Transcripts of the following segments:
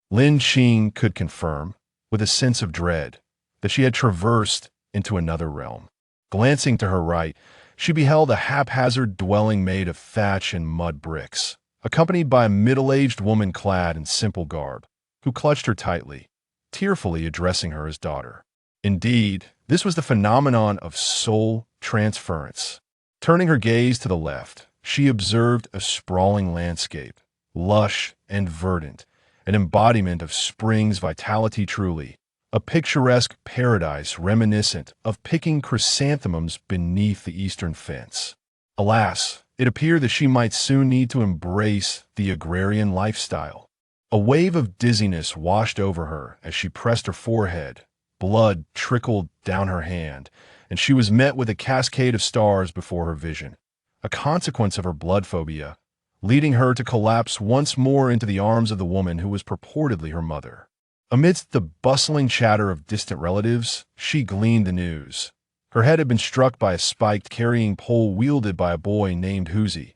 Lin Qing could confirm, with a sense of dread, that she had traversed into another realm. Glancing to her right, she beheld a haphazard dwelling made of thatch and mud bricks, accompanied by a middle-aged woman clad in simple garb, who clutched her tightly, tearfully addressing her as daughter. Indeed, this was the phenomenon of soul transference. Turning her gaze to the left, she observed a sprawling landscape, lush and verdant, an embodiment of spring's vitality truly, a picturesque paradise reminiscent of picking chrysanthemums beneath the eastern fence. Alas, it appeared that she might soon need to embrace the agrarian lifestyle. A wave of dizziness washed over her as she pressed her forehead. Blood trickled down her hand, and she was met with a cascade of stars before her vision, a consequence of her blood phobia, leading her to collapse once more into the arms of the woman who was purportedly her mother. Amidst the bustling chatter of distant relatives, she gleaned the news. Her head had been struck by a spiked carrying pole wielded by a boy named Huzi,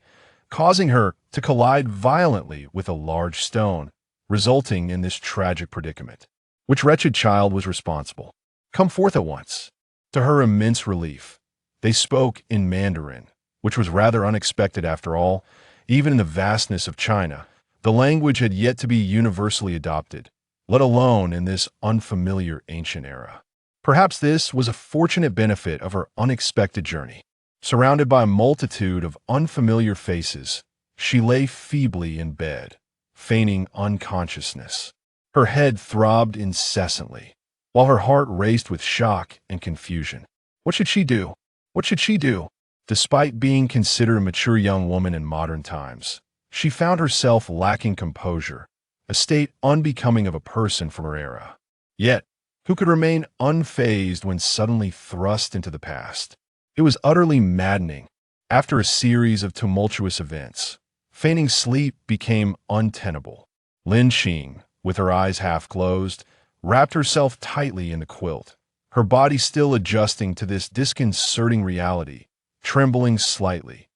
causing her to collide violently with a large stone, resulting in this tragic predicament. Which wretched child was responsible? Come forth at once. To her immense relief, they spoke in Mandarin, which was rather unexpected after all. Even in the vastness of China, the language had yet to be universally adopted, let alone in this unfamiliar ancient era. Perhaps this was a fortunate benefit of her unexpected journey. Surrounded by a multitude of unfamiliar faces, she lay feebly in bed, feigning unconsciousness. Her head throbbed incessantly, while her heart raced with shock and confusion. What should she do? What should she do? Despite being considered a mature young woman in modern times, she found herself lacking composure, a state unbecoming of a person from her era. Yet, who could remain unfazed when suddenly thrust into the past? It was utterly maddening. After a series of tumultuous events, feigning sleep became untenable. Lin Qing, with her eyes half closed, wrapped herself tightly in the quilt, her body still adjusting to this disconcerting reality, trembling slightly.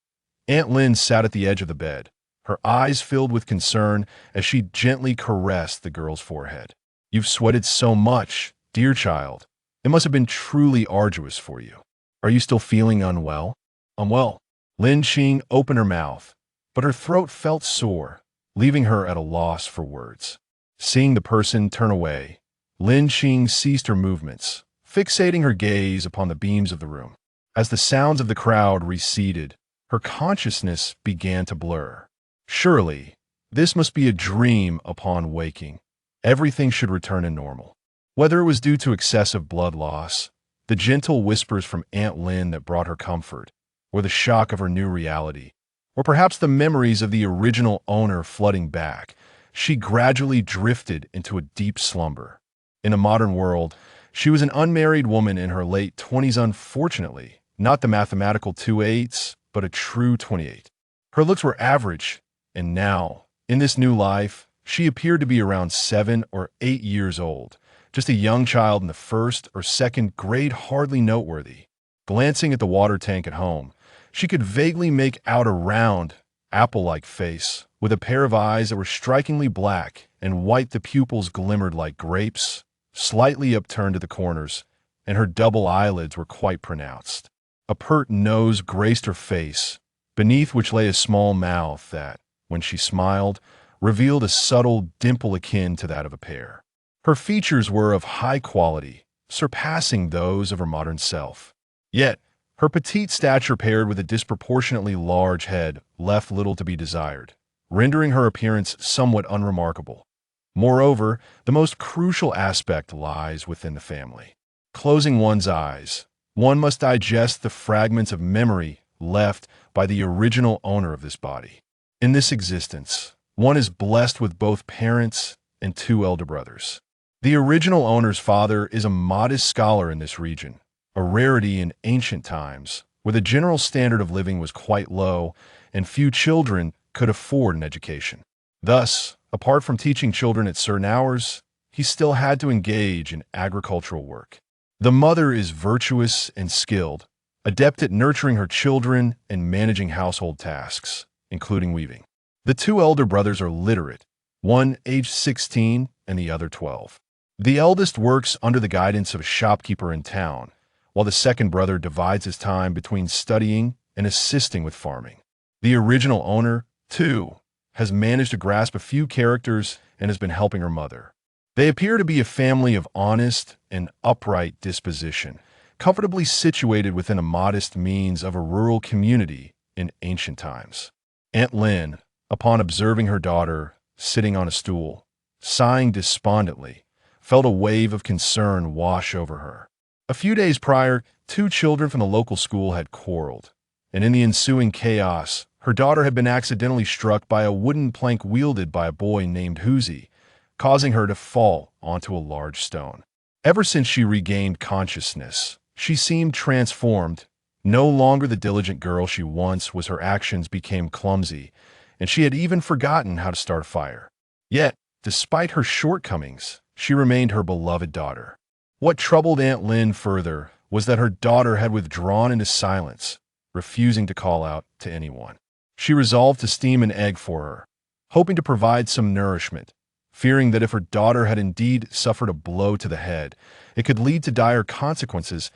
Aunt Lin sat at the edge of the bed, her eyes filled with concern as she gently caressed the girl's forehead. "You've sweated so much, dear child. It must have been truly arduous for you. Are you still feeling unwell?" "Unwell." Lin Qing opened her mouth, but her throat felt sore, leaving her at a loss for words. Seeing the person turn away, Lin Qing ceased her movements, fixating her gaze upon the beams of the room. As the sounds of the crowd receded, her consciousness began to blur. Surely, this must be a dream upon waking. Everything should return to normal. Whether it was due to excessive blood loss, the gentle whispers from Aunt Lin that brought her comfort, or the shock of her new reality, or perhaps the memories of the original owner flooding back, she gradually drifted into a deep slumber. In a modern world, she was an unmarried woman in her late 20s, unfortunately, not the mathematical 2/8, but a true 28. Her looks were average, and now, in this new life, she appeared to be around 7 or 8 years old, just a young child in the first or second grade, hardly noteworthy. Glancing at the water tank at home, she could vaguely make out a round, apple-like face, with a pair of eyes that were strikingly black and white. The pupils glimmered like grapes, slightly upturned to the corners, and her double eyelids were quite pronounced. A pert nose graced her face, beneath which lay a small mouth that, when she smiled, revealed a subtle dimple akin to that of a pear. Her features were of high quality, surpassing those of her modern self. Yet, her petite stature paired with a disproportionately large head left little to be desired, rendering her appearance somewhat unremarkable. Moreover, the most crucial aspect lies within the family. Closing one's eyes, one must digest the fragments of memory left by the original owner of this body. In this existence, one is blessed with both parents and 2 elder brothers. The original owner's father is a modest scholar in this region, a rarity in ancient times, where the general standard of living was quite low and few children could afford an education. Thus, apart from teaching children at certain hours, he still had to engage in agricultural work. The mother is virtuous and skilled, adept at nurturing her children and managing household tasks, including weaving. The 2 elder brothers are literate, one aged 16 and the other 12. The eldest works under the guidance of a shopkeeper in town, while the second brother divides his time between studying and assisting with farming. The original owner, too, has managed to grasp a few characters and has been helping her mother. They appear to be a family of honest and upright disposition, comfortably situated within a modest means of a rural community in ancient times. Aunt Lin, upon observing her daughter sitting on a stool, sighing despondently, felt a wave of concern wash over her. A few days prior, two children from the local school had quarreled, and in the ensuing chaos, her daughter had been accidentally struck by a wooden plank wielded by a boy named Huzi, causing her to fall onto a large stone. Ever since she regained consciousness, she seemed transformed. No longer the diligent girl she once was, her actions became clumsy, and she had even forgotten how to start a fire. Yet, despite her shortcomings, she remained her beloved daughter. What troubled Aunt Lin further was that her daughter had withdrawn into silence, refusing to call out to anyone. She resolved to steam an egg for her, hoping to provide some nourishment, fearing that if her daughter had indeed suffered a blow to the head, it could lead to dire consequences.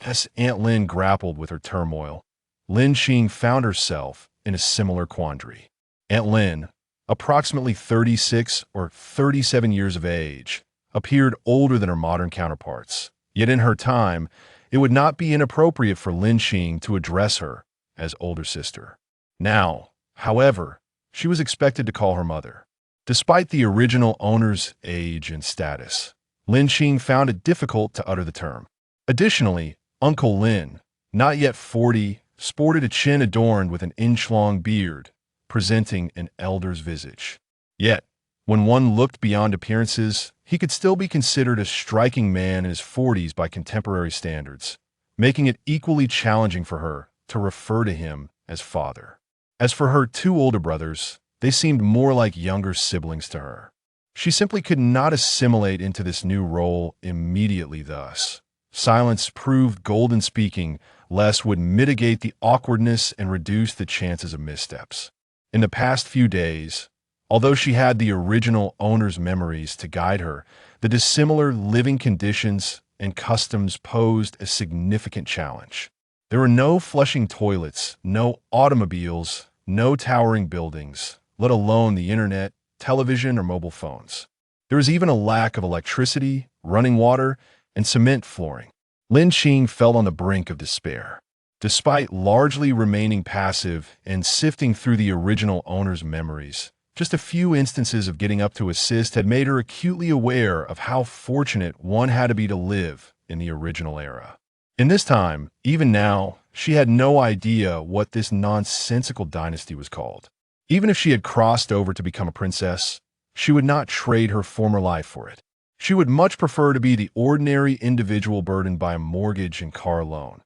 As Aunt Lin grappled with her turmoil, Lin Xing found herself in a similar quandary. Aunt Lin, approximately 36 or 37 years of age, appeared older than her modern counterparts. Yet in her time, it would not be inappropriate for Lin Xing to address her as older sister. Now, however, she was expected to call her mother. Despite the original owner's age and status, Lin Xing found it difficult to utter the term. Additionally, Uncle Lin, not yet 40, sported a chin adorned with an inch-long beard, presenting an elder's visage. Yet, when one looked beyond appearances, he could still be considered a striking man in his 40s by contemporary standards, making it equally challenging for her to refer to him as father. As for her two older brothers, they seemed more like younger siblings to her. She simply could not assimilate into this new role immediately thus. Silence proved golden speaking, less would mitigate the awkwardness and reduce the chances of missteps. In the past few days, although she had the original owner's memories to guide her, the dissimilar living conditions and customs posed a significant challenge. There were no flushing toilets, no automobiles, no towering buildings, let alone the internet, television, or mobile phones. There was even a lack of electricity, running water, and cement flooring. Lin Xing felt on the brink of despair. Despite largely remaining passive and sifting through the original owner's memories, just a few instances of getting up to assist had made her acutely aware of how fortunate one had to be to live in the original era. In this time, even now, she had no idea what this nonsensical dynasty was called. Even if she had crossed over to become a princess, she would not trade her former life for it. She would much prefer to be the ordinary individual burdened by a mortgage and car loan.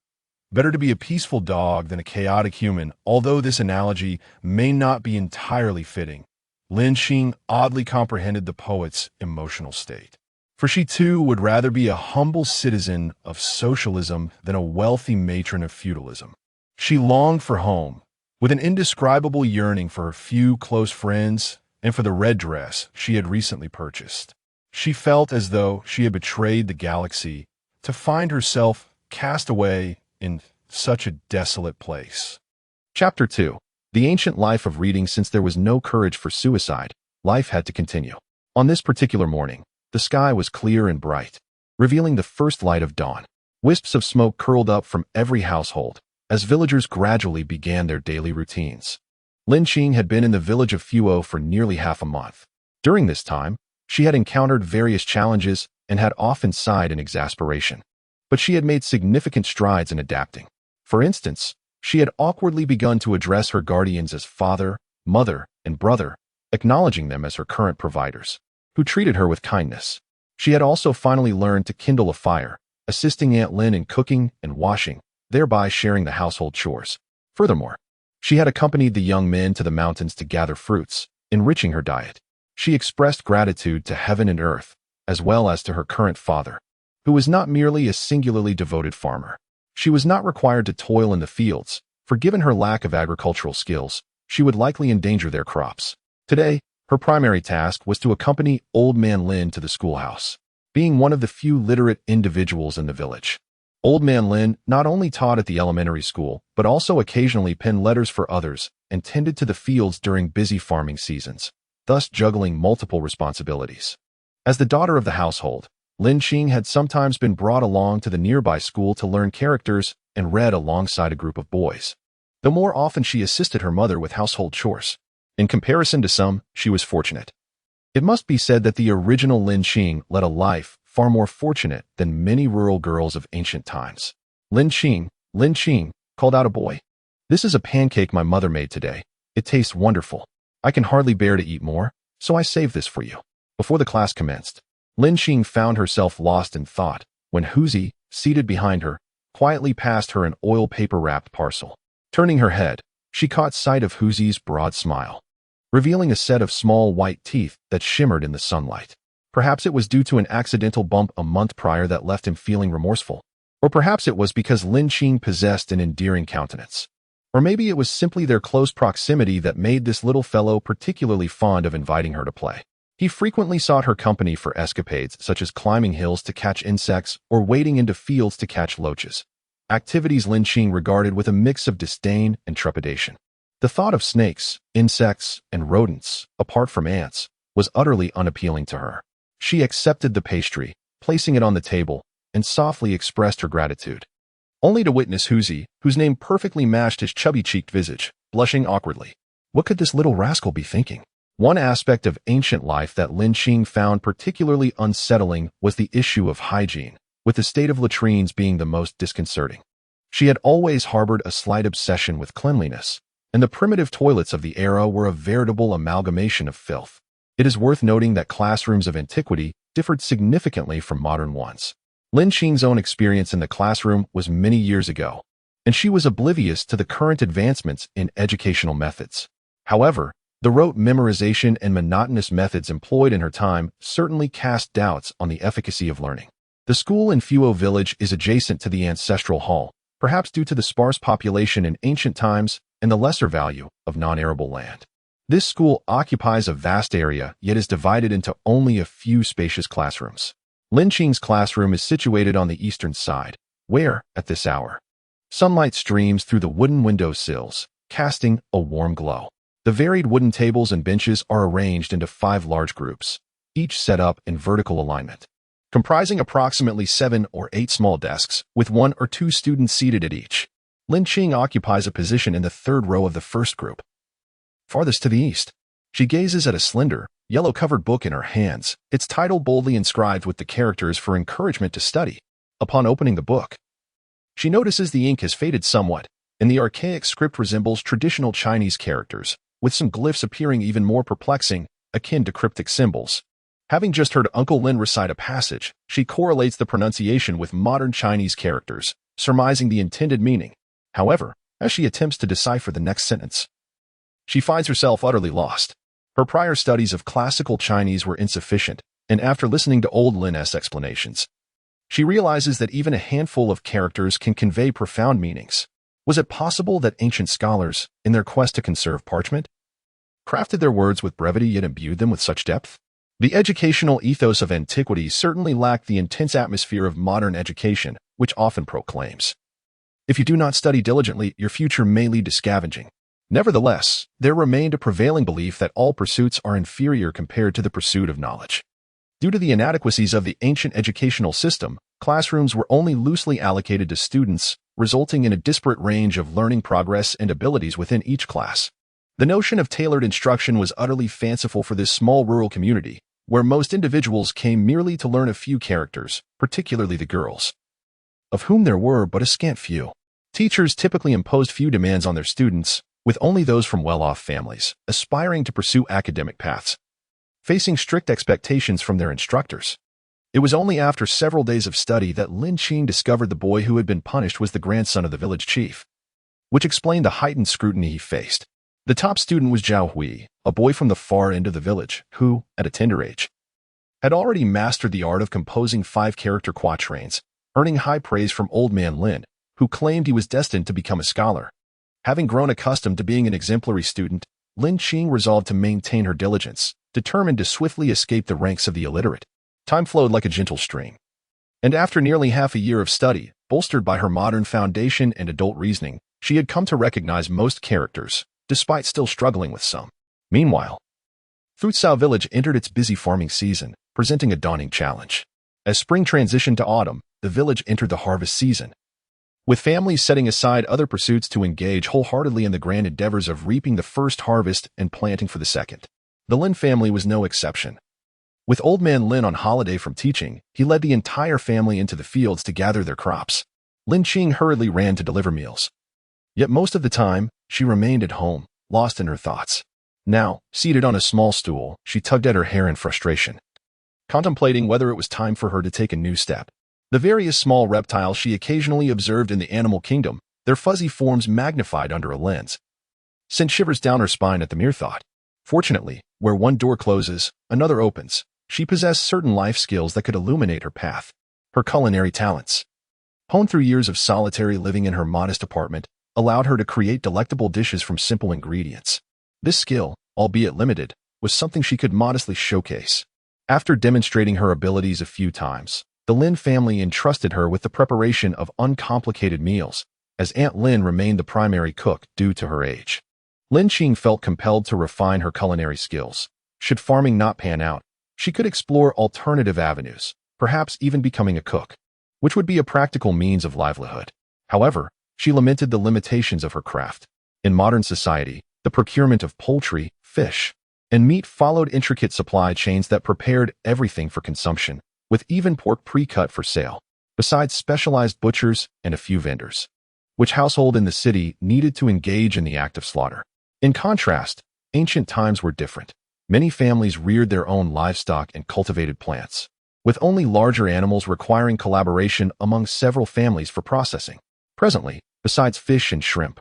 Better to be a peaceful dog than a chaotic human, although this analogy may not be entirely fitting. Lin Xing oddly comprehended the poet's emotional state. For she too would rather be a humble citizen of socialism than a wealthy matron of feudalism. She longed for home, with an indescribable yearning for her few close friends and for the red dress she had recently purchased. She felt as though she had betrayed the galaxy to find herself cast away in such a desolate place. Chapter 2. The ancient life of reading. Since there was no courage for suicide, life had to continue. On this particular morning, the sky was clear and bright, revealing the first light of dawn. Wisps of smoke curled up from every household as villagers gradually began their daily routines. Lin Xing had been in the village of Fuo for nearly half a month. During this time, she had encountered various challenges and had often sighed in exasperation. But she had made significant strides in adapting. For instance, she had awkwardly begun to address her guardians as father, mother, and brother, acknowledging them as her current providers, who treated her with kindness. She had also finally learned to kindle a fire, assisting Aunt Lin in cooking and washing, thereby sharing the household chores. Furthermore, she had accompanied the young men to the mountains to gather fruits, enriching her diet. She expressed gratitude to heaven and earth, as well as to her current father, who was not merely a singularly devoted farmer. She was not required to toil in the fields, for given her lack of agricultural skills, she would likely endanger their crops. Today, Her primary task was to accompany Old Man Lin to the schoolhouse, being one of the few literate individuals in the village. Old Man Lin not only taught at the elementary school, but also occasionally penned letters for others and tended to the fields during busy farming seasons, thus juggling multiple responsibilities. As the daughter of the household, Lin Xing had sometimes been brought along to the nearby school to learn characters and read alongside a group of boys, though more often she assisted her mother with household chores. In comparison to some, she was fortunate. It must be said that the original Lin Xing led a life far more fortunate than many rural girls of ancient times. Lin Xing, called out a boy. This is a pancake my mother made today. It tastes wonderful. I can hardly bear to eat more, so I saved this for you. Before the class commenced, Lin Xing found herself lost in thought when Huzi, seated behind her, quietly passed her an oil paper-wrapped parcel. Turning her head, she caught sight of Huzi's broad smile, revealing a set of small white teeth that shimmered in the sunlight. Perhaps it was due to an accidental bump a month prior that left him feeling remorseful. Or perhaps it was because Lin Xing possessed an endearing countenance. Or maybe it was simply their close proximity that made this little fellow particularly fond of inviting her to play. He frequently sought her company for escapades such as climbing hills to catch insects or wading into fields to catch loaches, activities Lin Xing regarded with a mix of disdain and trepidation. The thought of snakes, insects, and rodents, apart from ants, was utterly unappealing to her. She accepted the pastry, placing it on the table, and softly expressed her gratitude, only to witness Huzi, whose name perfectly matched his chubby-cheeked visage, blushing awkwardly. What could this little rascal be thinking? One aspect of ancient life that Lin Xing found particularly unsettling was the issue of hygiene, with the state of latrines being the most disconcerting. She had always harbored a slight obsession with cleanliness, and the primitive toilets of the era were a veritable amalgamation of filth. It is worth noting that classrooms of antiquity differed significantly from modern ones. Lin Xing's own experience in the classroom was many years ago, and she was oblivious to the current advancements in educational methods. However, the rote memorization and monotonous methods employed in her time certainly cast doubts on the efficacy of learning. The school in Fuo village is adjacent to the ancestral hall, perhaps due to the sparse population in ancient times and the lesser value of non-arable land. This school occupies a vast area, yet is divided into only a few spacious classrooms. Lin Xing's classroom is situated on the eastern side, where, at this hour, sunlight streams through the wooden window sills, casting a warm glow. The varied wooden tables and benches are arranged into 5 large groups, each set up in vertical alignment, comprising approximately 7 or 8 small desks, with 1 or 2 students seated at each. Lin Xing occupies a position in the 3rd row of the first group, farthest to the east. She gazes at a slender, yellow-covered book in her hands, its title boldly inscribed with the characters for encouragement to study. Upon opening the book, she notices the ink has faded somewhat, and the archaic script resembles traditional Chinese characters, with some glyphs appearing even more perplexing, akin to cryptic symbols. Having just heard Uncle Lin recite a passage, she correlates the pronunciation with modern Chinese characters, surmising the intended meaning. However, as she attempts to decipher the next sentence, she finds herself utterly lost. Her prior studies of classical Chinese were insufficient, and after listening to old Lin's explanations, she realizes that even a handful of characters can convey profound meanings. Was it possible that ancient scholars, in their quest to conserve parchment, crafted their words with brevity yet imbued them with such depth? The educational ethos of antiquity certainly lacked the intense atmosphere of modern education, which often proclaims, "If you do not study diligently, your future may lead to scavenging." Nevertheless, there remained a prevailing belief that all pursuits are inferior compared to the pursuit of knowledge. Due to the inadequacies of the ancient educational system, classrooms were only loosely allocated to students, resulting in a disparate range of learning progress and abilities within each class. The notion of tailored instruction was utterly fanciful for this small rural community, where most individuals came merely to learn a few characters, particularly the girls, of whom there were but a scant few. Teachers typically imposed few demands on their students, with only those from well-off families, aspiring to pursue academic paths, facing strict expectations from their instructors. It was only after several days of study that Lin Xing discovered the boy who had been punished was the grandson of the village chief, which explained the heightened scrutiny he faced. The top student was Zhao Hui, a boy from the far end of the village, who, at a tender age, had already mastered the art of composing 5-character quatrains, earning high praise from Old Man Lin, who claimed he was destined to become a scholar. Having grown accustomed to being an exemplary student, Lin Xing resolved to maintain her diligence, determined to swiftly escape the ranks of the illiterate. Time flowed like a gentle stream. And after nearly half a year of study, bolstered by her modern foundation and adult reasoning, she had come to recognize most characters, despite still struggling with some. Meanwhile, Futsal Village entered its busy farming season, presenting a daunting challenge. As spring transitioned to autumn, the village entered the harvest season, with families setting aside other pursuits to engage wholeheartedly in the grand endeavors of reaping the first harvest and planting for the second. The Lin family was no exception. With old man Lin on holiday from teaching, he led the entire family into the fields to gather their crops. Lin Qing hurriedly ran to deliver meals. Yet most of the time, she remained at home, lost in her thoughts. Now, seated on a small stool, she tugged at her hair in frustration, contemplating whether it was time for her to take a new step. The various small reptiles she occasionally observed in the animal kingdom, their fuzzy forms magnified under a lens, sent shivers down her spine at the mere thought. Fortunately, where one door closes, another opens. She possessed certain life skills that could illuminate her path. Her culinary talents, honed through years of solitary living in her modest apartment, allowed her to create delectable dishes from simple ingredients. This skill, albeit limited, was something she could modestly showcase. After demonstrating her abilities a few times, the Lin family entrusted her with the preparation of uncomplicated meals, as Aunt Lin remained the primary cook due to her age. Lin Qing felt compelled to refine her culinary skills. Should farming not pan out, she could explore alternative avenues, perhaps even becoming a cook, which would be a practical means of livelihood. However, she lamented the limitations of her craft. In modern society, the procurement of poultry, fish, and meat followed intricate supply chains that prepared everything for consumption, with even pork pre-cut for sale, besides specialized butchers and a few vendors. Which household in the city needed to engage in the act of slaughter? In contrast, ancient times were different. Many families reared their own livestock and cultivated plants, with only larger animals requiring collaboration among several families for processing. Presently, besides fish and shrimp,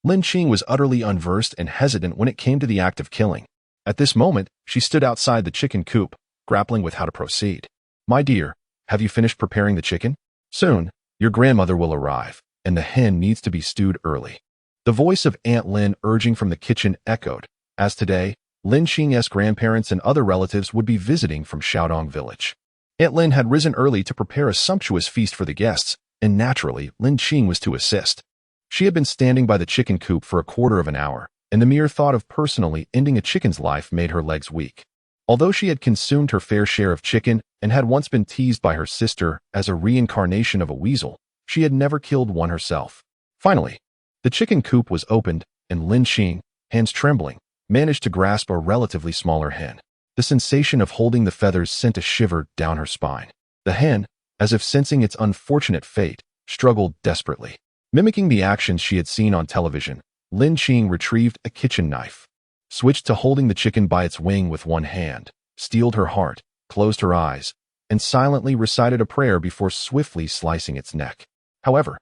Lin Qing was utterly unversed and hesitant when it came to the act of killing. At this moment, she stood outside the chicken coop, grappling with how to proceed. "My dear, have you finished preparing the chicken? Soon, your grandmother will arrive, and the hen needs to be stewed early." The voice of Aunt Lin urging from the kitchen echoed, as today, Lin Qing's grandparents and other relatives would be visiting from Xiaodong village. Aunt Lin had risen early to prepare a sumptuous feast for the guests, and naturally, Lin Qing was to assist. She had been standing by the chicken coop for a quarter of an hour, and the mere thought of personally ending a chicken's life made her legs weak. Although she had consumed her fair share of chicken and had once been teased by her sister as a reincarnation of a weasel, she had never killed one herself. Finally, the chicken coop was opened, and Lin Qing, hands trembling, managed to grasp a relatively smaller hen. The sensation of holding the feathers sent a shiver down her spine. The hen, as if sensing its unfortunate fate, struggled desperately. Mimicking the actions she had seen on television, Lin Qing retrieved a kitchen knife, switched to holding the chicken by its wing with one hand, steeled her heart, closed her eyes, and silently recited a prayer before swiftly slicing its neck. However,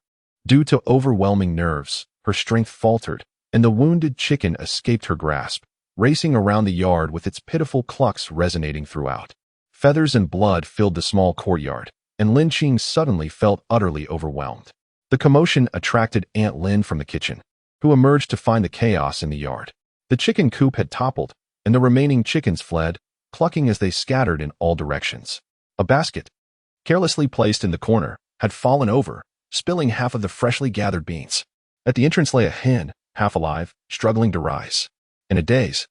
due to overwhelming nerves, her strength faltered, and the wounded chicken escaped her grasp, racing around the yard with its pitiful clucks resonating throughout. Feathers and blood filled the small courtyard, and Lin Qing suddenly felt utterly overwhelmed. The commotion attracted Aunt Lin from the kitchen, who emerged to find the chaos in the yard. The chicken coop had toppled, and the remaining chickens fled, clucking as they scattered in all directions. A basket, carelessly placed in the corner, had fallen over, spilling half of the freshly gathered beans. At the entrance lay a hen, half alive, struggling to rise. In a daze,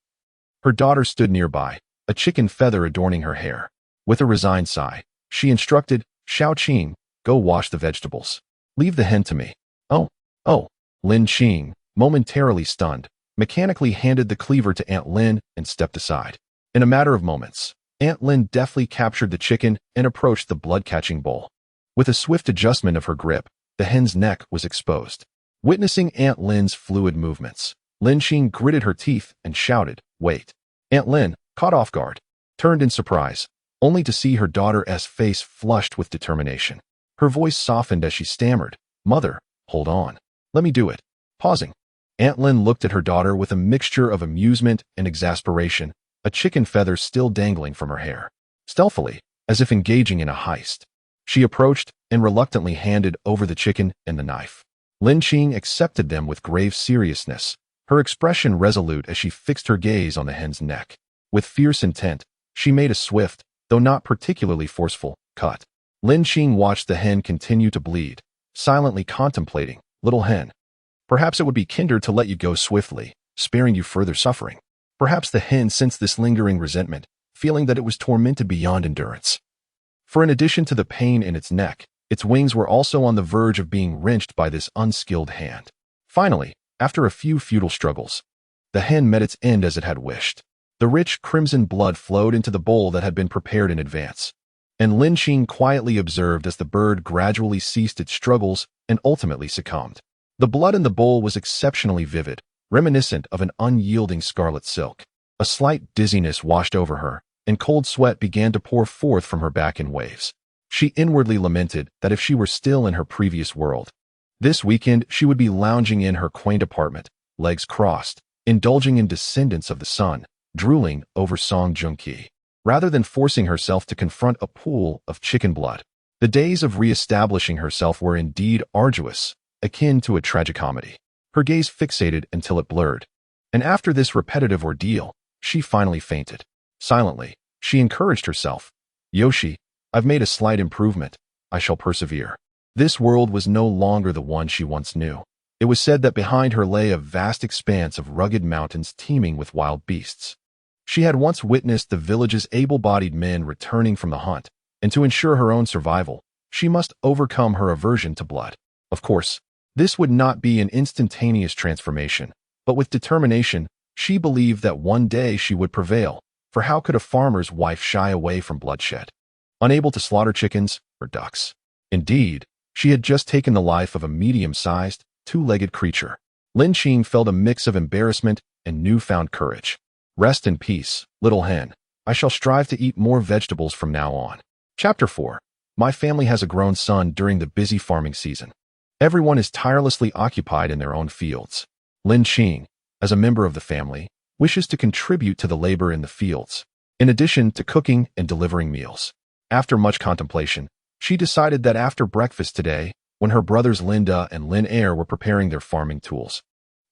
her daughter stood nearby, a chicken feather adorning her hair. With a resigned sigh, she instructed, "Xiao Qing, go wash the vegetables. Leave the hen to me." Oh, Lin Qing, momentarily stunned, mechanically handed the cleaver to Aunt Lin and stepped aside. In a matter of moments, Aunt Lin deftly captured the chicken and approached the blood-catching bowl. With a swift adjustment of her grip, the hen's neck was exposed. Witnessing Aunt Lin's fluid movements, Lin Qing gritted her teeth and shouted, "Wait." Aunt Lin, caught off guard, turned in surprise, only to see her daughter's face flushed with determination. Her voice softened as she stammered, "Mother, hold on. Let me do it." Pausing, Aunt Lin looked at her daughter with a mixture of amusement and exasperation, a chicken feather still dangling from her hair. Stealthily, as if engaging in a heist, she approached and reluctantly handed over the chicken and the knife. Lin Qing accepted them with grave seriousness, her expression resolute as she fixed her gaze on the hen's neck. With fierce intent, she made a swift, though not particularly forceful, cut. Lin Xing watched the hen continue to bleed, silently contemplating, "Little hen, perhaps it would be kinder to let you go swiftly, sparing you further suffering." Perhaps the hen sensed this lingering resentment, feeling that it was tormented beyond endurance. For in addition to the pain in its neck, its wings were also on the verge of being wrenched by this unskilled hand. Finally, after a few futile struggles, the hen met its end as it had wished. The rich crimson blood flowed into the bowl that had been prepared in advance, and Lin Xing quietly observed as the bird gradually ceased its struggles and ultimately succumbed. The blood in the bowl was exceptionally vivid, reminiscent of an unyielding scarlet silk. A slight dizziness washed over her, and cold sweat began to pour forth from her back in waves. She inwardly lamented that if she were still in her previous world, this weekend she would be lounging in her quaint apartment, legs crossed, indulging in descendants of the sun, drooling over Song Joong-ki, rather than forcing herself to confront a pool of chicken blood. The days of re-establishing herself were indeed arduous, akin to a tragicomedy. Her gaze fixated until it blurred, and after this repetitive ordeal, she finally fainted. Silently, she encouraged herself, "Yoshi, I've made a slight improvement. I shall persevere." This world was no longer the one she once knew. It was said that behind her lay a vast expanse of rugged mountains teeming with wild beasts. She had once witnessed the village's able-bodied men returning from the hunt, and to ensure her own survival, she must overcome her aversion to blood. Of course, this would not be an instantaneous transformation, but with determination, she believed that one day she would prevail, for how could a farmer's wife shy away from bloodshed? Unable to slaughter chickens or ducks. Indeed, she had just taken the life of a medium-sized, two-legged creature. Lin Xing felt a mix of embarrassment and newfound courage. "Rest in peace, little hen. I shall strive to eat more vegetables from now on." Chapter 4. My family has a grown son during the busy farming season. Everyone is tirelessly occupied in their own fields. Lin Xing, as a member of the family, wishes to contribute to the labor in the fields, in addition to cooking and delivering meals. After much contemplation, she decided that after breakfast today, when her brothers Linda and Lin Air were preparing their farming tools,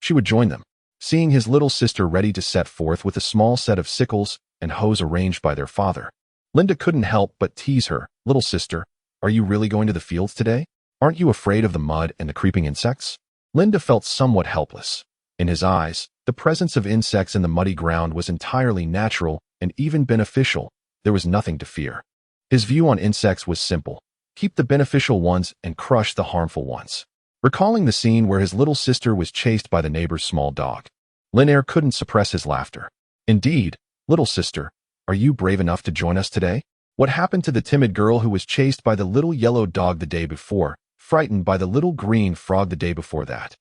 she would join them. Seeing his little sister ready to set forth with a small set of sickles and hoes arranged by their father, Linda couldn't help but tease her, "Little sister, are you really going to the fields today? Aren't you afraid of the mud and the creeping insects?" Linda felt somewhat helpless. In his eyes, the presence of insects in the muddy ground was entirely natural and even beneficial. There was nothing to fear. His view on insects was simple: keep the beneficial ones and crush the harmful ones. Recalling the scene where his little sister was chased by the neighbor's small dog, Lin Air couldn't suppress his laughter. "Indeed, little sister, are you brave enough to join us today? What happened to the timid girl who was chased by the little yellow dog the day before, frightened by the little green frog the day before that,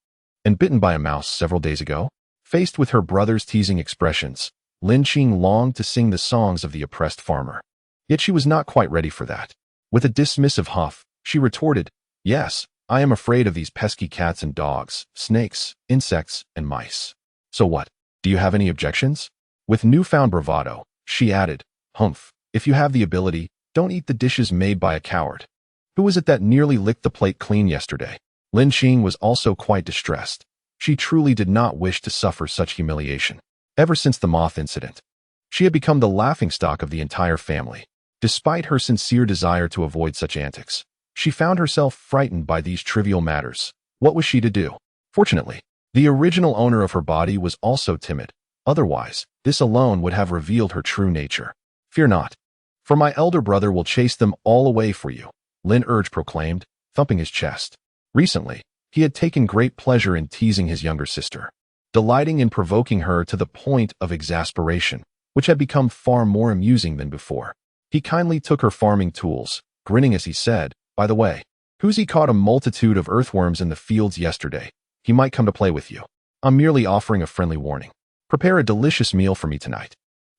and bitten by a mouse several days ago?" Faced with her brother's teasing expressions, Lin Xing longed to sing the songs of the oppressed farmer. Yet she was not quite ready for that. With a dismissive huff, she retorted, "Yes, I am afraid of these pesky cats and dogs, snakes, insects, and mice. So what? Do you have any objections?" With newfound bravado, she added, "Humph, if you have the ability, don't eat the dishes made by a coward. Who was it that nearly licked the plate clean yesterday?" Lin Xing was also quite distressed. She truly did not wish to suffer such humiliation. Ever since the moth incident, she had become the laughingstock of the entire family. Despite her sincere desire to avoid such antics, she found herself frightened by these trivial matters. What was she to do? Fortunately, the original owner of her body was also timid. Otherwise, this alone would have revealed her true nature. "Fear not, for my elder brother will chase them all away for you," Lin Urge proclaimed, thumping his chest. Recently, he had taken great pleasure in teasing his younger sister, delighting in provoking her to the point of exasperation, which had become far more amusing than before. He kindly took her farming tools, grinning as he said, "By the way, Huzi caught a multitude of earthworms in the fields yesterday. He might come to play with you. I'm merely offering a friendly warning. Prepare a delicious meal for me tonight,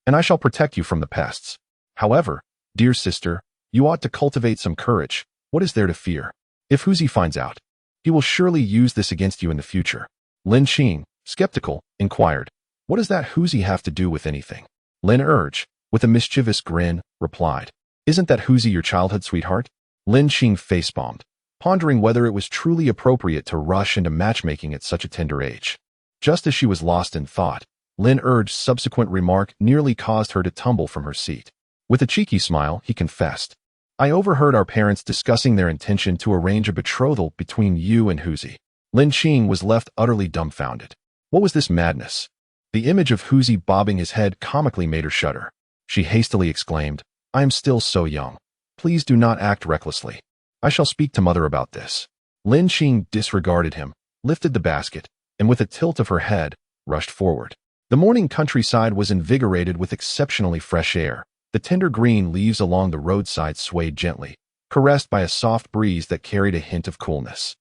and I shall protect you from the pests. However, dear sister, you ought to cultivate some courage. What is there to fear? If Huzi finds out, he will surely use this against you in the future." Lin Xing, skeptical, inquired, "What does that Huzi have to do with anything?" Lin Urge, with a mischievous grin, replied, "Isn't that Huzi your childhood sweetheart?" Lin Xing facepalmed, pondering whether it was truly appropriate to rush into matchmaking at such a tender age. Just as she was lost in thought, Lin urged. Subsequent remark nearly caused her to tumble from her seat. With a cheeky smile, he confessed, I overheard our parents discussing their intention to arrange a betrothal between you and Huzi. Lin Qing was left utterly dumbfounded. What was this madness? The image of Huzi bobbing his head comically made her shudder. She hastily exclaimed, I am still so young. Please do not act recklessly. I shall speak to mother about this. Lin Qing disregarded him, lifted the basket, and with a tilt of her head, rushed forward. The morning countryside was invigorated with exceptionally fresh air. The tender green leaves along the roadside swayed gently, caressed by a soft breeze that carried a hint of coolness.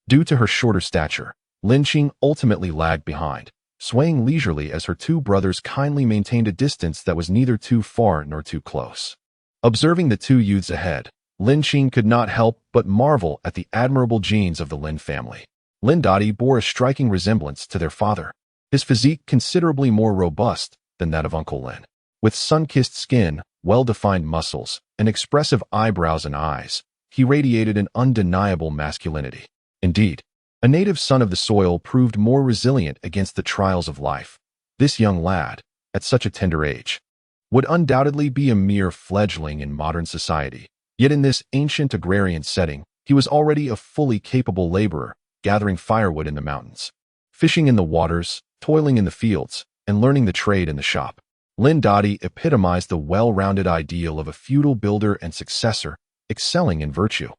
Due to her shorter stature, Lin Qing ultimately lagged behind, swaying leisurely as her two brothers kindly maintained a distance that was neither too far nor too close. Observing the two youths ahead, Lin Qing could not help but marvel at the admirable genes of the Lin family. Lin Dadi bore a striking resemblance to their father, his physique considerably more robust than that of Uncle Lin. With sun-kissed skin, well-defined muscles, and expressive eyebrows and eyes, he radiated an undeniable masculinity. Indeed, a native son of the soil proved more resilient against the trials of life. This young lad, at such a tender age, would undoubtedly be a mere fledgling in modern society. Yet in this ancient agrarian setting, he was already a fully capable laborer, gathering firewood in the mountains, fishing in the waters, toiling in the fields, and learning the trade in the shop. Lin Dadi epitomized the well-rounded ideal of a feudal builder and successor, excelling in virtue,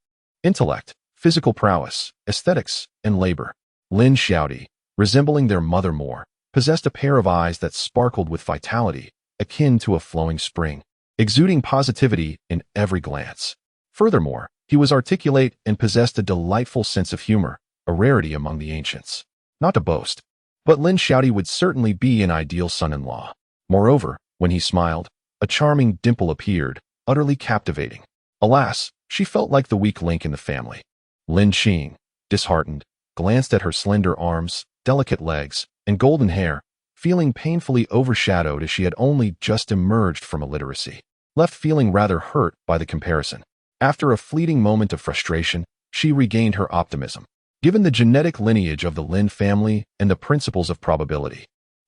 intellect, physical prowess, aesthetics, and labor. Lin Xiaodao, resembling their mother more, possessed a pair of eyes that sparkled with vitality, akin to a flowing spring, exuding positivity in every glance. Furthermore, he was articulate and possessed a delightful sense of humor, a rarity among the ancients. Not to boast, but Lin Xiaodao would certainly be an ideal son-in-law. Moreover, when he smiled, a charming dimple appeared, utterly captivating. Alas, she felt like the weak link in the family. Lin Qing, disheartened, glanced at her slender arms, delicate legs, and golden hair, feeling painfully overshadowed as she had only just emerged from illiteracy, left feeling rather hurt by the comparison. After a fleeting moment of frustration, she regained her optimism. Given the genetic lineage of the Lin family and the principles of probability,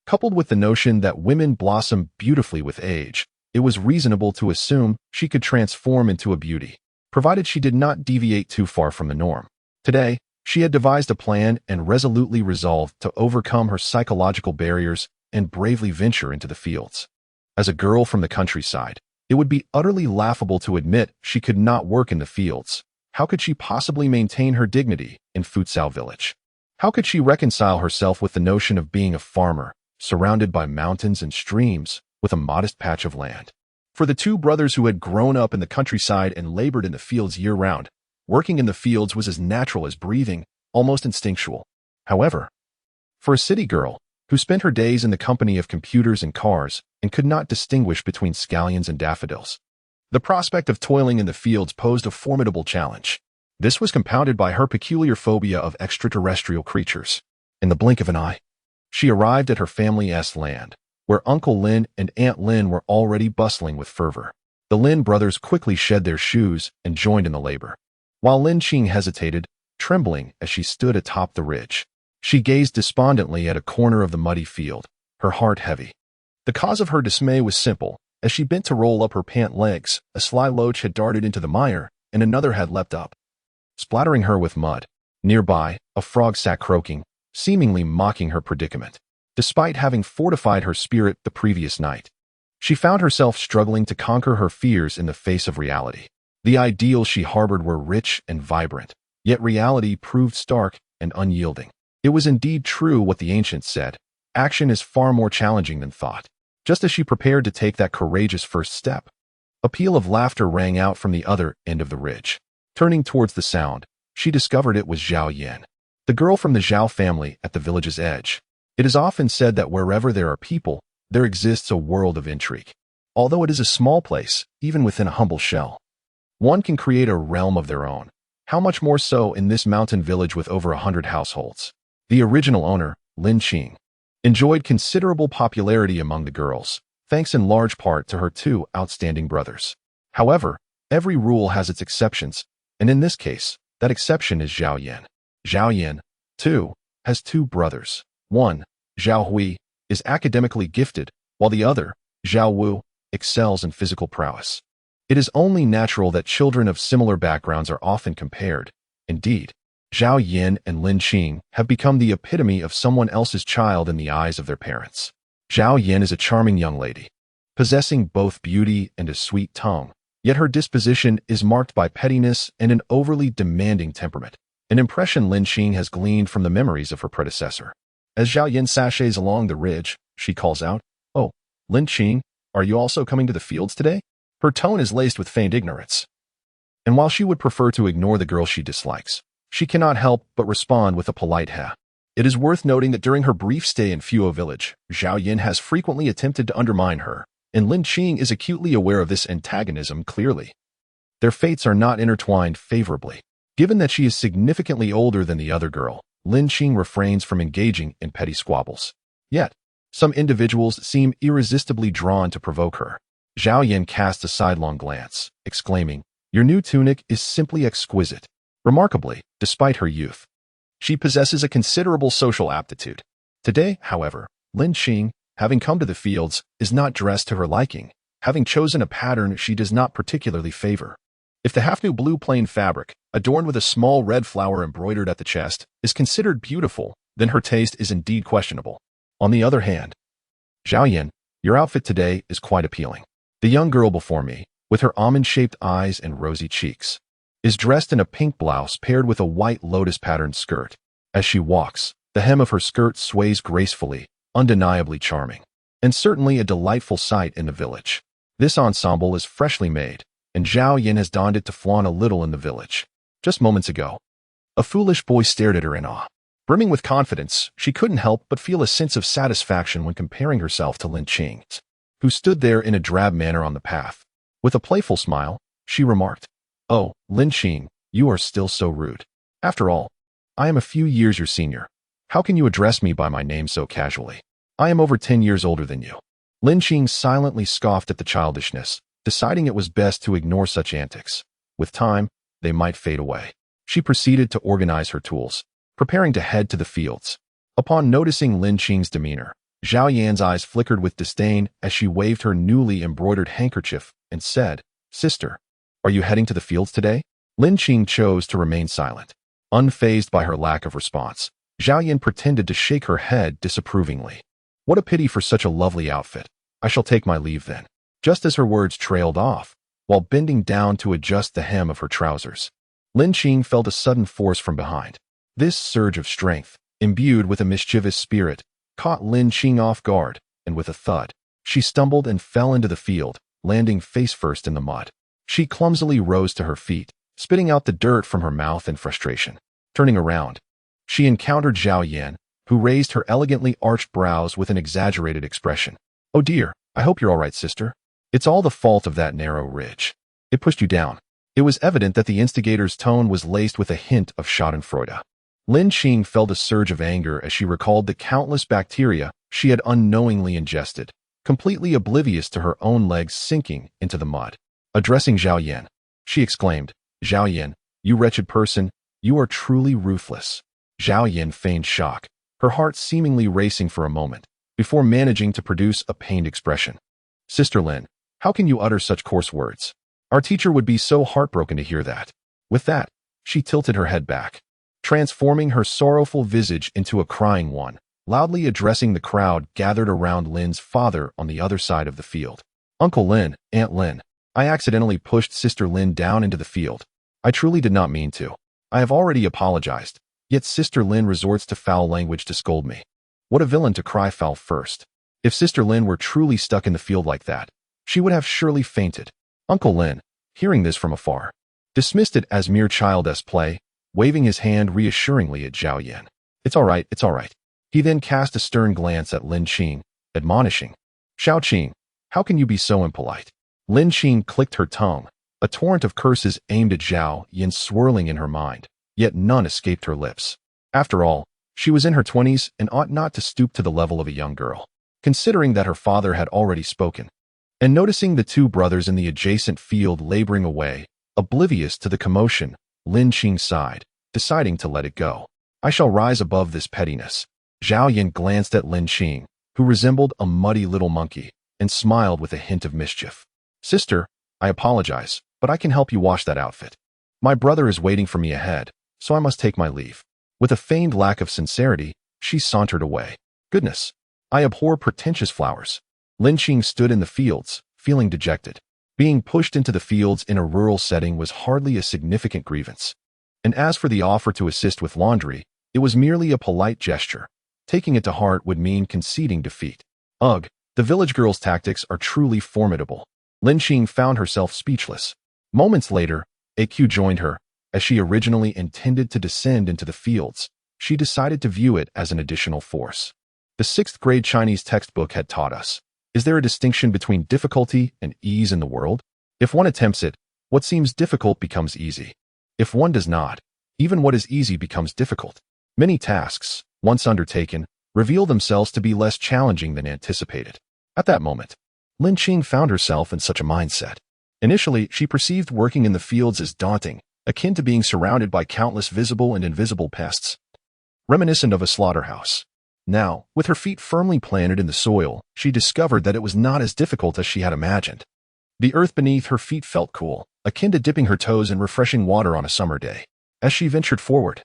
coupled with the notion that women blossom beautifully with age, it was reasonable to assume she could transform into a beauty, provided she did not deviate too far from the norm. Today, she had devised a plan and resolutely resolved to overcome her psychological barriers and bravely venture into the fields. As a girl from the countryside, it would be utterly laughable to admit she could not work in the fields. How could she possibly maintain her dignity in Futsal village? How could she reconcile herself with the notion of being a farmer, surrounded by mountains and streams, with a modest patch of land? For the two brothers who had grown up in the countryside and labored in the fields year-round, working in the fields was as natural as breathing, almost instinctual. However, for a city girl, who spent her days in the company of computers and cars and could not distinguish between scallions and daffodils, the prospect of toiling in the fields posed a formidable challenge. This was compounded by her peculiar phobia of extraterrestrial creatures. In the blink of an eye, she arrived at her family's land, where Uncle Lin and Aunt Lin were already bustling with fervor. The Lin brothers quickly shed their shoes and joined in the labor. While Lin Qing hesitated, trembling as she stood atop the ridge, she gazed despondently at a corner of the muddy field, her heart heavy. The cause of her dismay was simple. As she bent to roll up her pant legs, a sly loach had darted into the mire, and another had leapt up, splattering her with mud. Nearby, a frog sat croaking, seemingly mocking her predicament. Despite having fortified her spirit the previous night, she found herself struggling to conquer her fears in the face of reality. The ideals she harbored were rich and vibrant, yet reality proved stark and unyielding. It was indeed true what the ancients said: action is far more challenging than thought. Just as she prepared to take that courageous first step, a peal of laughter rang out from the other end of the ridge. Turning towards the sound, she discovered it was Zhao Yan, the girl from the Zhao family at the village's edge. It is often said that wherever there are people, there exists a world of intrigue. Although it is a small place, even within a humble shell, one can create a realm of their own. How much more so in this mountain village with over 100 households. The original owner, Lin Qing, enjoyed considerable popularity among the girls, thanks in large part to her two outstanding brothers. However, every rule has its exceptions, and in this case, that exception is Zhao Yan. Zhao Yan, too, has two brothers. One, Zhao Hui, is academically gifted, while the other, Zhao Wu, excels in physical prowess. It is only natural that children of similar backgrounds are often compared. Indeed, Zhao Yin and Lin Qing have become the epitome of someone else's child in the eyes of their parents. Zhao Yin is a charming young lady, possessing both beauty and a sweet tongue, yet her disposition is marked by pettiness and an overly demanding temperament, an impression Lin Qing has gleaned from the memories of her predecessor. As Zhao Yin sashays along the ridge, she calls out, "Oh, Lin Qing, are you also coming to the fields today?" Her tone is laced with feigned ignorance. And while she would prefer to ignore the girl she dislikes, she cannot help but respond with a polite "ha." It is worth noting that during her brief stay in Fuo village, Zhao Yin has frequently attempted to undermine her, and Lin Qing is acutely aware of this antagonism clearly. Their fates are not intertwined favorably. Given that she is significantly older than the other girl, Lin Qing refrains from engaging in petty squabbles. Yet, some individuals seem irresistibly drawn to provoke her. Zhao Yin casts a sidelong glance, exclaiming, "Your new tunic is simply exquisite." Remarkably, despite her youth, she possesses a considerable social aptitude. Today, however, Lin Qing, having come to the fields, is not dressed to her liking, having chosen a pattern she does not particularly favor. If the half-new blue plain fabric, adorned with a small red flower embroidered at the chest, is considered beautiful, then her taste is indeed questionable. On the other hand, Zhao Yin, your outfit today is quite appealing. The young girl before me, with her almond-shaped eyes and rosy cheeks, is dressed in a pink blouse paired with a white lotus-patterned skirt. As she walks, the hem of her skirt sways gracefully, undeniably charming, and certainly a delightful sight in the village. This ensemble is freshly made, and Zhao Yin has donned it to flaunt a little in the village. Just moments ago, a foolish boy stared at her in awe. Brimming with confidence, she couldn't help but feel a sense of satisfaction when comparing herself to Lin Qing, who stood there in a drab manner on the path. With a playful smile, she remarked, "Oh, Lin Qing, you are still so rude. After all, I am a few years your senior. How can you address me by my name so casually? I am over 10 years older than you." Lin Qing silently scoffed at the childishness, deciding it was best to ignore such antics. With time, they might fade away. She proceeded to organize her tools, preparing to head to the fields. Upon noticing Lin Qing's demeanor, Zhao Yan's eyes flickered with disdain as she waved her newly embroidered handkerchief and said, "Sister, are you heading to the fields today?" Lin Qing chose to remain silent. Unfazed by her lack of response, Zhao Yan pretended to shake her head disapprovingly. "What a pity for such a lovely outfit. I shall take my leave then." Just as her words trailed off, while bending down to adjust the hem of her trousers, Lin Qing felt a sudden force from behind. This surge of strength, imbued with a mischievous spirit, caught Lin Qing off guard, and with a thud, she stumbled and fell into the field, landing face first in the mud. She clumsily rose to her feet, spitting out the dirt from her mouth in frustration. Turning around, she encountered Zhao Yan, who raised her elegantly arched brows with an exaggerated expression. "Oh dear, I hope you're all right, sister. It's all the fault of that narrow ridge. It pushed you down." It was evident that the instigator's tone was laced with a hint of schadenfreude. Lin Qing felt a surge of anger as she recalled the countless bacteria she had unknowingly ingested, completely oblivious to her own legs sinking into the mud. Addressing Zhao Yan, she exclaimed, "Zhao Yan, you wretched person, you are truly ruthless." Zhao Yan feigned shock, her heart seemingly racing for a moment, before managing to produce a pained expression. "Sister Lin, how can you utter such coarse words? Our teacher would be so heartbroken to hear that." With that, she tilted her head back, transforming her sorrowful visage into a crying one, loudly addressing the crowd gathered around Lin's father on the other side of the field. "Uncle Lin, Aunt Lin, I accidentally pushed Sister Lin down into the field. I truly did not mean to. I have already apologized, yet Sister Lin resorts to foul language to scold me. What a villain to cry foul first. If Sister Lin were truly stuck in the field like that, she would have surely fainted." Uncle Lin, hearing this from afar, dismissed it as mere childish play, waving his hand reassuringly at Zhao Yan. It's all right. He then cast a stern glance at Lin Qing, admonishing, "Xiao Qing, how can you be so impolite?" Lin Qing clicked her tongue, a torrent of curses aimed at Zhao Yan swirling in her mind, yet none escaped her lips. After all, she was in her 20s and ought not to stoop to the level of a young girl, considering that her father had already spoken. And noticing the two brothers in the adjacent field laboring away, oblivious to the commotion, Lin Qing sighed, deciding to let it go. "I shall rise above this pettiness." Zhao Yan glanced at Lin Qing, who resembled a muddy little monkey and smiled with a hint of mischief. "Sister, I apologize, but I can help you wash that outfit. My brother is waiting for me ahead, so I must take my leave." With a feigned lack of sincerity, she sauntered away. "Goodness, I abhor pretentious flowers." Lin Qing stood in the fields, feeling dejected. Being pushed into the fields in a rural setting was hardly a significant grievance. And as for the offer to assist with laundry, it was merely a polite gesture. Taking it to heart would mean conceding defeat. Ugh, the village girl's tactics are truly formidable. Lin Qing found herself speechless. Moments later, AQ joined her. As she originally intended to descend into the fields, she decided to view it as an additional force. The 6th grade Chinese textbook had taught us, is there a distinction between difficulty and ease in the world? If one attempts it, what seems difficult becomes easy. If one does not, even what is easy becomes difficult. Many tasks, once undertaken, reveal themselves to be less challenging than anticipated. At that moment, Lin Qing found herself in such a mindset. Initially, she perceived working in the fields as daunting, akin to being surrounded by countless visible and invisible pests, reminiscent of a slaughterhouse. Now, with her feet firmly planted in the soil, she discovered that it was not as difficult as she had imagined. The earth beneath her feet felt cool, akin to dipping her toes in refreshing water on a summer day. As she ventured forward,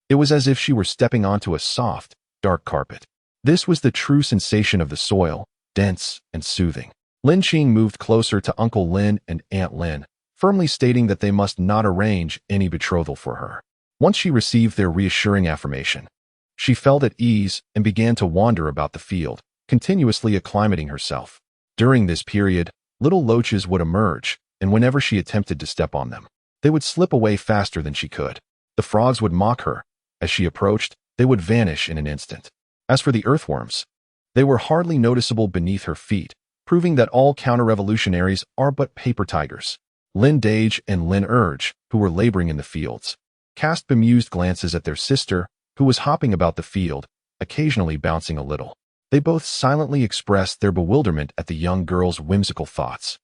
it was as if she were stepping onto a soft, dark carpet. This was the true sensation of the soil, dense and soothing. Lin Qing moved closer to Uncle Lin and Aunt Lin, firmly stating that they must not arrange any betrothal for her. Once she received their reassuring affirmation, she felt at ease and began to wander about the field, continuously acclimating herself. During this period, little loaches would emerge, and whenever she attempted to step on them, they would slip away faster than she could. The frogs would mock her. As she approached, they would vanish in an instant. As for the earthworms, they were hardly noticeable beneath her feet, proving that all counter-revolutionaries are but paper tigers. Lin Dage and Lin Urge, who were laboring in the fields, cast bemused glances at their sister, who was hopping about the field, occasionally bouncing a little. They both silently expressed their bewilderment at the young girl's whimsical thoughts.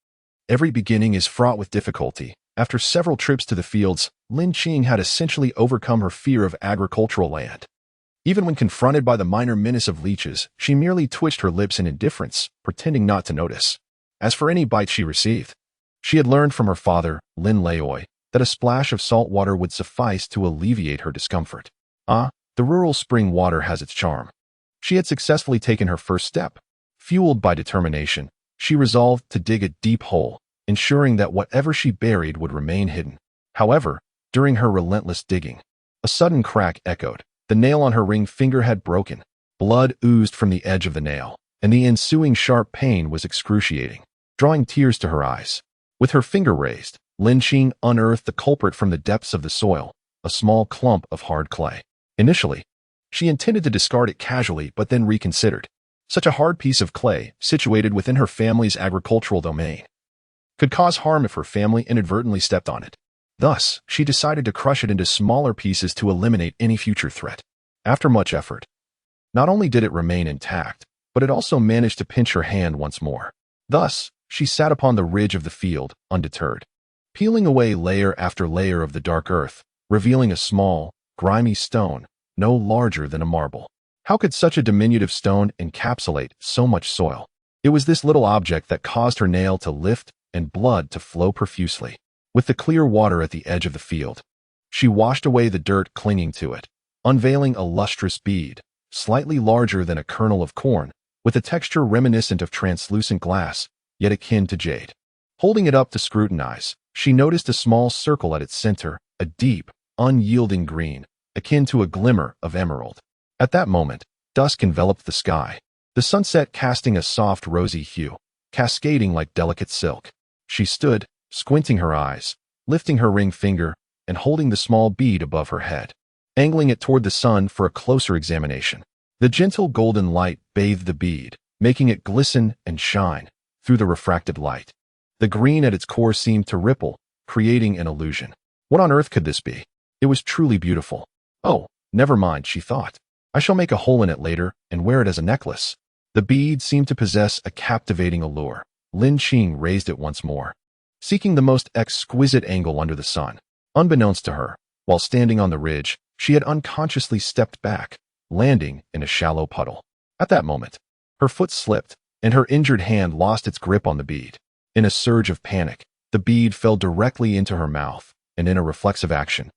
Every beginning is fraught with difficulty. After several trips to the fields, Lin Qing had essentially overcome her fear of agricultural land. Even when confronted by the minor menace of leeches, she merely twitched her lips in indifference, pretending not to notice. As for any bites she received, she had learned from her father, Lin Laoi, that a splash of salt water would suffice to alleviate her discomfort. The rural spring water has its charm. She had successfully taken her first step. Fueled by determination, she resolved to dig a deep hole, ensuring that whatever she buried would remain hidden. However, during her relentless digging, a sudden crack echoed. The nail on her ring finger had broken. Blood oozed from the edge of the nail, and the ensuing sharp pain was excruciating, drawing tears to her eyes. With her finger raised, Lin Qing unearthed the culprit from the depths of the soil, a small clump of hard clay. Initially, she intended to discard it casually but then reconsidered. Such a hard piece of clay, situated within her family's agricultural domain, could cause harm if her family inadvertently stepped on it. Thus, she decided to crush it into smaller pieces to eliminate any future threat. After much effort, not only did it remain intact, but it also managed to pinch her hand once more. Thus, she sat upon the ridge of the field, undeterred, peeling away layer after layer of the dark earth, revealing a small, grimy stone, no larger than a marble. How could such a diminutive stone encapsulate so much soil? It was this little object that caused her nail to lift and blood to flow profusely. With the clear water at the edge of the field, she washed away the dirt clinging to it, unveiling a lustrous bead, slightly larger than a kernel of corn, with a texture reminiscent of translucent glass, yet akin to jade. Holding it up to scrutinize, she noticed a small circle at its center, a deep, unyielding green, akin to a glimmer of emerald. At that moment, dusk enveloped the sky, the sunset casting a soft rosy hue, cascading like delicate silk. She stood, squinting her eyes, lifting her ring finger, and holding the small bead above her head, angling it toward the sun for a closer examination. The gentle golden light bathed the bead, making it glisten and shine through the refracted light. The green at its core seemed to ripple, creating an illusion. What on earth could this be? It was truly beautiful. Oh, never mind, she thought. I shall make a hole in it later and wear it as a necklace. The bead seemed to possess a captivating allure. Lin Qing raised it once more, seeking the most exquisite angle under the sun. Unbeknownst to her, while standing on the ridge, she had unconsciously stepped back, landing in a shallow puddle. At that moment, Her foot slipped, and her injured hand lost its grip on the bead. In a surge of panic, the bead fell directly into her mouth, and in a reflexive action,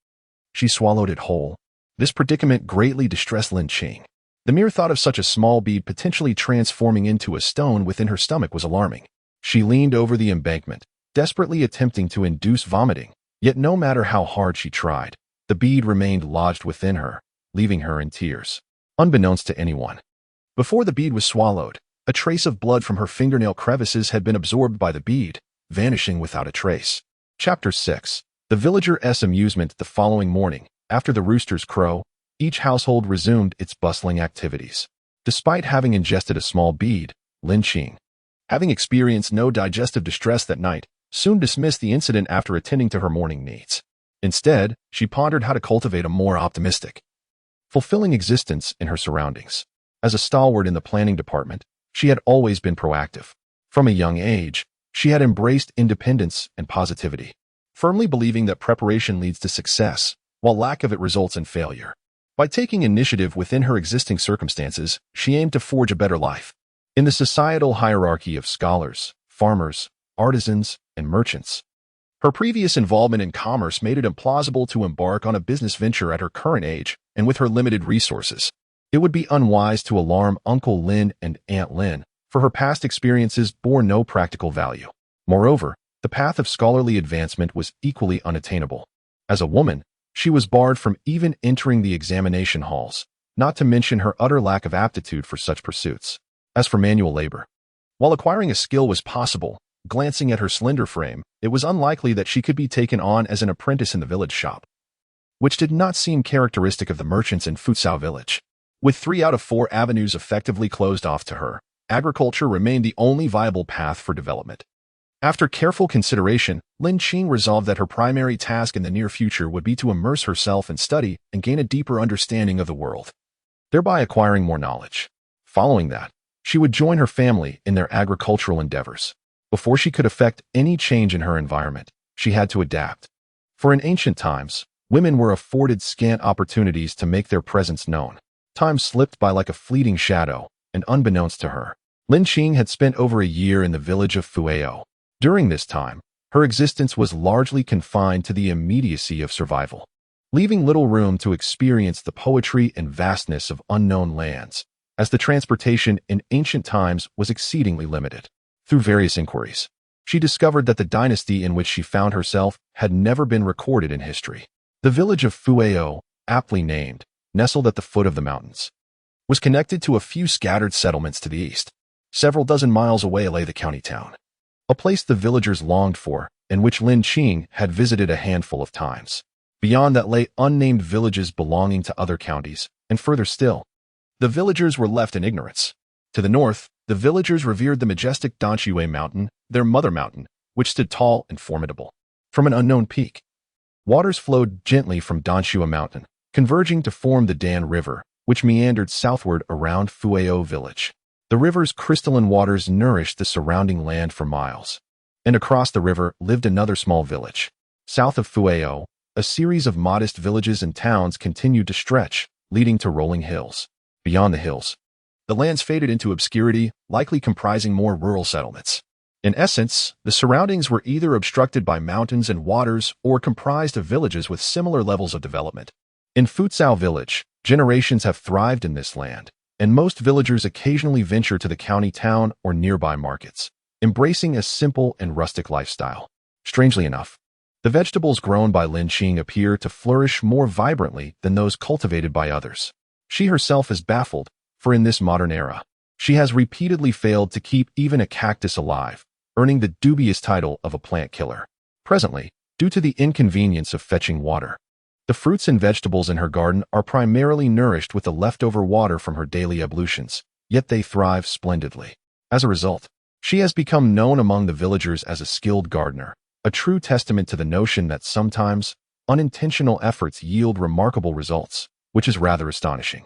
she swallowed it whole. This predicament greatly distressed Lin Qing. The mere thought of such a small bead potentially transforming into a stone within her stomach was alarming. She leaned over the embankment, desperately attempting to induce vomiting, yet no matter how hard she tried, the bead remained lodged within her, leaving her in tears. Unbeknownst to anyone, before the bead was swallowed, a trace of blood from her fingernail crevices had been absorbed by the bead, vanishing without a trace. Chapter 6. The villagers' amusement. The following morning, after the rooster's crow, each household resumed its bustling activities. Despite having ingested a small bead, Lin Qing, having experienced no digestive distress that night, soon dismissed the incident after attending to her morning needs. Instead, she pondered how to cultivate a more optimistic, fulfilling existence in her surroundings. As a stalwart in the planning department, she had always been proactive. From a young age, she had embraced independence and positivity, firmly believing that preparation leads to success, while lack of it results in failure. By taking initiative within her existing circumstances, she aimed to forge a better life. In the societal hierarchy of scholars, farmers, artisans, and merchants, her previous involvement in commerce made it implausible to embark on a business venture at her current age and with her limited resources. It would be unwise to alarm Uncle Lin and Aunt Lin, for her past experiences bore no practical value. Moreover, the path of scholarly advancement was equally unattainable. As a woman, she was barred from even entering the examination halls, not to mention her utter lack of aptitude for such pursuits. As for manual labor, while acquiring a skill was possible, glancing at her slender frame, it was unlikely that she could be taken on as an apprentice in the village shop, which did not seem characteristic of the merchants in Futsao village. With 3 out of 4 avenues effectively closed off to her, agriculture remained the only viable path for development. After careful consideration, Lin Qing resolved that her primary task in the near future would be to immerse herself in study and gain a deeper understanding of the world, thereby acquiring more knowledge. Following that, she would join her family in their agricultural endeavors. Before she could effect any change in her environment, she had to adapt. For in ancient times, women were afforded scant opportunities to make their presence known. Time slipped by like a fleeting shadow, and unbeknownst to her, Lin Qing had spent over a year in the village of Fuao. During this time, her existence was largely confined to the immediacy of survival, leaving little room to experience the poetry and vastness of unknown lands, as the transportation in ancient times was exceedingly limited. Through various inquiries, she discovered that the dynasty in which she found herself had never been recorded in history. The village of Fuao, aptly named, nestled at the foot of the mountains, was connected to a few scattered settlements to the east. Several dozen miles away lay the county town, a place the villagers longed for, and which Lin Qing had visited a handful of times. Beyond that lay unnamed villages belonging to other counties, and further still, the villagers were left in ignorance. To the north, the villagers revered the majestic Danshui Mountain, their mother mountain, which stood tall and formidable. From an unknown peak, waters flowed gently from Danshui Mountain, converging to form the Dan River, which meandered southward around Fuao village. The river's crystalline waters nourished the surrounding land for miles. And across the river lived another small village. South of Fuao, a series of modest villages and towns continued to stretch, leading to rolling hills. Beyond the hills, the lands faded into obscurity, likely comprising more rural settlements. In essence, the surroundings were either obstructed by mountains and waters or comprised of villages with similar levels of development. In Futsao village, generations have thrived in this land, and most villagers occasionally venture to the county town or nearby markets, embracing a simple and rustic lifestyle. Strangely enough, the vegetables grown by Lin Qing appear to flourish more vibrantly than those cultivated by others. She herself is baffled, for in this modern era, she has repeatedly failed to keep even a cactus alive, earning the dubious title of a plant killer. Presently, due to the inconvenience of fetching water, the fruits and vegetables in her garden are primarily nourished with the leftover water from her daily ablutions, yet they thrive splendidly. As a result, she has become known among the villagers as a skilled gardener, a true testament to the notion that sometimes unintentional efforts yield remarkable results, which is rather astonishing.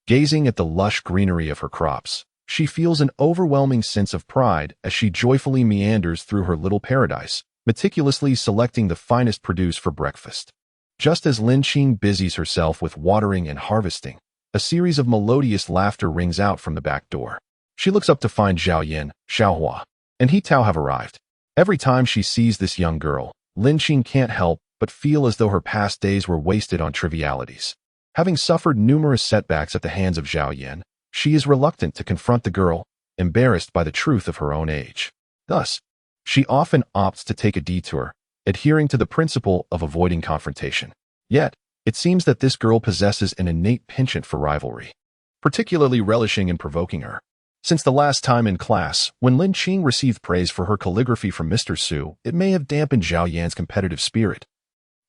Gazing at the lush greenery of her crops, she feels an overwhelming sense of pride as she joyfully meanders through her little paradise, meticulously selecting the finest produce for breakfast. Just as Lin Qing busies herself with watering and harvesting, a series of melodious laughter rings out from the back door. She looks up to find Zhao Yin, Xiaohua, and He Tao have arrived. Every time she sees this young girl, Lin Qing can't help but feel as though her past days were wasted on trivialities. Having suffered numerous setbacks at the hands of Zhao Yin, she is reluctant to confront the girl, embarrassed by the truth of her own age. Thus, she often opts to take a detour, adhering to the principle of avoiding confrontation. Yet, it seems that this girl possesses an innate penchant for rivalry, particularly relishing in provoking her. Since the last time in class, when Lin Qing received praise for her calligraphy from Mr. Su, it may have dampened Zhao Yan's competitive spirit,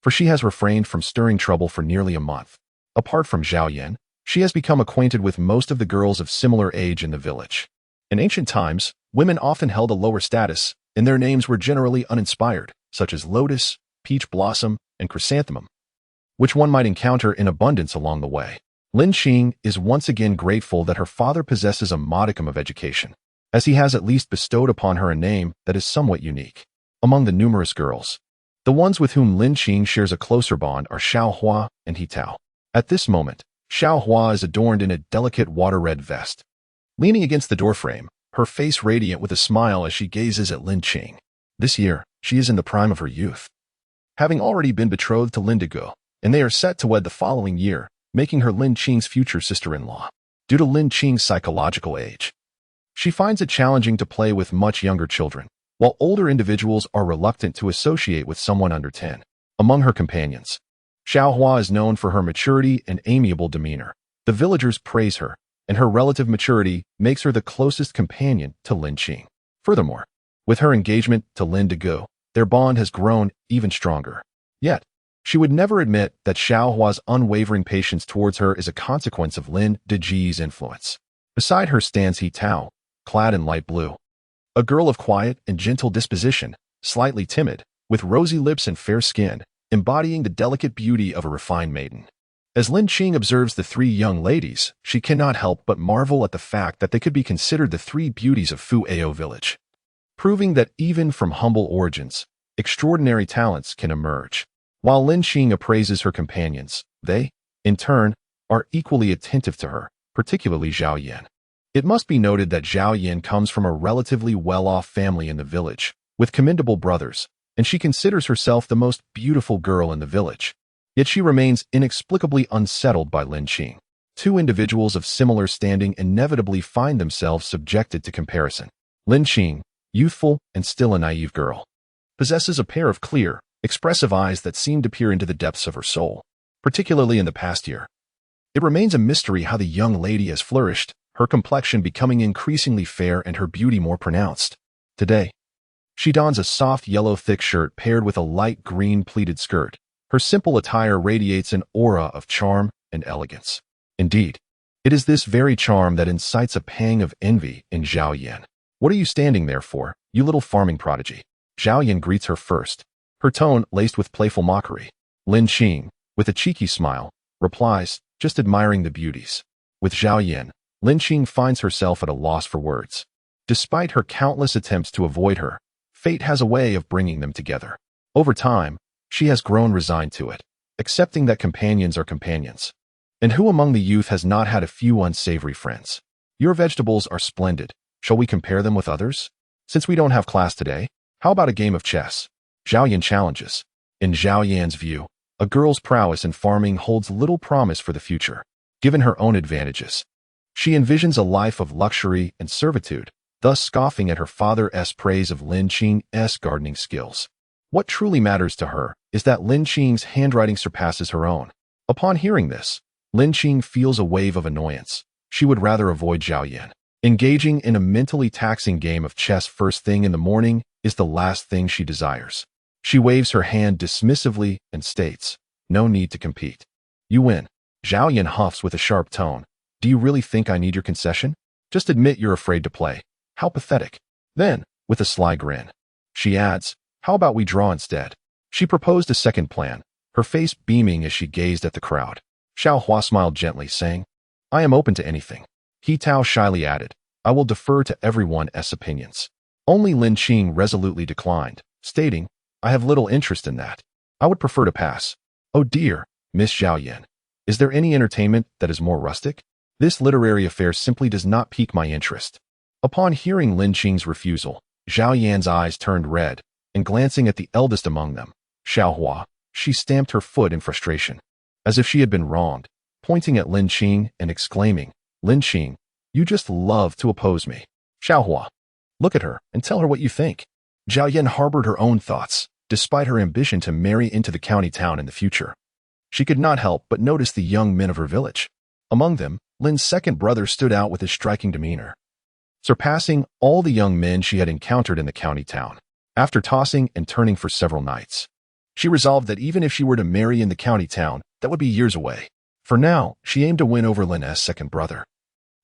for she has refrained from stirring trouble for nearly a month. Apart from Zhao Yan, she has become acquainted with most of the girls of similar age in the village. In ancient times, women often held a lower status, and their names were generally uninspired, such as lotus, peach blossom, and chrysanthemum, which one might encounter in abundance along the way. Lin Qing is once again grateful that her father possesses a modicum of education, as he has at least bestowed upon her a name that is somewhat unique. Among the numerous girls, the ones with whom Lin Qing shares a closer bond are Xiaohua and He Tao. At this moment, Xiaohua is adorned in a delicate water-red vest. Leaning against the doorframe, her face radiant with a smile as she gazes at Lin Qing. This year, she is in the prime of her youth, having already been betrothed to Lin Dego, and they are set to wed the following year, making her Lin Qing's future sister-in-law. Due to Lin Qing's psychological age, she finds it challenging to play with much younger children, while older individuals are reluctant to associate with someone under 10. Among her companions, Xiaohua is known for her maturity and amiable demeanor. The villagers praise her, and her relative maturity makes her the closest companion to Lin Qing. Furthermore, with her engagement to Lin Dego, their bond has grown even stronger. Yet, she would never admit that Xiaohua's unwavering patience towards her is a consequence of Lin Deji's influence. Beside her stands He Tao, clad in light blue. A girl of quiet and gentle disposition, slightly timid, with rosy lips and fair skin, embodying the delicate beauty of a refined maiden. As Lin Qing observes the three young ladies, she cannot help but marvel at the fact that they could be considered the three beauties of Fu Ao village, proving that even from humble origins, extraordinary talents can emerge. While Lin Qing appraises her companions, they, in turn, are equally attentive to her, particularly Zhao Yan. It must be noted that Zhao Yan comes from a relatively well-off family in the village, with commendable brothers, and she considers herself the most beautiful girl in the village. Yet she remains inexplicably unsettled by Lin Qing. Two individuals of similar standing inevitably find themselves subjected to comparison. Lin Qing, youthful and still a naive girl, possesses a pair of clear, expressive eyes that seem to peer into the depths of her soul, particularly in the past year. It remains a mystery how the young lady has flourished, her complexion becoming increasingly fair and her beauty more pronounced. Today, she dons a soft yellow thick shirt paired with a light green pleated skirt. Her simple attire radiates an aura of charm and elegance. Indeed, it is this very charm that incites a pang of envy in Zhao Yan. "What are you standing there for, you little farming prodigy?" Zhao Yan greets her first, her tone laced with playful mockery. Lin Qing, with a cheeky smile, replies, "Just admiring the beauties." With Zhao Yan, Lin Qing finds herself at a loss for words. Despite her countless attempts to avoid her, fate has a way of bringing them together. Over time, she has grown resigned to it, accepting that companions are companions. And who among the youth has not had a few unsavory friends? "Your vegetables are splendid. Shall we compare them with others? Since we don't have class today, how about a game of chess?" Zhao Yan challenges. In Zhao Yan's view, a girl's prowess in farming holds little promise for the future. Given her own advantages, she envisions a life of luxury and servitude, thus scoffing at her father's praise of Lin Qing's gardening skills. What truly matters to her is that Lin Qing's handwriting surpasses her own. Upon hearing this, Lin Qing feels a wave of annoyance. She would rather avoid Zhao Yan. Engaging in a mentally taxing game of chess first thing in the morning is the last thing she desires. She waves her hand dismissively and states, "No need to compete. You win." Zhao Yan huffs with a sharp tone. "Do you really think I need your concession? Just admit you're afraid to play. How pathetic." Then, with a sly grin, she adds, "How about we draw instead?" She proposed a second plan, her face beaming as she gazed at the crowd. Xiaohua smiled gently, saying, "I am open to anything." He Tao shyly added, "I will defer to everyone's opinions." Only Lin Qing resolutely declined, stating, "I have little interest in that. I would prefer to pass." "Oh dear, Miss Zhao Yan, is there any entertainment that is more rustic? This literary affair simply does not pique my interest." Upon hearing Lin Qing's refusal, Zhao Yan's eyes turned red, and glancing at the eldest among them, Xiaohua, she stamped her foot in frustration, as if she had been wronged, pointing at Lin Qing and exclaiming, "Lin Qing, you just love to oppose me. Xiaohua, look at her and tell her what you think." Zhao Yan harbored her own thoughts, despite her ambition to marry into the county town in the future. She could not help but notice the young men of her village. Among them, Lin's second brother stood out with his striking demeanor, surpassing all the young men she had encountered in the county town. After tossing and turning for several nights, she resolved that even if she were to marry in the county town, that would be years away. For now, she aimed to win over Lin's second brother.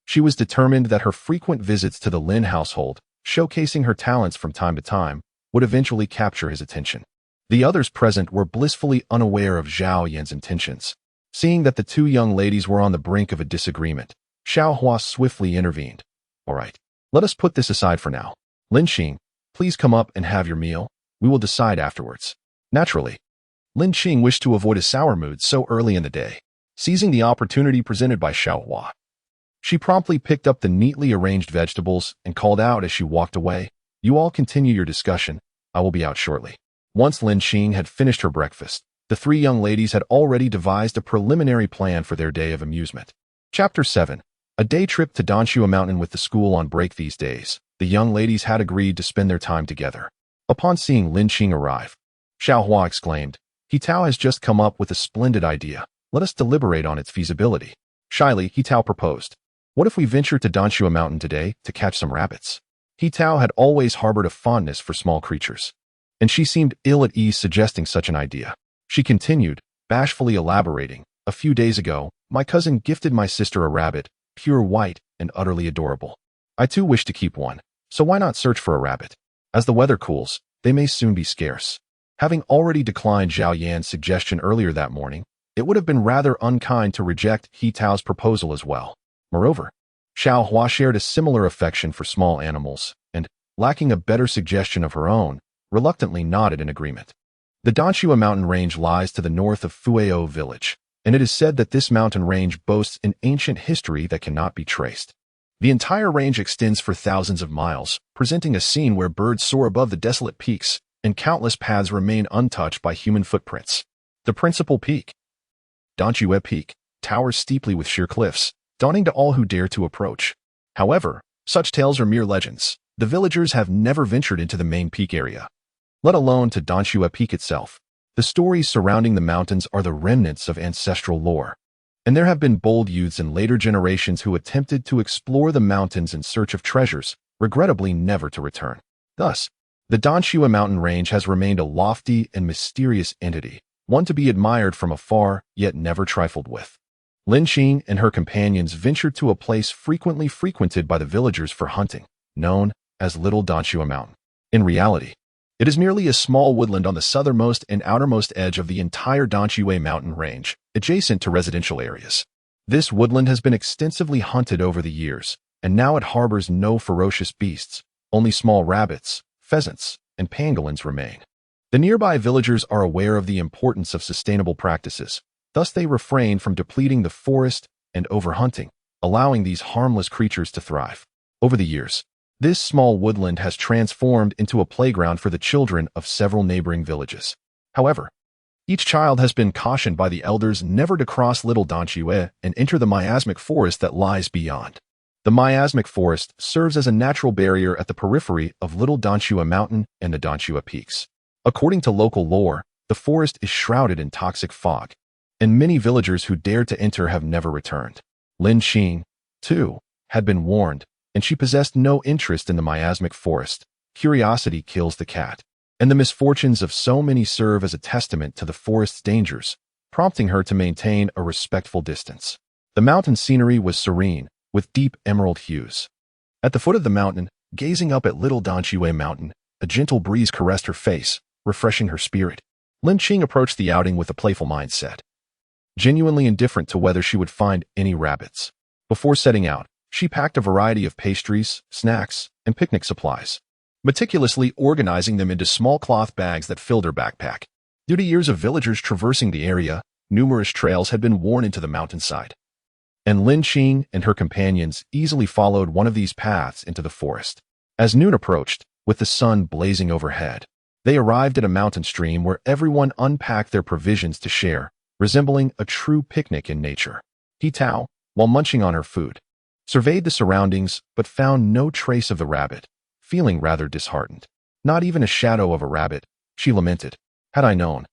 She was determined that her frequent visits to the Lin household, showcasing her talents from time to time, would eventually capture his attention. The others present were blissfully unaware of Zhao Yan's intentions. Seeing that the two young ladies were on the brink of a disagreement, Xiaohua swiftly intervened. "All right, let us put this aside for now. Lin Qing, please come up and have your meal. We will decide afterwards." Naturally, Lin Qing wished to avoid a sour mood so early in the day. Seizing the opportunity presented by Xiaohua, she promptly picked up the neatly arranged vegetables and called out as she walked away, "You all continue your discussion. I will be out shortly." Once Lin Qing had finished her breakfast, the three young ladies had already devised a preliminary plan for their day of amusement. Chapter 7. A day trip to Danxue Mountain. With the school on break these days, the young ladies had agreed to spend their time together. Upon seeing Lin Qing arrive, Xiaohua exclaimed, "He Tao has just come up with a splendid idea. Let us deliberate on its feasibility." Shyly, He Tao proposed, "What if we venture to Danxue Mountain today to catch some rabbits?" He Tao had always harbored a fondness for small creatures, and she seemed ill at ease suggesting such an idea. She continued, bashfully elaborating, "A few days ago, my cousin gifted my sister a rabbit, pure white and utterly adorable. I too wish to keep one, so why not search for a rabbit? As the weather cools, they may soon be scarce." Having already declined Zhao Yan's suggestion earlier that morning, it would have been rather unkind to reject He Tao's proposal as well. Moreover, Xiaohua shared a similar affection for small animals, and, lacking a better suggestion of her own, reluctantly nodded in agreement. The Danxue mountain range lies to the north of Fueo village, and it is said that this mountain range boasts an ancient history that cannot be traced. The entire range extends for thousands of miles, presenting a scene where birds soar above the desolate peaks, and countless paths remain untouched by human footprints. The principal peak, Danxue Peak, towers steeply with sheer cliffs, daunting to all who dare to approach. However, such tales are mere legends. The villagers have never ventured into the main peak area, let alone to Danxue Peak itself. The stories surrounding the mountains are the remnants of ancestral lore, and there have been bold youths in later generations who attempted to explore the mountains in search of treasures, regrettably never to return. Thus, the Danxue mountain range has remained a lofty and mysterious entity, one to be admired from afar, yet never trifled with. Lin Qing and her companions ventured to a place frequently frequented by the villagers for hunting, known as Little Danxue Mountain. In reality, it is merely a small woodland on the southernmost and outermost edge of the entire Danxue mountain range, adjacent to residential areas. This woodland has been extensively hunted over the years, and now it harbors no ferocious beasts. Only small rabbits, pheasants, and pangolins remain. The nearby villagers are aware of the importance of sustainable practices, thus they refrain from depleting the forest and overhunting, allowing these harmless creatures to thrive. Over the years, this small woodland has transformed into a playground for the children of several neighboring villages. However, each child has been cautioned by the elders never to cross Little Danxue and enter the miasmic forest that lies beyond. The miasmic forest serves as a natural barrier at the periphery of Little Danxue Mountain and the Danxue Peaks. According to local lore, the forest is shrouded in toxic fog, and many villagers who dared to enter have never returned. Lin Qing, too, had been warned, and she possessed no interest in the miasmic forest. Curiosity kills the cat, and the misfortunes of so many serve as a testament to the forest's dangers, prompting her to maintain a respectful distance. The mountain scenery was serene, with deep emerald hues. At the foot of the mountain, gazing up at Little Danxue Mountain, a gentle breeze caressed her face, refreshing her spirit. Lin Qing approached the outing with a playful mindset, genuinely indifferent to whether she would find any rabbits. Before setting out, she packed a variety of pastries, snacks, and picnic supplies, meticulously organizing them into small cloth bags that filled her backpack. Due to years of villagers traversing the area, numerous trails had been worn into the mountainside, and Lin Qing and her companions easily followed one of these paths into the forest. As noon approached, with the sun blazing overhead, they arrived at a mountain stream where everyone unpacked their provisions to share, resembling a true picnic in nature. He Tao, while munching on her food, surveyed the surroundings but found no trace of the rabbit, feeling rather disheartened. Not even a shadow of a rabbit, she lamented. Had I known,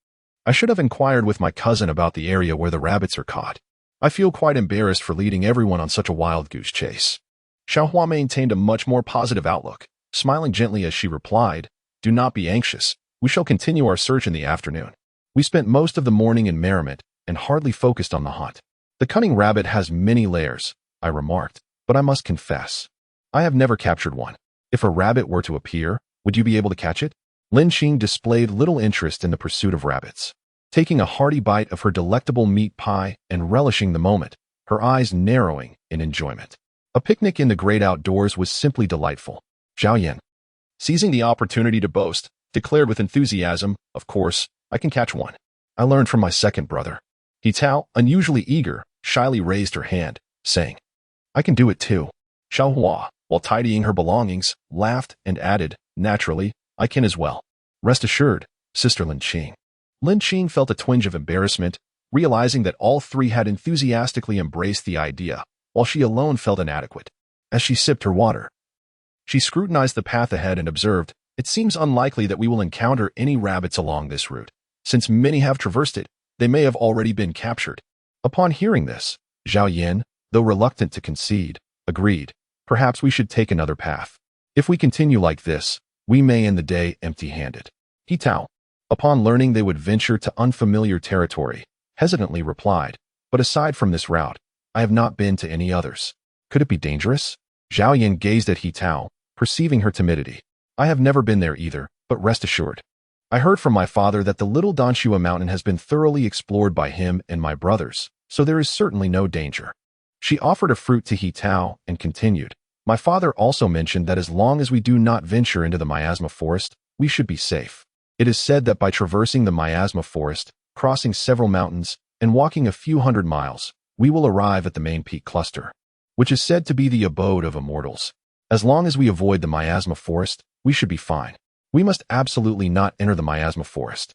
I should have inquired with my cousin about the area where the rabbits are caught. I feel quite embarrassed for leading everyone on such a wild goose chase. Xiaohua maintained a much more positive outlook, smiling gently as she replied, "Do not be anxious. We shall continue our search in the afternoon." We spent most of the morning in merriment and hardly focused on the hunt. The cunning rabbit has many layers, I remarked, but I must confess, I have never captured one. If a rabbit were to appear, would you be able to catch it? Lin Qing displayed little interest in the pursuit of rabbits. Taking a hearty bite of her delectable meat pie and relishing the moment, her eyes narrowing in enjoyment. A picnic in the great outdoors was simply delightful. Zhao Yan, seizing the opportunity to boast, declared with enthusiasm, "Of course, I can catch one. I learned from my second brother." He Tao, unusually eager, shyly raised her hand, saying, "I can do it too." Xiaohua, while tidying her belongings, laughed and added, "Naturally, I can as well. Rest assured, Sister Lin Qing." Lin Qing felt a twinge of embarrassment, realizing that all three had enthusiastically embraced the idea, while she alone felt inadequate. As she sipped her water, she scrutinized the path ahead and observed, "It seems unlikely that we will encounter any rabbits along this route. Since many have traversed it, they may have already been captured." Upon hearing this, Zhao Yan, though reluctant to concede, agreed, "Perhaps we should take another path. If we continue like this, we may end the day empty-handed." He Tao, upon learning they would venture to unfamiliar territory, hesitantly replied, "But aside from this route, I have not been to any others. Could it be dangerous?" Zhao Yan gazed at He Tao, perceiving her timidity. "I have never been there either, but rest assured. I heard from my father that the little Danshua mountain has been thoroughly explored by him and my brothers, so there is certainly no danger." She offered a fruit to He Tao and continued, "My father also mentioned that as long as we do not venture into the miasma forest, we should be safe. It is said that by traversing the miasma forest, crossing several mountains, and walking a few hundred miles, we will arrive at the main peak cluster, which is said to be the abode of immortals. As long as we avoid the miasma forest, we should be fine. We must absolutely not enter the miasma forest."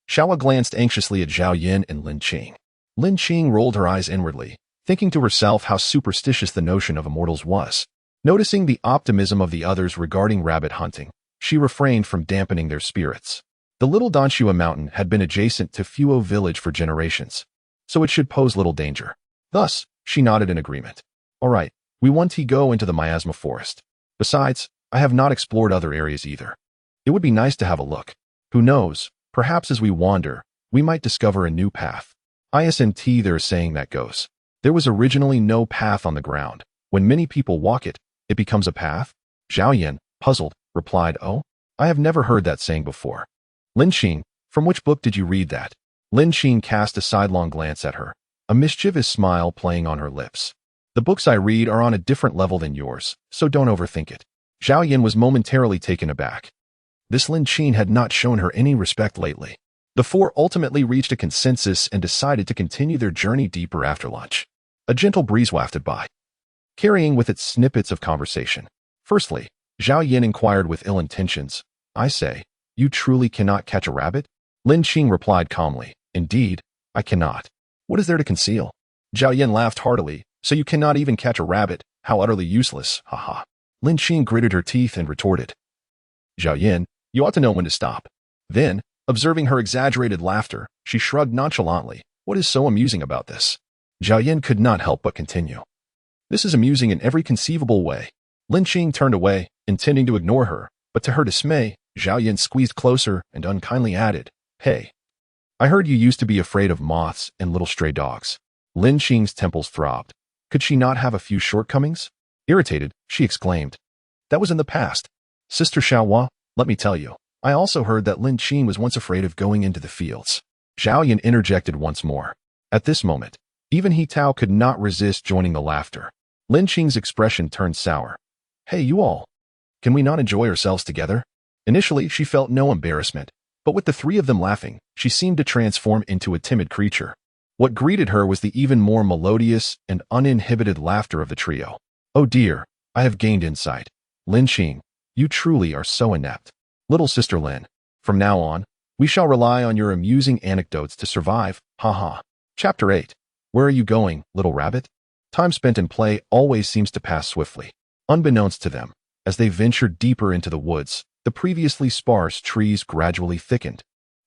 Xiaohua glanced anxiously at Zhao Yan and Lin Qing. Lin Qing rolled her eyes inwardly, thinking to herself how superstitious the notion of immortals was. Noticing the optimism of the others regarding rabbit hunting, she refrained from dampening their spirits. The little Danshua mountain had been adjacent to Fuo village for generations, so it should pose little danger. Thus, she nodded in agreement. "All right, we want to go into the miasma forest. Besides, I have not explored other areas either. It would be nice to have a look. Who knows, perhaps as we wander, we might discover a new path." ISNT there is saying that goes. There was originally no path on the ground. When many people walk it, it becomes a path? Zhao Yan, puzzled, replied, "Oh, I have never heard that saying before." Lin Qing, from which book did you read that? Lin Qing cast a sidelong glance at her, a mischievous smile playing on her lips. "The books I read are on a different level than yours, so don't overthink it." Zhao Yan was momentarily taken aback. This Lin Qing had not shown her any respect lately. The four ultimately reached a consensus and decided to continue their journey deeper after lunch. A gentle breeze wafted by, carrying with it snippets of conversation. Firstly, Zhao Yan inquired with ill intentions, "I say, you truly cannot catch a rabbit?" Lin Qing replied calmly, "Indeed, I cannot. What is there to conceal?" Zhao Yan laughed heartily, "So you cannot even catch a rabbit? How utterly useless, haha." Lin Qing gritted her teeth and retorted, "Zhao Yan, you ought to know when to stop." Then, observing her exaggerated laughter, she shrugged nonchalantly. "What is so amusing about this?" Zhao Yan could not help but continue, "This is amusing in every conceivable way." Lin Qing turned away, intending to ignore her, but to her dismay, Zhao Yan squeezed closer and unkindly added, "Hey, I heard you used to be afraid of moths and little stray dogs." Lin Qing's temples throbbed. Could she not have a few shortcomings? Irritated, she exclaimed, "That was in the past. Sister Xiaohua, let me tell you, I also heard that Lin Qing was once afraid of going into the fields." Zhao Yan interjected once more. At this moment, even He Tao could not resist joining the laughter. Lin Qing's expression turned sour. "Hey, you all. Can we not enjoy ourselves together?" Initially, she felt no embarrassment, but with the three of them laughing, she seemed to transform into a timid creature. What greeted her was the even more melodious and uninhibited laughter of the trio. "Oh dear, I have gained insight. Lin Xing, you truly are so inept. Little sister Lin, from now on, we shall rely on your amusing anecdotes to survive, haha." Chapter 8. Where are you going, little rabbit? Time spent in play always seems to pass swiftly. Unbeknownst to them, as they ventured deeper into the woods, the previously sparse trees gradually thickened,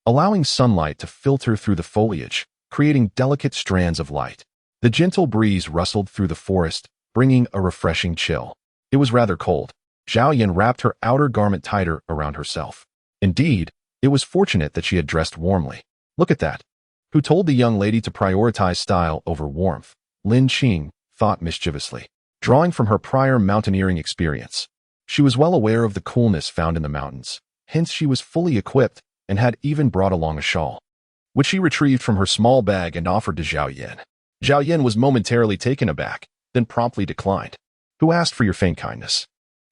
allowing sunlight to filter through the foliage, creating delicate strands of light. The gentle breeze rustled through the forest, bringing a refreshing chill. It was rather cold. Zhao Yan wrapped her outer garment tighter around herself. Indeed, it was fortunate that she had dressed warmly. Look at that. Who told the young lady to prioritize style over warmth? Lin Xing thought mischievously, drawing from her prior mountaineering experience. She was well aware of the coolness found in the mountains, hence she was fully equipped and had even brought along a shawl, which she retrieved from her small bag and offered to Zhao Yan. Zhao Yan was momentarily taken aback, then promptly declined. "Who asked for your faint kindness?"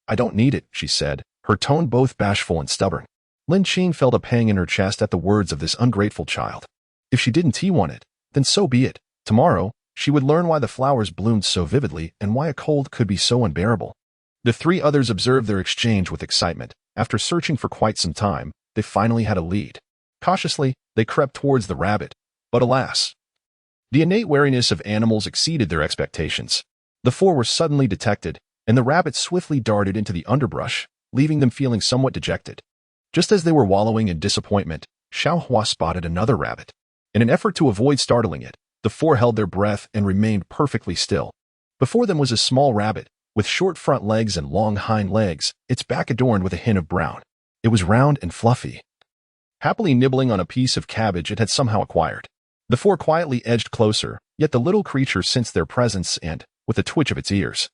"I don't need it," she said, her tone both bashful and stubborn. Lin Xing felt a pang in her chest at the words of this ungrateful child. If she didn't want it, then so be it. Tomorrow, she would learn why the flowers bloomed so vividly and why a cold could be so unbearable. The three others observed their exchange with excitement. After searching for quite some time, they finally had a lead. Cautiously, they crept towards the rabbit, but alas, the innate wariness of animals exceeded their expectations. The four were suddenly detected, and the rabbit swiftly darted into the underbrush, leaving them feeling somewhat dejected. Just as they were wallowing in disappointment, Xiaohua spotted another rabbit. In an effort to avoid startling it, the four held their breath and remained perfectly still. Before them was a small rabbit, with short front legs and long hind legs, its back adorned with a hint of brown. It was round and fluffy, happily nibbling on a piece of cabbage it had somehow acquired. The four quietly edged closer, yet the little creature sensed their presence and, with a twitch of its ears,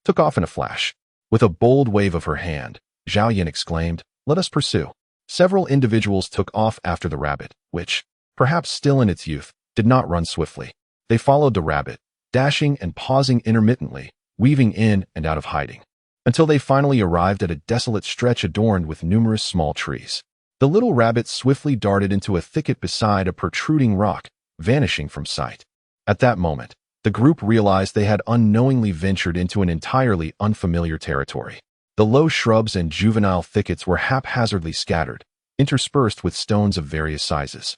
took off in a flash. With a bold wave of her hand, Zhao Yan exclaimed, "Let us pursue." Several individuals took off after the rabbit, which, perhaps still in its youth, did not run swiftly. They followed the rabbit, dashing and pausing intermittently, weaving in and out of hiding, until they finally arrived at a desolate stretch adorned with numerous small trees. The little rabbit swiftly darted into a thicket beside a protruding rock, vanishing from sight. At that moment, the group realized they had unknowingly ventured into an entirely unfamiliar territory. The low shrubs and juvenile thickets were haphazardly scattered, interspersed with stones of various sizes,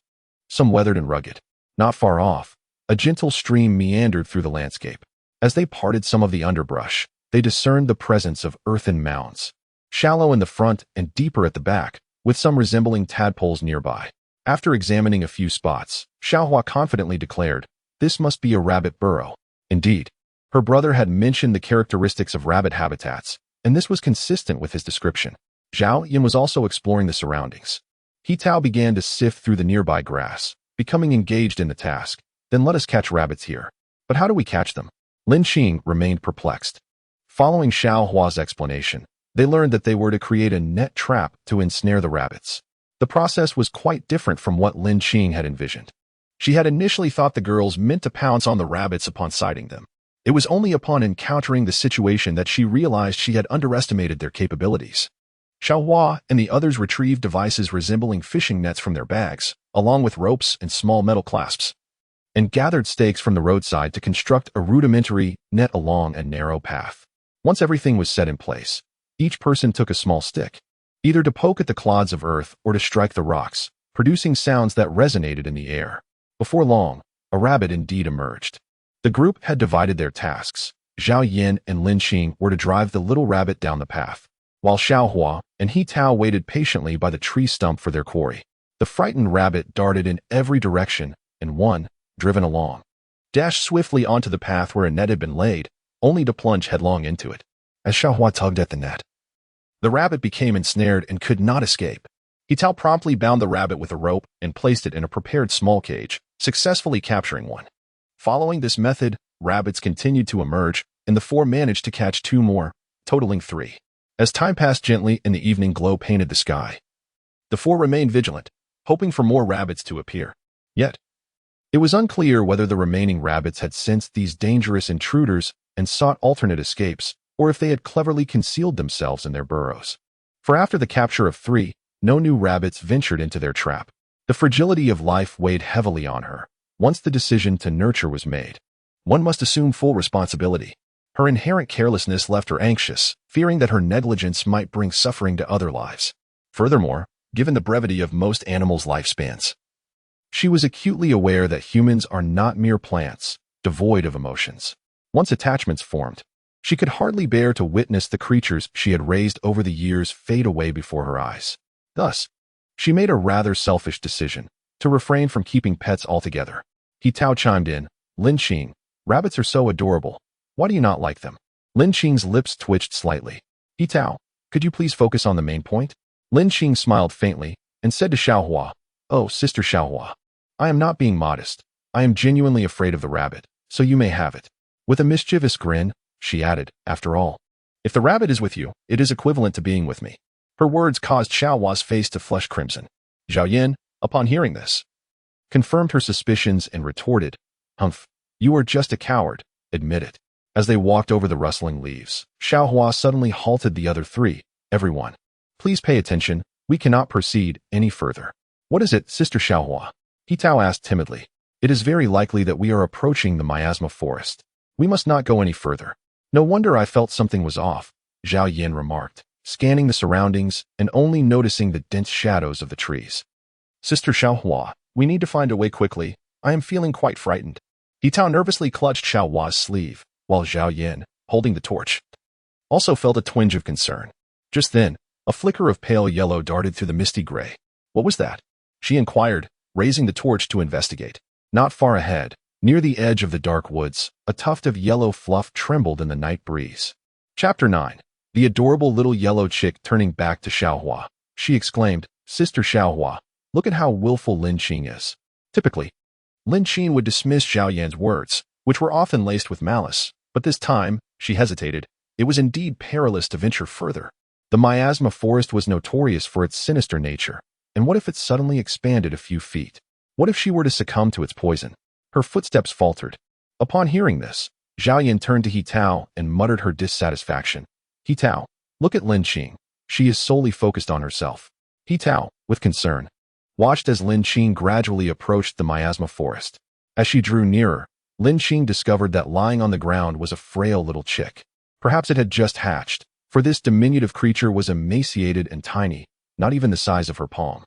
some weathered and rugged. Not far off, a gentle stream meandered through the landscape. As they parted some of the underbrush, they discerned the presence of earthen mounds, shallow in the front and deeper at the back, with some resembling tadpoles nearby. After examining a few spots, Xiaohua confidently declared, "This must be a rabbit burrow." Indeed, her brother had mentioned the characteristics of rabbit habitats, and this was consistent with his description. Zhao Yan was also exploring the surroundings. He Tao began to sift through the nearby grass, becoming engaged in the task. "Then let us catch rabbits here. But how do we catch them?" Lin Xing remained perplexed. Following Xiaohua's explanation, they learned that they were to create a net trap to ensnare the rabbits. The process was quite different from what Lin Xing had envisioned. She had initially thought the girls meant to pounce on the rabbits upon sighting them. It was only upon encountering the situation that she realized she had underestimated their capabilities. Xiaohua and the others retrieved devices resembling fishing nets from their bags, along with ropes and small metal clasps, and gathered stakes from the roadside to construct a rudimentary net along a narrow path. Once everything was set in place, each person took a small stick, either to poke at the clods of earth or to strike the rocks, producing sounds that resonated in the air. Before long, a rabbit indeed emerged. The group had divided their tasks. Zhao Yan and Lin Xing were to drive the little rabbit down the path, while Xiaohua and He Tao waited patiently by the tree stump for their quarry. The frightened rabbit darted in every direction, and one, driven along, dashed swiftly onto the path where a net had been laid, only to plunge headlong into it. As Xiaohua tugged at the net, the rabbit became ensnared and could not escape. He Tao promptly bound the rabbit with a rope and placed it in a prepared small cage, successfully capturing one. Following this method, rabbits continued to emerge, and the four managed to catch two more, totaling 3. As time passed gently and the evening glow painted the sky, the four remained vigilant, hoping for more rabbits to appear. Yet, it was unclear whether the remaining rabbits had sensed these dangerous intruders and sought alternate escapes, or if they had cleverly concealed themselves in their burrows. For after the capture of 3, no new rabbits ventured into their trap. The fragility of life weighed heavily on her, Once the decision to nurture was made, one must assume full responsibility. Her inherent carelessness left her anxious, fearing that her negligence might bring suffering to other lives. Furthermore, given the brevity of most animals' lifespans, she was acutely aware that humans are not mere plants, devoid of emotions. Once attachments formed, she could hardly bear to witness the creatures she had raised over the years fade away before her eyes. Thus, she made a rather selfish decision to refrain from keeping pets altogether. He Tao chimed in, "Lin Xing, rabbits are so adorable. Why do you not like them?" Lin Xing's lips twitched slightly. "He Tao, could you please focus on the main point?" Lin Xing smiled faintly and said to Xiaohua, "Oh, Sister Xiaohua, I am not being modest. I am genuinely afraid of the rabbit, so you may have it." With a mischievous grin, she added, "After all, if the rabbit is with you, it is equivalent to being with me." Her words caused Xiaohua's face to flush crimson. Zhao Yin, upon hearing this, confirmed her suspicions and retorted, "Humph, you are just a coward, admit it." As they walked over the rustling leaves, Xiaohua suddenly halted the other three. "Everyone, please pay attention. We cannot proceed any further." "What is it, Sister Xiaohua?" He Tao asked timidly. "It is very likely that we are approaching the miasma forest. We must not go any further." "No wonder I felt something was off," Zhao Yin remarked, scanning the surroundings and only noticing the dense shadows of the trees. "Sister Xiaohua, we need to find a way quickly. I am feeling quite frightened." He Tao nervously clutched Xiaohua's sleeve, while Zhao Yin, holding the torch, also felt a twinge of concern. Just then, a flicker of pale yellow darted through the misty gray. "What was that?" she inquired, raising the torch to investigate. Not far ahead, near the edge of the dark woods, a tuft of yellow fluff trembled in the night breeze. Chapter 9. The adorable little yellow chick turning back to Xiaohua. She exclaimed, "Sister Xiaohua, look at how willful Lin Qing is." Typically, Lin Qing would dismiss Zhao Yan's words, which were often laced with malice, but this time, she hesitated. It was indeed perilous to venture further. The miasma forest was notorious for its sinister nature, and what if it suddenly expanded a few feet? What if she were to succumb to its poison? Her footsteps faltered. Upon hearing this, Zhao Yan turned to He Tao and muttered her dissatisfaction. "He Tao, look at Lin Qing. She is solely focused on herself." He Tao, with concern, watched as Lin Qing gradually approached the miasma forest. As she drew nearer, Lin Qing discovered that lying on the ground was a frail little chick. Perhaps it had just hatched, for this diminutive creature was emaciated and tiny, not even the size of her palm,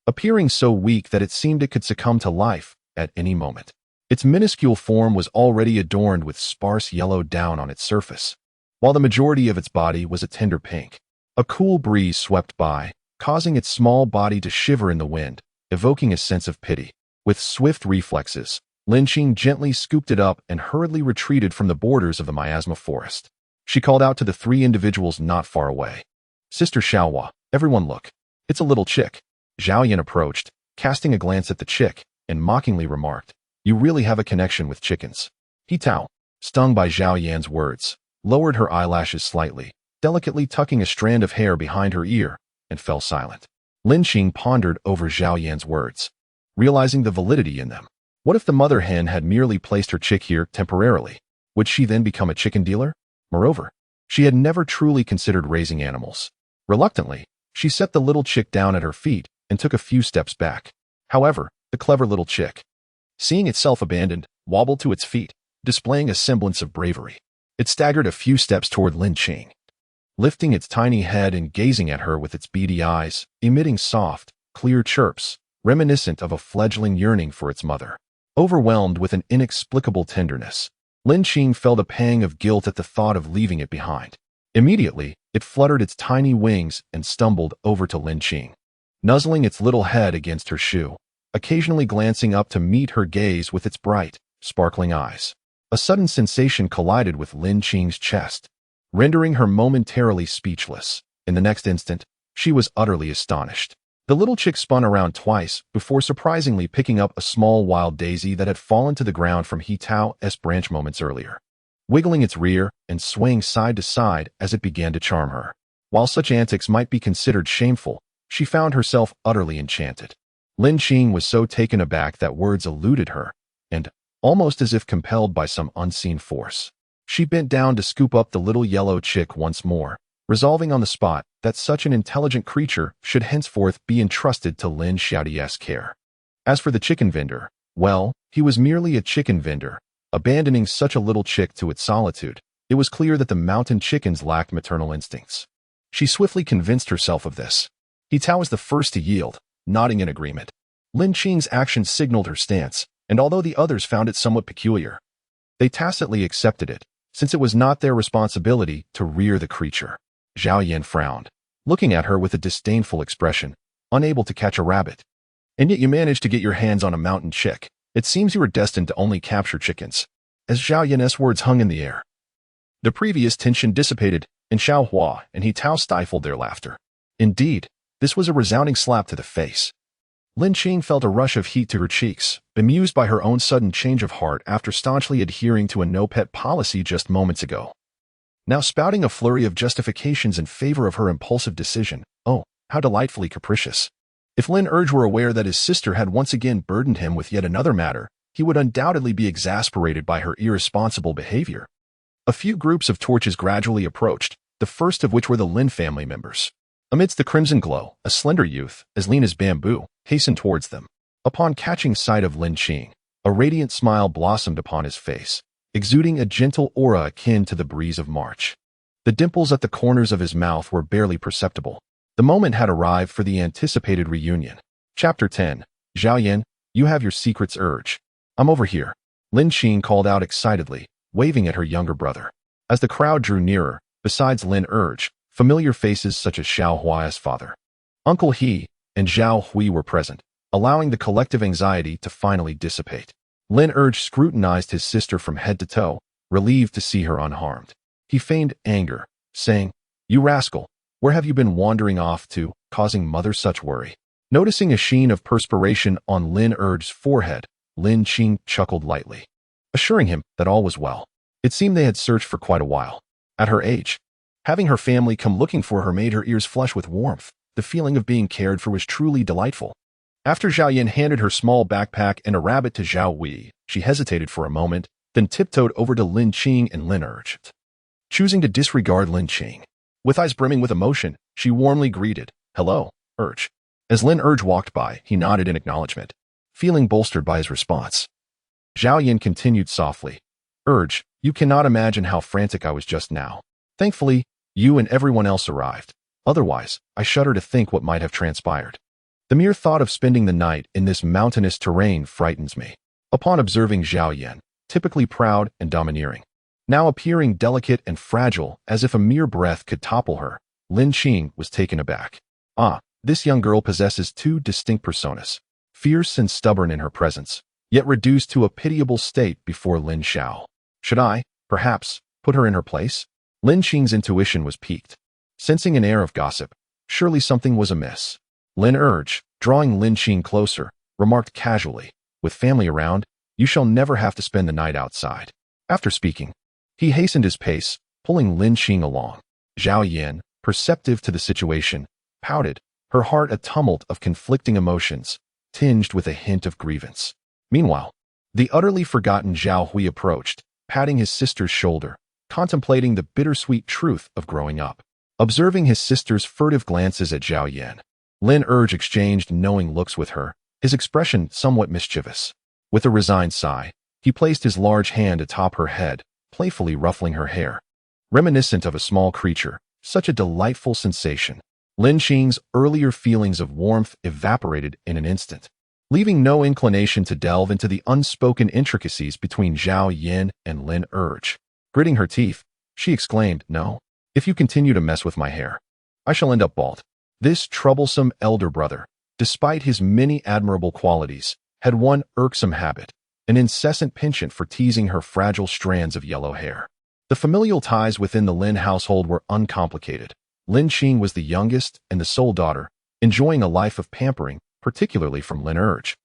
appearing so weak that it seemed it could succumb to life at any moment. Its minuscule form was already adorned with sparse yellow down on its surface, while the majority of its body was a tender pink. A cool breeze swept by, causing its small body to shiver in the wind, evoking a sense of pity. With swift reflexes, Lin Qing gently scooped it up and hurriedly retreated from the borders of the miasma forest. She called out to the three individuals not far away. "Sister Xiaohua, everyone look. It's a little chick." Zhao Yan approached, casting a glance at the chick, and mockingly remarked, "You really have a connection with chickens." He Tao, stung by Zhao Yan's words, lowered her eyelashes slightly, delicately tucking a strand of hair behind her ear, and fell silent. Lin Qing pondered over Zhao Yan's words, realizing the validity in them. What if the mother hen had merely placed her chick here temporarily? Would she then become a chicken dealer? Moreover, she had never truly considered raising animals. Reluctantly, she set the little chick down at her feet and took a few steps back. However, the clever little chick, seeing itself abandoned, wobbled to its feet, displaying a semblance of bravery. It staggered a few steps toward Lin Qing, lifting its tiny head and gazing at her with its beady eyes, emitting soft, clear chirps, reminiscent of a fledgling yearning for its mother. Overwhelmed with an inexplicable tenderness, Lin Qing felt a pang of guilt at the thought of leaving it behind. Immediately, it fluttered its tiny wings and stumbled over to Lin Qing, nuzzling its little head against her shoe, occasionally glancing up to meet her gaze with its bright, sparkling eyes. A sudden sensation collided with Lin Qing's chest, rendering her momentarily speechless. In the next instant, she was utterly astonished. The little chick spun around twice before surprisingly picking up a small wild daisy that had fallen to the ground from He Tao's branch moments earlier, wiggling its rear and swaying side to side as it began to charm her. While such antics might be considered shameful, she found herself utterly enchanted. Lin Qing was so taken aback that words eluded her, and, almost as if compelled by some unseen force, she bent down to scoop up the little yellow chick once more, resolving on the spot that such an intelligent creature should henceforth be entrusted to Lin Xiaodao's care. As for the chicken vendor, well, He was merely a chicken vendor, abandoning such a little chick to its solitude. It was clear that the mountain chickens lacked maternal instincts. She swiftly convinced herself of this. He Tao was the first to yield, nodding in agreement. Lin Qing's action signaled her stance, and although the others found it somewhat peculiar, they tacitly accepted it, since it was not their responsibility to rear the creature. Zhao Yan frowned, looking at her with a disdainful expression, unable to catch a rabbit. And yet you managed to get your hands on a mountain chick. It seems you were destined to only capture chickens. As Zhao Yan's words hung in the air, the previous tension dissipated, and Xiao Hua and He Tao stifled their laughter. Indeed, this was a resounding slap to the face. Lin Qing felt a rush of heat to her cheeks, bemused by her own sudden change of heart after staunchly adhering to a no-pet policy just moments ago. Now spouting a flurry of justifications in favor of her impulsive decision. Oh, how delightfully capricious. If Lin Urge were aware that his sister had once again burdened him with yet another matter, he would undoubtedly be exasperated by her irresponsible behavior. A few groups of torches gradually approached, the first of which were the Lin family members. Amidst the crimson glow, a slender youth, as lean as bamboo, hastened towards them. Upon catching sight of Lin Qing, a radiant smile blossomed upon his face, exuding a gentle aura akin to the breeze of March. The dimples at the corners of his mouth were barely perceptible. The moment had arrived for the anticipated reunion. Chapter 10. Zhao Yan, you have your secrets urge. I'm over here. Lin Qing called out excitedly, waving at her younger brother. As the crowd drew nearer, besides Lin Urge, familiar faces such as Xiao Hua's father, Uncle He, and Zhao Hui were present, allowing the collective anxiety to finally dissipate. Lin Urge scrutinized his sister from head to toe, relieved to see her unharmed. He feigned anger, saying, "You rascal, where have you been wandering off to, causing mother such worry?" Noticing a sheen of perspiration on Lin Urge's forehead, Lin Qing chuckled lightly, assuring him that all was well. It seemed they had searched for quite a while. At her age, having her family come looking for her made her ears flush with warmth. The feeling of being cared for was truly delightful. After Zhao Yan handed her small backpack and a rabbit to Zhao Wei, she hesitated for a moment, then tiptoed over to Lin Qing and Lin Urge, choosing to disregard Lin Qing. With eyes brimming with emotion, she warmly greeted, "Hello, Urge." As Lin Urge walked by, he nodded in acknowledgement, feeling bolstered by his response. Zhao Yan continued softly, "Urge, you cannot imagine how frantic I was just now. Thankfully, you and everyone else arrived. Otherwise, I shudder to think what might have transpired. The mere thought of spending the night in this mountainous terrain frightens me." Upon observing Zhao Yan, typically proud and domineering, now appearing delicate and fragile as if a mere breath could topple her, Lin Qing was taken aback. Ah, this young girl possesses two distinct personas, fierce and stubborn in her presence, yet reduced to a pitiable state before Lin Xiao. Should I, perhaps, put her in her place? Lin Qing's intuition was piqued. Sensing an air of gossip, surely something was amiss. Lin Urge, drawing Lin Qing closer, remarked casually, "With family around, you shall never have to spend the night outside." After speaking, he hastened his pace, pulling Lin Qing along. Zhao Yan, perceptive to the situation, pouted, her heart a tumult of conflicting emotions, tinged with a hint of grievance. Meanwhile, the utterly forgotten Zhao Hui approached, patting his sister's shoulder, contemplating the bittersweet truth of growing up. Observing his sister's furtive glances at Zhao Yan, Lin Urge exchanged knowing looks with her, his expression somewhat mischievous. With a resigned sigh, he placed his large hand atop her head, playfully ruffling her hair. Reminiscent of a small creature, such a delightful sensation. Lin Qing's earlier feelings of warmth evaporated in an instant, leaving no inclination to delve into the unspoken intricacies between Zhao Yan and Lin Urge. Gritting her teeth, she exclaimed, "No. If you continue to mess with my hair, I shall end up bald." This troublesome elder brother, despite his many admirable qualities, had one irksome habit, an incessant penchant for teasing her fragile strands of yellow hair. The familial ties within the Lin household were uncomplicated. Lin Qing was the youngest and the sole daughter, enjoying a life of pampering, particularly from Lin Urge,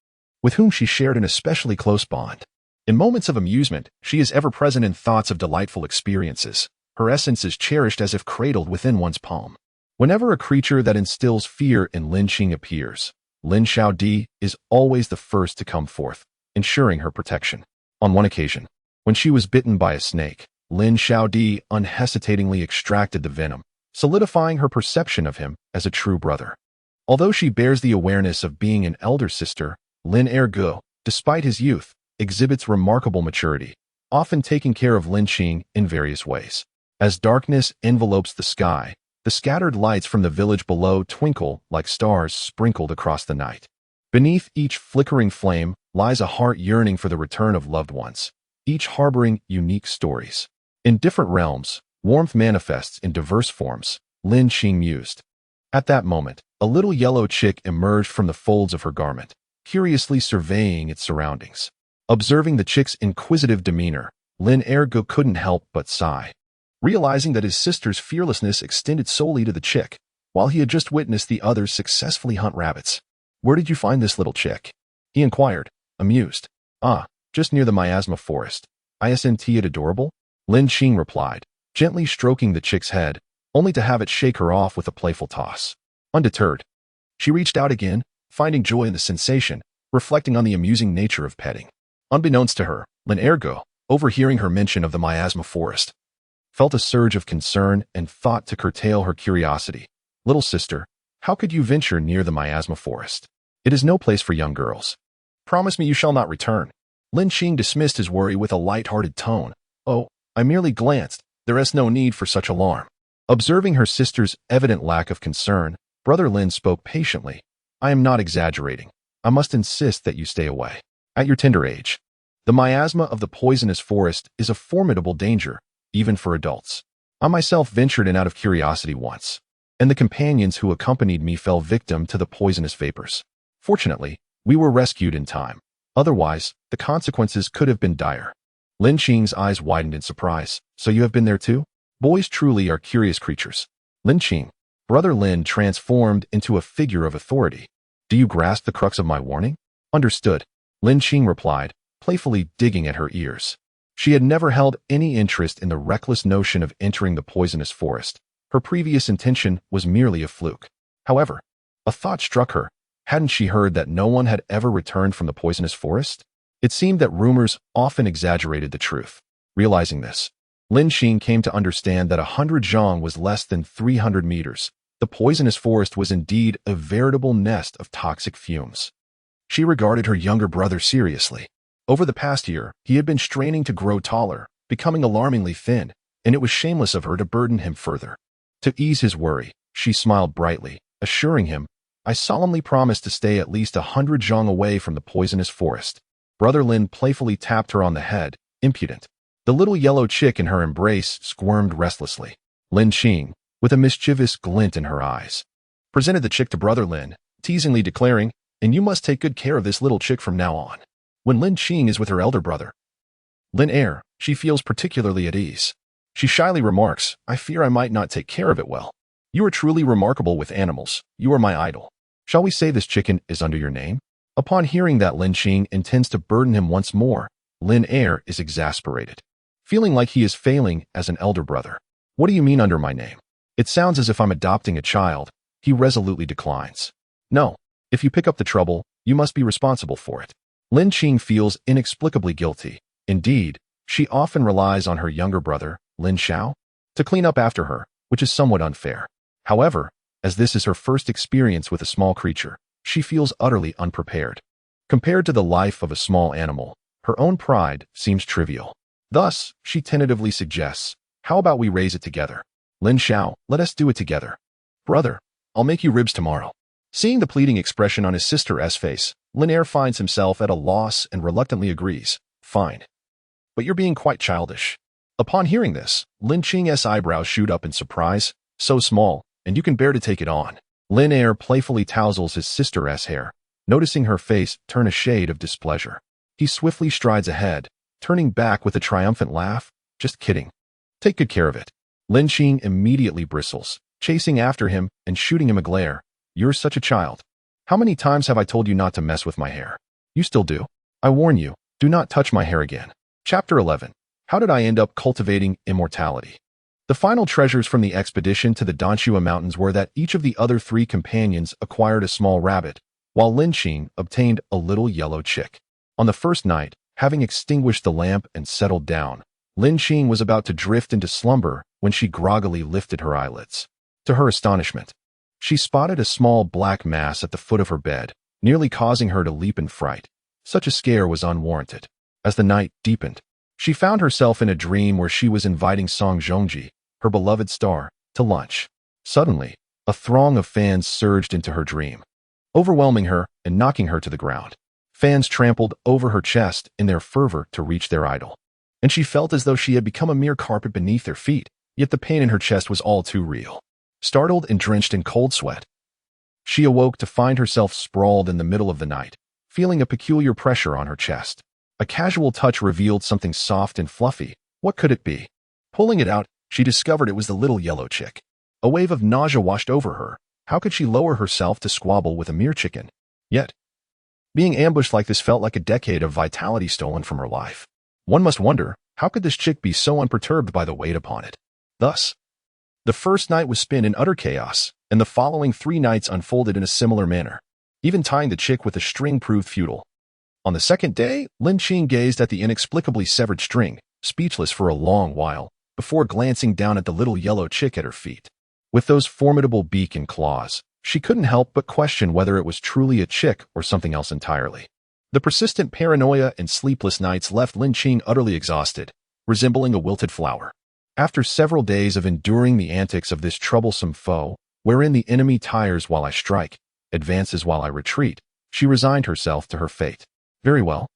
with whom she shared an especially close bond. In moments of amusement, she is ever present in thoughts of delightful experiences. Her essence is cherished as if cradled within one's palm. Whenever a creature that instills fear in Lin Qing appears, Lin Xiaodao is always the first to come forth, ensuring her protection. On one occasion, when she was bitten by a snake, Lin Xiaodao unhesitatingly extracted the venom, solidifying her perception of him as a true brother. Although she bears the awareness of being an elder sister, Lin Ergo, despite his youth, exhibits remarkable maturity, often taking care of Lin Qing in various ways. As darkness envelopes the sky, the scattered lights from the village below twinkle like stars sprinkled across the night. Beneath each flickering flame lies a heart yearning for the return of loved ones, each harboring unique stories. In different realms, warmth manifests in diverse forms, Lin Qing mused. At that moment, a little yellow chick emerged from the folds of her garment, curiously surveying its surroundings. Observing the chick's inquisitive demeanor, Lin Ergo couldn't help but sigh, realizing that his sister's fearlessness extended solely to the chick, while he had just witnessed the others successfully hunt rabbits. "Where did you find this little chick?" he inquired, amused. "Ah, just near the miasma forest. Isn't it adorable?" Lin Qing replied, gently stroking the chick's head, only to have it shake her off with a playful toss. Undeterred, she reached out again, finding joy in the sensation, reflecting on the amusing nature of petting. Unbeknownst to her, Lin Ergo, overhearing her mention of the miasma forest, felt a surge of concern and thought to curtail her curiosity. "Little sister, how could you venture near the miasma forest? It is no place for young girls. Promise me you shall not return." Lin Qing dismissed his worry with a light-hearted tone. "Oh, I merely glanced. There is no need for such alarm." Observing her sister's evident lack of concern, Brother Lin spoke patiently. "I am not exaggerating. I must insist that you stay away. At your tender age, the miasma of the poisonous forest is a formidable danger, even for adults. I myself ventured in out of curiosity once, and the companions who accompanied me fell victim to the poisonous vapors. Fortunately, we were rescued in time. Otherwise, the consequences could have been dire." Lin Qing's eyes widened in surprise. "So you have been there too? Boys truly are curious creatures." "Lin Qing," Brother Lin transformed into a figure of authority. "Do you grasp the crux of my warning?" "Understood," Lin Qing replied, playfully digging at her ears. She had never held any interest in the reckless notion of entering the poisonous forest. Her previous intention was merely a fluke. However, a thought struck her. Hadn't she heard that no one had ever returned from the poisonous forest? It seemed that rumors often exaggerated the truth. Realizing this, Lin Qing came to understand that 100 zhang was less than 300 meters. The poisonous forest was indeed a veritable nest of toxic fumes. She regarded her younger brother seriously. Over the past year, he had been straining to grow taller, becoming alarmingly thin, and it was shameless of her to burden him further. To ease his worry, she smiled brightly, assuring him, "I solemnly promise to stay at least 100 zhang away from the poisonous forest." Brother Lin playfully tapped her on the head, impudent. The little yellow chick in her embrace squirmed restlessly. Lin Qing, with a mischievous glint in her eyes, presented the chick to Brother Lin, teasingly declaring, "And you must take good care of this little chick from now on." When Lin Qing is with her elder brother, Lin Er, she feels particularly at ease. She shyly remarks, "I fear I might not take care of it well. You are truly remarkable with animals. You are my idol. Shall we say this chicken is under your name?" Upon hearing that Lin Qing intends to burden him once more, Lin Er is exasperated, feeling like he is failing as an elder brother. "What do you mean under my name? It sounds as if I'm adopting a child." He resolutely declines. "No, if you pick up the trouble, you must be responsible for it." Lin Qing feels inexplicably guilty. Indeed, she often relies on her younger brother, Lin Xiao, to clean up after her, which is somewhat unfair. However, as this is her first experience with a small creature, she feels utterly unprepared. Compared to the life of a small animal, her own pride seems trivial. Thus, she tentatively suggests, "How about we raise it together? Lin Xiao, let us do it together." "Brother, I'll make you ribs tomorrow." Seeing the pleading expression on his sister's face, Lin Er finds himself at a loss and reluctantly agrees. "Fine. But you're being quite childish." Upon hearing this, Lin Qing's eyebrows shoot up in surprise. "So small, and you can bear to take it on." Lin Er playfully touzles his sister's hair, noticing her face turn a shade of displeasure. He swiftly strides ahead, turning back with a triumphant laugh. "Just kidding. Take good care of it." Lin Qing immediately bristles, chasing after him and shooting him a glare. "You're such a child. How many times have I told you not to mess with my hair? You still do. I warn you, do not touch my hair again." Chapter 11. How did I end up cultivating immortality? The final treasures from the expedition to the Danshua Mountains were that each of the other 3 companions acquired a small rabbit, while Lin Qing obtained a little yellow chick. On the first night, having extinguished the lamp and settled down, Lin Qing was about to drift into slumber when she groggily lifted her eyelids. To her astonishment, she spotted a small black mass at the foot of her bed, nearly causing her to leap in fright. Such a scare was unwarranted. As the night deepened, she found herself in a dream where she was inviting Song Zhongji, her beloved star, to lunch. Suddenly, a throng of fans surged into her dream, overwhelming her and knocking her to the ground. Fans trampled over her chest in their fervor to reach their idol, and she felt as though she had become a mere carpet beneath their feet, yet the pain in her chest was all too real. Startled and drenched in cold sweat, she awoke to find herself sprawled in the middle of the night, feeling a peculiar pressure on her chest. A casual touch revealed something soft and fluffy. What could it be? Pulling it out, she discovered it was the little yellow chick. A wave of nausea washed over her. How could she lower herself to squabble with a mere chicken? Yet, being ambushed like this felt like a decade of vitality stolen from her life. One must wonder, how could this chick be so unperturbed by the weight upon it? Thus, the first night was spent in utter chaos, and the following 3 nights unfolded in a similar manner. Even tying the chick with a string proved futile. On the second day, Lin Qing gazed at the inexplicably severed string, speechless for a long while, before glancing down at the little yellow chick at her feet. With those formidable beak and claws, she couldn't help but question whether it was truly a chick or something else entirely. The persistent paranoia and sleepless nights left Lin Qing utterly exhausted, resembling a wilted flower. After several days of enduring the antics of this troublesome foe, wherein the enemy tires while I strike, advances while I retreat, she resigned herself to her fate. Very well.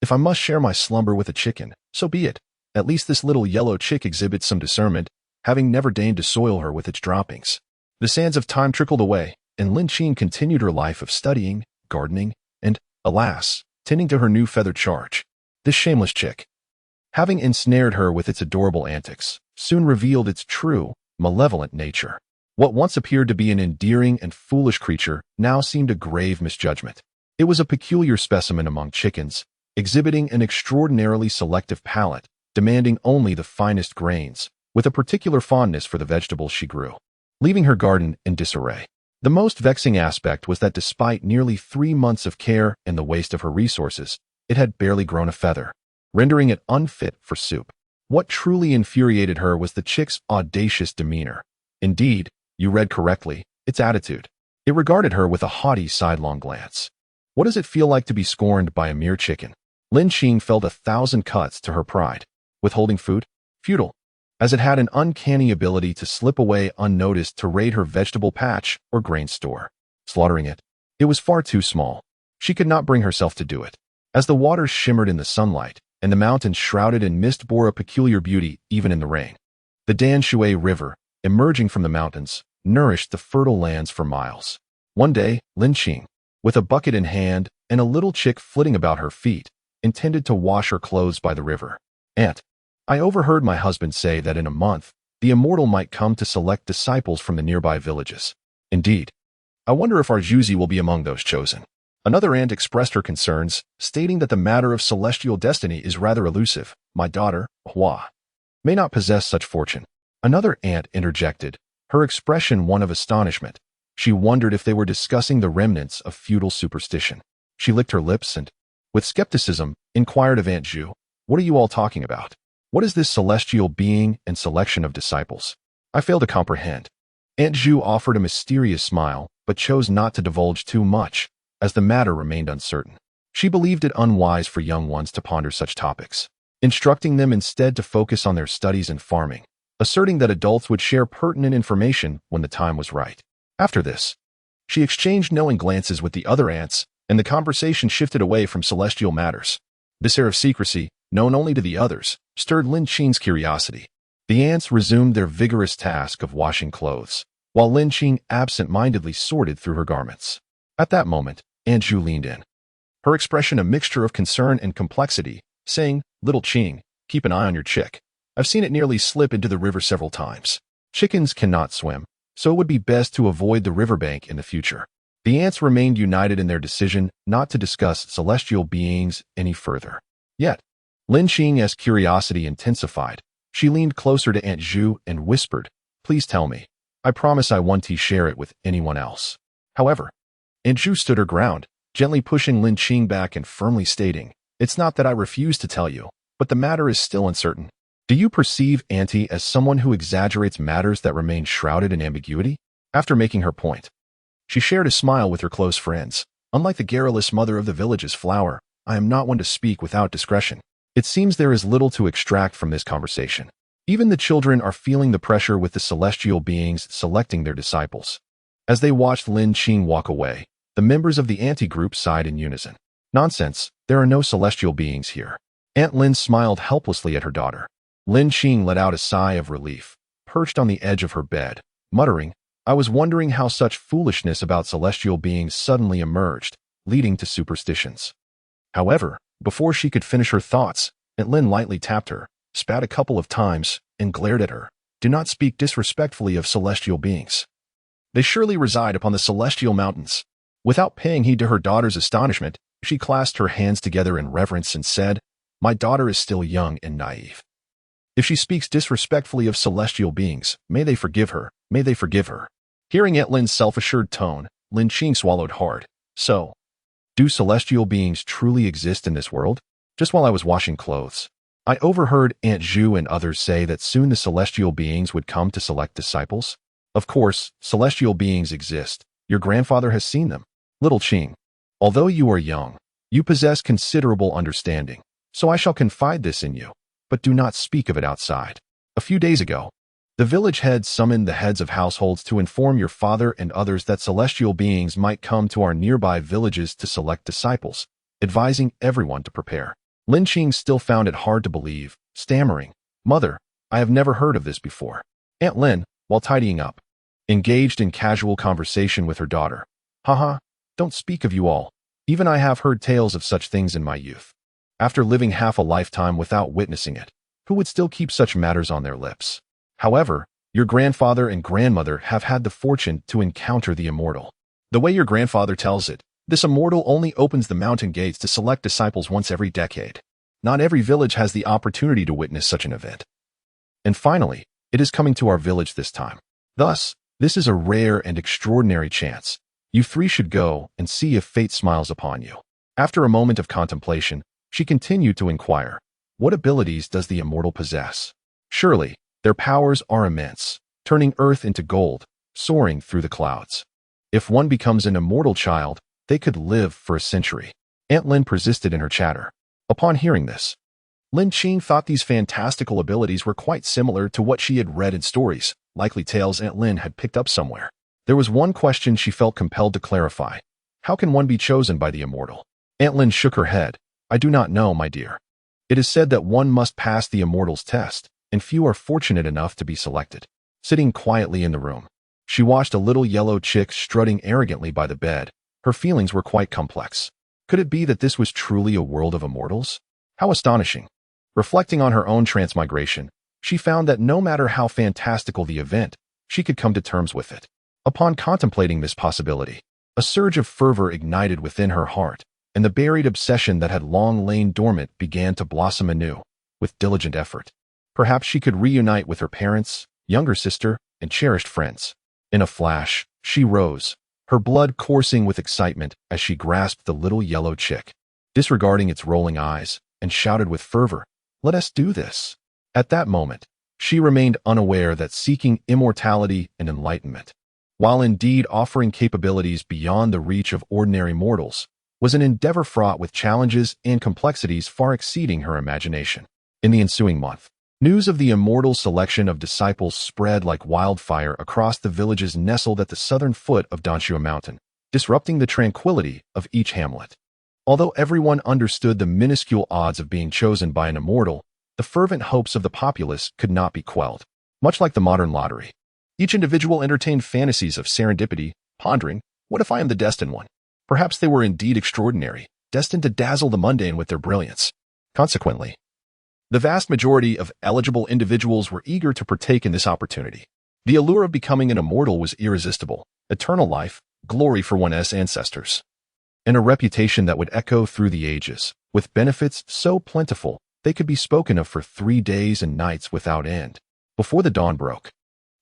If I must share my slumber with a chicken, so be it. At least this little yellow chick exhibits some discernment, having never deigned to soil her with its droppings. The sands of time trickled away, and Lin Qing continued her life of studying, gardening, and, alas, tending to her new feathered charge. This shameless chick, having ensnared her with its adorable antics, soon revealed its true, malevolent nature. What once appeared to be an endearing and foolish creature now seemed a grave misjudgment. It was a peculiar specimen among chickens, exhibiting an extraordinarily selective palate, demanding only the finest grains, with a particular fondness for the vegetables she grew, leaving her garden in disarray. The most vexing aspect was that despite nearly 3 months of care and the waste of her resources, it had barely grown a feather, rendering it unfit for soup. What truly infuriated her was the chick's audacious demeanor. Indeed, you read correctly, its attitude. It regarded her with a haughty sidelong glance. What does it feel like to be scorned by a mere chicken? Lin Qing felt 1,000 cuts to her pride. Withholding food? Futile, as it had an uncanny ability to slip away unnoticed to raid her vegetable patch or grain store. Slaughtering it? It was far too small. She could not bring herself to do it. As the waters shimmered in the sunlight, and the mountains shrouded in mist bore a peculiar beauty even in the rain, the Danshui River, emerging from the mountains, nourished the fertile lands for miles. One day, Lin Qing, with a bucket in hand and a little chick flitting about her feet, intended to wash her clothes by the river. Aunt, I overheard my husband say that in a month, the immortal might come to select disciples from the nearby villages. Indeed, I wonder if our Juzi will be among those chosen. Another aunt expressed her concerns, stating that the matter of celestial destiny is rather elusive. My daughter, Hua, may not possess such fortune. Another aunt interjected, her expression one of astonishment. She wondered if they were discussing the remnants of feudal superstition. She licked her lips and, with skepticism, inquired of Aunt Zhu, "What are you all talking about? What is this celestial being and selection of disciples?" I failed to comprehend. Aunt Zhu offered a mysterious smile, but chose not to divulge too much, as the matter remained uncertain. She believed it unwise for young ones to ponder such topics, instructing them instead to focus on their studies and farming, asserting that adults would share pertinent information when the time was right. After this, she exchanged knowing glances with the other aunts, and the conversation shifted away from celestial matters. This air of secrecy, known only to the others, stirred Lin Qing's curiosity. The aunts resumed their vigorous task of washing clothes, while Lin Qing absent-mindedly sorted through her garments. At that moment, Aunt Zhu leaned in, her expression a mixture of concern and complexity, saying, "Little Qing, keep an eye on your chick. I've seen it nearly slip into the river several times. Chickens cannot swim, so it would be best to avoid the riverbank in the future." The aunts remained united in their decision not to discuss celestial beings any further. Yet, Lin Qing's curiosity intensified. She leaned closer to Aunt Zhu and whispered, "Please tell me. I promise I won't share it with anyone else." However, Aunt Zhu stood her ground, gently pushing Lin Qing back and firmly stating, "It's not that I refuse to tell you, but the matter is still uncertain. Do you perceive Auntie as someone who exaggerates matters that remain shrouded in ambiguity?" After making her point, she shared a smile with her close friends. Unlike the garrulous mother of the village's flower, I am not one to speak without discretion. It seems there is little to extract from this conversation. Even the children are feeling the pressure with the celestial beings selecting their disciples. As they watched Lin Qing walk away, the members of the anti-group sighed in unison. Nonsense, there are no celestial beings here. Aunt Lin smiled helplessly at her daughter. Lin Qing let out a sigh of relief, perched on the edge of her bed, muttering, I was wondering how such foolishness about celestial beings suddenly emerged, leading to superstitions. However, before she could finish her thoughts, Aunt Lin lightly tapped her, spat a couple of times, and glared at her. Do not speak disrespectfully of celestial beings. They surely reside upon the celestial mountains. Without paying heed to her daughter's astonishment, she clasped her hands together in reverence and said, My daughter is still young and naive. If she speaks disrespectfully of celestial beings, may they forgive her, may they forgive her. Hearing Aunt Lin's self-assured tone, Lin Qing swallowed hard. So, do celestial beings truly exist in this world? Just while I was washing clothes, I overheard Aunt Zhu and others say that soon the celestial beings would come to select disciples. Of course, celestial beings exist. Your grandfather has seen them. Little Qing, although you are young, you possess considerable understanding, so I shall confide this in you, but do not speak of it outside. A few days ago, the village head summoned the heads of households to inform your father and others that celestial beings might come to our nearby villages to select disciples, advising everyone to prepare. Lin Qing still found it hard to believe, stammering, Mother, I have never heard of this before. Aunt Lin, while tidying up, engaged in casual conversation with her daughter. Haha, don't speak of you all. Even I have heard tales of such things in my youth. After living half a lifetime without witnessing it, who would still keep such matters on their lips? However, your grandfather and grandmother have had the fortune to encounter the immortal. The way your grandfather tells it, this immortal only opens the mountain gates to select disciples once every decade. Not every village has the opportunity to witness such an event. And finally, it is coming to our village this time. Thus, this is a rare and extraordinary chance. You three should go and see if fate smiles upon you. After a moment of contemplation, she continued to inquire, what abilities does the immortal possess? Surely, their powers are immense, turning earth into gold, soaring through the clouds. If one becomes an immortal child, they could live for a century. Aunt Lin persisted in her chatter. Upon hearing this, Lin Qing thought these fantastical abilities were quite similar to what she had read in stories, likely tales Aunt Lin had picked up somewhere. There was one question she felt compelled to clarify. How can one be chosen by the immortal? Aunt Lin shook her head. I do not know, my dear. It is said that one must pass the immortal's test, and few are fortunate enough to be selected. Sitting quietly in the room, she watched a little yellow chick strutting arrogantly by the bed. Her feelings were quite complex. Could it be that this was truly a world of immortals? How astonishing. Reflecting on her own transmigration, she found that no matter how fantastical the event, she could come to terms with it. Upon contemplating this possibility, a surge of fervor ignited within her heart, and the buried obsession that had long lain dormant began to blossom anew, with diligent effort. Perhaps she could reunite with her parents, younger sister, and cherished friends. In a flash, she rose, her blood coursing with excitement as she grasped the little yellow chick, disregarding its rolling eyes, and shouted with fervor, Let us do this. At that moment, she remained unaware that seeking immortality and enlightenment, while indeed offering capabilities beyond the reach of ordinary mortals, was an endeavor fraught with challenges and complexities far exceeding her imagination. In the ensuing month, news of the immortal selection of disciples spread like wildfire across the villages nestled at the southern foot of Danxue Mountain, disrupting the tranquility of each hamlet. Although everyone understood the minuscule odds of being chosen by an immortal, the fervent hopes of the populace could not be quelled. Much like the modern lottery, each individual entertained fantasies of serendipity, pondering, what if I am the destined one? Perhaps they were indeed extraordinary, destined to dazzle the mundane with their brilliance. Consequently, the vast majority of eligible individuals were eager to partake in this opportunity. The allure of becoming an immortal was irresistible: eternal life, glory for one's ancestors, and a reputation that would echo through the ages, with benefits so plentiful they could be spoken of for 3 days and nights without end. Before the dawn broke,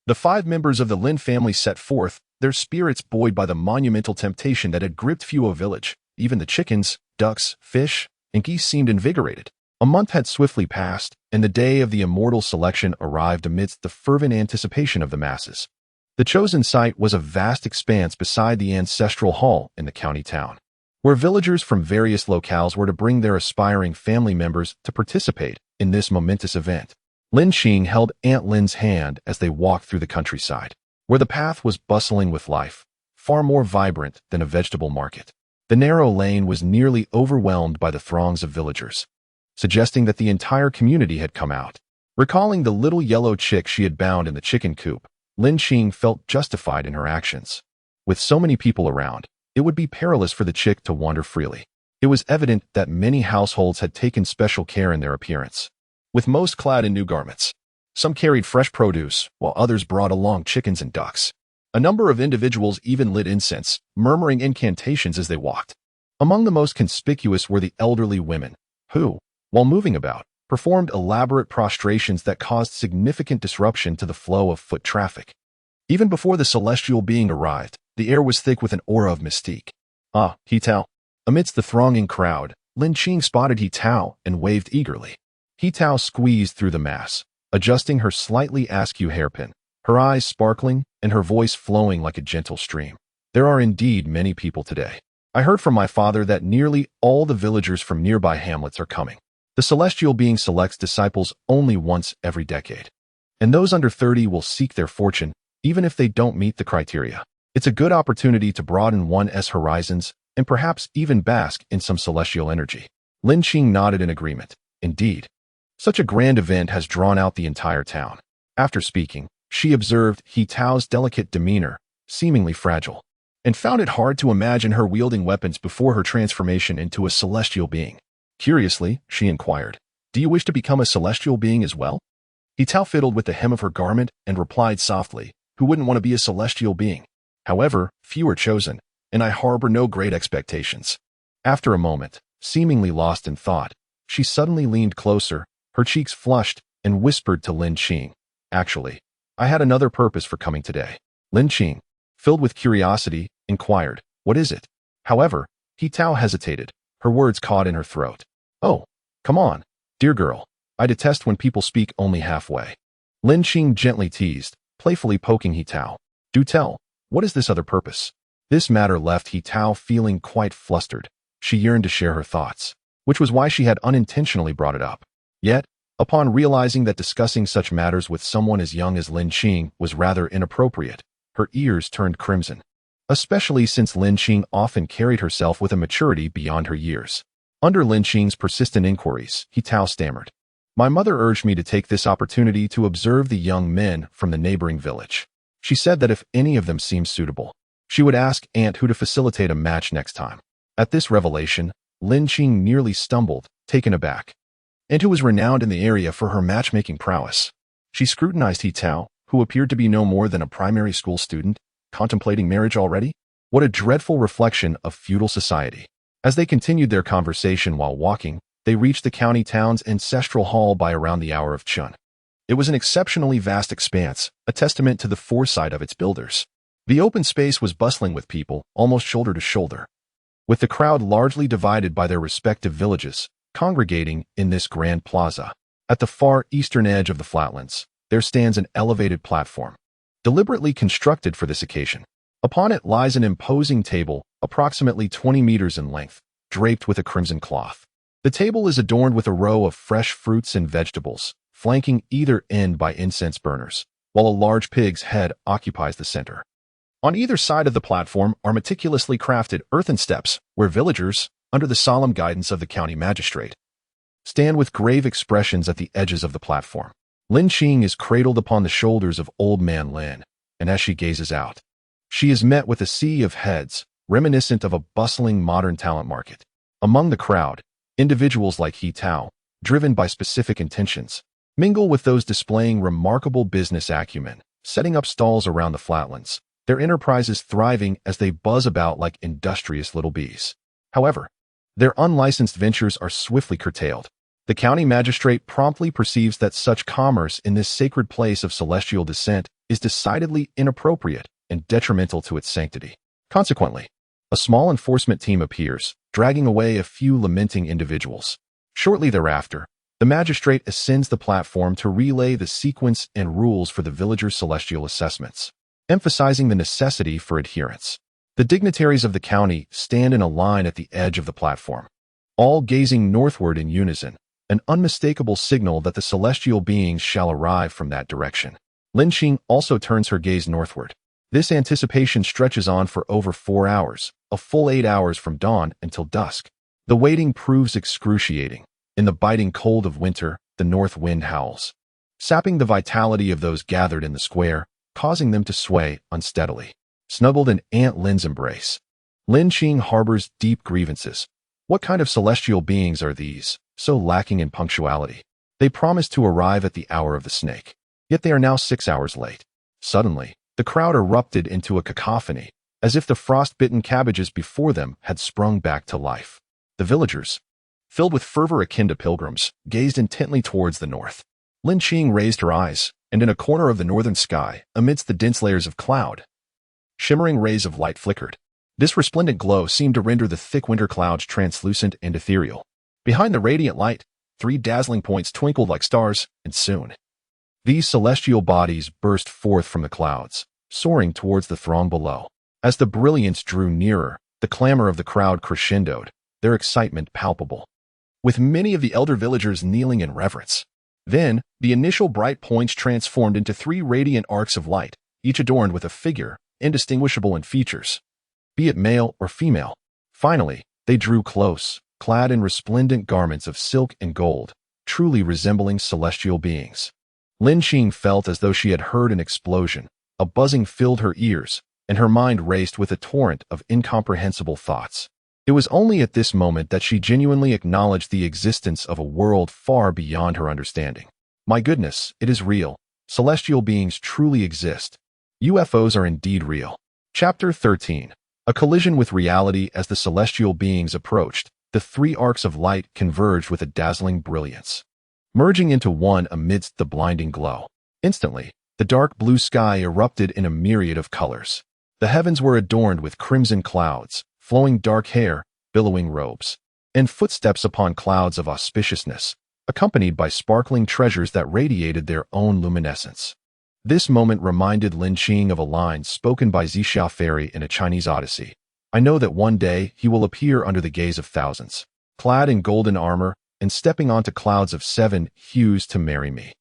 the 5 members of the Lin family set forth, their spirits buoyed by the monumental temptation that had gripped Fuo village. Even the chickens, ducks, fish, and geese seemed invigorated. A month had swiftly passed, and the day of the immortal selection arrived amidst the fervent anticipation of the masses. The chosen site was a vast expanse beside the ancestral hall in the county town. where villagers from various locales were to bring their aspiring family members to participate in this momentous event. Lin Xing held Aunt Lin's hand as they walked through the countryside, where the path was bustling with life, far more vibrant than a vegetable market. The narrow lane was nearly overwhelmed by the throngs of villagers, suggesting that the entire community had come out. Recalling the little yellow chick she had bound in the chicken coop, Lin Xing felt justified in her actions. With so many people around, it would be perilous for the chick to wander freely. It was evident that many households had taken special care in their appearance, with most clad in new garments. Some carried fresh produce, while others brought along chickens and ducks. A number of individuals even lit incense, murmuring incantations as they walked. Among the most conspicuous were the elderly women, who, while moving about, performed elaborate prostrations that caused significant disruption to the flow of foot traffic. Even before the celestial being arrived, the air was thick with an aura of mystique. Ah, He Tao. Amidst the thronging crowd, Lin Xing spotted He Tao and waved eagerly. He Tao squeezed through the mass, adjusting her slightly askew hairpin, her eyes sparkling and her voice flowing like a gentle stream. There are indeed many people today. I heard from my father that nearly all the villagers from nearby hamlets are coming. The celestial being selects disciples only once every decade, and those under 30 will seek their fortune even if they don't meet the criteria. It's a good opportunity to broaden one's horizons and perhaps even bask in some celestial energy. Lin Xing nodded in agreement. Indeed, such a grand event has drawn out the entire town. After speaking, she observed He Tao's delicate demeanor, seemingly fragile, and found it hard to imagine her wielding weapons before her transformation into a celestial being. Curiously, she inquired, "Do you wish to become a celestial being as well?" He Tao fiddled with the hem of her garment and replied softly, "Who wouldn't want to be a celestial being? However, few are chosen, and I harbor no great expectations." After a moment, seemingly lost in thought, she suddenly leaned closer, her cheeks flushed, and whispered to Lin Xing, "Actually, I had another purpose for coming today." Lin Xing, filled with curiosity, inquired, "What is it?" However, He Tao hesitated, her words caught in her throat. "Oh, come on, dear girl. I detest when people speak only halfway." Lin Xing gently teased, playfully poking He Tao. "Do tell, what is this other purpose?" This matter left He Tao feeling quite flustered. She yearned to share her thoughts, which was why she had unintentionally brought it up. Yet, upon realizing that discussing such matters with someone as young as Lin Xing was rather inappropriate, her ears turned crimson, especially since Lin Xing often carried herself with a maturity beyond her years. Under Lin Xing's persistent inquiries, He Tao stammered, "My mother urged me to take this opportunity to observe the young men from the neighboring village. She said that if any of them seemed suitable, she would ask Aunt Hu to facilitate a match next time." At this revelation, Lin Xing nearly stumbled, taken aback. Aunt Hu was renowned in the area for her matchmaking prowess. She scrutinized He Tao, who appeared to be no more than a primary school student, contemplating marriage already. What a dreadful reflection of feudal society. As they continued their conversation while walking, they reached the county town's ancestral hall by around the hour of chun. It was an exceptionally vast expanse, a testament to the foresight of its builders. The open space was bustling with people, almost shoulder to shoulder, with the crowd largely divided by their respective villages, congregating in this grand plaza. At the far eastern edge of the flatlands, there stands an elevated platform, deliberately constructed for this occasion. Upon it lies an imposing table, approximately 20 meters in length, draped with a crimson cloth. The table is adorned with a row of fresh fruits and vegetables, flanking either end by incense burners, while a large pig's head occupies the center. On either side of the platform are meticulously crafted earthen steps, where villagers, under the solemn guidance of the county magistrate, stand with grave expressions at the edges of the platform. Lin Xing is cradled upon the shoulders of old man Lin, and as she gazes out, she is met with a sea of heads, reminiscent of a bustling modern talent market. Among the crowd, individuals like He Tao, driven by specific intentions, mingle with those displaying remarkable business acumen, setting up stalls around the flatlands, their enterprises thriving as they buzz about like industrious little bees. However, their unlicensed ventures are swiftly curtailed. The county magistrate promptly perceives that such commerce in this sacred place of celestial descent is decidedly inappropriate and detrimental to its sanctity. Consequently, a small enforcement team appears, dragging away a few lamenting individuals. Shortly thereafter, the magistrate ascends the platform to relay the sequence and rules for the villagers' celestial assessments, emphasizing the necessity for adherence. The dignitaries of the county stand in a line at the edge of the platform, all gazing northward in unison, an unmistakable signal that the celestial beings shall arrive from that direction. Lin Xing also turns her gaze northward. This anticipation stretches on for over 4 hours, a full 8 hours from dawn until dusk. The waiting proves excruciating. In the biting cold of winter, the north wind howls, sapping the vitality of those gathered in the square, causing them to sway unsteadily. Snuggled in Aunt Lin's embrace, Lin Xing harbors deep grievances. What kind of celestial beings are these, so lacking in punctuality? They promised to arrive at the hour of the snake, yet they are now 6 hours late. Suddenly, the crowd erupted into a cacophony, as if the frost-bitten cabbages before them had sprung back to life. The villagers, filled with fervor akin to pilgrims, gazed intently towards the north. Lin Xing raised her eyes, and in a corner of the northern sky, amidst the dense layers of cloud, shimmering rays of light flickered. This resplendent glow seemed to render the thick winter clouds translucent and ethereal. Behind the radiant light, 3 dazzling points twinkled like stars, and soon these celestial bodies burst forth from the clouds, soaring towards the throng below. As the brilliance drew nearer, the clamor of the crowd crescendoed, their excitement palpable, with many of the elder villagers kneeling in reverence. Then, the initial bright points transformed into 3 radiant arcs of light, each adorned with a figure, indistinguishable in features, be it male or female. Finally, they drew close, clad in resplendent garments of silk and gold, truly resembling celestial beings. Lin Xing felt as though she had heard an explosion. A buzzing filled her ears, and her mind raced with a torrent of incomprehensible thoughts. It was only at this moment that she genuinely acknowledged the existence of a world far beyond her understanding. My goodness, it is real. Celestial beings truly exist. UFOs are indeed real. Chapter 13. A collision with reality. As the celestial beings approached, the 3 arcs of light converged with a dazzling brilliance, merging into one amidst the blinding glow. Instantly, the dark blue sky erupted in a myriad of colors. The heavens were adorned with crimson clouds, flowing dark hair, billowing robes, and footsteps upon clouds of auspiciousness, accompanied by sparkling treasures that radiated their own luminescence. This moment reminded Lin Xing of a line spoken by Zixia Fairy in a Chinese odyssey. I know that one day he will appear under the gaze of thousands, clad in golden armor, and stepping onto clouds of 7 hues to marry me.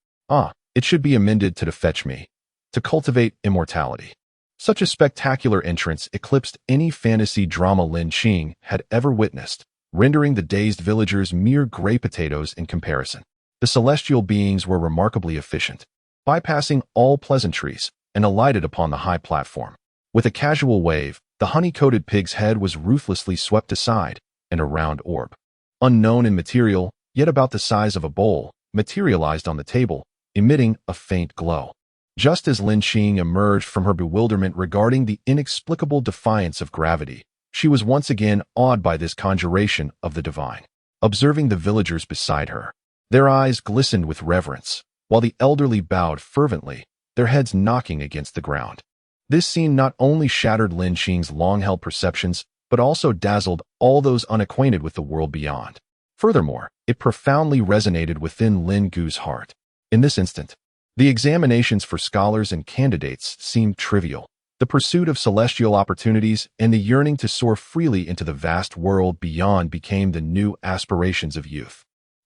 It should be amended to fetch me, to cultivate immortality. Such a spectacular entrance eclipsed any fantasy drama Lin Xing had ever witnessed, rendering the dazed villagers mere gray potatoes in comparison. The celestial beings were remarkably efficient, bypassing all pleasantries, and alighted upon the high platform. With a casual wave, the honey-coated pig's head was ruthlessly swept aside, and a round orb, unknown in material, yet about the size of a bowl, materialized on the table, emitting a faint glow. Just as Lin Xing emerged from her bewilderment regarding the inexplicable defiance of gravity, she was once again awed by this conjuration of the divine. Observing the villagers beside her, their eyes glistened with reverence, while the elderly bowed fervently, their heads knocking against the ground. This scene not only shattered Lin Xing's long-held perceptions, but also dazzled all those unacquainted with the world beyond. Furthermore, it profoundly resonated within Lin Gu's heart. In this instant, the examinations for scholars and candidates seemed trivial. The pursuit of celestial opportunities and the yearning to soar freely into the vast world beyond became the new aspirations of youth.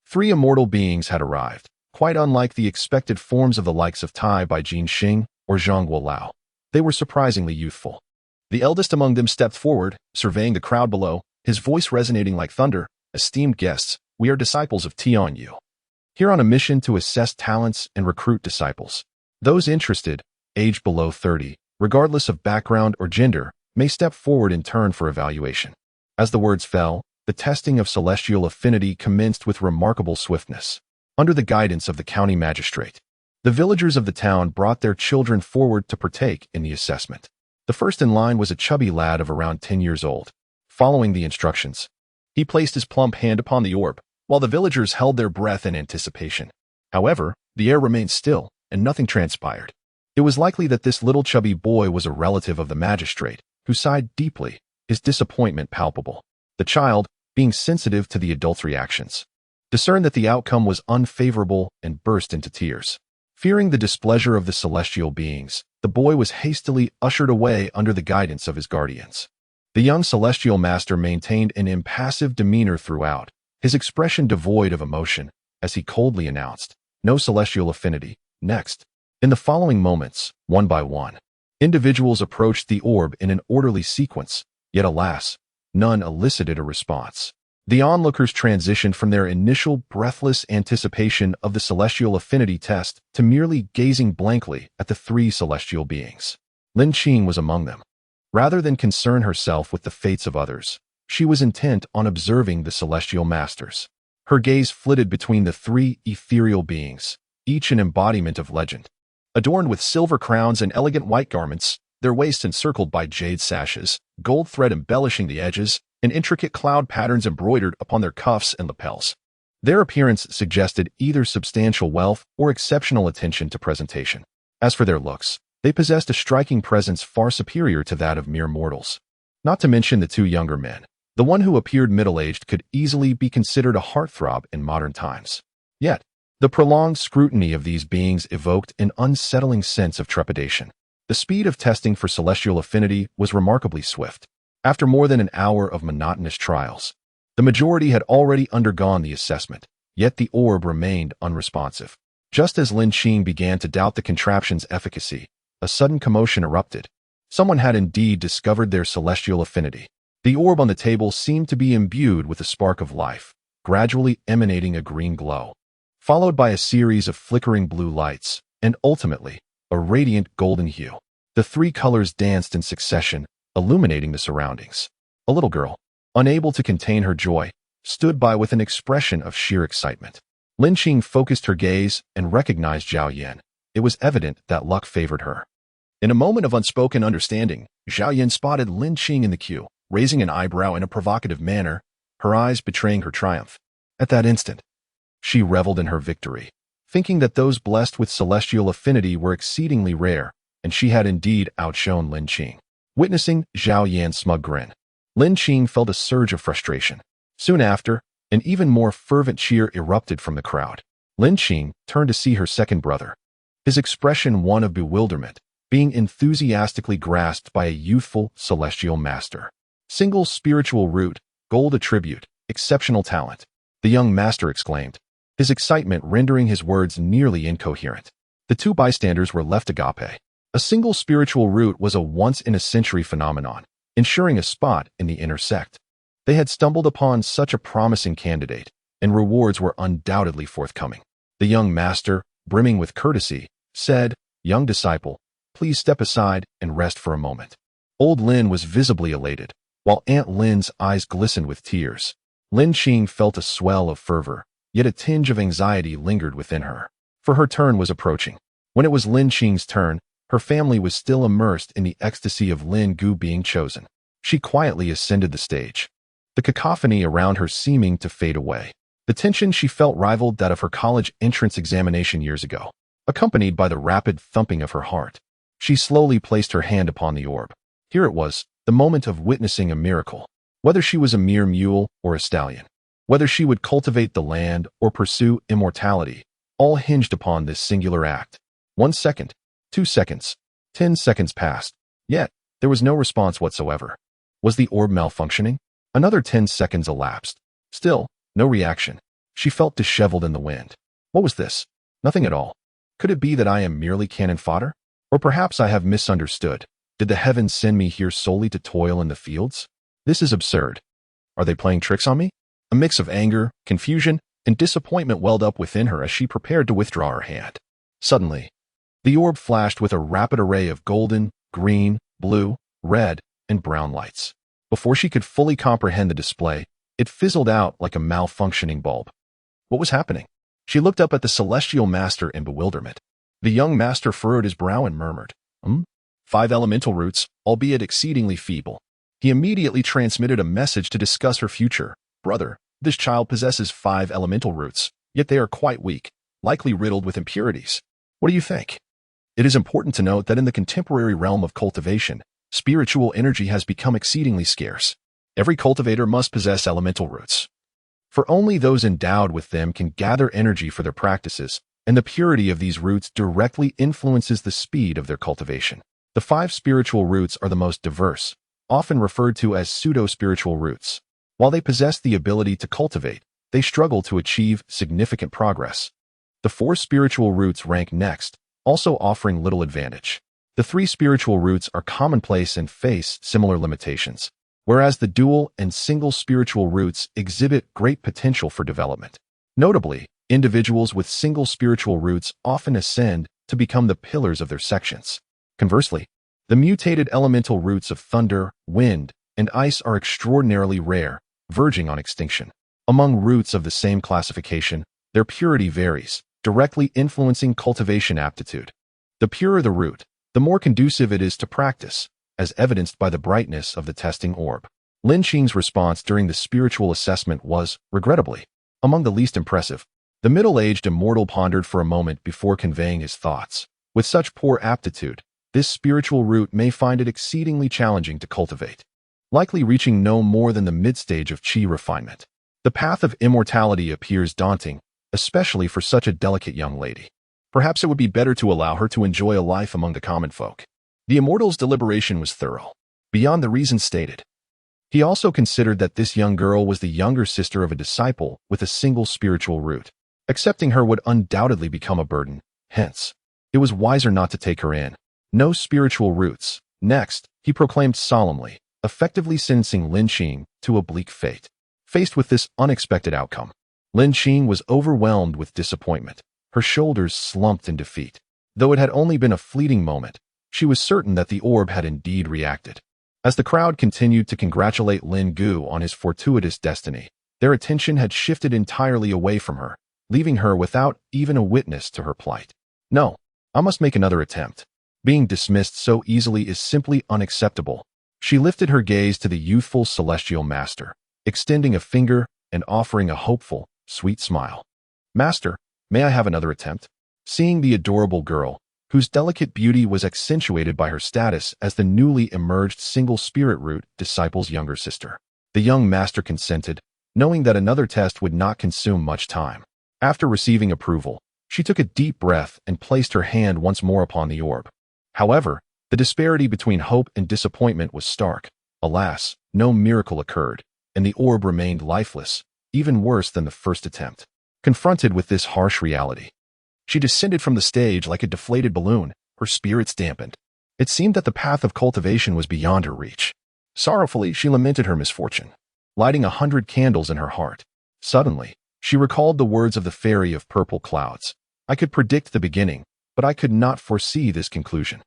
3 immortal beings had arrived, quite unlike the expected forms of the likes of Tai by Jin Xing or Zhang Guolao. They were surprisingly youthful. The eldest among them stepped forward, surveying the crowd below, his voice resonating like thunder. Esteemed guests, we are disciples of Tian Yu, here on a mission to assess talents and recruit disciples. Those interested, aged below 30, regardless of background or gender, may step forward in turn for evaluation. As the words fell, the testing of celestial affinity commenced with remarkable swiftness. Under the guidance of the county magistrate, the villagers of the town brought their children forward to partake in the assessment. The first in line was a chubby lad of around 10 years old. Following the instructions, he placed his plump hand upon the orb, while the villagers held their breath in anticipation. However, the air remained still, and nothing transpired. It was likely that this little chubby boy was a relative of the magistrate, who sighed deeply, his disappointment palpable. The child, being sensitive to the adult's reactions, discerned that the outcome was unfavorable and burst into tears. Fearing the displeasure of the celestial beings, the boy was hastily ushered away under the guidance of his guardians. The young celestial master maintained an impassive demeanor throughout, his expression devoid of emotion, as he coldly announced, "No celestial affinity." Next, in the following moments, one by one, individuals approached the orb in an orderly sequence, yet alas, none elicited a response. The onlookers transitioned from their initial breathless anticipation of the celestial affinity test to merely gazing blankly at the three celestial beings. Lin Qing was among them. Rather than concern herself with the fates of others, she was intent on observing the celestial masters. Her gaze flitted between the three ethereal beings, each an embodiment of legend. Adorned with silver crowns and elegant white garments, their waists encircled by jade sashes, gold thread embellishing the edges, and intricate cloud patterns embroidered upon their cuffs and lapels. Their appearance suggested either substantial wealth or exceptional attention to presentation. As for their looks, they possessed a striking presence far superior to that of mere mortals. Not to mention the two younger men. The one who appeared middle-aged could easily be considered a heartthrob in modern times. Yet, the prolonged scrutiny of these beings evoked an unsettling sense of trepidation. The speed of testing for celestial affinity was remarkably swift. After more than an hour of monotonous trials, the majority had already undergone the assessment, yet the orb remained unresponsive. Just as Lin Qing began to doubt the contraption's efficacy, a sudden commotion erupted. Someone had indeed discovered their celestial affinity. The orb on the table seemed to be imbued with a spark of life, gradually emanating a green glow, followed by a series of flickering blue lights, and ultimately, a radiant golden hue. The three colors danced in succession, illuminating the surroundings. A little girl, unable to contain her joy, stood by with an expression of sheer excitement. Lin Qing focused her gaze and recognized Zhao Yan. It was evident that luck favored her. In a moment of unspoken understanding, Zhao Yan spotted Lin Qing in the queue, raising an eyebrow in a provocative manner, her eyes betraying her triumph. At that instant, she reveled in her victory, thinking that those blessed with celestial affinity were exceedingly rare, and she had indeed outshone Lin Qing. Witnessing Zhao Yan's smug grin, Lin Qing felt a surge of frustration. Soon after, an even more fervent cheer erupted from the crowd. Lin Qing turned to see her second brother, his expression one of bewilderment, being enthusiastically grasped by a youthful celestial master. Single spiritual root, gold attribute, exceptional talent, the young master exclaimed, his excitement rendering his words nearly incoherent. The two bystanders were left agape. A single spiritual root was a once-in-a-century phenomenon, ensuring a spot in the inner sect. They had stumbled upon such a promising candidate, and rewards were undoubtedly forthcoming. The young master, brimming with courtesy, said, "Young disciple, please step aside and rest for a moment." Old Lin was visibly elated, while Aunt Lin's eyes glistened with tears. Lin Qing felt a swell of fervor, yet a tinge of anxiety lingered within her, for her turn was approaching. When it was Lin Qing's turn, her family was still immersed in the ecstasy of Lin Gu being chosen. She quietly ascended the stage, the cacophony around her seeming to fade away. The tension she felt rivaled that of her college entrance examination years ago, accompanied by the rapid thumping of her heart. She slowly placed her hand upon the orb. Here it was, the moment of witnessing a miracle. Whether she was a mere mule or a stallion, whether she would cultivate the land or pursue immortality, all hinged upon this singular act. 1 second, 2 seconds, 10 seconds passed, yet there was no response whatsoever. Was the orb malfunctioning? Another 10 seconds elapsed. Still, no reaction. She felt disheveled in the wind. What was this? Nothing at all. Could it be that I am merely cannon fodder? Or perhaps I have misunderstood. Did the heavens send me here solely to toil in the fields? This is absurd. Are they playing tricks on me? A mix of anger, confusion, and disappointment welled up within her as she prepared to withdraw her hand. Suddenly, the orb flashed with a rapid array of golden, green, blue, red, and brown lights. Before she could fully comprehend the display, it fizzled out like a malfunctioning bulb. What was happening? She looked up at the celestial master in bewilderment. The young master furrowed his brow and murmured, 5 elemental roots, albeit exceedingly feeble." He immediately transmitted a message to discuss her future. "Brother, this child possesses 5 elemental roots, yet they are quite weak, likely riddled with impurities. What do you think?" It is important to note that in the contemporary realm of cultivation, spiritual energy has become exceedingly scarce. Every cultivator must possess elemental roots, for only those endowed with them can gather energy for their practices, and the purity of these roots directly influences the speed of their cultivation. The 5 spiritual roots are the most diverse, often referred to as pseudo-spiritual roots. While they possess the ability to cultivate, they struggle to achieve significant progress. The 4 spiritual roots rank next, also offering little advantage. The 3 spiritual roots are commonplace and face similar limitations, whereas the dual and single spiritual roots exhibit great potential for development. Notably, individuals with single spiritual roots often ascend to become the pillars of their sections. Conversely, the mutated elemental roots of thunder, wind, and ice are extraordinarily rare, verging on extinction. Among roots of the same classification, their purity varies, directly influencing cultivation aptitude. The purer the root, the more conducive it is to practice, as evidenced by the brightness of the testing orb. Lin Xing's response during the spiritual assessment was, regrettably, among the least impressive. The middle-aged immortal pondered for a moment before conveying his thoughts. With such poor aptitude, this spiritual root may find it exceedingly challenging to cultivate, likely reaching no more than the mid-stage of qi refinement. The path of immortality appears daunting, especially for such a delicate young lady. Perhaps it would be better to allow her to enjoy a life among the common folk. The immortal's deliberation was thorough, beyond the reason stated. He also considered that this young girl was the younger sister of a disciple with a single spiritual root. Accepting her would undoubtedly become a burden, hence, it was wiser not to take her in. No spiritual roots. Next, he proclaimed solemnly, effectively sentencing Lin Xing to a bleak fate. Faced with this unexpected outcome, Lin Xing was overwhelmed with disappointment. Her shoulders slumped in defeat. Though it had only been a fleeting moment, she was certain that the orb had indeed reacted. As the crowd continued to congratulate Lin Gu on his fortuitous destiny, their attention had shifted entirely away from her, leaving her without even a witness to her plight. No, I must make another attempt. Being dismissed so easily is simply unacceptable. She lifted her gaze to the youthful celestial master, extending a finger and offering a hopeful, sweet smile. Master, may I have another attempt? Seeing the adorable girl, whose delicate beauty was accentuated by her status as the newly emerged single spirit root disciple's younger sister, the young master consented, knowing that another test would not consume much time. After receiving approval, she took a deep breath and placed her hand once more upon the orb. However, the disparity between hope and disappointment was stark. Alas, no miracle occurred, and the orb remained lifeless, even worse than the first attempt. Confronted with this harsh reality, she descended from the stage like a deflated balloon, her spirits dampened. It seemed that the path of cultivation was beyond her reach. Sorrowfully, she lamented her misfortune, lighting 100 candles in her heart. Suddenly, she recalled the words of the fairy of purple clouds. I could predict the beginning, but I could not foresee this conclusion.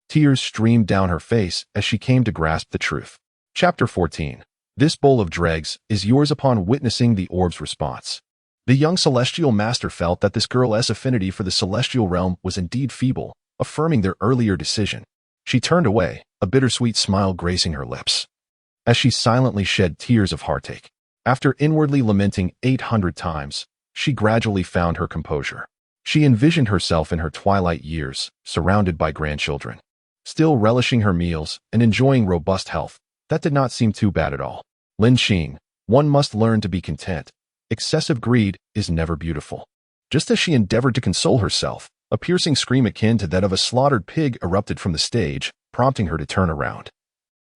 Tears streamed down her face as she came to grasp the truth. Chapter 14. This bowl of dregs is yours upon witnessing the orb's response. The young celestial master felt that this girl's affinity for the celestial realm was indeed feeble, affirming their earlier decision. She turned away, a bittersweet smile gracing her lips, as she silently shed tears of heartache. After inwardly lamenting 800 times, she gradually found her composure. She envisioned herself in her twilight years, surrounded by grandchildren, still relishing her meals and enjoying robust health. That did not seem too bad at all. Lin Xing, one must learn to be content. Excessive greed is never beautiful. Just as she endeavored to console herself, a piercing scream akin to that of a slaughtered pig erupted from the stage, prompting her to turn around,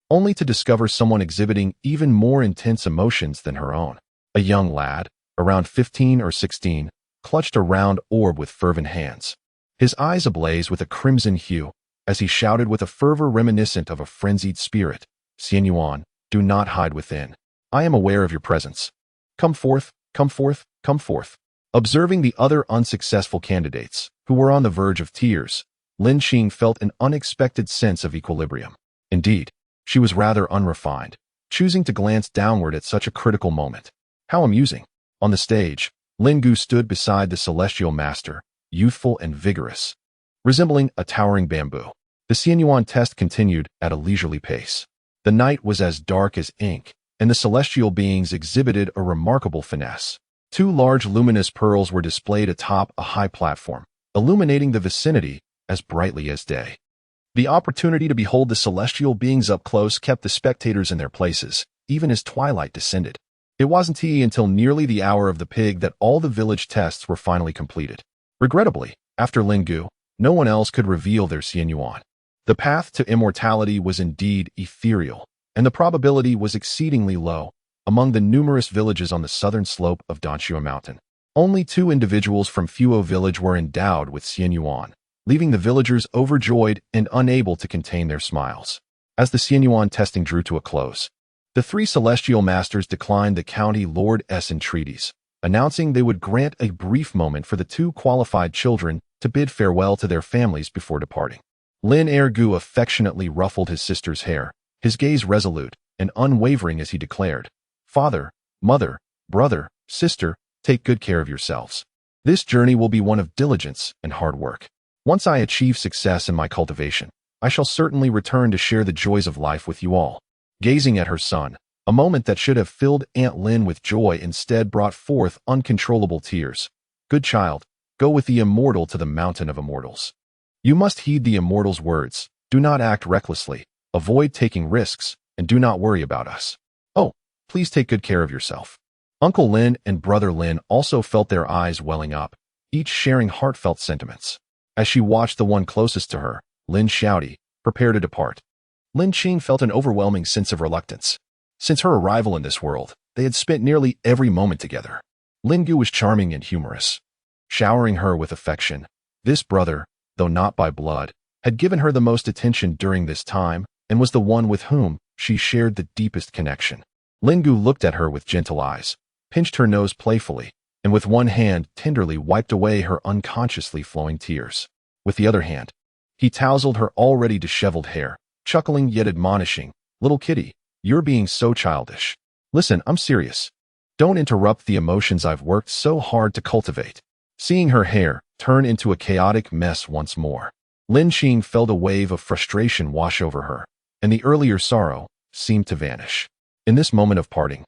only to discover someone exhibiting even more intense emotions than her own. A young lad, around 15 or 16, clutched a round orb with fervent hands, his eyes ablaze with a crimson hue, as he shouted with a fervor reminiscent of a frenzied spirit, "Xianyuan, do not hide within. I am aware of your presence. Come forth, come forth, come forth." Observing the other unsuccessful candidates, who were on the verge of tears, Lin Xing felt an unexpected sense of equilibrium. Indeed, she was rather unrefined, choosing to glance downward at such a critical moment. How amusing. On the stage, Lin Gu stood beside the celestial master, youthful and vigorous, resembling a towering bamboo. The Xianyuan test continued at a leisurely pace. The night was as dark as ink, and the celestial beings exhibited a remarkable finesse. 2 large luminous pearls were displayed atop a high platform, illuminating the vicinity as brightly as day. The opportunity to behold the celestial beings up close kept the spectators in their places, even as twilight descended. It wasn't until nearly the hour of the pig that all the village tests were finally completed. Regrettably, after Lin Gu, no one else could reveal their Xianyuan. The path to immortality was indeed ethereal, and the probability was exceedingly low among the numerous villages on the southern slope of Danxue Mountain. Only 2 individuals from Fuo village were endowed with Xianyuan, leaving the villagers overjoyed and unable to contain their smiles. As the Xianyuan testing drew to a close, the 3 celestial masters declined the county lord's entreaties, announcing they would grant a brief moment for the 2 qualified children to bid farewell to their families before departing. Lin Ergu affectionately ruffled his sister's hair, his gaze resolute and unwavering as he declared, "Father, mother, brother, sister, take good care of yourselves. This journey will be one of diligence and hard work. Once I achieve success in my cultivation, I shall certainly return to share the joys of life with you all." Gazing at her son, a moment that should have filled Aunt Lin with joy instead brought forth uncontrollable tears. "Good child, go with the immortal to the mountain of immortals. You must heed the immortal's words. Do not act recklessly, avoid taking risks, and do not worry about us. Oh, please take good care of yourself." Uncle Lin and Brother Lin also felt their eyes welling up, each sharing heartfelt sentiments. As she watched the one closest to her, Lin Xiaodao, prepare to depart, Lin Qing felt an overwhelming sense of reluctance. Since her arrival in this world, they had spent nearly every moment together. Lin Gu was charming and humorous, showering her with affection. This brother, though not by blood, had given her the most attention during this time and was the one with whom she shared the deepest connection. Lin Gu looked at her with gentle eyes, pinched her nose playfully, and with one hand tenderly wiped away her unconsciously flowing tears. With the other hand, he tousled her already disheveled hair, chuckling yet admonishing, "Little kitty, you're being so childish. Listen, I'm serious. Don't interrupt the emotions I've worked so hard to cultivate." Seeing her hair turn into a chaotic mess once more, Lin Qing felt a wave of frustration wash over her, and the earlier sorrow seemed to vanish. In this moment of parting,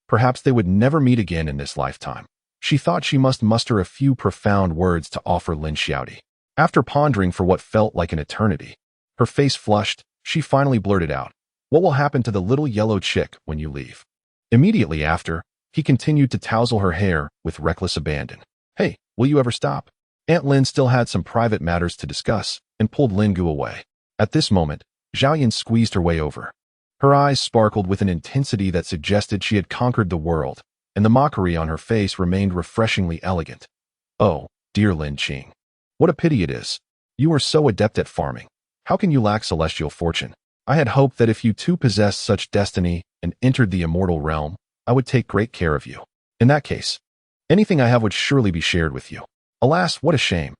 perhaps they would never meet again in this lifetime, she thought she must muster a few profound words to offer Lin Xiaodao. After pondering for what felt like an eternity, her face flushed, she finally blurted out, "What will happen to the little yellow chick when you leave?" Immediately after, he continued to tousle her hair with reckless abandon. "Hey, will you ever stop?" Aunt Lin still had some private matters to discuss and pulled Lin Gu away. At this moment, Zhao Yan squeezed her way over. Her eyes sparkled with an intensity that suggested she had conquered the world, and the mockery on her face remained refreshingly elegant. "Oh, dear Lin Qing. What a pity it is. You are so adept at farming. How can you lack celestial fortune? I had hoped that if you too possessed such destiny and entered the immortal realm, I would take great care of you. In that case, anything I have would surely be shared with you. Alas, what a shame.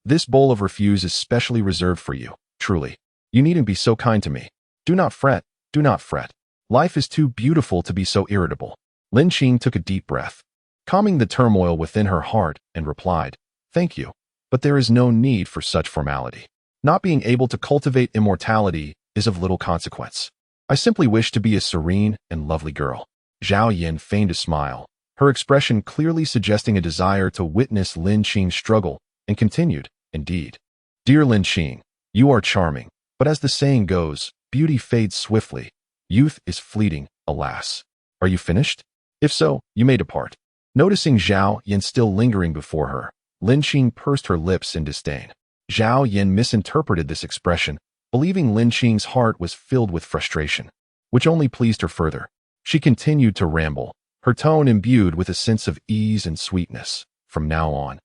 This bowl of refuse is specially reserved for you, truly. You needn't be so kind to me. Do not fret, do not fret. Life is too beautiful to be so irritable." Lin Qing took a deep breath, calming the turmoil within her heart, and replied, "Thank you, but there is no need for such formality. Not being able to cultivate immortality is of little consequence. I simply wish to be a serene and lovely girl." Zhao Yan feigned a smile, her expression clearly suggesting a desire to witness Lin Qing's struggle, and continued, "Indeed. Dear Lin Qing, you are charming, but as the saying goes, beauty fades swiftly. Youth is fleeting, alas. Are you finished? If so, you may depart." Noticing Zhao Yan still lingering before her, Lin Qing pursed her lips in disdain. Zhao Yan misinterpreted this expression, believing Lin Qing's heart was filled with frustration, which only pleased her further. She continued to ramble, her tone imbued with a sense of ease and sweetness. "From now on,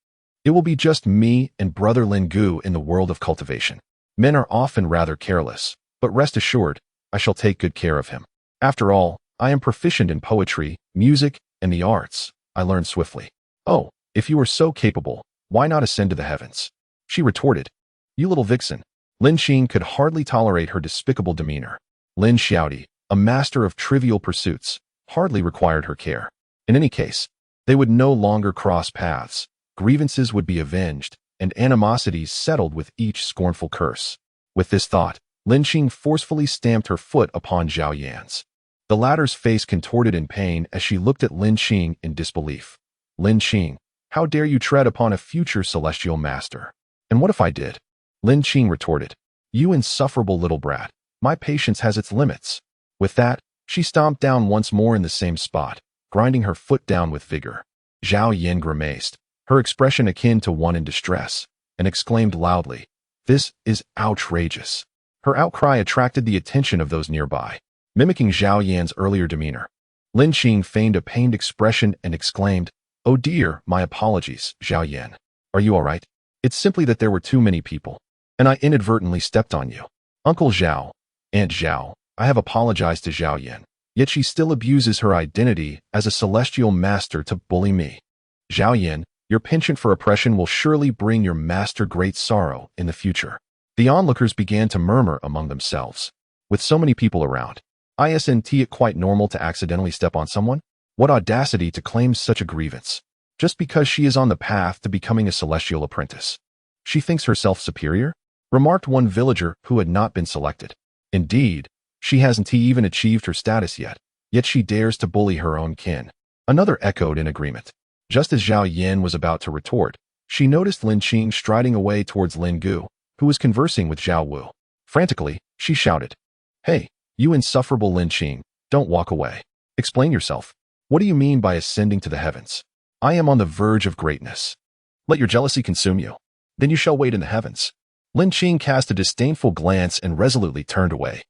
it will be just me and Brother Lin Gu in the world of cultivation. Men are often rather careless, but rest assured, I shall take good care of him. After all, I am proficient in poetry, music, and the arts. I learn swiftly." "Oh, if you are so capable, why not ascend to the heavens?" she retorted. "You little vixen." Lin Qing could hardly tolerate her despicable demeanor. Lin Xiaodao, a master of trivial pursuits, hardly required her care. In any case, they would no longer cross paths, grievances would be avenged, and animosities settled with each scornful curse. With this thought, Lin Qing forcefully stamped her foot upon Zhao Yan's. The latter's face contorted in pain as she looked at Lin Qing in disbelief. "Lin Qing, how dare you tread upon a future celestial master?" "And what if I did?" Lin Qing retorted. "You insufferable little brat, my patience has its limits." With that, she stomped down once more in the same spot, grinding her foot down with vigor. Zhao Yan grimaced, her expression akin to one in distress, and exclaimed loudly, This is outrageous. Her outcry attracted the attention of those nearby, mimicking Zhao Yan's earlier demeanor. Lin Qing feigned a pained expression and exclaimed, "Oh dear, my apologies, Zhao Yan. Are you all right? It's simply that there were too many people, and I inadvertently stepped on you. Uncle Zhao, Aunt Zhao, I have apologized to Zhao Yan, yet she still abuses her identity as a celestial master to bully me. Zhao Yan, your penchant for oppression will surely bring your master great sorrow in the future." The onlookers began to murmur among themselves. With so many people around, isn't it quite normal to accidentally step on someone? What audacity to claim such a grievance, just because she is on the path to becoming a celestial apprentice. She thinks herself superior? Remarked one villager who had not been selected. Indeed, she hasn't even achieved her status yet she dares to bully her own kin. Another echoed in agreement. Just as Zhao Yan was about to retort, she noticed Lin Qing striding away towards Lin Gu, who was conversing with Zhao Wu. Frantically, she shouted, "Hey, you insufferable Lin Qing, don't walk away. Explain yourself. What do you mean by ascending to the heavens? I am on the verge of greatness. Let your jealousy consume you. Then you shall wait in the heavens." Lin Qing cast a disdainful glance and resolutely turned away.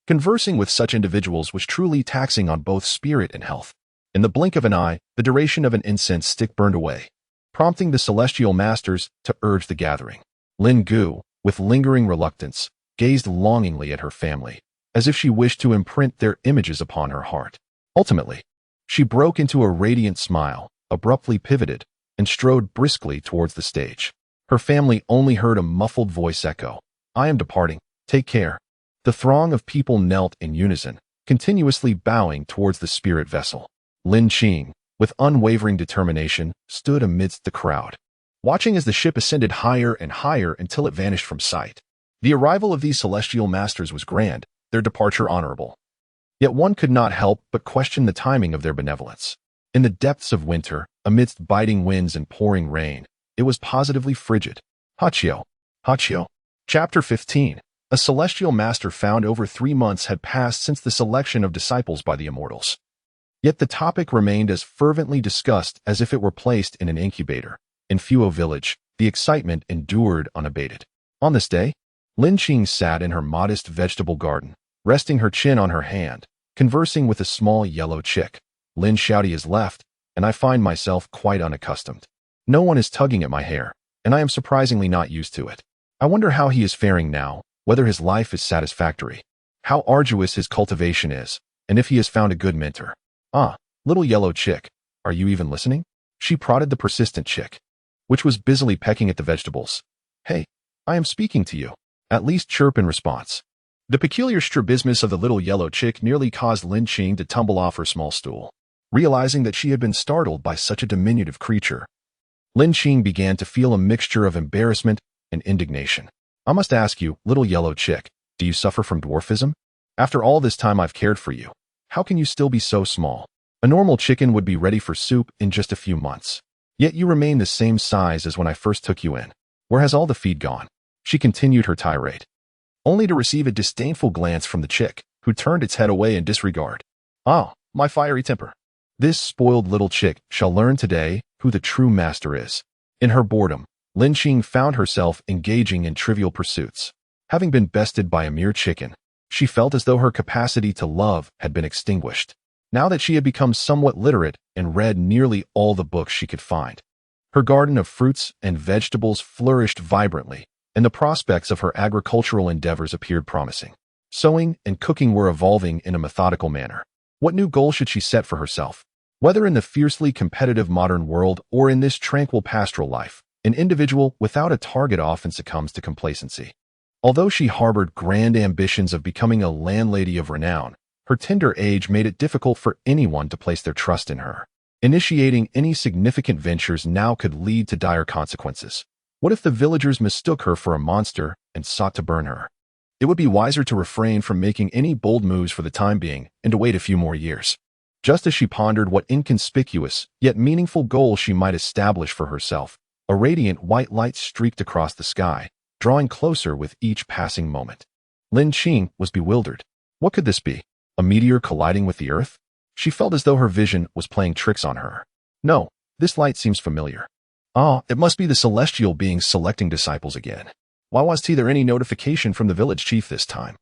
Conversing with such individuals was truly taxing on both spirit and health. In the blink of an eye, the duration of an incense stick burned away, prompting the celestial masters to urge the gathering. Lin Gu, with lingering reluctance, gazed longingly at her family, as if she wished to imprint their images upon her heart. Ultimately, she broke into a radiant smile, abruptly pivoted, and strode briskly towards the stage. Her family only heard a muffled voice echo, "I am departing. Take care." The throng of people knelt in unison, continuously bowing towards the spirit vessel. Lin Qing, with unwavering determination, stood amidst the crowd, watching as the ship ascended higher and higher until it vanished from sight. The arrival of these celestial masters was grand, their departure honorable. Yet one could not help but question the timing of their benevolence. In the depths of winter, amidst biting winds and pouring rain, it was positively frigid. Hachio. Chapter 15. A celestial master found. Over 3 months had passed since the selection of disciples by the immortals. Yet the topic remained as fervently discussed as if it were placed in an incubator. In Fuo village, the excitement endured unabated. On this day, Lin Qing sat in her modest vegetable garden, resting her chin on her hand, conversing with a small yellow chick. Lin Xiaodao is left, and I find myself quite unaccustomed. No one is tugging at my hair, and I am surprisingly not used to it. I wonder how he is faring now, whether his life is satisfactory, how arduous his cultivation is, and if he has found a good mentor. "Ah, little yellow chick, are you even listening?" She prodded the persistent chick, which was busily pecking at the vegetables. "Hey, I am speaking to you. At least chirp in response." The peculiar strabismus of the little yellow chick nearly caused Lin Qing to tumble off her small stool. Realizing that she had been startled by such a diminutive creature, Lin Qing began to feel a mixture of embarrassment and indignation. "I must ask you, little yellow chick, do you suffer from dwarfism? After all this time I've cared for you, how can you still be so small? A normal chicken would be ready for soup in just a few months. Yet you remain the same size as when I first took you in. Where has all the feed gone?" She continued her tirade, only to receive a disdainful glance from the chick, who turned its head away in disregard. "Ah, my fiery temper. This spoiled little chick shall learn today who the true master is." In her boredom, Lin Qing found herself engaging in trivial pursuits. Having been bested by a mere chicken, she felt as though her capacity to love had been extinguished. Now that she had become somewhat literate and read nearly all the books she could find, her garden of fruits and vegetables flourished vibrantly, and the prospects of her agricultural endeavors appeared promising. Sewing and cooking were evolving in a methodical manner. What new goal should she set for herself? Whether in the fiercely competitive modern world or in this tranquil pastoral life, an individual without a target often succumbs to complacency. Although she harbored grand ambitions of becoming a landlady of renown, her tender age made it difficult for anyone to place their trust in her. Initiating any significant ventures now could lead to dire consequences. What if the villagers mistook her for a monster and sought to burn her? It would be wiser to refrain from making any bold moves for the time being and to wait a few more years. Just as she pondered what inconspicuous yet meaningful goal she might establish for herself, a radiant white light streaked across the sky, drawing closer with each passing moment. Lin Qing was bewildered. What could this be? A meteor colliding with the earth? She felt as though her vision was playing tricks on her. No, this light seems familiar. Ah, it must be the celestial beings selecting disciples again. Why wasn't there any notification from the village chief this time?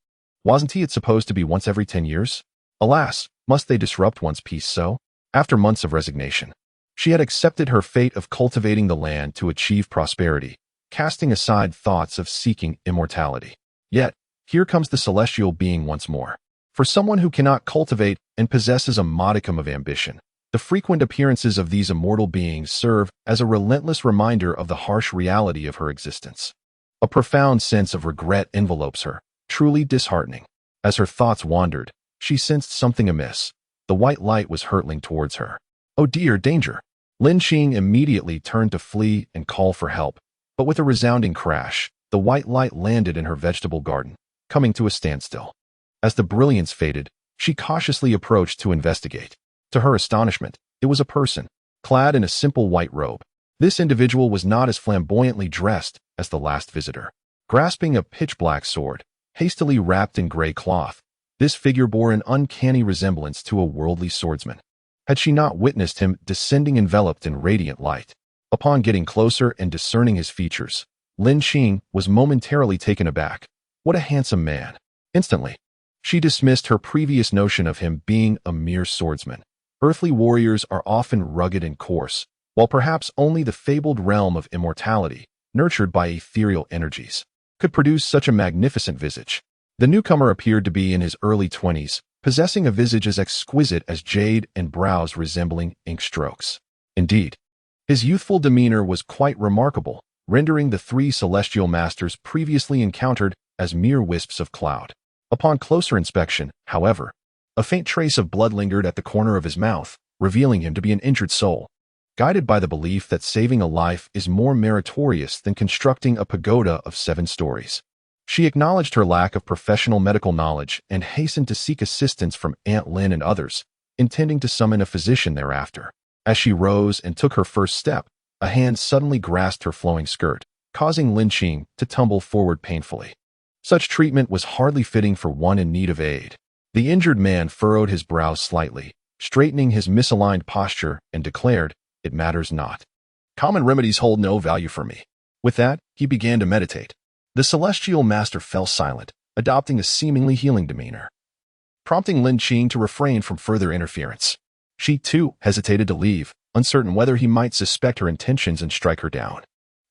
Wasn't it supposed to be once every 10 years? Alas, must they disrupt one's peace so? After months of resignation, she had accepted her fate of cultivating the land to achieve prosperity, casting aside thoughts of seeking immortality. Yet, here comes the celestial being once more. For someone who cannot cultivate and possesses a modicum of ambition, the frequent appearances of these immortal beings serve as a relentless reminder of the harsh reality of her existence. A profound sense of regret envelopes her, truly disheartening. As her thoughts wandered, she sensed something amiss. The white light was hurtling towards her. Oh dear, danger! Lin Xing immediately turned to flee and call for help, but with a resounding crash, the white light landed in her vegetable garden, coming to a standstill. As the brilliance faded, she cautiously approached to investigate. To her astonishment, it was a person, clad in a simple white robe. This individual was not as flamboyantly dressed as the last visitor. Grasping a pitch-black sword, hastily wrapped in gray cloth, this figure bore an uncanny resemblance to a worldly swordsman. Had she not witnessed him descending enveloped in radiant light? Upon getting closer and discerning his features, Lin Xing was momentarily taken aback. What a handsome man! Instantly, she dismissed her previous notion of him being a mere swordsman. Earthly warriors are often rugged and coarse, while perhaps only the fabled realm of immortality, nurtured by ethereal energies, could produce such a magnificent visage. The newcomer appeared to be in his early 20s, possessing a visage as exquisite as jade and brows resembling ink strokes. Indeed, his youthful demeanor was quite remarkable, rendering the three celestial masters previously encountered as mere wisps of cloud. Upon closer inspection, however, a faint trace of blood lingered at the corner of his mouth, revealing him to be an injured soul. Guided by the belief that saving a life is more meritorious than constructing a pagoda of 7 stories, she acknowledged her lack of professional medical knowledge and hastened to seek assistance from Aunt Lin and others, intending to summon a physician thereafter. As she rose and took her first step, a hand suddenly grasped her flowing skirt, causing Lin Xing to tumble forward painfully. Such treatment was hardly fitting for one in need of aid. The injured man furrowed his brows slightly, straightening his misaligned posture, and declared, "It matters not. Common remedies hold no value for me." With that, he began to meditate. The celestial master fell silent, adopting a seemingly healing demeanor, prompting Lin Xing to refrain from further interference. She, too, hesitated to leave, uncertain whether he might suspect her intentions and strike her down.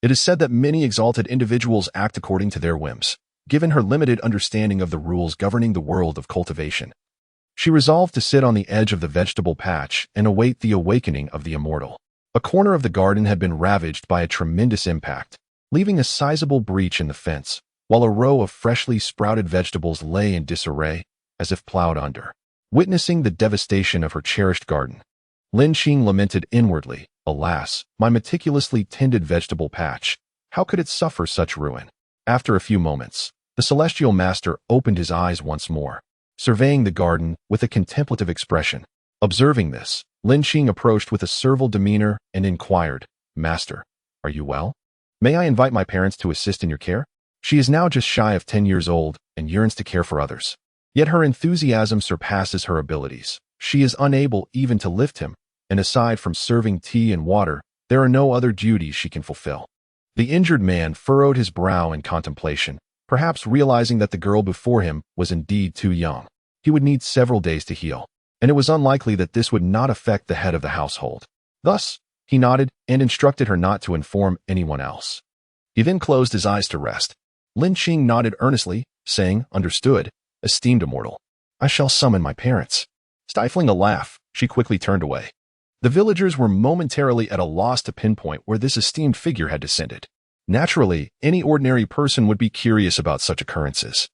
It is said that many exalted individuals act according to their whims. Given her limited understanding of the rules governing the world of cultivation, she resolved to sit on the edge of the vegetable patch and await the awakening of the immortal. A corner of the garden had been ravaged by a tremendous impact, leaving a sizable breach in the fence, while a row of freshly sprouted vegetables lay in disarray, as if plowed under. Witnessing the devastation of her cherished garden, Lin Xing lamented inwardly, "Alas, my meticulously tended vegetable patch, how could it suffer such ruin?" After a few moments, the celestial master opened his eyes once more, surveying the garden with a contemplative expression. Observing this, Lin Xing approached with a servile demeanor and inquired, "Master, are you well? May I invite my parents to assist in your care?" She is now just shy of 10 years old and yearns to care for others. Yet her enthusiasm surpasses her abilities. She is unable even to lift him, and aside from serving tea and water, there are no other duties she can fulfill. The injured man furrowed his brow in contemplation, perhaps realizing that the girl before him was indeed too young. He would need several days to heal, and it was unlikely that this would not affect the head of the household. Thus, he nodded and instructed her not to inform anyone else. He then closed his eyes to rest. Lin Xing nodded earnestly, saying, "Understood, esteemed immortal. I shall summon my parents." Stifling a laugh, she quickly turned away. The villagers were momentarily at a loss to pinpoint where this esteemed figure had descended. Naturally, any ordinary person would be curious about such occurrences.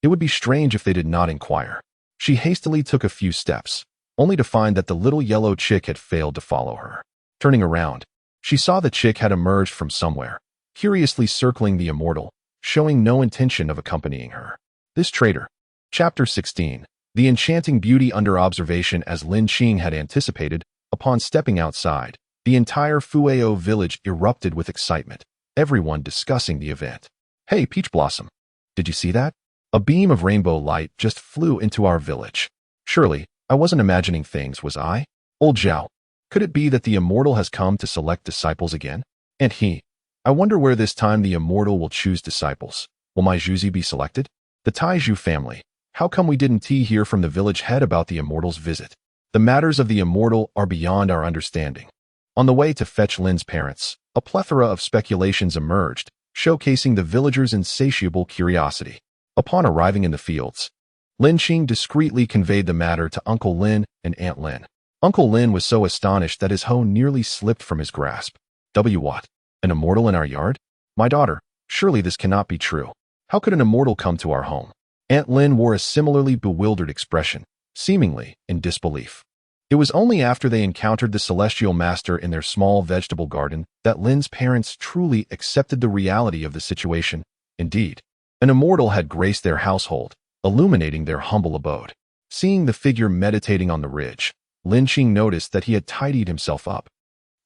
It would be strange if they did not inquire. She hastily took a few steps, only to find that the little yellow chick had failed to follow her. Turning around, she saw the chick had emerged from somewhere, curiously circling the immortal, showing no intention of accompanying her. This traitor. Chapter 16. The enchanting beauty under observation. As Lin Xing had anticipated, upon stepping outside, the entire Fueo village erupted with excitement, everyone discussing the event. "Hey, Peach Blossom, did you see that? A beam of rainbow light just flew into our village. Surely, I wasn't imagining things, was I? Old Zhao, could it be that the immortal has come to select disciples again?" And he, I wonder where this time the immortal will choose disciples. Will my Juzi be selected? The Taizhu family. How come we didn't hear from the village head about the immortal's visit? The matters of the immortal are beyond our understanding. On the way to fetch Lin's parents, a plethora of speculations emerged, showcasing the villagers' insatiable curiosity. Upon arriving in the fields, Lin Xing discreetly conveyed the matter to Uncle Lin and Aunt Lin. Uncle Lin was so astonished that his hoe nearly slipped from his grasp. What? An immortal in our yard? My daughter, surely this cannot be true. How could an immortal come to our home? Aunt Lin wore a similarly bewildered expression, seemingly in disbelief. It was only after they encountered the celestial master in their small vegetable garden that Lin's parents truly accepted the reality of the situation. Indeed, an immortal had graced their household, illuminating their humble abode. Seeing the figure meditating on the ridge, Lin Xing noticed that he had tidied himself up.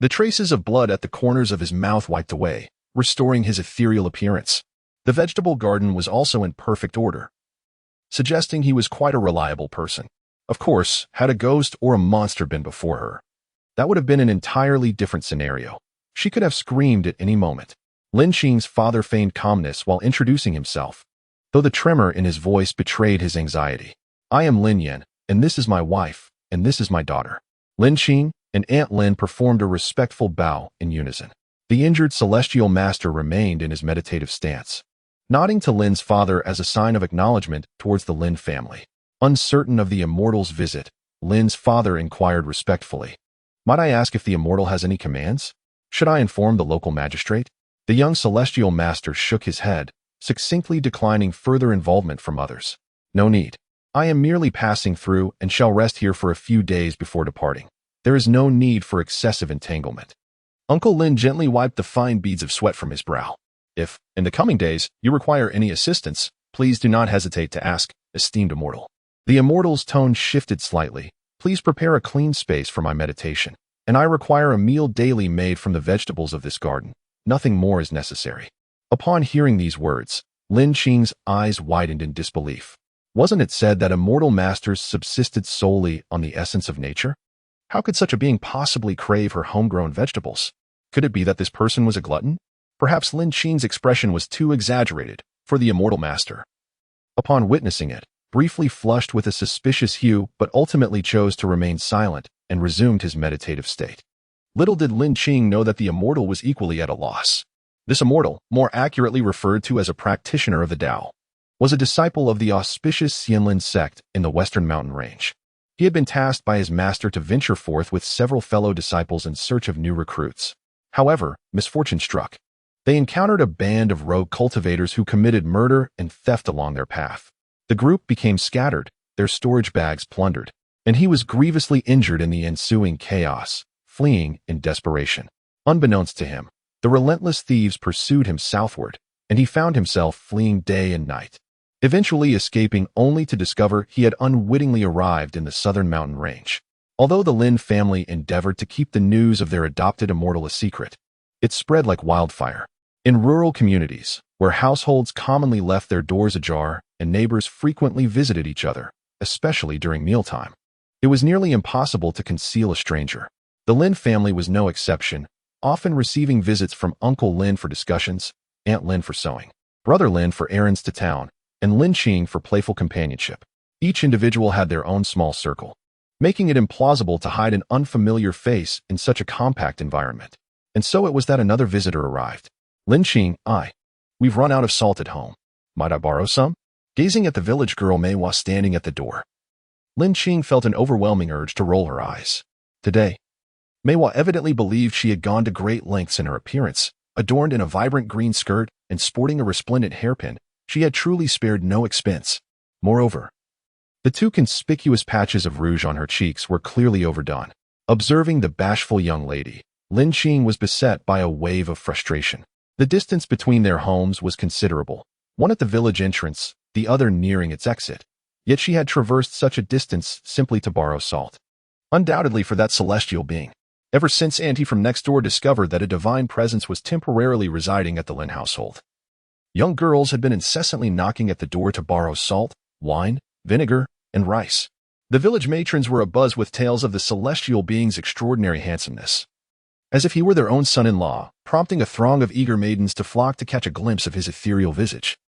The traces of blood at the corners of his mouth wiped away, restoring his ethereal appearance. The vegetable garden was also in perfect order, suggesting he was quite a reliable person. Of course, had a ghost or a monster been before her, that would have been an entirely different scenario. She could have screamed at any moment. Lin Xing's father feigned calmness while introducing himself, though the tremor in his voice betrayed his anxiety. I am Lin Yan, and this is my wife, and this is my daughter. Lin Xing and Aunt Lin performed a respectful bow in unison. The injured celestial master remained in his meditative stance, nodding to Lin's father as a sign of acknowledgement towards the Lin family. Uncertain of the immortal's visit, Lin's father inquired respectfully, "Might I ask if the immortal has any commands? Should I inform the local magistrate?" The young celestial master shook his head, succinctly declining further involvement from others. "No need. I am merely passing through and shall rest here for a few days before departing. There is no need for excessive entanglement." Uncle Lin gently wiped the fine beads of sweat from his brow. "If, in the coming days, you require any assistance, please do not hesitate to ask, esteemed immortal." The immortal's tone shifted slightly. "Please prepare a clean space for my meditation, and I require a meal daily made from the vegetables of this garden. Nothing more is necessary." Upon hearing these words, Lin Xing's eyes widened in disbelief. Wasn't it said that immortal masters subsisted solely on the essence of nature? How could such a being possibly crave her homegrown vegetables? Could it be that this person was a glutton? Perhaps Lin Xing's expression was too exaggerated for the immortal master. Upon witnessing it, briefly flushed with a suspicious hue but ultimately chose to remain silent and resumed his meditative state. Little did Lin Xing know that the immortal was equally at a loss. This immortal, more accurately referred to as a practitioner of the Dao, was a disciple of the auspicious Xianlin sect in the western mountain range. He had been tasked by his master to venture forth with several fellow disciples in search of new recruits. However, misfortune struck. They encountered a band of rogue cultivators who committed murder and theft along their path. The group became scattered, their storage bags plundered, and he was grievously injured in the ensuing chaos, fleeing in desperation. Unbeknownst to him, the relentless thieves pursued him southward, and he found himself fleeing day and night, eventually escaping only to discover he had unwittingly arrived in the southern mountain range. Although the Lin family endeavored to keep the news of their adopted immortal a secret, it spread like wildfire. In rural communities, where households commonly left their doors ajar and neighbors frequently visited each other, especially during mealtime, it was nearly impossible to conceal a stranger. The Lin family was no exception, often receiving visits from Uncle Lin for discussions, Aunt Lin for sewing, Brother Lin for errands to town, and Lin Xing for playful companionship. Each individual had their own small circle, making it implausible to hide an unfamiliar face in such a compact environment. And so it was that another visitor arrived. "Lin Xing, we've run out of salt at home. Might I borrow some?" Gazing at the village girl Mei Hua standing at the door, Lin Xing felt an overwhelming urge to roll her eyes. Today, Mei Hua evidently believed she had gone to great lengths in her appearance. Adorned in a vibrant green skirt and sporting a resplendent hairpin, she had truly spared no expense. Moreover, the two conspicuous patches of rouge on her cheeks were clearly overdone. Observing the bashful young lady, Lin Xing was beset by a wave of frustration. The distance between their homes was considerable, one at the village entrance, the other nearing its exit. Yet she had traversed such a distance simply to borrow salt. Undoubtedly for that celestial being. Ever since Auntie from next door discovered that a divine presence was temporarily residing at the Lin household, young girls had been incessantly knocking at the door to borrow salt, wine, vinegar, and rice. The village matrons were abuzz with tales of the celestial being's extraordinary handsomeness. as if he were their own son-in-law, prompting a throng of eager maidens to flock to catch a glimpse of his ethereal visage.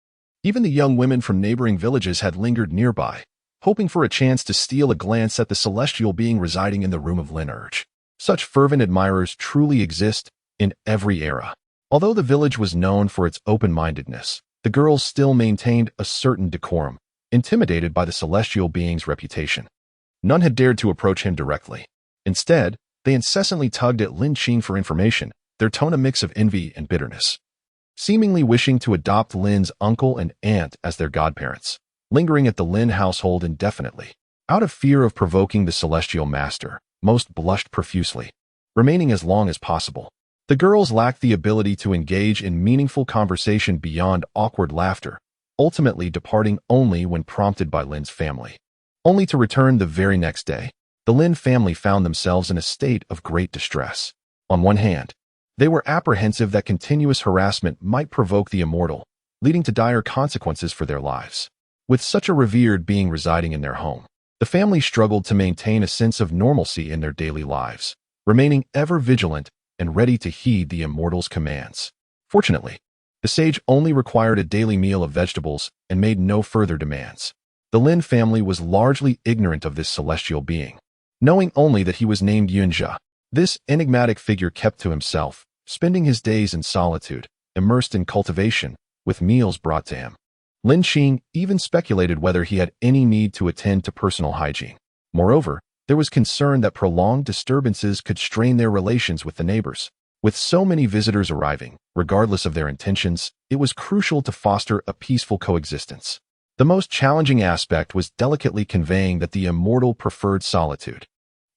Even the young women from neighboring villages had lingered nearby, hoping for a chance to steal a glance at the celestial being residing in the room of Lin Xiaodao. Such fervent admirers truly exist in every era. Although the village was known for its open-mindedness, the girls still maintained a certain decorum, intimidated by the celestial being's reputation. None had dared to approach him directly. Instead, they incessantly tugged at Lin Qing for information, their tone a mix of envy and bitterness. Seemingly wishing to adopt Lin's uncle and aunt as their godparents, lingering at the Lin household indefinitely. Out of fear of provoking the celestial master, most blushed profusely, remaining as long as possible. The girls lacked the ability to engage in meaningful conversation beyond awkward laughter, ultimately departing only when prompted by Lin's family. Only to return the very next day, the Lin family found themselves in a state of great distress. On one hand, they were apprehensive that continuous harassment might provoke the immortal, leading to dire consequences for their lives. With such a revered being residing in their home, the family struggled to maintain a sense of normalcy in their daily lives, remaining ever vigilant and ready to heed the immortal's commands. Fortunately, the sage only required a daily meal of vegetables and made no further demands. The Lin family was largely ignorant of this celestial being, knowing only that he was named Xianxia. This enigmatic figure kept to himself, spending his days in solitude, immersed in cultivation, with meals brought to him. Lin Qing even speculated whether he had any need to attend to personal hygiene. Moreover, there was concern that prolonged disturbances could strain their relations with the neighbors. With so many visitors arriving, regardless of their intentions, it was crucial to foster a peaceful coexistence. The most challenging aspect was delicately conveying that the immortal preferred solitude,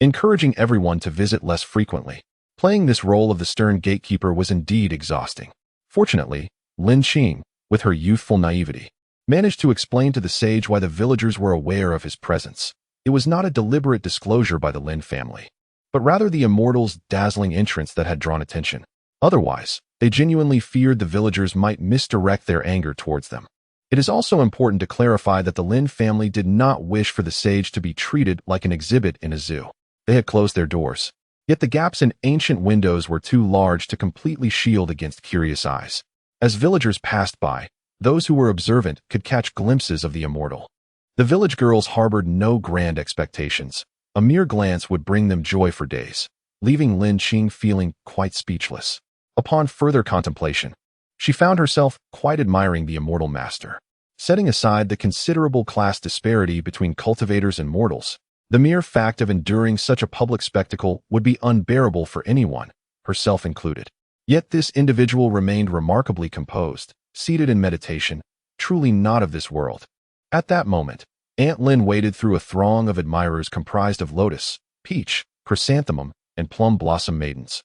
encouraging everyone to visit less frequently. Playing this role of the stern gatekeeper was indeed exhausting. Fortunately, Lin Qing, with her youthful naivety, managed to explain to the sage why the villagers were aware of his presence. It was not a deliberate disclosure by the Lin family, but rather the immortal's dazzling entrance that had drawn attention. Otherwise, they genuinely feared the villagers might misdirect their anger towards them. It is also important to clarify that the Lin family did not wish for the sage to be treated like an exhibit in a zoo. They had closed their doors, yet the gaps in ancient windows were too large to completely shield against curious eyes. As villagers passed by, those who were observant could catch glimpses of the immortal. The village girls harbored no grand expectations. A mere glance would bring them joy for days, leaving Lin Qing feeling quite speechless. Upon further contemplation, she found herself quite admiring the immortal master. Setting aside the considerable class disparity between cultivators and mortals, the mere fact of enduring such a public spectacle would be unbearable for anyone, herself included. Yet this individual remained remarkably composed, seated in meditation, truly not of this world. At that moment, Aunt Lin waded through a throng of admirers comprised of lotus, peach, chrysanthemum, and plum blossom maidens,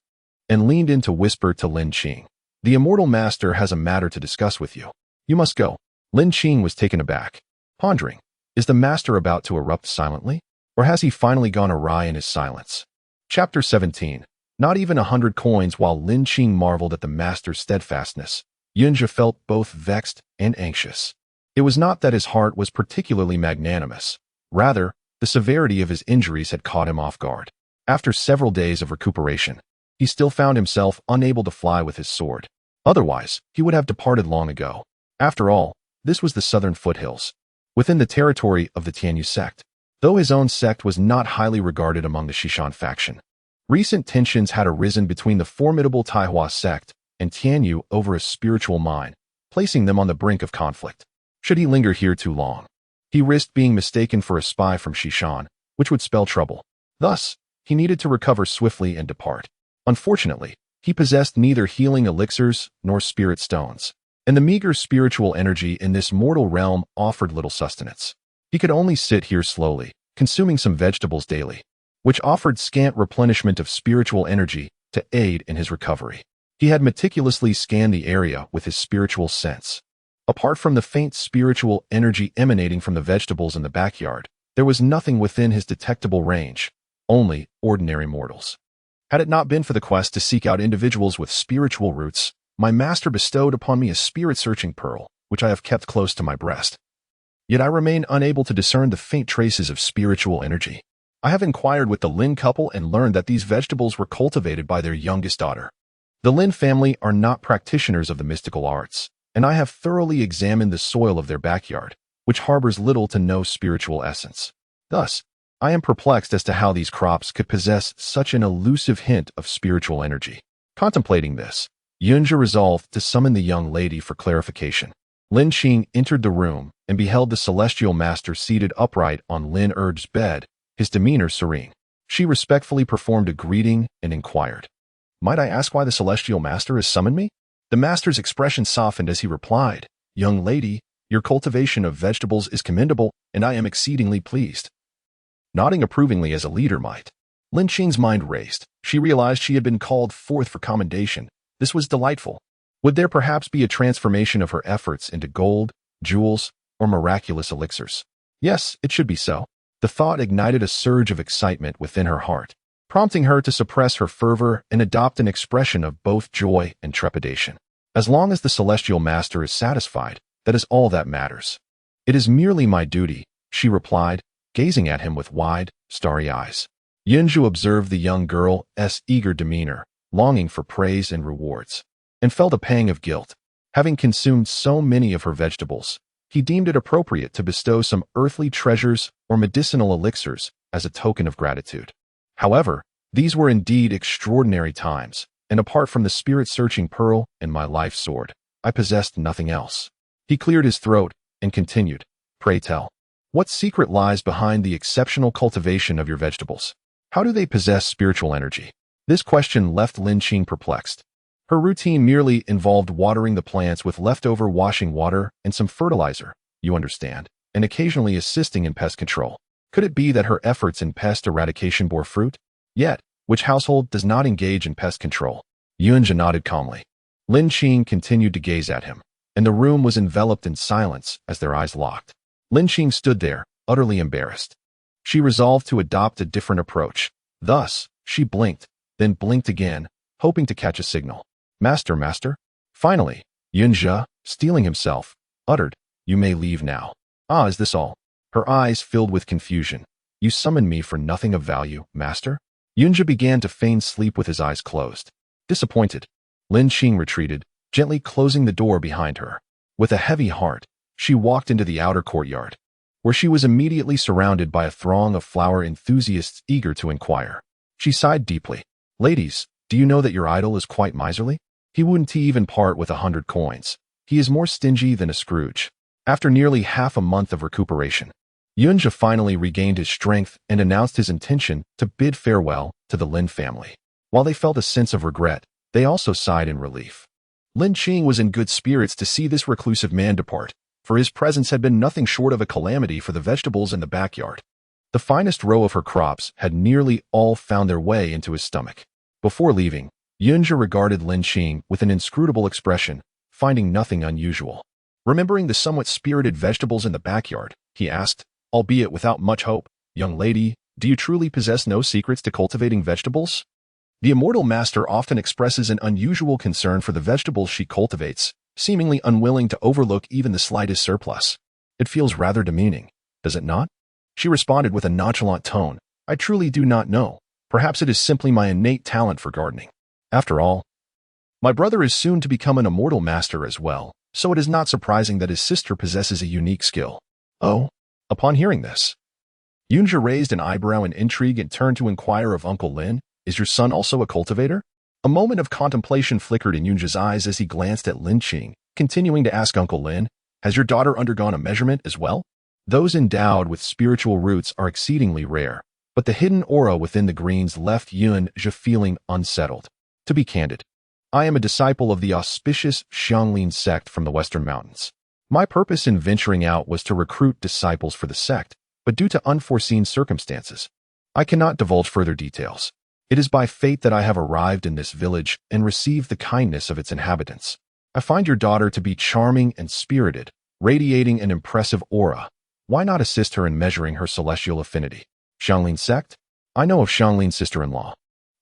and leaned in to whisper to Lin Qing, "The immortal master has a matter to discuss with you. You must go." Lin Qing was taken aback, pondering, is the master about to erupt silently? Or has he finally gone awry in his silence? Chapter 17. Not even 100 coins. While Lin Qing marveled at the master's steadfastness, Xianxia felt both vexed and anxious. It was not that his heart was particularly magnanimous. Rather, the severity of his injuries had caught him off guard. After several days of recuperation, he still found himself unable to fly with his sword. Otherwise, he would have departed long ago. After all, this was the southern foothills, within the territory of the Tianyu sect. Though his own sect was not highly regarded among the Xishan faction, recent tensions had arisen between the formidable Taihua sect and Tianyu over a spiritual mine, placing them on the brink of conflict. Should he linger here too long, he risked being mistaken for a spy from Xishan, which would spell trouble. Thus, he needed to recover swiftly and depart. Unfortunately, he possessed neither healing elixirs nor spirit stones, and the meager spiritual energy in this mortal realm offered little sustenance. He could only sit here slowly, consuming some vegetables daily, which offered scant replenishment of spiritual energy to aid in his recovery. He had meticulously scanned the area with his spiritual sense. Apart from the faint spiritual energy emanating from the vegetables in the backyard, there was nothing within his detectable range, only ordinary mortals. Had it not been for the quest to seek out individuals with spiritual roots, my master bestowed upon me a spirit-searching pearl, which I have kept close to my breast. Yet I remain unable to discern the faint traces of spiritual energy. I have inquired with the Lin couple and learned that these vegetables were cultivated by their youngest daughter. The Lin family are not practitioners of the mystical arts, and I have thoroughly examined the soil of their backyard, which harbors little to no spiritual essence. Thus, I am perplexed as to how these crops could possess such an elusive hint of spiritual energy. Contemplating this, Yunja resolved to summon the young lady for clarification. Lin Qing entered the room and beheld the celestial master seated upright on Lin Er's bed, his demeanor serene. She respectfully performed a greeting and inquired, "Might I ask why the celestial master has summoned me?" The master's expression softened as he replied, "Young lady, your cultivation of vegetables is commendable, and I am exceedingly pleased." Nodding approvingly as a leader might, Lin Qing's mind raced. She realized she had been called forth for commendation. This was delightful. Would there perhaps be a transformation of her efforts into gold, jewels, or miraculous elixirs? Yes, it should be so. The thought ignited a surge of excitement within her heart, prompting her to suppress her fervor and adopt an expression of both joy and trepidation. As long as the celestial master is satisfied, that is all that matters. "It is merely my duty," she replied, gazing at him with wide, starry eyes. Yunju observed the young girl's eager demeanor, longing for praise and rewards, and felt a pang of guilt. Having consumed so many of her vegetables, he deemed it appropriate to bestow some earthly treasures or medicinal elixirs as a token of gratitude. However, these were indeed extraordinary times, and apart from the spirit-searching pearl and my life sword, I possessed nothing else. He cleared his throat and continued, "Pray tell, what secret lies behind the exceptional cultivation of your vegetables? How do they possess spiritual energy?" This question left Lin Qing perplexed. Her routine merely involved watering the plants with leftover washing water and some fertilizer, you understand, and occasionally assisting in pest control. Could it be that her efforts in pest eradication bore fruit? Yet, which household does not engage in pest control? Yunja nodded calmly. Lin Qing continued to gaze at him, and the room was enveloped in silence as their eyes locked. Lin Qing stood there, utterly embarrassed. She resolved to adopt a different approach. Thus, she blinked, then blinked again, hoping to catch a signal. "Master, master." Finally, Yunja, steeling himself, uttered, "You may leave now." "Ah, is this all?" Her eyes filled with confusion. "You summoned me for nothing of value, master?" Yunja began to feign sleep with his eyes closed. Disappointed, Lin Qing retreated, gently closing the door behind her. With a heavy heart, she walked into the outer courtyard, where she was immediately surrounded by a throng of flower enthusiasts eager to inquire. She sighed deeply. "Ladies, do you know that your idol is quite miserly? He wouldn't even part with 100 coins. He is more stingy than a Scrooge." After nearly half a month of recuperation, Yunja finally regained his strength and announced his intention to bid farewell to the Lin family. While they felt a sense of regret, they also sighed in relief. Lin Qing was in good spirits to see this reclusive man depart, for his presence had been nothing short of a calamity for the vegetables in the backyard. The finest row of her crops had nearly all found their way into his stomach. Before leaving, Yunja regarded Lin Qing with an inscrutable expression, finding nothing unusual. Remembering the somewhat spirited vegetables in the backyard, he asked, albeit without much hope, "Young lady, do you truly possess no secrets to cultivating vegetables?" The immortal master often expresses an unusual concern for the vegetables she cultivates, seemingly unwilling to overlook even the slightest surplus. "It feels rather demeaning, does it not?" She responded with a nonchalant tone, "I truly do not know. Perhaps it is simply my innate talent for gardening. After all, my brother is soon to become an immortal master as well, so it is not surprising that his sister possesses a unique skill." "Oh?" Upon hearing this, Yunja raised an eyebrow in intrigue and turned to inquire of Uncle Lin, "Is your son also a cultivator?" A moment of contemplation flickered in Yunja's eyes as he glanced at Lin Qing, continuing to ask Uncle Lin, "Has your daughter undergone a measurement as well?" Those endowed with spiritual roots are exceedingly rare, but the hidden aura within the greens left Yunja feeling unsettled. To be candid, I am a disciple of the auspicious Xianglin sect from the Western Mountains. My purpose in venturing out was to recruit disciples for the sect, but due to unforeseen circumstances, I cannot divulge further details. It is by fate that I have arrived in this village and received the kindness of its inhabitants. I find your daughter to be charming and spirited, radiating an impressive aura. Why not assist her in measuring her celestial affinity? Xianglin sect? I know of Xianglin's sister-in-law.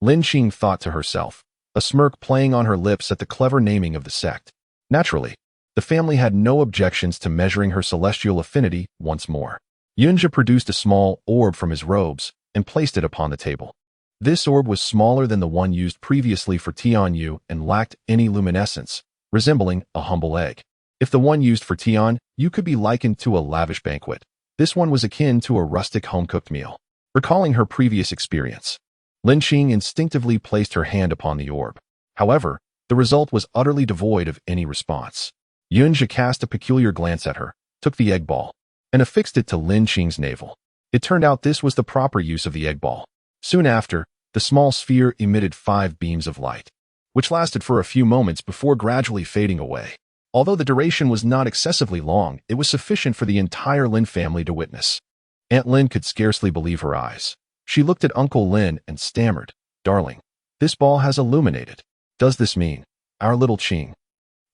Lin Qing thought to herself, a smirk playing on her lips at the clever naming of the sect. Naturally, the family had no objections to measuring her celestial affinity once more. Yunja produced a small orb from his robes, and placed it upon the table. This orb was smaller than the one used previously for Tianyu and lacked any luminescence, resembling a humble egg. If the one used for Tianyu could be likened to a lavish banquet, this one was akin to a rustic home-cooked meal. Recalling her previous experience, Lin Qing instinctively placed her hand upon the orb. However, the result was utterly devoid of any response. Yunjia cast a peculiar glance at her, took the egg ball, and affixed it to Lin Qing's navel. It turned out this was the proper use of the egg ball. Soon after, the small sphere emitted 5 beams of light, which lasted for a few moments before gradually fading away. Although the duration was not excessively long, it was sufficient for the entire Lin family to witness. Aunt Lin could scarcely believe her eyes. She looked at Uncle Lin and stammered, "Darling, this ball has illuminated. Does this mean our little Qing?"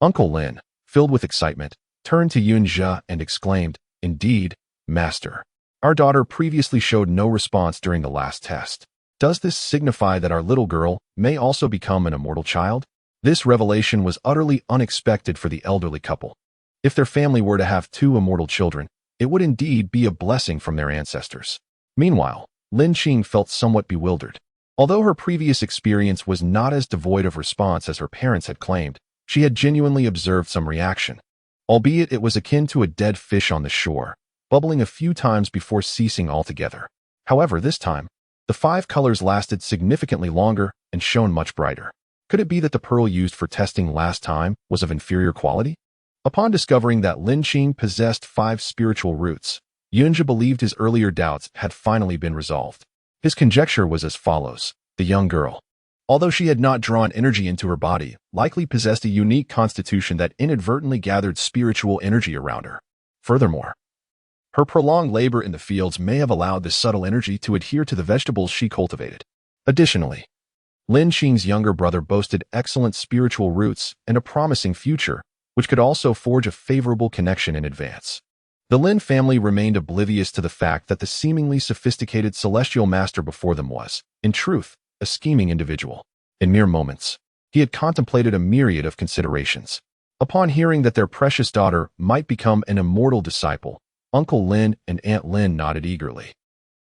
Uncle Lin, filled with excitement, turned to Yunjia and exclaimed, "Indeed, Master. Our daughter previously showed no response during the last test. Does this signify that our little girl may also become an immortal child?" This revelation was utterly unexpected for the elderly couple. If their family were to have 2 immortal children, it would indeed be a blessing from their ancestors. Meanwhile, Lin Qing felt somewhat bewildered. Although her previous experience was not as devoid of response as her parents had claimed, she had genuinely observed some reaction, albeit it was akin to a dead fish on the shore, bubbling a few times before ceasing altogether. However, this time, the 5 colors lasted significantly longer and shone much brighter. Could it be that the pearl used for testing last time was of inferior quality? Upon discovering that Lin Qing possessed 5 spiritual roots, Yunjia believed his earlier doubts had finally been resolved. His conjecture was as follows: the young girl, although she had not drawn energy into her body, likely possessed a unique constitution that inadvertently gathered spiritual energy around her. Furthermore, her prolonged labor in the fields may have allowed this subtle energy to adhere to the vegetables she cultivated. Additionally, Lin Qing's younger brother boasted excellent spiritual roots and a promising future, which could also forge a favorable connection in advance. The Lin family remained oblivious to the fact that the seemingly sophisticated celestial master before them was, in truth, a scheming individual. In mere moments, he had contemplated a myriad of considerations. Upon hearing that their precious daughter might become an immortal disciple, Uncle Lin and Aunt Lin nodded eagerly,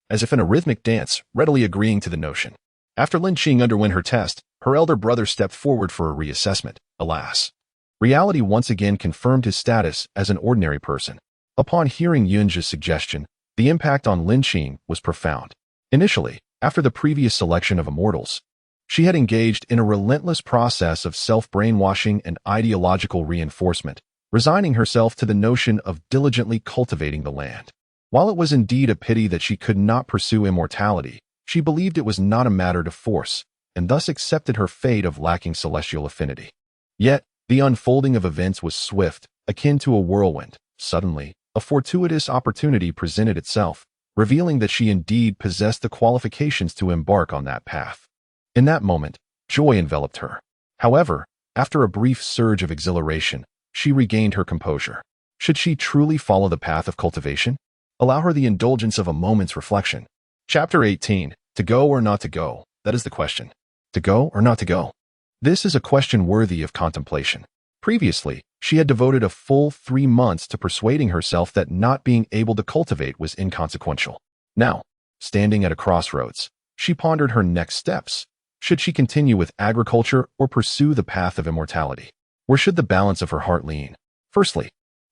as if in a rhythmic dance, readily agreeing to the notion. After Lin Qing underwent her test, her elder brother stepped forward for a reassessment. Alas, reality once again confirmed his status as an ordinary person. Upon hearing Yunjia's suggestion, the impact on Lin Qing was profound. Initially, after the previous selection of immortals, she had engaged in a relentless process of self-brainwashing and ideological reinforcement, resigning herself to the notion of diligently cultivating the land. While it was indeed a pity that she could not pursue immortality, she believed it was not a matter to force, and thus accepted her fate of lacking celestial affinity. Yet, the unfolding of events was swift, akin to a whirlwind. Suddenly, a fortuitous opportunity presented itself, revealing that she indeed possessed the qualifications to embark on that path. In that moment, joy enveloped her. However, after a brief surge of exhilaration, she regained her composure. Should she truly follow the path of cultivation? Allow her the indulgence of a moment's reflection. Chapter 18. To go or not to go? That is the question. To go or not to go? This is a question worthy of contemplation. Previously, she had devoted a full 3 months to persuading herself that not being able to cultivate was inconsequential. Now, standing at a crossroads, she pondered her next steps. Should she continue with agriculture or pursue the path of immortality? Where should the balance of her heart lean? Firstly,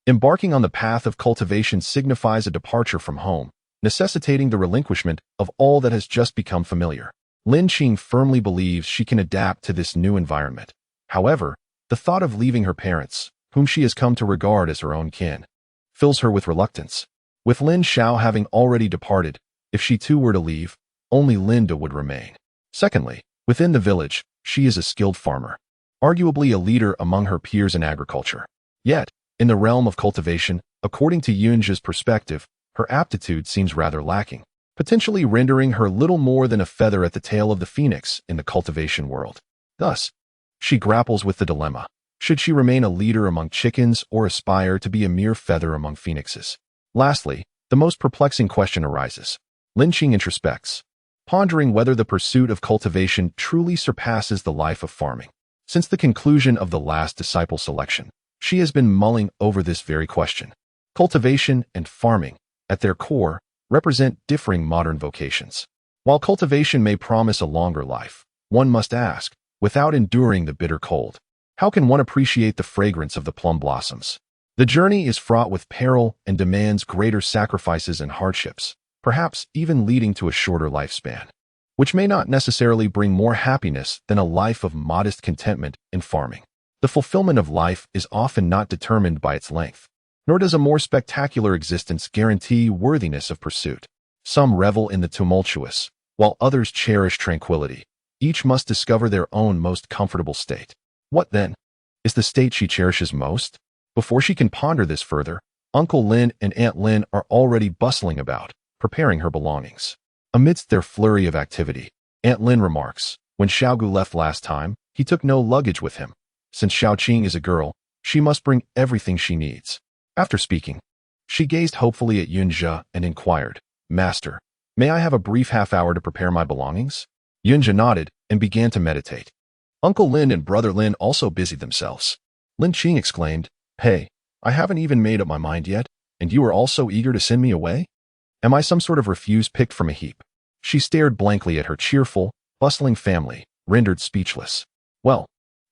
embarking on the path of cultivation signifies a departure from home, necessitating the relinquishment of all that has just become familiar. Lin Qing firmly believes she can adapt to this new environment. However, the thought of leaving her parents, whom she has come to regard as her own kin, fills her with reluctance. With Lin Xiao having already departed, if she too were to leave, only Linda would remain. Secondly, within the village, she is a skilled farmer, arguably a leader among her peers in agriculture. Yet, in the realm of cultivation, according to Yunjia's perspective, her aptitude seems rather lacking, potentially rendering her little more than a feather at the tail of the phoenix in the cultivation world. Thus, she grapples with the dilemma. Should she remain a leader among chickens or aspire to be a mere feather among phoenixes? Lastly, the most perplexing question arises. Lin Qing introspects, pondering whether the pursuit of cultivation truly surpasses the life of farming. Since the conclusion of the last disciple selection, she has been mulling over this very question. Cultivation and farming, at their core, represent differing modern vocations. While cultivation may promise a longer life, one must ask, without enduring the bitter cold, how can one appreciate the fragrance of the plum blossoms? The journey is fraught with peril and demands greater sacrifices and hardships, perhaps even leading to a shorter lifespan, which may not necessarily bring more happiness than a life of modest contentment in farming. The fulfillment of life is often not determined by its length, nor does a more spectacular existence guarantee worthiness of pursuit. Some revel in the tumultuous, while others cherish tranquility. Each must discover their own most comfortable state. What, then, is the state she cherishes most? Before she can ponder this further, Uncle Lin and Aunt Lin are already bustling about, preparing her belongings. Amidst their flurry of activity, Aunt Lin remarks, when Xiaogu left last time, he took no luggage with him. Since Xiaoqing is a girl, she must bring everything she needs. After speaking, she gazed hopefully at Yunjia and inquired, Master, may I have a brief half-hour to prepare my belongings? Yunjia nodded and began to meditate. Uncle Lin and Brother Lin also busied themselves. Lin Qing exclaimed, Hey, I haven't even made up my mind yet, and you are all so eager to send me away? Am I some sort of refuse picked from a heap? She stared blankly at her cheerful, bustling family, rendered speechless. Well,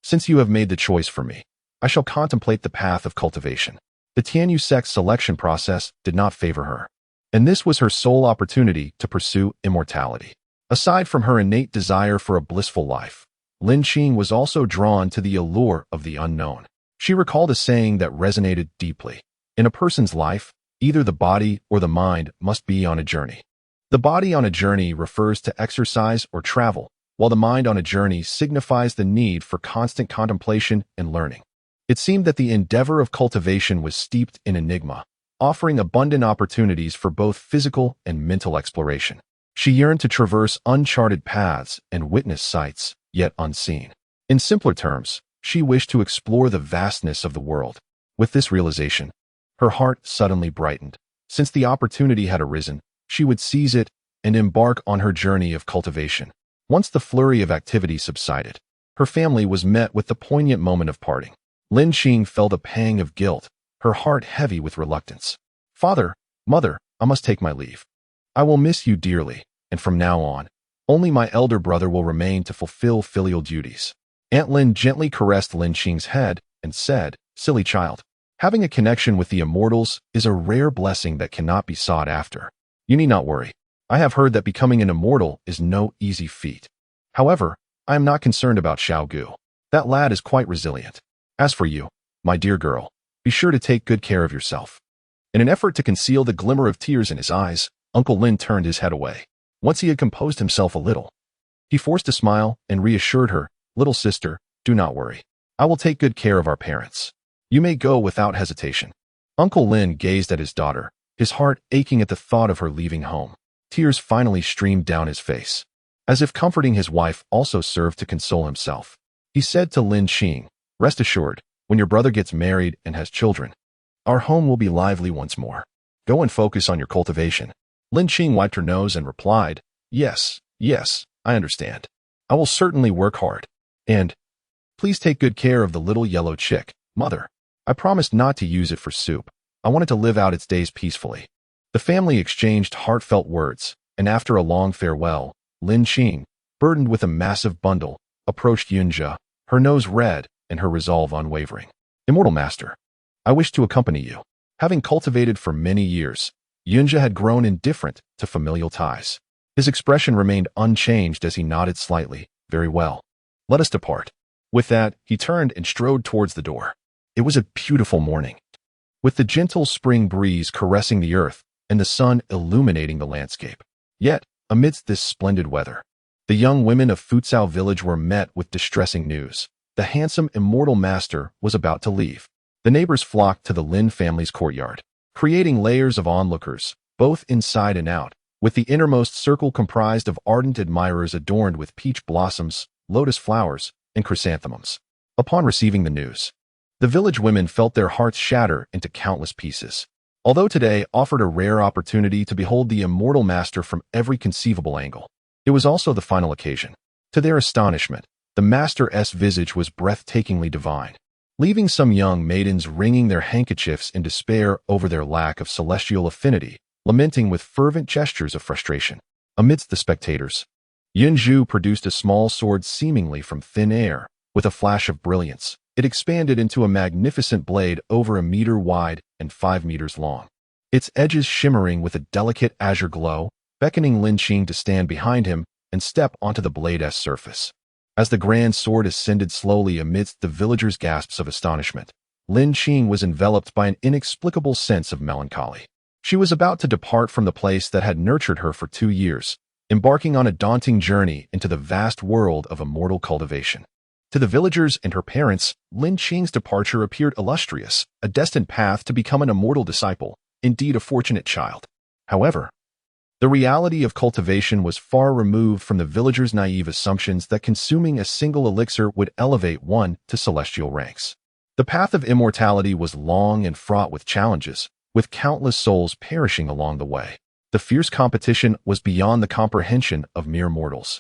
since you have made the choice for me, I shall contemplate the path of cultivation. The Tianyu sect's selection process did not favor her, and this was her sole opportunity to pursue immortality. Aside from her innate desire for a blissful life, Lin Qing was also drawn to the allure of the unknown. She recalled a saying that resonated deeply. In a person's life, either the body or the mind must be on a journey. The body on a journey refers to exercise or travel, while the mind on a journey signifies the need for constant contemplation and learning. It seemed that the endeavor of cultivation was steeped in enigma, offering abundant opportunities for both physical and mental exploration. She yearned to traverse uncharted paths and witness sights yet unseen. In simpler terms, she wished to explore the vastness of the world. With this realization, her heart suddenly brightened. Since the opportunity had arisen, she would seize it and embark on her journey of cultivation. Once the flurry of activity subsided, her family was met with the poignant moment of parting. Lin Qing felt a pang of guilt, her heart heavy with reluctance. Father, Mother, I must take my leave. I will miss you dearly, and from now on, only my elder brother will remain to fulfill filial duties. Aunt Lin gently caressed Lin Qing's head and said, Silly child, having a connection with the immortals is a rare blessing that cannot be sought after. You need not worry. I have heard that becoming an immortal is no easy feat. However, I am not concerned about Xiaogu. That lad is quite resilient. As for you, my dear girl, be sure to take good care of yourself. In an effort to conceal the glimmer of tears in his eyes, Uncle Lin turned his head away. Once he had composed himself a little, he forced a smile and reassured her, Little sister, do not worry. I will take good care of our parents. You may go without hesitation. Uncle Lin gazed at his daughter, his heart aching at the thought of her leaving home. Tears finally streamed down his face. As if comforting his wife also served to console himself, he said to Lin Qing, Rest assured, when your brother gets married and has children, our home will be lively once more. Go and focus on your cultivation. Lin Qing wiped her nose and replied, Yes, I understand. I will certainly work hard. And please take good care of the little yellow chick, Mother. I promised not to use it for soup. I wanted to live out its days peacefully. The family exchanged heartfelt words, and after a long farewell, Lin Qing, burdened with a massive bundle, approached Yunjia, her nose red and her resolve unwavering. Immortal Master, I wish to accompany you. Having cultivated for many years, Yunjia had grown indifferent to familial ties. His expression remained unchanged as he nodded slightly. Very well. Let us depart. With that, he turned and strode towards the door. It was a beautiful morning, with the gentle spring breeze caressing the earth and the sun illuminating the landscape. Yet, amidst this splendid weather, the young women of Futsao village were met with distressing news. The handsome immortal master was about to leave. The neighbors flocked to the Lin family's courtyard, creating layers of onlookers, both inside and out, with the innermost circle comprised of ardent admirers adorned with peach blossoms, lotus flowers, and chrysanthemums. Upon receiving the news, the village women felt their hearts shatter into countless pieces. Although today offered a rare opportunity to behold the immortal master from every conceivable angle, it was also the final occasion. To their astonishment, the master's visage was breathtakingly divine, leaving some young maidens wringing their handkerchiefs in despair over their lack of celestial affinity, lamenting with fervent gestures of frustration. Amidst the spectators, Yunju produced a small sword seemingly from thin air. With a flash of brilliance, it expanded into a magnificent blade over a meter wide and 5 meters long. Its edges shimmering with a delicate azure glow, beckoning Lin Qing to stand behind him and step onto the blade's surface. As the grand sword ascended slowly amidst the villagers' gasps of astonishment, Lin Qing was enveloped by an inexplicable sense of melancholy. She was about to depart from the place that had nurtured her for 2 years, embarking on a daunting journey into the vast world of immortal cultivation. To the villagers and her parents, Lin Qing's departure appeared illustrious, a destined path to become an immortal disciple, indeed a fortunate child. However, the reality of cultivation was far removed from the villagers' naive assumptions that consuming a single elixir would elevate one to celestial ranks. The path of immortality was long and fraught with challenges, with countless souls perishing along the way. The fierce competition was beyond the comprehension of mere mortals.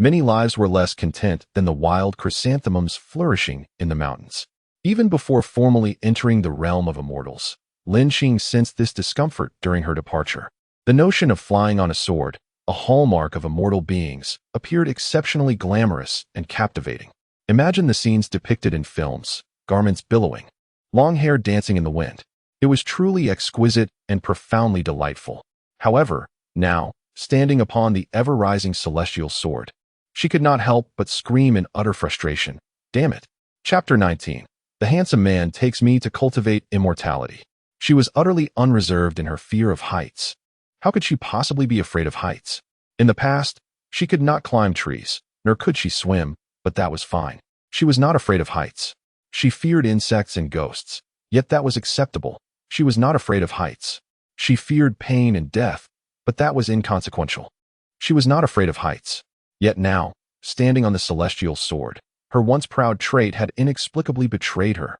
Many lives were less content than the wild chrysanthemums flourishing in the mountains. Even before formally entering the realm of immortals, Lin Qing sensed this discomfort during her departure. The notion of flying on a sword, a hallmark of immortal beings, appeared exceptionally glamorous and captivating. Imagine the scenes depicted in films, garments billowing, long hair dancing in the wind. It was truly exquisite and profoundly delightful. However, now, standing upon the ever-rising celestial sword, she could not help but scream in utter frustration. Damn it. Chapter 19. The handsome man takes me to cultivate immortality. She was utterly unreserved in her fear of heights. How could she possibly be afraid of heights? In the past, she could not climb trees, nor could she swim, but that was fine. She was not afraid of heights. She feared insects and ghosts, yet that was acceptable. She was not afraid of heights. She feared pain and death, but that was inconsequential. She was not afraid of heights. Yet now, standing on the celestial sword, her once proud trait had inexplicably betrayed her.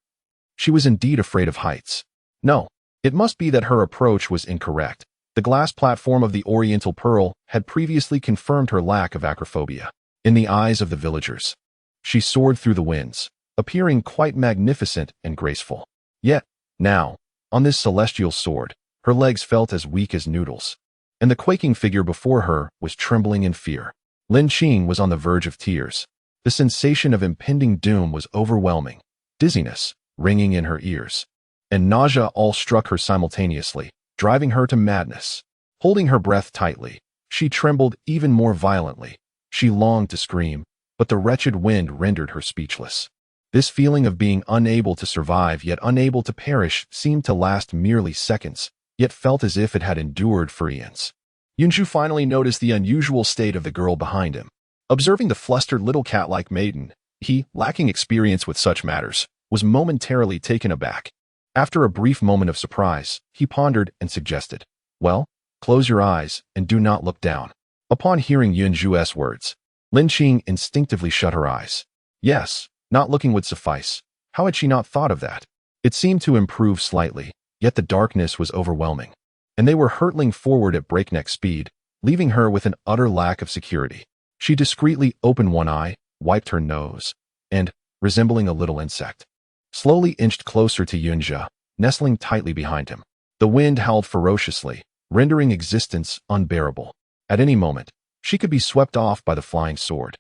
She was indeed afraid of heights. No, it must be that her approach was incorrect. The glass platform of the Oriental Pearl had previously confirmed her lack of acrophobia. In the eyes of the villagers, she soared through the winds, appearing quite magnificent and graceful. Yet, now, on this celestial sword, her legs felt as weak as noodles, and the quaking figure before her was trembling in fear. Lin Qing was on the verge of tears. The sensation of impending doom was overwhelming, dizziness ringing in her ears, and nausea all struck her simultaneously, driving her to madness. Holding her breath tightly, she trembled even more violently. She longed to scream, but the wretched wind rendered her speechless. This feeling of being unable to survive yet unable to perish seemed to last merely seconds, yet felt as if it had endured for eons. Yunju finally noticed the unusual state of the girl behind him. Observing the flustered little cat-like maiden, he, lacking experience with such matters, was momentarily taken aback. After a brief moment of surprise, he pondered and suggested, "Well, close your eyes and do not look down." Upon hearing Yunju's words, Lin Qing instinctively shut her eyes. Yes, not looking would suffice. How had she not thought of that? It seemed to improve slightly, yet the darkness was overwhelming, and they were hurtling forward at breakneck speed, leaving her with an utter lack of security. She discreetly opened one eye, wiped her nose, and, resembling a little insect, slowly inched closer to Yunja, nestling tightly behind him. The wind howled ferociously, rendering existence unbearable. At any moment, she could be swept off by the flying sword.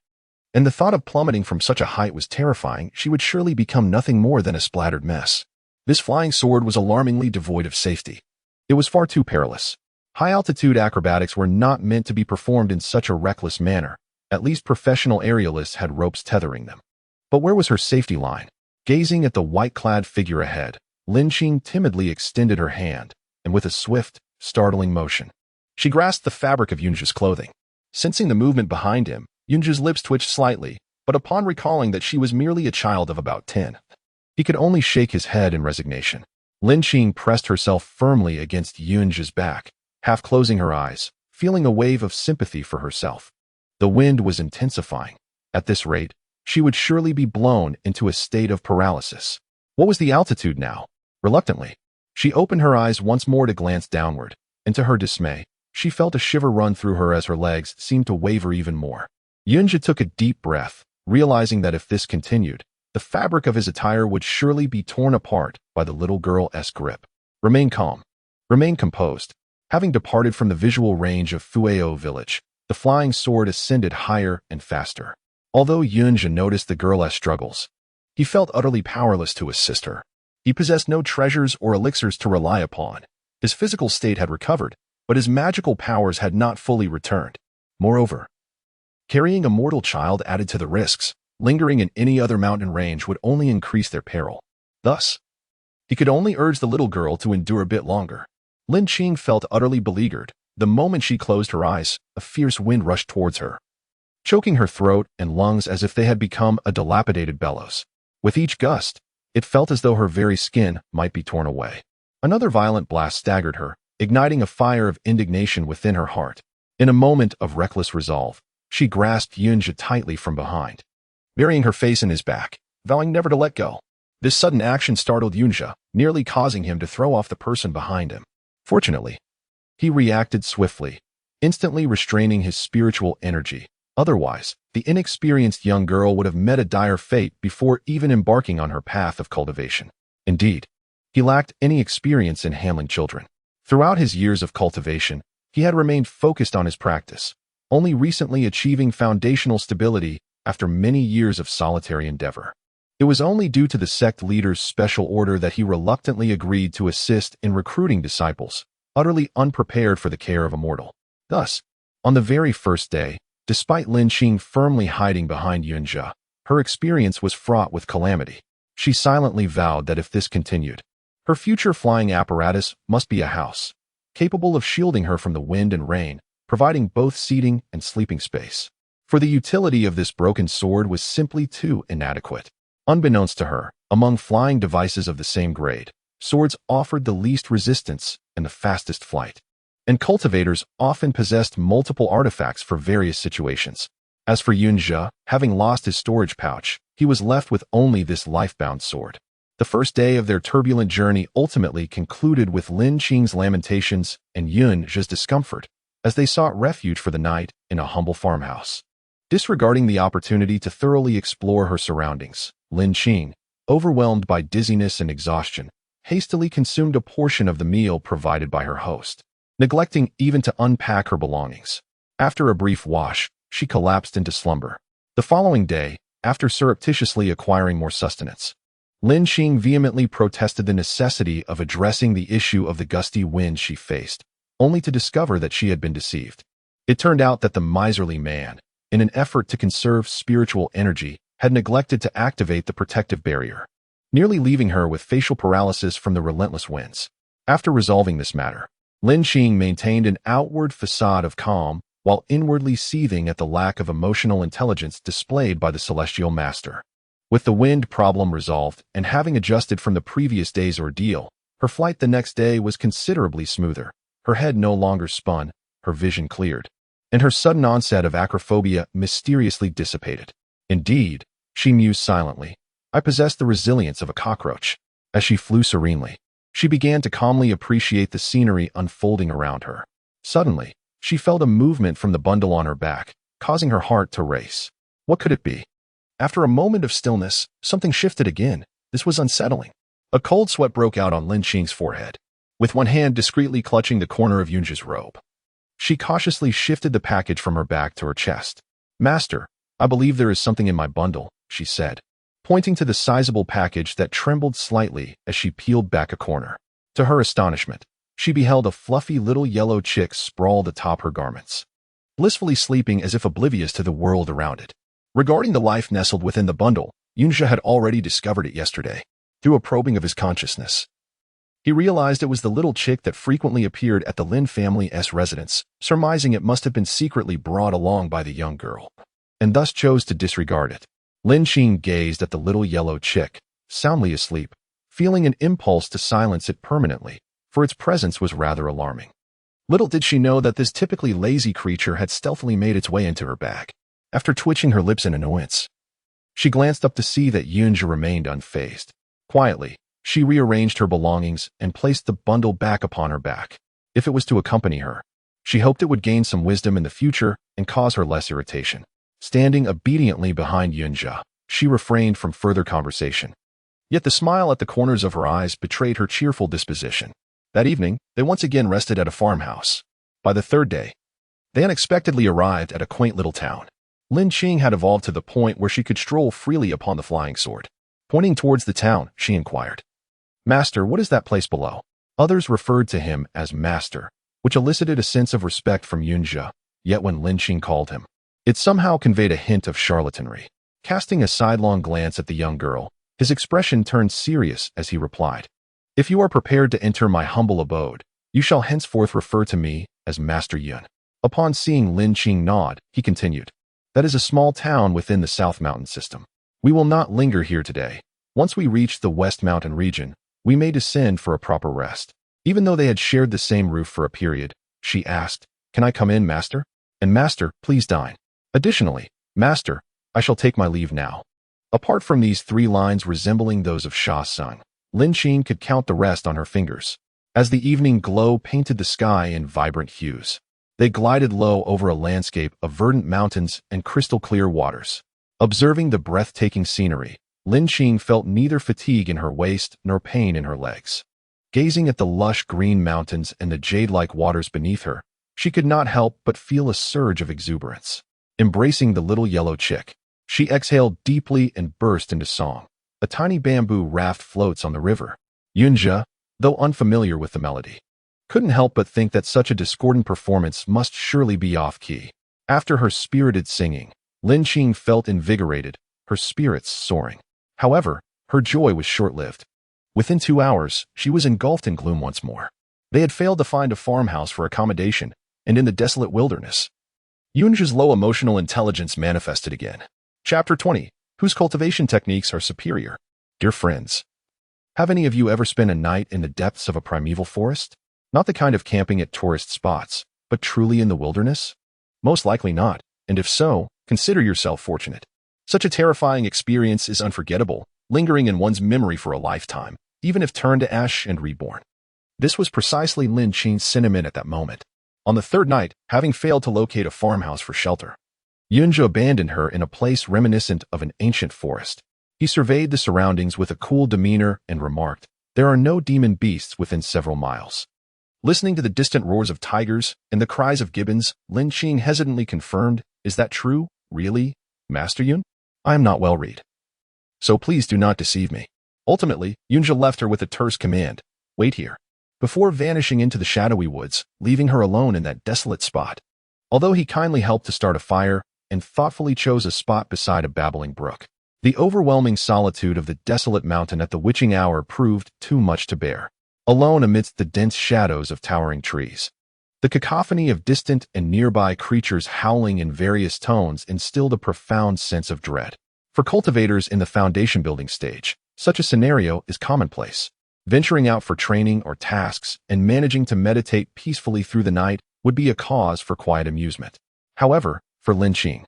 And the thought of plummeting from such a height was terrifying. She would surely become nothing more than a splattered mess. This flying sword was alarmingly devoid of safety. It was far too perilous. High-altitude acrobatics were not meant to be performed in such a reckless manner. At least professional aerialists had ropes tethering them. But where was her safety line? Gazing at the white-clad figure ahead, Lin Qing timidly extended her hand, and with a swift, startling motion, she grasped the fabric of Yunja's clothing. Sensing the movement behind him, Yunja's lips twitched slightly, but upon recalling that she was merely a child of about 10, he could only shake his head in resignation. Lin Qing pressed herself firmly against Yunja's back, half closing her eyes, feeling a wave of sympathy for herself. The wind was intensifying. At this rate, she would surely be blown into a state of paralysis. What was the altitude now? Reluctantly, she opened her eyes once more to glance downward, and to her dismay, she felt a shiver run through her as her legs seemed to waver even more. Yunja took a deep breath, realizing that if this continued, the fabric of his attire would surely be torn apart by the little girl's grip. Remain calm. Remain composed. Having departed from the visual range of Fueo village, The flying sword ascended higher and faster. Although Xianxia noticed the girl's struggles, he felt utterly powerless to assist her. He possessed no treasures or elixirs to rely upon. His physical state had recovered, but his magical powers had not fully returned. Moreover, carrying a mortal child added to the risks. Lingering in any other mountain range would only increase their peril. Thus, he could only urge the little girl to endure a bit longer. Lin Qing felt utterly beleaguered. The moment she closed her eyes, a fierce wind rushed towards her, choking her throat and lungs as if they had become a dilapidated bellows. With each gust, it felt as though her very skin might be torn away. Another violent blast staggered her, igniting a fire of indignation within her heart. In a moment of reckless resolve, she grasped Xianxia tightly from behind, burying her face in his back, vowing never to let go. This sudden action startled Xianxia, nearly causing him to throw off the person behind him. Fortunately, he reacted swiftly, instantly restraining his spiritual energy. Otherwise, the inexperienced young girl would have met a dire fate before even embarking on her path of cultivation. Indeed, he lacked any experience in handling children. Throughout his years of cultivation, he had remained focused on his practice, only recently achieving foundational stability after many years of solitary endeavor. It was only due to the sect leader's special order that he reluctantly agreed to assist in recruiting disciples, utterly unprepared for the care of a mortal. Thus, on the very first day, despite Lin Qing firmly hiding behind Xianxia, her experience was fraught with calamity. She silently vowed that if this continued, her future flying apparatus must be a house, capable of shielding her from the wind and rain, providing both seating and sleeping space. For the utility of this broken sword was simply too inadequate. Unbeknownst to her, among flying devices of the same grade, swords offered the least resistance and the fastest flight. And cultivators often possessed multiple artifacts for various situations. As for Xianxia, having lost his storage pouch, he was left with only this life-bound sword. The first day of their turbulent journey ultimately concluded with Lin Qing's lamentations and Xianxia's discomfort, as they sought refuge for the night in a humble farmhouse. Disregarding the opportunity to thoroughly explore her surroundings, Lin Qing, overwhelmed by dizziness and exhaustion, hastily consumed a portion of the meal provided by her host, neglecting even to unpack her belongings. After a brief wash, she collapsed into slumber. The following day, after surreptitiously acquiring more sustenance, Lin Qing vehemently protested the necessity of addressing the issue of the gusty wind she faced, only to discover that she had been deceived. It turned out that the miserly man, in an effort to conserve spiritual energy, had neglected to activate the protective barrier, nearly leaving her with facial paralysis from the relentless winds. After resolving this matter, Lin Qing maintained an outward facade of calm while inwardly seething at the lack of emotional intelligence displayed by the celestial master. With the wind problem resolved and having adjusted from the previous day's ordeal, her flight the next day was considerably smoother. Her head no longer spun, her vision cleared, and her sudden onset of acrophobia mysteriously dissipated. Indeed, she mused silently, I possessed the resilience of a cockroach. As she flew serenely, she began to calmly appreciate the scenery unfolding around her. Suddenly, she felt a movement from the bundle on her back, causing her heart to race. What could it be? After a moment of stillness, something shifted again. This was unsettling. A cold sweat broke out on Lin Qing's forehead, with one hand discreetly clutching the corner of Xianxia's robe. She cautiously shifted the package from her back to her chest. Master, I believe there is something in my bundle, she said, pointing to the sizable package that trembled slightly as she peeled back a corner. To her astonishment, she beheld a fluffy little yellow chick sprawled atop her garments, blissfully sleeping as if oblivious to the world around it. Regarding the life nestled within the bundle, Xianxia had already discovered it yesterday, through a probing of his consciousness. He realized it was the little chick that frequently appeared at the Lin family's residence, surmising it must have been secretly brought along by the young girl, and thus chose to disregard it. Lin Qing gazed at the little yellow chick, soundly asleep, feeling an impulse to silence it permanently, for its presence was rather alarming. Little did she know that this typically lazy creature had stealthily made its way into her bag. After twitching her lips in annoyance, she glanced up to see that Xianxia remained unfazed. Quietly, she rearranged her belongings and placed the bundle back upon her back. If it was to accompany her, she hoped it would gain some wisdom in the future and cause her less irritation. Standing obediently behind Xianxia, she refrained from further conversation. Yet the smile at the corners of her eyes betrayed her cheerful disposition. That evening, they once again rested at a farmhouse. By the third day, They unexpectedly arrived at a quaint little town. Lin Qing had evolved to the point where she could stroll freely upon the flying sword. Pointing towards the town, she inquired, "Master, what is that place below?" Others referred to him as Master, which elicited a sense of respect from Yunjia, yet when Lin Qing called him, it somehow conveyed a hint of charlatanry. Casting a sidelong glance at the young girl, his expression turned serious as he replied, "If you are prepared to enter my humble abode, you shall henceforth refer to me as Master Yun." Upon seeing Lin Qing nod, he continued, "That is a small town within the South Mountain system. We will not linger here today. Once we reach the West Mountain region, we may descend for a proper rest." Even though they had shared the same roof for a period, she asked, "Can I come in, Master? And Master, please dine. Additionally, Master, I shall take my leave now." Apart from these 3 lines resembling those of Sha Sung, Lin Qing could count the rest on her fingers. As the evening glow painted the sky in vibrant hues, they glided low over a landscape of verdant mountains and crystal-clear waters. Observing the breathtaking scenery, Lin Qing felt neither fatigue in her waist nor pain in her legs. Gazing at the lush green mountains and the jade-like waters beneath her, she could not help but feel a surge of exuberance. Embracing the little yellow chick, she exhaled deeply and burst into song. A tiny bamboo raft floats on the river. Yunjia, though unfamiliar with the melody, couldn't help but think that such a discordant performance must surely be off-key. After her spirited singing, Lin Qing felt invigorated, her spirits soaring. However, her joy was short-lived. Within 2 hours, she was engulfed in gloom once more. They had failed to find a farmhouse for accommodation, and in the desolate wilderness, Yunjia's low emotional intelligence manifested again. Chapter 20. Whose cultivation techniques are superior? Dear friends, have any of you ever spent a night in the depths of a primeval forest? Not the kind of camping at tourist spots, but truly in the wilderness? Most likely not, and if so, consider yourself fortunate. Such a terrifying experience is unforgettable, lingering in one's memory for a lifetime, even if turned to ash and reborn. This was precisely Lin Qing's sentiment at that moment. On the 3rd night, having failed to locate a farmhouse for shelter, Yunjia abandoned her in a place reminiscent of an ancient forest. He surveyed the surroundings with a cool demeanor and remarked, "There are no demon beasts within several miles." Listening to the distant roars of tigers and the cries of gibbons, Lin Qing hesitantly confirmed, "Is that true? Really, Master Yun? I am not well read, so please do not deceive me." Ultimately, Yunjia left her with a terse command, "Wait here," before vanishing into the shadowy woods, leaving her alone in that desolate spot. Although he kindly helped to start a fire and thoughtfully chose a spot beside a babbling brook, the overwhelming solitude of the desolate mountain at the witching hour proved too much to bear. Alone amidst the dense shadows of towering trees, the cacophony of distant and nearby creatures howling in various tones instilled a profound sense of dread. For cultivators in the foundation building stage, such a scenario is commonplace. Venturing out for training or tasks and managing to meditate peacefully through the night would be a cause for quiet amusement. However, for Lin Qing,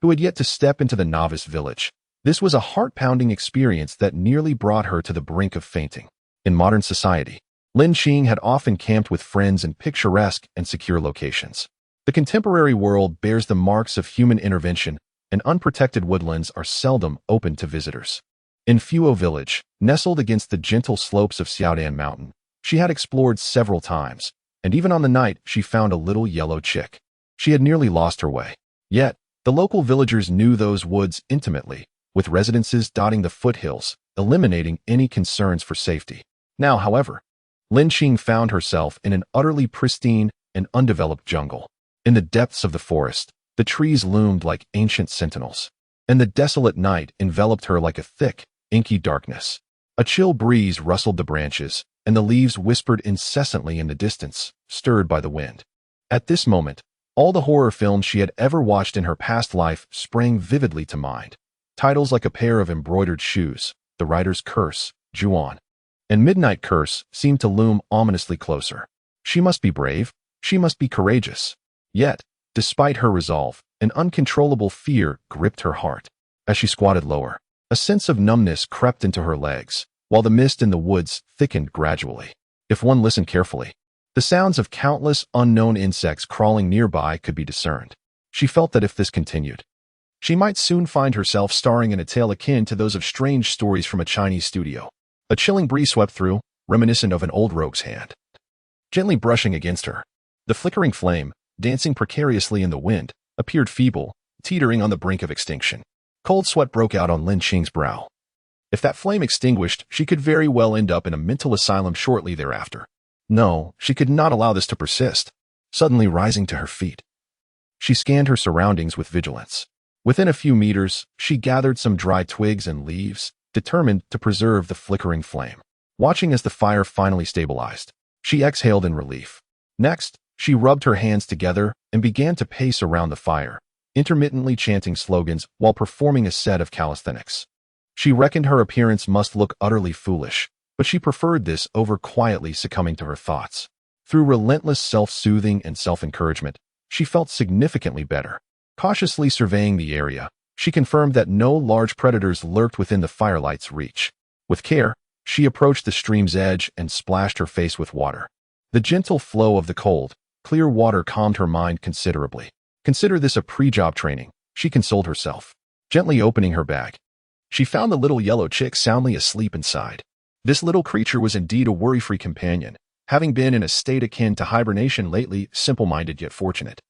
who had yet to step into the novice village, this was a heart-pounding experience that nearly brought her to the brink of fainting. In modern society, Lin Qing had often camped with friends in picturesque and secure locations. The contemporary world bears the marks of human intervention, and unprotected woodlands are seldom open to visitors. In Fuo Village, nestled against the gentle slopes of Xiaodan Mountain, she had explored several times, and even on the night she found a little yellow chick. She had nearly lost her way. Yet, the local villagers knew those woods intimately, with residences dotting the foothills, eliminating any concerns for safety. Now, however, Lin Qing found herself in an utterly pristine and undeveloped jungle. In the depths of the forest, the trees loomed like ancient sentinels, and the desolate night enveloped her like a thick, inky darkness. A chill breeze rustled the branches, and the leaves whispered incessantly in the distance, stirred by the wind. At this moment, all the horror films she had ever watched in her past life sprang vividly to mind. Titles like A Pair of Embroidered Shoes, The Writer's Curse, Juan, and Midnight Curse seemed to loom ominously closer. She must be brave, she must be courageous. Yet, despite her resolve, an uncontrollable fear gripped her heart. As she squatted lower, a sense of numbness crept into her legs, while the mist in the woods thickened gradually. If one listened carefully, the sounds of countless unknown insects crawling nearby could be discerned. She felt that if this continued, she might soon find herself starring in a tale akin to those of strange stories from a Chinese studio. A chilling breeze swept through, reminiscent of an old rogue's hand, gently brushing against her. The flickering flame, dancing precariously in the wind, appeared feeble, teetering on the brink of extinction. Cold sweat broke out on Lin Qing's brow. If that flame extinguished, she could very well end up in a mental asylum shortly thereafter. No, she could not allow this to persist. Suddenly rising to her feet, she scanned her surroundings with vigilance. Within a few meters, she gathered some dry twigs and leaves, determined to preserve the flickering flame. Watching as the fire finally stabilized, she exhaled in relief. Next, she rubbed her hands together and began to pace around the fire, intermittently chanting slogans while performing a set of calisthenics. She reckoned her appearance must look utterly foolish, but she preferred this over quietly succumbing to her thoughts. Through relentless self-soothing and self-encouragement, she felt significantly better. Cautiously surveying the area, she confirmed that no large predators lurked within the firelight's reach. With care, she approached the stream's edge and splashed her face with water. The gentle flow of the cold, clear water calmed her mind considerably. Consider this a pre-job training, she consoled herself. Gently opening her bag, she found the little yellow chick soundly asleep inside. This little creature was indeed a worry-free companion, having been in a state akin to hibernation lately, simple-minded yet fortunate.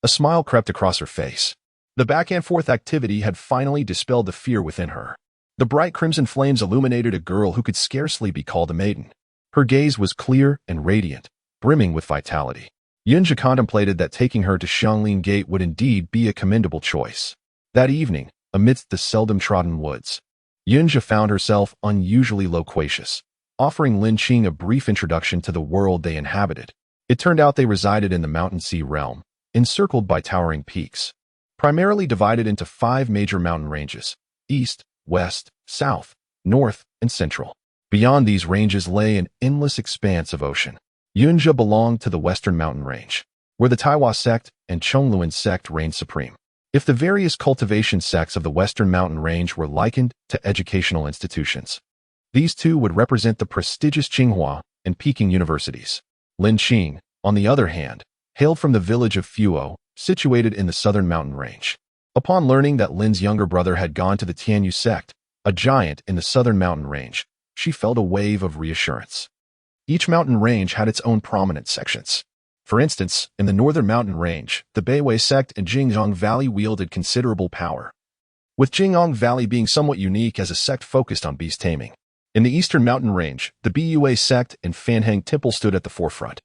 A smile crept across her face. The back-and-forth activity had finally dispelled the fear within her. The bright crimson flames illuminated a girl who could scarcely be called a maiden. Her gaze was clear and radiant, brimming with vitality. Xianxia contemplated that taking her to Xianglin Gate would indeed be a commendable choice. That evening, amidst the seldom trodden woods, Xianxia found herself unusually loquacious, offering Lin Qing a brief introduction to the world they inhabited. It turned out they resided in the mountain sea realm, encircled by towering peaks, primarily divided into 5 major mountain ranges: east, west, south, north, and central. Beyond these ranges lay an endless expanse of ocean. Xianxia belonged to the western mountain range, where the Taiwa sect and Chongluan sect reigned supreme. If the various cultivation sects of the western mountain range were likened to educational institutions, these two would represent the prestigious Tsinghua and Peking universities. Lin Qing, on the other hand, hailed from the village of Fuo, situated in the southern mountain range. Upon learning that Lin's younger brother had gone to the Tianyu sect, a giant in the southern mountain range, she felt a wave of reassurance. Each mountain range had its own prominent sections. For instance, in the northern mountain range, the Beiwei sect and Jingzhong Valley wielded considerable power, with Jingzhong Valley being somewhat unique as a sect focused on beast taming. In the eastern mountain range, the Bui sect and Fanheng Temple stood at the forefront.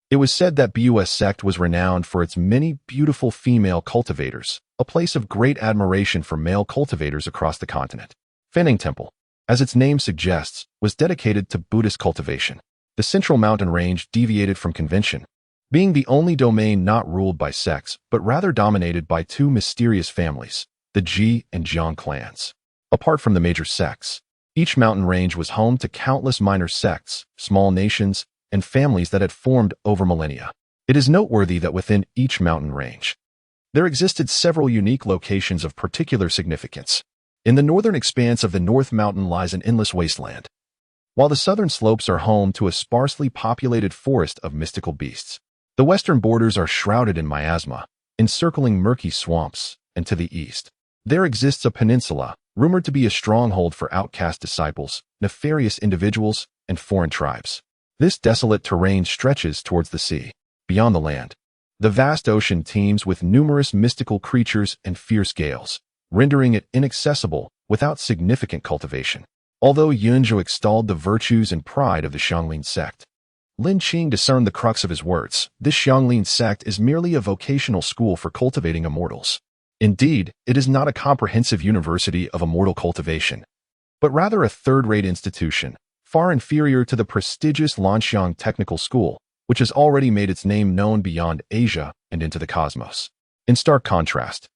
It was said that Bus sect was renowned for its many beautiful female cultivators, a place of great admiration for male cultivators across the continent. Fanheng Temple, as its name suggests, was dedicated to Buddhist cultivation. The central mountain range deviated from convention, being the only domain not ruled by sects, but rather dominated by 2 mysterious families, the Ji and Jiang clans. Apart from the major sects, each mountain range was home to countless minor sects, small nations, and families that had formed over millennia. It is noteworthy that within each mountain range, there existed several unique locations of particular significance. In the northern expanse of the North Mountain lies an endless wasteland, while the southern slopes are home to a sparsely populated forest of mystical beasts. The western borders are shrouded in miasma, encircling murky swamps, and to the east, there exists a peninsula, rumored to be a stronghold for outcast disciples, nefarious individuals, and foreign tribes. This desolate terrain stretches towards the sea. Beyond the land, the vast ocean teems with numerous mystical creatures and fierce gales, rendering it inaccessible without significant cultivation. Although Xianxia extolled the virtues and pride of the Xianglin sect, Lin Qing discerned the crux of his words. This Xianglin sect is merely a vocational school for cultivating immortals. Indeed, it is not a comprehensive university of immortal cultivation, but rather a third-rate institution, far inferior to the prestigious Lanxiang Technical School, which has already made its name known beyond Asia and into the cosmos. In stark contrast,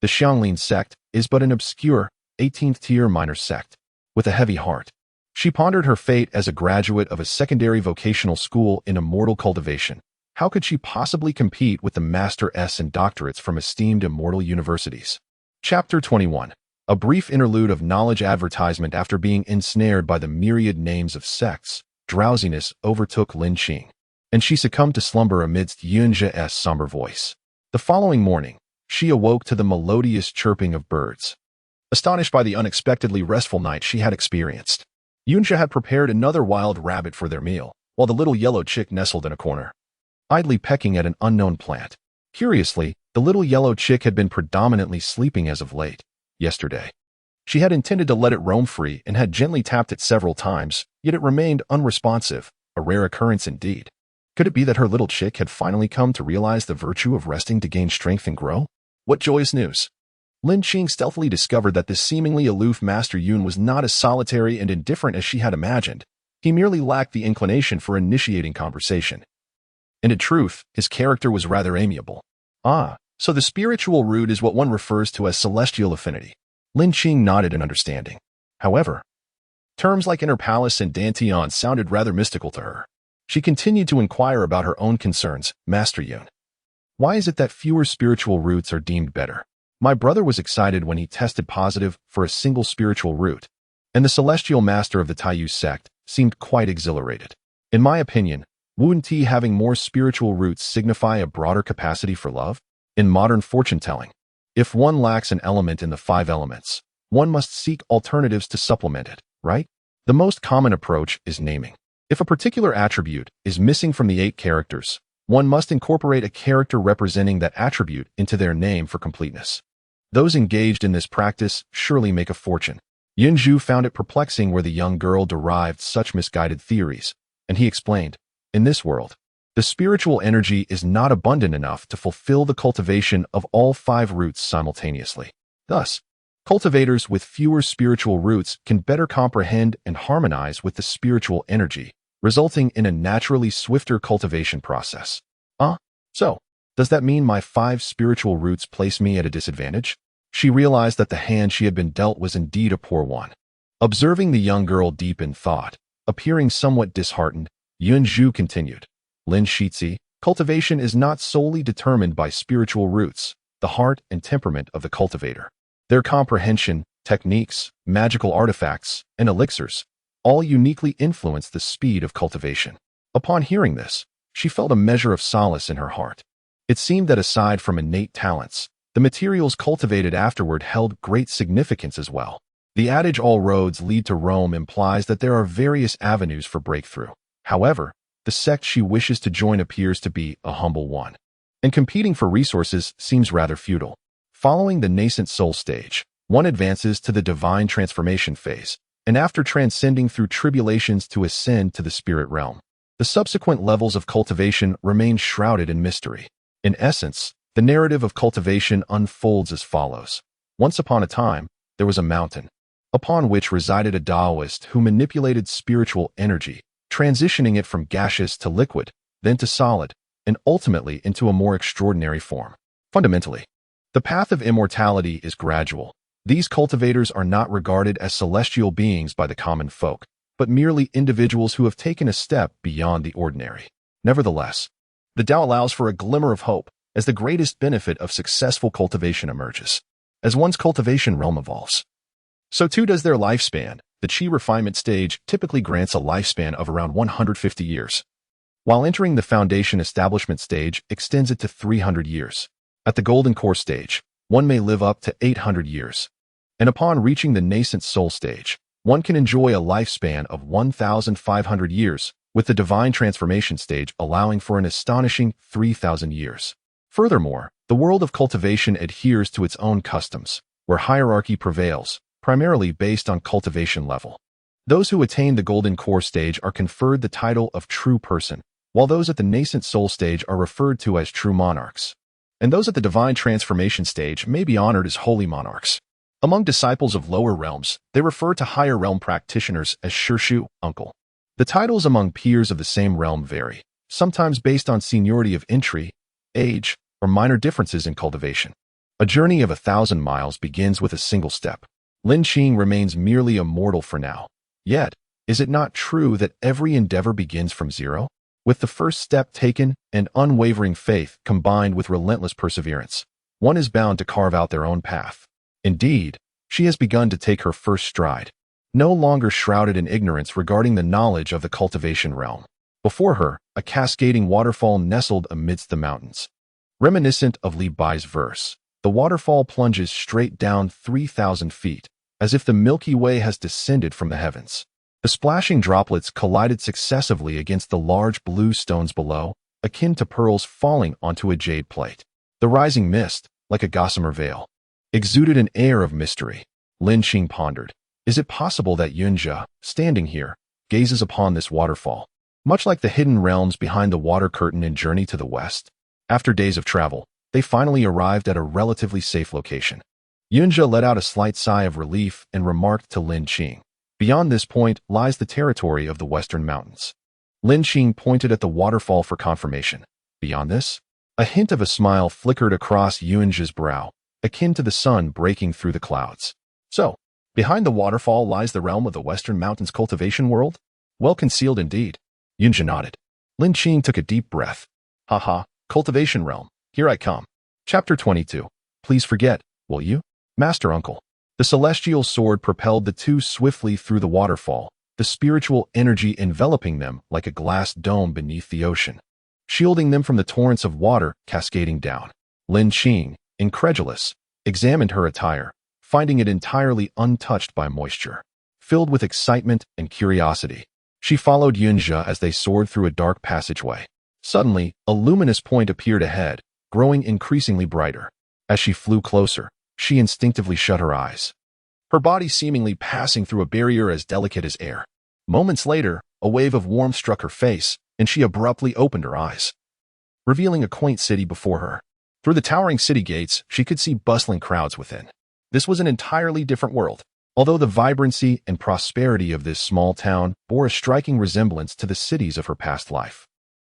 the Xianglin sect is but an obscure, 18th-tier minor sect, with a heavy heart. She pondered her fate as a graduate of a secondary vocational school in immortal cultivation. How could she possibly compete with the Master S and doctorates from esteemed immortal universities? Chapter 21. A brief interlude of knowledge advertisement. After being ensnared by the myriad names of sects, drowsiness overtook Lin Qing, and she succumbed to slumber amidst Xianxia's somber voice. The following morning, she awoke to the melodious chirping of birds, astonished by the unexpectedly restful night she had experienced. Xianxia had prepared another wild rabbit for their meal, while the little yellow chick nestled in a corner, idly pecking at an unknown plant. Curiously, the little yellow chick had been predominantly sleeping as of late. Yesterday, she had intended to let it roam free and had gently tapped it several times, yet it remained unresponsive, a rare occurrence indeed. Could it be that her little chick had finally come to realize the virtue of resting to gain strength and grow? What joyous news! Lin Qing stealthily discovered that this seemingly aloof Master Yun was not as solitary and indifferent as she had imagined. He merely lacked the inclination for initiating conversation. And in truth, his character was rather amiable. Ah, so the spiritual root is what one refers to as celestial affinity. Lin Qing nodded in understanding. However, terms like inner palace and dantian sounded rather mystical to her. She continued to inquire about her own concerns. Master Yun, why is it that fewer spiritual roots are deemed better? My brother was excited when he tested positive for a single spiritual root, and the celestial master of the Taiyu sect seemed quite exhilarated. In my opinion, wouldn't having more spiritual roots signify a broader capacity for love? In modern fortune-telling, if one lacks an element in the 5 elements, one must seek alternatives to supplement it, right? The most common approach is naming. If a particular attribute is missing from the 8 characters, one must incorporate a character representing that attribute into their name for completeness. Those engaged in this practice surely make a fortune. Yunzhu found it perplexing where the young girl derived such misguided theories, and he explained, in this world, the spiritual energy is not abundant enough to fulfill the cultivation of all 5 roots simultaneously. Thus, cultivators with fewer spiritual roots can better comprehend and harmonize with the spiritual energy, resulting in a naturally swifter cultivation process. So, does that mean my 5 spiritual roots place me at a disadvantage? She realized that the hand she had been dealt was indeed a poor one. Observing the young girl deep in thought, appearing somewhat disheartened, Yunzhu continued, Lin Xiaodao, cultivation is not solely determined by spiritual roots, the heart and temperament of the cultivator. Their comprehension, techniques, magical artifacts, and elixirs all uniquely influence the speed of cultivation. Upon hearing this, she felt a measure of solace in her heart. It seemed that aside from innate talents, the materials cultivated afterward held great significance as well. The adage all roads lead to Rome implies that there are various avenues for breakthrough. However, the sect she wishes to join appears to be a humble one, and competing for resources seems rather futile. Following the nascent soul stage, one advances to the divine transformation phase, and after transcending through tribulations to ascend to the spirit realm, the subsequent levels of cultivation remain shrouded in mystery. In essence, the narrative of cultivation unfolds as follows. Once upon a time, there was a mountain, upon which resided a Taoist who manipulated spiritual energy, transitioning it from gaseous to liquid, then to solid, and ultimately into a more extraordinary form. Fundamentally, the path of immortality is gradual. These cultivators are not regarded as celestial beings by the common folk, but merely individuals who have taken a step beyond the ordinary. Nevertheless, the Tao allows for a glimmer of hope as the greatest benefit of successful cultivation emerges. As one's cultivation realm evolves, so too does their lifespan. The Qi refinement stage typically grants a lifespan of around 150 years, while entering the foundation establishment stage extends it to 300 years. At the golden core stage, one may live up to 800 years, and upon reaching the nascent soul stage, one can enjoy a lifespan of 1,500 years, with the divine transformation stage allowing for an astonishing 3,000 years. Furthermore, the world of cultivation adheres to its own customs, where hierarchy prevails, primarily based on cultivation level. Those who attain the golden core stage are conferred the title of true person, while those at the nascent soul stage are referred to as true monarchs, and those at the divine transformation stage may be honored as holy monarchs. Among disciples of lower realms, they refer to higher realm practitioners as Shirshu, uncle. The titles among peers of the same realm vary, sometimes based on seniority of entry, age, or minor differences in cultivation. A journey of 1,000 miles begins with a single step. Lin Qing remains merely a mortal for now. Yet, is it not true that every endeavor begins from zero? With the first step taken and unwavering faith combined with relentless perseverance, one is bound to carve out their own path. Indeed, she has begun to take her first stride, no longer shrouded in ignorance regarding the knowledge of the cultivation realm. Before her, a cascading waterfall nestled amidst the mountains. Reminiscent of Li Bai's verse, the waterfall plunges straight down 3,000 feet, as if the Milky Way has descended from the heavens. The splashing droplets collided successively against the large blue stones below, akin to pearls falling onto a jade plate. The rising mist, like a gossamer veil, exuded an air of mystery. Lin Xing pondered. Is it possible that Yunjia, standing here, gazes upon this waterfall, much like the hidden realms behind the water curtain in Journey to the West? After days of travel, they finally arrived at a relatively safe location. Yunjia let out a slight sigh of relief and remarked to Lin Xing, "Beyond this point lies the territory of the Western Mountains." Lin Xing pointed at the waterfall for confirmation. Beyond this? A hint of a smile flickered across Yunjia's brow, akin to the sun breaking through the clouds. So, behind the waterfall lies the realm of the Western Mountains cultivation world? Well concealed indeed. Yunjia nodded. Lin Xing took a deep breath. Haha, cultivation realm, here I come. Chapter 22. Please forget, will you? Master Uncle. The celestial sword propelled the two swiftly through the waterfall, the spiritual energy enveloping them like a glass dome beneath the ocean, shielding them from the torrents of water cascading down. Lin Xing, incredulous, examined her attire, finding it entirely untouched by moisture. Filled with excitement and curiosity, she followed Yunjia as they soared through a dark passageway. Suddenly, a luminous point appeared ahead, growing increasingly brighter. As she flew closer, she instinctively shut her eyes, her body seemingly passing through a barrier as delicate as air. Moments later, a wave of warmth struck her face, and she abruptly opened her eyes, revealing a quaint city before her. Through the towering city gates, she could see bustling crowds within. This was an entirely different world, although the vibrancy and prosperity of this small town bore a striking resemblance to the cities of her past life.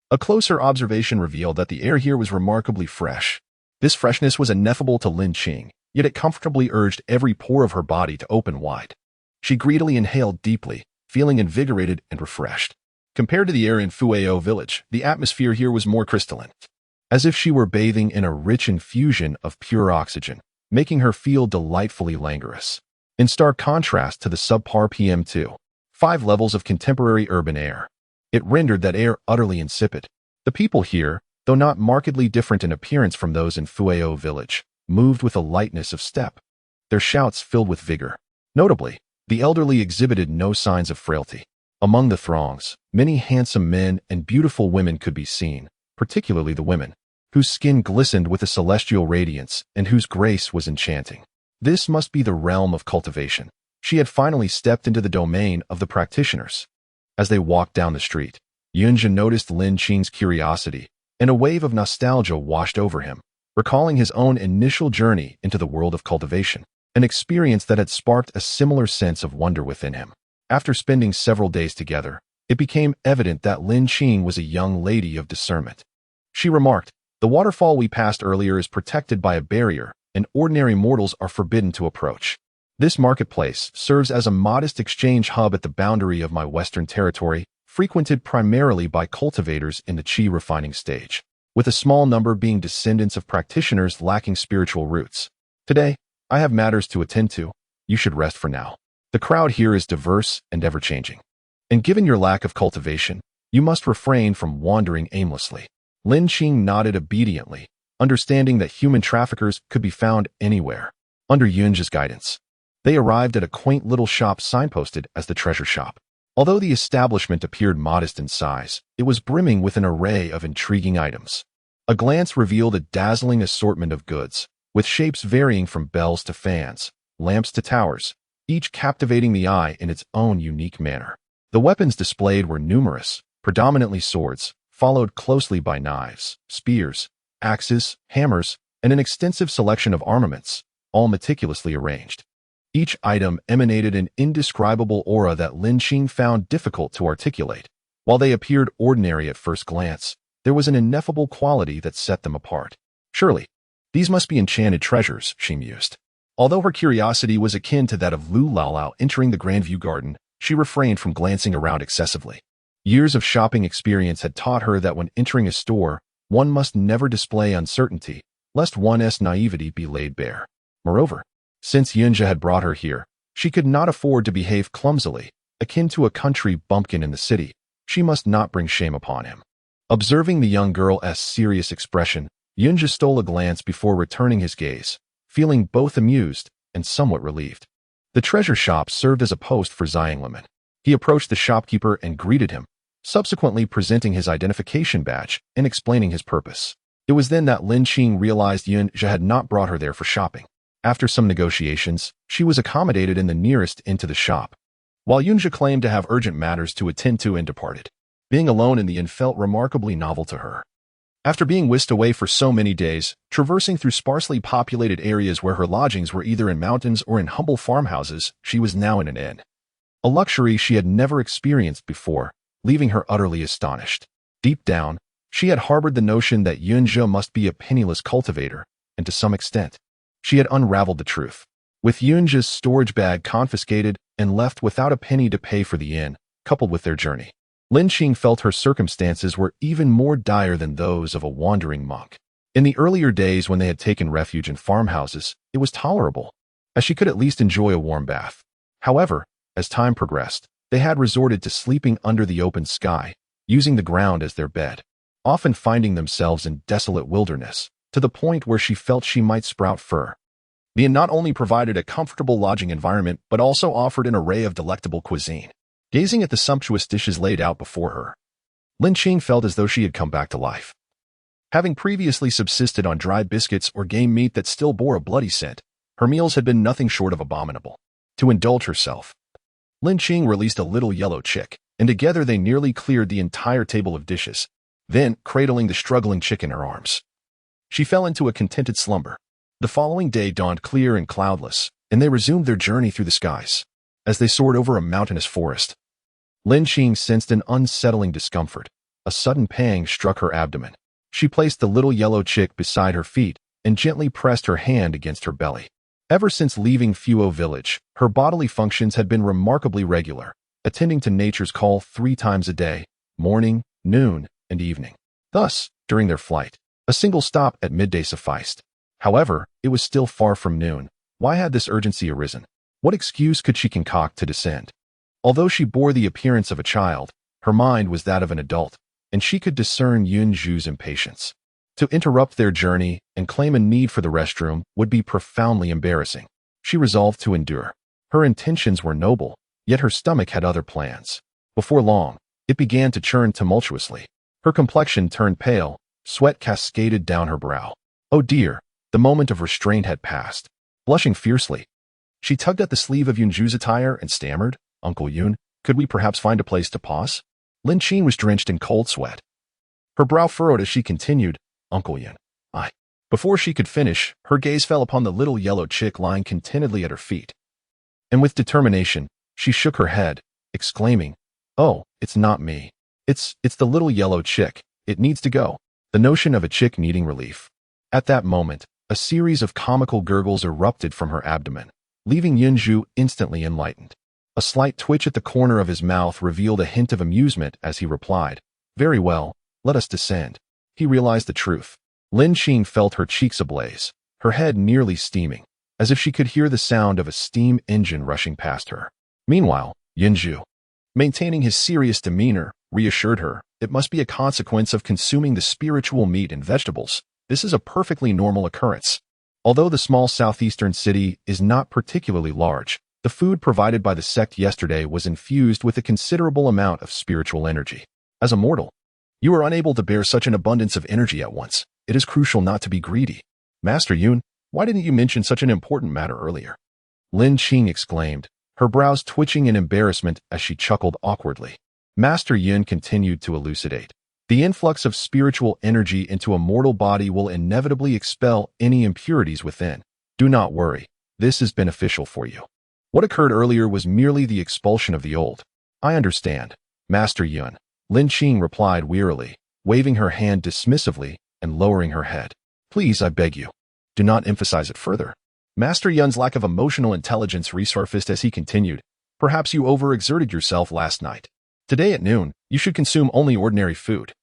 A closer observation revealed that the air here was remarkably fresh. This freshness was ineffable to Lin Xing, yet it comfortably urged every pore of her body to open wide. She greedily inhaled deeply, feeling invigorated and refreshed. Compared to the air in Fuao village, the atmosphere here was more crystalline, as if she were bathing in a rich infusion of pure oxygen, making her feel delightfully languorous. In stark contrast to the subpar PM2.5 levels of contemporary urban air, it rendered that air utterly insipid. The people here, though not markedly different in appearance from those in Fuao village, moved with a lightness of step, their shouts filled with vigor. Notably, the elderly exhibited no signs of frailty. Among the throngs, many handsome men and beautiful women could be seen, particularly the women, whose skin glistened with a celestial radiance and whose grace was enchanting. This must be the realm of cultivation. She had finally stepped into the domain of the practitioners. As they walked down the street, Yunjia noticed Lin Xing's curiosity, and a wave of nostalgia washed over him, recalling his own initial journey into the world of cultivation, an experience that had sparked a similar sense of wonder within him. After spending several days together, it became evident that Lin Xing was a young lady of discernment. She remarked, "The waterfall we passed earlier is protected by a barrier, and ordinary mortals are forbidden to approach. This marketplace serves as a modest exchange hub at the boundary of my western territory, frequented primarily by cultivators in the qi refining stage, with a small number being descendants of practitioners lacking spiritual roots. Today, I have matters to attend to. You should rest for now. The crowd here is diverse and ever-changing. And given your lack of cultivation, you must refrain from wandering aimlessly." Lin Xing nodded obediently, understanding that human traffickers could be found anywhere. Under Yunjia's guidance, they arrived at a quaint little shop signposted as the treasure shop. Although the establishment appeared modest in size, it was brimming with an array of intriguing items. A glance revealed a dazzling assortment of goods, with shapes varying from bells to fans, lamps to towers, each captivating the eye in its own unique manner. The weapons displayed were numerous, predominantly swords, followed closely by knives, spears, axes, hammers, and an extensive selection of armaments, all meticulously arranged. Each item emanated an indescribable aura that Lin Xing found difficult to articulate. While they appeared ordinary at first glance, there was an ineffable quality that set them apart. Surely, these must be enchanted treasures, she mused. Although her curiosity was akin to that of Lu Laolao entering the Grandview Garden, she refrained from glancing around excessively. Years of shopping experience had taught her that when entering a store, one must never display uncertainty, lest one's naivety be laid bare. Moreover, since Yunjia had brought her here, she could not afford to behave clumsily, akin to a country bumpkin in the city. She must not bring shame upon him. Observing the young girl's serious expression, Yunjia stole a glance before returning his gaze, feeling both amused and somewhat relieved. The treasure shop served as a post for Xiangliman. He approached the shopkeeper and greeted him, subsequently presenting his identification badge and explaining his purpose. It was then that Lin Qing realized Yunzhi had not brought her there for shopping. After some negotiations, she was accommodated in the nearest inn to the shop, while Yunzhi claimed to have urgent matters to attend to and departed. Being alone in the inn felt remarkably novel to her. After being whisked away for so many days, traversing through sparsely populated areas where her lodgings were either in mountains or in humble farmhouses, she was now in an inn. A luxury she had never experienced before, leaving her utterly astonished. Deep down, she had harbored the notion that Yunzhi must be a penniless cultivator, and to some extent, she had unraveled the truth. With Yunzhi's storage bag confiscated and left without a penny to pay for the inn, coupled with their journey, Lin Qing felt her circumstances were even more dire than those of a wandering monk. In the earlier days when they had taken refuge in farmhouses, it was tolerable, as she could at least enjoy a warm bath. However, as time progressed, they had resorted to sleeping under the open sky, using the ground as their bed, often finding themselves in desolate wilderness, to the point where she felt she might sprout fur. The inn not only provided a comfortable lodging environment, but also offered an array of delectable cuisine. Gazing at the sumptuous dishes laid out before her, Lin Qing felt as though she had come back to life. Having previously subsisted on dried biscuits or game meat that still bore a bloody scent, her meals had been nothing short of abominable. To indulge herself, Lin Qing released a little yellow chick, and together they nearly cleared the entire table of dishes. Then, cradling the struggling chick in her arms, she fell into a contented slumber. The following day dawned clear and cloudless, and they resumed their journey through the skies. As they soared over a mountainous forest, Lin Qing sensed an unsettling discomfort. A sudden pang struck her abdomen. She placed the little yellow chick beside her feet and gently pressed her hand against her belly. Ever since leaving Fuo village, her bodily functions had been remarkably regular, attending to nature's call 3 times a day, morning, noon, and evening. Thus, during their flight, a single stop at midday sufficed. However, it was still far from noon. Why had this urgency arisen? What excuse could she concoct to descend? Although she bore the appearance of a child, her mind was that of an adult, and she could discern Yunzhi's impatience. To interrupt their journey and claim a need for the restroom would be profoundly embarrassing. She resolved to endure. Her intentions were noble, yet her stomach had other plans. Before long, it began to churn tumultuously. Her complexion turned pale, sweat cascaded down her brow. Oh dear, the moment of restraint had passed. Blushing fiercely, she tugged at the sleeve of Yunzhi's attire and stammered, "Uncle Yun, could we perhaps find a place to pause?" Lin Qing was drenched in cold sweat. Her brow furrowed as she continued, "Uncle Yun, I..." Before she could finish, her gaze fell upon the little yellow chick lying contentedly at her feet. And with determination, she shook her head, exclaiming, "Oh, it's not me. It's the little yellow chick. It needs to go." The notion of a chick needing relief. At that moment, a series of comical gurgles erupted from her abdomen, leaving Yunzhi instantly enlightened. A slight twitch at the corner of his mouth revealed a hint of amusement as he replied, "Very well, let us descend." He realized the truth. Lin Qing felt her cheeks ablaze, her head nearly steaming, as if she could hear the sound of a steam engine rushing past her. Meanwhile, Yunzhi, maintaining his serious demeanor, reassured her, "It must be a consequence of consuming the spiritual meat and vegetables. This is a perfectly normal occurrence." Although the small southeastern city is not particularly large, the food provided by the sect yesterday was infused with a considerable amount of spiritual energy. As a mortal, you are unable to bear such an abundance of energy at once. It is crucial not to be greedy. "Master Yun, why didn't you mention such an important matter earlier?" Lin Qing exclaimed, her brows twitching in embarrassment as she chuckled awkwardly. Master Yun continued to elucidate. "The influx of spiritual energy into a mortal body will inevitably expel any impurities within. Do not worry. This is beneficial for you. What occurred earlier was merely the expulsion of the old." "I understand, Master Yun," Lin Qing replied wearily, waving her hand dismissively and lowering her head. "Please, I beg you, do not emphasize it further." Master Yun's lack of emotional intelligence resurfaced as he continued, "Perhaps you overexerted yourself last night. Today at noon, you should consume only ordinary food.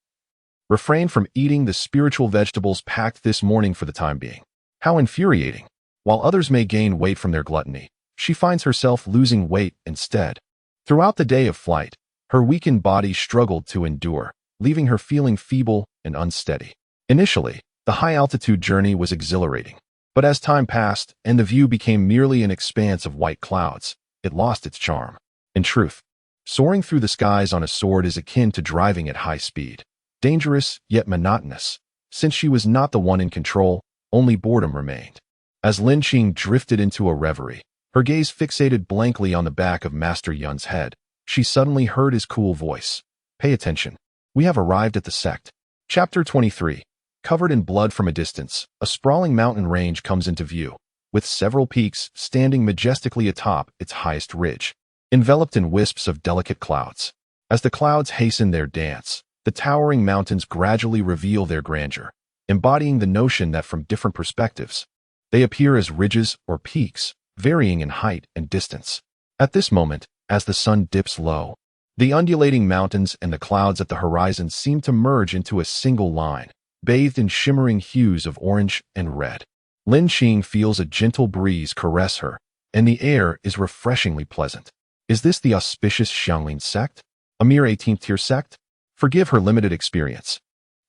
Refrain from eating the spiritual vegetables packed this morning for the time being." How infuriating. While others may gain weight from their gluttony, she finds herself losing weight instead. Throughout the day of flight, her weakened body struggled to endure, leaving her feeling feeble and unsteady. Initially, the high-altitude journey was exhilarating, but as time passed and the view became merely an expanse of white clouds, it lost its charm. In truth, soaring through the skies on a sword is akin to driving at high speed. Dangerous, yet monotonous. Since she was not the one in control, only boredom remained. As Lin Qing drifted into a reverie, her gaze fixated blankly on the back of Master Yun's head, she suddenly heard his cool voice. Pay attention. We have arrived at the sect. Chapter 23. Covered in blood from a distance, a sprawling mountain range comes into view, with several peaks standing majestically atop its highest ridge, enveloped in wisps of delicate clouds. As the clouds hasten their dance, the towering mountains gradually reveal their grandeur, embodying the notion that from different perspectives, they appear as ridges or peaks, varying in height and distance. At this moment, as the sun dips low, the undulating mountains and the clouds at the horizon seem to merge into a single line, bathed in shimmering hues of orange and red. Lin Qing feels a gentle breeze caress her, and the air is refreshingly pleasant. Is this the auspicious Xianglin sect? A mere 18th-tier sect? Forgive her limited experience.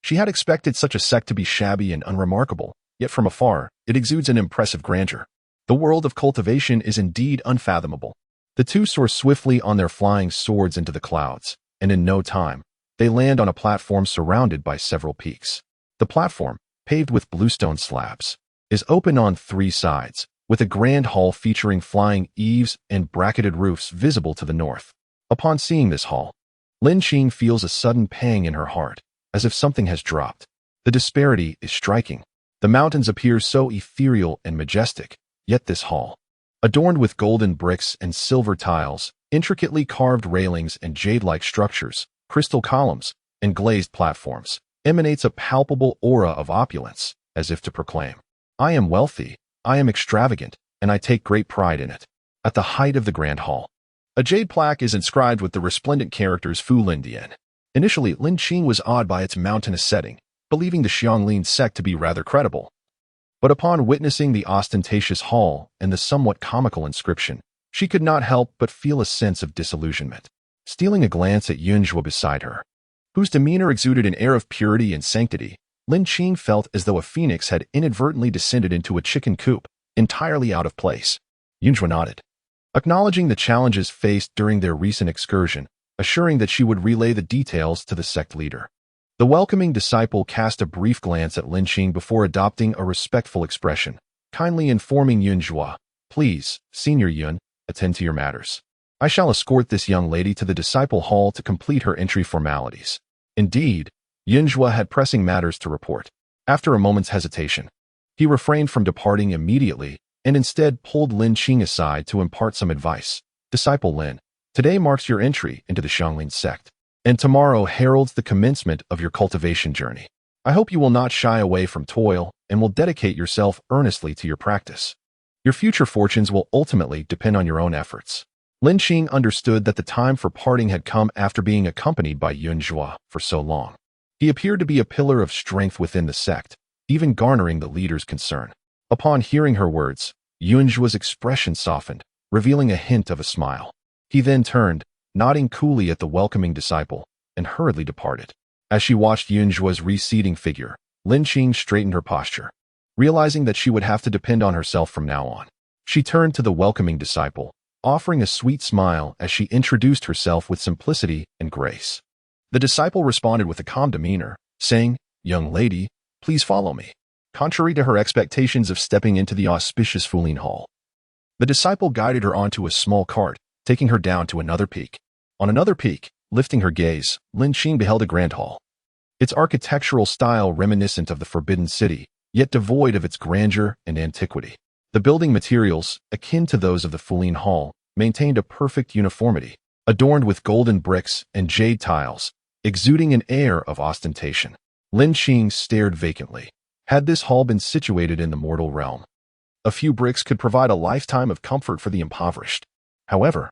She had expected such a sect to be shabby and unremarkable, yet from afar, it exudes an impressive grandeur. The world of cultivation is indeed unfathomable. The two soar swiftly on their flying swords into the clouds, and in no time, they land on a platform surrounded by several peaks. The platform, paved with bluestone slabs, is open on three sides, with a grand hall featuring flying eaves and bracketed roofs visible to the north. Upon seeing this hall, Lin Qing feels a sudden pang in her heart, as if something has dropped. The disparity is striking. The mountains appear so ethereal and majestic, yet this hall, adorned with golden bricks and silver tiles, intricately carved railings and jade-like structures, crystal columns, and glazed platforms, emanates a palpable aura of opulence, as if to proclaim, I am wealthy, I am extravagant, and I take great pride in it. At the height of the grand hall, a jade plaque is inscribed with the resplendent characters Fu Lin Dian. Initially, Lin Qing was awed by its mountainous setting, believing the Xianglin sect to be rather credible. But upon witnessing the ostentatious hall and the somewhat comical inscription, she could not help but feel a sense of disillusionment. Stealing a glance at Yunjua beside her, whose demeanor exuded an air of purity and sanctity, Lin Qing felt as though a phoenix had inadvertently descended into a chicken coop, entirely out of place. Yunjua nodded, acknowledging the challenges faced during their recent excursion, assuring that she would relay the details to the sect leader. The welcoming disciple cast a brief glance at Lin Qing before adopting a respectful expression, kindly informing Yunjua, Please, Senior Yun, attend to your matters. I shall escort this young lady to the disciple hall to complete her entry formalities. Indeed, Yunjua had pressing matters to report. After a moment's hesitation, he refrained from departing immediately and instead pulled Lin Qing aside to impart some advice. Disciple Lin, today marks your entry into the Xianglin sect, and tomorrow heralds the commencement of your cultivation journey. I hope you will not shy away from toil and will dedicate yourself earnestly to your practice. Your future fortunes will ultimately depend on your own efforts. Lin Qing understood that the time for parting had come after being accompanied by Yunjua for so long. He appeared to be a pillar of strength within the sect, even garnering the leader's concern. Upon hearing her words, Yunjua's expression softened, revealing a hint of a smile. He then turned, nodding coolly at the welcoming disciple, and hurriedly departed. As she watched Yunjua's receding figure, Lin Qing straightened her posture. Realizing that she would have to depend on herself from now on, she turned to the welcoming disciple, offering a sweet smile as she introduced herself with simplicity and grace. The disciple responded with a calm demeanor, saying, Young lady, please follow me. Contrary to her expectations of stepping into the auspicious Fulin Hall, the disciple guided her onto a small cart, taking her down to another peak. On another peak, lifting her gaze, Lin Qing beheld a grand hall. Its architectural style reminiscent of the Forbidden City, yet devoid of its grandeur and antiquity. The building materials, akin to those of the Fulin Hall, maintained a perfect uniformity, adorned with golden bricks and jade tiles, exuding an air of ostentation. Lin Qing stared vacantly. Had this hall been situated in the mortal realm, a few bricks could provide a lifetime of comfort for the impoverished. However,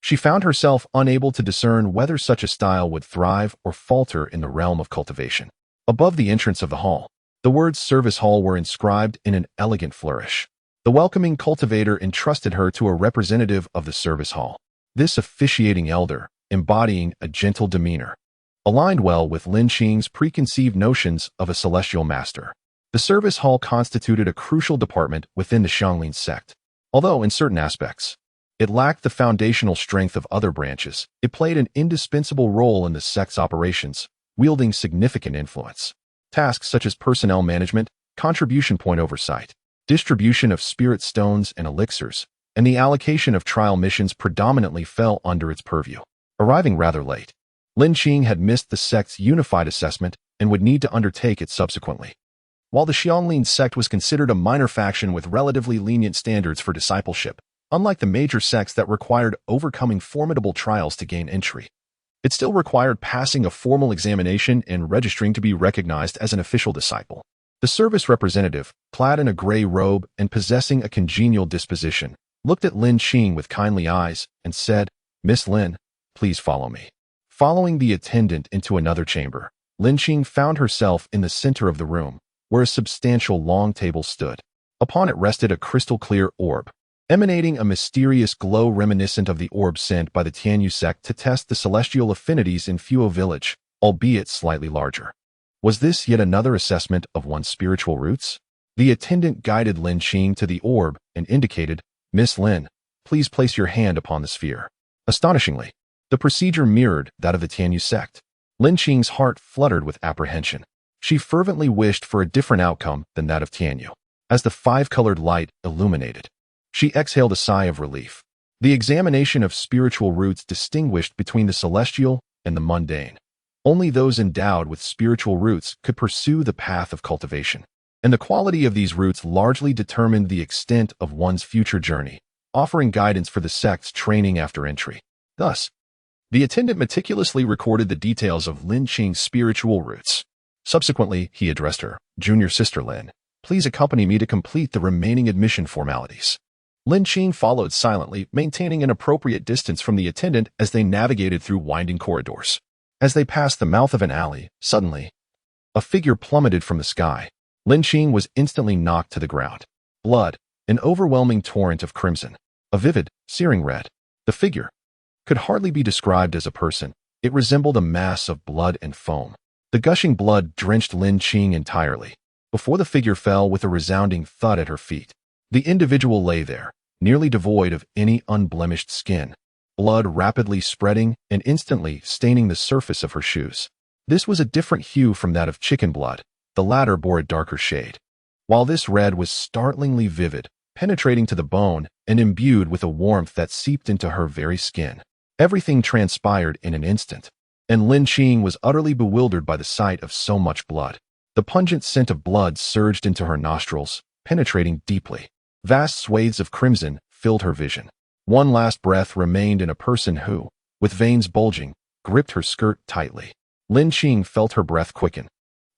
she found herself unable to discern whether such a style would thrive or falter in the realm of cultivation. Above the entrance of the hall, the words Service Hall were inscribed in an elegant flourish. The welcoming cultivator entrusted her to a representative of the Service Hall. This officiating elder, embodying a gentle demeanor, aligned well with Lin Qing's preconceived notions of a celestial master. The Service Hall constituted a crucial department within the Xianglin sect. Although, in certain aspects, it lacked the foundational strength of other branches, it played an indispensable role in the sect's operations, wielding significant influence. Tasks such as personnel management, contribution point oversight, distribution of spirit stones and elixirs, and the allocation of trial missions predominantly fell under its purview. Arriving rather late, Lin Qing had missed the sect's unified assessment and would need to undertake it subsequently. While the Xianlin sect was considered a minor faction with relatively lenient standards for discipleship, unlike the major sects that required overcoming formidable trials to gain entry, it still required passing a formal examination and registering to be recognized as an official disciple. The service representative, clad in a gray robe and possessing a congenial disposition, looked at Lin Qing with kindly eyes and said, "Miss Lin, please follow me." Following the attendant into another chamber, Lin Qing found herself in the center of the room, where a substantial long table stood. Upon it rested a crystal-clear orb, emanating a mysterious glow reminiscent of the orb sent by the Tianyu sect to test the celestial affinities in Fuo village, albeit slightly larger. Was this yet another assessment of one's spiritual roots? The attendant guided Lin Qing to the orb and indicated, "Miss Lin, please place your hand upon the sphere." Astonishingly, the procedure mirrored that of the Tianyu sect. Lin Qing's heart fluttered with apprehension. She fervently wished for a different outcome than that of Tianyu. As the five-colored light illuminated, she exhaled a sigh of relief. The examination of spiritual roots distinguished between the celestial and the mundane. Only those endowed with spiritual roots could pursue the path of cultivation, and the quality of these roots largely determined the extent of one's future journey, offering guidance for the sect's training after entry. Thus, the attendant meticulously recorded the details of Lin Qing's spiritual roots. Subsequently, he addressed her, "Junior sister Lin, please accompany me to complete the remaining admission formalities." Lin Qing followed silently, maintaining an appropriate distance from the attendant as they navigated through winding corridors. As they passed the mouth of an alley, suddenly, a figure plummeted from the sky. Lin Qing was instantly knocked to the ground. Blood, an overwhelming torrent of crimson, a vivid, searing red. The figure could hardly be described as a person. It resembled a mass of blood and foam. The gushing blood drenched Lin Qing entirely, before the figure fell with a resounding thud at her feet. The individual lay there, nearly devoid of any unblemished skin, blood rapidly spreading and instantly staining the surface of her shoes. This was a different hue from that of chicken blood. The latter bore a darker shade, while this red was startlingly vivid, penetrating to the bone and imbued with a warmth that seeped into her very skin. Everything transpired in an instant, and Lin Qing was utterly bewildered by the sight of so much blood. The pungent scent of blood surged into her nostrils, penetrating deeply. Vast swathes of crimson filled her vision. One last breath remained in a person who, with veins bulging, gripped her skirt tightly. Lin Qing felt her breath quicken,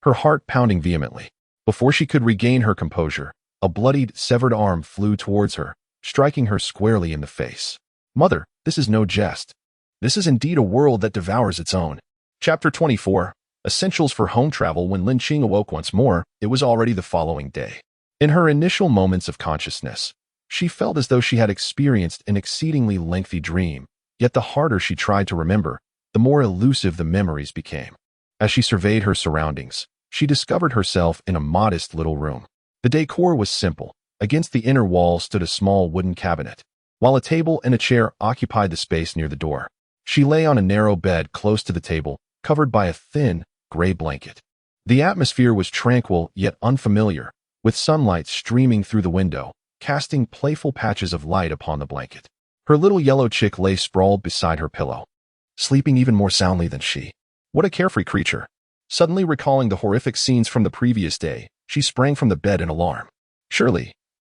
her heart pounding vehemently. Before she could regain her composure, a bloodied, severed arm flew towards her, striking her squarely in the face. "Mother, this is no jest. This is indeed a world that devours its own." Chapter 24. Essentials for home travel. When Lin Qing awoke once more, it was already the following day. In her initial moments of consciousness, she felt as though she had experienced an exceedingly lengthy dream, yet the harder she tried to remember, the more elusive the memories became. As she surveyed her surroundings, she discovered herself in a modest little room. The decor was simple. Against the inner wall stood a small wooden cabinet, while a table and a chair occupied the space near the door. She lay on a narrow bed close to the table, covered by a thin, gray blanket. The atmosphere was tranquil yet unfamiliar, with sunlight streaming through the window, casting playful patches of light upon the blanket. Her little yellow chick lay sprawled beside her pillow, sleeping even more soundly than she. What a carefree creature. Suddenly recalling the horrific scenes from the previous day, she sprang from the bed in alarm. Surely,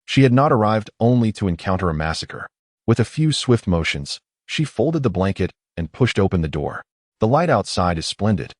she had not arrived only to encounter a massacre. With a few swift motions, she folded the blanket and pushed open the door. The light outside is splendid,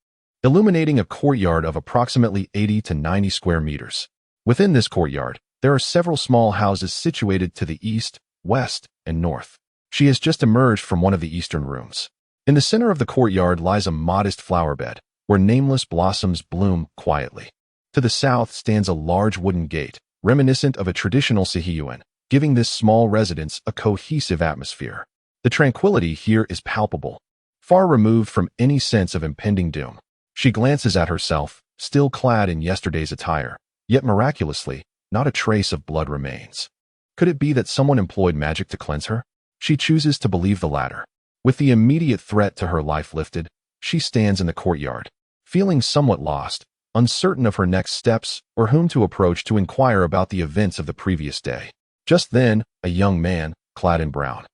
illuminating a courtyard of approximately 80 to 90 square meters. Within this courtyard, there are several small houses situated to the east, west, and north. She has just emerged from one of the eastern rooms. In the center of the courtyard lies a modest flower bed, where nameless blossoms bloom quietly. To the south stands a large wooden gate, reminiscent of a traditional Sihiyuan, giving this small residence a cohesive atmosphere. The tranquility here is palpable, far removed from any sense of impending doom. She glances at herself, still clad in yesterday's attire, yet miraculously, not a trace of blood remains. Could it be that someone employed magic to cleanse her? She chooses to believe the latter. With the immediate threat to her life lifted, she stands in the courtyard, feeling somewhat lost, uncertain of her next steps or whom to approach to inquire about the events of the previous day. Just then, a young man, clad in brown,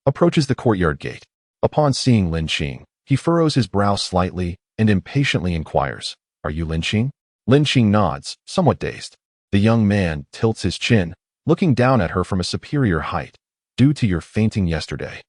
approaches the courtyard gate. Upon seeing Lin Xing, he furrows his brow slightly and impatiently inquires, "Are you Lin Xing?" Lin Xing nods, somewhat dazed. The young man tilts his chin, looking down at her from a superior height. "Due to your fainting yesterday,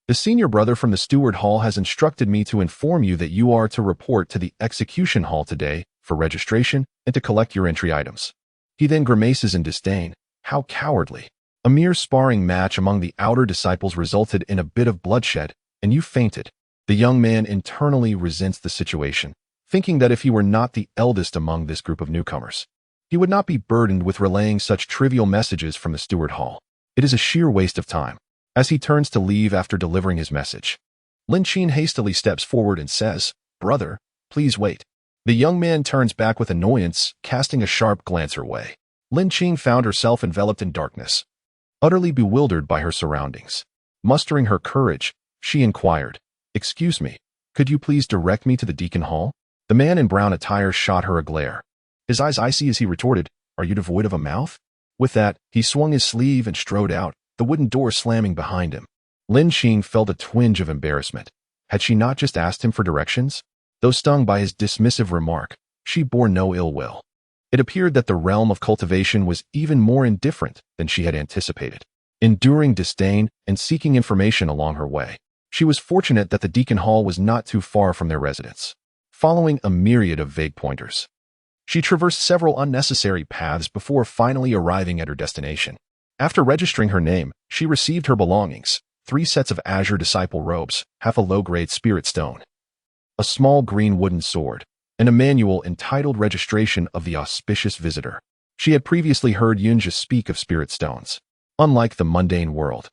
the senior brother from the steward hall has instructed me to inform you that you are to report to the execution hall today for registration and to collect your entry items." He then grimaces in disdain. How cowardly. A mere sparring match among the outer disciples resulted in a bit of bloodshed, and you fainted. The young man internally resents the situation, thinking that if he were not the eldest among this group of newcomers, he would not be burdened with relaying such trivial messages from the steward hall. It is a sheer waste of time. As he turns to leave after delivering his message, Lin Xing hastily steps forward and says, "Brother, please wait." The young man turns back with annoyance, casting a sharp glance her way. Lin Xing found herself enveloped in darkness, utterly bewildered by her surroundings. Mustering her courage, she inquired, "Excuse me, could you please direct me to the deacon hall?" The man in brown attire shot her a glare. His eyes icy as he retorted, "Are you devoid of a mouth?" With that, he swung his sleeve and strode out, the wooden door slamming behind him. Lin Xing felt a twinge of embarrassment. Had she not just asked him for directions? Though stung by his dismissive remark, she bore no ill will. It appeared that the realm of cultivation was even more indifferent than she had anticipated. Enduring disdain and seeking information along her way, she was fortunate that the deacon hall was not too far from their residence. Following a myriad of vague pointers, she traversed several unnecessary paths before finally arriving at her destination. After registering her name, she received her belongings: 3 sets of azure disciple robes, half a low-grade spirit stone, a small green wooden sword, and a manual entitled Registration of the Auspicious Visitor. She had previously heard Yunjia speak of spirit stones. Unlike the mundane world,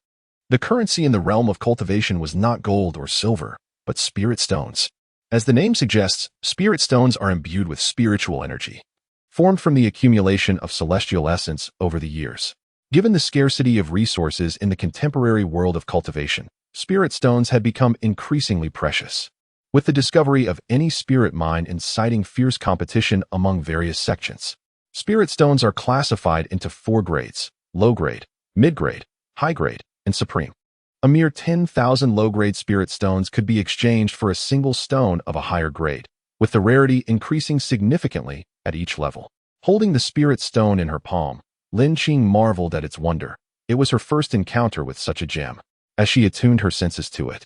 the currency in the realm of cultivation was not gold or silver, but spirit stones. As the name suggests, spirit stones are imbued with spiritual energy, formed from the accumulation of celestial essence over the years. Given the scarcity of resources in the contemporary world of cultivation, spirit stones had become increasingly precious, with the discovery of any spirit mine inciting fierce competition among various sections. Spirit stones are classified into 4 grades: low-grade, mid-grade, high-grade, and supreme. A mere 10,000 low-grade spirit stones could be exchanged for a single stone of a higher grade, with the rarity increasing significantly at each level. Holding the spirit stone in her palm, Lin Xing marveled at its wonder. It was her first encounter with such a gem. As she attuned her senses to it,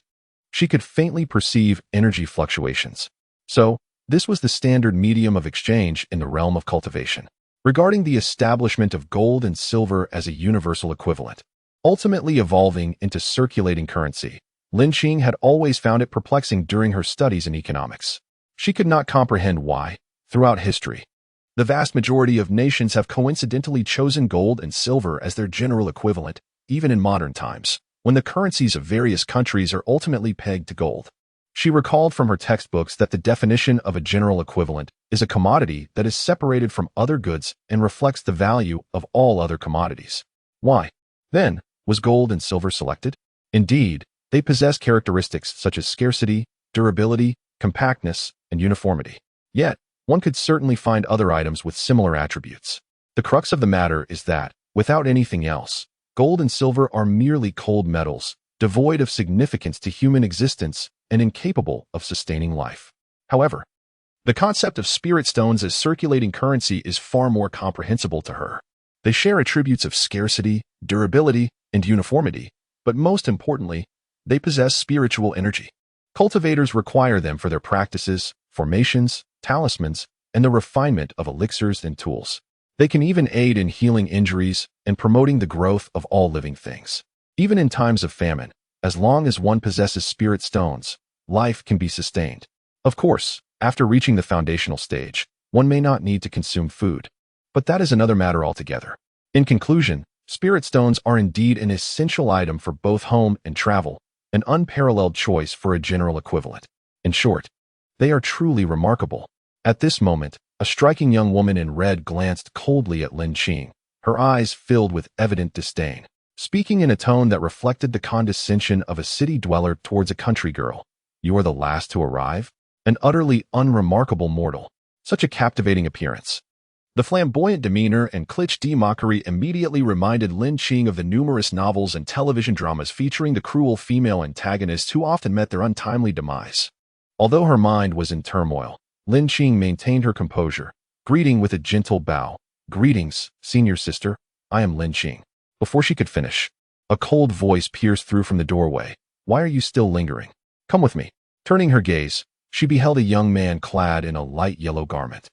she could faintly perceive energy fluctuations. So, this was the standard medium of exchange in the realm of cultivation. Regarding the establishment of gold and silver as a universal equivalent, ultimately evolving into circulating currency, Lin Xing had always found it perplexing during her studies in economics. She could not comprehend why, throughout history, the vast majority of nations have coincidentally chosen gold and silver as their general equivalent, even in modern times, when the currencies of various countries are ultimately pegged to gold. She recalled from her textbooks that the definition of a general equivalent is a commodity that is separated from other goods and reflects the value of all other commodities. Why, then, was gold and silver selected? Indeed, they possess characteristics such as scarcity, durability, compactness, and uniformity. Yet, one could certainly find other items with similar attributes. The crux of the matter is that, without anything else, gold and silver are merely cold metals, devoid of significance to human existence and incapable of sustaining life. However, the concept of spirit stones as circulating currency is far more comprehensible to her. They share attributes of scarcity, durability, and uniformity, but most importantly, they possess spiritual energy. Cultivators require them for their practices, formations, talismans, and the refinement of elixirs and tools. They can even aid in healing injuries and promoting the growth of all living things. Even in times of famine, as long as one possesses spirit stones, life can be sustained. Of course, after reaching the foundational stage, one may not need to consume food, but that is another matter altogether. In conclusion, spirit stones are indeed an essential item for both home and travel, an unparalleled choice for a general equivalent. In short, they are truly remarkable. At this moment, a striking young woman in red glanced coldly at Lin Xing, her eyes filled with evident disdain. Speaking in a tone that reflected the condescension of a city dweller towards a country girl, "You are the last to arrive? An utterly unremarkable mortal." Such a captivating appearance. The flamboyant demeanor and cliché mockery immediately reminded Lin Qing of the numerous novels and television dramas featuring the cruel female antagonists who often met their untimely demise. Although her mind was in turmoil, Lin Qing maintained her composure, greeting with a gentle bow. "Greetings, senior sister. I am Lin Qing." Before she could finish, a cold voice pierced through from the doorway. "Why are you still lingering? Come with me." Turning her gaze, she beheld a young man clad in a light yellow garment.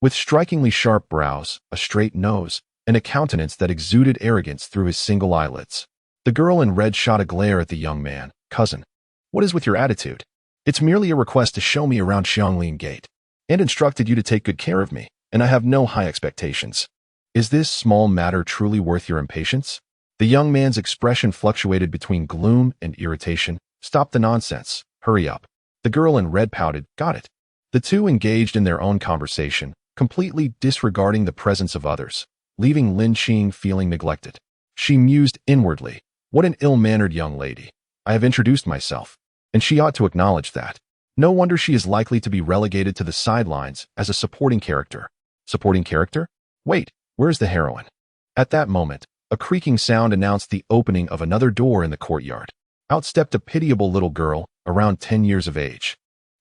With strikingly sharp brows, a straight nose, and a countenance that exuded arrogance through his single eyelids. The girl in red shot a glare at the young man. "Cousin, what is with your attitude? It's merely a request to show me around Xianglin Gate, and instructed you to take good care of me, and I have no high expectations. Is this small matter truly worth your impatience?" The young man's expression fluctuated between gloom and irritation. "Stop the nonsense. Hurry up." The girl in red pouted. "Got it." The two engaged in their own conversation, completely disregarding the presence of others, leaving Lin Qing feeling neglected. She mused inwardly, "What an ill-mannered young lady. I have introduced myself, and she ought to acknowledge that. No wonder she is likely to be relegated to the sidelines as a supporting character." Supporting character? Wait, where's the heroine? At that moment, a creaking sound announced the opening of another door in the courtyard. Out stepped a pitiable little girl, around 10 years of age.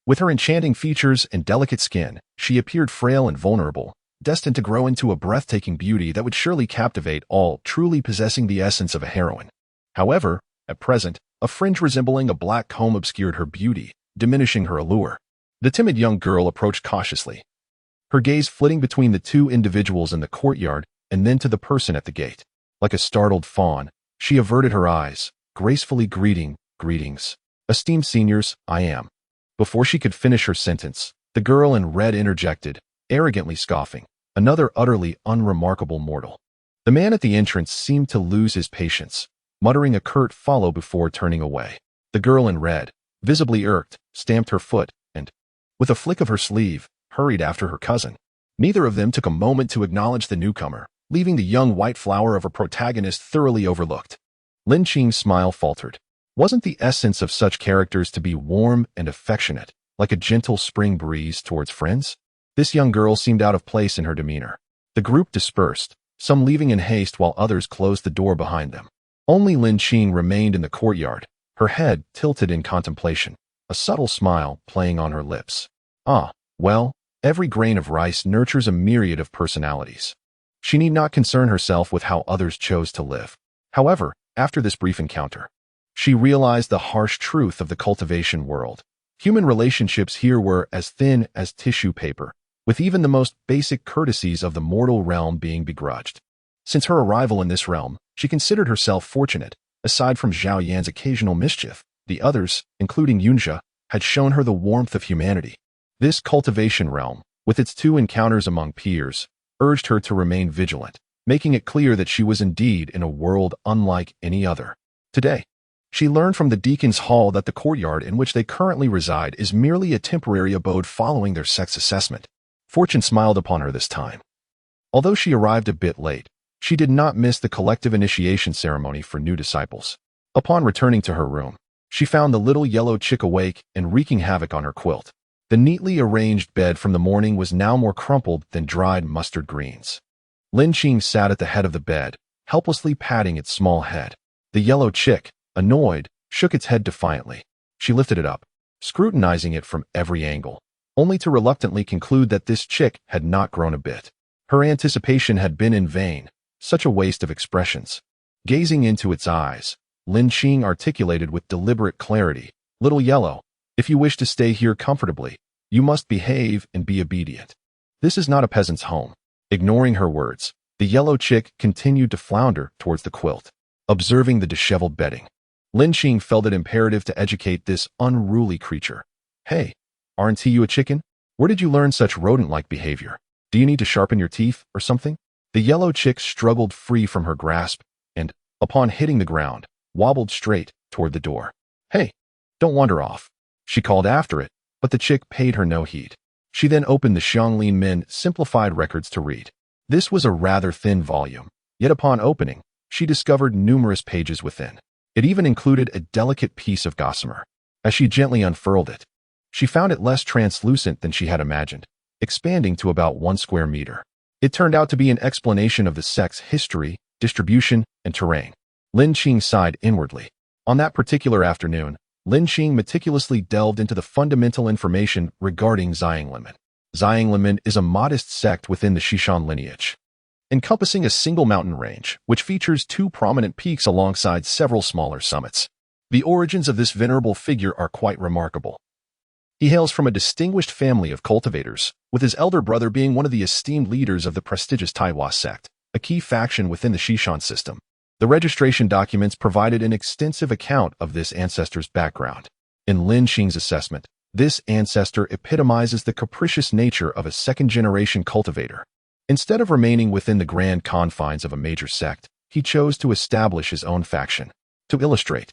With her enchanting features and delicate skin, she appeared frail and vulnerable, destined to grow into a breathtaking beauty that would surely captivate all truly possessing the essence of a heroine. However, at present, a fringe resembling a black comb obscured her beauty, diminishing her allure. The timid young girl approached cautiously, her gaze flitting between the two individuals in the courtyard and then to the person at the gate. Like a startled fawn, she averted her eyes, gracefully greeting, "Greetings, esteemed seniors, I am." Before she could finish her sentence, the girl in red interjected, arrogantly scoffing, "Another utterly unremarkable mortal." The man at the entrance seemed to lose his patience, muttering a curt follow before turning away. The girl in red, visibly irked, stamped her foot and, with a flick of her sleeve, hurried after her cousin. Neither of them took a moment to acknowledge the newcomer, leaving the young white flower of a protagonist thoroughly overlooked. Lin Qing's smile faltered. Wasn't the essence of such characters to be warm and affectionate, like a gentle spring breeze towards friends? This young girl seemed out of place in her demeanor. The group dispersed, some leaving in haste while others closed the door behind them. Only Lin Qing remained in the courtyard, her head tilted in contemplation, a subtle smile playing on her lips. Ah, well, every grain of rice nurtures a myriad of personalities. She need not concern herself with how others chose to live. However, after this brief encounter, she realized the harsh truth of the cultivation world. Human relationships here were as thin as tissue paper, with even the most basic courtesies of the mortal realm being begrudged. Since her arrival in this realm, she considered herself fortunate. Aside from Zhao Yan's occasional mischief, the others, including Yunjia, had shown her the warmth of humanity. This cultivation realm, with its two encounters among peers, urged her to remain vigilant, making it clear that she was indeed in a world unlike any other. Today, she learned from the Deacon's Hall that the courtyard in which they currently reside is merely a temporary abode following their sex assessment. Fortune smiled upon her this time. Although she arrived a bit late, she did not miss the collective initiation ceremony for new disciples. Upon returning to her room, she found the little yellow chick awake and wreaking havoc on her quilt. The neatly arranged bed from the morning was now more crumpled than dried mustard greens. Lin Qing sat at the head of the bed, helplessly patting its small head. The yellow chick, annoyed, shook its head defiantly. She lifted it up, scrutinizing it from every angle, only to reluctantly conclude that this chick had not grown a bit. Her anticipation had been in vain, such a waste of expressions. Gazing into its eyes, Lin Qing articulated with deliberate clarity, "Little yellow, if you wish to stay here comfortably, you must behave and be obedient. This is not a peasant's home." Ignoring her words, the yellow chick continued to flounder towards the quilt, observing the disheveled bedding. Lin Qing felt it imperative to educate this unruly creature. "Hey, aren't you a chicken? Where did you learn such rodent-like behavior? Do you need to sharpen your teeth or something?" The yellow chick struggled free from her grasp and, upon hitting the ground, wobbled straight toward the door. "Hey, don't wander off," she called after it, but the chick paid her no heed. She then opened the Xianglin Min simplified records to read. This was a rather thin volume, yet upon opening, she discovered numerous pages within. It even included a delicate piece of gossamer. As she gently unfurled it, she found it less translucent than she had imagined. expanding to about 1 square meter. It turned out to be an explanation of the sect's history, distribution, and terrain. Lin Qing sighed inwardly. On that particular afternoon, Lin Qing meticulously delved into the fundamental information regarding Xianxia. Xianxia is a modest sect within the Xishan lineage, encompassing a single mountain range, which features 2 prominent peaks alongside several smaller summits. The origins of this venerable figure are quite remarkable. He hails from a distinguished family of cultivators, with his elder brother being one of the esteemed leaders of the prestigious Taiwa sect, a key faction within the Xishan system. The registration documents provided an extensive account of this ancestor's background. In Lin Xing's assessment, this ancestor epitomizes the capricious nature of a second-generation cultivator. Instead of remaining within the grand confines of a major sect, he chose to establish his own faction. To illustrate,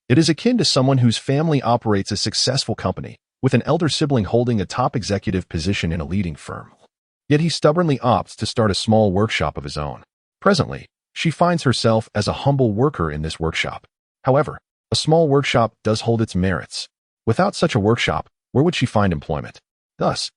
it is akin to someone whose family operates a successful company, with an elder sibling holding a top executive position in a leading firm. Yet he stubbornly opts to start a small workshop of his own. Presently, she finds herself as a humble worker in this workshop. However, a small workshop does hold its merits. Without such a workshop, where would she find employment? Thus,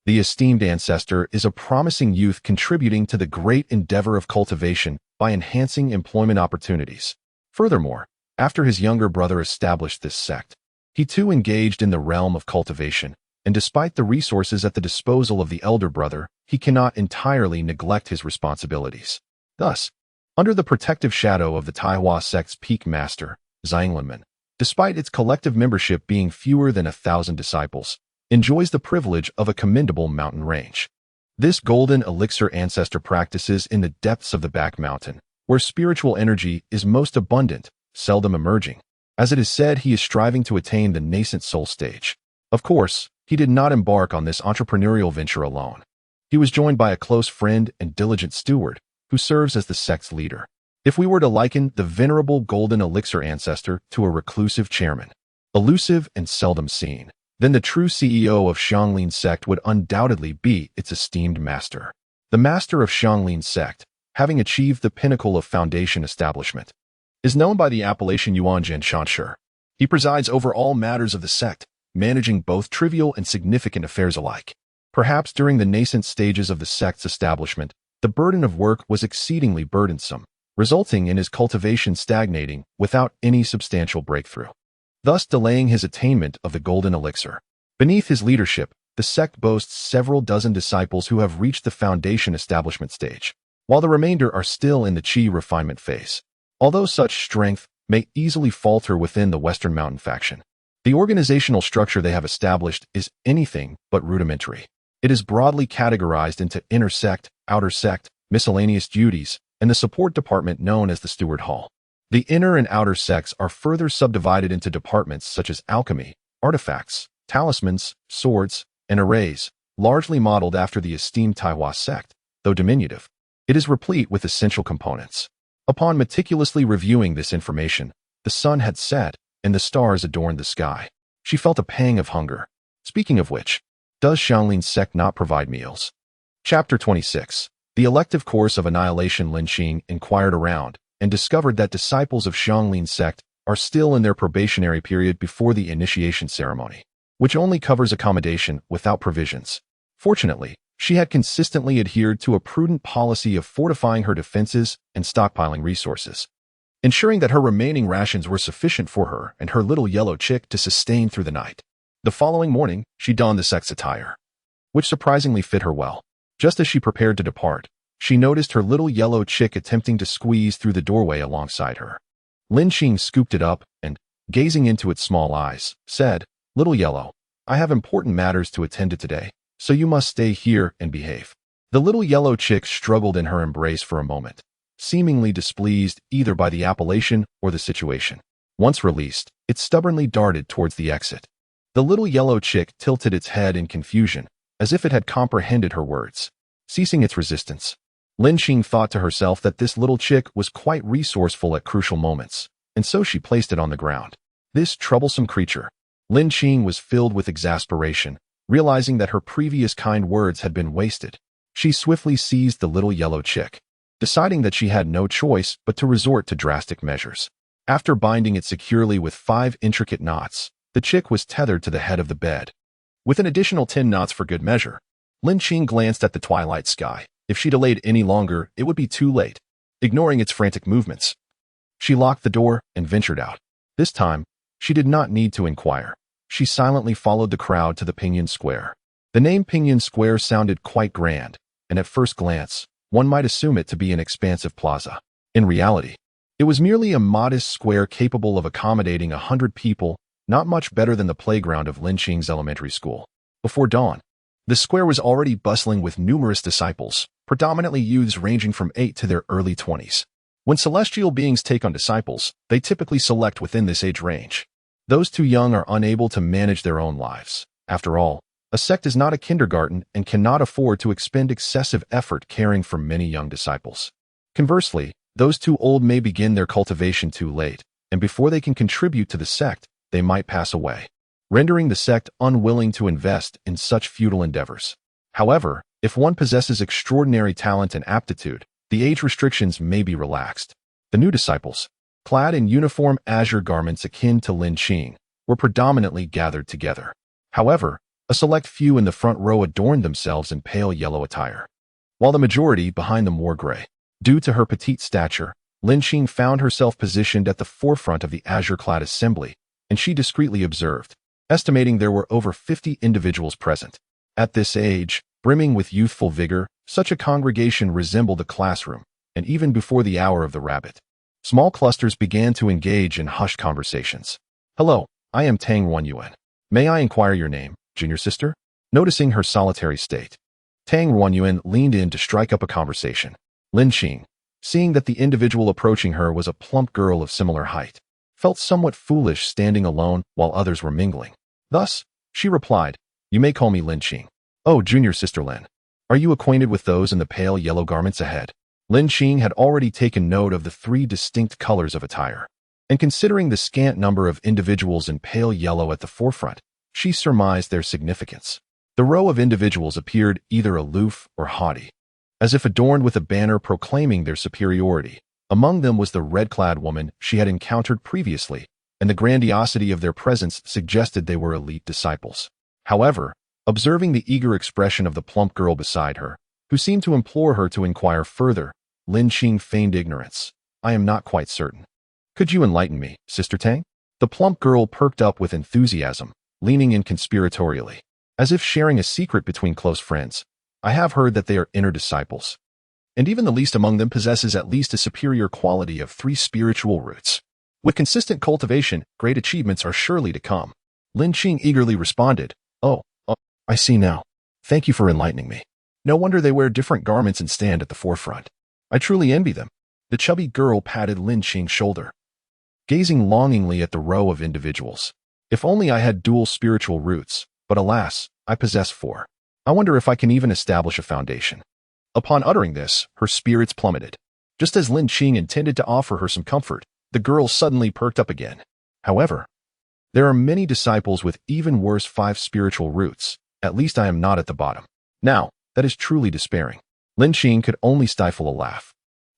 the esteemed ancestor is a promising youth contributing to the great endeavor of cultivation by enhancing employment opportunities. Furthermore, after his younger brother established this sect, he too engaged in the realm of cultivation, and despite the resources at the disposal of the elder brother, he cannot entirely neglect his responsibilities. Thus, under the protective shadow of the Taiwa sect's peak master, Xianxia, despite its collective membership being fewer than 1,000 disciples, enjoys the privilege of a commendable mountain range. This golden elixir ancestor practices in the depths of the back mountain, where spiritual energy is most abundant, seldom emerging. As it is said, he is striving to attain the nascent soul stage. Of course, he did not embark on this entrepreneurial venture alone. He was joined by a close friend and diligent steward, who serves as the sect's leader. If we were to liken the venerable golden elixir ancestor to a reclusive chairman, elusive and seldom seen, then the true CEO of Xianglin sect would undoubtedly be its esteemed master. The master of Xianglin sect, having achieved the pinnacle of foundation establishment, is known by the appellation Yuanjin Shanshi. He presides over all matters of the sect, managing both trivial and significant affairs alike. Perhaps during the nascent stages of the sect's establishment, the burden of work was exceedingly burdensome, resulting in his cultivation stagnating without any substantial breakthrough, thus delaying his attainment of the golden elixir. Beneath his leadership, the sect boasts several dozen disciples who have reached the foundation establishment stage, while the remainder are still in the qi refinement phase. Although such strength may easily falter within the Western Mountain faction, the organizational structure they have established is anything but rudimentary. It is broadly categorized into inner sect, outer sect, miscellaneous duties, and the support department known as the Steward Hall. The inner and outer sects are further subdivided into departments such as alchemy, artifacts, talismans, swords, and arrays, largely modeled after the esteemed Taiwa sect. Though diminutive, it is replete with essential components. Upon meticulously reviewing this information, the sun had set, and the stars adorned the sky. She felt a pang of hunger. Speaking of which, does Xianglin sect not provide meals? Chapter 26. The elective course of annihilation. Lin Xing inquired around and discovered that disciples of Xianglin sect are still in their probationary period before the initiation ceremony, which only covers accommodation without provisions. Fortunately, she had consistently adhered to a prudent policy of fortifying her defenses and stockpiling resources, ensuring that her remaining rations were sufficient for her and her little yellow chick to sustain through the night. The following morning, she donned the sect's attire, which surprisingly fit her well. Just as she prepared to depart, she noticed her little yellow chick attempting to squeeze through the doorway alongside her. Lin Xing scooped it up and, gazing into its small eyes, said, "Little Yellow, I have important matters to attend to today, so you must stay here and behave." The little yellow chick struggled in her embrace for a moment, seemingly displeased either by the appellation or the situation. Once released, it stubbornly darted towards the exit. The little yellow chick tilted its head in confusion, as if it had comprehended her words. Ceasing its resistance, Lin Xing thought to herself that this little chick was quite resourceful at crucial moments, and so she placed it on the ground. This troublesome creature. Lin Xing was filled with exasperation, realizing that her previous kind words had been wasted. She swiftly seized the little yellow chick, deciding that she had no choice but to resort to drastic measures. After binding it securely with 5 intricate knots, the chick was tethered to the head of the bed, with an additional 10 knots for good measure. Lin Qing glanced at the twilight sky. If she delayed any longer, it would be too late. Ignoring its frantic movements, she locked the door and ventured out. This time, she did not need to inquire. She silently followed the crowd to the Pinyin Square. The name Pinyin Square sounded quite grand, and at first glance, one might assume it to be an expansive plaza. In reality, it was merely a modest square capable of accommodating 100 people, not much better than the playground of Lin Qing's elementary school. Before dawn, the square was already bustling with numerous disciples, predominantly youths ranging from 8 to their early 20s. When celestial beings take on disciples, they typically select within this age range. Those too young are unable to manage their own lives. After all, a sect is not a kindergarten and cannot afford to expend excessive effort caring for many young disciples. Conversely, those too old may begin their cultivation too late, and before they can contribute to the sect, they might pass away, rendering the sect unwilling to invest in such futile endeavors. However, if one possesses extraordinary talent and aptitude, the age restrictions may be relaxed. The new disciples, clad in uniform azure garments akin to Lin Qing, were predominantly gathered together. However, a select few in the front row adorned themselves in pale yellow attire, while the majority behind them wore gray. Due to her petite stature, Lin Qing found herself positioned at the forefront of the azure-clad assembly, and she discreetly observed, estimating there were over 50 individuals present. At this age, brimming with youthful vigor, such a congregation resembled a classroom, and even before the hour of the rabbit, small clusters began to engage in hushed conversations. "Hello, I am Tang Ruanyuan. May I inquire your name, junior sister?" Noticing her solitary state, Tang Ruanyuan leaned in to strike up a conversation. Lin Qing, seeing that the individual approaching her was a plump girl of similar height, felt somewhat foolish standing alone while others were mingling. Thus, she replied, "You may call me Lin Qing." "Oh, junior sister Lin, are you acquainted with those in the pale yellow garments ahead?" Lin Qing had already taken note of the 3 distinct colors of attire, and considering the scant number of individuals in pale yellow at the forefront, she surmised their significance. The row of individuals appeared either aloof or haughty, as if adorned with a banner proclaiming their superiority. Among them was the red-clad woman she had encountered previously, and the grandiosity of their presence suggested they were elite disciples. However, observing the eager expression of the plump girl beside her, who seemed to implore her to inquire further, Lin Qing feigned ignorance. "I am not quite certain. Could you enlighten me, Sister Tang?" The plump girl perked up with enthusiasm, leaning in conspiratorially, as if sharing a secret between close friends. "I have heard that they are inner disciples, and even the least among them possesses at least a superior quality of 3 spiritual roots. With consistent cultivation, great achievements are surely to come." Lin Qing eagerly responded, Oh, I see now. Thank you for enlightening me. No wonder they wear different garments and stand at the forefront. I truly envy them." The chubby girl patted Lin Qing's shoulder, gazing longingly at the row of individuals. "If only I had dual spiritual roots, but alas, I possess 4. I wonder if I can even establish a foundation." Upon uttering this, her spirits plummeted. Just as Lin Qing intended to offer her some comfort, the girl suddenly perked up again. "However, there are many disciples with even worse 5 spiritual roots. At least I am not at the bottom. Now, that is truly despairing." Lin Qing could only stifle a laugh.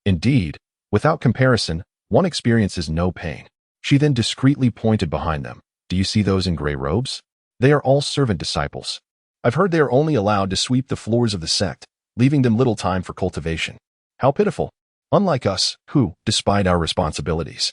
Indeed, without comparison, one experiences no pain. She then discreetly pointed behind them. "Do you see those in gray robes? They are all servant disciples. I've heard they are only allowed to sweep the floors of the sect, leaving them little time for cultivation. How pitiful. Unlike us, who, despite our responsibilities,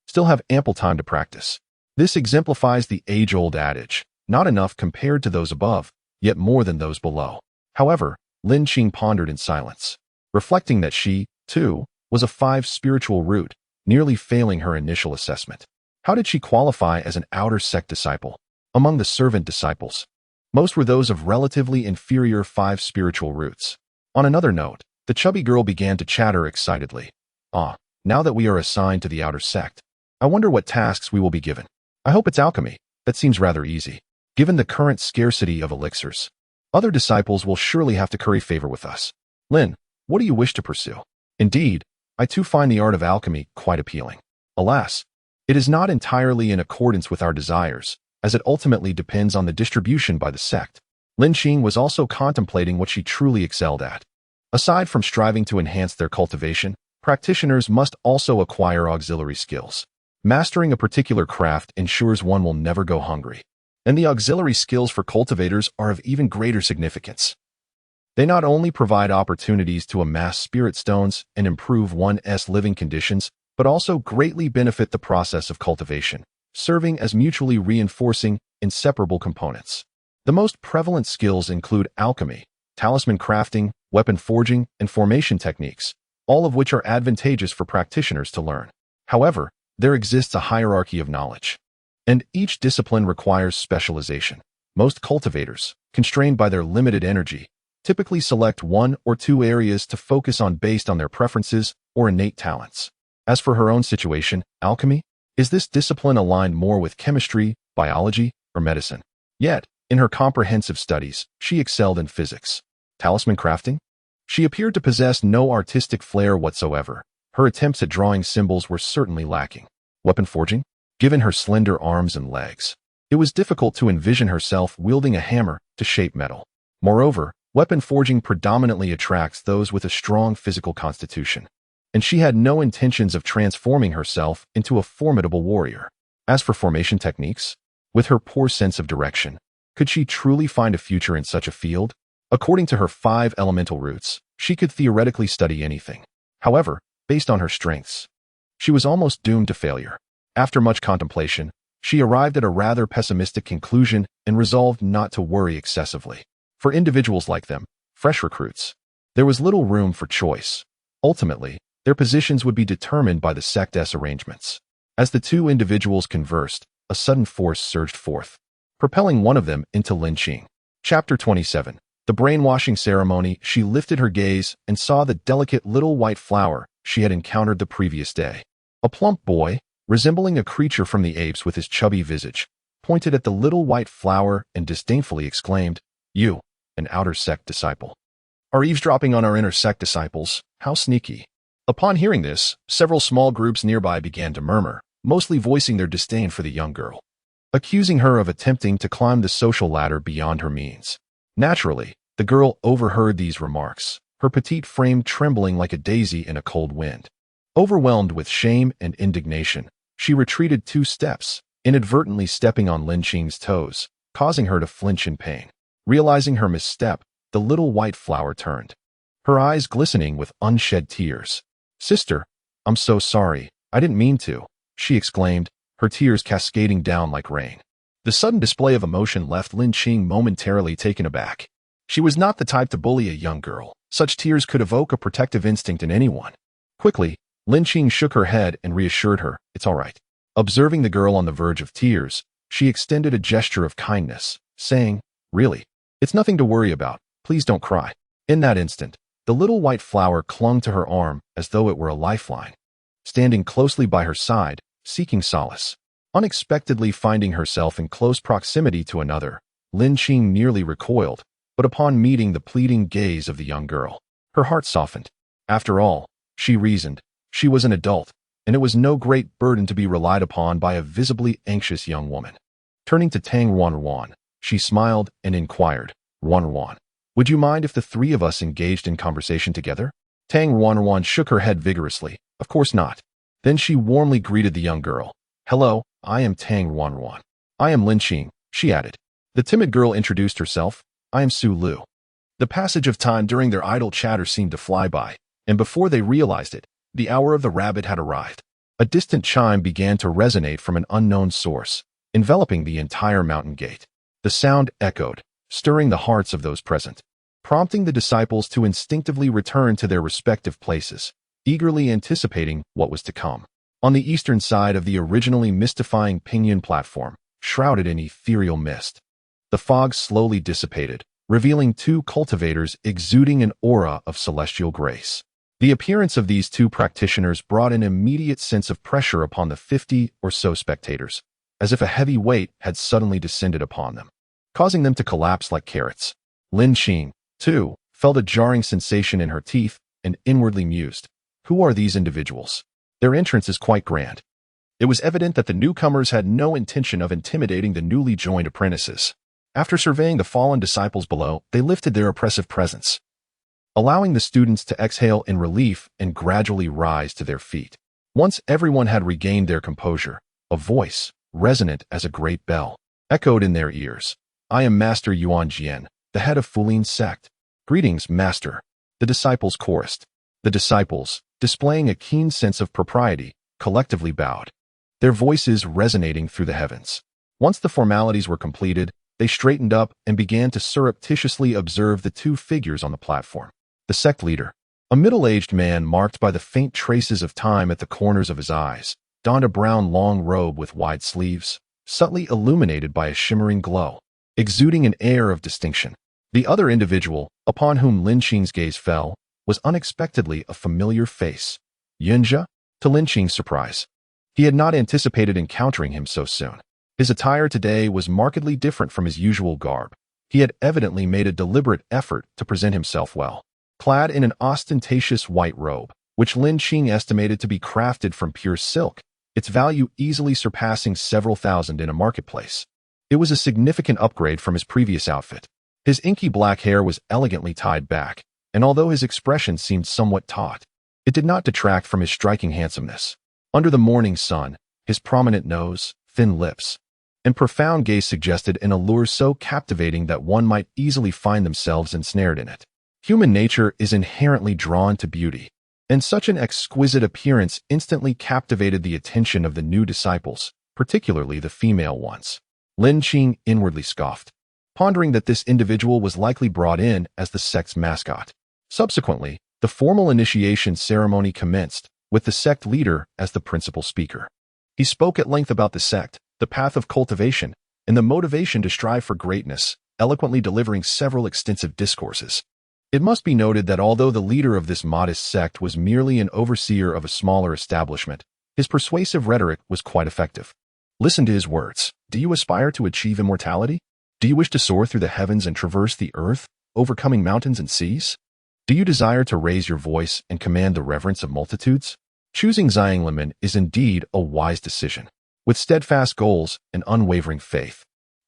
still have ample time to practice." This exemplifies the age-old adage, not enough compared to those above, yet more than those below. However, Lin Qing pondered in silence, reflecting that she, too, was a 5 spiritual root, nearly failing her initial assessment. How did she qualify as an outer sect disciple? Among the servant disciples, most were those of relatively inferior 5 spiritual roots. On another note, the chubby girl began to chatter excitedly. Now that we are assigned to the outer sect, I wonder what tasks we will be given. I hope it's alchemy. That seems rather easy. Given the current scarcity of elixirs, other disciples will surely have to curry favor with us. Lin, what do you wish to pursue? Indeed, I too find the art of alchemy quite appealing. Alas, it is not entirely in accordance with our desires, as it ultimately depends on the distribution by the sect. Lin Qing was also contemplating what she truly excelled at. Aside from striving to enhance their cultivation, practitioners must also acquire auxiliary skills. Mastering a particular craft ensures one will never go hungry, and the auxiliary skills for cultivators are of even greater significance. They not only provide opportunities to amass spirit stones and improve one's living conditions, but also greatly benefit the process of cultivation, serving as mutually reinforcing, inseparable components. The most prevalent skills include alchemy, talisman crafting, weapon forging, and formation techniques, all of which are advantageous for practitioners to learn. However, there exists a hierarchy of knowledge, and each discipline requires specialization. Most cultivators, constrained by their limited energy, typically select one or two areas to focus on based on their preferences or innate talents. As for her own situation, alchemy, is this discipline aligned more with chemistry, biology, or medicine? Yet, in her comprehensive studies, she excelled in physics. Talisman crafting? She appeared to possess no artistic flair whatsoever. Her attempts at drawing symbols were certainly lacking. Weapon forging? Given her slender arms and legs, it was difficult to envision herself wielding a hammer to shape metal. Moreover, weapon forging predominantly attracts those with a strong physical constitution, and she had no intentions of transforming herself into a formidable warrior. As for formation techniques, with her poor sense of direction, could she truly find a future in such a field? According to her 5 elemental roots, she could theoretically study anything. However, based on her strengths, she was almost doomed to failure. After much contemplation, she arrived at a rather pessimistic conclusion and resolved not to worry excessively. For individuals like them, fresh recruits, there was little room for choice. Ultimately, their positions would be determined by the sect's arrangements. As the two individuals conversed, a sudden force surged forth, propelling one of them into Lin Xiaodao. Chapter 27. The brainwashing ceremony. She lifted her gaze and saw the delicate little white flower she had encountered the previous day. A plump boy, resembling a creature from the apes with his chubby visage, pointed at the little white flower and disdainfully exclaimed, "You, an outer sect disciple, are eavesdropping on our inner sect disciples. How sneaky." Upon hearing this, several small groups nearby began to murmur, mostly voicing their disdain for the young girl, accusing her of attempting to climb the social ladder beyond her means. Naturally, the girl overheard these remarks, her petite frame trembling like a daisy in a cold wind. Overwhelmed with shame and indignation, she retreated 2 steps, inadvertently stepping on Lin Xiaodao's toes, causing her to flinch in pain. Realizing her misstep, the little white flower turned, her eyes glistening with unshed tears. "Sister, I'm so sorry. I didn't mean to," she exclaimed, her tears cascading down like rain. The sudden display of emotion left Lin Xiaodao momentarily taken aback. She was not the type to bully a young girl. Such tears could evoke a protective instinct in anyone. Quickly, Lin Xiaodao shook her head and reassured her, "It's all right." Observing the girl on the verge of tears, she extended a gesture of kindness, saying, "Really, it's nothing to worry about. Please don't cry." In that instant, the little white flower clung to her arm as though it were a lifeline, standing closely by her side, seeking solace. Unexpectedly finding herself in close proximity to another, Lin Xiaodao nearly recoiled, but upon meeting the pleading gaze of the young girl, her heart softened. After all, she reasoned, she was an adult, and it was no great burden to be relied upon by a visibly anxious young woman. Turning to Tang Ruan, she smiled and inquired, "Ruan, would you mind if the 3 of us engaged in conversation together?" Tang Ruan shook her head vigorously, "Of course not." Then she warmly greeted the young girl. "Hello, I am Tang Ruan. I am Lin Xiaodao," she added. The timid girl introduced herself. "I am Su Lu." The passage of time during their idle chatter seemed to fly by, and before they realized it, the hour of the rabbit had arrived. A distant chime began to resonate from an unknown source, enveloping the entire mountain gate. The sound echoed, stirring the hearts of those present, prompting the disciples to instinctively return to their respective places, eagerly anticipating what was to come. On the eastern side of the originally mystifying Pinyin platform, shrouded in ethereal mist, the fog slowly dissipated, revealing 2 cultivators exuding an aura of celestial grace. The appearance of these 2 practitioners brought an immediate sense of pressure upon the 50 or so spectators, as if a heavy weight had suddenly descended upon them, causing them to collapse like carrots. Lin Xiaodao, too, felt a jarring sensation in her teeth and inwardly mused, "Who are these individuals? Their entrance is quite grand." It was evident that the newcomers had no intention of intimidating the newly joined apprentices. After surveying the fallen disciples below, they lifted their oppressive presence, allowing the students to exhale in relief and gradually rise to their feet. Once everyone had regained their composure, a voice, resonant as a great bell, echoed in their ears. "I am Master Yuan Jian, the head of Fulin's sect." "Greetings, Master," the disciples chorused. The disciples, displaying a keen sense of propriety, collectively bowed, their voices resonating through the heavens. Once the formalities were completed, they straightened up and began to surreptitiously observe the two figures on the platform. The sect leader, a middle-aged man marked by the faint traces of time at the corners of his eyes, donned a brown long robe with wide sleeves, subtly illuminated by a shimmering glow, exuding an air of distinction. The other individual, upon whom Lin Qing's gaze fell, was unexpectedly a familiar face. Xianxia, to Lin Qing's surprise. He had not anticipated encountering him so soon. His attire today was markedly different from his usual garb. He had evidently made a deliberate effort to present himself well. Clad in an ostentatious white robe, which Lin Qing estimated to be crafted from pure silk, its value easily surpassing several thousand in a marketplace. It was a significant upgrade from his previous outfit. His inky black hair was elegantly tied back, and although his expression seemed somewhat taut, it did not detract from his striking handsomeness. Under the morning sun, his prominent nose, thin lips, and profound gaze suggested an allure so captivating that one might easily find themselves ensnared in it. Human nature is inherently drawn to beauty, and such an exquisite appearance instantly captivated the attention of the new disciples, particularly the female ones. Lin Qing inwardly scoffed, pondering that this individual was likely brought in as the sect's mascot. Subsequently, the formal initiation ceremony commenced, with the sect leader as the principal speaker. He spoke at length about the sect, the path of cultivation, and the motivation to strive for greatness, eloquently delivering several extensive discourses. It must be noted that although the leader of this modest sect was merely an overseer of a smaller establishment, his persuasive rhetoric was quite effective. Listen to his words. Do you aspire to achieve immortality? Do you wish to soar through the heavens and traverse the earth, overcoming mountains and seas? Do you desire to raise your voice and command the reverence of multitudes? Choosing xianxia is indeed a wise decision. With steadfast goals and unwavering faith,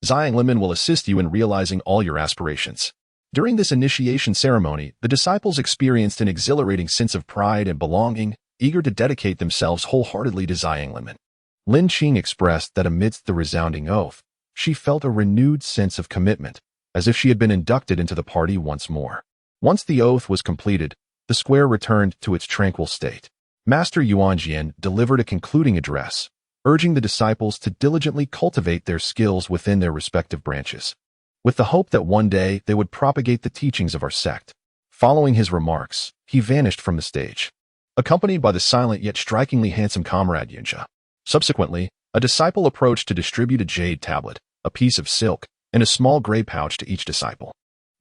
xianxia will assist you in realizing all your aspirations. During this initiation ceremony, the disciples experienced an exhilarating sense of pride and belonging, eager to dedicate themselves wholeheartedly to xianxia. Lin Qing expressed that amidst the resounding oath, she felt a renewed sense of commitment, as if she had been inducted into the party once more. Once the oath was completed, the square returned to its tranquil state. Master Yuanjian delivered a concluding address, urging the disciples to diligently cultivate their skills within their respective branches, with the hope that one day they would propagate the teachings of our sect. Following his remarks, he vanished from the stage, accompanied by the silent yet strikingly handsome comrade Xianxia. Subsequently, a disciple approached to distribute a jade tablet, a piece of silk, and a small gray pouch to each disciple.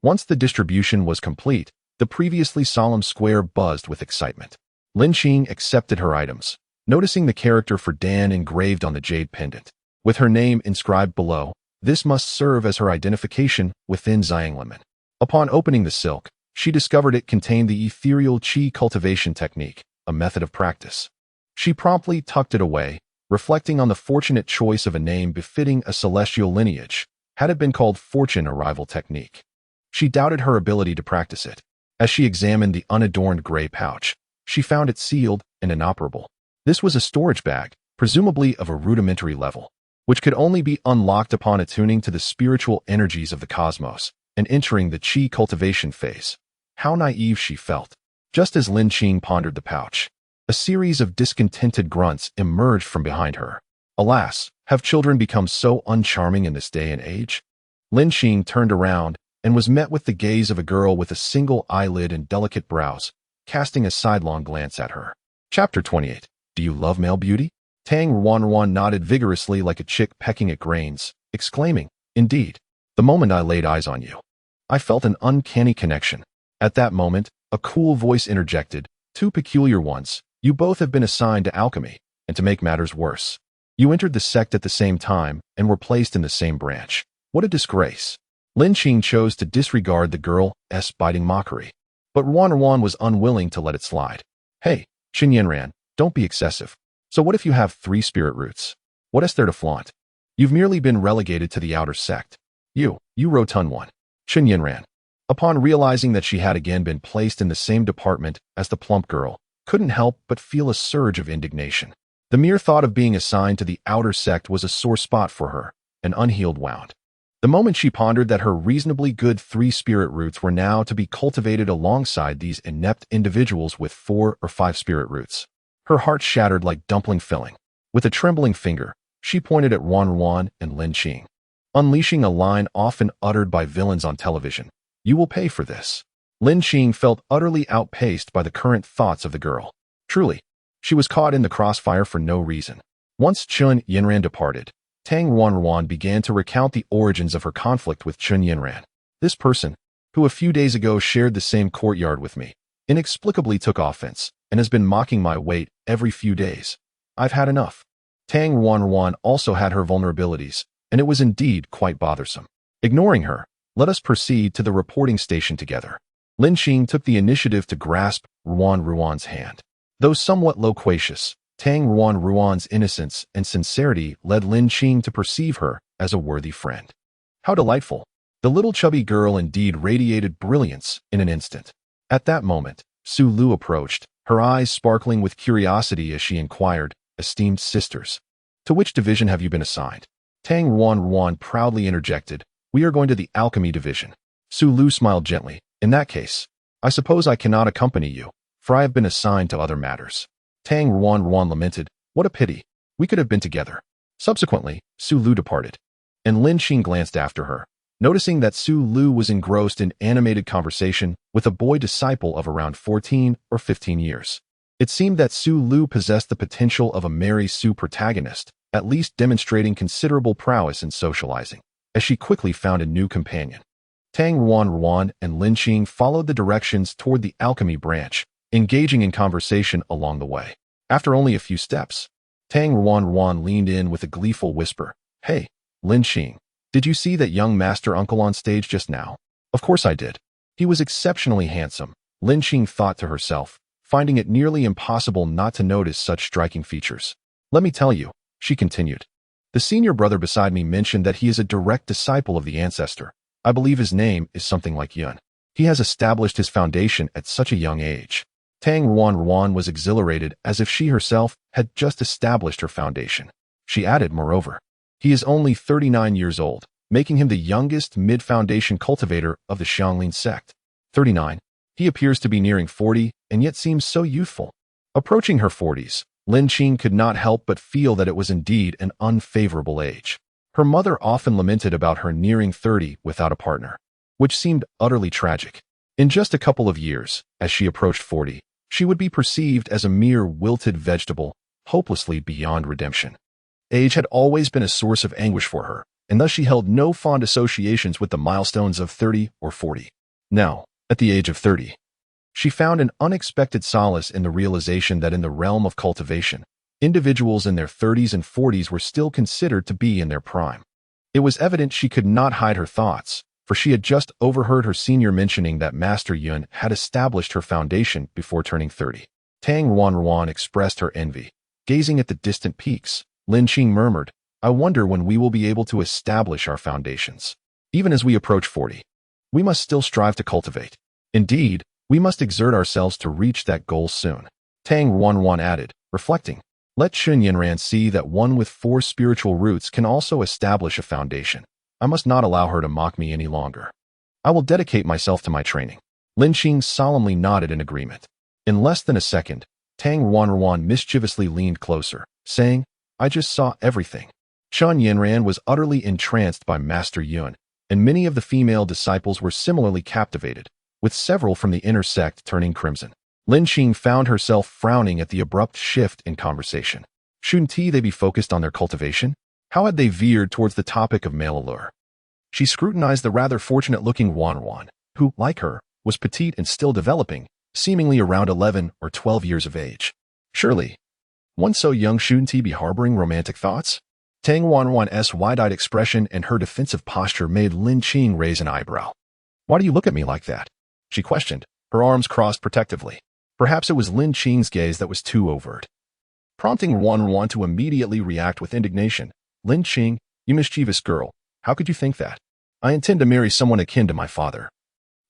Once the distribution was complete, the previously solemn square buzzed with excitement. Lin Qing accepted her items, noticing the character for Dan engraved on the jade pendant. With her name inscribed below, this must serve as her identification within xianxia. Upon opening the silk, she discovered it contained the ethereal qi cultivation technique, a method of practice. She promptly tucked it away, reflecting on the fortunate choice of a name befitting a celestial lineage, had it been called Fortune Arrival Technique. She doubted her ability to practice it. As she examined the unadorned gray pouch, she found it sealed and inoperable. This was a storage bag, presumably of a rudimentary level, which could only be unlocked upon attuning to the spiritual energies of the cosmos and entering the qi cultivation phase. How naive she felt. Just as Lin Qing pondered the pouch, a series of discontented grunts emerged from behind her. Alas, have children become so uncharming in this day and age? Lin Qing turned around and was met with the gaze of a girl with a single eyelid and delicate brows, casting a sidelong glance at her. Chapter 28. Do you love male beauty? Tang Ruan nodded vigorously like a chick pecking at grains, exclaiming, Indeed, the moment I laid eyes on you, I felt an uncanny connection. At that moment, a cool voice interjected, two peculiar ones. You both have been assigned to alchemy, and to make matters worse, you entered the sect at the same time and were placed in the same branch. What a disgrace. Lin Qing chose to disregard the girl's biting mockery, but Ruan was unwilling to let it slide. Hey, Xinyanran, don't be excessive. So what if you have 3 spirit roots? What is there to flaunt? You've merely been relegated to the outer sect. You rotund one. Xinyanran, upon realizing that she had again been placed in the same department as the plump girl, couldn't help but feel a surge of indignation. The mere thought of being assigned to the outer sect was a sore spot for her, an unhealed wound. The moment she pondered that her reasonably good 3 spirit roots were now to be cultivated alongside these inept individuals with 4 or 5 spirit roots, her heart shattered like dumpling filling. With a trembling finger, she pointed at Ruan and Lin Qing, unleashing a line often uttered by villains on television. "You will pay for this." Lin Qing felt utterly outpaced by the current thoughts of the girl. Truly, she was caught in the crossfire for no reason. Once Chun Yinran departed, Tang Ruan began to recount the origins of her conflict with Chun Yinran. "This person, who a few days ago shared the same courtyard with me, inexplicably took offense and has been mocking my weight every few days. I've had enough." Tang Ruan also had her vulnerabilities, and it was indeed quite bothersome. Ignoring her, let us proceed to the reporting station together. Lin Qing took the initiative to grasp Ruan's hand. Though somewhat loquacious, Tang Ruan's innocence and sincerity led Lin Qing to perceive her as a worthy friend. How delightful! The little chubby girl indeed radiated brilliance in an instant. At that moment, Su Lu approached, her eyes sparkling with curiosity as she inquired, "Esteemed sisters, to which division have you been assigned?" Tang Ruan proudly interjected, "We are going to the alchemy division." Su Lu smiled gently. "In that case, I suppose I cannot accompany you, for I have been assigned to other matters." Tang Ruan lamented, "What a pity. We could have been together." Subsequently, Su Lu departed, and Lin Qing glanced after her, noticing that Su Lu was engrossed in animated conversation with a boy disciple of around 14 or 15 years. It seemed that Su Lu possessed the potential of a Mary Sue protagonist, at least demonstrating considerable prowess in socializing, as she quickly found a new companion. Tang Ruan and Lin Qing followed the directions toward the alchemy branch, engaging in conversation along the way. After only a few steps, Tang Ruan leaned in with a gleeful whisper, "Hey, Lin Qing, did you see that young master uncle on stage just now?" "Of course I did. He was exceptionally handsome," Lin Qing thought to herself, finding it nearly impossible not to notice such striking features. "Let me tell you," she continued. "The senior brother beside me mentioned that he is a direct disciple of the ancestor. I believe his name is something like Yun. He has established his foundation at such a young age." Tang Ruan was exhilarated as if she herself had just established her foundation. She added, "Moreover, he is only 39 years old, making him the youngest mid-foundation cultivator of the Xianglin sect. 39. He appears to be nearing 40 and yet seems so youthful." Approaching her 40s, Lin Qing could not help but feel that it was indeed an unfavorable age. Her mother often lamented about her nearing 30 without a partner, which seemed utterly tragic. In just a couple of years, as she approached 40, she would be perceived as a mere wilted vegetable, hopelessly beyond redemption. Age had always been a source of anguish for her, and thus she held no fond associations with the milestones of 30 or 40. Now, at the age of 30, she found an unexpected solace in the realization that in the realm of cultivation, individuals in their 30s and 40s were still considered to be in their prime. It was evident she could not hide her thoughts, for she had just overheard her senior mentioning that Master Yun had established her foundation before turning 30. Tang Ruan expressed her envy. Gazing at the distant peaks, Lin Qing murmured, "I wonder when we will be able to establish our foundations. Even as we approach 40, we must still strive to cultivate. Indeed, we must exert ourselves to reach that goal soon." Tang Ruan added, reflecting, "Let Chun Yinran see that one with 4 spiritual roots can also establish a foundation. I must not allow her to mock me any longer. I will dedicate myself to my training." Lin Qing solemnly nodded in agreement. In less than a second, Tang Ruan mischievously leaned closer, saying, "I just saw everything." Chun Yinran was utterly entranced by Master Yun, and many of the female disciples were similarly captivated, with several from the inner sect turning crimson. Lin Qing found herself frowning at the abrupt shift in conversation. Shouldn't they be focused on their cultivation? How had they veered towards the topic of male allure? She scrutinized the rather fortunate-looking Ruan, who, like her, was petite and still developing, seemingly around 11 or 12 years of age. Surely, one so young shouldn't he be harboring romantic thoughts? Tang Ruan's wide-eyed expression and her defensive posture made Lin Qing raise an eyebrow. "Why do you look at me like that?" she questioned, her arms crossed protectively. Perhaps it was Lin Qing's gaze that was too overt, prompting Ruan to immediately react with indignation. "Lin Qing, you mischievous girl, how could you think that? I intend to marry someone akin to my father,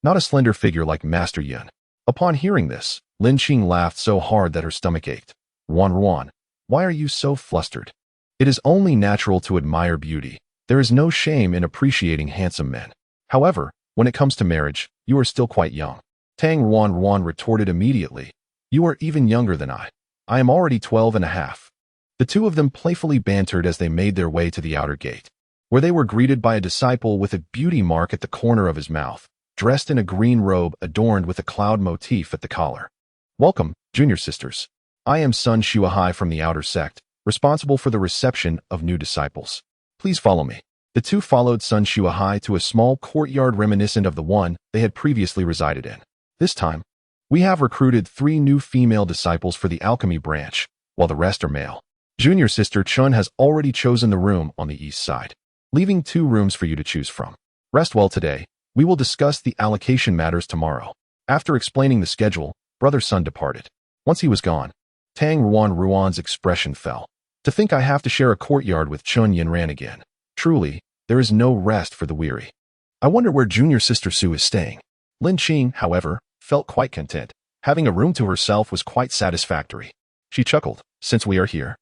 not a slender figure like Master Yun." Upon hearing this, Lin Qing laughed so hard that her stomach ached. "Ruan, why are you so flustered? It is only natural to admire beauty, There is no shame in appreciating handsome men. However, when it comes to marriage, you are still quite young. Tang Ruan retorted immediately. You are even younger than I. I am already 12 and a half. The two of them playfully bantered as they made their way to the outer gate, where they were greeted by a disciple with a beauty mark at the corner of his mouth, dressed in a green robe adorned with a cloud motif at the collar. Welcome, junior sisters. I am Sun Shuahai from the outer sect, responsible for the reception of new disciples. Please follow me. The two followed Sun Shuahai to a small courtyard reminiscent of the one they had previously resided in. This time, we have recruited 3 new female disciples for the alchemy branch, while the rest are male. Junior sister Chun has already chosen the room on the east side, leaving 2 rooms for you to choose from. Rest well today. We will discuss the allocation matters tomorrow. After explaining the schedule, Brother Sun departed. Once he was gone, Tang Ruan's expression fell. To think I have to share a courtyard with Chun Yinran again. Truly, there is no rest for the weary. I wonder where junior sister Su is staying. Lin Qing, however, felt quite content. Having a room to herself was quite satisfactory. She chuckled. Since we are here,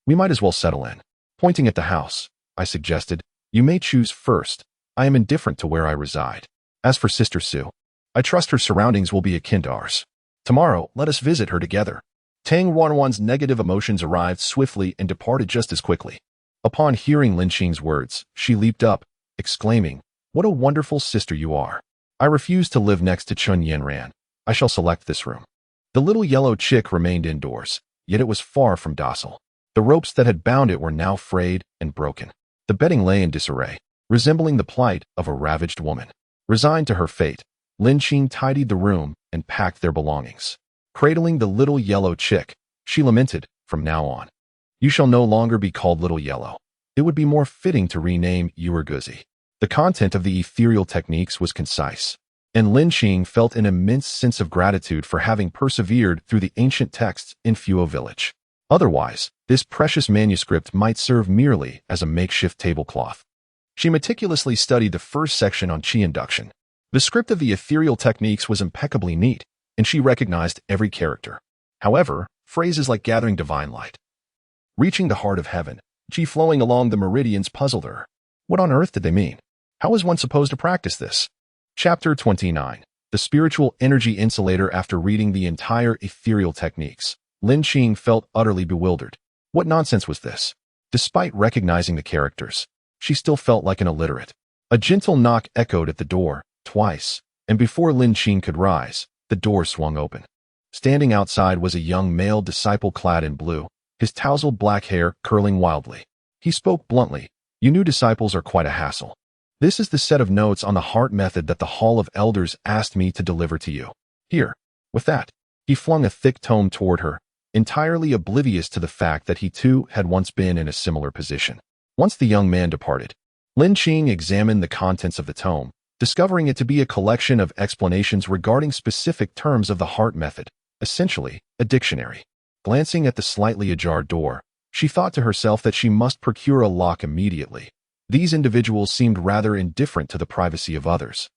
we might as well settle in. Pointing at the house, I suggested, you may choose first. I am indifferent to where I reside. As for Sister Su, I trust her surroundings will be akin to ours. Tomorrow, let us visit her together. Tang Ruan's negative emotions arrived swiftly and departed just as quickly. Upon hearing Lin Qing's words, she leaped up, exclaiming, "What a wonderful sister you are. I refuse to live next to Chun Yanran. I shall select this room." The little yellow chick remained indoors, yet it was far from docile. The ropes that had bound it were now frayed and broken. The bedding lay in disarray, resembling the plight of a ravaged woman. Resigned to her fate, Lin Qing tidied the room and packed their belongings. Cradling the little yellow chick, she lamented, "From now on, you shall no longer be called Little Yellow. It would be more fitting to rename you Guzi." The content of the ethereal techniques was concise, and Lin Qing felt an immense sense of gratitude for having persevered through the ancient texts in Fuo Village. Otherwise, this precious manuscript might serve merely as a makeshift tablecloth. She meticulously studied the first section on qi induction. The script of the ethereal techniques was impeccably neat, and she recognized every character. However, phrases like gathering divine light, reaching the heart of heaven, qi flowing along the meridians puzzled her. What on earth did they mean? How is one supposed to practice this? Chapter 29. The Spiritual Energy Insulator. After reading the entire ethereal techniques, Lin Qing felt utterly bewildered. What nonsense was this? Despite recognizing the characters, she still felt like an illiterate. A gentle knock echoed at the door, twice, and before Lin Qing could rise, the door swung open. Standing outside was a young male disciple clad in blue, his tousled black hair curling wildly. He spoke bluntly, "You new disciples are quite a hassle. This is the set of notes on the heart method that the Hall of Elders asked me to deliver to you. Here." With that, he flung a thick tome toward her, entirely oblivious to the fact that he too had once been in a similar position. Once the young man departed, Lin Qing examined the contents of the tome, discovering it to be a collection of explanations regarding specific terms of the heart method, essentially a dictionary. Glancing at the slightly ajar door, she thought to herself that she must procure a lock immediately. These individuals seemed rather indifferent to the privacy of others,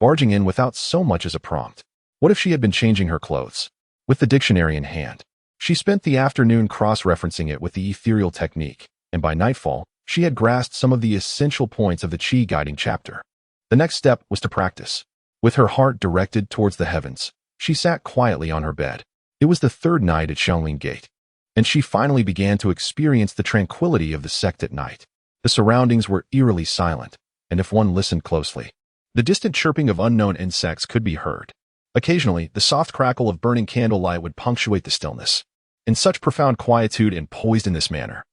barging in without so much as a prompt. What if she had been changing her clothes? With the dictionary in hand, she spent the afternoon cross-referencing it with the ethereal technique, and by nightfall, she had grasped some of the essential points of the qi guiding chapter. The next step was to practice. With her heart directed towards the heavens, she sat quietly on her bed. It was the 3rd night at Xiangling Gate, and she finally began to experience the tranquility of the sect at night. The surroundings were eerily silent, and if one listened closely, the distant chirping of unknown insects could be heard. Occasionally, the soft crackle of burning candlelight would punctuate the stillness. In such profound quietude and poised in this manner,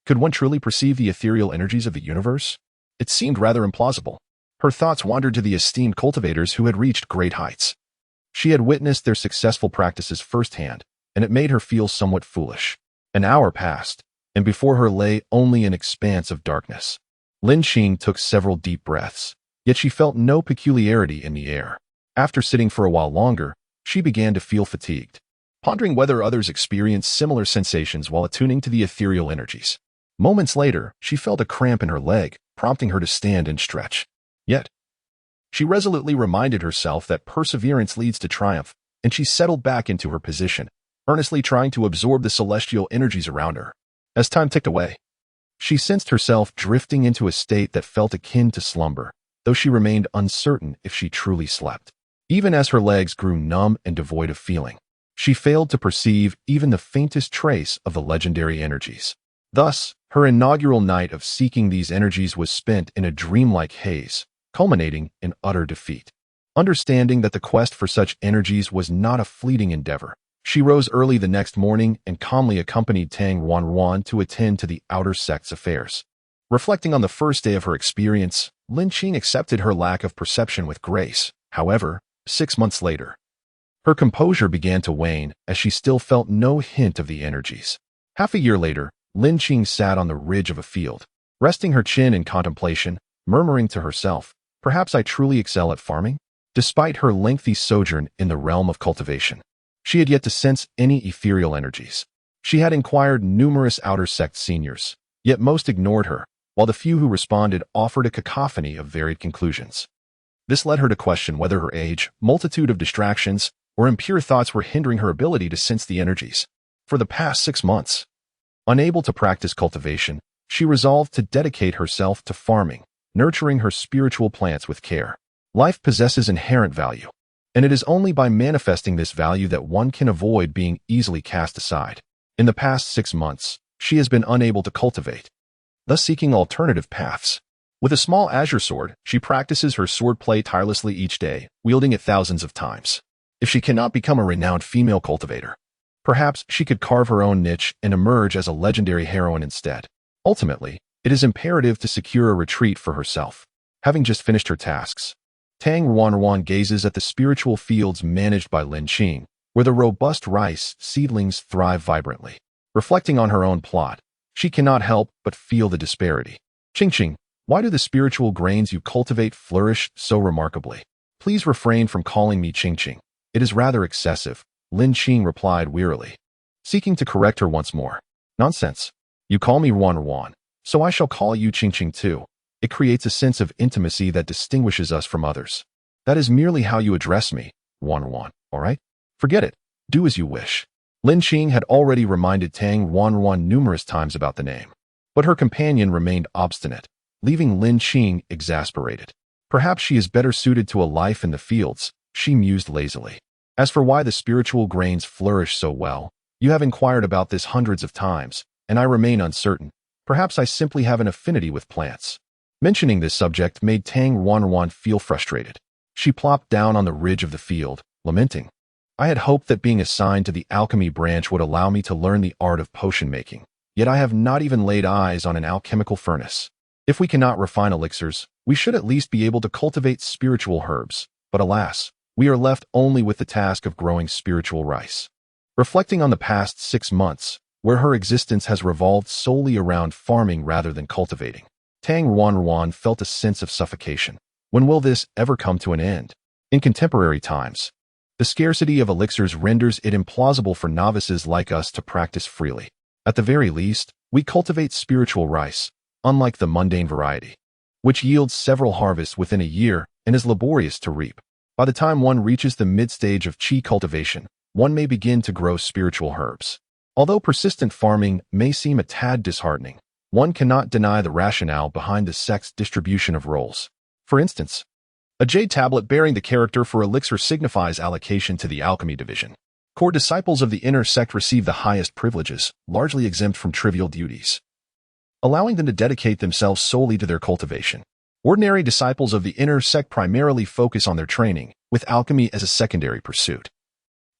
could one truly perceive the ethereal energies of the universe? It seemed rather implausible. Her thoughts wandered to the esteemed cultivators who had reached great heights. She had witnessed their successful practices firsthand, and it made her feel somewhat foolish. An hour passed, and before her lay only an expanse of darkness. Lin Qing took several deep breaths, yet she felt no peculiarity in the air. After sitting for a while longer, she began to feel fatigued, pondering whether others experienced similar sensations while attuning to the ethereal energies. Moments later, she felt a cramp in her leg, prompting her to stand and stretch. Yet, she resolutely reminded herself that perseverance leads to triumph, and she settled back into her position, earnestly trying to absorb the celestial energies around her. As time ticked away, She sensed herself drifting into a state that felt akin to slumber, though she remained uncertain if she truly slept. Even as her legs grew numb and devoid of feeling, she failed to perceive even the faintest trace of the legendary energies. Thus, her inaugural night of seeking these energies was spent in a dreamlike haze, culminating in utter defeat. Understanding that the quest for such energies was not a fleeting endeavor, she rose early the next morning and calmly accompanied Tang Wanwan to attend to the outer sect's affairs. Reflecting on the first day of her experience, Lin Qing accepted her lack of perception with grace. However, 6 months later, her composure began to wane as she still felt no hint of the energies. Half a year later, Lin Qing sat on the ridge of a field, resting her chin in contemplation, murmuring to herself, "Perhaps I truly excel at farming?" Despite her lengthy sojourn in the realm of cultivation, she had yet to sense any ethereal energies. She had inquired numerous outer sect seniors, yet most ignored her, while the few who responded offered a cacophony of varied conclusions. This led her to question whether her age, multitude of distractions, or impure thoughts were hindering her ability to sense the energies. For the past 6 months, unable to practice cultivation, she resolved to dedicate herself to farming, nurturing her spiritual plants with care. Life possesses inherent value, and it is only by manifesting this value that one can avoid being easily cast aside. In the past 6 months, she has been unable to cultivate, thus seeking alternative paths. With a small azure sword, she practices her swordplay tirelessly each day, wielding it thousands of times. If she cannot become a renowned female cultivator, perhaps she could carve her own niche and emerge as a legendary heroine instead. Ultimately, it is imperative to secure a retreat for herself. Having just finished her tasks, Tang Wanwan gazes at the spiritual fields managed by Lin Qing, where the robust rice seedlings thrive vibrantly. Reflecting on her own plot, she cannot help but feel the disparity. "Qing, why do the spiritual grains you cultivate flourish so remarkably?" "Please refrain from calling me Qing. It is rather excessive," Lin Qing replied wearily, seeking to correct her once more. "Nonsense. You call me Wanwan, so I shall call you Qing too. It creates a sense of intimacy that distinguishes us from others. That is merely how you address me, Wanwan, all right? Forget it. Do as you wish." Lin Qing had already reminded Tang Wanwan numerous times about the name, but her companion remained obstinate, leaving Lin Qing exasperated. Perhaps she is better suited to a life in the fields, she mused lazily. As for why the spiritual grains flourish so well, you have inquired about this hundreds of times, and I remain uncertain. Perhaps I simply have an affinity with plants. Mentioning this subject made Tang Wanwan feel frustrated. She plopped down on the ridge of the field, lamenting, "I had hoped that being assigned to the alchemy branch would allow me to learn the art of potion making, yet I have not even laid eyes on an alchemical furnace. If we cannot refine elixirs, we should at least be able to cultivate spiritual herbs, but alas, we are left only with the task of growing spiritual rice." Reflecting on the past 6 months, where her existence has revolved solely around farming rather than cultivating, Tang Wanwan felt a sense of suffocation. When will this ever come to an end? In contemporary times, the scarcity of elixirs renders it implausible for novices like us to practice freely. At the very least, we cultivate spiritual rice, unlike the mundane variety, which yields several harvests within a year and is laborious to reap. By the time one reaches the mid-stage of qi cultivation, one may begin to grow spiritual herbs. Although persistent farming may seem a tad disheartening, one cannot deny the rationale behind the sect's distribution of roles. For instance, a jade tablet bearing the character for elixir signifies allocation to the alchemy division. Core disciples of the inner sect receive the highest privileges, largely exempt from trivial duties, allowing them to dedicate themselves solely to their cultivation. Ordinary disciples of the inner sect primarily focus on their training, with alchemy as a secondary pursuit,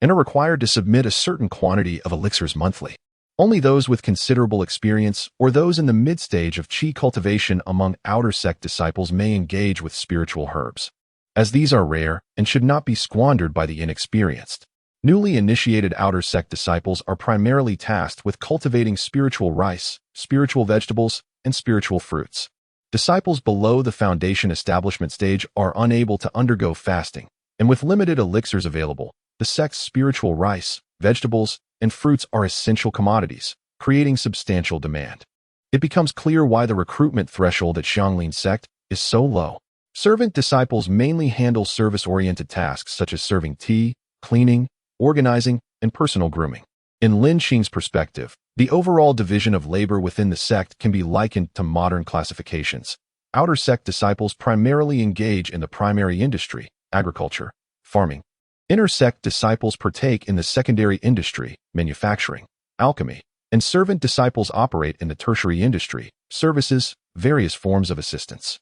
and are required to submit a certain quantity of elixirs monthly. Only those with considerable experience or those in the mid-stage of qi cultivation among outer sect disciples may engage with spiritual herbs, as these are rare and should not be squandered by the inexperienced. Newly initiated outer sect disciples are primarily tasked with cultivating spiritual rice, spiritual vegetables, and spiritual fruits. Disciples below the foundation establishment stage are unable to undergo fasting, and with limited elixirs available, the sect's spiritual rice, vegetables, and fruits are essential commodities, creating substantial demand. It becomes clear why the recruitment threshold at Xianglin sect is so low. Servant disciples mainly handle service-oriented tasks such as serving tea, cleaning, organizing, and personal grooming. In Lin Xing's perspective, the overall division of labor within the sect can be likened to modern classifications. Outer sect disciples primarily engage in the primary industry, agriculture, farming. Inner sect disciples partake in the secondary industry, manufacturing, alchemy, and servant disciples operate in the tertiary industry, services, various forms of assistance.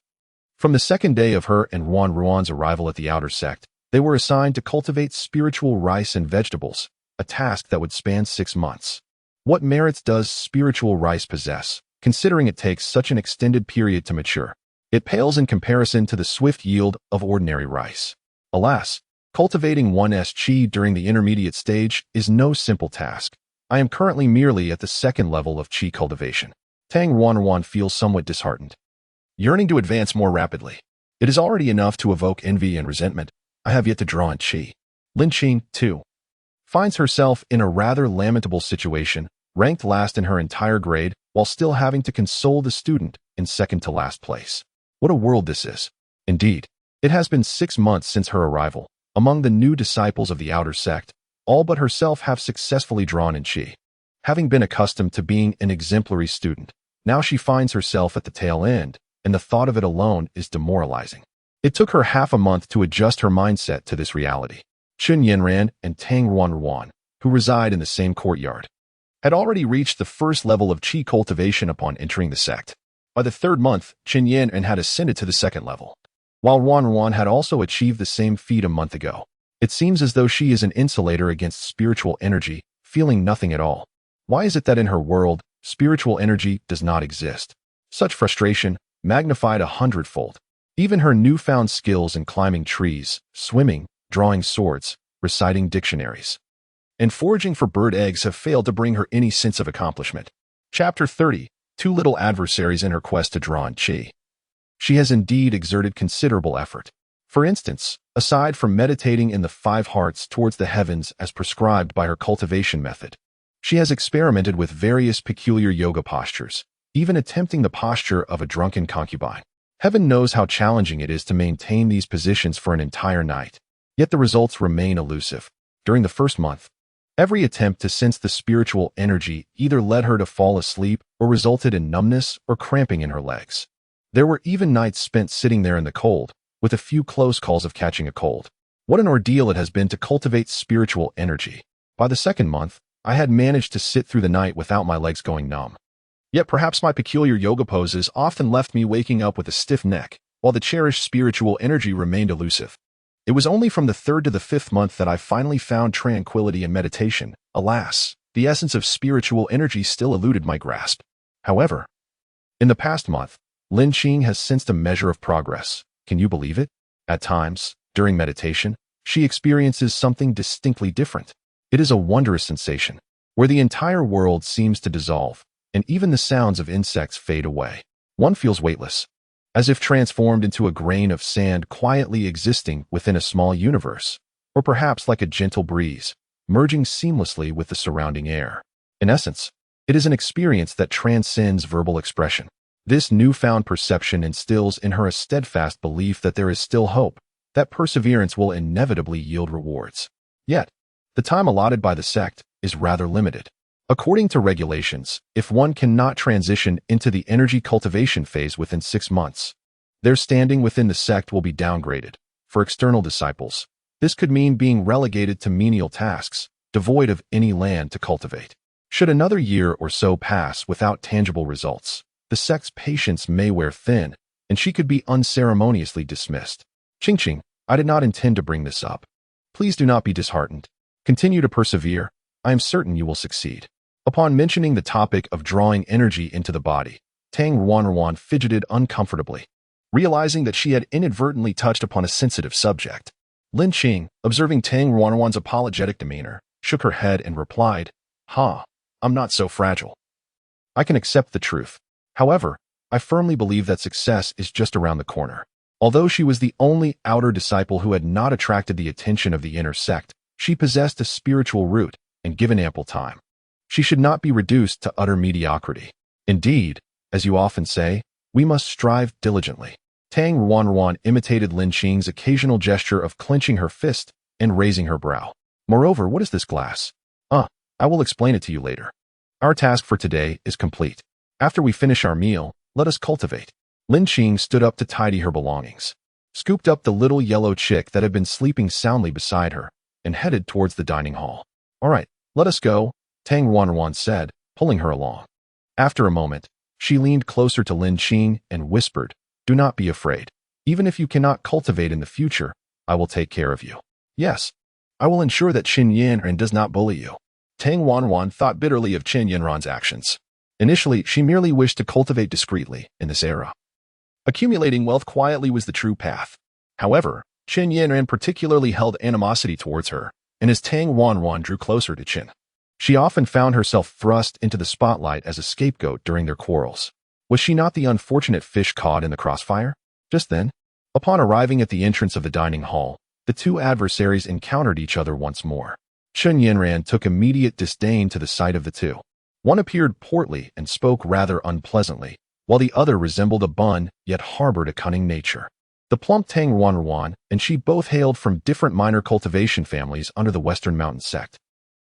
From the second day of her and Wan Ruan's arrival at the outer sect, they were assigned to cultivate spiritual rice and vegetables, a task that would span 6 months. What merits does spiritual rice possess, considering it takes such an extended period to mature? It pales in comparison to the swift yield of ordinary rice. Alas, cultivating one's qi during the intermediate stage is no simple task. I am currently merely at the second level of qi cultivation. Tang Ruan feels somewhat disheartened, yearning to advance more rapidly. It is already enough to evoke envy and resentment. I have yet to draw in qi. Lin Xing, too, finds herself in a rather lamentable situation, ranked last in her entire grade, while still having to console the student in second to last place. What a world this is. Indeed, it has been 6 months since her arrival. Among the new disciples of the outer sect, all but herself have successfully drawn in qi. Having been accustomed to being an exemplary student, now she finds herself at the tail end, and the thought of it alone is demoralizing. It took her half a month to adjust her mindset to this reality. Chun Yanran and Tang Ruan, who reside in the same courtyard, had already reached the first level of qi cultivation upon entering the sect. By the 3rd month, Qin Yan had ascended to the 2nd level, while Ruan had also achieved the same feat a month ago. It seems as though she is an insulator against spiritual energy, feeling nothing at all. Why is it that in her world, spiritual energy does not exist? Such frustration, magnified 100-fold. Even her newfound skills in climbing trees, swimming, drawing swords, reciting dictionaries, and foraging for bird eggs have failed to bring her any sense of accomplishment. Chapter 30. 2 little adversaries in her quest to draw in qi. She has indeed exerted considerable effort. For instance, aside from meditating in the 5 hearts towards the heavens as prescribed by her cultivation method, she has experimented with various peculiar yoga postures, even attempting the posture of a drunken concubine. Heaven knows how challenging it is to maintain these positions for an entire night. Yet the results remain elusive. During the 1st month, every attempt to sense the spiritual energy either led her to fall asleep or resulted in numbness or cramping in her legs. There were even nights spent sitting there in the cold, with a few close calls of catching a cold. What an ordeal it has been to cultivate spiritual energy. By the 2nd month, I had managed to sit through the night without my legs going numb. Yet perhaps my peculiar yoga poses often left me waking up with a stiff neck, while the cherished spiritual energy remained elusive. It was only from the 3rd to the 5th month that I finally found tranquility and meditation. Alas, the essence of spiritual energy still eluded my grasp. However, in the past month, Lin Xing has sensed a measure of progress. Can you believe it? At times, during meditation, she experiences something distinctly different. It is a wondrous sensation, where the entire world seems to dissolve, and even the sounds of insects fade away. One feels weightless, as if transformed into a grain of sand quietly existing within a small universe, or perhaps like a gentle breeze, merging seamlessly with the surrounding air. In essence, it is an experience that transcends verbal expression. This newfound perception instills in her a steadfast belief that there is still hope, that perseverance will inevitably yield rewards. Yet, the time allotted by the sect is rather limited. According to regulations, if one cannot transition into the energy cultivation phase within 6 months, their standing within the sect will be downgraded. For external disciples, this could mean being relegated to menial tasks, devoid of any land to cultivate. Should another year or so pass without tangible results, the sect's patience may wear thin, and she could be unceremoniously dismissed. Qingqing, I did not intend to bring this up. Please do not be disheartened. Continue to persevere. I am certain you will succeed. Upon mentioning the topic of drawing energy into the body, Tang Ruan fidgeted uncomfortably, realizing that she had inadvertently touched upon a sensitive subject. Lin Xing, observing Tang Ruan's apologetic demeanor, shook her head and replied, I'm not so fragile. I can accept the truth. However, I firmly believe that success is just around the corner. Although she was the only outer disciple who had not attracted the attention of the inner sect, she possessed a spiritual root, and given ample time, she should not be reduced to utter mediocrity. Indeed, as you often say, we must strive diligently. Tang Ruan imitated Lin Xing's occasional gesture of clenching her fist and raising her brow. Moreover, what is this glass? I will explain it to you later. Our task for today is complete. After we finish our meal, let us cultivate. Lin Qing stood up to tidy her belongings, scooped up the little yellow chick that had been sleeping soundly beside her, and headed towards the dining hall. All right, let us go, Tang Wanwan said, pulling her along. After a moment, she leaned closer to Lin Qing and whispered, "Do not be afraid. Even if you cannot cultivate in the future, I will take care of you. Yes, I will ensure that Qin Yanran does not bully you." Tang Wanwan thought bitterly of Qin Yanran's actions. Initially, she merely wished to cultivate discreetly in this era. Accumulating wealth quietly was the true path. However, Qin Yanran particularly held animosity towards her, and as Tang Wanwan drew closer to Qin, she often found herself thrust into the spotlight as a scapegoat during their quarrels. Was she not the unfortunate fish caught in the crossfire? Just then, upon arriving at the entrance of the dining hall, the two adversaries encountered each other once more. Qin Yanran took immediate disdain to the sight of the two. One appeared portly and spoke rather unpleasantly, while the other resembled a bun, yet harbored a cunning nature. The plump Tang Wanwan and she both hailed from different minor cultivation families under the Western Mountain sect.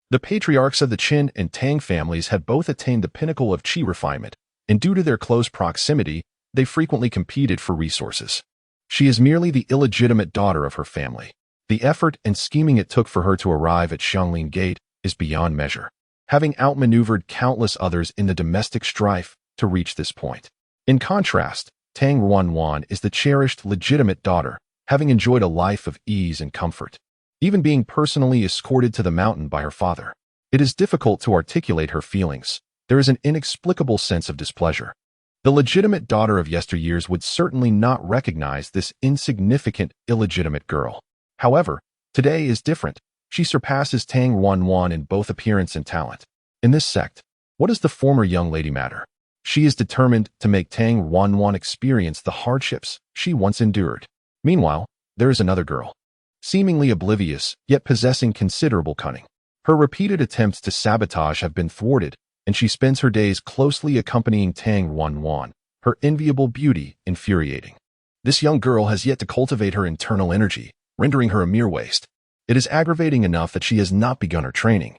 The patriarchs of the Qin and Tang families had both attained the pinnacle of qi refinement, and due to their close proximity, they frequently competed for resources. She is merely the illegitimate daughter of her family. The effort and scheming it took for her to arrive at Xianglin Gate is beyond measure, having outmaneuvered countless others in the domestic strife to reach this point. In contrast, Tang Wanwan is the cherished legitimate daughter, having enjoyed a life of ease and comfort, even being personally escorted to the mountain by her father. It is difficult to articulate her feelings. There is an inexplicable sense of displeasure. The legitimate daughter of yesteryears would certainly not recognize this insignificant, illegitimate girl. However, today is different. She surpasses Tang Wanwan in both appearance and talent. In this sect, what does the former young lady matter? She is determined to make Tang Wanwan experience the hardships she once endured. Meanwhile, there is another girl, seemingly oblivious, yet possessing considerable cunning. Her repeated attempts to sabotage have been thwarted, and she spends her days closely accompanying Tang Wanwan, her enviable beauty infuriating. This young girl has yet to cultivate her internal energy, rendering her a mere waste. It is aggravating enough that she has not begun her training.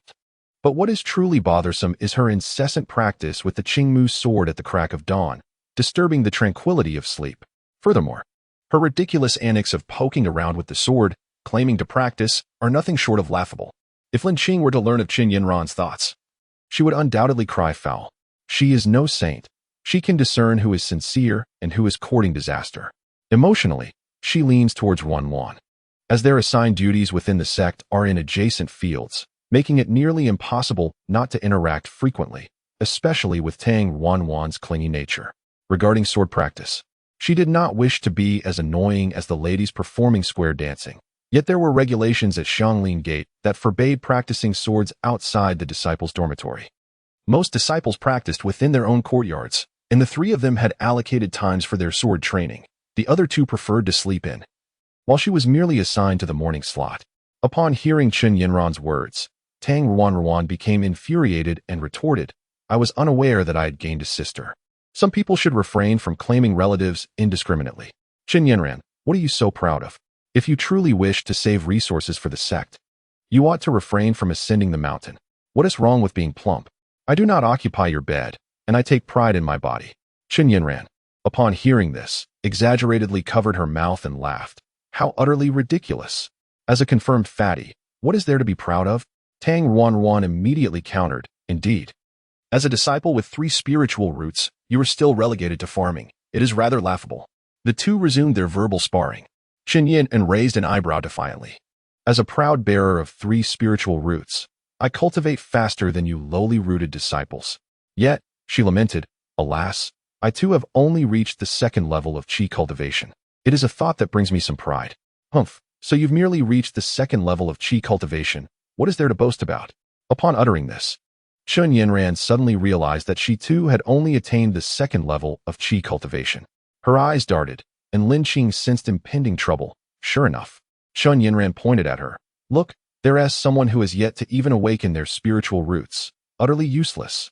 But what is truly bothersome is her incessant practice with the Qingmu sword at the crack of dawn, disturbing the tranquility of sleep. Furthermore, her ridiculous antics of poking around with the sword, claiming to practice, are nothing short of laughable. If Lin Qing were to learn of Qin Yanran's thoughts, she would undoubtedly cry foul. She is no saint. She can discern who is sincere and who is courting disaster. Emotionally, she leans towards Wanwan, as their assigned duties within the sect are in adjacent fields, making it nearly impossible not to interact frequently, especially with Tang Wanwan's clingy nature. Regarding sword practice, she did not wish to be as annoying as the ladies performing square dancing, yet there were regulations at Xianglin Gate that forbade practicing swords outside the disciples' dormitory. Most disciples practiced within their own courtyards, and the three of them had allocated times for their sword training. The other two preferred to sleep in, while she was merely assigned to the morning slot. Upon hearing Qin Yanran's words, Tang Wanwan became infuriated and retorted, "I was unaware that I had gained a sister. Some people should refrain from claiming relatives indiscriminately. Qin Yanran, what are you so proud of? If you truly wish to save resources for the sect, you ought to refrain from ascending the mountain. What is wrong with being plump? I do not occupy your bed, and I take pride in my body." Qin Yanran, upon hearing this, exaggeratedly covered her mouth and laughed. How utterly ridiculous. As a confirmed fatty, what is there to be proud of? Tang Wanwan immediately countered, "Indeed. As a disciple with 3 spiritual roots, you are still relegated to farming. It is rather laughable." The two resumed their verbal sparring. Qin Yan raised an eyebrow defiantly. "As a proud bearer of 3 spiritual roots, I cultivate faster than you lowly-rooted disciples. Yet," she lamented, "alas, I too have only reached the 2nd level of qi cultivation. It is a thought that brings me some pride." "Humph, so you've merely reached the 2nd level of qi cultivation. What is there to boast about?" Upon uttering this, Qin Yanran suddenly realized that she too had only attained the 2nd level of qi cultivation. Her eyes darted, and Lin Qing sensed impending trouble. Sure enough, Qin Yanran pointed at her. "Look, there is someone who has yet to even awaken their spiritual roots. Utterly useless.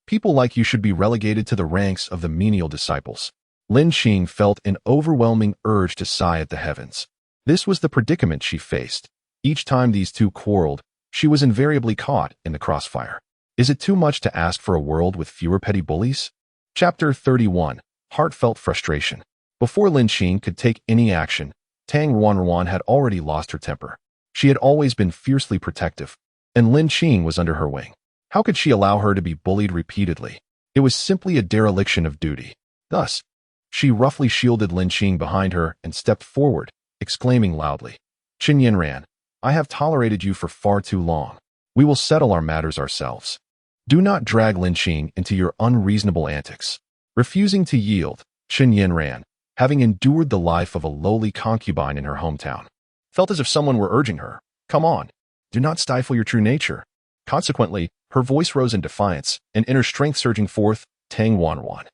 People like you should be relegated to the ranks of the menial disciples." Lin Qing felt an overwhelming urge to sigh at the heavens. This was the predicament she faced. Each time these two quarreled, she was invariably caught in the crossfire. Is it too much to ask for a world with fewer petty bullies? Chapter 31. Heartfelt Frustration. Before Lin Xing could take any action, Tang Ruan had already lost her temper. She had always been fiercely protective, and Lin Xing was under her wing. How could she allow her to be bullied repeatedly? It was simply a dereliction of duty. Thus, she roughly shielded Lin Xing behind her and stepped forward, exclaiming loudly, "Qin Yanran, I have tolerated you for far too long. We will settle our matters ourselves. Do not drag Lin Xing into your unreasonable antics." Refusing to yield, Qin Yanran, having endured the life of a lowly concubine in her hometown, felt as if someone were urging her, "Come on, do not stifle your true nature." Consequently, her voice rose in defiance, and inner strength surging forth, Tang Ruan.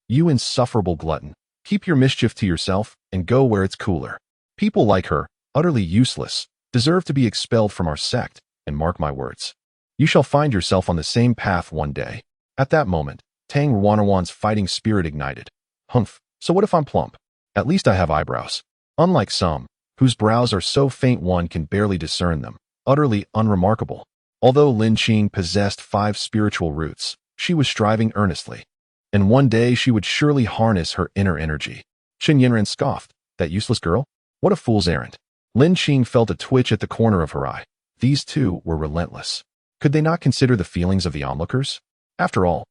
"You insufferable glutton, keep your mischief to yourself and go where it's cooler. People like her, utterly useless, deserve to be expelled from our sect, and mark my words, you shall find yourself on the same path one day." At that moment, Tang Ruan's fighting spirit ignited. "Humph, so what if I'm plump? At least I have eyebrows. Unlike some, whose brows are so faint one can barely discern them, utterly unremarkable." Although Lin Xing possessed 5 spiritual roots, she was striving earnestly, and one day she would surely harness her inner energy. Qin Yanran scoffed, "That useless girl? What a fool's errand." Lin Xing felt a twitch at the corner of her eye. These two were relentless. Could they not consider the feelings of the onlookers? After all,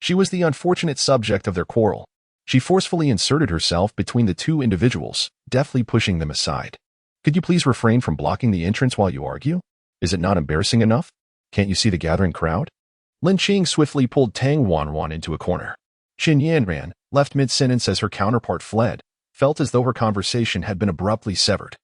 she was the unfortunate subject of their quarrel. She forcefully inserted herself between the two individuals, deftly pushing them aside. "Could you please refrain from blocking the entrance while you argue? Is it not embarrassing enough? Can't you see the gathering crowd?" Lin Xing swiftly pulled Tang Ruan into a corner. Qin Yanran, left mid-sentence as her counterpart fled, felt as though her conversation had been abruptly severed.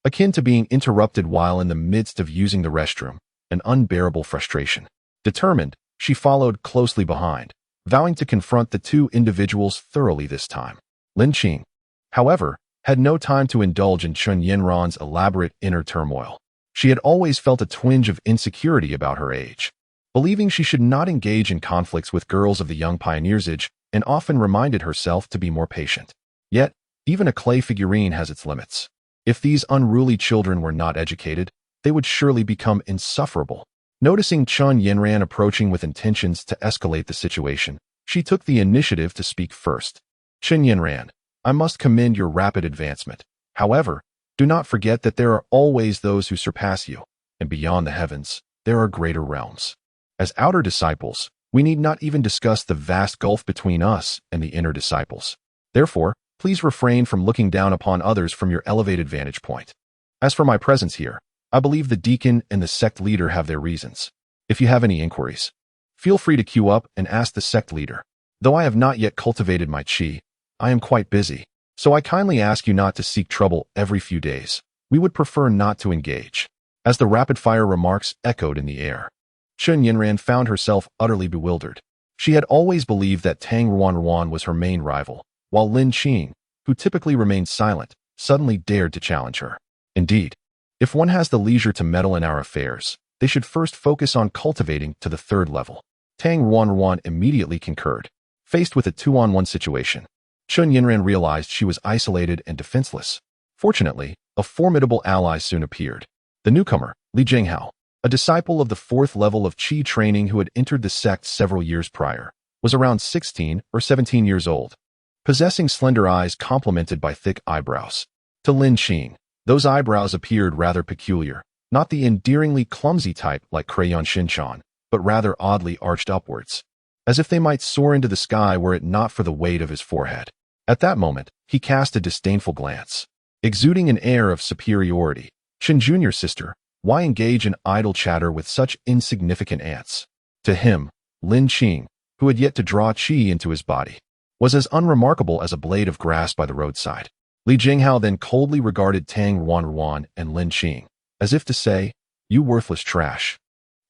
Akin to being interrupted while in the midst of using the restroom, an unbearable frustration. Determined, she followed closely behind, vowing to confront the two individuals thoroughly this time. Lin Xing, however, had no time to indulge in Qin Yanran's elaborate inner turmoil. She had always felt a twinge of insecurity about her age, believing she should not engage in conflicts with girls of the young pioneer's age, and often reminded herself to be more patient. Yet, even a clay figurine has its limits. If these unruly children were not educated, they would surely become insufferable. Noticing Qin Yanran approaching with intentions to escalate the situation, she took the initiative to speak first. "Qin Yanran, I must commend your rapid advancement. However, do not forget that there are always those who surpass you, and beyond the heavens, there are greater realms. As outer disciples, we need not even discuss the vast gulf between us and the inner disciples. Therefore, please refrain from looking down upon others from your elevated vantage point. As for my presence here, I believe the deacon and the sect leader have their reasons. If you have any inquiries, feel free to queue up and ask the sect leader. Though I have not yet cultivated my qi, I am quite busy, so I kindly ask you not to seek trouble every few days. We would prefer not to engage." As the rapid-fire remarks echoed in the air, Qin Yanran found herself utterly bewildered. She had always believed that Tang Ruan was her main rival, while Lin Xing, who typically remained silent, suddenly dared to challenge her. Indeed, if one has the leisure to meddle in our affairs, they should first focus on cultivating to the 3rd level. Tang Ruan immediately concurred. Faced with a 2-on-1 situation, Qin Yanran realized she was isolated and defenseless. Fortunately, a formidable ally soon appeared. The newcomer, Li Jinghao, a disciple of the 4th level of qi training who had entered the sect several years prior, was around 16 or 17 years old, possessing slender eyes complemented by thick eyebrows. To Lin Xing, those eyebrows appeared rather peculiar, not the endearingly clumsy type like crayon Shinchan, but rather oddly arched upwards, as if they might soar into the sky were it not for the weight of his forehead. At that moment, he cast a disdainful glance. Exuding an air of superiority, "Qin Junior's sister, why engage in idle chatter with such insignificant ants?" To him, Lin Xing, who had yet to draw qi into his body, was as unremarkable as a blade of grass by the roadside. Li Jinghao then coldly regarded Tang Ruan and Lin Xing, as if to say, "You worthless trash.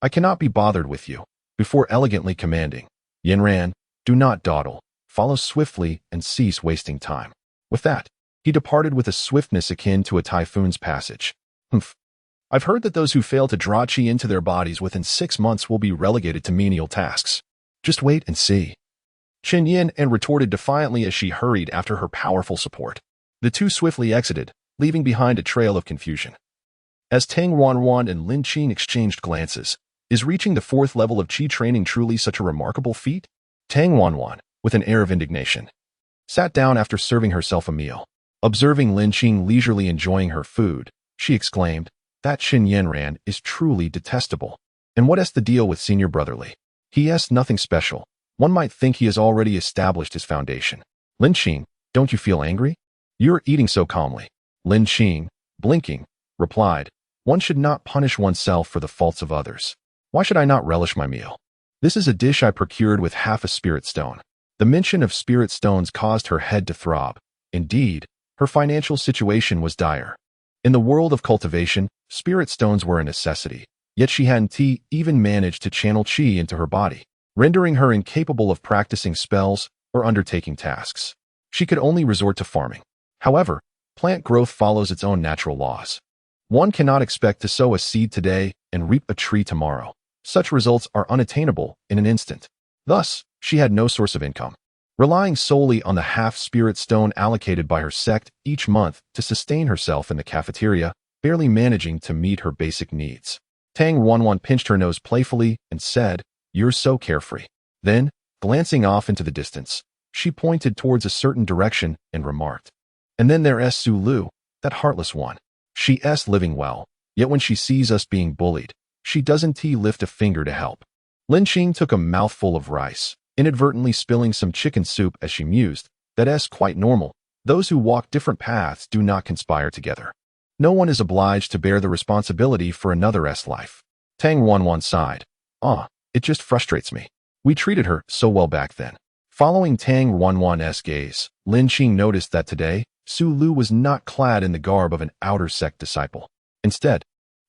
I cannot be bothered with you," before elegantly commanding, "Yanran, do not dawdle. Follow swiftly and cease wasting time." With that, he departed with a swiftness akin to a typhoon's passage. "Humph. I've heard that those who fail to draw qi into their bodies within 6 months will be relegated to menial tasks. Just wait and see." Qin Yan retorted defiantly as she hurried after her powerful support. The two swiftly exited, leaving behind a trail of confusion. As Tang Wanwan and Lin Qing exchanged glances, is reaching the 4th level of Qi training truly such a remarkable feat? Tang Wanwan, with an air of indignation, sat down after serving herself a meal. Observing Lin Qing leisurely enjoying her food, she exclaimed, "That Xin Yanran is truly detestable. And what has the deal with Senior Brotherly? He has nothing special. One might think he has already established his foundation." Lin Qing, don't you feel angry? You're eating so calmly. Lin Qing, blinking, replied, "One should not punish oneself for the faults of others. Why should I not relish my meal? This is a dish I procured with half a spirit stone." The mention of spirit stones caused her head to throb. Indeed, her financial situation was dire. In the world of cultivation, spirit stones were a necessity, yet she hadn't even managed to channel qi into her body, rendering her incapable of practicing spells or undertaking tasks. She could only resort to farming. However, plant growth follows its own natural laws. One cannot expect to sow a seed today and reap a tree tomorrow. Such results are unattainable in an instant. Thus, she had no source of income, relying solely on the half-spirit stone allocated by her sect each month to sustain herself in the cafeteria, barely managing to meet her basic needs. Tang Wanwan pinched her nose playfully and said, "You're so carefree." Then, glancing off into the distance, she pointed towards a certain direction and remarked, "And then there's Su Lu, that heartless one. She's living well, yet when she sees us being bullied, she doesn't lift a finger to help." Lin Qing took a mouthful of rice, inadvertently spilling some chicken soup as she mused, "That's quite normal. Those who walk different paths do not conspire together. No one is obliged to bear the responsibility for another's life." Tang Wanwan sighed. It just frustrates me. We treated her so well back then." Following Tang Wanwan's gaze, Lin Qing noticed that today, Su Lu was not clad in the garb of an outer sect disciple. Instead,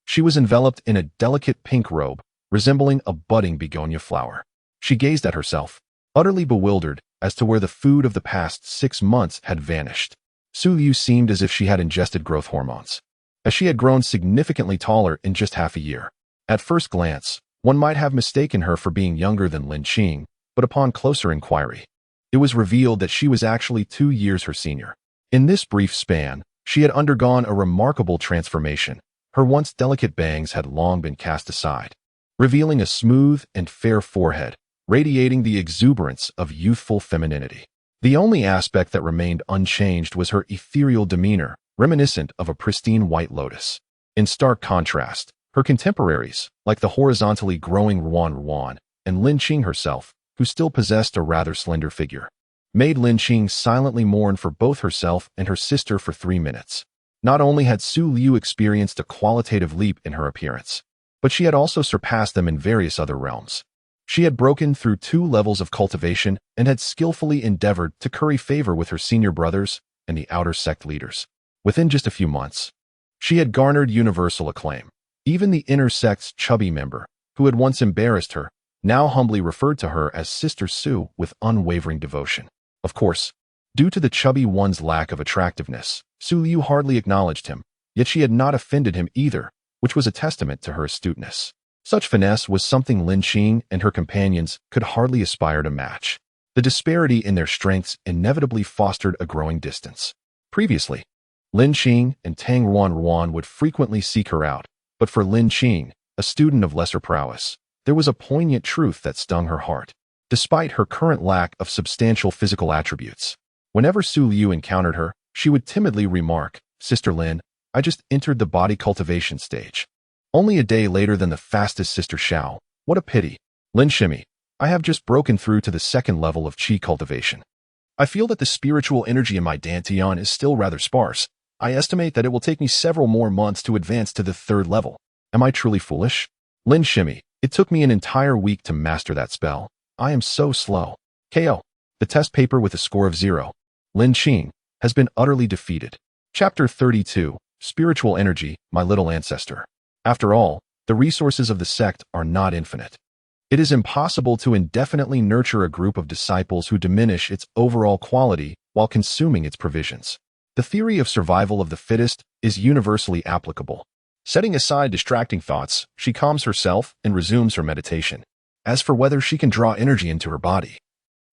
she was enveloped in a delicate pink robe, resembling a budding begonia flower. She gazed at herself, utterly bewildered as to where the food of the past 6 months had vanished. Su Lu seemed as if she had ingested growth hormones, as she had grown significantly taller in just half a year. At first glance, one might have mistaken her for being younger than Lin Qing, but upon closer inquiry, it was revealed that she was actually 2 years her senior. In this brief span, she had undergone a remarkable transformation. Her once delicate bangs had long been cast aside, revealing a smooth and fair forehead, radiating the exuberance of youthful femininity. The only aspect that remained unchanged was her ethereal demeanor, reminiscent of a pristine white lotus. In stark contrast, her contemporaries, like the horizontally growing Ruan and Lin Qing herself, who still possessed a rather slender figure, made Lin Qing silently mourn for both herself and her sister for 3 minutes. Not only had Su Lu experienced a qualitative leap in her appearance, but she had also surpassed them in various other realms. She had broken through 2 levels of cultivation and had skillfully endeavored to curry favor with her senior brothers and the outer sect leaders. Within just a few months, she had garnered universal acclaim. Even the inner sect's chubby member, who had once embarrassed her, now humbly referred to her as Sister Su with unwavering devotion. Of course, due to the chubby one's lack of attractiveness, Su Lu hardly acknowledged him, yet she had not offended him either, which was a testament to her astuteness. Such finesse was something Lin Qing and her companions could hardly aspire to match. The disparity in their strengths inevitably fostered a growing distance. Previously, Lin Qing and Tang Ruan would frequently seek her out, but for Lin Qing, a student of lesser prowess, there was a poignant truth that stung her heart. Despite her current lack of substantial physical attributes, whenever Su Lu encountered her, she would timidly remark, "Sister Lin, I just entered the body cultivation stage. Only a day later than the fastest Sister Xiao. What a pity. Lin Shimi, I have just broken through to the 2nd level of qi cultivation. I feel that the spiritual energy in my dantian is still rather sparse. I estimate that it will take me several more months to advance to the 3rd level. Am I truly foolish? Lin Shimi, it took me an entire week to master that spell. I am so slow. KO. The test paper with a score of 0. Lin Qing has been utterly defeated. Chapter 32. Spiritual Energy, My Little Ancestor. After all, the resources of the sect are not infinite. It is impossible to indefinitely nurture a group of disciples who diminish its overall quality while consuming its provisions. The theory of survival of the fittest is universally applicable. Setting aside distracting thoughts, she calms herself and resumes her meditation. As for whether she can draw energy into her body,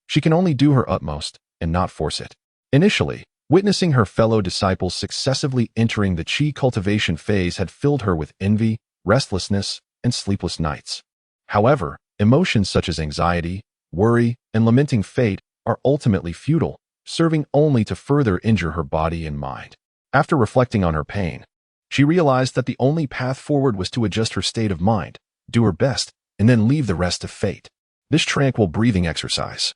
she can only do her utmost and not force it. Initially, Witnessing her fellow disciples successively entering the qi cultivation phase had filled her with envy, restlessness, and sleepless nights. However, emotions such as anxiety, worry, and lamenting fate are ultimately futile, serving only to further injure her body and mind. After reflecting on her pain, she realized that the only path forward was to adjust her state of mind, do her best, and then leave the rest to fate. This tranquil breathing exercise,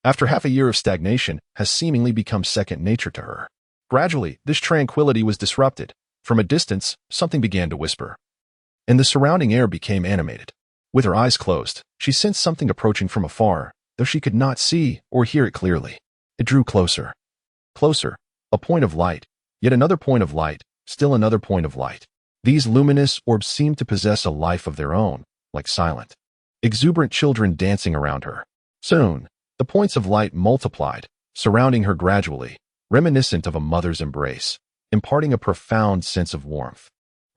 after half a year of stagnation, has seemingly become second nature to her. Gradually, this tranquility was disrupted. From a distance, something began to whisper, and the surrounding air became animated. With her eyes closed, she sensed something approaching from afar, though she could not see or hear it clearly. It drew closer. Closer, a point of light, yet another point of light, still another point of light. These luminous orbs seemed to possess a life of their own, like silent, exuberant children dancing around her. Soon, the points of light multiplied, surrounding her gradually, reminiscent of a mother's embrace, imparting a profound sense of warmth.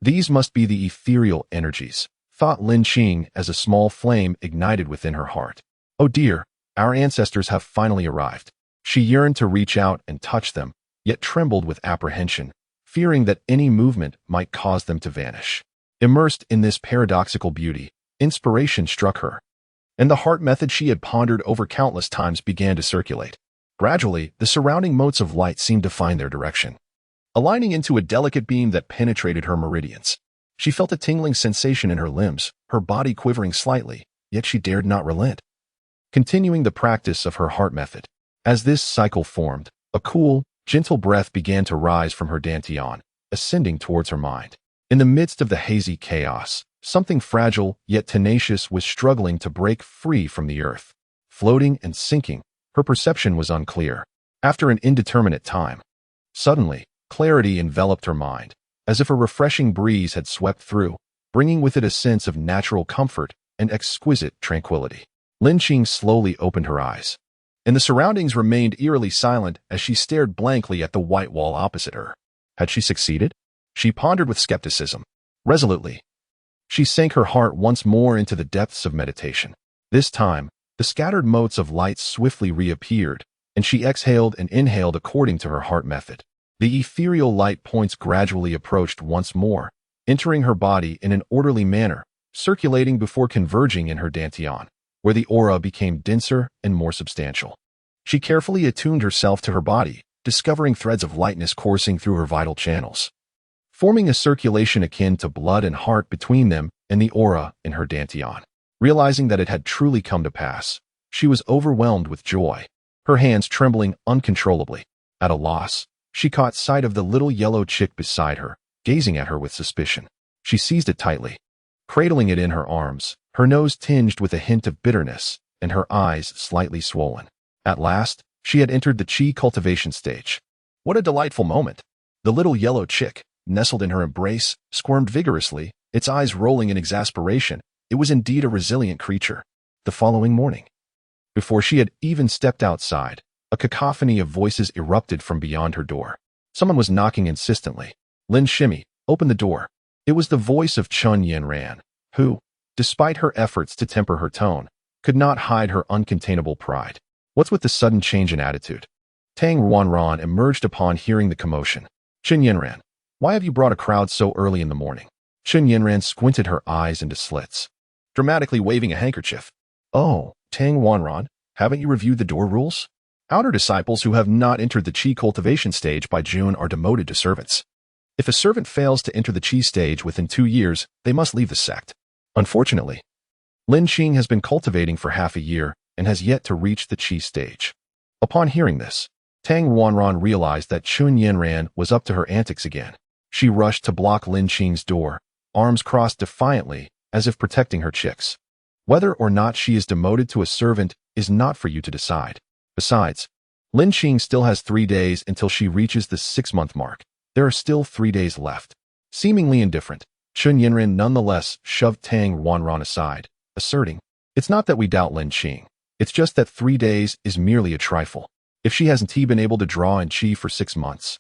These must be the ethereal energies, thought Lin Qing as a small flame ignited within her heart. Oh dear, our ancestors have finally arrived. She yearned to reach out and touch them, yet trembled with apprehension, fearing that any movement might cause them to vanish. Immersed in this paradoxical beauty, inspiration struck her, and the heart method she had pondered over countless times began to circulate. Gradually, the surrounding motes of light seemed to find their direction, aligning into a delicate beam that penetrated her meridians. She felt a tingling sensation in her limbs, her body quivering slightly, yet she dared not relent. Continuing the practice of her heart method, as this cycle formed, a cool, gentle breath began to rise from her dantian, ascending towards her mind. In the midst of the hazy chaos, something fragile yet tenacious was struggling to break free from the earth. Floating and sinking, her perception was unclear. After an indeterminate time, suddenly, clarity enveloped her mind, as if a refreshing breeze had swept through, bringing with it a sense of natural comfort and exquisite tranquility. Lin Qing slowly opened her eyes, and the surroundings remained eerily silent as she stared blankly at the white wall opposite her. Had she succeeded? She pondered with skepticism. Resolutely, she sank her heart once more into the depths of meditation. This time, the scattered motes of light swiftly reappeared, and she exhaled and inhaled according to her heart method. The ethereal light points gradually approached once more, entering her body in an orderly manner, circulating before converging in her dantian, where the aura became denser and more substantial. She carefully attuned herself to her body, discovering threads of lightness coursing through her vital channels, forming a circulation akin to blood and heart between them and the aura in her dantian. Realizing that it had truly come to pass, she was overwhelmed with joy, her hands trembling uncontrollably. At a loss, she caught sight of the little yellow chick beside her, gazing at her with suspicion. She seized it tightly, cradling it in her arms, her nose tinged with a hint of bitterness and her eyes slightly swollen. At last, she had entered the qi cultivation stage. What a delightful moment! The little yellow chick, nestled in her embrace, squirmed vigorously, its eyes rolling in exasperation. It was indeed a resilient creature. The following morning, before she had even stepped outside, a cacophony of voices erupted from beyond her door. Someone was knocking insistently. Lin Shimmy opened the door. It was the voice of Chun Yanran, who, despite her efforts to temper her tone, could not hide her uncontainable pride. What's with the sudden change in attitude? Tang Ruanran emerged upon hearing the commotion. Chun Yanran, why have you brought a crowd so early in the morning? Chun Yanran squinted her eyes into slits, dramatically waving a handkerchief. Oh, Tang Wanran, haven't you reviewed the door rules? Outer disciples who have not entered the qi cultivation stage by June are demoted to servants. If a servant fails to enter the qi stage within 2 years, they must leave the sect. Unfortunately, Lin Qing has been cultivating for half a year and has yet to reach the qi stage. Upon hearing this, Tang Wanran realized that Chun Yanran was up to her antics again. She rushed to block Lin Qing's door, arms crossed defiantly, as if protecting her chicks. Whether or not she is demoted to a servant is not for you to decide. Besides, Lin Qing still has 3 days until she reaches the 6-month mark. There are still 3 days left. Seemingly indifferent, Chun Yanran nonetheless shoved Tang Wanran aside, asserting, "It's not that we doubt Lin Qing. It's just that 3 days is merely a trifle. If she hasn't been able to draw in qi for 6 months,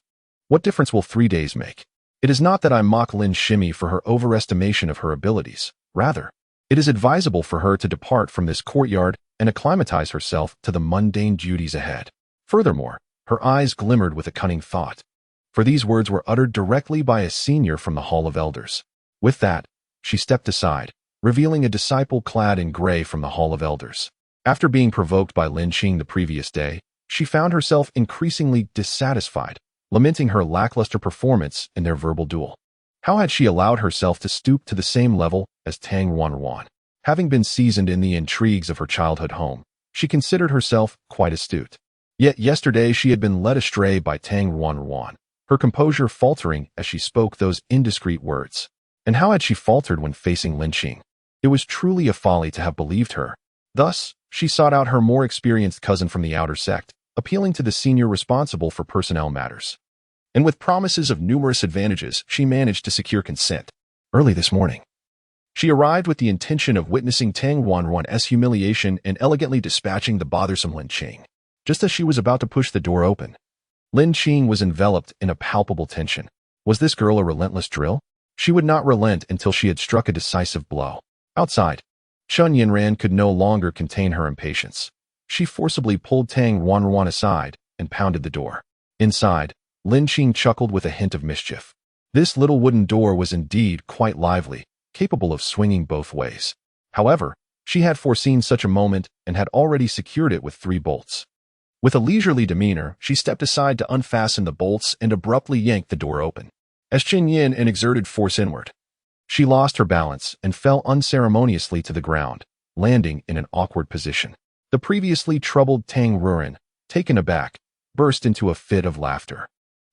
what difference will 3 days make? It is not that I mock Lin Shimmy for her overestimation of her abilities. Rather, it is advisable for her to depart from this courtyard and acclimatize herself to the mundane duties ahead. Furthermore, Her eyes glimmered with a cunning thought, for these words were uttered directly by a senior from the Hall of Elders. With that, she stepped aside, revealing a disciple clad in gray from the Hall of Elders. After being provoked by Lin Qing the previous day, she found herself increasingly dissatisfied, lamenting her lackluster performance in their verbal duel. How had she allowed herself to stoop to the same level as Tang Wanwan? Having been seasoned in the intrigues of her childhood home, she considered herself quite astute. Yet yesterday she had been led astray by Tang Wanwan, her composure faltering as she spoke those indiscreet words. And how had she faltered when facing Lin Qing? It was truly a folly to have believed her. Thus, she sought out her more experienced cousin from the outer sect, appealing to the senior responsible for personnel matters. And with promises of numerous advantages, she managed to secure consent. Early this morning, she arrived with the intention of witnessing Tang Wanwan's humiliation and elegantly dispatching the bothersome Lin Qing. Just as she was about to push the door open, Lin Qing was enveloped in a palpable tension. Was this girl a relentless drill? She would not relent until she had struck a decisive blow. Outside, Chun Yinran could no longer contain her impatience. She forcibly pulled Tang Wanwan aside and pounded the door. Inside, Lin Qing chuckled with a hint of mischief. This little wooden door was indeed quite lively, capable of swinging both ways. However, she had foreseen such a moment and had already secured it with 3 bolts. With a leisurely demeanor, she stepped aside to unfasten the bolts and abruptly yanked the door open. As Qin Yin exerted force inward, she lost her balance and fell unceremoniously to the ground, landing in an awkward position. The previously troubled Tang Ruren, taken aback, burst into a fit of laughter.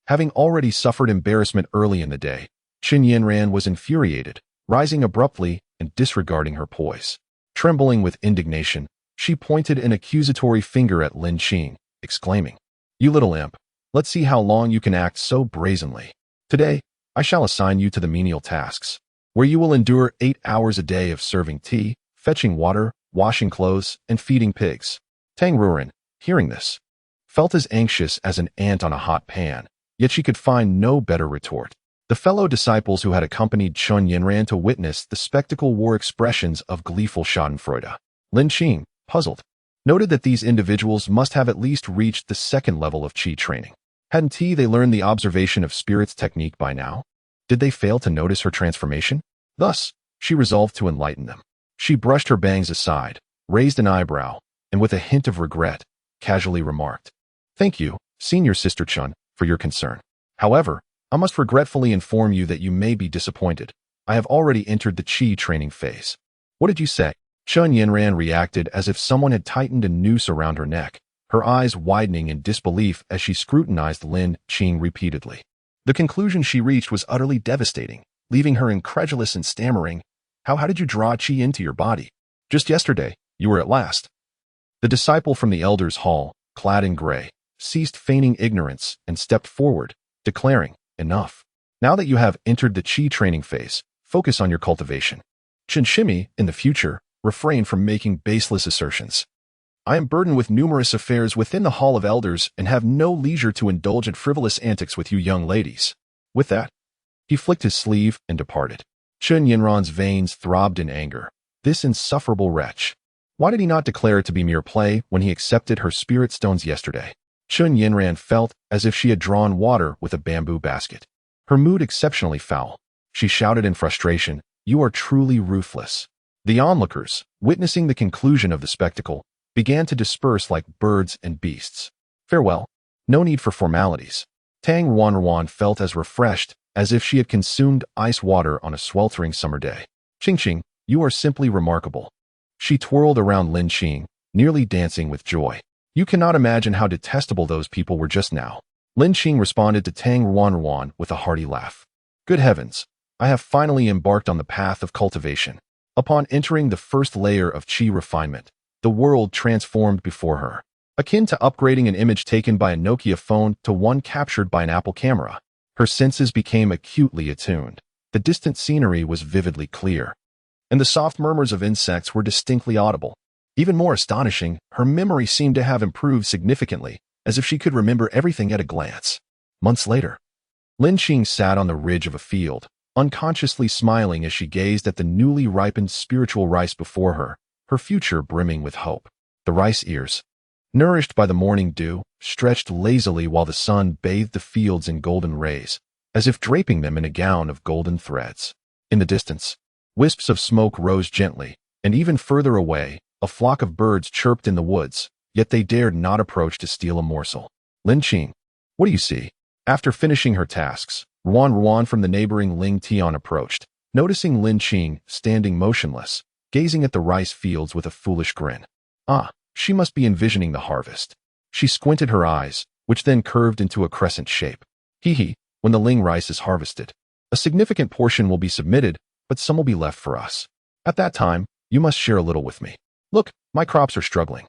Having already suffered embarrassment early in the day, Qin Yinran was infuriated, rising abruptly and disregarding her poise. Trembling with indignation, she pointed an accusatory finger at Lin Qing, exclaiming, "You little imp, let's see how long you can act so brazenly. Today, I shall assign you to the menial tasks, where you will endure 8 hours a day of serving tea, fetching water, washing clothes, and feeding pigs." Tang Ruren, hearing this, felt as anxious as an ant on a hot pan, yet she could find no better retort. The fellow disciples who had accompanied Chun Yinran to witness the spectacle wore expressions of gleeful schadenfreude. Lin Qing, puzzled, noted that these individuals must have at least reached the 2nd level of qi training. Hadn't they learned the observation of spirits technique by now? Did they fail to notice her transformation? Thus, she resolved to enlighten them. She brushed her bangs aside, raised an eyebrow, and with a hint of regret, casually remarked, "Thank you, Senior Sister Chun, for your concern. However, I must regretfully inform you that you may be disappointed. I have already entered the qi training phase." "What did you say?" Chun Yinran reacted as if someone had tightened a noose around her neck, her eyes widening in disbelief as she scrutinized Lin Qing repeatedly. The conclusion she reached was utterly devastating, leaving her incredulous and stammering, How did you draw qi into your body? Just yesterday, you were at last." The disciple from the Elders' Hall, clad in gray, ceased feigning ignorance and stepped forward, declaring, "Enough. Now that you have entered the qi training phase, focus on your cultivation. Chinchimi, in the future, refrain from making baseless assertions. I am burdened with numerous affairs within the Hall of Elders and have no leisure to indulge in frivolous antics with you young ladies." With that, he flicked his sleeve and departed. Chun Yinran's veins throbbed in anger. This insufferable wretch. Why did he not declare it to be mere play when he accepted her spirit stones yesterday? Chun Yinran felt as if she had drawn water with a bamboo basket. Her mood exceptionally foul. She shouted in frustration, "You are truly ruthless." The onlookers, witnessing the conclusion of the spectacle, began to disperse like birds and beasts. Farewell. No need for formalities. Tang Wanwan felt as refreshed as if she had consumed ice water on a sweltering summer day. "Qing, you are simply remarkable." She twirled around Lin Qing, nearly dancing with joy. "You cannot imagine how detestable those people were just now." Lin Qing responded to Tang Wanwan with a hearty laugh. "Good heavens, I have finally embarked on the path of cultivation." Upon entering the first layer of qi refinement, the world transformed before her. Akin to upgrading an image taken by a Nokia phone to one captured by an Apple camera, her senses became acutely attuned. The distant scenery was vividly clear, and the soft murmurs of insects were distinctly audible. Even more astonishing, her memory seemed to have improved significantly, as if she could remember everything at a glance. Months later, Lin Qing sat on the ridge of a field, unconsciously smiling as she gazed at the newly ripened spiritual rice before her, her future brimming with hope. The rice ears, nourished by the morning dew, stretched lazily while the sun bathed the fields in golden rays, as if draping them in a gown of golden threads. In the distance, wisps of smoke rose gently, and even further away, a flock of birds chirped in the woods, yet they dared not approach to steal a morsel. Lin Qing, what do you see? After finishing her tasks, Ruan from the neighboring Ling Tian approached, noticing Lin Qing standing motionless, gazing at the rice fields with a foolish grin. Ah, she must be envisioning the harvest. She squinted her eyes, which then curved into a crescent shape. Hee, when the Ling rice is harvested, a significant portion will be submitted, but some will be left for us. At that time, you must share a little with me. Look, my crops are struggling.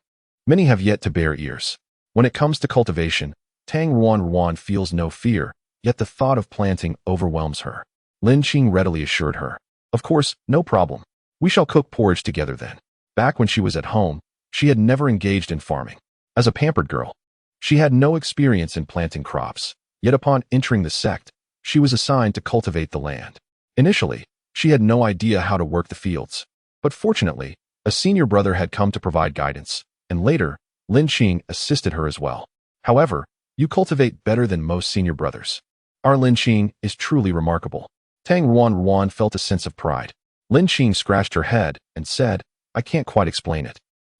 Many have yet to bear ears. When it comes to cultivation, Tang Ruan feels no fear, yet the thought of planting overwhelms her. Lin Qing readily assured her. Of course, no problem. We shall cook porridge together then. Back when she was at home, she had never engaged in farming. As a pampered girl, she had no experience in planting crops, yet upon entering the sect, she was assigned to cultivate the land. Initially, she had no idea how to work the fields, but fortunately, a senior brother had come to provide guidance, and later, Lin Qing assisted her as well. However, you cultivate better than most senior brothers. Our Lin Qing is truly remarkable. Tang Ruan felt a sense of pride. Lin Qing scratched her head and said, I can't quite explain it.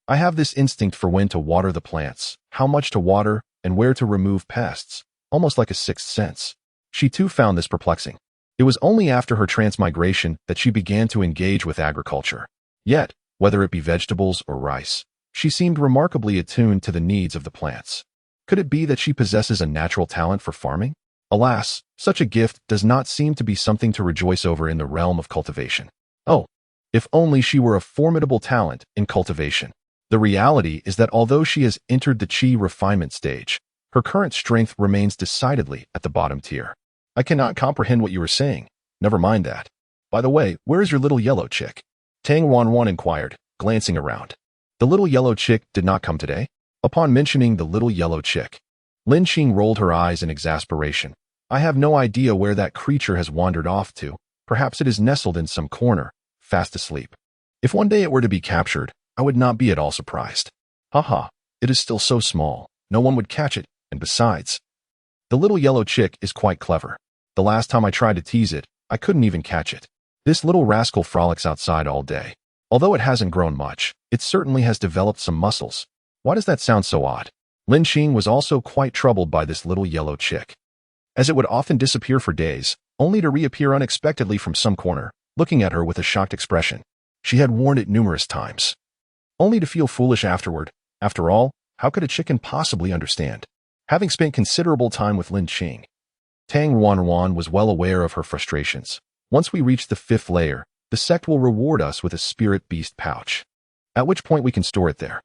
I have this instinct for when to water the plants, how much to water, and where to remove pests, almost like a sixth sense. She too found this perplexing. It was only after her transmigration that she began to engage with agriculture. Yet, whether it be vegetables or rice, she seemed remarkably attuned to the needs of the plants. Could it be that she possesses a natural talent for farming? Alas, such a gift does not seem to be something to rejoice over in the realm of cultivation. Oh, if only she were a formidable talent in cultivation. The reality is that although she has entered the qi refinement stage, her current strength remains decidedly at the bottom tier. I cannot comprehend what you are saying. Never mind that. By the way, where is your little yellow chick? Tang Ruan inquired, glancing around. The little yellow chick did not come today? Upon mentioning the little yellow chick, Lin Qing rolled her eyes in exasperation. I have no idea where that creature has wandered off to. Perhaps it is nestled in some corner, fast asleep. If one day it were to be captured, I would not be at all surprised. Haha, it is still so small, no one would catch it, and besides, the little yellow chick is quite clever. The last time I tried to tease it, I couldn't even catch it. This little rascal frolics outside all day. Although it hasn't grown much, it certainly has developed some muscles. Why does that sound so odd? Lin Qing was also quite troubled by this little yellow chick, as it would often disappear for days, only to reappear unexpectedly from some corner, looking at her with a shocked expression. She had warned it numerous times, only to feel foolish afterward. After all, how could a chicken possibly understand? Having spent considerable time with Lin Qing, Tang Ruan was well aware of her frustrations. Once we reach the 5th layer, the sect will reward us with a spirit beast pouch, at which point we can store it there.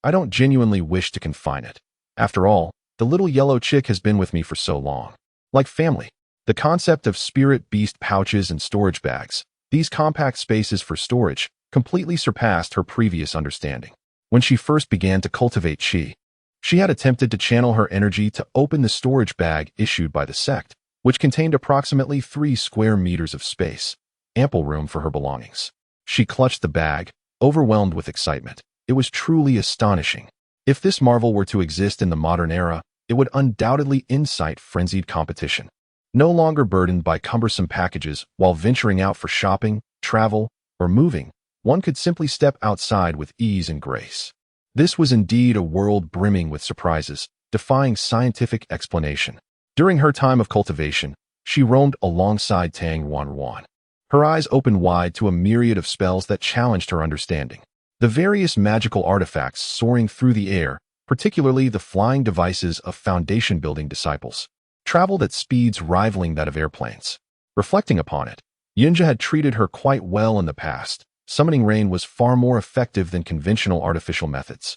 I don't genuinely wish to confine it. After all, the little yellow chick has been with me for so long. Like family. The concept of spirit beast pouches and storage bags, these compact spaces for storage, completely surpassed her previous understanding. When she first began to cultivate qi, she had attempted to channel her energy to open the storage bag issued by the sect, which contained approximately 3 square meters of space, ample room for her belongings. She clutched the bag, overwhelmed with excitement. It was truly astonishing. If this marvel were to exist in the modern era, it would undoubtedly incite frenzied competition. No longer burdened by cumbersome packages while venturing out for shopping, travel, or moving, one could simply step outside with ease and grace. This was indeed a world brimming with surprises, defying scientific explanation. During her time of cultivation, she roamed alongside Tang Ruan. Her eyes opened wide to a myriad of spells that challenged her understanding. The various magical artifacts soaring through the air, particularly the flying devices of foundation-building disciples, traveled at speeds rivaling that of airplanes. Reflecting upon it, Yunja had treated her quite well in the past. Summoning rain was far more effective than conventional artificial methods.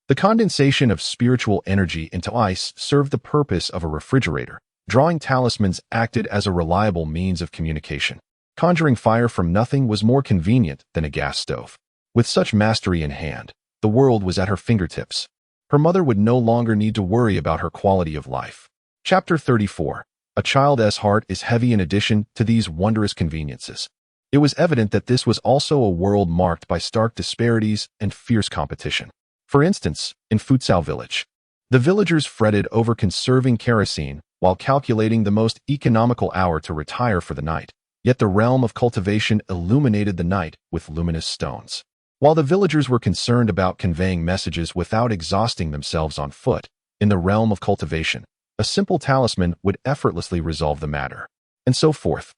The condensation of spiritual energy into ice served the purpose of a refrigerator. Drawing talismans acted as a reliable means of communication. Conjuring fire from nothing was more convenient than a gas stove. With such mastery in hand, the world was at her fingertips. Her mother would no longer need to worry about her quality of life. Chapter 34. A child's heart is heavy. In addition to these wondrous conveniences, it was evident that this was also a world marked by stark disparities and fierce competition. For instance, in Futsal village, the villagers fretted over conserving kerosene while calculating the most economical hour to retire for the night. Yet the realm of cultivation illuminated the night with luminous stones. While the villagers were concerned about conveying messages without exhausting themselves on foot, in the realm of cultivation, a simple talisman would effortlessly resolve the matter. And so forth.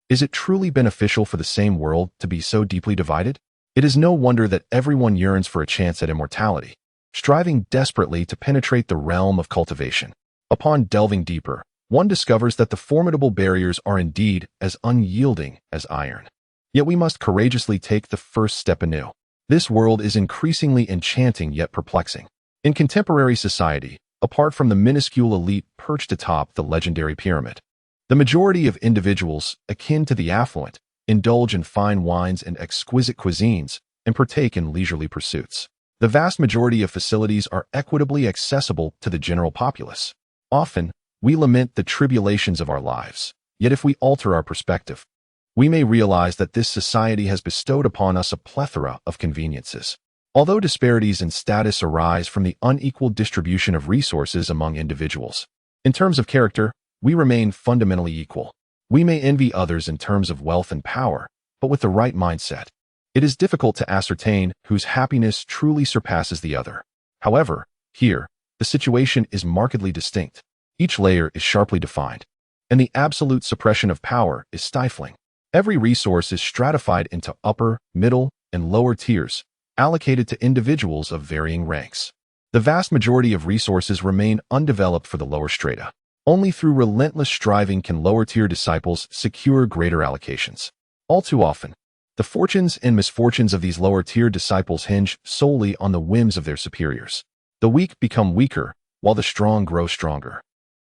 Is it truly beneficial for the same world to be so deeply divided? It is no wonder that everyone yearns for a chance at immortality, striving desperately to penetrate the realm of cultivation. Upon delving deeper, one discovers that the formidable barriers are indeed as unyielding as iron. Yet we must courageously take the first step anew. This world is increasingly enchanting yet perplexing. In contemporary society, apart from the minuscule elite perched atop the legendary pyramid, the majority of individuals, akin to the affluent, indulge in fine wines and exquisite cuisines and partake in leisurely pursuits. The vast majority of facilities are equitably accessible to the general populace. Often, we lament the tribulations of our lives, yet if we alter our perspective, we may realize that this society has bestowed upon us a plethora of conveniences. Although disparities in status arise from the unequal distribution of resources among individuals, in terms of character, we remain fundamentally equal. We may envy others in terms of wealth and power, but with the right mindset, it is difficult to ascertain whose happiness truly surpasses the other. However, here, the situation is markedly distinct. Each layer is sharply defined, and the absolute suppression of power is stifling. Every resource is stratified into upper, middle, and lower tiers, allocated to individuals of varying ranks. The vast majority of resources remain undeveloped for the lower strata. Only through relentless striving can lower-tier disciples secure greater allocations. All too often, the fortunes and misfortunes of these lower-tier disciples hinge solely on the whims of their superiors. The weak become weaker, while the strong grow stronger.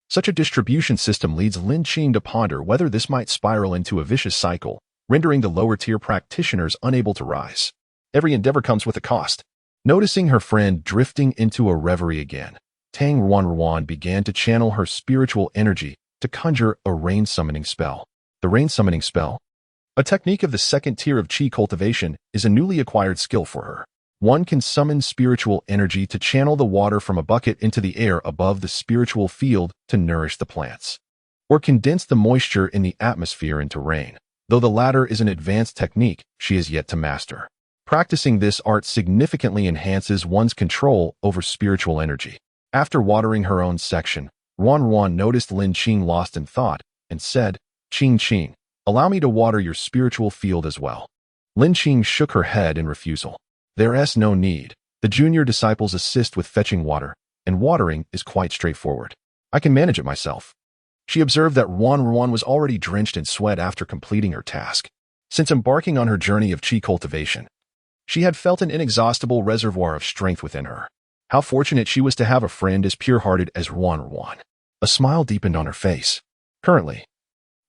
Such a distribution system leads Lin Xiaodao to ponder whether this might spiral into a vicious cycle, rendering the lower-tier practitioners unable to rise. Every endeavor comes with a cost. Noticing her friend drifting into a reverie again, Tang Ruan began to channel her spiritual energy to conjure a rain-summoning spell. The rain-summoning spell, a technique of the second tier of qi cultivation, is a newly acquired skill for her. One can summon spiritual energy to channel the water from a bucket into the air above the spiritual field to nourish the plants, or condense the moisture in the atmosphere into rain. Though the latter is an advanced technique she is yet to master. Practicing this art significantly enhances one's control over spiritual energy. After watering her own section, Ruan noticed Lin Xiaodao lost in thought and said, Qing, allow me to water your spiritual field as well. Lin Xiaodao shook her head in refusal. There's no need. The junior disciples assist with fetching water, and watering is quite straightforward. I can manage it myself. She observed that Ruan was already drenched in sweat after completing her task. Since embarking on her journey of qi cultivation, she had felt an inexhaustible reservoir of strength within her. How fortunate she was to have a friend as pure-hearted as Ruan. A smile deepened on her face. Currently,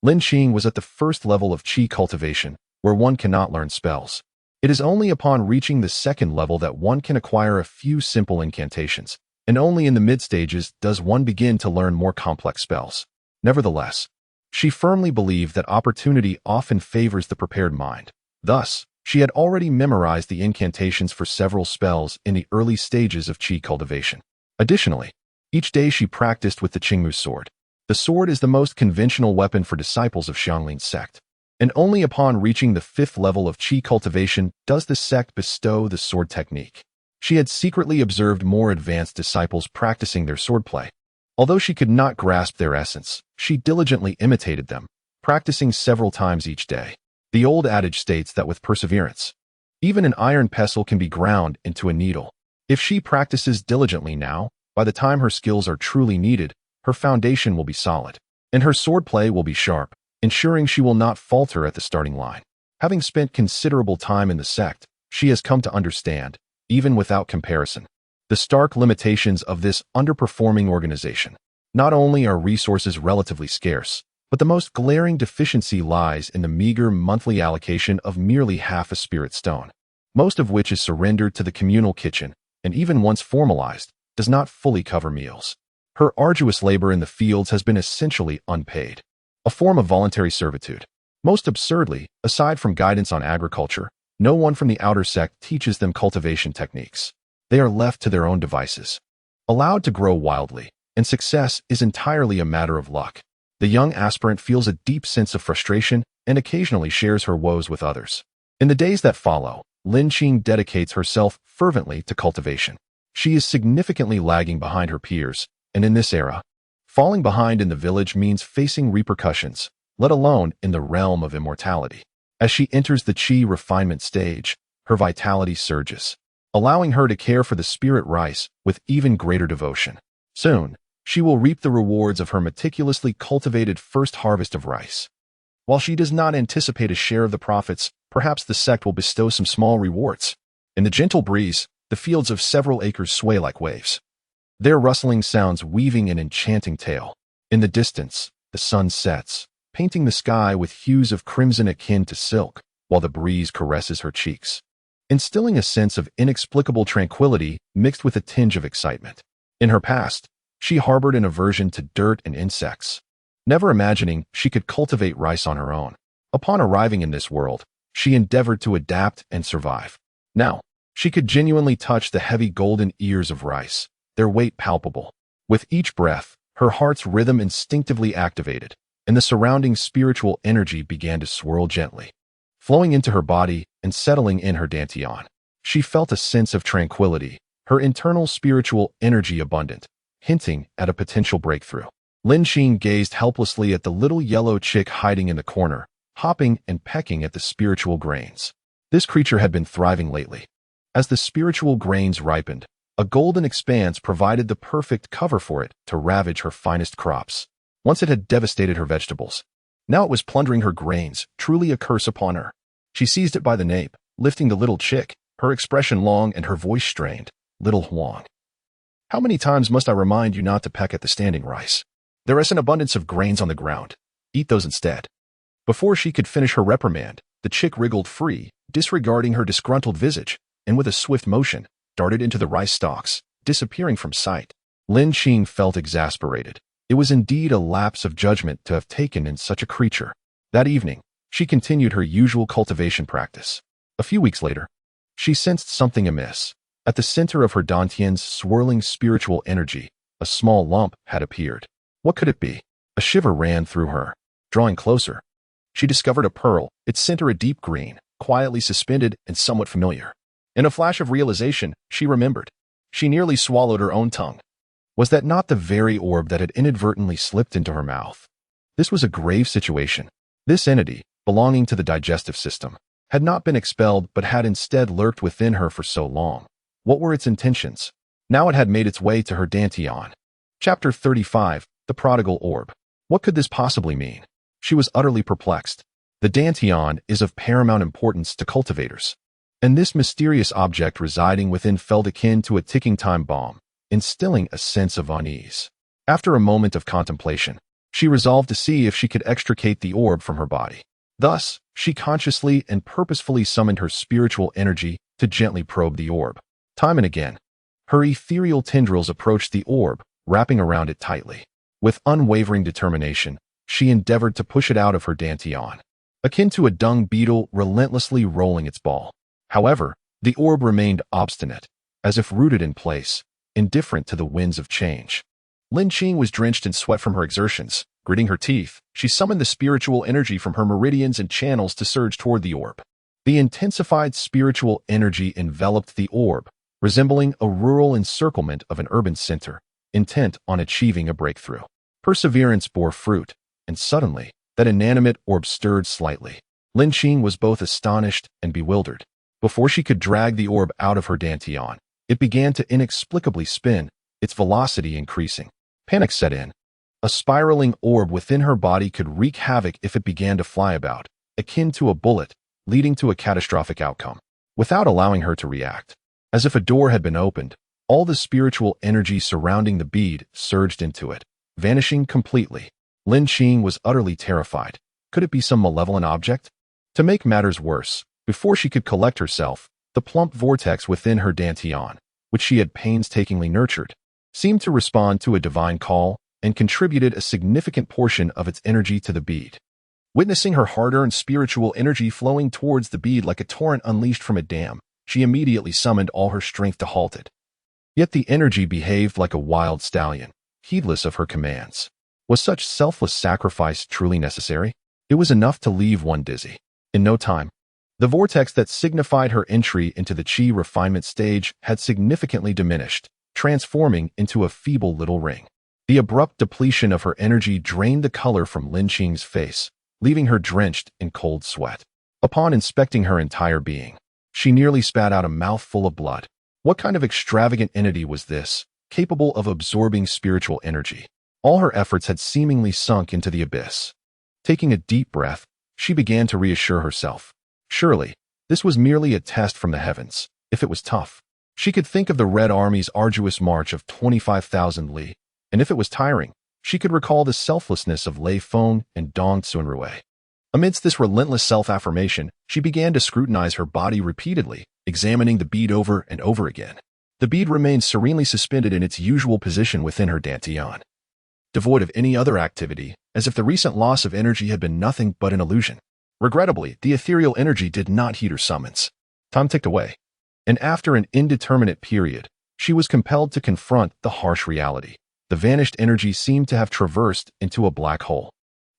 Lin Xiaodao was at the first level of qi cultivation, where one cannot learn spells. It is only upon reaching the second level that one can acquire a few simple incantations, and only in the mid-stages does one begin to learn more complex spells. Nevertheless, she firmly believed that opportunity often favors the prepared mind. Thus, she had already memorized the incantations for several spells in the early stages of qi cultivation. Additionally, each day she practiced with the Qingmu sword. The sword is the most conventional weapon for disciples of Xianglin sect, and only upon reaching the fifth level of qi cultivation does the sect bestow the sword technique. She had secretly observed more advanced disciples practicing their swordplay. Although she could not grasp their essence, she diligently imitated them, practicing several times each day. The old adage states that with perseverance, even an iron pestle can be ground into a needle. If she practices diligently now, by the time her skills are truly needed, her foundation will be solid, and her swordplay will be sharp, ensuring she will not falter at the starting line. Having spent considerable time in the sect, she has come to understand, even without comparison, the stark limitations of this underperforming organization. Not only are resources relatively scarce, but the most glaring deficiency lies in the meager monthly allocation of merely half a spirit stone, most of which is surrendered to the communal kitchen, and even once formalized, does not fully cover meals. Her arduous labor in the fields has been essentially unpaid, a form of voluntary servitude. Most absurdly, aside from guidance on agriculture, no one from the outer sect teaches them cultivation techniques. They are left to their own devices, allowed to grow wildly, and success is entirely a matter of luck. The young aspirant feels a deep sense of frustration and occasionally shares her woes with others. In the days that follow, Lin Xiaodao dedicates herself fervently to cultivation. She is significantly lagging behind her peers, and in this era, falling behind in the village means facing repercussions, let alone in the realm of immortality. As she enters the qi refinement stage, her vitality surges, allowing her to care for the spirit rice with even greater devotion. Soon, she will reap the rewards of her meticulously cultivated first harvest of rice. While she does not anticipate a share of the profits, perhaps the sect will bestow some small rewards. In the gentle breeze, the fields of several acres sway like waves, their rustling sounds weaving an enchanting tale. In the distance, the sun sets, painting the sky with hues of crimson akin to silk, while the breeze caresses her cheeks, instilling a sense of inexplicable tranquility mixed with a tinge of excitement. In her past, she harbored an aversion to dirt and insects, never imagining she could cultivate rice on her own. Upon arriving in this world, she endeavored to adapt and survive. Now, she could genuinely touch the heavy golden ears of rice, their weight palpable. With each breath, her heart's rhythm instinctively activated, and the surrounding spiritual energy began to swirl gently, flowing into her body and settling in her dantian. She felt a sense of tranquility, her internal spiritual energy abundant, hinting at a potential breakthrough. Lin Xiaodao gazed helplessly at the little yellow chick hiding in the corner, hopping and pecking at the spiritual grains. This creature had been thriving lately. As the spiritual grains ripened, a golden expanse provided the perfect cover for it to ravage her finest crops. Once it had devastated her vegetables, now it was plundering her grains, truly a curse upon her. She seized it by the nape, lifting the little chick, her expression long and her voice strained. "Little Huang, how many times must I remind you not to peck at the standing rice? There is an abundance of grains on the ground. Eat those instead." Before she could finish her reprimand, the chick wriggled free, disregarding her disgruntled visage, and with a swift motion, darted into the rice stalks, disappearing from sight. Lin Xiaodao felt exasperated. It was indeed a lapse of judgment to have taken in such a creature. That evening, she continued her usual cultivation practice. A few weeks later, she sensed something amiss. At the center of her dantian's swirling spiritual energy, a small lump had appeared. What could it be? A shiver ran through her. Drawing closer, she discovered a pearl, its center a deep green, quietly suspended and somewhat familiar. In a flash of realization, she remembered. She nearly swallowed her own tongue. Was that not the very orb that had inadvertently slipped into her mouth? This was a grave situation. This entity, belonging to the digestive system, had not been expelled but had instead lurked within her for so long. What were its intentions? Now it had made its way to her dantian. Chapter 35, The Prodigal Orb. What could this possibly mean? She was utterly perplexed. The dantian is of paramount importance to cultivators, and this mysterious object residing within felt akin to a ticking time bomb, instilling a sense of unease. After a moment of contemplation, she resolved to see if she could extricate the orb from her body. Thus, she consciously and purposefully summoned her spiritual energy to gently probe the orb. Time and again, her ethereal tendrils approached the orb, wrapping around it tightly. With unwavering determination, she endeavored to push it out of her dantian, akin to a dung beetle relentlessly rolling its ball. However, the orb remained obstinate, as if rooted in place, indifferent to the winds of change. Lin Xiaodao was drenched in sweat from her exertions. Gritting her teeth, she summoned the spiritual energy from her meridians and channels to surge toward the orb. The intensified spiritual energy enveloped the orb, resembling a rural encirclement of an urban center, intent on achieving a breakthrough. Perseverance bore fruit, and suddenly, that inanimate orb stirred slightly. Lin Xiaodao was both astonished and bewildered. Before she could drag the orb out of her dantian, it began to inexplicably spin, its velocity increasing. Panic set in. A spiraling orb within her body could wreak havoc if it began to fly about, akin to a bullet, leading to a catastrophic outcome. Without allowing her to react, as if a door had been opened, all the spiritual energy surrounding the bead surged into it, vanishing completely. Lin Xiaodao was utterly terrified. Could it be some malevolent object? To make matters worse, before she could collect herself, the plump vortex within her dantian, which she had painstakingly nurtured, seemed to respond to a divine call and contributed a significant portion of its energy to the bead. Witnessing her hard-earned spiritual energy flowing towards the bead like a torrent unleashed from a dam, she immediately summoned all her strength to halt it. Yet the energy behaved like a wild stallion, heedless of her commands. Was such selfless sacrifice truly necessary? It was enough to leave one dizzy. In no time, the vortex that signified her entry into the qi refinement stage had significantly diminished, transforming into a feeble little ring. The abrupt depletion of her energy drained the color from Lin Qing's face, leaving her drenched in cold sweat. Upon inspecting her entire being, she nearly spat out a mouthful of blood. What kind of extravagant entity was this, capable of absorbing spiritual energy? All her efforts had seemingly sunk into the abyss. Taking a deep breath, she began to reassure herself. Surely, this was merely a test from the heavens. If it was tough, she could think of the Red Army's arduous march of 25,000 li, and if it was tiring, she could recall the selflessness of Lei Feng and Dong Tsunrui. Amidst this relentless self-affirmation, she began to scrutinize her body repeatedly, examining the bead over and over again. The bead remained serenely suspended in its usual position within her dantian, devoid of any other activity, as if the recent loss of energy had been nothing but an illusion. Regrettably, the ethereal energy did not heed her summons. Time ticked away, and after an indeterminate period, she was compelled to confront the harsh reality. The vanished energy seemed to have traversed into a black hole,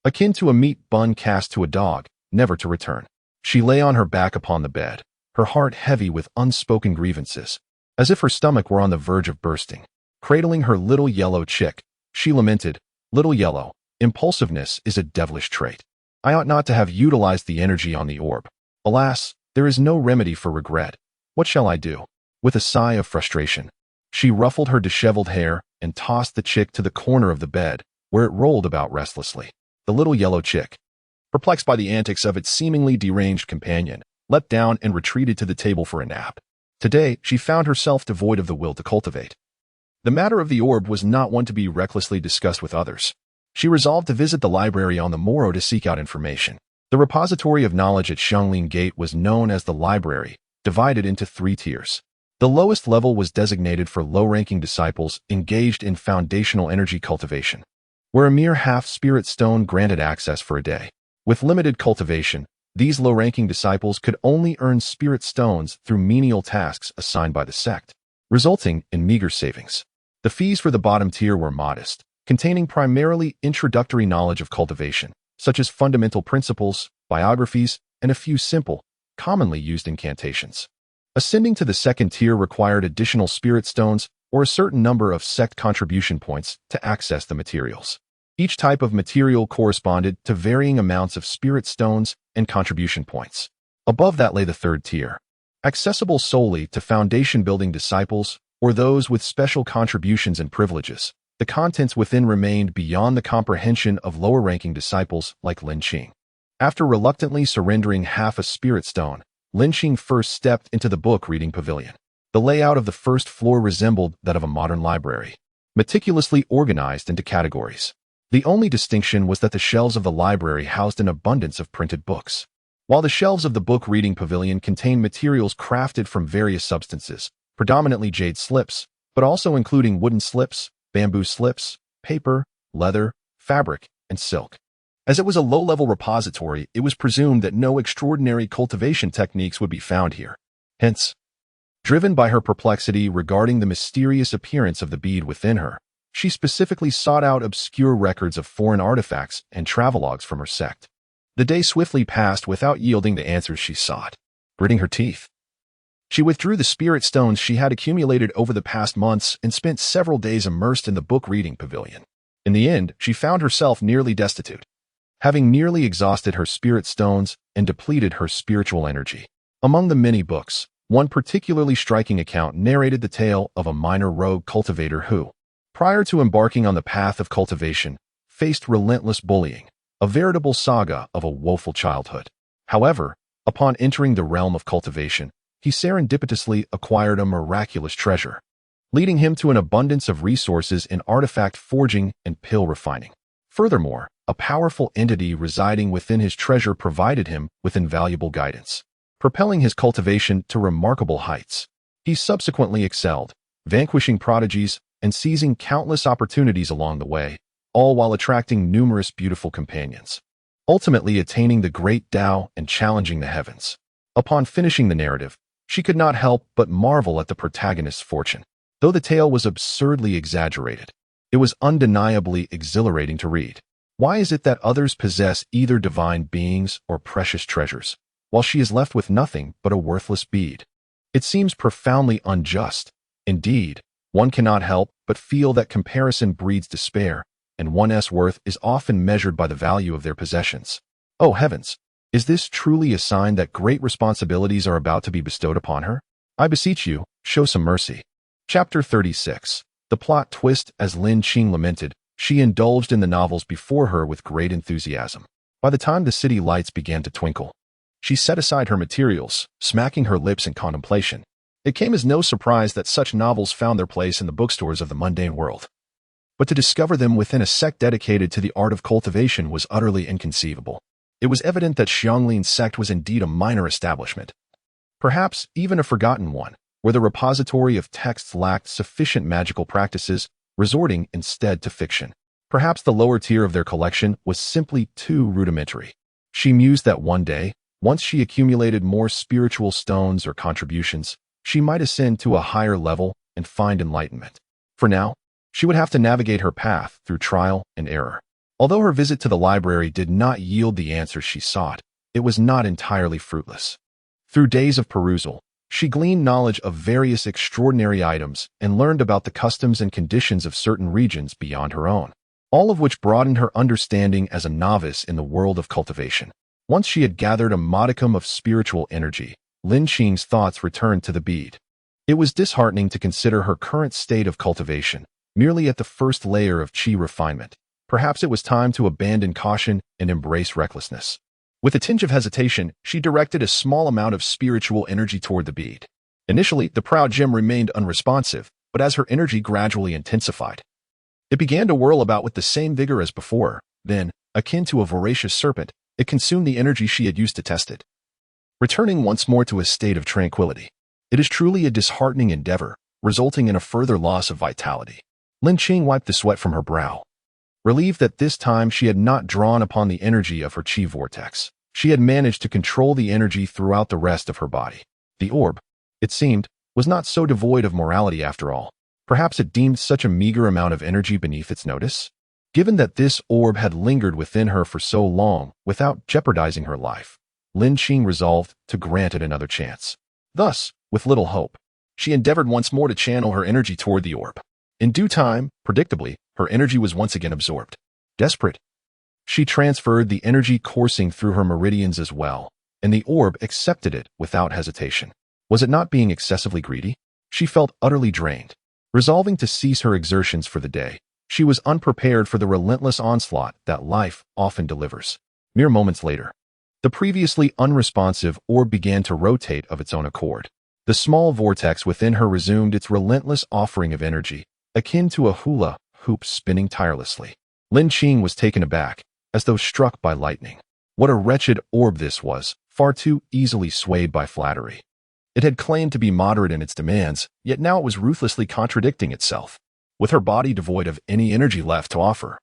akin to a meat bun cast to a dog, never to return. She lay on her back upon the bed, her heart heavy with unspoken grievances, as if her stomach were on the verge of bursting. Cradling her little yellow chick, she lamented, "Little yellow, impulsiveness is a devilish trait. I ought not to have utilized the energy on the orb. Alas, there is no remedy for regret. What shall I do?" With a sigh of frustration, she ruffled her disheveled hair and tossed the chick to the corner of the bed, where it rolled about restlessly. The little yellow chick, perplexed by the antics of its seemingly deranged companion, leapt down and retreated to the table for a nap. Today, she found herself devoid of the will to cultivate. The matter of the orb was not one to be recklessly discussed with others. She resolved to visit the library on the morrow to seek out information. The repository of knowledge at Xianglin Gate was known as the library, divided into 3 tiers. The lowest level was designated for low-ranking disciples engaged in foundational energy cultivation, where a mere half-spirit stone granted access for a day. With limited cultivation, these low-ranking disciples could only earn spirit stones through menial tasks assigned by the sect, resulting in meager savings. The fees for the bottom tier were modest, containing primarily introductory knowledge of cultivation, such as fundamental principles, biographies, and a few simple, commonly used incantations. Ascending to the second tier required additional spirit stones or a certain number of sect contribution points to access the materials. Each type of material corresponded to varying amounts of spirit stones and contribution points. Above that lay the third tier, accessible solely to foundation-building disciples or those with special contributions and privileges. The contents within remained beyond the comprehension of lower-ranking disciples like Lin Qing. After reluctantly surrendering half a spirit stone, Lin Qing first stepped into the book-reading pavilion. The layout of the first floor resembled that of a modern library, meticulously organized into categories. The only distinction was that the shelves of the library housed an abundance of printed books, while the shelves of the book-reading pavilion contained materials crafted from various substances, predominantly jade slips, but also including wooden slips, bamboo slips, paper, leather, fabric, and silk. As it was a low-level repository, it was presumed that no extraordinary cultivation techniques would be found here. Hence, driven by her perplexity regarding the mysterious appearance of the bead within her, she specifically sought out obscure records of foreign artifacts and travelogues from her sect. The day swiftly passed without yielding the answers she sought. Gritting her teeth, she withdrew the spirit stones she had accumulated over the past months and spent several days immersed in the book-reading pavilion. In the end, she found herself nearly destitute, having nearly exhausted her spirit stones and depleted her spiritual energy. Among the many books, one particularly striking account narrated the tale of a minor rogue cultivator who, prior to embarking on the path of cultivation, faced relentless bullying, a veritable saga of a woeful childhood. However, upon entering the realm of cultivation, he serendipitously acquired a miraculous treasure, leading him to an abundance of resources in artifact forging and pill refining. Furthermore, a powerful entity residing within his treasure provided him with invaluable guidance, propelling his cultivation to remarkable heights. He subsequently excelled, vanquishing prodigies and seizing countless opportunities along the way, all while attracting numerous beautiful companions, ultimately attaining the great Dao and challenging the heavens. Upon finishing the narrative, she could not help but marvel at the protagonist's fortune. Though the tale was absurdly exaggerated, it was undeniably exhilarating to read. Why is it that others possess either divine beings or precious treasures, while she is left with nothing but a worthless bead? It seems profoundly unjust. Indeed, one cannot help but feel that comparison breeds despair, and one's worth is often measured by the value of their possessions. Oh heavens! Is this truly a sign that great responsibilities are about to be bestowed upon her? I beseech you, show some mercy. Chapter 36. The plot twist. As Lin Qing lamented, she indulged in the novels before her with great enthusiasm. By the time the city lights began to twinkle, she set aside her materials, smacking her lips in contemplation. It came as no surprise that such novels found their place in the bookstores of the mundane world. But to discover them within a sect dedicated to the art of cultivation was utterly inconceivable. It was evident that Xiangli's sect was indeed a minor establishment, perhaps even a forgotten one, where the repository of texts lacked sufficient magical practices, resorting instead to fiction. Perhaps the lower tier of their collection was simply too rudimentary. She mused that one day, once she accumulated more spiritual stones or contributions, she might ascend to a higher level and find enlightenment. For now, she would have to navigate her path through trial and error. Although her visit to the library did not yield the answers she sought, it was not entirely fruitless. Through days of perusal, she gleaned knowledge of various extraordinary items and learned about the customs and conditions of certain regions beyond her own, all of which broadened her understanding as a novice in the world of cultivation. Once she had gathered a modicum of spiritual energy, Lin Qing's thoughts returned to the bead. It was disheartening to consider her current state of cultivation, merely at the first layer of qi refinement. Perhaps it was time to abandon caution and embrace recklessness. With a tinge of hesitation, she directed a small amount of spiritual energy toward the bead. Initially, the proud gem remained unresponsive, but as her energy gradually intensified, it began to whirl about with the same vigor as before. Then, akin to a voracious serpent, it consumed the energy she had used to test it, returning once more to a state of tranquility. It is truly a disheartening endeavor, resulting in a further loss of vitality. Lin Qing wiped the sweat from her brow. Relieved that this time she had not drawn upon the energy of her qi vortex, she had managed to control the energy throughout the rest of her body. The orb, it seemed, was not so devoid of morality after all. Perhaps it deemed such a meager amount of energy beneath its notice? Given that this orb had lingered within her for so long without jeopardizing her life, Lin Qing resolved to grant it another chance. Thus, with little hope, she endeavored once more to channel her energy toward the orb. In due time, predictably, her energy was once again absorbed. Desperate, she transferred the energy coursing through her meridians as well, and the orb accepted it without hesitation. Was it not being excessively greedy? She felt utterly drained. Resolving to cease her exertions for the day, she was unprepared for the relentless onslaught that life often delivers. Mere moments later, the previously unresponsive orb began to rotate of its own accord. The small vortex within her resumed its relentless offering of energy, akin to a hula hoop spinning tirelessly. Lin Qing was taken aback, as though struck by lightning. What a wretched orb this was, far too easily swayed by flattery. It had claimed to be moderate in its demands, yet now it was ruthlessly contradicting itself. With her body devoid of any energy left to offer,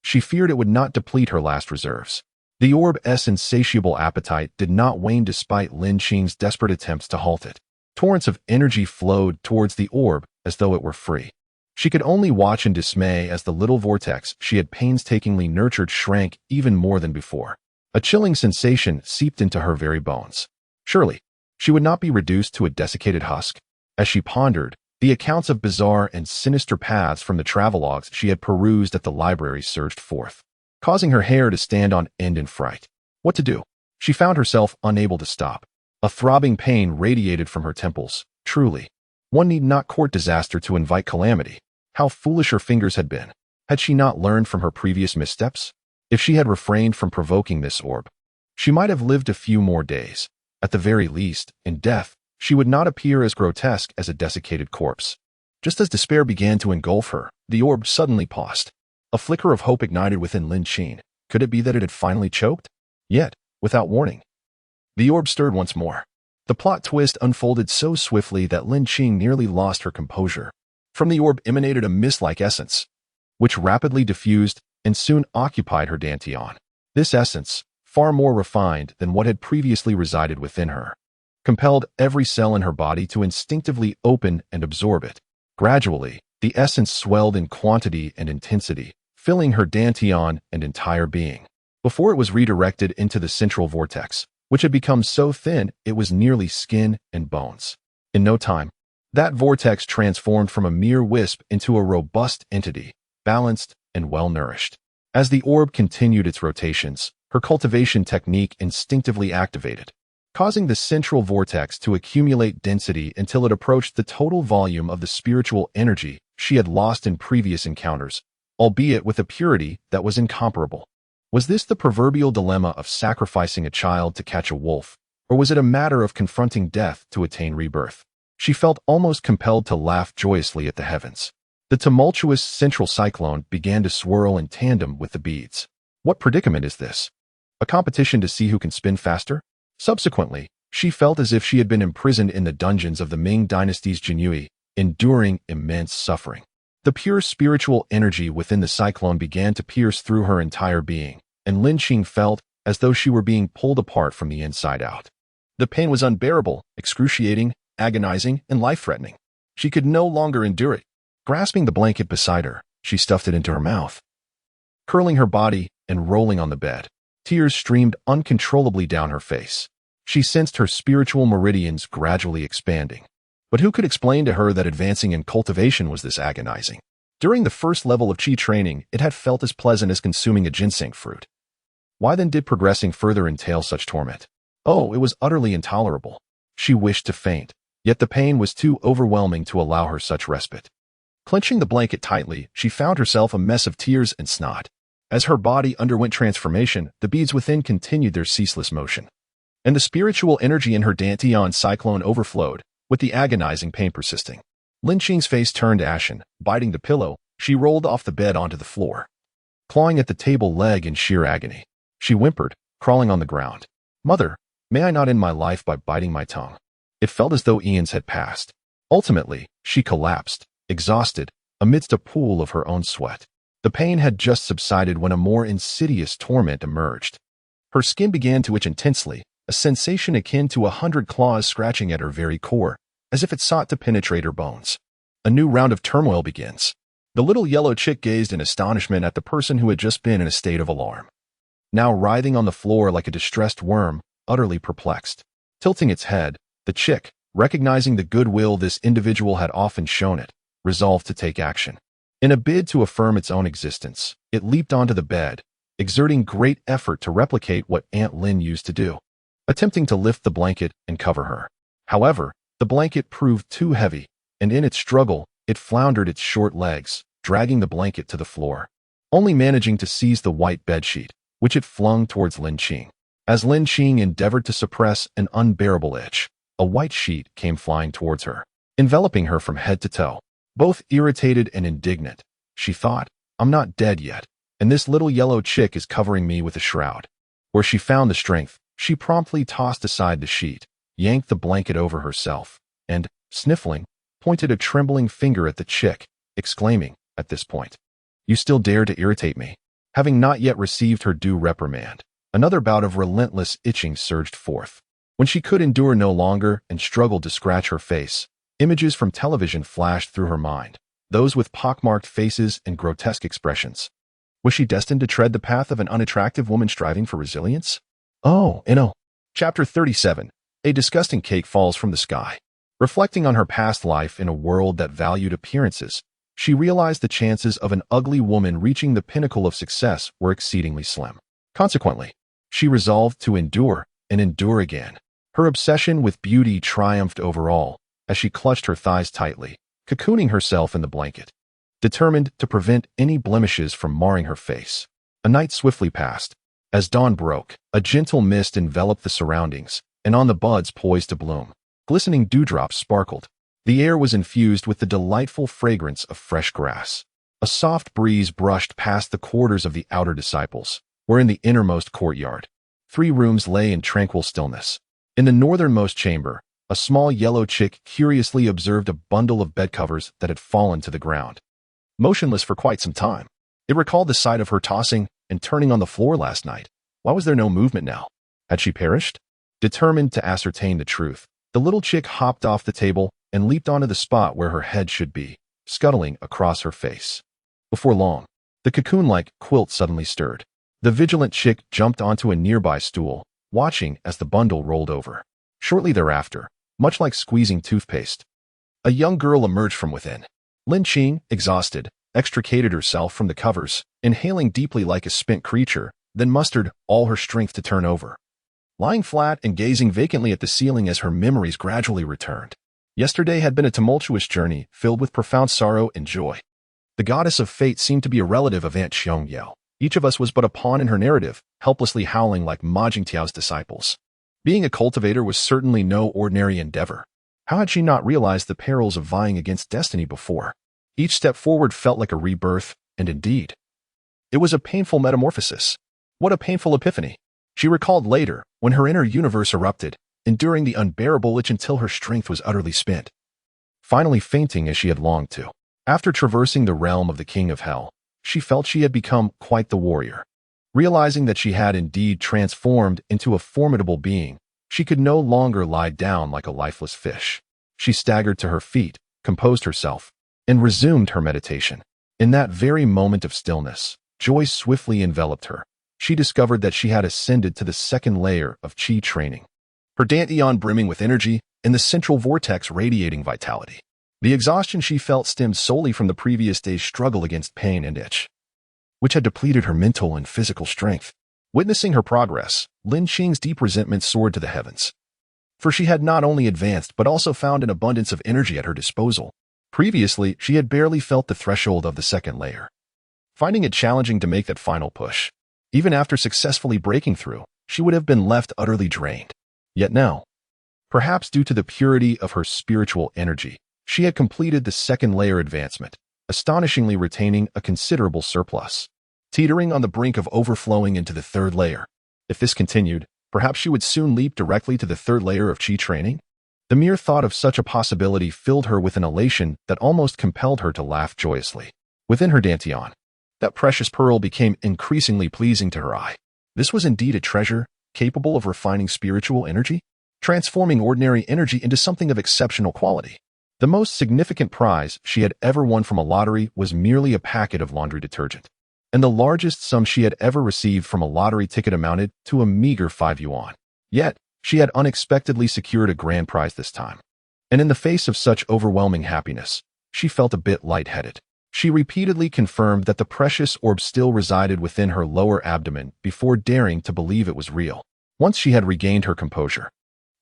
she feared it would not deplete her last reserves. The orb's insatiable appetite did not wane despite Lin Qing's desperate attempts to halt it. Torrents of energy flowed towards the orb as though it were free. She could only watch in dismay as the little vortex she had painstakingly nurtured shrank even more than before. A chilling sensation seeped into her very bones. Surely, she would not be reduced to a desiccated husk. As she pondered, the accounts of bizarre and sinister paths from the travelogues she had perused at the library surged forth, causing her hair to stand on end in fright. What to do? She found herself unable to stop. A throbbing pain radiated from her temples. Truly, one need not court disaster to invite calamity. How foolish her fingers had been. Had she not learned from her previous missteps? If she had refrained from provoking this orb, she might have lived a few more days. At the very least, in death, she would not appear as grotesque as a desiccated corpse. Just as despair began to engulf her, the orb suddenly paused. A flicker of hope ignited within Lin Qing. Could it be that it had finally choked? Yet, without warning, the orb stirred once more. The plot twist unfolded so swiftly that Lin Qing nearly lost her composure. From the orb emanated a mist-like essence, which rapidly diffused and soon occupied her dantian. This essence, far more refined than what had previously resided within her, compelled every cell in her body to instinctively open and absorb it. Gradually, the essence swelled in quantity and intensity, filling her dantian and entire being, before it was redirected into the central vortex, which had become so thin it was nearly skin and bones. In no time, that vortex transformed from a mere wisp into a robust entity, balanced and well-nourished. As the orb continued its rotations, her cultivation technique instinctively activated, causing the central vortex to accumulate density until it approached the total volume of the spiritual energy she had lost in previous encounters, albeit with a purity that was incomparable. Was this the proverbial dilemma of sacrificing a child to catch a wolf, or was it a matter of confronting death to attain rebirth? She felt almost compelled to laugh joyously at the heavens. The tumultuous central cyclone began to swirl in tandem with the beads. What predicament is this? A competition to see who can spin faster? Subsequently, she felt as if she had been imprisoned in the dungeons of the Ming dynasty's Jinyue, enduring immense suffering. The pure spiritual energy within the cyclone began to pierce through her entire being, and Lin Qing felt as though she were being pulled apart from the inside out. The pain was unbearable, excruciating, agonizing, and life-threatening. She could no longer endure it. Grasping the blanket beside her, she stuffed it into her mouth. Curling her body and rolling on the bed, tears streamed uncontrollably down her face. She sensed her spiritual meridians gradually expanding. But who could explain to her that advancing in cultivation was this agonizing? During the first level of Qi training, it had felt as pleasant as consuming a ginseng fruit. Why then did progressing further entail such torment? Oh, it was utterly intolerable. She wished to faint, yet the pain was too overwhelming to allow her such respite. Clenching the blanket tightly, she found herself a mess of tears and snot. As her body underwent transformation, the beads within continued their ceaseless motion. And the spiritual energy in her dantian cyclone overflowed, with the agonizing pain persisting. Lin Qing's face turned ashen. Biting the pillow, she rolled off the bed onto the floor. Clawing at the table leg in sheer agony, she whimpered, crawling on the ground. "Mother, may I not end my life by biting my tongue?" It felt as though eons had passed. Ultimately, she collapsed, exhausted, amidst a pool of her own sweat. The pain had just subsided when a more insidious torment emerged. Her skin began to itch intensely, a sensation akin to 100 claws scratching at her very core, as if it sought to penetrate her bones. A new round of turmoil begins. The little yellow chick gazed in astonishment at the person who had just been in a state of alarm. Now writhing on the floor like a distressed worm, utterly perplexed. Tilting its head, the chick, recognizing the goodwill this individual had often shown it, resolved to take action. In a bid to affirm its own existence, it leaped onto the bed, exerting great effort to replicate what Aunt Lin used to do, attempting to lift the blanket and cover her. However, the blanket proved too heavy, and in its struggle, it floundered its short legs, dragging the blanket to the floor, only managing to seize the white bedsheet, which it flung towards Lin Qing. As Lin Qing endeavored to suppress an unbearable itch, a white sheet came flying towards her, enveloping her from head to toe. Both irritated and indignant, she thought, "I'm not dead yet, and this little yellow chick is covering me with a shroud." Where she found the strength, she promptly tossed aside the sheet, yanked the blanket over herself, and, sniffling, pointed a trembling finger at the chick, exclaiming, at this point, "You still dare to irritate me?" Having not yet received her due reprimand, another bout of relentless itching surged forth. When she could endure no longer and struggled to scratch her face, images from television flashed through her mind, those with pockmarked faces and grotesque expressions. Was she destined to tread the path of an unattractive woman striving for resilience? Oh, no. Chapter 37. A disgusting cake falls from the sky. Reflecting on her past life in a world that valued appearances, she realized the chances of an ugly woman reaching the pinnacle of success were exceedingly slim. Consequently, she resolved to endure and endure again. Her obsession with beauty triumphed over all, as she clutched her thighs tightly, cocooning herself in the blanket, determined to prevent any blemishes from marring her face. A night swiftly passed. As dawn broke, a gentle mist enveloped the surroundings, and on the buds poised to bloom, glistening dewdrops sparkled. The air was infused with the delightful fragrance of fresh grass. A soft breeze brushed past the quarters of the outer disciples, where in the innermost courtyard, 3 rooms lay in tranquil stillness. In the northernmost chamber, a small yellow chick curiously observed a bundle of bedcovers that had fallen to the ground. Motionless for quite some time, it recalled the sight of her tossing and turning on the floor last night. Why was there no movement now? Had she perished? Determined to ascertain the truth, the little chick hopped off the table and leaped onto the spot where her head should be, scuttling across her face. Before long, the cocoon-like quilt suddenly stirred. The vigilant chick jumped onto a nearby stool, watching as the bundle rolled over. Shortly thereafter, much like squeezing toothpaste, a young girl emerged from within. Lin Qing, exhausted, extricated herself from the covers, inhaling deeply like a spent creature, then mustered all her strength to turn over. Lying flat and gazing vacantly at the ceiling as her memories gradually returned. Yesterday had been a tumultuous journey filled with profound sorrow and joy. The goddess of fate seemed to be a relative of Aunt Xianxia. Each of us was but a pawn in her narrative, helplessly howling like Ma Jingtiao's disciples. Being a cultivator was certainly no ordinary endeavor. How had she not realized the perils of vying against destiny before? Each step forward felt like a rebirth, and indeed, it was a painful metamorphosis. What a painful epiphany. She recalled later, when her inner universe erupted, enduring the unbearable itch until her strength was utterly spent. Finally fainting as she had longed to. After traversing the realm of the King of Hell, she felt she had become quite the warrior. Realizing that she had indeed transformed into a formidable being, she could no longer lie down like a lifeless fish. She staggered to her feet, composed herself, and resumed her meditation. In that very moment of stillness, joy swiftly enveloped her. She discovered that she had ascended to the second layer of qi training. Her dantian brimming with energy, and the central vortex radiating vitality. The exhaustion she felt stemmed solely from the previous day's struggle against pain and itch, which had depleted her mental and physical strength. Witnessing her progress, Lin Qing's deep resentment soared to the heavens. For she had not only advanced but also found an abundance of energy at her disposal. Previously, she had barely felt the threshold of the second layer, finding it challenging to make that final push. Even after successfully breaking through, she would have been left utterly drained. Yet now, perhaps due to the purity of her spiritual energy, she had completed the second layer advancement, astonishingly retaining a considerable surplus, teetering on the brink of overflowing into the third layer. If this continued, perhaps she would soon leap directly to the third layer of qi training. The mere thought of such a possibility filled her with an elation that almost compelled her to laugh joyously. Within her dantian, that precious pearl became increasingly pleasing to her eye. This was indeed a treasure, capable of refining spiritual energy, transforming ordinary energy into something of exceptional quality. The most significant prize she had ever won from a lottery was merely a packet of laundry detergent, and the largest sum she had ever received from a lottery ticket amounted to a meager 5 yuan. Yet, she had unexpectedly secured a grand prize this time. And in the face of such overwhelming happiness, she felt a bit lightheaded. She repeatedly confirmed that the precious orb still resided within her lower abdomen before daring to believe it was real. Once she had regained her composure,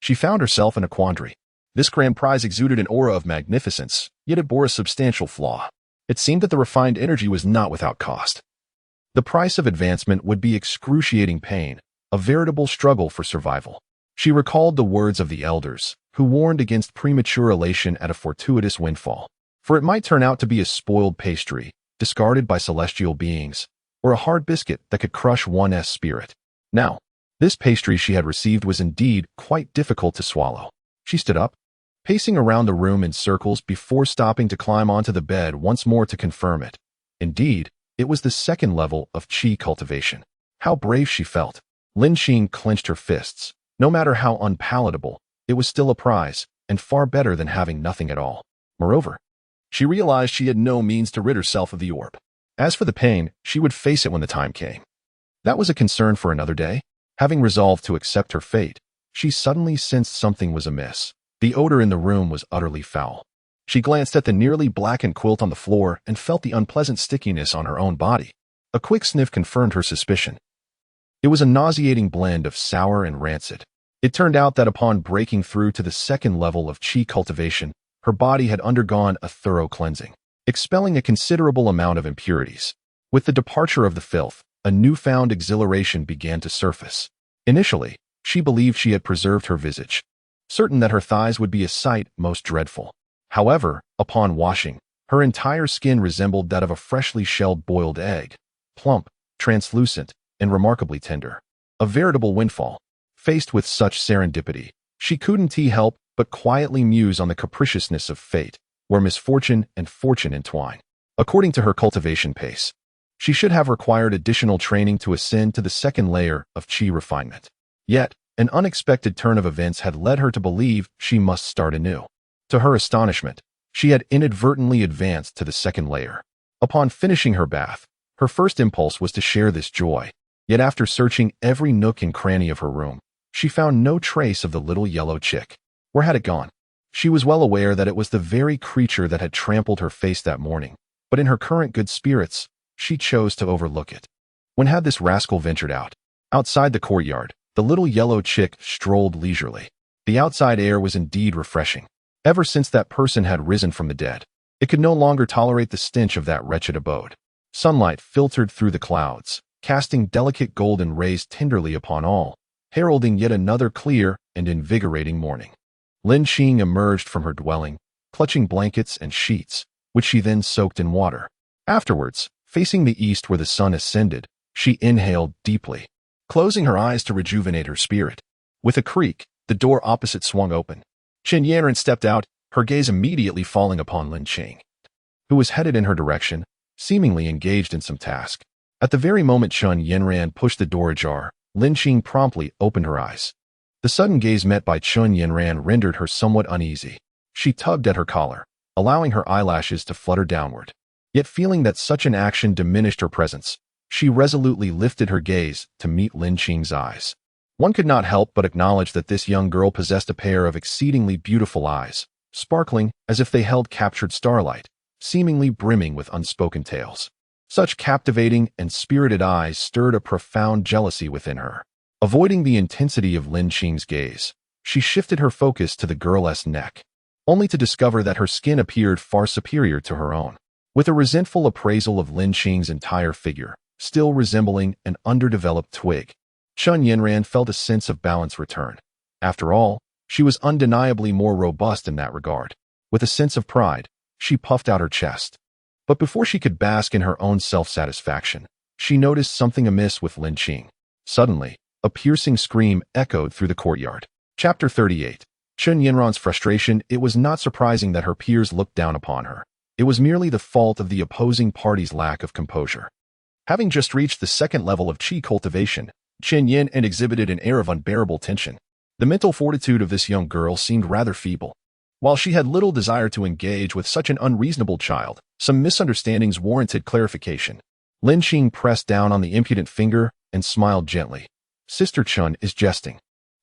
she found herself in a quandary. This grand prize exuded an aura of magnificence, yet it bore a substantial flaw. It seemed that the refined energy was not without cost. The price of advancement would be excruciating pain, a veritable struggle for survival. She recalled the words of the elders, who warned against premature elation at a fortuitous windfall, for it might turn out to be a spoiled pastry, discarded by celestial beings, or a hard biscuit that could crush one's spirit. Now, this pastry she had received was indeed quite difficult to swallow. She stood up, pacing around the room in circles before stopping to climb onto the bed once more to confirm it. Indeed, it was the second level of qi cultivation. How brave she felt. Lin Qing clenched her fists. No matter how unpalatable, it was still a prize, and far better than having nothing at all. Moreover, she realized she had no means to rid herself of the orb. As for the pain, she would face it when the time came. That was a concern for another day. Having resolved to accept her fate, she suddenly sensed something was amiss. The odor in the room was utterly foul. She glanced at the nearly blackened quilt on the floor and felt the unpleasant stickiness on her own body. A quick sniff confirmed her suspicion. It was a nauseating blend of sour and rancid. It turned out that upon breaking through to the second level of qi cultivation, her body had undergone a thorough cleansing, expelling a considerable amount of impurities. With the departure of the filth, a newfound exhilaration began to surface. Initially, she believed she had preserved her visage, certain that her thighs would be a sight most dreadful. However, upon washing, her entire skin resembled that of a freshly shelled boiled egg, plump, translucent, and remarkably tender. A veritable windfall. Faced with such serendipity, she couldn't help but quietly muse on the capriciousness of fate, where misfortune and fortune entwine. According to her cultivation pace, she should have required additional training to ascend to the second layer of qi refinement. Yet, an unexpected turn of events had led her to believe she must start anew. To her astonishment, She had inadvertently advanced to the second layer. Upon finishing her bath, her first impulse was to share this joy. Yet after searching every nook and cranny of her room, she found no trace of the little yellow chick. Where had it gone? She was well aware that it was the very creature that had trampled her face that morning, but in her current good spirits, she chose to overlook it. When had this rascal ventured out? Outside the courtyard, the little yellow chick strolled leisurely. The outside air was indeed refreshing. Ever since that person had risen from the dead, it could no longer tolerate the stench of that wretched abode. Sunlight filtered through the clouds, casting delicate golden rays tenderly upon all, heralding yet another clear and invigorating morning. Lin Xiaodao emerged from her dwelling, clutching blankets and sheets, which she then soaked in water. Afterwards, facing the east where the sun ascended, she inhaled deeply, closing her eyes to rejuvenate her spirit. With a creak, the door opposite swung open. Chen Yanran stepped out, her gaze immediately falling upon Lin Xiaodao, who was headed in her direction, seemingly engaged in some task. At the very moment Chen Yanran pushed the door ajar, Lin Xiaodao promptly opened her eyes. The sudden gaze met by Chen Yanran rendered her somewhat uneasy. She tugged at her collar, allowing her eyelashes to flutter downward. Yet feeling that such an action diminished her presence, she resolutely lifted her gaze to meet Lin Xiaodao's eyes. One could not help but acknowledge that this young girl possessed a pair of exceedingly beautiful eyes, sparkling as if they held captured starlight, seemingly brimming with unspoken tales. Such captivating and spirited eyes stirred a profound jealousy within her. Avoiding the intensity of Lin Xiaodao's gaze, she shifted her focus to the girl's neck, only to discover that her skin appeared far superior to her own. With a resentful appraisal of Lin Xiaodao's entire figure, still resembling an underdeveloped twig, Chen Yanran felt a sense of balance return. After all, she was undeniably more robust in that regard. With a sense of pride, she puffed out her chest. But before she could bask in her own self-satisfaction, she noticed something amiss with Lin Xiaodao. Suddenly, a piercing scream echoed through the courtyard. Chapter 38. Chen Yanran's frustration. It was not surprising that her peers looked down upon her. It was merely the fault of the opposing party's lack of composure. Having just reached the second level of qi cultivation, Chen Yan exhibited an air of unbearable tension. The mental fortitude of this young girl seemed rather feeble. While she had little desire to engage with such an unreasonable child, some misunderstandings warranted clarification. Lin Xiaodao pressed down on the impudent finger and smiled gently. Sister Chen is jesting.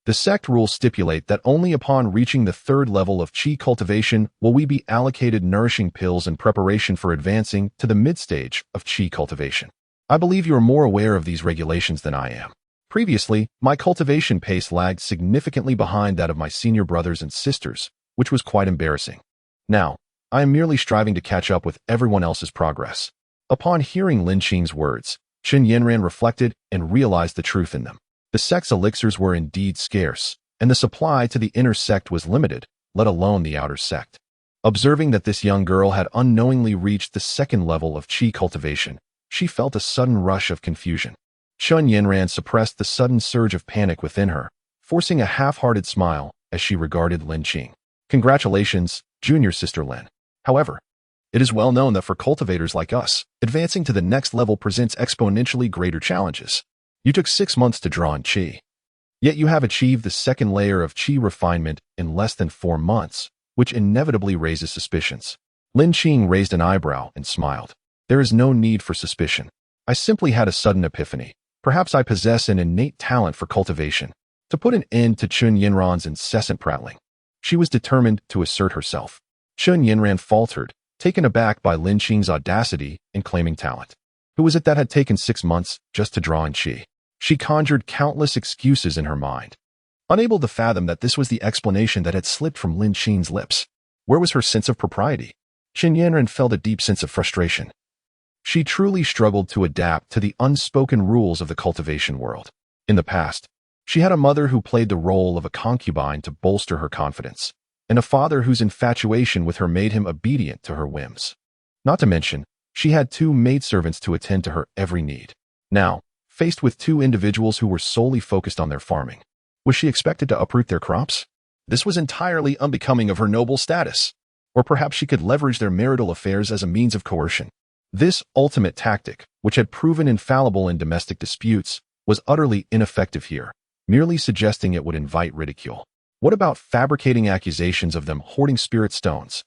The sect rules stipulate that only upon reaching the third level of qi cultivation will we be allocated nourishing pills in preparation for advancing to the mid-stage of qi cultivation. I believe you are more aware of these regulations than I am. Previously, my cultivation pace lagged significantly behind that of my senior brothers and sisters, which was quite embarrassing. Now, I am merely striving to catch up with everyone else's progress. Upon hearing Lin Xiaodau's words, Chen Yanran reflected and realized the truth in them. The sect's elixirs were indeed scarce, and the supply to the inner sect was limited, let alone the outer sect. Observing that this young girl had unknowingly reached the second level of qi cultivation, she felt a sudden rush of confusion. Chen Yanran suppressed the sudden surge of panic within her, forcing a half-hearted smile as she regarded Lin Xiaodao. Congratulations, junior sister Lin. However, it is well known that for cultivators like us, advancing to the next level presents exponentially greater challenges. You took 6 months to draw in qi. Yet you have achieved the second layer of qi refinement in less than 4 months, which inevitably raises suspicions. Lin Xiaodao raised an eyebrow and smiled. There is no need for suspicion. I simply had a sudden epiphany. Perhaps I possess an innate talent for cultivation. To put an end to Chen Yanran's incessant prattling, she was determined to assert herself. Chen Yanran faltered, taken aback by Lin Xiaodau's audacity in claiming talent. Who was it that had taken 6 months just to draw in qi? She conjured countless excuses in her mind, unable to fathom that this was the explanation that had slipped from Lin Xiaodau's lips. Where was her sense of propriety? Chen Yanran felt a deep sense of frustration. She truly struggled to adapt to the unspoken rules of the cultivation world. In the past, she had a mother who played the role of a concubine to bolster her confidence, and a father whose infatuation with her made him obedient to her whims. Not to mention, she had 2 maidservants to attend to her every need. Now, faced with 2 individuals who were solely focused on their farming, was she expected to uproot their crops? This was entirely unbecoming of her noble status. Or perhaps she could leverage their marital affairs as a means of coercion. This ultimate tactic, which had proven infallible in domestic disputes, was utterly ineffective here, merely suggesting it would invite ridicule. What about fabricating accusations of them hoarding spirit stones?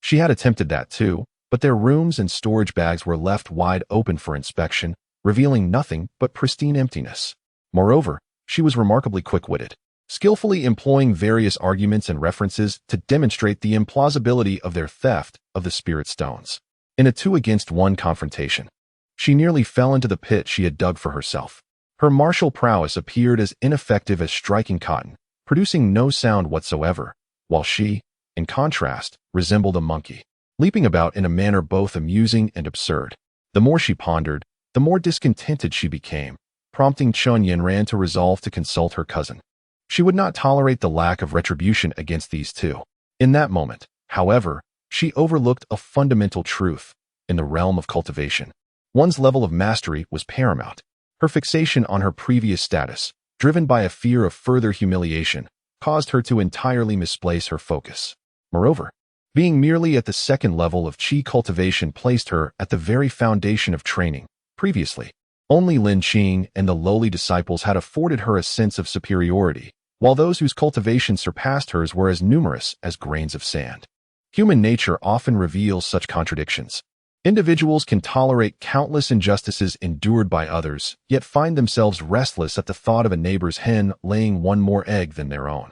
She had attempted that too, but their rooms and storage bags were left wide open for inspection, revealing nothing but pristine emptiness. Moreover, she was remarkably quick-witted, skillfully employing various arguments and references to demonstrate the implausibility of their theft of the spirit stones. In a 2-against-1 confrontation, she nearly fell into the pit she had dug for herself. Her martial prowess appeared as ineffective as striking cotton, producing no sound whatsoever, while she, in contrast, resembled a monkey, leaping about in a manner both amusing and absurd. The more she pondered, the more discontented she became, prompting Chun Yanran to resolve to consult her cousin. She would not tolerate the lack of retribution against these two. In that moment, however, she overlooked a fundamental truth. In the realm of cultivation, one's level of mastery was paramount. Her fixation on her previous status, driven by a fear of further humiliation, caused her to entirely misplace her focus. Moreover, being merely at the second level of qi cultivation placed her at the very foundation of training. Previously, only Lin Qing and the lowly disciples had afforded her a sense of superiority, while those whose cultivation surpassed hers were as numerous as grains of sand. Human nature often reveals such contradictions. Individuals can tolerate countless injustices endured by others, yet find themselves restless at the thought of a neighbor's hen laying one more egg than their own.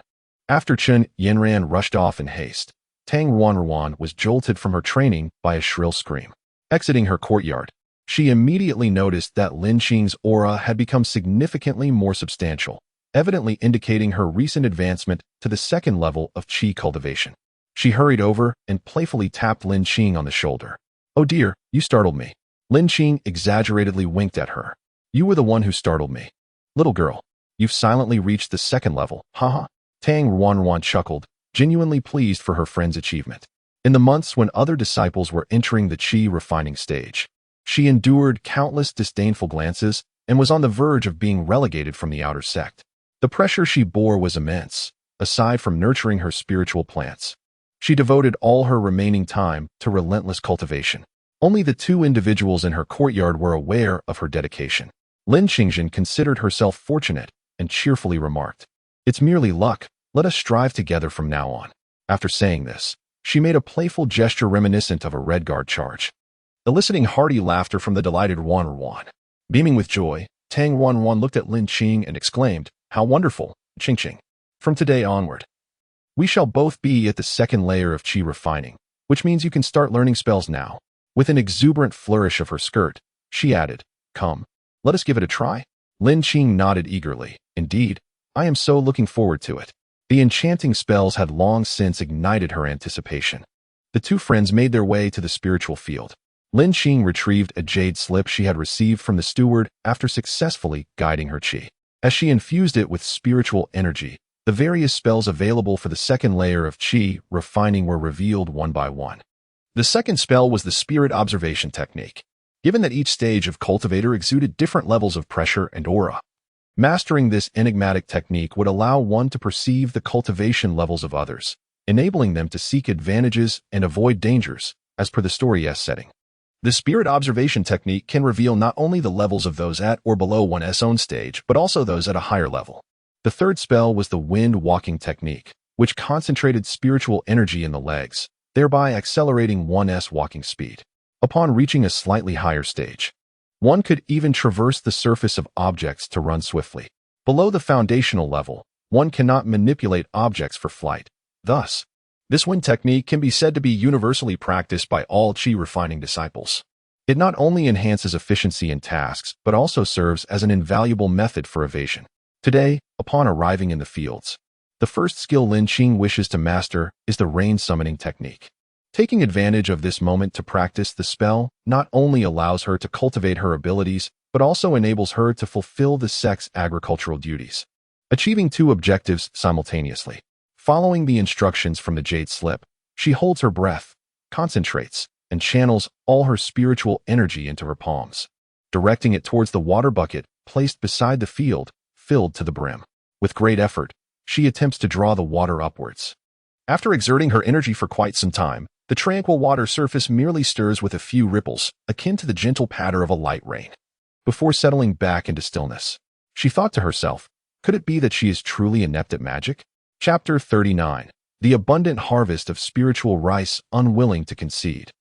After Chun Yanran rushed off in haste, Tang Ruan was jolted from her training by a shrill scream. Exiting her courtyard, she immediately noticed that Lin Qing's aura had become significantly more substantial, evidently indicating her recent advancement to the second level of qi cultivation. She hurried over and playfully tapped Lin Qing on the shoulder. "Oh dear, you startled me." Lin Qing exaggeratedly winked at her. "You were the one who startled me. Little girl, you've silently reached the second level, haha." Tang Ruan chuckled, genuinely pleased for her friend's achievement. In the months when other disciples were entering the qi refining stage, she endured countless disdainful glances and was on the verge of being relegated from the outer sect. The pressure she bore was immense. Aside from nurturing her spiritual plants, she devoted all her remaining time to relentless cultivation. Only the two individuals in her courtyard were aware of her dedication. Lin Qingzhen considered herself fortunate and cheerfully remarked, "It's merely luck. Let us strive together from now on." After saying this, she made a playful gesture reminiscent of a Red Guard charge, eliciting hearty laughter from the delighted Ruan. Beaming with joy, Tang Ruan looked at Lin Qing and exclaimed, "How wonderful, Qing. From today onward, we shall both be at the second layer of qi refining, which means you can start learning spells now." With an exuberant flourish of her skirt, she added, "Come, let us give it a try." Lin Qing nodded eagerly. "Indeed, I am so looking forward to it." The enchanting spells had long since ignited her anticipation. The two friends made their way to the spiritual field. Lin Qing retrieved a jade slip she had received from the steward after successfully guiding her qi. As she infused it with spiritual energy, the various spells available for the second layer of qi refining were revealed one by one. The second spell was the spirit observation technique. Given that each stage of cultivator exuded different levels of pressure and aura, mastering this enigmatic technique would allow one to perceive the cultivation levels of others, enabling them to seek advantages and avoid dangers, as per the story's setting. The spirit observation technique can reveal not only the levels of those at or below one's own stage, but also those at a higher level. The third spell was the wind walking technique, which concentrated spiritual energy in the legs, thereby accelerating one's walking speed. Upon reaching a slightly higher stage, one could even traverse the surface of objects to run swiftly. Below the foundational level, one cannot manipulate objects for flight. Thus, this wind technique can be said to be universally practiced by all qi refining disciples. It not only enhances efficiency in tasks, but also serves as an invaluable method for evasion. Today, upon arriving in the fields, the first skill Lin Qing wishes to master is the rain summoning technique. Taking advantage of this moment to practice the spell not only allows her to cultivate her abilities, but also enables her to fulfill the sect's agricultural duties, achieving two objectives simultaneously. Following the instructions from the jade slip, she holds her breath, concentrates, and channels all her spiritual energy into her palms, directing it towards the water bucket placed beside the field, filled to the brim. With great effort, she attempts to draw the water upwards. After exerting her energy for quite some time, the tranquil water surface merely stirs with a few ripples, akin to the gentle patter of a light rain. Before settling back into stillness, she thought to herself, could it be that she is truly inept at magic? Chapter 39. the abundant harvest of spiritual rice unwilling to concede.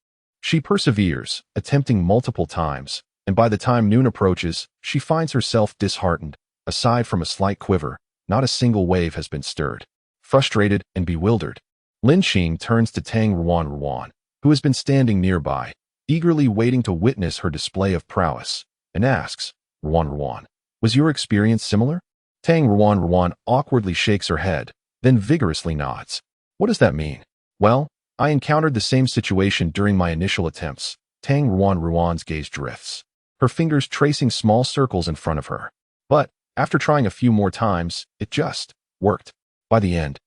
She perseveres, attempting multiple times, and by the time noon approaches, she finds herself disheartened. Aside from a slight quiver, not a single wave has been stirred. Frustrated and bewildered, Lin Xing turns to Tang Ruan, who has been standing nearby, eagerly waiting to witness her display of prowess, and asks, Ruan, was your experience similar? Tang Ruan awkwardly shakes her head, then vigorously nods. What does that mean? Well, I encountered the same situation during my initial attempts. Tang Ruan's gaze drifts, her fingers tracing small circles in front of her. But, after trying a few more times, it just worked. By the end,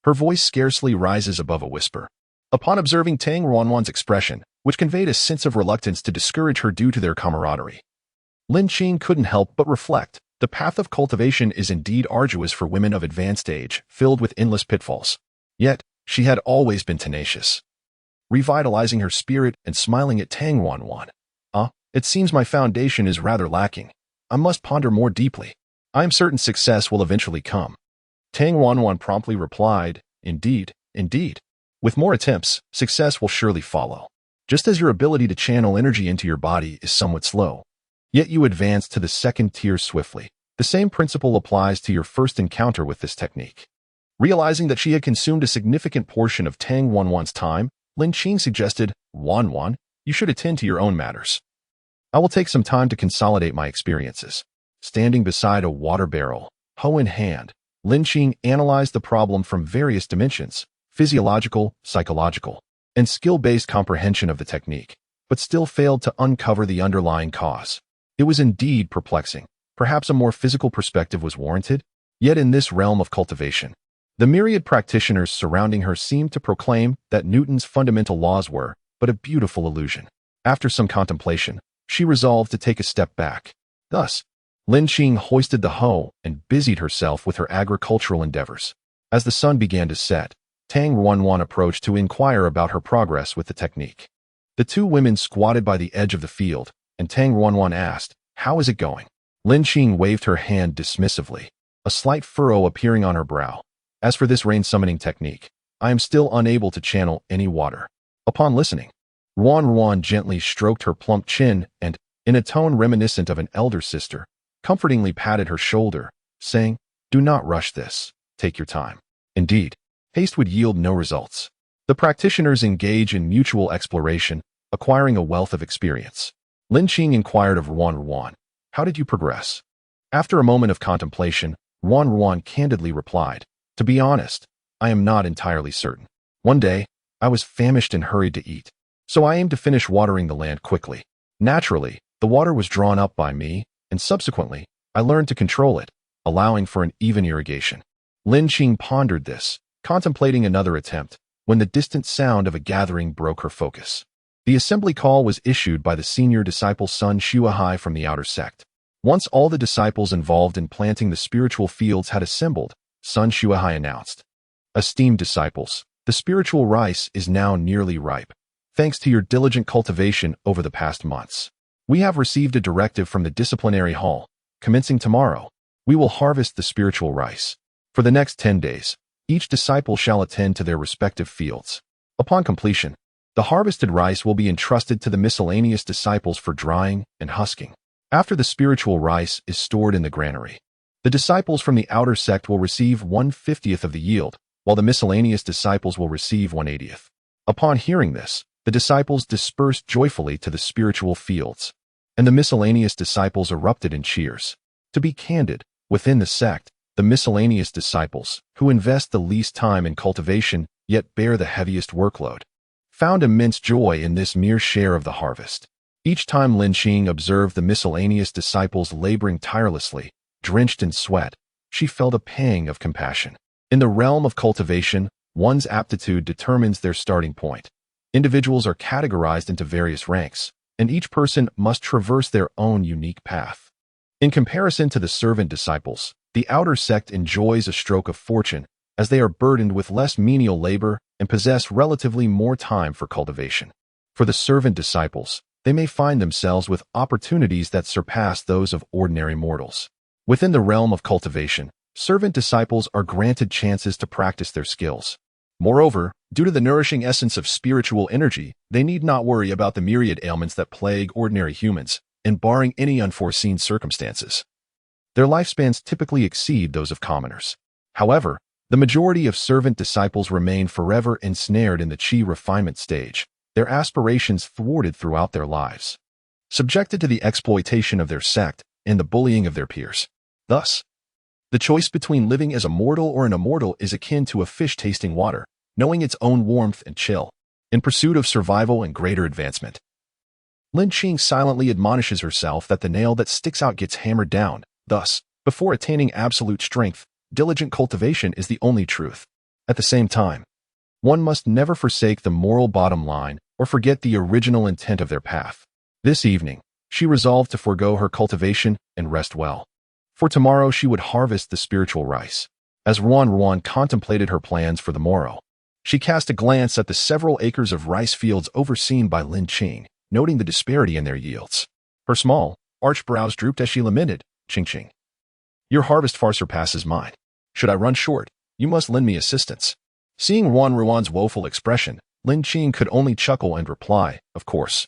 her voice scarcely rises above a whisper. Upon observing Tang Ruan's expression, which conveyed a sense of reluctance to discourage her due to their camaraderie, Lin Xing couldn't help but reflect. The path of cultivation is indeed arduous for women of advanced age, filled with endless pitfalls. Yet, she had always been tenacious. Revitalizing her spirit and smiling at Tang Ruan. It seems my foundation is rather lacking. I must ponder more deeply. I am certain success will eventually come. Tang Ruan promptly replied, Indeed. With more attempts, success will surely follow. Just as your ability to channel energy into your body is somewhat slow, yet you advance to the second tier swiftly. The same principle applies to your first encounter with this technique. Realizing that she had consumed a significant portion of Tang Ruan's time, Lin Xing suggested, Ruan, you should attend to your own matters. I will take some time to consolidate my experiences. Standing beside a water barrel, hoe in hand, Lin Xing analyzed the problem from various dimensions, physiological, psychological, and skill-based comprehension of the technique, but still failed to uncover the underlying cause. It was indeed perplexing. Perhaps a more physical perspective was warranted? Yet in this realm of cultivation, the myriad practitioners surrounding her seemed to proclaim that Newton's fundamental laws were but a beautiful illusion. After some contemplation, she resolved to take a step back. Thus, Lin Xing hoisted the hoe and busied herself with her agricultural endeavors. As the sun began to set, Tang Ruan approached to inquire about her progress with the technique. The two women squatted by the edge of the field, and Tang Ruan asked, How is it going? Lin Xing waved her hand dismissively, a slight furrow appearing on her brow. As for this rain-summoning technique, I am still unable to channel any water. Upon listening, Ruan gently stroked her plump chin and, in a tone reminiscent of an elder sister, comfortingly patted her shoulder, saying, Do not rush this. Take your time. Indeed, haste would yield no results. The practitioners engage in mutual exploration, acquiring a wealth of experience. Lin Xing inquired of Ruan, How did you progress? After a moment of contemplation, Ruan candidly replied, To be honest, I am not entirely certain. One day, I was famished and hurried to eat, so I aimed to finish watering the land quickly. Naturally, the water was drawn up by me, and subsequently, I learned to control it, allowing for an even irrigation. Lin Xing pondered this, contemplating another attempt, when the distant sound of a gathering broke her focus. The assembly call was issued by the senior disciple Sun Xiaodao from the outer sect. Once all the disciples involved in planting the spiritual fields had assembled, Sun Xiaodao announced, Esteemed disciples, the spiritual rice is now nearly ripe. Thanks to your diligent cultivation over the past months, we have received a directive from the disciplinary hall. Commencing tomorrow, we will harvest the spiritual rice. For the next 10 days, each disciple shall attend to their respective fields. Upon completion, the harvested rice will be entrusted to the miscellaneous disciples for drying and husking. After the spiritual rice is stored in the granary, the disciples from the outer sect will receive 1/50th of the yield, while the miscellaneous disciples will receive 1/80th. Upon hearing this, the disciples dispersed joyfully to the spiritual fields, and the miscellaneous disciples erupted in cheers. To be candid, within the sect, the miscellaneous disciples, who invest the least time in cultivation yet bear the heaviest workload, found immense joy in this mere share of the harvest. Each time Lin Xing observed the miscellaneous disciples laboring tirelessly, drenched in sweat, she felt a pang of compassion. In the realm of cultivation, one's aptitude determines their starting point. Individuals are categorized into various ranks, and each person must traverse their own unique path. In comparison to the servant disciples, the outer sect enjoys a stroke of fortune, as they are burdened with less menial labor and possess relatively more time for cultivation. For the servant disciples, they may find themselves with opportunities that surpass those of ordinary mortals. Within the realm of cultivation, servant disciples are granted chances to practice their skills. Moreover, due to the nourishing essence of spiritual energy, they need not worry about the myriad ailments that plague ordinary humans, and barring any unforeseen circumstances. Their lifespans typically exceed those of commoners. However, the majority of servant disciples remain forever ensnared in the qi refinement stage, their aspirations thwarted throughout their lives, subjected to the exploitation of their sect and the bullying of their peers. Thus, the choice between living as a mortal or an immortal is akin to a fish tasting water, knowing its own warmth and chill, in pursuit of survival and greater advancement. Lin Qing silently admonishes herself that the nail that sticks out gets hammered down. Thus, before attaining absolute strength, diligent cultivation is the only truth. At the same time, one must never forsake the moral bottom line or forget the original intent of their path. This evening, she resolved to forego her cultivation and rest well. For tomorrow she would harvest the spiritual rice. As Ruan contemplated her plans for the morrow, she cast a glance at the several acres of rice fields overseen by Lin Qing, noting the disparity in their yields. Her small, arched brows drooped as she lamented, "Qing. Your harvest far surpasses mine. Should I run short, you must lend me assistance." Seeing Ruan's woeful expression, Lin Qing could only chuckle and reply, "Of course.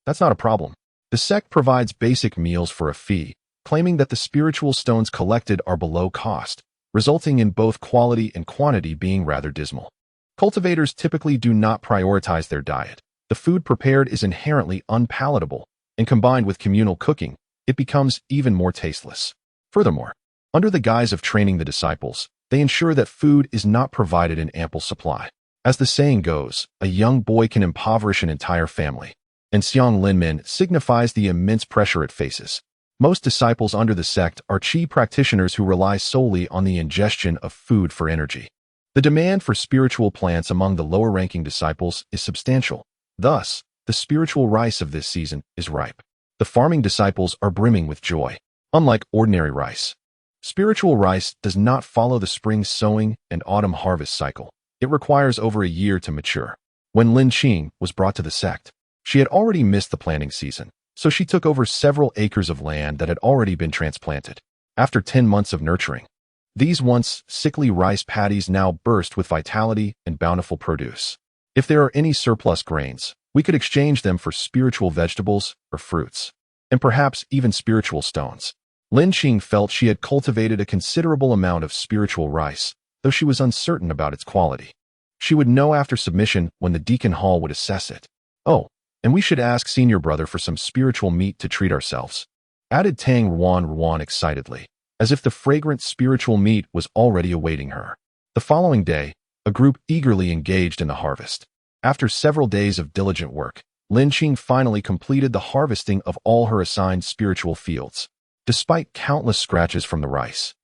That's not a problem. The sect provides basic meals for a fee, claiming that the spiritual stones collected are below cost, resulting in both quality and quantity being rather dismal. Cultivators typically do not prioritize their diet. The food prepared is inherently unpalatable, and combined with communal cooking, it becomes even more tasteless. Furthermore, under the guise of training the disciples, they ensure that food is not provided in ample supply. As the saying goes, a young boy can impoverish an entire family, and Xiang Linmin signifies the immense pressure it faces. Most disciples under the sect are qi practitioners who rely solely on the ingestion of food for energy. The demand for spiritual plants among the lower-ranking disciples is substantial. Thus, the spiritual rice of this season is ripe. The farming disciples are brimming with joy. Unlike ordinary rice, spiritual rice does not follow the spring sowing and autumn harvest cycle. It requires over a year to mature. When Lin Qing was brought to the sect, she had already missed the planting season, so she took over several acres of land that had already been transplanted. After 10 months of nurturing, these once sickly rice paddies now burst with vitality and bountiful produce. If there are any surplus grains, we could exchange them for spiritual vegetables or fruits, and perhaps even spiritual stones. Lin Qing felt she had cultivated a considerable amount of spiritual rice, though she was uncertain about its quality. She would know after submission when the deacon hall would assess it. "Oh, and we should ask senior brother for some spiritual meat to treat ourselves," added Tang Ruan excitedly, as if the fragrant spiritual meat was already awaiting her. The following day, a group eagerly engaged in the harvest. After several days of diligent work, Lin Qing finally completed the harvesting of all her assigned spiritual fields, despite countless scratches from the rice.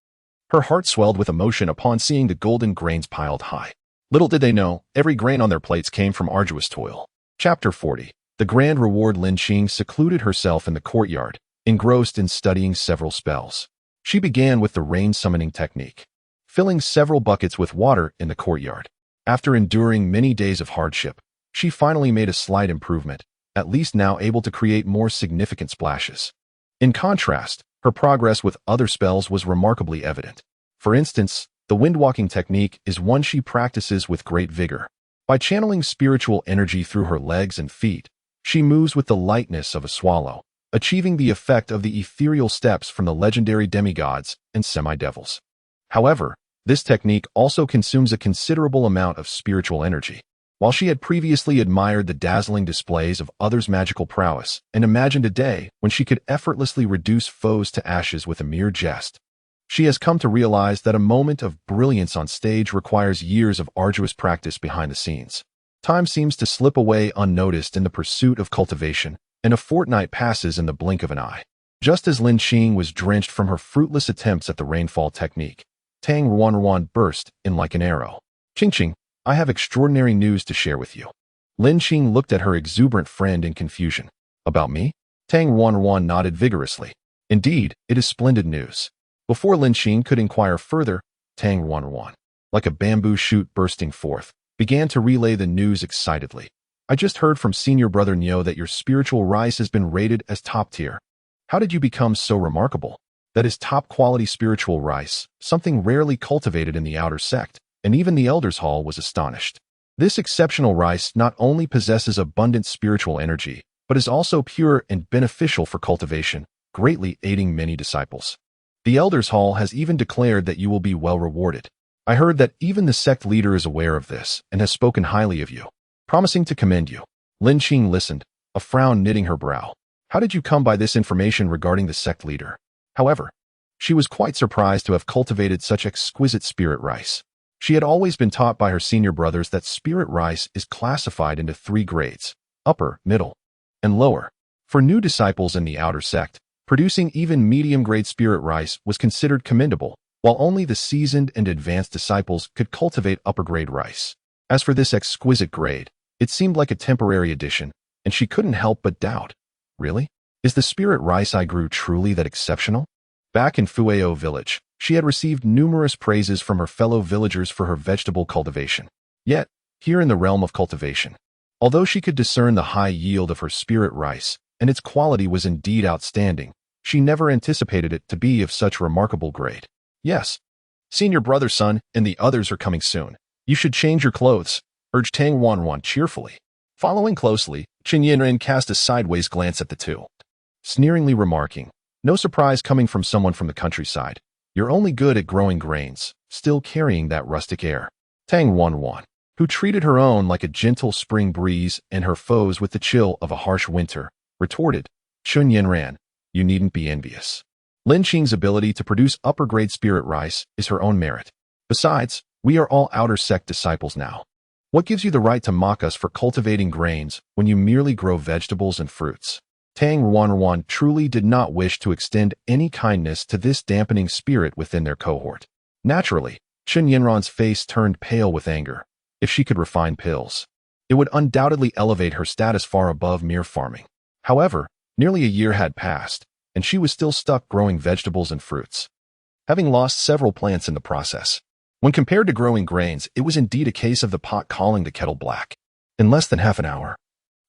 Her heart swelled with emotion upon seeing the golden grains piled high. Little did they know, every grain on their plates came from arduous toil. Chapter 40. The Grand Reward. Lin Qing secluded herself in the courtyard, engrossed in studying several spells. She began with the rain-summoning technique, filling several buckets with water in the courtyard. After enduring many days of hardship, she finally made a slight improvement, at least now able to create more significant splashes. In contrast, her progress with other spells was remarkably evident. For instance, the wind-walking technique is one she practices with great vigor. By channeling spiritual energy through her legs and feet, she moves with the lightness of a swallow, achieving the effect of the ethereal steps from the legendary demigods and semi-devils. However, this technique also consumes a considerable amount of spiritual energy. While she had previously admired the dazzling displays of others' magical prowess and imagined a day when she could effortlessly reduce foes to ashes with a mere jest, she has come to realize that a moment of brilliance on stage requires years of arduous practice behind the scenes. Time seems to slip away unnoticed in the pursuit of cultivation, and a fortnight passes in the blink of an eye. Just as Lin Qing was drenched from her fruitless attempts at the rainfall technique, Tang Ruan burst in like an arrow. "Qing, I have extraordinary news to share with you." Lin Qing looked at her exuberant friend in confusion. "About me?" Tang Ruan nodded vigorously. "Indeed, it is splendid news." Before Lin Qing could inquire further, Tang Ruan, like a bamboo shoot bursting forth, began to relay the news excitedly. "I just heard from Senior Brother Niu that your spiritual rice has been rated as top tier. How did you become so remarkable? That is top-quality spiritual rice, something rarely cultivated in the outer sect, and even the Elders' Hall was astonished. This exceptional rice not only possesses abundant spiritual energy, but is also pure and beneficial for cultivation, greatly aiding many disciples. The Elders' Hall has even declared that you will be well rewarded. I heard that even the sect leader is aware of this and has spoken highly of you, promising to commend you. Lin Qing listened, a frown knitting her brow. How did you come by this information regarding the sect leader? However, she was quite surprised to have cultivated such exquisite spirit rice. She had always been taught by her senior brothers that spirit rice is classified into 3 grades, upper, middle, and lower. For new disciples in the outer sect, producing even medium-grade spirit rice was considered commendable, while only the seasoned and advanced disciples could cultivate upper-grade rice. As for this exquisite grade, it seemed like a temporary addition, and she couldn't help but doubt. Really? Is the spirit rice I grew truly that exceptional? Back in Fueo village, she had received numerous praises from her fellow villagers for her vegetable cultivation. Yet, here in the realm of cultivation, although she could discern the high yield of her spirit rice, and its quality was indeed outstanding, she never anticipated it to be of such remarkable grade. Yes, senior brother son and the others are coming soon. You should change your clothes, urged Tang Wanwan cheerfully. Following closely, Qin Yinren cast a sideways glance at the two, sneeringly remarking, no surprise coming from someone from the countryside. You're only good at growing grains, still carrying that rustic air. Tang Wanwan, who treated her own like a gentle spring breeze and her foes with the chill of a harsh winter, retorted, Qin Yinren, you needn't be envious. Lin Qing's ability to produce upper-grade spirit rice is her own merit. Besides, we are all outer sect disciples now. What gives you the right to mock us for cultivating grains when you merely grow vegetables and fruits? Tang Wanwan truly did not wish to extend any kindness to this dampening spirit within their cohort. Naturally, Qin Yinran's face turned pale with anger. If she could refine pills, it would undoubtedly elevate her status far above mere farming. However, nearly a year had passed, and she was still stuck growing vegetables and fruits, having lost several plants in the process. When compared to growing grains, it was indeed a case of the pot calling the kettle black. In less than half an hour,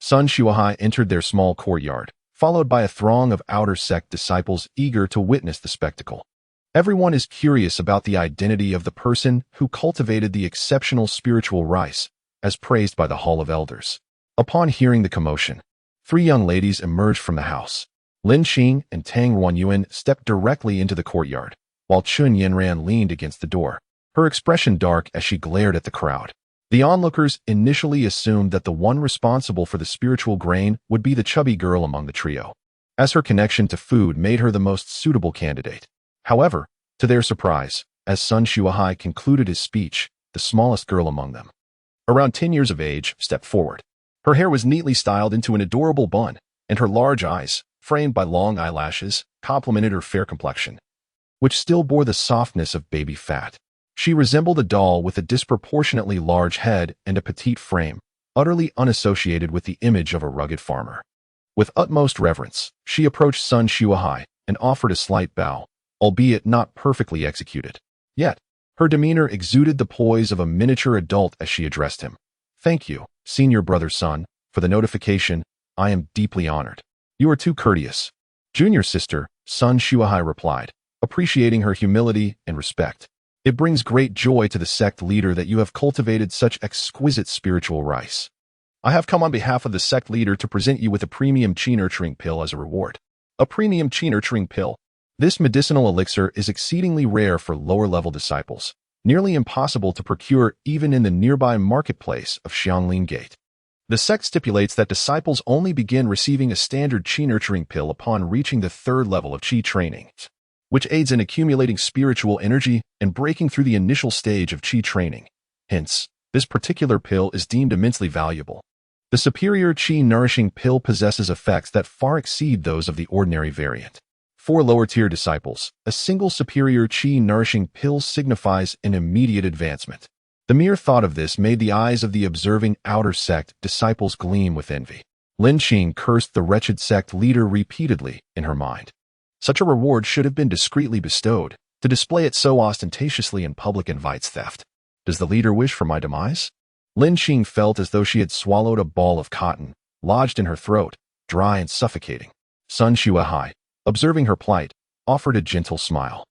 Sun Shuahai entered their small courtyard, followed by a throng of outer sect disciples eager to witness the spectacle. Everyone is curious about the identity of the person who cultivated the exceptional spiritual rice, as praised by the Hall of Elders. Upon hearing the commotion, 3 young ladies emerged from the house. Lin Qing and Tang Wanyuan stepped directly into the courtyard, while Qin Yinran leaned against the door, her expression dark as she glared at the crowd. The onlookers initially assumed that the one responsible for the spiritual grain would be the chubby girl among the trio, as her connection to food made her the most suitable candidate. However, to their surprise, as Sun Shuahai concluded his speech, the smallest girl among them, around 10 years of age, stepped forward. Her hair was neatly styled into an adorable bun, and her large eyes, framed by long eyelashes, complemented her fair complexion, which still bore the softness of baby fat. She resembled a doll with a disproportionately large head and a petite frame, utterly unassociated with the image of a rugged farmer. With utmost reverence, she approached Sun Shuahai and offered a slight bow, albeit not perfectly executed. Yet, her demeanor exuded the poise of a miniature adult as she addressed him. Thank you, senior brother Sun, for the notification. I am deeply honored. You are too courteous. Junior sister, Sun Shuahai replied, appreciating her humility and respect. It brings great joy to the sect leader that you have cultivated such exquisite spiritual rice. I have come on behalf of the sect leader to present you with a premium qi nurturing pill as a reward. A premium qi nurturing pill. This medicinal elixir is exceedingly rare for lower-level disciples, nearly impossible to procure even in the nearby marketplace of Xianglin Gate. The sect stipulates that disciples only begin receiving a standard qi nurturing pill upon reaching the 3rd level of qi training, which aids in accumulating spiritual energy and breaking through the initial stage of qi training. Hence, this particular pill is deemed immensely valuable. The superior qi nourishing pill possesses effects that far exceed those of the ordinary variant. For lower-tier disciples, a single superior qi nourishing pill signifies an immediate advancement. The mere thought of this made the eyes of the observing outer sect disciples gleam with envy. Lin Qing cursed the wretched sect leader repeatedly in her mind. Such a reward should have been discreetly bestowed. To display it so ostentatiously in public invites theft. Does the leader wish for my demise? Lin Qing felt as though she had swallowed a ball of cotton, lodged in her throat, dry and suffocating. Sun Shuahai, observing her plight, offered a gentle smile.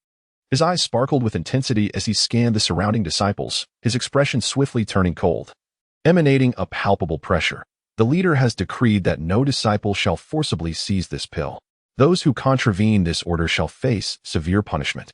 His eyes sparkled with intensity as he scanned the surrounding disciples, his expression swiftly turning cold. Emanating a palpable pressure, the leader has decreed that no disciple shall forcibly seize this pill. Those who contravene this order shall face severe punishment.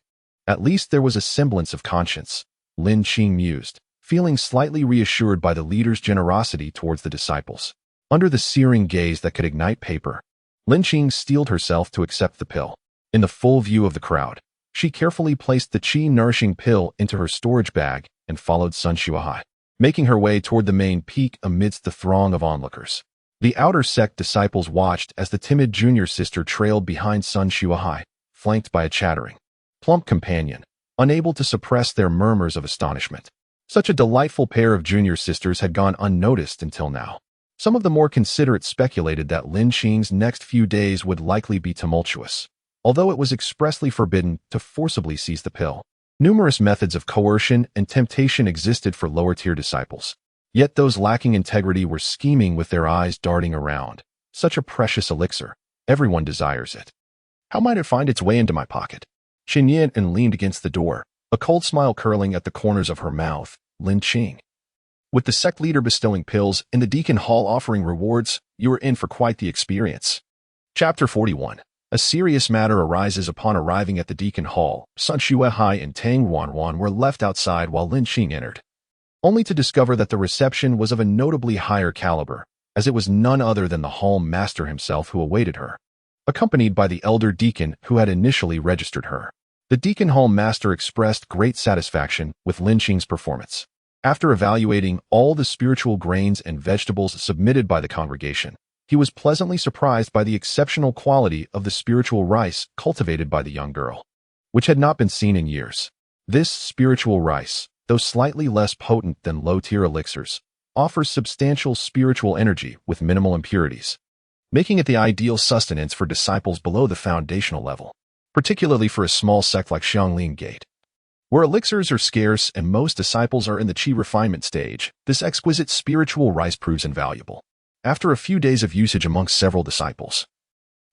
At least there was a semblance of conscience, Lin Qing mused, feeling slightly reassured by the leader's generosity towards the disciples. Under the searing gaze that could ignite paper, Lin Qing steeled herself to accept the pill. In the full view of the crowd, she carefully placed the qi-nourishing pill into her storage bag and followed Sun Xuehai, making her way toward the main peak amidst the throng of onlookers. The outer sect disciples watched as the timid junior sister trailed behind Sun Xuehai, flanked by a chattering, plump companion, unable to suppress their murmurs of astonishment. Such a delightful pair of junior sisters had gone unnoticed until now. Some of the more considerate speculated that Lin Qing's next few days would likely be tumultuous, although it was expressly forbidden to forcibly seize the pill. Numerous methods of coercion and temptation existed for lower-tier disciples. Yet those lacking integrity were scheming with their eyes darting around. Such a precious elixir. Everyone desires it. How might it find its way into my pocket? Qin Yin and leaned against the door, a cold smile curling at the corners of her mouth. Lin Qing. With the sect leader bestowing pills and the deacon hall offering rewards, you are in for quite the experience. Chapter 41. A serious matter arises upon arriving at the deacon hall. Sun Xuehai and Tang Wanwan were left outside while Lin Qing entered, only to discover that the reception was of a notably higher caliber, as it was none other than the hall master himself who awaited her, accompanied by the elder deacon who had initially registered her. The deacon hall master expressed great satisfaction with Lin Qing's performance. After evaluating all the spiritual grains and vegetables submitted by the congregation, he was pleasantly surprised by the exceptional quality of the spiritual rice cultivated by the young girl, which had not been seen in years. This spiritual rice, though slightly less potent than low-tier elixirs, offers substantial spiritual energy with minimal impurities, making it the ideal sustenance for disciples below the foundational level, particularly for a small sect like Xianglin Gate, where elixirs are scarce and most disciples are in the qi refinement stage. This exquisite spiritual rice proves invaluable. After a few days of usage amongst several disciples,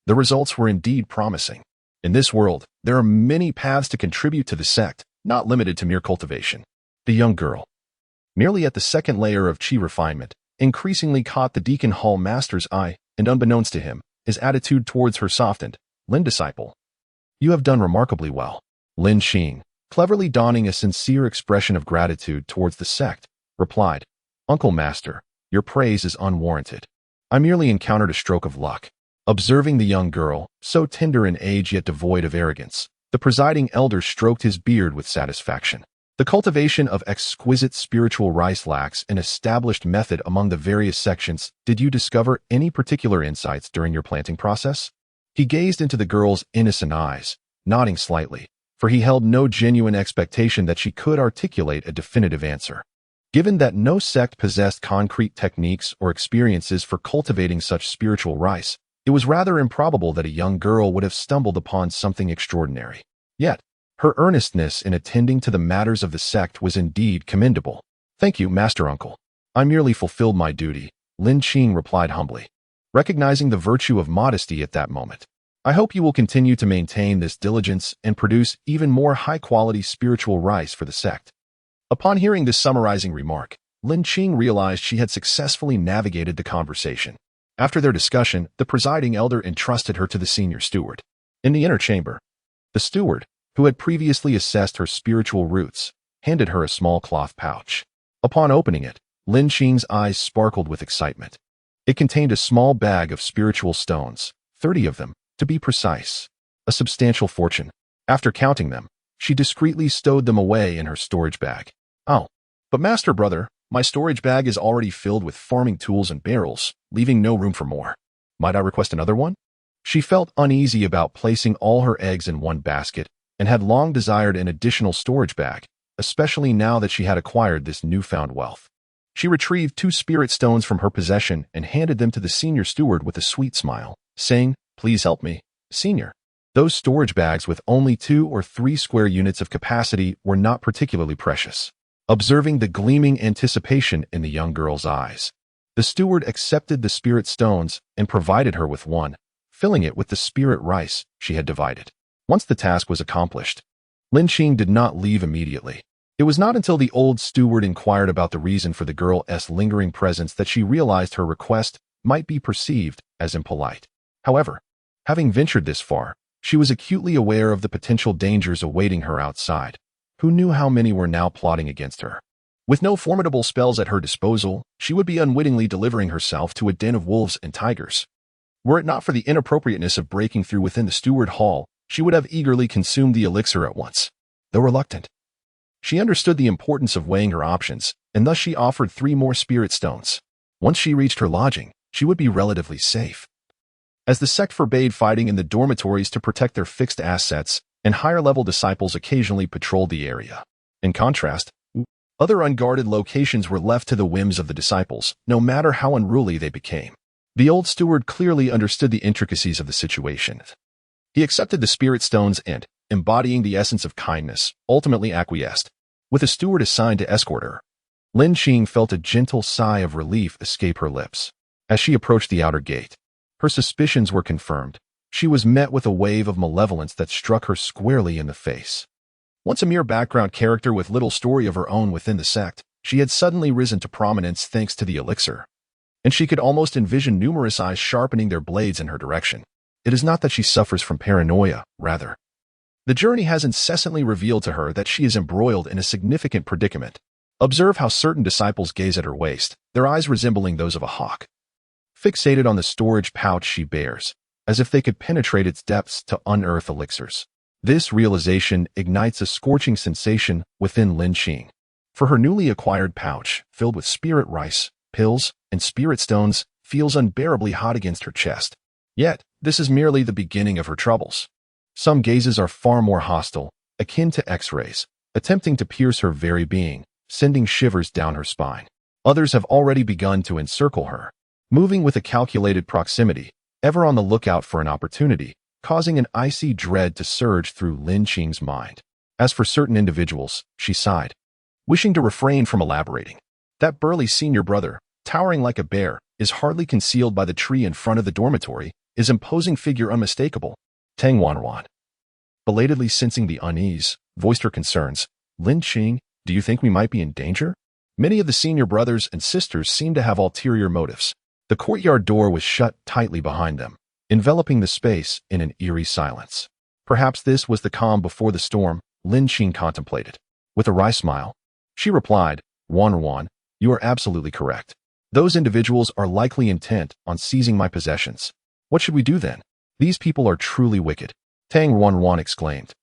the results were indeed promising. In this world, there are many paths to contribute to the sect, not limited to mere cultivation. The young girl, nearly at the second layer of qi refinement, increasingly caught the deacon hall master's eye, and unbeknownst to him, his attitude towards her softened. Lin disciple, you have done remarkably well. Lin Qing, cleverly donning a sincere expression of gratitude towards the sect, replied, Uncle Master, your praise is unwarranted. I merely encountered a stroke of luck. Observing the young girl, so tender in age yet devoid of arrogance, the presiding elder stroked his beard with satisfaction. The cultivation of exquisite spiritual rice lacks an established method among the various sections. Did you discover any particular insights during your planting process? He gazed into the girl's innocent eyes, nodding slightly, for he held no genuine expectation that she could articulate a definitive answer. Given that no sect possessed concrete techniques or experiences for cultivating such spiritual rice, it was rather improbable that a young girl would have stumbled upon something extraordinary. Yet, her earnestness in attending to the matters of the sect was indeed commendable. Thank you, Master Uncle. I merely fulfilled my duty, Lin Qing replied humbly, recognizing the virtue of modesty at that moment. I hope you will continue to maintain this diligence and produce even more high-quality spiritual rice for the sect. Upon hearing this summarizing remark, Lin Qing realized she had successfully navigated the conversation. After their discussion, the presiding elder entrusted her to the senior steward. In the inner chamber, the steward, who had previously assessed her spiritual roots, handed her a small cloth pouch. Upon opening it, Lin Qing's eyes sparkled with excitement. It contained a small bag of spiritual stones, 30 of them, to be precise. A substantial fortune. After counting them, she discreetly stowed them away in her storage bag. Oh, but Master Brother, my storage bag is already filled with farming tools and barrels, leaving no room for more. Might I request another one? She felt uneasy about placing all her eggs in one basket, and had long desired an additional storage bag, especially now that she had acquired this newfound wealth. She retrieved 2 spirit stones from her possession and handed them to the senior steward with a sweet smile, saying, Please help me, Senior. Those storage bags with only 2 or 3 square units of capacity were not particularly precious. Observing the gleaming anticipation in the young girl's eyes, the steward accepted the spirit stones and provided her with one, filling it with the spirit rice she had divided. Once the task was accomplished, Lin Qing did not leave immediately. It was not until the old steward inquired about the reason for the girl's lingering presence that she realized her request might be perceived as impolite. However, having ventured this far, she was acutely aware of the potential dangers awaiting her outside. Who knew how many were now plotting against her? With no formidable spells at her disposal, she would be unwittingly delivering herself to a den of wolves and tigers. Were it not for the inappropriateness of breaking through within the steward hall, she would have eagerly consumed the elixir at once. Though reluctant, she understood the importance of weighing her options, and thus she offered 3 more spirit stones. Once she reached her lodging, she would be relatively safe. As the sect forbade fighting in the dormitories to protect their fixed assets, and higher-level disciples occasionally patrolled the area. In contrast, other unguarded locations were left to the whims of the disciples, no matter how unruly they became. The old steward clearly understood the intricacies of the situation. He accepted the spirit stones and, embodying the essence of kindness, ultimately acquiesced. With a steward assigned to escort her, Lin Qing felt a gentle sigh of relief escape her lips. As she approached the outer gate, her suspicions were confirmed. She was met with a wave of malevolence that struck her squarely in the face. Once a mere background character with little story of her own within the sect, she had suddenly risen to prominence thanks to the elixir. And she could almost envision numerous eyes sharpening their blades in her direction. It is not that she suffers from paranoia, rather. The journey has incessantly revealed to her that she is embroiled in a significant predicament. Observe how certain disciples gaze at her waist, their eyes resembling those of a hawk, fixated on the storage pouch she bears, as if they could penetrate its depths to unearth elixirs. This realization ignites a scorching sensation within Lin Qing. For her newly acquired pouch, filled with spirit rice, pills, and spirit stones, feels unbearably hot against her chest. Yet, this is merely the beginning of her troubles. Some gazes are far more hostile, akin to X-rays, attempting to pierce her very being, sending shivers down her spine. Others have already begun to encircle her, moving with a calculated proximity, ever on the lookout for an opportunity, causing an icy dread to surge through Lin Qing's mind. As for certain individuals, she sighed, wishing to refrain from elaborating. That burly senior brother, towering like a bear, is hardly concealed by the tree in front of the dormitory, his imposing figure unmistakable. Tang Wanwan, belatedly sensing the unease, voiced her concerns. Lin Qing, do you think we might be in danger? Many of the senior brothers and sisters seemed to have ulterior motives. The courtyard door was shut tightly behind them, enveloping the space in an eerie silence. Perhaps this was the calm before the storm, Lin Qing contemplated. With a wry smile, she replied, Wanwan, you are absolutely correct. Those individuals are likely intent on seizing my possessions. What should we do then? These people are truly wicked, Tang Wanwan exclaimed,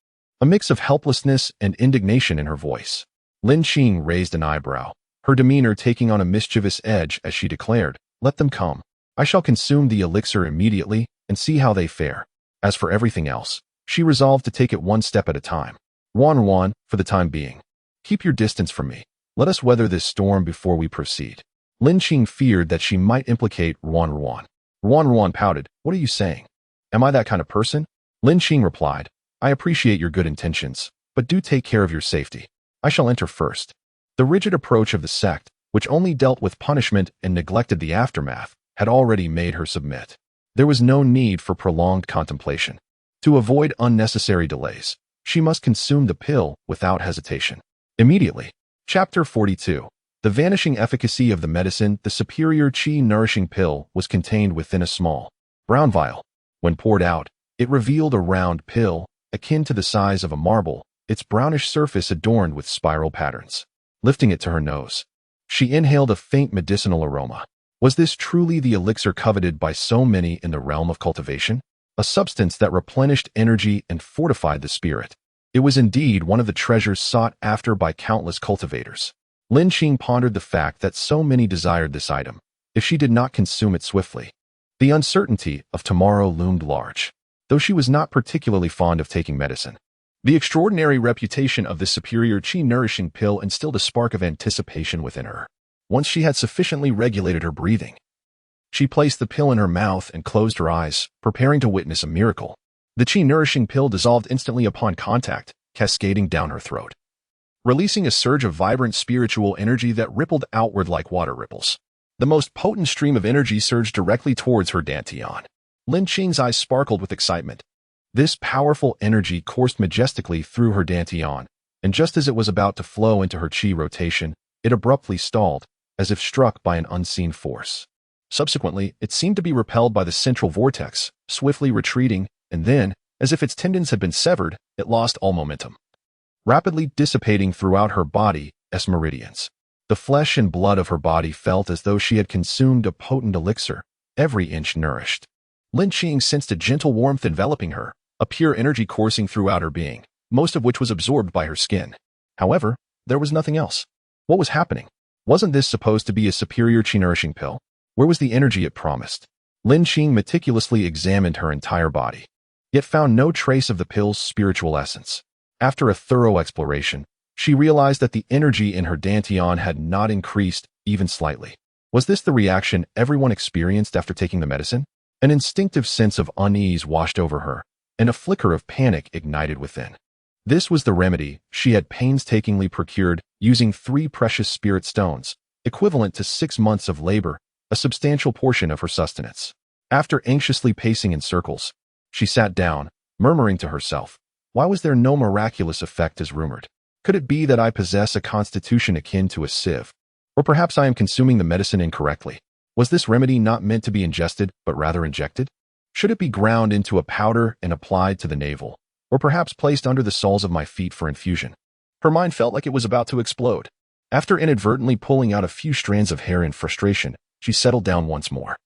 a mix of helplessness and indignation in her voice. Lin Qing raised an eyebrow, her demeanor taking on a mischievous edge as she declared, let them come. I shall consume the elixir immediately and see how they fare. As for everything else, she resolved to take it one step at a time. Wanwan, for the time being, keep your distance from me. Let us weather this storm before we proceed. Lin Qing feared that she might implicate Wanwan. Wanwan pouted, what are you saying? Am I that kind of person? Lin Qing replied, I appreciate your good intentions, but do take care of your safety. I shall enter first. The rigid approach of the sect, which only dealt with punishment and neglected the aftermath, had already made her submit. There was no need for prolonged contemplation. To avoid unnecessary delays, she must consume the pill without hesitation. Immediately. Chapter 42. The vanishing efficacy of the medicine, the superior qi-nourishing pill, was contained within a small, brown vial. When poured out, it revealed a round pill, akin to the size of a marble, its brownish surface adorned with spiral patterns. Lifting it to her nose, she inhaled a faint medicinal aroma. Was this truly the elixir coveted by so many in the realm of cultivation? A substance that replenished energy and fortified the spirit. It was indeed one of the treasures sought after by countless cultivators. Lin Qing pondered the fact that so many desired this item, if she did not consume it swiftly. The uncertainty of tomorrow loomed large, though she was not particularly fond of taking medicine. The extraordinary reputation of this superior qi-nourishing pill instilled a spark of anticipation within her. Once she had sufficiently regulated her breathing, she placed the pill in her mouth and closed her eyes, preparing to witness a miracle. The qi-nourishing pill dissolved instantly upon contact, cascading down her throat, releasing a surge of vibrant spiritual energy that rippled outward like water ripples. The most potent stream of energy surged directly towards her dantian. Lin Qing's eyes sparkled with excitement. This powerful energy coursed majestically through her dantian, and just as it was about to flow into her qi rotation, it abruptly stalled, as if struck by an unseen force. Subsequently, it seemed to be repelled by the central vortex, swiftly retreating, and then, as if its tendons had been severed, it lost all momentum, rapidly dissipating throughout her body as meridians. The flesh and blood of her body felt as though she had consumed a potent elixir, every inch nourished. Lin Qing sensed a gentle warmth enveloping her, a pure energy coursing throughout her being, most of which was absorbed by her skin. However, there was nothing else. What was happening? Wasn't this supposed to be a superior qi-nourishing pill? Where was the energy it promised? Lin Qing meticulously examined her entire body, yet found no trace of the pill's spiritual essence. After a thorough exploration, she realized that the energy in her dantian had not increased even slightly. Was this the reaction everyone experienced after taking the medicine? An instinctive sense of unease washed over her, and a flicker of panic ignited within. This was the remedy she had painstakingly procured using 3 precious spirit stones, equivalent to 6 months of labor, a substantial portion of her sustenance. After anxiously pacing in circles, she sat down, murmuring to herself, "Why was there no miraculous effect as rumored? Could it be that I possess a constitution akin to a sieve? Or perhaps I am consuming the medicine incorrectly? Was this remedy not meant to be ingested, but rather injected? Should it be ground into a powder and applied to the navel, or perhaps placed under the soles of my feet for infusion?" Her mind felt like it was about to explode. After inadvertently pulling out a few strands of hair in frustration, she settled down once more,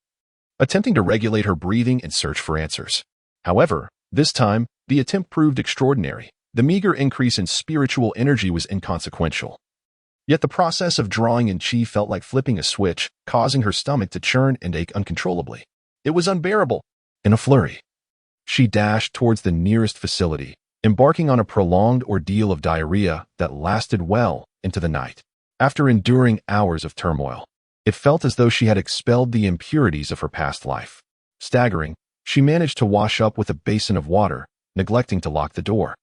attempting to regulate her breathing and search for answers. However, this time, the attempt proved extraordinary. The meager increase in spiritual energy was inconsequential. Yet the process of drawing in qi felt like flipping a switch, causing her stomach to churn and ache uncontrollably. It was unbearable. In a flurry, she dashed towards the nearest facility, embarking on a prolonged ordeal of diarrhea that lasted well into the night. After enduring hours of turmoil, it felt as though she had expelled the impurities of her past life. Staggering, she managed to wash up with a basin of water, neglecting to lock the door.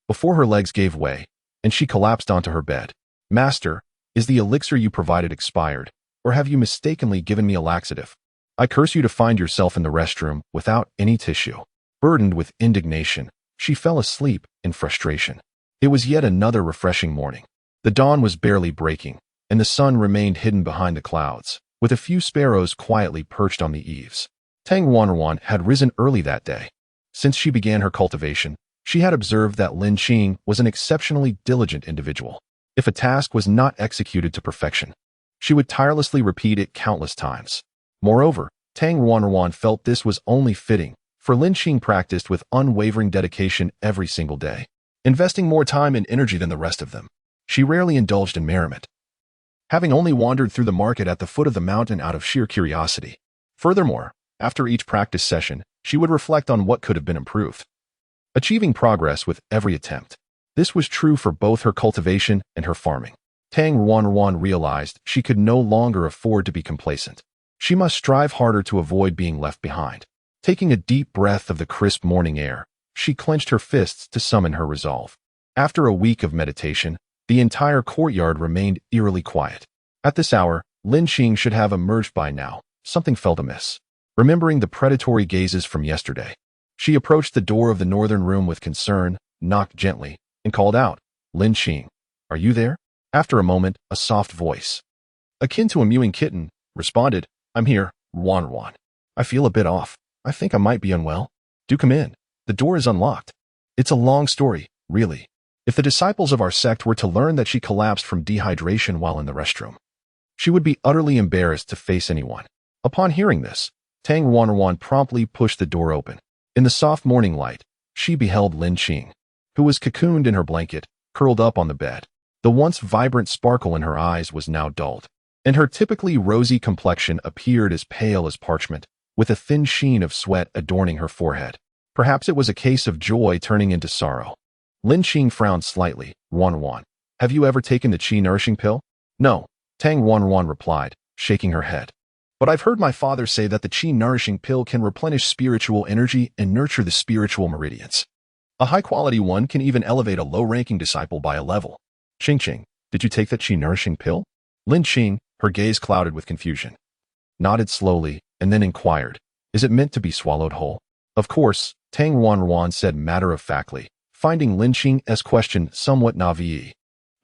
Before her legs gave way, and she collapsed onto her bed. "Master, is the elixir you provided expired, or have you mistakenly given me a laxative? I curse you to find yourself in the restroom without any tissue." Burdened with indignation, she fell asleep in frustration. It was yet another refreshing morning. The dawn was barely breaking, and the sun remained hidden behind the clouds, with a few sparrows quietly perched on the eaves. Tang Wanruan had risen early that day. Since she began her cultivation, she had observed that Lin Qing was an exceptionally diligent individual. If a task was not executed to perfection, she would tirelessly repeat it countless times. Moreover, Tang Wanruan felt this was only fitting, for Lin Qing practiced with unwavering dedication every single day, investing more time and energy than the rest of them. She rarely indulged in merriment, having only wandered through the market at the foot of the mountain out of sheer curiosity. Furthermore, after each practice session, she would reflect on what could have been improved, achieving progress with every attempt. This was true for both her cultivation and her farming. Tang Wanruan realized she could no longer afford to be complacent. She must strive harder to avoid being left behind. Taking a deep breath of the crisp morning air, she clenched her fists to summon her resolve. After a week of meditation, the entire courtyard remained eerily quiet. At this hour, Lin Qing should have emerged by now. Something felt amiss. Remembering the predatory gazes from yesterday, she approached the door of the northern room with concern, knocked gently, and called out, "Lin Qing, are you there?" After a moment, a soft voice, akin to a mewing kitten, responded, "I'm here, Wanruan. I feel a bit off. I think I might be unwell. Do come in. The door is unlocked." It's a long story, really. If the disciples of our sect were to learn that she collapsed from dehydration while in the restroom, she would be utterly embarrassed to face anyone. Upon hearing this, Tang Wanruan promptly pushed the door open. In the soft morning light, she beheld Lin Qing, who was cocooned in her blanket, curled up on the bed. The once vibrant sparkle in her eyes was now dulled, and her typically rosy complexion appeared as pale as parchment, with a thin sheen of sweat adorning her forehead. Perhaps it was a case of joy turning into sorrow. Lin Qing frowned slightly. "Wanruan, have you ever taken the qi-nourishing pill?" "No," Tang Wanruan replied, shaking her head. "But I've heard my father say that the qi-nourishing pill can replenish spiritual energy and nurture the spiritual meridians. A high-quality one can even elevate a low-ranking disciple by a level." "Qing, did you take that qi-nourishing pill?" Lin Qing, her gaze clouded with confusion, nodded slowly and then inquired, "Is it meant to be swallowed whole?" "Of course, Tang Wanruan said matter-of-factly, finding Lin Xing's question somewhat naive.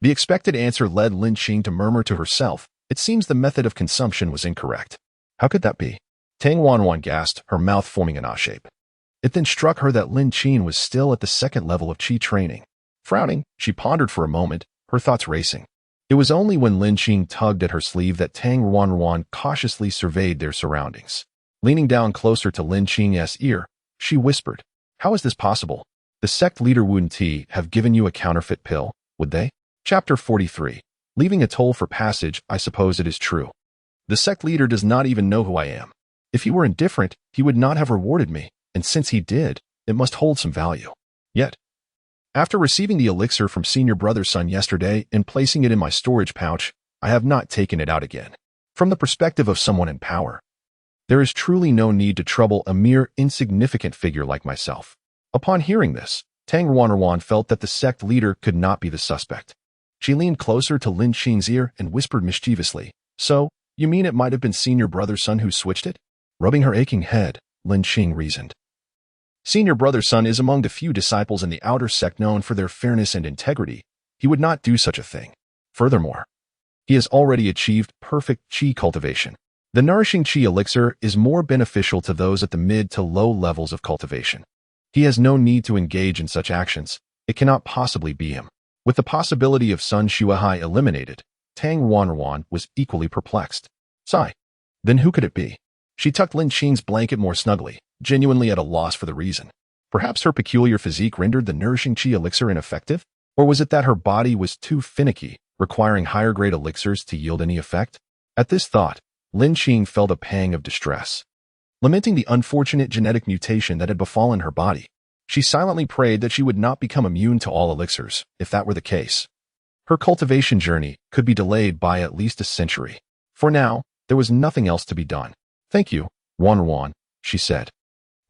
The expected answer led Lin Xing to murmur to herself, it seems the method of consumption was incorrect. How could that be? Tang Wanruan gasped, her mouth forming an I-shape. It then struck her that Lin Xing was still at the second level of qi training. Frowning, she pondered for a moment, her thoughts racing. It was only when Lin Xing tugged at her sleeve that Tang Wanruan cautiously surveyed their surroundings. Leaning down closer to Lin Xing's ear, she whispered, "How is this possible? The sect leader Wu Ti have given you a counterfeit pill, would they?" Chapter 43. Leaving a toll for passage, I suppose it is true. The sect leader does not even know who I am. If he were indifferent, he would not have rewarded me, and since he did, it must hold some value. Yet, after receiving the elixir from senior brother's son yesterday and placing it in my storage pouch, I have not taken it out again. From the perspective of someone in power, there is truly no need to trouble a mere insignificant figure like myself. Upon hearing this, Tang Wanruan felt that the sect leader could not be the suspect. She leaned closer to Lin Xing's ear and whispered mischievously, "So, you mean it might have been senior brother's son who switched it?" Rubbing her aching head, Lin Xing reasoned. Senior brother's son is among the few disciples in the outer sect known for their fairness and integrity. He would not do such a thing. Furthermore, he has already achieved perfect qi cultivation. The nourishing qi elixir is more beneficial to those at the mid to low levels of cultivation. He has no need to engage in such actions. It cannot possibly be him. With the possibility of Sun Shuahai eliminated, Tang Wanruan was equally perplexed. Sigh. Then who could it be? She tucked Lin Xing's blanket more snugly, genuinely at a loss for the reason. Perhaps her peculiar physique rendered the nourishing qi elixir ineffective? Or was it that her body was too finicky, requiring higher-grade elixirs to yield any effect? At this thought, Lin Xing felt a pang of distress. Lamenting the unfortunate genetic mutation that had befallen her body, she silently prayed that she would not become immune to all elixirs, if that were the case. Her cultivation journey could be delayed by at least a century. For now, there was nothing else to be done. "Thank you, Wanruan," she said.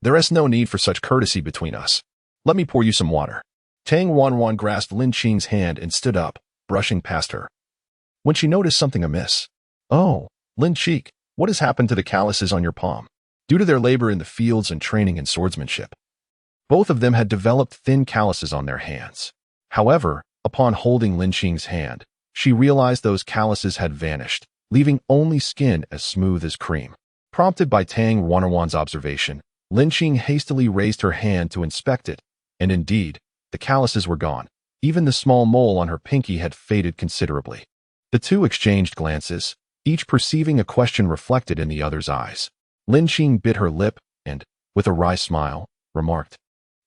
"There is no need for such courtesy between us. Let me pour you some water." Tang Wanruan grasped Lin Xing's hand and stood up, brushing past her. When she noticed something amiss, "Oh, Lin Cheek, what has happened to the calluses on your palm?" Due to their labor in the fields and training in swordsmanship, both of them had developed thin calluses on their hands. However, upon holding Lin Xing's hand, she realized those calluses had vanished, leaving only skin as smooth as cream. Prompted by Tang Wanruan's observation, Lin Xing hastily raised her hand to inspect it, and indeed, the calluses were gone. Even the small mole on her pinky had faded considerably. The two exchanged glances, each perceiving a question reflected in the other's eyes. Lin Xing bit her lip and, with a wry smile, remarked,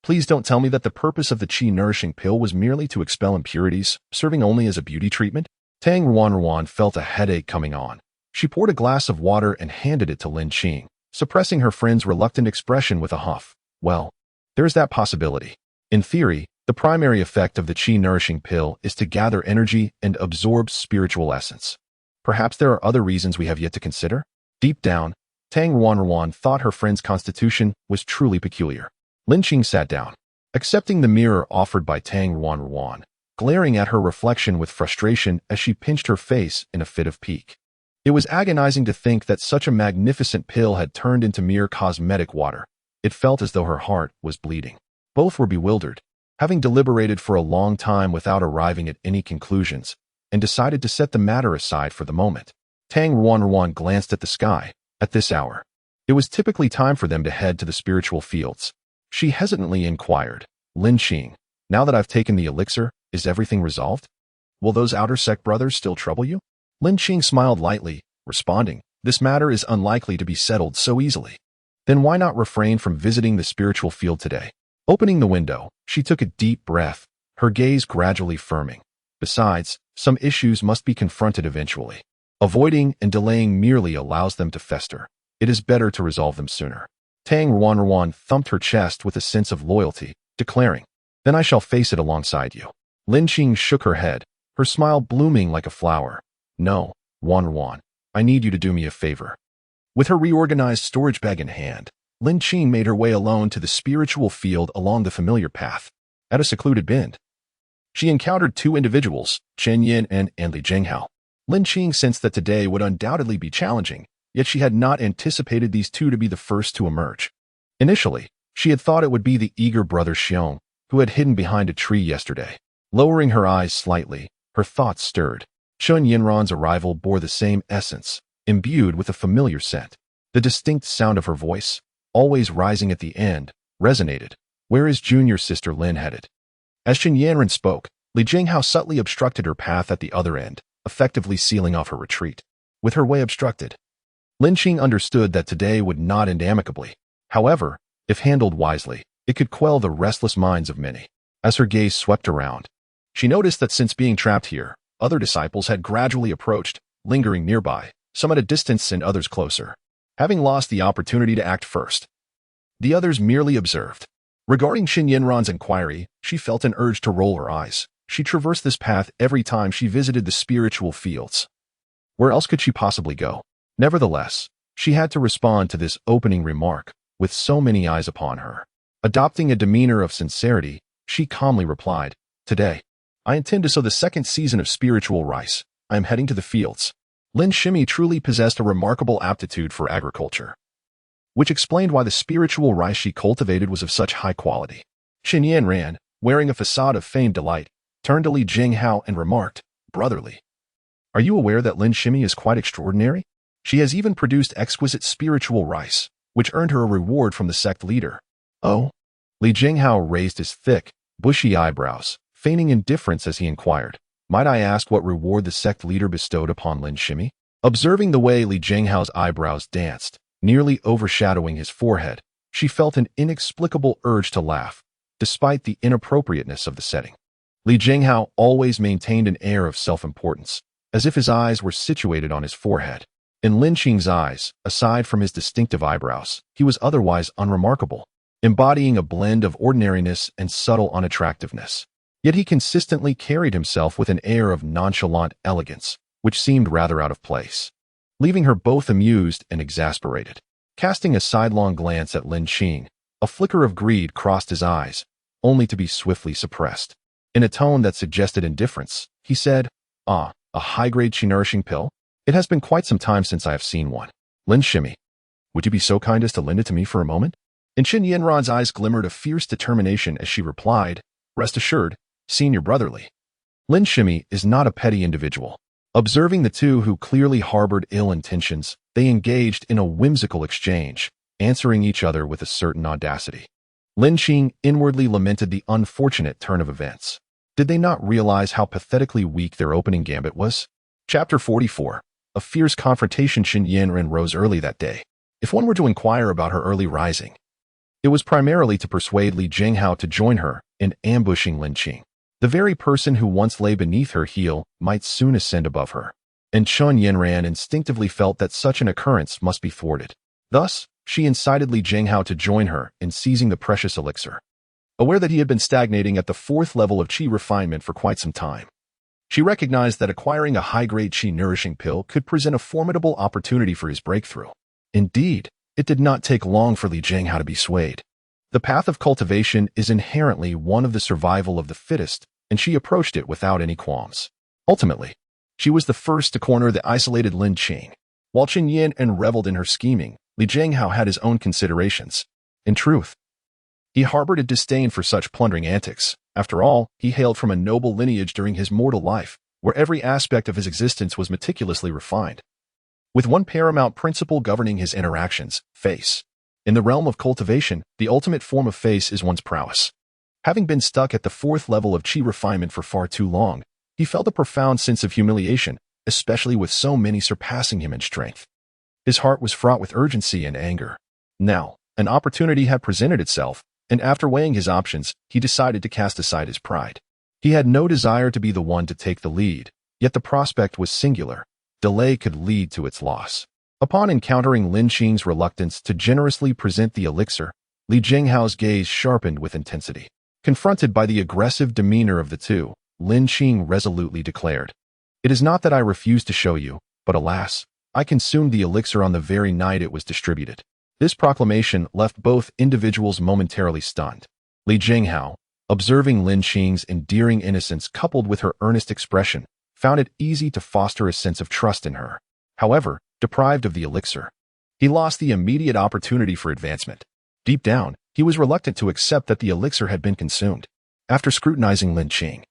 "Please don't tell me that the purpose of the qi-nourishing pill was merely to expel impurities, serving only as a beauty treatment?" Tang Wanruan felt a headache coming on. She poured a glass of water and handed it to Lin Xing, suppressing her friend's reluctant expression with a huff. "Well, there is that possibility. In theory, the primary effect of the qi-nourishing pill is to gather energy and absorb spiritual essence. Perhaps there are other reasons we have yet to consider?" Deep down, Tang Wanruan thought her friend's constitution was truly peculiar. Lin Xing sat down, accepting the mirror offered by Tang Wanruan, glaring at her reflection with frustration as she pinched her face in a fit of pique. It was agonizing to think that such a magnificent pill had turned into mere cosmetic water. It felt as though her heart was bleeding. Both were bewildered, having deliberated for a long time without arriving at any conclusions, and decided to set the matter aside for the moment. Tang Wanruan glanced at the sky. At this hour, it was typically time for them to head to the spiritual fields. She hesitantly inquired, "Lin Xing, now that I've taken the elixir, is everything resolved? Will those outer sect brothers still trouble you?" Lin Xing smiled lightly, responding, "This matter is unlikely to be settled so easily. Then why not refrain from visiting the spiritual field today?" Opening the window, she took a deep breath, her gaze gradually firming. Besides, some issues must be confronted eventually. Avoiding and delaying merely allows them to fester. It is better to resolve them sooner. Tang Wanruan thumped her chest with a sense of loyalty, declaring, "Then I shall face it alongside you." Lin Xing shook her head, her smile blooming like a flower. "No, Wanruan, I need you to do me a favor." With her reorganized storage bag in hand, Lin Xing made her way alone to the spiritual field along the familiar path. At a secluded bend, she encountered two individuals, Chen Yin and Li Jinghao. Lin Xing sensed that today would undoubtedly be challenging, yet she had not anticipated these two to be the first to emerge. Initially, She had thought it would be the eager brother Xiong, who had hidden behind a tree yesterday. Lowering her eyes slightly, her thoughts stirred. Chun Yinran's arrival bore the same essence, imbued with a familiar scent. The distinct sound of her voice, always rising at the end, resonated. Where is junior sister Lin headed? As Chun Yanran spoke, Li Jinghao subtly obstructed her path at the other end, effectively sealing off her retreat. With her way obstructed, Lin Qing understood that today would not end amicably. However, if handled wisely, it could quell the restless minds of many. As her gaze swept around, she noticed that since being trapped here, other disciples had gradually approached, lingering nearby, some at a distance and others closer. Having lost the opportunity to act first, the others merely observed. Regarding Xin Yinran's inquiry, she felt an urge to roll her eyes. She traversed this path every time she visited the spiritual fields. Where else could she possibly go? Nevertheless, she had to respond to this opening remark, with so many eyes upon her. Adopting a demeanor of sincerity, she calmly replied, "Today, I intend to sow the second season of spiritual rice. I am heading to the fields." Lin Shimi truly possessed a remarkable aptitude for agriculture, which explained why the spiritual rice she cultivated was of such high quality. Xin Yanran, wearing a facade of feigned delight, turned to Li Jinghao and remarked, "Brotherly, are you aware that Lin Shimi is quite extraordinary? She has even produced exquisite spiritual rice, which earned her a reward from the sect leader." "Oh?" Li Jinghao raised his thick, bushy eyebrows, feigning indifference as he inquired, "Might I ask what reward the sect leader bestowed upon Lin Shimi?" Observing the way Li Jinghao's eyebrows danced, nearly overshadowing his forehead, she felt an inexplicable urge to laugh, despite the inappropriateness of the setting. Li Jinghao always maintained an air of self-importance, as if his eyes were situated on his forehead. In Lin Qing's eyes, aside from his distinctive eyebrows, he was otherwise unremarkable, embodying a blend of ordinariness and subtle unattractiveness. Yet he consistently carried himself with an air of nonchalant elegance, which seemed rather out of place, leaving her both amused and exasperated. Casting a sidelong glance at Lin Qing, a flicker of greed crossed his eyes, only to be swiftly suppressed. In a tone that suggested indifference, he said, "Ah, a high-grade qi-nourishing pill? It has been quite some time since I have seen one. Lin Shimi, would you be so kind as to lend it to me for a moment?" In Xin Yanran's eyes glimmered a fierce determination as she replied, "Rest assured, Senior Brotherly, Lin Shimi is not a petty individual." Observing the two who clearly harbored ill intentions, they engaged in a whimsical exchange, answering each other with a certain audacity. Lin Qing inwardly lamented the unfortunate turn of events. Did they not realize how pathetically weak their opening gambit was? Chapter 44. A fierce confrontation. Xin Yanran rose early that day. If one were to inquire about her early rising, it was primarily to persuade Li Jinghao to join her in ambushing Lin Qing. The very person who once lay beneath her heel might soon ascend above her, and Chun Yanran instinctively felt that such an occurrence must be thwarted. Thus, she incited Li Jinghao to join her in seizing the precious elixir. Aware that he had been stagnating at the 4th level of qi refinement for quite some time, she recognized that acquiring a high-grade qi-nourishing pill could present a formidable opportunity for his breakthrough. Indeed, it did not take long for Li Jinghao to be swayed. The path of cultivation is inherently one of the survival of the fittest, and she approached it without any qualms. Ultimately, she was the first to corner the isolated Lin Qing. While Qin Yin and reveled in her scheming, Li Jinghao had his own considerations. In truth, he harbored a disdain for such plundering antics. After all, he hailed from a noble lineage during his mortal life, where every aspect of his existence was meticulously refined, with one paramount principle governing his interactions: face. In the realm of cultivation, the ultimate form of face is one's prowess. Having been stuck at the 4th level of qi refinement for far too long, he felt a profound sense of humiliation, especially with so many surpassing him in strength. His heart was fraught with urgency and anger. Now, an opportunity had presented itself, and after weighing his options, he decided to cast aside his pride. He had no desire to be the one to take the lead, yet the prospect was singular. Delay could lead to its loss. Upon encountering Lin Qing's reluctance to generously present the elixir, Li Jinghao's gaze sharpened with intensity. Confronted by the aggressive demeanor of the two, Lin Qing resolutely declared, "It is not that I refuse to show you, but alas, I consumed the elixir on the very night it was distributed." This proclamation left both individuals momentarily stunned. Li Jinghao, observing Lin Qing's endearing innocence coupled with her earnest expression, found it easy to foster a sense of trust in her. However, deprived of the elixir, he lost the immediate opportunity for advancement. Deep down, He was reluctant to accept that the elixir had been consumed. After scrutinizing Lin Qing,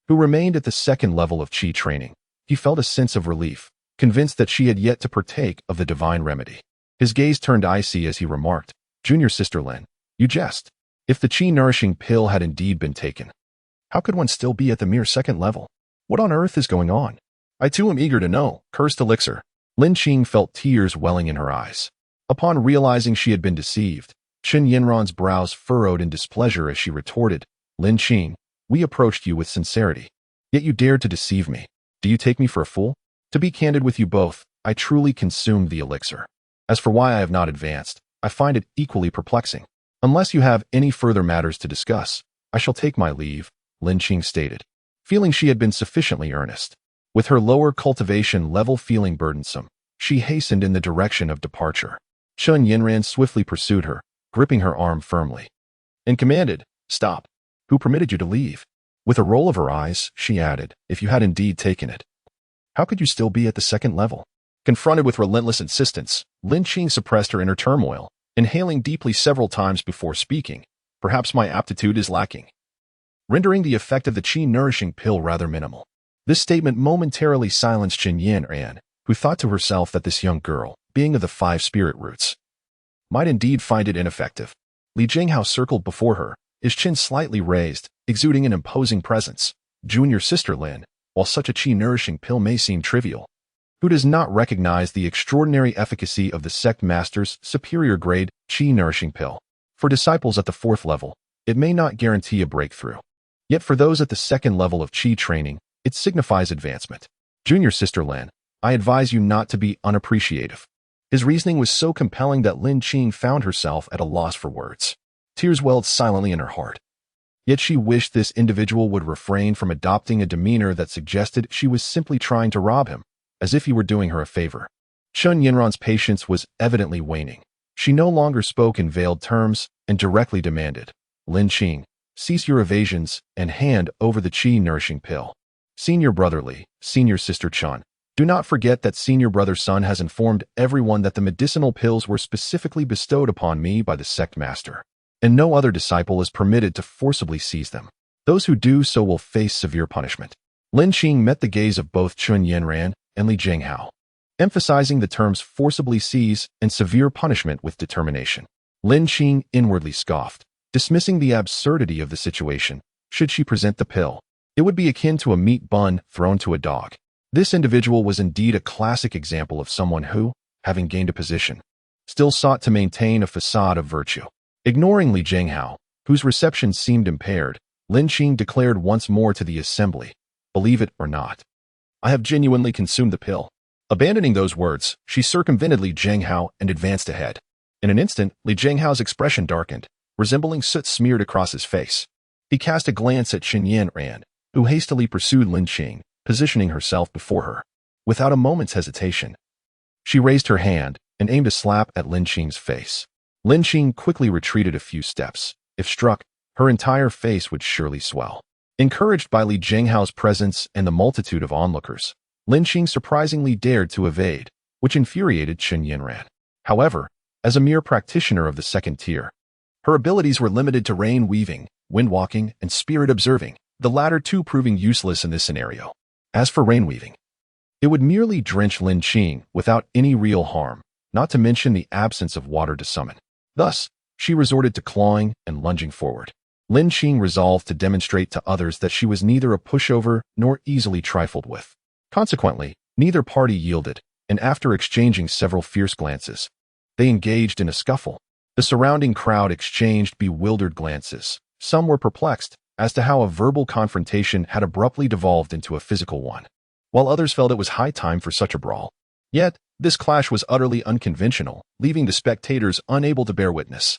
who remained at the second level of qi training, he felt a sense of relief, convinced that she had yet to partake of the divine remedy. His gaze turned icy as he remarked, "Junior sister Lin, you jest. If the qi-nourishing pill had indeed been taken, how could one still be at the mere second level? What on earth is going on?" "I too am eager to know, cursed elixir." Lin Qing felt tears welling in her eyes. Upon realizing she had been deceived, Chen Yinran's brows furrowed in displeasure as she retorted, "Lin Qing, we approached you with sincerity, yet you dared to deceive me. Do you take me for a fool? To be candid with you both, I truly consumed the elixir. As for why I have not advanced, I find it equally perplexing. Unless you have any further matters to discuss, I shall take my leave," Lin Qing stated, feeling she had been sufficiently earnest. With her lower cultivation level feeling burdensome, she hastened in the direction of departure. Chen Yinran swiftly pursued her, gripping her arm firmly, and commanded, "Stop. Who permitted you to leave?" With a roll of her eyes, she added, "If you had indeed taken it, how could you still be at the second level?" Confronted with relentless insistence, Lin Qing suppressed her inner turmoil, inhaling deeply several times before speaking. "Perhaps my aptitude is lacking, rendering the effect of the qi-nourishing pill rather minimal." This statement momentarily silenced Chen Yinran, who thought to herself that this young girl, being of the 5 spirit roots, might indeed find it ineffective. Li Jinghao circled before her, his chin slightly raised, exuding an imposing presence. "Junior sister Lin, while such a qi-nourishing pill may seem trivial, who does not recognize the extraordinary efficacy of the sect master's superior-grade qi-nourishing pill? For disciples at the 4th level, it may not guarantee a breakthrough. Yet for those at the 2nd level of qi training, it signifies advancement. Junior sister Lin, I advise you not to be unappreciative." His reasoning was so compelling that Lin Qing found herself at a loss for words. Tears welled silently in her heart. Yet she wished this individual would refrain from adopting a demeanor that suggested she was simply trying to rob him, as if he were doing her a favor. Chen Yinran's patience was evidently waning. She no longer spoke in veiled terms and directly demanded, "Lin Qing, cease your evasions and hand over the qi-nourishing pill. Senior brother Li, senior sister Chen, do not forget that senior brother Sun has informed everyone that the medicinal pills were specifically bestowed upon me by the sect master, and no other disciple is permitted to forcibly seize them. Those who do so will face severe punishment." Lin Qing met the gaze of both Chen Yinran and Li Jinghao, emphasizing the terms forcibly seize and severe punishment with determination. Lin Qing inwardly scoffed, dismissing the absurdity of the situation. Should she present the pill, it would be akin to a meat bun thrown to a dog. This individual was indeed a classic example of someone who, having gained a position, still sought to maintain a facade of virtue. Ignoring Li Jinghao, whose reception seemed impaired, Lin Qing declared once more to the assembly, "Believe it or not, I have genuinely consumed the pill." Abandoning those words, she circumvented Li Jinghao and advanced ahead. In an instant, Li Jinghao's expression darkened, resembling soot smeared across his face. He cast a glance at Chen Yinran, who hastily pursued Lin Qing, positioning herself before her. Without a moment's hesitation, she raised her hand and aimed a slap at Lin Qing's face. Lin Qing quickly retreated a few steps. If struck, her entire face would surely swell. Encouraged by Li Jinghao's presence and the multitude of onlookers, Lin Qing surprisingly dared to evade, which infuriated Chen Yinran. However, as a mere practitioner of the 2nd tier, her abilities were limited to rain weaving, wind walking, and spirit observing, the latter two proving useless in this scenario. As for rain weaving, it would merely drench Lin Qing without any real harm, not to mention the absence of water to summon. Thus, she resorted to clawing and lunging forward. Lin Qing resolved to demonstrate to others that she was neither a pushover nor easily trifled with. Consequently, neither party yielded, and after exchanging several fierce glances, they engaged in a scuffle. The surrounding crowd exchanged bewildered glances. Some were perplexed as to how a verbal confrontation had abruptly devolved into a physical one, while others felt it was high time for such a brawl. Yet, this clash was utterly unconventional, leaving the spectators unable to bear witness.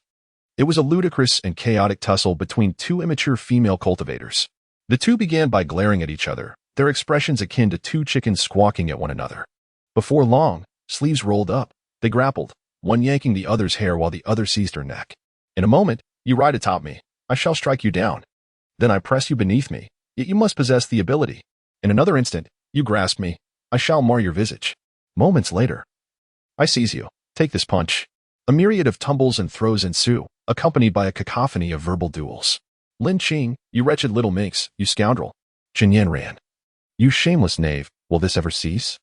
It was a ludicrous and chaotic tussle between 2 immature female cultivators. The two began by glaring at each other, their expressions akin to 2 chickens squawking at one another. Before long, sleeves rolled up, they grappled, one yanking the other's hair while the other seized her neck. In a moment, "You ride atop me, I shall strike you down. Then I press you beneath me, yet you must possess the ability. In another instant, you grasp me, I shall mar your visage. Moments later, I seize you, take this punch." A myriad of tumbles and throws ensue, accompanied by a cacophony of verbal duels. Lin Qing, you wretched little minx, you scoundrel. Chen Yanran, you shameless knave, will this ever cease?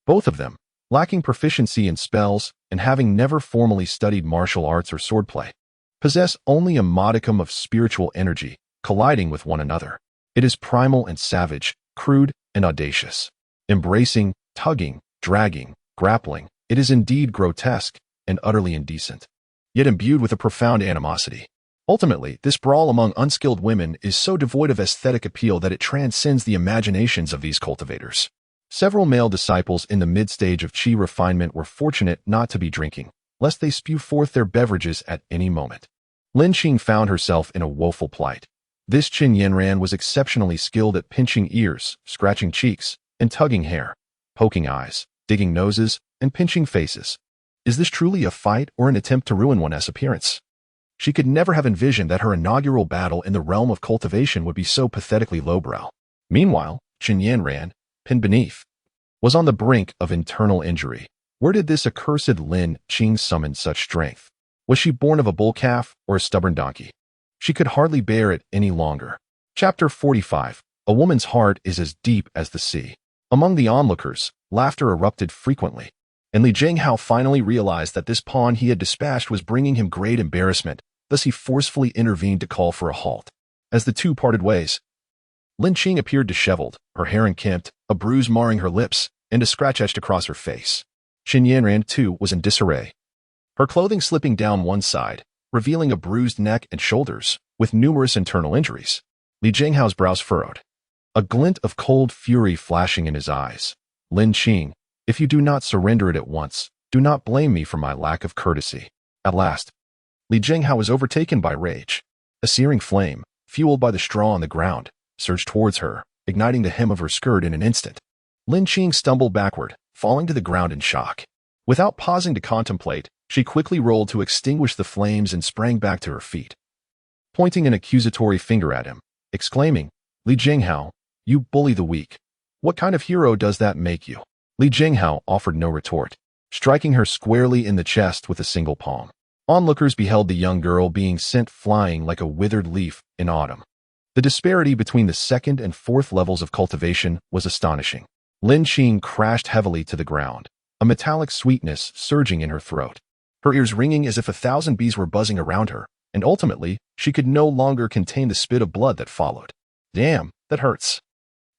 Both of them, lacking proficiency in spells and having never formally studied martial arts or swordplay, possess only a modicum of spiritual energy, colliding with one another. It is primal and savage, crude and audacious. Embracing, tugging, dragging, grappling, it is indeed grotesque and utterly indecent, yet imbued with a profound animosity. Ultimately, this brawl among unskilled women is so devoid of aesthetic appeal that it transcends the imaginations of these cultivators. Several male disciples in the mid-stage of qi refinement were fortunate not to be drinking, lest they spew forth their beverages at any moment. Lin Qing found herself in a woeful plight. This Chen Yanran was exceptionally skilled at pinching ears, scratching cheeks, and tugging hair, poking eyes, digging noses, and pinching faces. Is this truly a fight or an attempt to ruin one's appearance? She could never have envisioned that her inaugural battle in the realm of cultivation would be so pathetically lowbrow. Meanwhile, Chen Yanran, pinned beneath, was on the brink of internal injury. Where did this accursed Lin Qing summon such strength? Was she born of a bull calf or a stubborn donkey? She could hardly bear it any longer. Chapter 45. A woman's heart is as deep as the sea. Among the onlookers, laughter erupted frequently, and Li Jinghao finally realized that this pawn he had dispatched was bringing him great embarrassment, thus he forcefully intervened to call for a halt. As the two parted ways, Lin Qing appeared disheveled, her hair unkempt, a bruise marring her lips, and a scratch etched across her face. Chen Yanran, too, was in disarray, her clothing slipping down one side, revealing a bruised neck and shoulders, with numerous internal injuries. Li Jinghao's brows furrowed, a glint of cold fury flashing in his eyes. Lin Qing, if you do not surrender it at once, do not blame me for my lack of courtesy. At last, Li Jinghao was overtaken by rage. A searing flame, fueled by the straw on the ground, surged towards her, igniting the hem of her skirt in an instant. Lin Qing stumbled backward, falling to the ground in shock. Without pausing to contemplate, she quickly rolled to extinguish the flames and sprang back to her feet, pointing an accusatory finger at him, exclaiming, Li Jinghao, you bully the weak. What kind of hero does that make you? Li Jinghao offered no retort, striking her squarely in the chest with a single palm. Onlookers beheld the young girl being sent flying like a withered leaf in autumn. The disparity between the second and fourth levels of cultivation was astonishing. Lin Qing crashed heavily to the ground, a metallic sweetness surging in her throat, her ears ringing as if 1,000 bees were buzzing around her, and ultimately, she could no longer contain the spit of blood that followed. Damn, that hurts.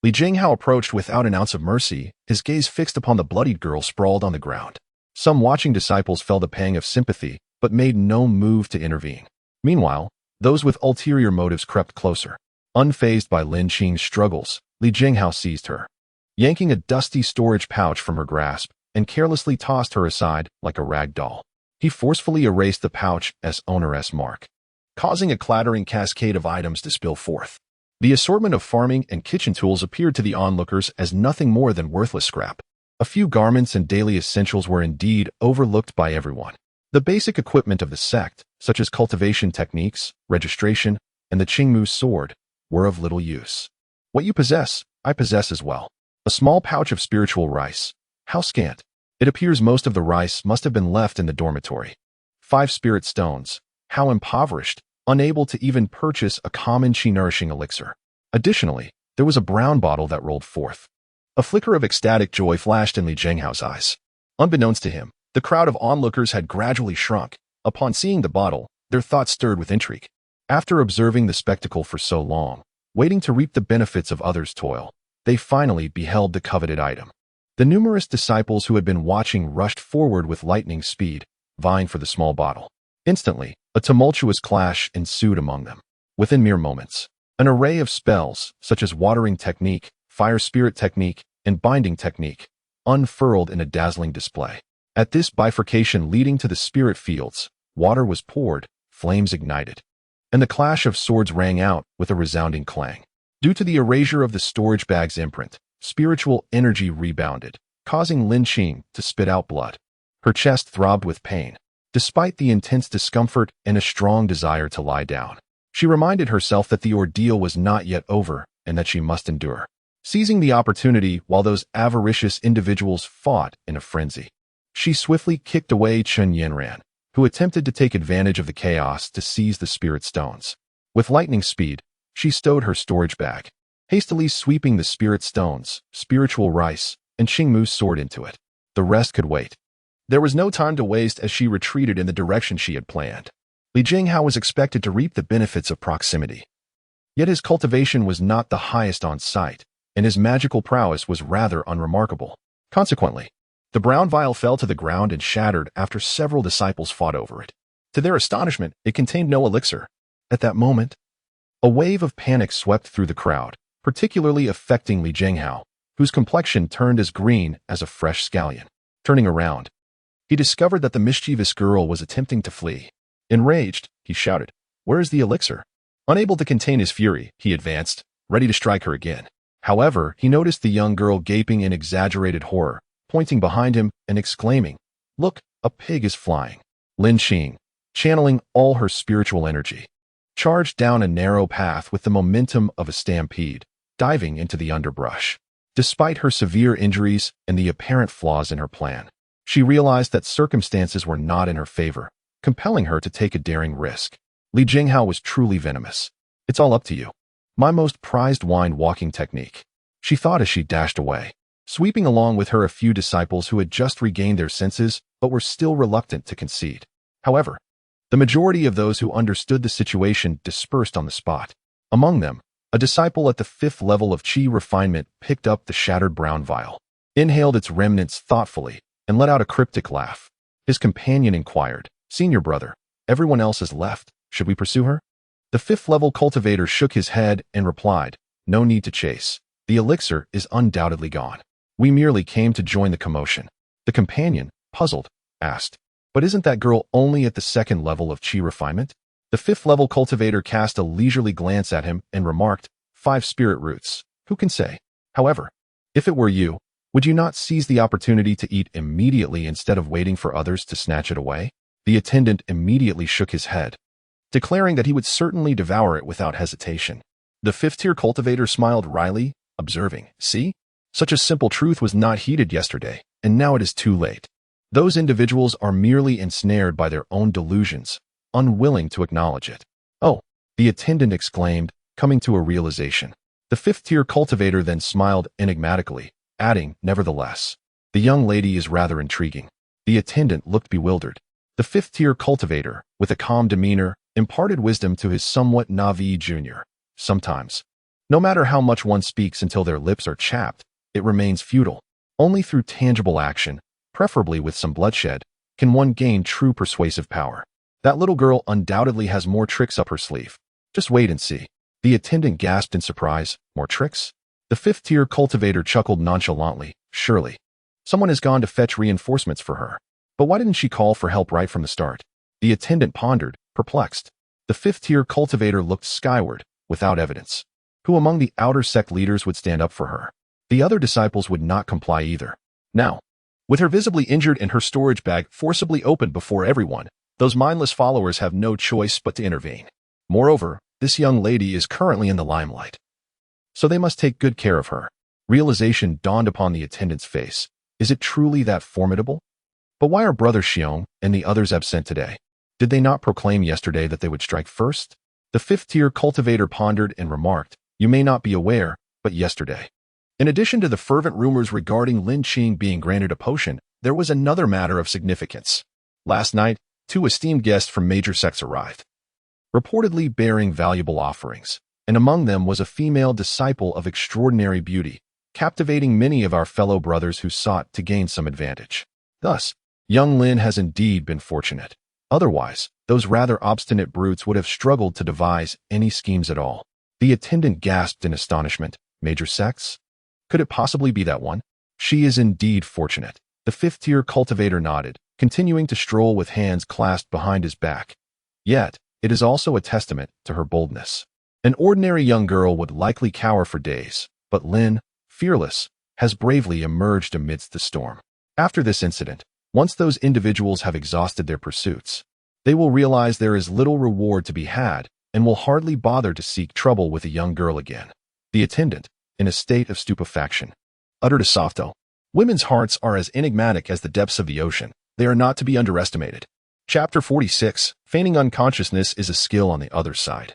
Li Jinghao approached without an ounce of mercy, his gaze fixed upon the bloodied girl sprawled on the ground. Some watching disciples felt a pang of sympathy, but made no move to intervene. Meanwhile, those with ulterior motives crept closer. Unfazed by Lin Qing's struggles, Li Jinghao seized her, yanking a dusty storage pouch from her grasp, and carelessly tossed her aside like a rag doll. He forcefully erased the pouch as owner's mark, causing a clattering cascade of items to spill forth. The assortment of farming and kitchen tools appeared to the onlookers as nothing more than worthless scrap. A few garments and daily essentials were indeed overlooked by everyone. The basic equipment of the sect, such as cultivation techniques, registration, and the Qingmu sword, were of little use. What you possess, I possess as well. A small pouch of spiritual rice. How scant. It appears most of the rice must have been left in the dormitory. 5 spirit stones. How impoverished, unable to even purchase a common qi-nourishing elixir. Additionally, there was a brown bottle that rolled forth. A flicker of ecstatic joy flashed in Li Jinghao's eyes. Unbeknownst to him, the crowd of onlookers had gradually shrunk. Upon seeing the bottle, their thoughts stirred with intrigue. After observing the spectacle for so long, waiting to reap the benefits of others' toil, they finally beheld the coveted item. The numerous disciples who had been watching rushed forward with lightning speed, vying for the small bottle. Instantly, a tumultuous clash ensued among them. Within mere moments, an array of spells, such as watering technique, fire spirit technique, and binding technique, unfurled in a dazzling display. At this bifurcation leading to the spirit fields, water was poured, flames ignited, and the clash of swords rang out with a resounding clang. Due to the erasure of the storage bag's imprint, spiritual energy rebounded, causing Lin Qing to spit out blood. Her chest throbbed with pain, despite the intense discomfort and a strong desire to lie down. She reminded herself that the ordeal was not yet over and that she must endure. Seizing the opportunity while those avaricious individuals fought in a frenzy, she swiftly kicked away Chen Yanran, who attempted to take advantage of the chaos to seize the spirit stones. With lightning speed, she stowed her storage bag, hastily sweeping the spirit stones, spiritual rice, and Xingmu's sword into it. The rest could wait. There was no time to waste as she retreated in the direction she had planned. Li Jinghao was expected to reap the benefits of proximity. Yet his cultivation was not the highest on site, and his magical prowess was rather unremarkable. Consequently, the brown vial fell to the ground and shattered after several disciples fought over it. To their astonishment, it contained no elixir. At that moment, a wave of panic swept through the crowd, particularly affecting Li Jinghao, whose complexion turned as green as a fresh scallion. Turning around, he discovered that the mischievous girl was attempting to flee. Enraged, he shouted, "Where is the elixir?" Unable to contain his fury, he advanced, ready to strike her again. However, he noticed the young girl gaping in exaggerated horror, pointing behind him and exclaiming, "Look, a pig is flying." Lin Xing, channeling all her spiritual energy, charged down a narrow path with the momentum of a stampede, diving into the underbrush. Despite her severe injuries and the apparent flaws in her plan, she realized that circumstances were not in her favor, compelling her to take a daring risk. Li Jinghao was truly venomous. "It's all up to you. My most prized wine walking technique," she thought as she dashed away, sweeping along with her a few disciples who had just regained their senses but were still reluctant to concede. However, the majority of those who understood the situation dispersed on the spot. Among them, a disciple at the 5th level of Qi refinement picked up the shattered brown vial, inhaled its remnants thoughtfully, and let out a cryptic laugh. His companion inquired, "Senior brother, everyone else has left. Should we pursue her?" The 5th level cultivator shook his head and replied, "No need to chase. The elixir is undoubtedly gone. We merely came to join the commotion." The companion, puzzled, asked, "But isn't that girl only at the 2nd level of Qi refinement?" The 5th level cultivator cast a leisurely glance at him and remarked, "5 spirit roots. Who can say? However, if it were you, would you not seize the opportunity to eat immediately instead of waiting for others to snatch it away?" The attendant immediately shook his head, declaring that he would certainly devour it without hesitation. The 5th-tier cultivator smiled wryly, observing, "See? Such a simple truth was not heeded yesterday, and now it is too late." Those individuals are merely ensnared by their own delusions, unwilling to acknowledge it. "Oh," the attendant exclaimed, coming to a realization. The 5th-tier cultivator then smiled enigmatically, adding, "Nevertheless, the young lady is rather intriguing." The attendant looked bewildered. The 5th-tier cultivator, with a calm demeanor, imparted wisdom to his somewhat naive junior. Sometimes, no matter how much one speaks until their lips are chapped, it remains futile. Only through tangible action, preferably with some bloodshed, can one gain true persuasive power. That little girl undoubtedly has more tricks up her sleeve. Just wait and see. The attendant gasped in surprise. More tricks? The 5th-tier cultivator chuckled nonchalantly. Surely, someone has gone to fetch reinforcements for her. But why didn't she call for help right from the start? The attendant pondered, perplexed. The 5th-tier cultivator looked skyward, without evidence. Who among the outer sect leaders would stand up for her? The other disciples would not comply either. Now, with her visibly injured and her storage bag forcibly opened before everyone, those mindless followers have no choice but to intervene. Moreover, this young lady is currently in the limelight, so they must take good care of her. Realization dawned upon the attendant's face. Is it truly that formidable? But why are Brother Xiong and the others absent today? Did they not proclaim yesterday that they would strike first? The 5th-tier cultivator pondered and remarked, "You may not be aware, but yesterday, in addition to the fervent rumors regarding Lin Qing being granted a potion, there was another matter of significance. Last night, 2 esteemed guests from major sects arrived, reportedly bearing valuable offerings, and among them was a female disciple of extraordinary beauty, captivating many of our fellow brothers who sought to gain some advantage. Thus, young Lin has indeed been fortunate. Otherwise, those rather obstinate brutes would have struggled to devise any schemes at all." The attendant gasped in astonishment. Major sects? Could it possibly be that one? She is indeed fortunate. The 5th-tier cultivator nodded, continuing to stroll with hands clasped behind his back. Yet, it is also a testament to her boldness. An ordinary young girl would likely cower for days, but Lin, fearless, has bravely emerged amidst the storm. After this incident, once those individuals have exhausted their pursuits, they will realize there is little reward to be had and will hardly bother to seek trouble with a young girl again. The attendant, in a state of stupefaction, uttered a soft "Oh." Women's hearts are as enigmatic as the depths of the ocean. They are not to be underestimated. Chapter 46. Feigning unconsciousness is a skill on the other side.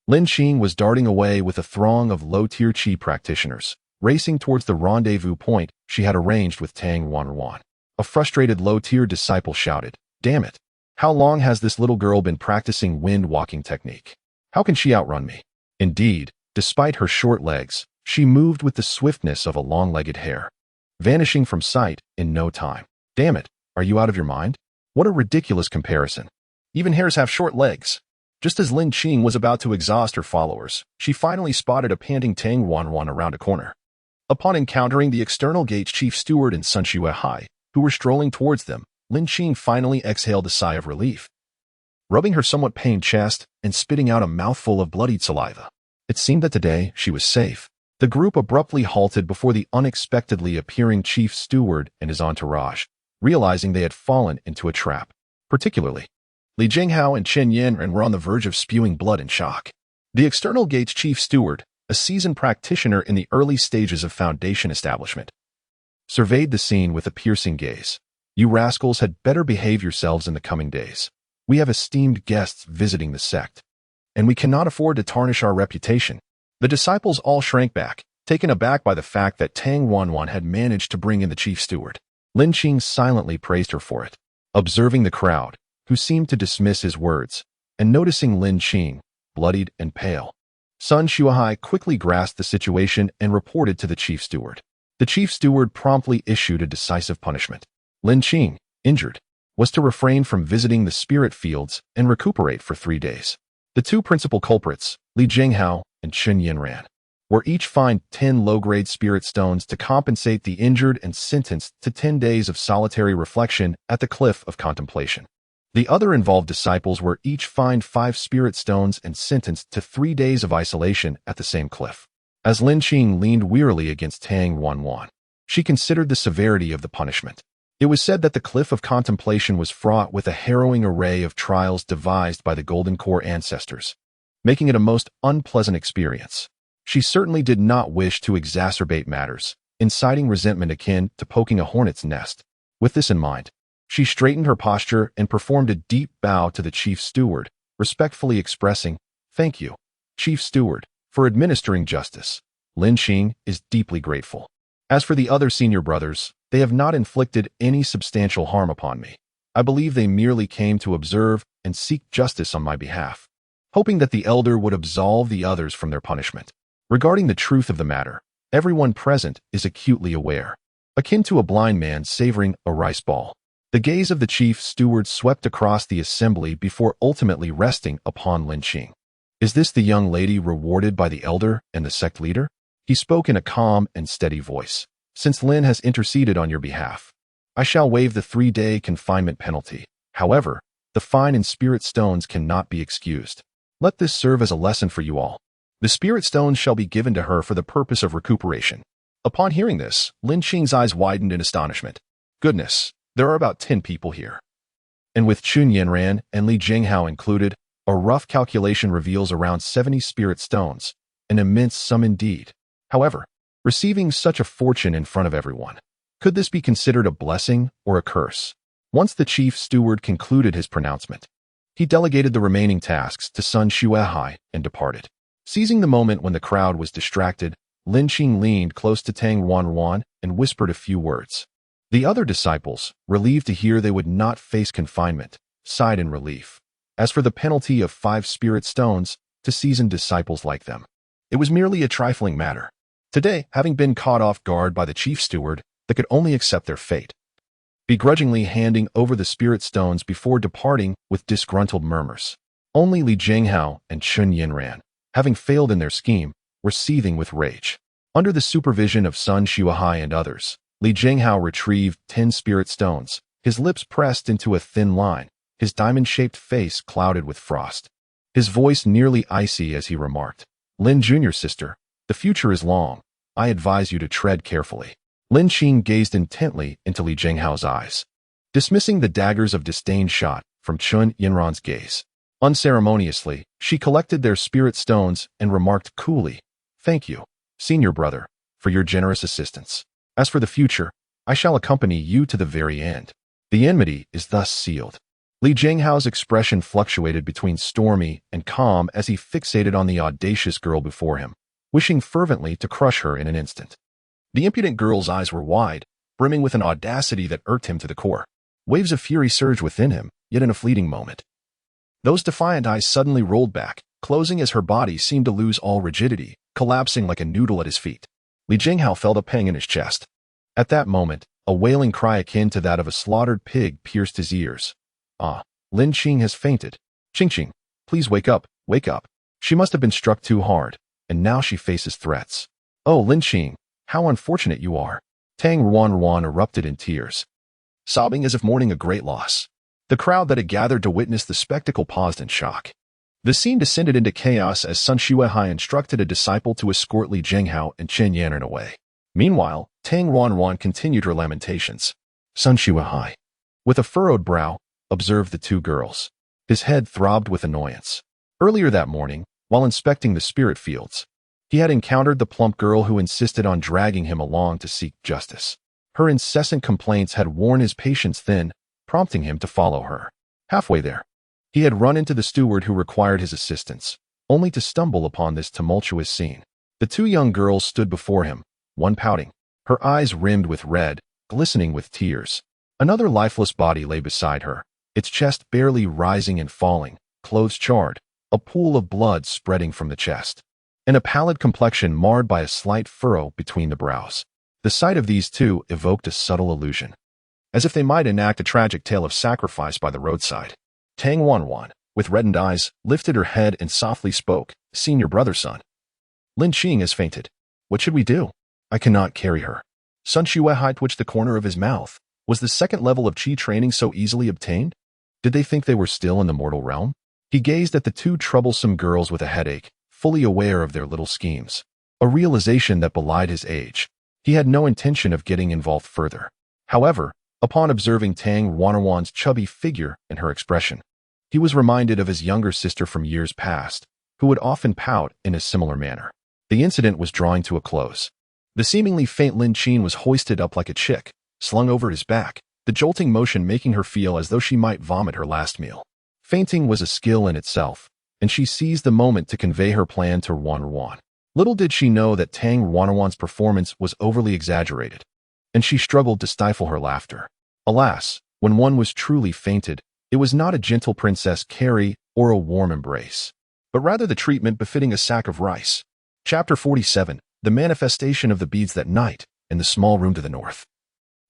Lin Xing was darting away with a throng of low-tier qi practitioners, racing towards the rendezvous point she had arranged with Tang Wanwan. A frustrated low-tier disciple shouted, "Damn it! How long has this little girl been practicing wind-walking technique? How can she outrun me?" Indeed, despite her short legs, she moved with the swiftness of a long-legged hare, vanishing from sight in no time. "Damn it, are you out of your mind? What a ridiculous comparison. Even hares have short legs." Just as Lin Xing was about to exhaust her followers, she finally spotted a panting Tang Wanwan around a corner. Upon encountering the external gate's chief steward and Sun Xuehai, who were strolling towards them, Lin Xing finally exhaled a sigh of relief, rubbing her somewhat pained chest and spitting out a mouthful of bloodied saliva. It seemed that today she was safe. The group abruptly halted before the unexpectedly appearing chief steward and his entourage, realizing they had fallen into a trap. Particularly, Li Jinghao and Chen Yanren were on the verge of spewing blood in shock. The external gate's chief steward, a seasoned practitioner in the early stages of Foundation establishment, surveyed the scene with a piercing gaze. "You rascals had better behave yourselves in the coming days. We have esteemed guests visiting the sect, and we cannot afford to tarnish our reputation." The disciples all shrank back, taken aback by the fact that Tang Wanwan had managed to bring in the chief steward. Lin Xing silently praised her for it. Observing the crowd, who seemed to dismiss his words, and noticing Lin Xing, bloodied and pale, Sun Xuehai quickly grasped the situation and reported to the chief steward. The chief steward promptly issued a decisive punishment. Lin Xing, injured, was to refrain from visiting the spirit fields and recuperate for 3 days. The two principal culprits, Li Jinghao and Chen Yanran, were each fined 10 low-grade spirit stones to compensate the injured and sentenced to 10 days of solitary reflection at the Cliff of Contemplation. The other involved disciples were each fined 5 spirit stones and sentenced to 3 days of isolation at the same cliff. As Lin Xing leaned wearily against Tang Wanwan, she considered the severity of the punishment. It was said that the Cliff of Contemplation was fraught with a harrowing array of trials devised by the Golden Core ancestors, making it a most unpleasant experience. She certainly did not wish to exacerbate matters, inciting resentment akin to poking a hornet's nest. With this in mind, she straightened her posture and performed a deep bow to the chief steward, respectfully expressing, "Thank you, Chief Steward, for administering justice. Lin Xing is deeply grateful. As for the other senior brothers, they have not inflicted any substantial harm upon me. I believe they merely came to observe and seek justice on my behalf," hoping that the elder would absolve the others from their punishment. Regarding the truth of the matter, everyone present is acutely aware, akin to a blind man savoring a rice ball. The gaze of the chief steward swept across the assembly before ultimately resting upon Lin Xing. "Is this the young lady rewarded by the elder and the sect leader?" He spoke in a calm and steady voice. "Since Lin has interceded on your behalf, I shall waive the 3-day confinement penalty. However, the fine in spirit stones cannot be excused. Let this serve as a lesson for you all. The spirit stones shall be given to her for the purpose of recuperation." Upon hearing this, Lin Xing's eyes widened in astonishment. "Goodness, there are about 10 people here." And with Chen Yanran and Li Jinghao included, a rough calculation reveals around 70 spirit stones, an immense sum indeed. However, receiving such a fortune in front of everyone, could this be considered a blessing or a curse? Once the chief steward concluded his pronouncement, he delegated the remaining tasks to Sun Xuehai and departed. Seizing the moment when the crowd was distracted, Lin Xing leaned close to Tang Wanwan and whispered a few words. The other disciples, relieved to hear they would not face confinement, sighed in relief. As for the penalty of 5 spirit stones to seasoned disciples like them, it was merely a trifling matter. Today, having been caught off guard by the chief steward, they could only accept their fate, begrudgingly handing over the spirit stones before departing with disgruntled murmurs. Only Li Jinghao and Chen Yanran, having failed in their scheme, were seething with rage. Under the supervision of Sun Xuehai and others, Li Jinghao retrieved 10 spirit stones, his lips pressed into a thin line, his diamond-shaped face clouded with frost. His voice nearly icy as he remarked, "Lin Jr. sister, the future is long. I advise you to tread carefully." Lin Xing gazed intently into Li Jinghao's eyes, dismissing the daggers of disdain shot from Chen Yanran's gaze. Unceremoniously, she collected their spirit stones and remarked coolly, "Thank you, senior brother, for your generous assistance. As for the future, I shall accompany you to the very end." The enmity is thus sealed. Li Jinghao's expression fluctuated between stormy and calm as he fixated on the audacious girl before him, wishing fervently to crush her in an instant. The impudent girl's eyes were wide, brimming with an audacity that irked him to the core. Waves of fury surged within him, yet in a fleeting moment. Those defiant eyes suddenly rolled back, closing as her body seemed to lose all rigidity, collapsing like a noodle at his feet. Li Jinghao felt a pang in his chest. At that moment, a wailing cry akin to that of a slaughtered pig pierced his ears. Ah, Lin Qing has fainted. Qing, please wake up, wake up. She must have been struck too hard, and now she faces threats. Oh, Lin Qing, how unfortunate you are. Tang Ruan erupted in tears, sobbing as if mourning a great loss. The crowd that had gathered to witness the spectacle paused in shock. The scene descended into chaos as Sun Xuehai instructed a disciple to escort Li Jinghao and Chen Yanran away. Meanwhile, Tang Ruan continued her lamentations. Sun Xuehai, with a furrowed brow, observed the two girls. His head throbbed with annoyance. Earlier that morning, while inspecting the spirit fields, he had encountered the plump girl who insisted on dragging him along to seek justice. Her incessant complaints had worn his patience thin, prompting him to follow her. Halfway there, he had run into the steward who required his assistance, only to stumble upon this tumultuous scene. The two young girls stood before him, one pouting, her eyes rimmed with red, glistening with tears. Another lifeless body lay beside her, its chest barely rising and falling, clothes charred, a pool of blood spreading from the chest, and a pallid complexion marred by a slight furrow between the brows. The sight of these two evoked a subtle illusion, as if they might enact a tragic tale of sacrifice by the roadside. Tang Ruan, with reddened eyes, lifted her head and softly spoke, "Senior brother, son. Lin Qing has fainted. What should we do? I cannot carry her." Sun Xuehai twitched the corner of his mouth. Was the second level of qi training so easily obtained? Did they think they were still in the mortal realm? He gazed at the two troublesome girls with a headache, fully aware of their little schemes. A realization that belied his age. He had no intention of getting involved further. However, upon observing Tang Ruan's chubby figure and her expression, he was reminded of his younger sister from years past, who would often pout in a similar manner. The incident was drawing to a close. The seemingly faint Lin Qing was hoisted up like a chick, slung over his back, the jolting motion making her feel as though she might vomit her last meal. Fainting was a skill in itself, and she seized the moment to convey her plan to Ruan. Little did she know that Tang Ruan's performance was overly exaggerated, and she struggled to stifle her laughter. Alas, when one was truly fainted, it was not a gentle princess carry or a warm embrace, but rather the treatment befitting a sack of rice. Chapter 47, The Manifestation of the Beads That Night, in the small room to the north.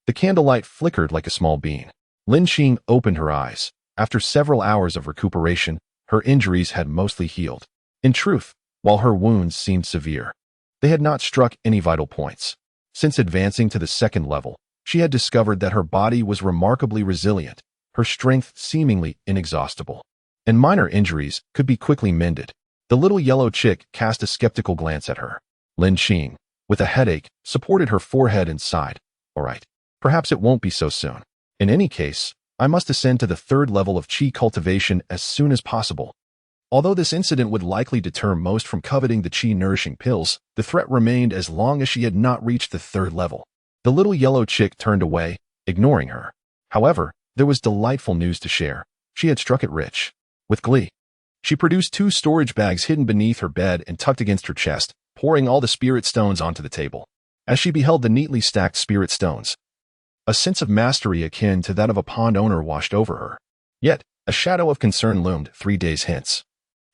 The candlelight flickered like a small bean. Lin Qing opened her eyes. After several hours of recuperation, her injuries had mostly healed. In truth, while her wounds seemed severe, they had not struck any vital points. Since advancing to the second level, she had discovered that her body was remarkably resilient, her strength seemingly inexhaustible, and minor injuries could be quickly mended. The little yellow chick cast a skeptical glance at her. Lin Qing, with a headache, supported her forehead and sighed. All right, perhaps it won't be so soon. In any case, I must ascend to the third level of qi cultivation as soon as possible. Although this incident would likely deter most from coveting the qi-nourishing pills, the threat remained as long as she had not reached the third level. The little yellow chick turned away, ignoring her. However, there was delightful news to share. She had struck it rich. With glee, she produced 2 storage bags hidden beneath her bed and tucked against her chest, pouring all the spirit stones onto the table. As she beheld the neatly stacked spirit stones, a sense of mastery akin to that of a pond owner washed over her. Yet, a shadow of concern loomed 3 days hence.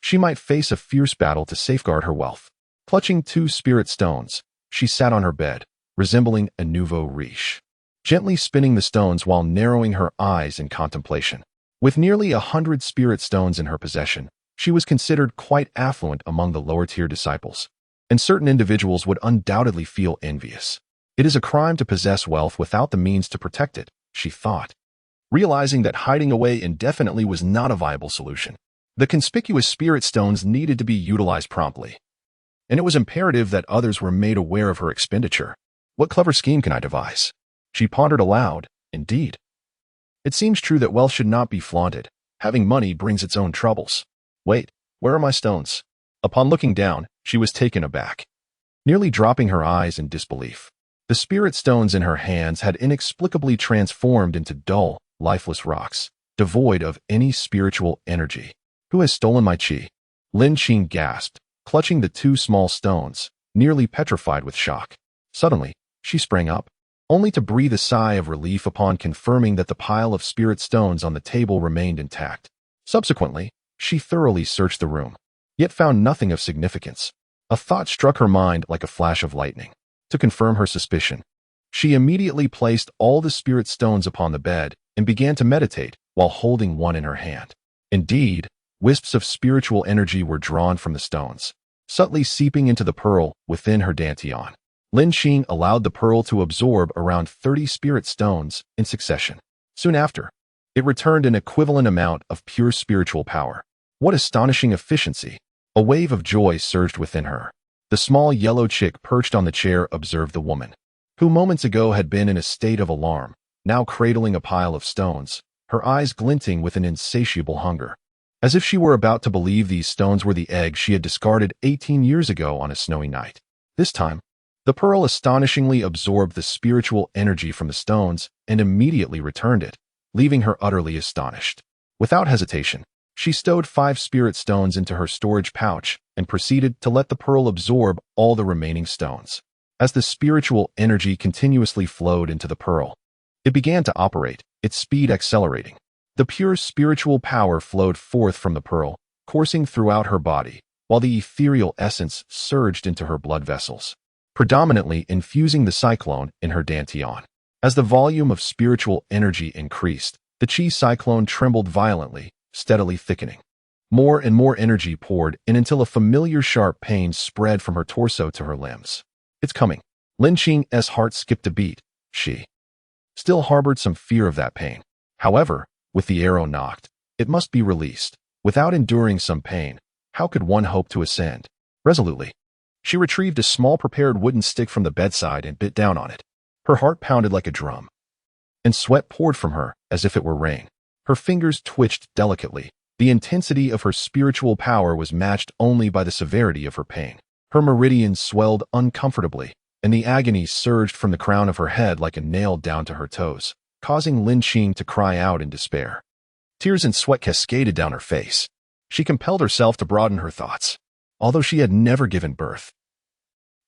She might face a fierce battle to safeguard her wealth. Clutching 2 spirit stones, she sat on her bed, resembling a nouveau riche, gently spinning the stones while narrowing her eyes in contemplation. With nearly 100 spirit stones in her possession, she was considered quite affluent among the lower-tier disciples, and certain individuals would undoubtedly feel envious. It is a crime to possess wealth without the means to protect it, she thought, realizing that hiding away indefinitely was not a viable solution. The conspicuous spirit stones needed to be utilized promptly, and it was imperative that others were made aware of her expenditure. What clever scheme can I devise? She pondered aloud. Indeed, it seems true that wealth should not be flaunted. Having money brings its own troubles. Wait, where are my stones? Upon looking down, she was taken aback, nearly dropping her eyes in disbelief. The spirit stones in her hands had inexplicably transformed into dull, lifeless rocks. devoid of any spiritual energy. Who has stolen my qi? Lin Qing gasped, clutching the two small stones, nearly petrified with shock. Suddenly, she sprang up, only to breathe a sigh of relief upon confirming that the pile of spirit stones on the table remained intact. Subsequently, she thoroughly searched the room, yet found nothing of significance. A thought struck her mind like a flash of lightning. To confirm her suspicion, she immediately placed all the spirit stones upon the bed and began to meditate while holding one in her hand. Indeed, wisps of spiritual energy were drawn from the stones, subtly seeping into the pearl within her dantian. Lin Xing allowed the pearl to absorb around 30 spirit stones in succession. Soon after, it returned an equivalent amount of pure spiritual power. What astonishing efficiency! A wave of joy surged within her. The small yellow chick perched on the chair observed the woman, who moments ago had been in a state of alarm, now cradling a pile of stones, her eyes glinting with an insatiable hunger, as if she were about to believe these stones were the eggs she had discarded 18 years ago on a snowy night. This time, the pearl astonishingly absorbed the spiritual energy from the stones and immediately returned it, leaving her utterly astonished. Without hesitation, she stowed 5 spirit stones into her storage pouch and proceeded to let the pearl absorb all the remaining stones. As the spiritual energy continuously flowed into the pearl, it began to operate, its speed accelerating. The pure spiritual power flowed forth from the pearl, coursing throughout her body, while the ethereal essence surged into her blood vessels, predominantly infusing the cyclone in her dantian. As the volume of spiritual energy increased, the qi cyclone trembled violently, steadily thickening. More and more energy poured in until a familiar sharp pain spread from her torso to her limbs. It's coming. Lin Qing's heart skipped a beat. She still harbored some fear of that pain. However, with the arrow knocked, it must be released. Without enduring some pain, how could one hope to ascend? Resolutely, she retrieved a small prepared wooden stick from the bedside and bit down on it. Her heart pounded like a drum, and sweat poured from her as if it were rain. Her fingers twitched delicately. The intensity of her spiritual power was matched only by the severity of her pain. Her meridians swelled uncomfortably, and the agony surged from the crown of her head like a nail down to her toes, causing Lin Qing to cry out in despair. Tears and sweat cascaded down her face. She compelled herself to broaden her thoughts. Although she had never given birth,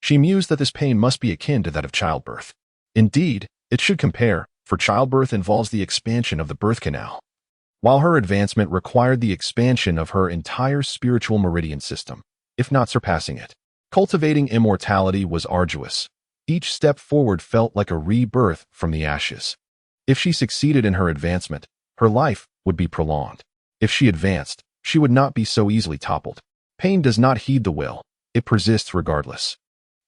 she mused that this pain must be akin to that of childbirth. Indeed, it should compare, for childbirth involves the expansion of the birth canal, while her advancement required the expansion of her entire spiritual meridian system, if not surpassing it. Cultivating immortality was arduous. Each step forward felt like a rebirth from the ashes. If she succeeded in her advancement, her life would be prolonged. If she advanced, she would not be so easily toppled. Pain does not heed the will, it persists regardless.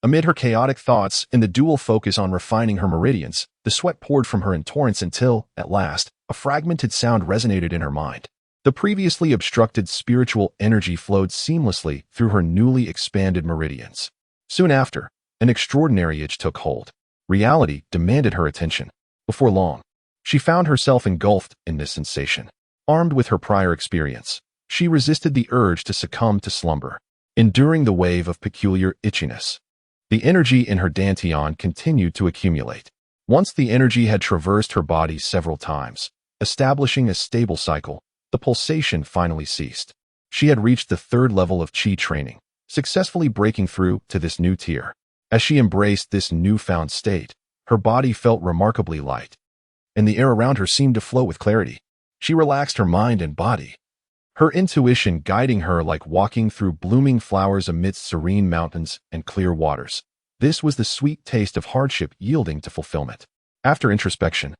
Amid her chaotic thoughts and the dual focus on refining her meridians, the sweat poured from her in torrents until, at last, a fragmented sound resonated in her mind. The previously obstructed spiritual energy flowed seamlessly through her newly expanded meridians. Soon after, an extraordinary itch took hold. Reality demanded her attention. Before long, she found herself engulfed in this sensation. Armed with her prior experience, she resisted the urge to succumb to slumber, enduring the wave of peculiar itchiness. The energy in her dantian continued to accumulate. Once the energy had traversed her body several times, establishing a stable cycle, the pulsation finally ceased. She had reached the 3rd level of qi training, successfully breaking through to this new tier. As she embraced this newfound state, her body felt remarkably light, and the air around her seemed to flow with clarity. She relaxed her mind and body, her intuition guiding her like walking through blooming flowers amidst serene mountains and clear waters. This was the sweet taste of hardship yielding to fulfillment. After introspection,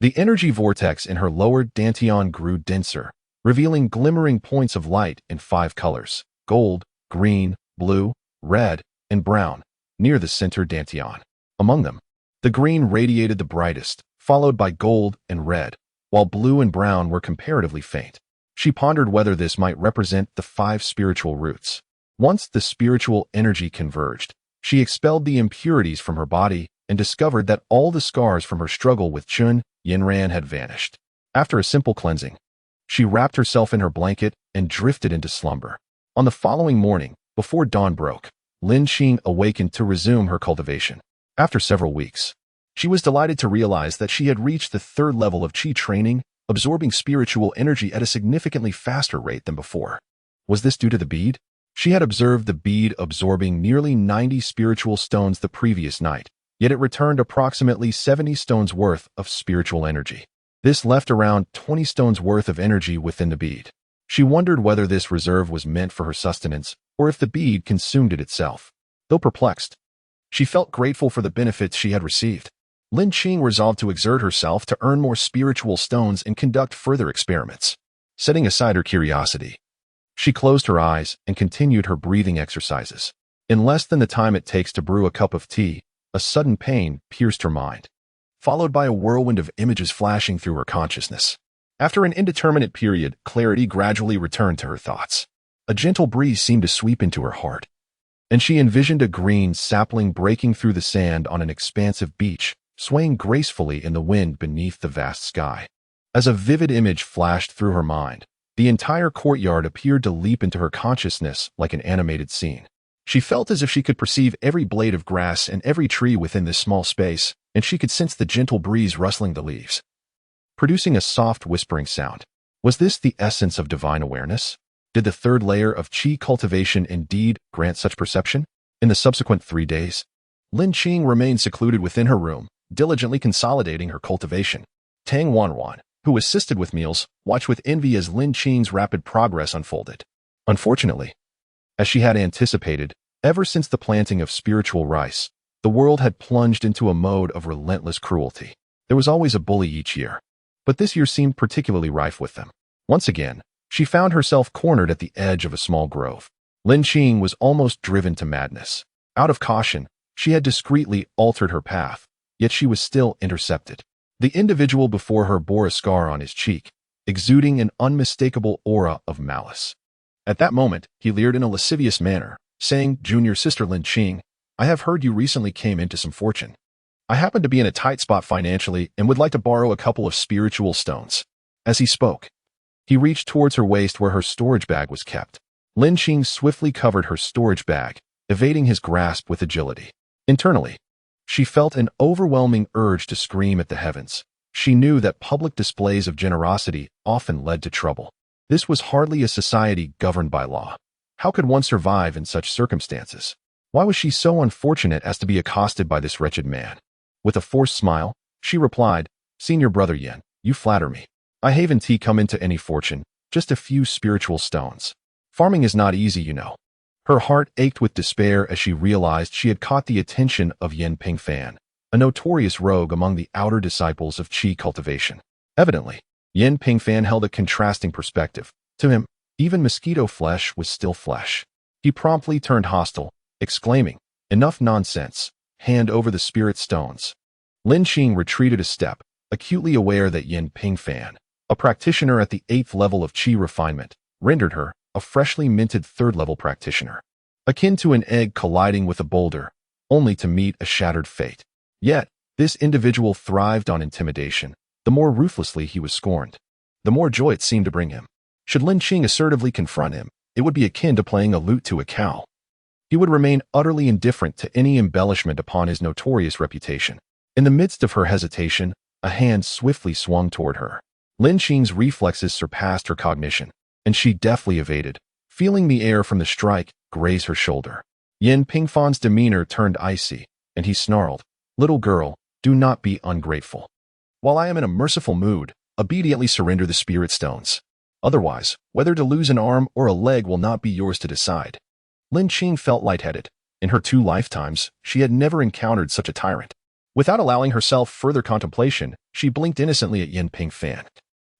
the energy vortex in her lower dantian grew denser, revealing glimmering points of light in 5 colors: gold, green, blue, red, and brown, near the center dantian. Among them, the green radiated the brightest, followed by gold and red, while blue and brown were comparatively faint. She pondered whether this might represent the 5 spiritual roots. Once the spiritual energy converged, she expelled the impurities from her body and discovered that all the scars from her struggle with Chun Yinran had vanished. After a simple cleansing, she wrapped herself in her blanket and drifted into slumber. On the following morning, before dawn broke, Lin Qing awakened to resume her cultivation. After several weeks, she was delighted to realize that she had reached the 3rd level of qi training absorbing spiritual energy at a significantly faster rate than before. Was this due to the bead? She had observed the bead absorbing nearly 90 spiritual stones the previous night, yet it returned approximately 70 stones worth of spiritual energy. This left around 20 stones worth of energy within the bead. She wondered whether this reserve was meant for her sustenance or if the bead consumed it itself. Though perplexed, she felt grateful for the benefits she had received. Lin Qing resolved to exert herself to earn more spiritual stones and conduct further experiments. Setting aside her curiosity, she closed her eyes and continued her breathing exercises. In less than the time it takes to brew a cup of tea, a sudden pain pierced her mind, followed by a whirlwind of images flashing through her consciousness. After an indeterminate period, clarity gradually returned to her thoughts. A gentle breeze seemed to sweep into her heart, and she envisioned a green sapling breaking through the sand on an expansive beach, swaying gracefully in the wind beneath the vast sky. As a vivid image flashed through her mind, the entire courtyard appeared to leap into her consciousness like an animated scene. She felt as if she could perceive every blade of grass and every tree within this small space, and she could sense the gentle breeze rustling the leaves, producing a soft whispering sound. Was this the essence of divine awareness? Did the third layer of qi cultivation indeed grant such perception? In the subsequent 3 days, Lin Qing remained secluded within her room, diligently consolidating her cultivation. Tang Wanwan, who assisted with meals, watched with envy as Lin Qing's rapid progress unfolded. Unfortunately, as she had anticipated, ever since the planting of spiritual rice, the world had plunged into a mode of relentless cruelty. There was always a bully each year, but this year seemed particularly rife with them. Once again, she found herself cornered at the edge of a small grove. Lin Qing was almost driven to madness. Out of caution, she had discreetly altered her path, yet she was still intercepted. The individual before her bore a scar on his cheek, exuding an unmistakable aura of malice. At that moment, he leered in a lascivious manner, saying, "Junior sister Lin Qing, I have heard you recently came into some fortune. I happen to be in a tight spot financially and would like to borrow a couple of spiritual stones." As he spoke, he reached towards her waist where her storage bag was kept. Lin Qing swiftly covered her storage bag, evading his grasp with agility. Internally, she felt an overwhelming urge to scream at the heavens. She knew that public displays of generosity often led to trouble. This was hardly a society governed by law. How could one survive in such circumstances? Why was she so unfortunate as to be accosted by this wretched man? With a forced smile, she replied, "Senior brother Yin, you flatter me. I haven't come into any fortune, just a few spiritual stones. Farming is not easy, you know." Her heart ached with despair as she realized she had caught the attention of Yin Pingfan, a notorious rogue among the outer disciples of qi cultivation. Evidently, Yin Pingfan held a contrasting perspective. To him, even mosquito flesh was still flesh. He promptly turned hostile, exclaiming, "Enough nonsense, hand over the spirit stones." Lin Qing retreated a step, acutely aware that Yin Pingfan, a practitioner at the 8th level of qi refinement, rendered her a freshly minted 3rd-level practitioner, akin to an egg colliding with a boulder, only to meet a shattered fate. Yet, this individual thrived on intimidation. The more ruthlessly he was scorned, the more joy it seemed to bring him. Should Lin Qing assertively confront him, it would be akin to playing a lute to a cow. He would remain utterly indifferent to any embellishment upon his notorious reputation. In the midst of her hesitation, a hand swiftly swung toward her. Lin Qing's reflexes surpassed her cognition, and she deftly evaded, feeling the air from the strike graze her shoulder. Yin Pingfan's demeanor turned icy, and he snarled, "Little girl, do not be ungrateful. While I am in a merciful mood, obediently surrender the spirit stones. Otherwise, whether to lose an arm or a leg will not be yours to decide." Lin Qing felt lightheaded. In her 2 lifetimes, she had never encountered such a tyrant. Without allowing herself further contemplation, she blinked innocently at Yin Pingfan,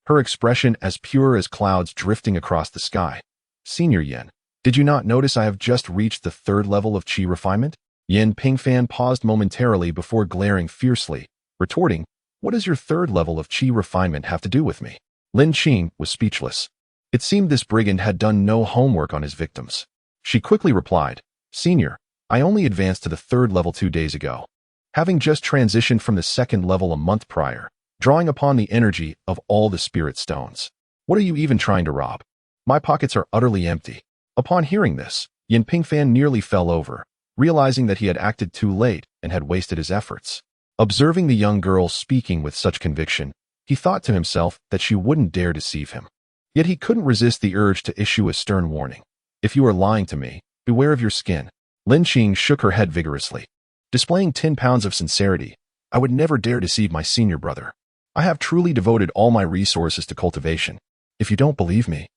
her expression as pure as clouds drifting across the sky. "Senior Yin, did you not notice I have just reached the 3rd level of qi refinement?" Yin Pingfan paused momentarily before glaring fiercely, retorting, "What does your 3rd level of qi refinement have to do with me?" Lin Qing was speechless. It seemed this brigand had done no homework on his victims. She quickly replied, "Senior, I only advanced to the 3rd level 2 days ago, having just transitioned from the 2nd level a month prior, drawing upon the energy of all the spirit stones. What are you even trying to rob? My pockets are utterly empty." Upon hearing this, Yin Pingfan nearly fell over, realizing that he had acted too late and had wasted his efforts. Observing the young girl speaking with such conviction, He thought to himself that she wouldn't dare deceive him. Yet he couldn't resist the urge to issue a stern warning. If you are lying to me, beware of your skin. Lin Qing shook her head vigorously. Displaying 10 pounds of sincerity, I would never dare deceive my senior brother. I have truly devoted all my resources to cultivation. If you don't believe me,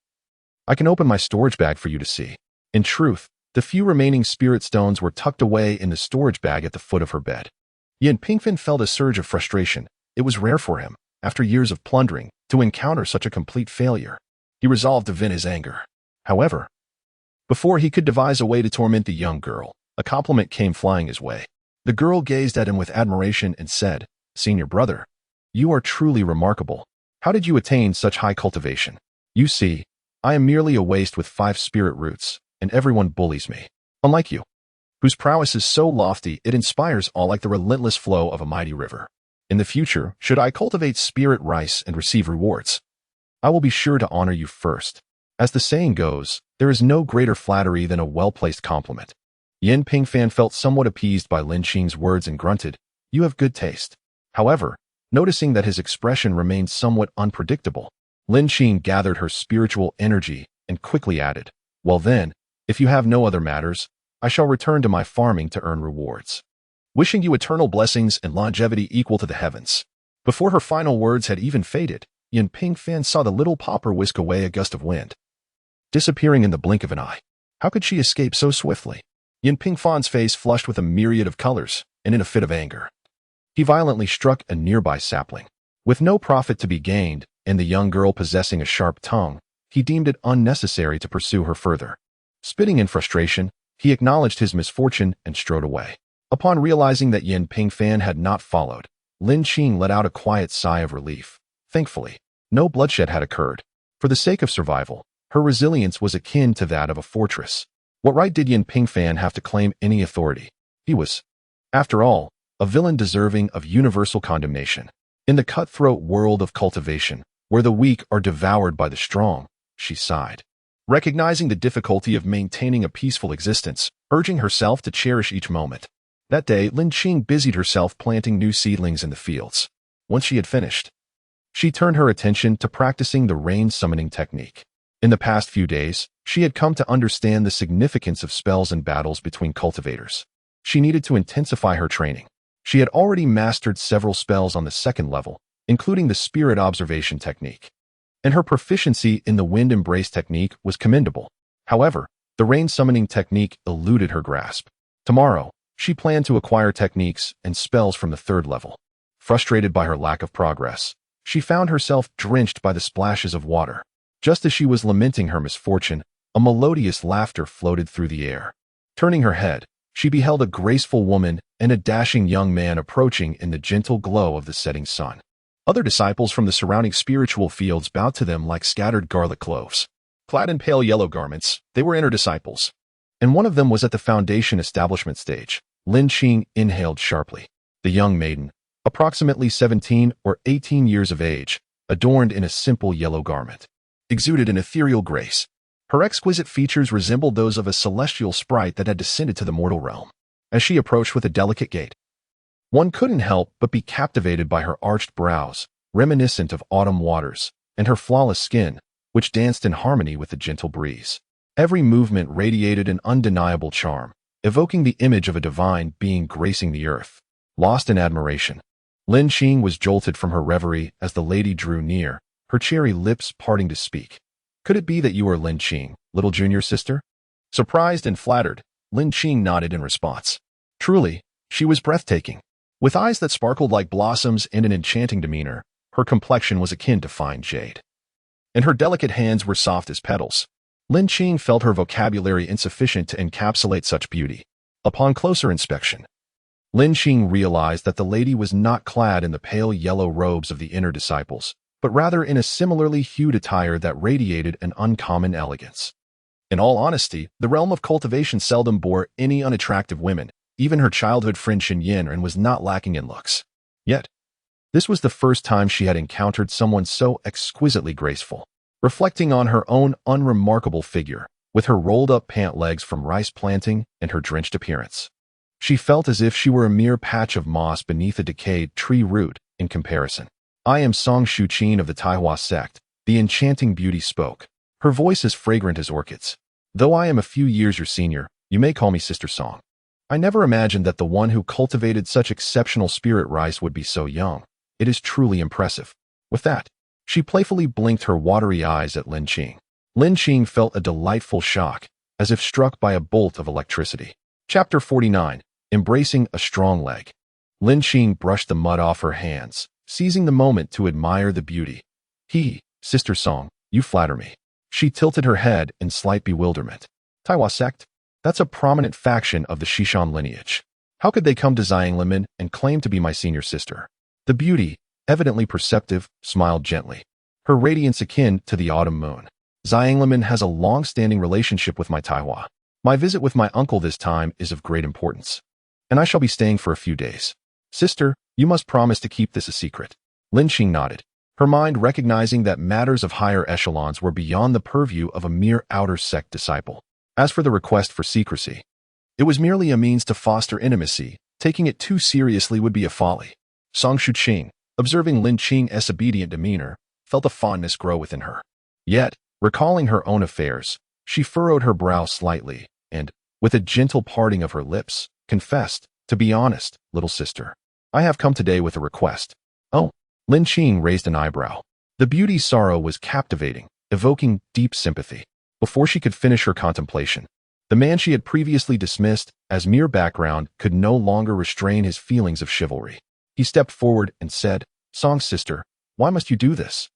I can open my storage bag for you to see. In truth, the few remaining spirit stones were tucked away in the storage bag at the foot of her bed. Yin Pingfen felt a surge of frustration. It was rare for him, after years of plundering, to encounter such a complete failure. He resolved to vent his anger. However, before he could devise a way to torment the young girl, a compliment came flying his way. The girl gazed at him with admiration and said, "Senior brother, you are truly remarkable. How did you attain such high cultivation? You see, I am merely a waste with 5 spirit roots, and everyone bullies me. Unlike you, whose prowess is so lofty it inspires all like the relentless flow of a mighty river. In the future, should I cultivate spirit rice and receive rewards, I will be sure to honor you first. As the saying goes, there is no greater flattery than a well-placed compliment." Yin Pingfan felt somewhat appeased by Lin Qing's words and grunted, "You have good taste." However, noticing that his expression remained somewhat unpredictable, Lin Qing gathered her spiritual energy and quickly added, "Well then, if you have no other matters, I shall return to my farming to earn rewards. Wishing you eternal blessings and longevity equal to the heavens." Before her final words had even faded, Yin Pingfan saw the little pauper whisk away a gust of wind, disappearing in the blink of an eye. How could she escape so swiftly? Yin Pingfan's face flushed with a myriad of colors, and in a fit of anger, he violently struck a nearby sapling. With no profit to be gained, and the young girl possessing a sharp tongue, he deemed it unnecessary to pursue her further. Spitting in frustration, he acknowledged his misfortune and strode away. Upon realizing that Yin Pingfan had not followed, Lin Qing let out a quiet sigh of relief. Thankfully, no bloodshed had occurred. For the sake of survival, her resilience was akin to that of a fortress. What right did Yin Pingfan have to claim any authority? He was, after all, a villain deserving of universal condemnation. In the cutthroat world of cultivation, where the weak are devoured by the strong, she sighed, recognizing the difficulty of maintaining a peaceful existence, urging herself to cherish each moment. That day, Lin Qing busied herself planting new seedlings in the fields. Once she had finished, she turned her attention to practicing the rain summoning technique. In the past few days, she had come to understand the significance of spells and battles between cultivators. She needed to intensify her training. She had already mastered several spells on the 2nd level, including the spirit observation technique. And her proficiency in the wind embrace technique was commendable. However, the rain summoning technique eluded her grasp. Tomorrow, she planned to acquire techniques and spells from the 3rd level. Frustrated by her lack of progress, she found herself drenched by the splashes of water. Just as she was lamenting her misfortune, a melodious laughter floated through the air. Turning her head, she beheld a graceful woman and a dashing young man approaching in the gentle glow of the setting sun. Other disciples from the surrounding spiritual fields bowed to them like scattered garlic cloves. Clad in pale yellow garments, they were inner disciples, and one of them was at the foundation establishment stage. Lin Qing inhaled sharply. The young maiden, approximately 17 or 18 years of age, adorned in a simple yellow garment, exuded an ethereal grace. Her exquisite features resembled those of a celestial sprite that had descended to the mortal realm. As she approached with a delicate gait, one couldn't help but be captivated by her arched brows, reminiscent of autumn waters, and her flawless skin, which danced in harmony with the gentle breeze. Every movement radiated an undeniable charm, evoking the image of a divine being gracing the earth. Lost in admiration, Lin Qing was jolted from her reverie as the lady drew near, her cherry lips parting to speak. "Could it be that you are Lin Qing, little junior sister?" Surprised and flattered, Lin Qing nodded in response. Truly, she was breathtaking. With eyes that sparkled like blossoms and an enchanting demeanor, her complexion was akin to fine jade, and her delicate hands were soft as petals. Lin Qing felt her vocabulary insufficient to encapsulate such beauty. Upon closer inspection, Lin Qing realized that the lady was not clad in the pale yellow robes of the inner disciples, but rather in a similarly hued attire that radiated an uncommon elegance. In all honesty, the realm of cultivation seldom bore any unattractive women. Even her childhood friend Xin Yin was not lacking in looks. Yet, this was the first time she had encountered someone so exquisitely graceful. Reflecting on her own unremarkable figure, with her rolled-up pant legs from rice planting and her drenched appearance, she felt as if she were a mere patch of moss beneath a decayed tree root in comparison. I am Song Shuqin of the Taihua sect. The enchanting beauty spoke. Her voice is fragrant as orchids. Though I am a few years your senior, you may call me Sister Song. I never imagined that the one who cultivated such exceptional spirit rice would be so young. It is truly impressive. With that, she playfully blinked her watery eyes at Lin Qing. Lin Qing felt a delightful shock, as if struck by a bolt of electricity. Chapter 49. Embracing a strong leg. Lin Qing brushed the mud off her hands, seizing the moment to admire the beauty. Sister Song, you flatter me. She tilted her head in slight bewilderment. Taihua sect? That's a prominent faction of the Xishan lineage. How could they come to Xianglimin and claim to be my senior sister? The beauty, evidently perceptive, smiled gently, her radiance akin to the autumn moon. Xianglimin has a long-standing relationship with my Taihua. My visit with my uncle this time is of great importance, and I shall be staying for a few days. Sister, you must promise to keep this a secret. Lin Qing nodded, her mind recognizing that matters of higher echelons were beyond the purview of a mere outer sect disciple. As for the request for secrecy, it was merely a means to foster intimacy. Taking it too seriously would be a folly. Song Shuqing, observing Lin Qing's obedient demeanor, felt a fondness grow within her. Yet, recalling her own affairs, she furrowed her brow slightly and, with a gentle parting of her lips, confessed, to be honest, little sister, I have come today with a request. Oh, Lin Qing raised an eyebrow. The beauty's sorrow was captivating, evoking deep sympathy. Before she could finish her contemplation, the man she had previously dismissed as mere background could no longer restrain his feelings of chivalry. He stepped forward and said, Song's sister, why must you do this?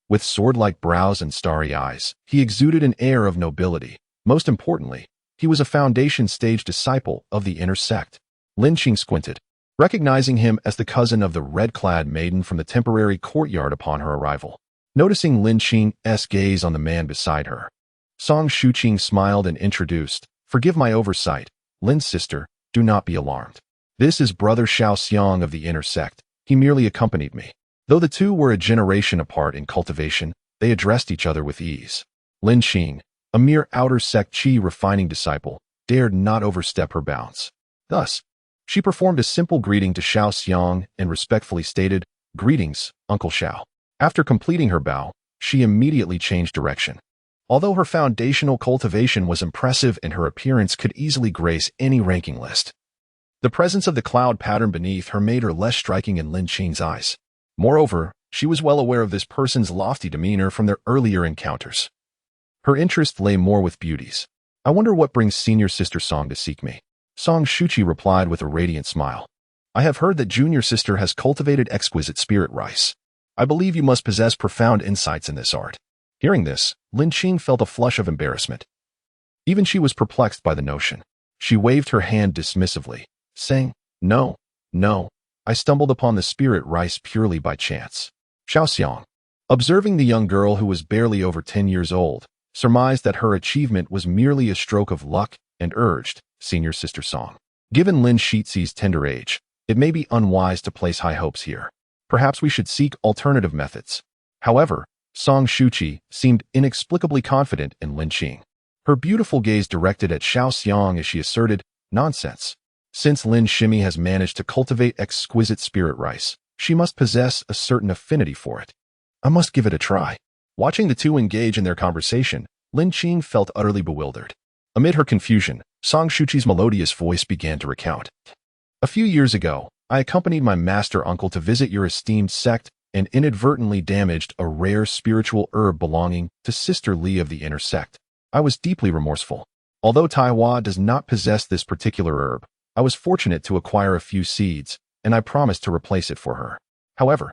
With sword-like brows and starry eyes, he exuded an air of nobility. Most importantly, he was a foundation-stage disciple of the inner sect. Lin Qing squinted, recognizing him as the cousin of the red-clad maiden from the temporary courtyard upon her arrival. Noticing Lin Qing's gaze on the man beside her, Song Shuqing smiled and introduced, forgive my oversight, Lin's sister, do not be alarmed. This is Brother Xiaoxiang of the inner sect. He merely accompanied me. Though the two were a generation apart in cultivation, they addressed each other with ease. Lin Qing, a mere outer sect qi refining disciple, dared not overstep her bounds. Thus, she performed a simple greeting to Xiaoxiang and respectfully stated, Greetings, Uncle Xiao. After completing her bow, she immediately changed direction. Although her foundational cultivation was impressive and her appearance could easily grace any ranking list, the presence of the cloud pattern beneath her made her less striking in Lin Qing's eyes. Moreover, she was well aware of this person's lofty demeanor from their earlier encounters. Her interest lay more with beauties. I wonder what brings senior sister Song to seek me. Song Shuqi replied with a radiant smile. I have heard that junior sister has cultivated exquisite spirit rice. I believe you must possess profound insights in this art. Hearing this, Lin Qing felt a flush of embarrassment. Even she was perplexed by the notion. She waved her hand dismissively, saying, No, I stumbled upon the spirit rice purely by chance. Xiaoxiang, observing the young girl who was barely over 10 years old, surmised that her achievement was merely a stroke of luck and urged, Senior Sister Song. Given Lin Xizi's tender age, it may be unwise to place high hopes here. Perhaps we should seek alternative methods. However, Song Shuqi seemed inexplicably confident in Lin Qing. Her beautiful gaze directed at Xiaoxiang as she asserted, Nonsense. Since Lin Shimi has managed to cultivate exquisite spirit rice, she must possess a certain affinity for it. I must give it a try. Watching the two engage in their conversation, Lin Qing felt utterly bewildered. Amid her confusion, Song Shuqi's melodious voice began to recount. A few years ago, I accompanied my master uncle to visit your esteemed sect and inadvertently damaged a rare spiritual herb belonging to Sister Li of the inner sect. I was deeply remorseful. Although Taihua does not possess this particular herb, I was fortunate to acquire a few seeds, and I promised to replace it for her. However,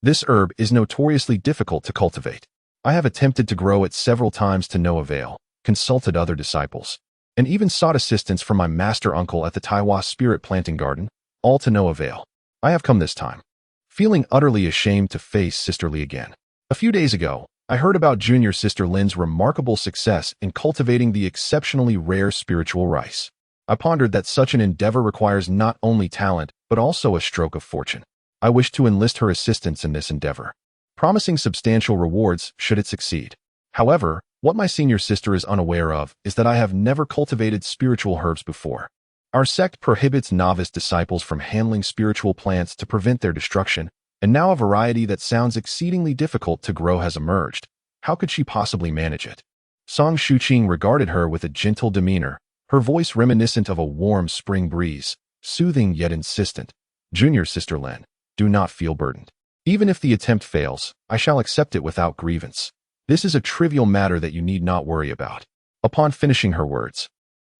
this herb is notoriously difficult to cultivate. I have attempted to grow it several times to no avail, consulted other disciples, and even sought assistance from my master uncle at the Taihua Spirit Planting Garden, all to no avail. I have come this time, feeling utterly ashamed to face Sister Li again. A few days ago, I heard about junior sister Lin's remarkable success in cultivating the exceptionally rare spiritual rice. I pondered that such an endeavor requires not only talent, but also a stroke of fortune. I wish to enlist her assistance in this endeavor, promising substantial rewards should it succeed. However, what my senior sister is unaware of is that I have never cultivated spiritual herbs before. Our sect prohibits novice disciples from handling spiritual plants to prevent their destruction, And now a variety that sounds exceedingly difficult to grow has emerged. How could she possibly manage it? Song Shuqing regarded her with a gentle demeanor, her voice reminiscent of a warm spring breeze, soothing yet insistent. Junior sister Lin, do not feel burdened. Even if the attempt fails, I shall accept it without grievance. This is a trivial matter that you need not worry about. Upon finishing her words,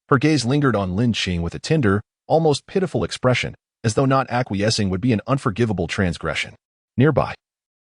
her gaze lingered on Lin Qing with a tender, almost pitiful expression, as though not acquiescing would be an unforgivable transgression. Nearby,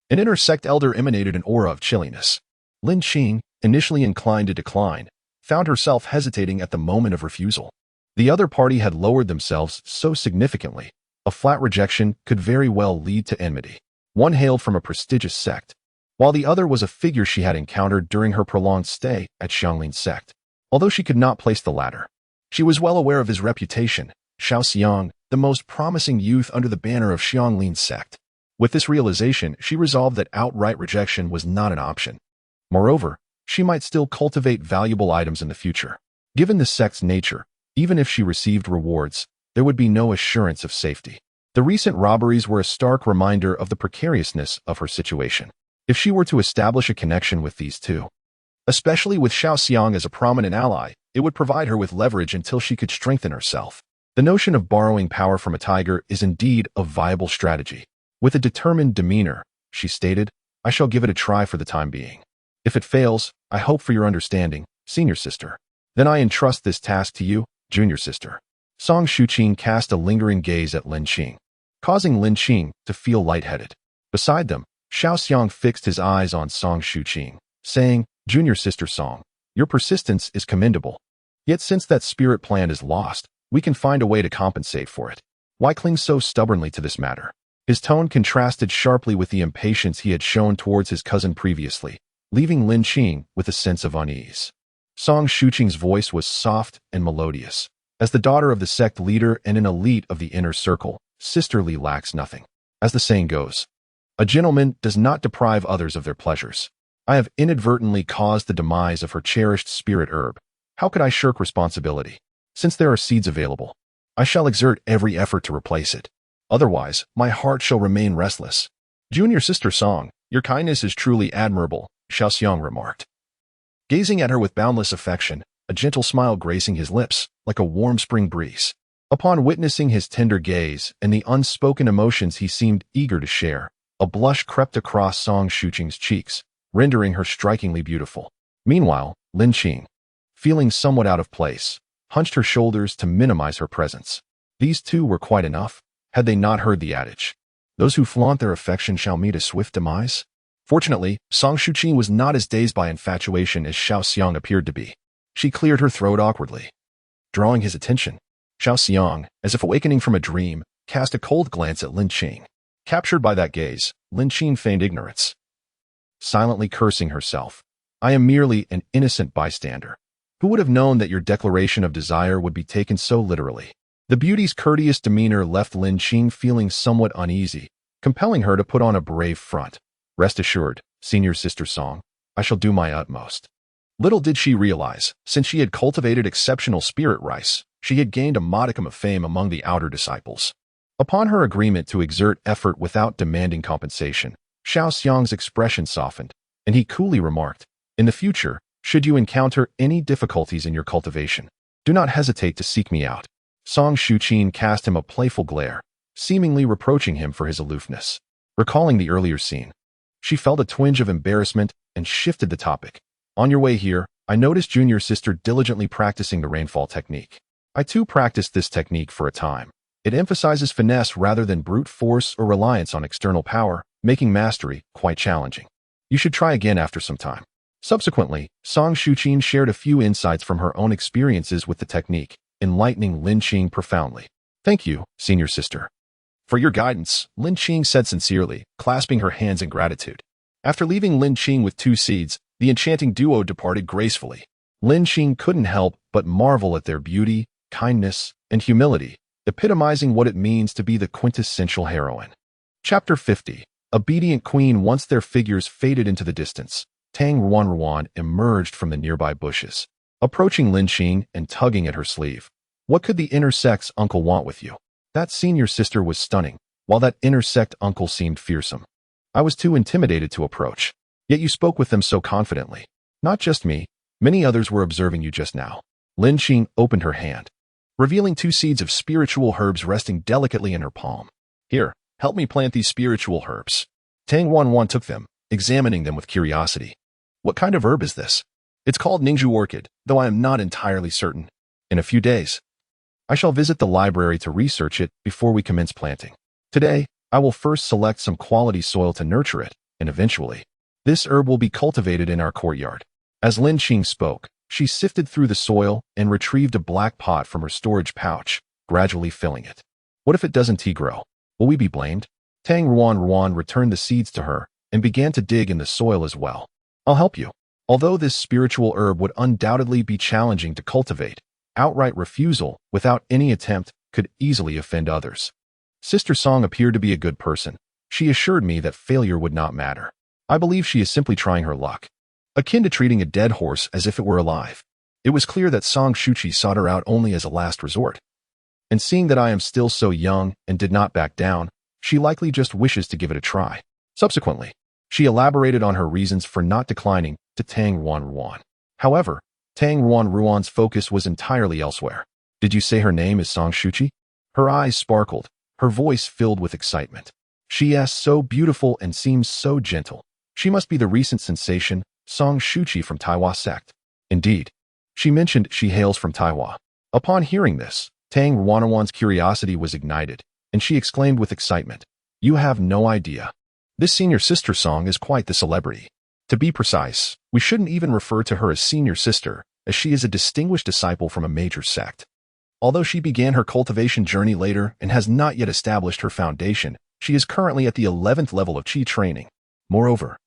an inner sect elder emanated an aura of chilliness. Lin Qing, initially inclined to decline, found herself hesitating at the moment of refusal. The other party had lowered themselves so significantly, a flat rejection could very well lead to enmity. One hailed from a prestigious sect, while the other was a figure she had encountered during her prolonged stay at Xianglin sect. Although she could not place the latter, she was well aware of his reputation, Xiaoxiang, the most promising youth under the banner of Xianglin sect. With this realization, she resolved that outright rejection was not an option. Moreover, she might still cultivate valuable items in the future. Given the sect's nature, even if she received rewards, there would be no assurance of safety. The recent robberies were a stark reminder of the precariousness of her situation. If she were to establish a connection with these two, especially with Xiaoxiang as a prominent ally, it would provide her with leverage until she could strengthen herself. The notion of borrowing power from a tiger is indeed a viable strategy. With a determined demeanor, she stated, I shall give it a try for the time being. If it fails, I hope for your understanding, senior sister. Then I entrust this task to you, junior sister. Song Shuqing cast a lingering gaze at Lin Qing, causing Lin Qing to feel lightheaded. Beside them, Xiaoxiang fixed his eyes on Song Shuqing, saying, Junior sister Song, your persistence is commendable. Yet since that spirit plan is lost, we can find a way to compensate for it. Why cling so stubbornly to this matter? His tone contrasted sharply with the impatience he had shown towards his cousin previously, leaving Lin Qing with a sense of unease. Song Shuqing's voice was soft and melodious. As the daughter of the sect leader and an elite of the inner circle, sisterly lacks nothing. As the saying goes, a gentleman does not deprive others of their pleasures. I have inadvertently caused the demise of her cherished spirit herb. How could I shirk responsibility? Since there are seeds available, I shall exert every effort to replace it. Otherwise, my heart shall remain restless. Junior sister Song, your kindness is truly admirable, Xiaoxiang remarked. Gazing at her with boundless affection, a gentle smile gracing his lips, like a warm spring breeze. Upon witnessing his tender gaze and the unspoken emotions he seemed eager to share, a blush crept across Song Shuqing's cheeks, rendering her strikingly beautiful. Meanwhile, Lin Qing, feeling somewhat out of place, hunched her shoulders to minimize her presence. These two were quite enough. Had they not heard the adage, those who flaunt their affection shall meet a swift demise? Fortunately, Song Shuqing was not as dazed by infatuation as Xiaoxiang appeared to be. She cleared her throat awkwardly, drawing his attention. Xiaoxiang, as if awakening from a dream, cast a cold glance at Lin Qing. Captured by that gaze, Lin Qing feigned ignorance, silently cursing herself. I am merely an innocent bystander. Who would have known that your declaration of desire would be taken so literally? The beauty's courteous demeanor left Lin Qing feeling somewhat uneasy, compelling her to put on a brave front. Rest assured, senior sister Song, I shall do my utmost. Little did she realize, since she had cultivated exceptional spirit rice, she had gained a modicum of fame among the outer disciples. Upon her agreement to exert effort without demanding compensation, Xiaoxiang's expression softened, and he coolly remarked, in the future, should you encounter any difficulties in your cultivation, do not hesitate to seek me out. Song Shuqing cast him a playful glare, seemingly reproaching him for his aloofness. Recalling the earlier scene, she felt a twinge of embarrassment and shifted the topic. On your way here, I noticed junior sister diligently practicing the rainfall technique. I too practiced this technique for a time. It emphasizes finesse rather than brute force or reliance on external power, making mastery quite challenging. You should try again after some time. Subsequently, Song Shuqing shared a few insights from her own experiences with the technique, enlightening Lin Qing profoundly. Thank you, senior sister. For your guidance, Lin Qing said sincerely, clasping her hands in gratitude. After leaving Lin Qing with 2 seeds, the enchanting duo departed gracefully. Lin Qing couldn't help but marvel at their beauty, kindness, and humility, epitomizing what it means to be the quintessential heroine. Chapter 50. Obedient Queen. Once their figures faded into the distance, Tang Ruan emerged from the nearby bushes, approaching Lin Qing and tugging at her sleeve. What could the inner sect's uncle want with you? That senior sister was stunning, while that inner sect uncle seemed fearsome. I was too intimidated to approach. Yet you spoke with them so confidently. Not just me, many others were observing you just now. Lin Xing opened her hand, revealing 2 seeds of spiritual herbs resting delicately in her palm. Here, help me plant these spiritual herbs. Tang Wanwan took them, examining them with curiosity. What kind of herb is this? It's called Ningzhu orchid, though I am not entirely certain. In a few days, I shall visit the library to research it before we commence planting. Today, I will first select some quality soil to nurture it, and eventually, this herb will be cultivated in our courtyard. As Lin Xing spoke, she sifted through the soil and retrieved a black pot from her storage pouch, gradually filling it. What if it doesn't grow? Will we be blamed? Tang Ruan returned the seeds to her and began to dig in the soil as well. I'll help you. Although this spiritual herb would undoubtedly be challenging to cultivate, outright refusal without any attempt could easily offend others. Sister Song appeared to be a good person. She assured me that failure would not matter. I believe she is simply trying her luck, akin to treating a dead horse as if it were alive. It was clear that Song Shuqi sought her out only as a last resort. And seeing that I am still so young and did not back down, she likely just wishes to give it a try. Subsequently, she elaborated on her reasons for not declining to Tang Ruan. However, Tang Ruan's focus was entirely elsewhere. Did you say her name is Song Shuqi? Her eyes sparkled, her voice filled with excitement. She is so beautiful and seems so gentle. She must be the recent sensation, Song Shuqi from Taiwa sect. Indeed, she mentioned she hails from Taiwa. Upon hearing this, Tang Ruan's curiosity was ignited, and she exclaimed with excitement, "You have no idea. This senior sister Song is quite the celebrity. To be precise, we shouldn't even refer to her as senior sister, as she is a distinguished disciple from a major sect. Although she began her cultivation journey later and has not yet established her foundation, she is currently at the 11th level of Qi training. Moreover,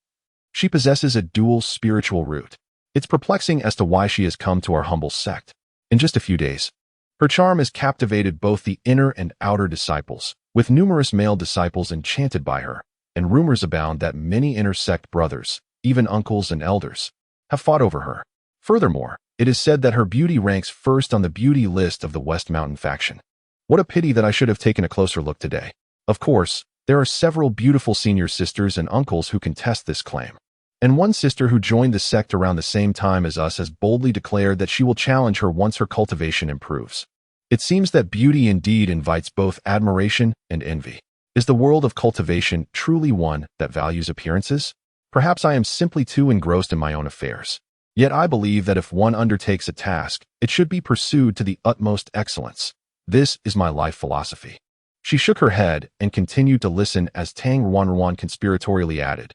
she possesses a dual spiritual root. It's perplexing as to why she has come to our humble sect. In just a few days, her charm has captivated both the inner and outer disciples, with numerous male disciples enchanted by her, and rumors abound that many inner sect brothers, even uncles and elders, have fought over her. Furthermore, it is said that her beauty ranks first on the beauty list of the West Mountain faction. What a pity that I should have taken a closer look today. Of course, there are several beautiful senior sisters and uncles who contest this claim. And one sister who joined the sect around the same time as us has boldly declared that she will challenge her once her cultivation improves. It seems that beauty indeed invites both admiration and envy. Is the world of cultivation truly one that values appearances? Perhaps I am simply too engrossed in my own affairs. Yet I believe that if one undertakes a task, it should be pursued to the utmost excellence. This is my life philosophy. She shook her head and continued to listen as Tang Ruan conspiratorially added,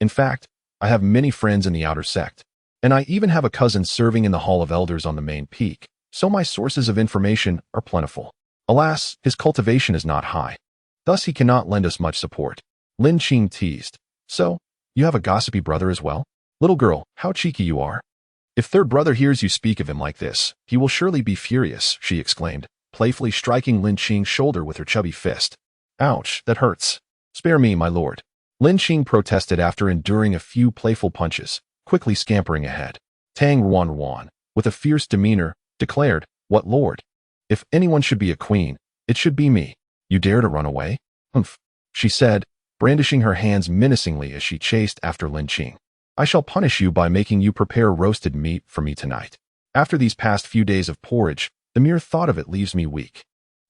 In fact, I have many friends in the outer sect, and I even have a cousin serving in the Hall of Elders on the main peak, so my sources of information are plentiful. Alas, his cultivation is not high. Thus he cannot lend us much support. Lin Xing teased. So, you have a gossipy brother as well? Little girl, how cheeky you are. If third brother hears you speak of him like this, he will surely be furious, she exclaimed, playfully striking Lin Xing's shoulder with her chubby fist. Ouch, that hurts. Spare me, my lord. Lin Xing protested after enduring a few playful punches, quickly scampering ahead. Tang Ruan, with a fierce demeanor, declared, What lord? If anyone should be a queen, it should be me. You dare to run away? Humph, she said, brandishing her hands menacingly as she chased after Lin Xing. I shall punish you by making you prepare roasted meat for me tonight. After these past few days of porridge, the mere thought of it leaves me weak.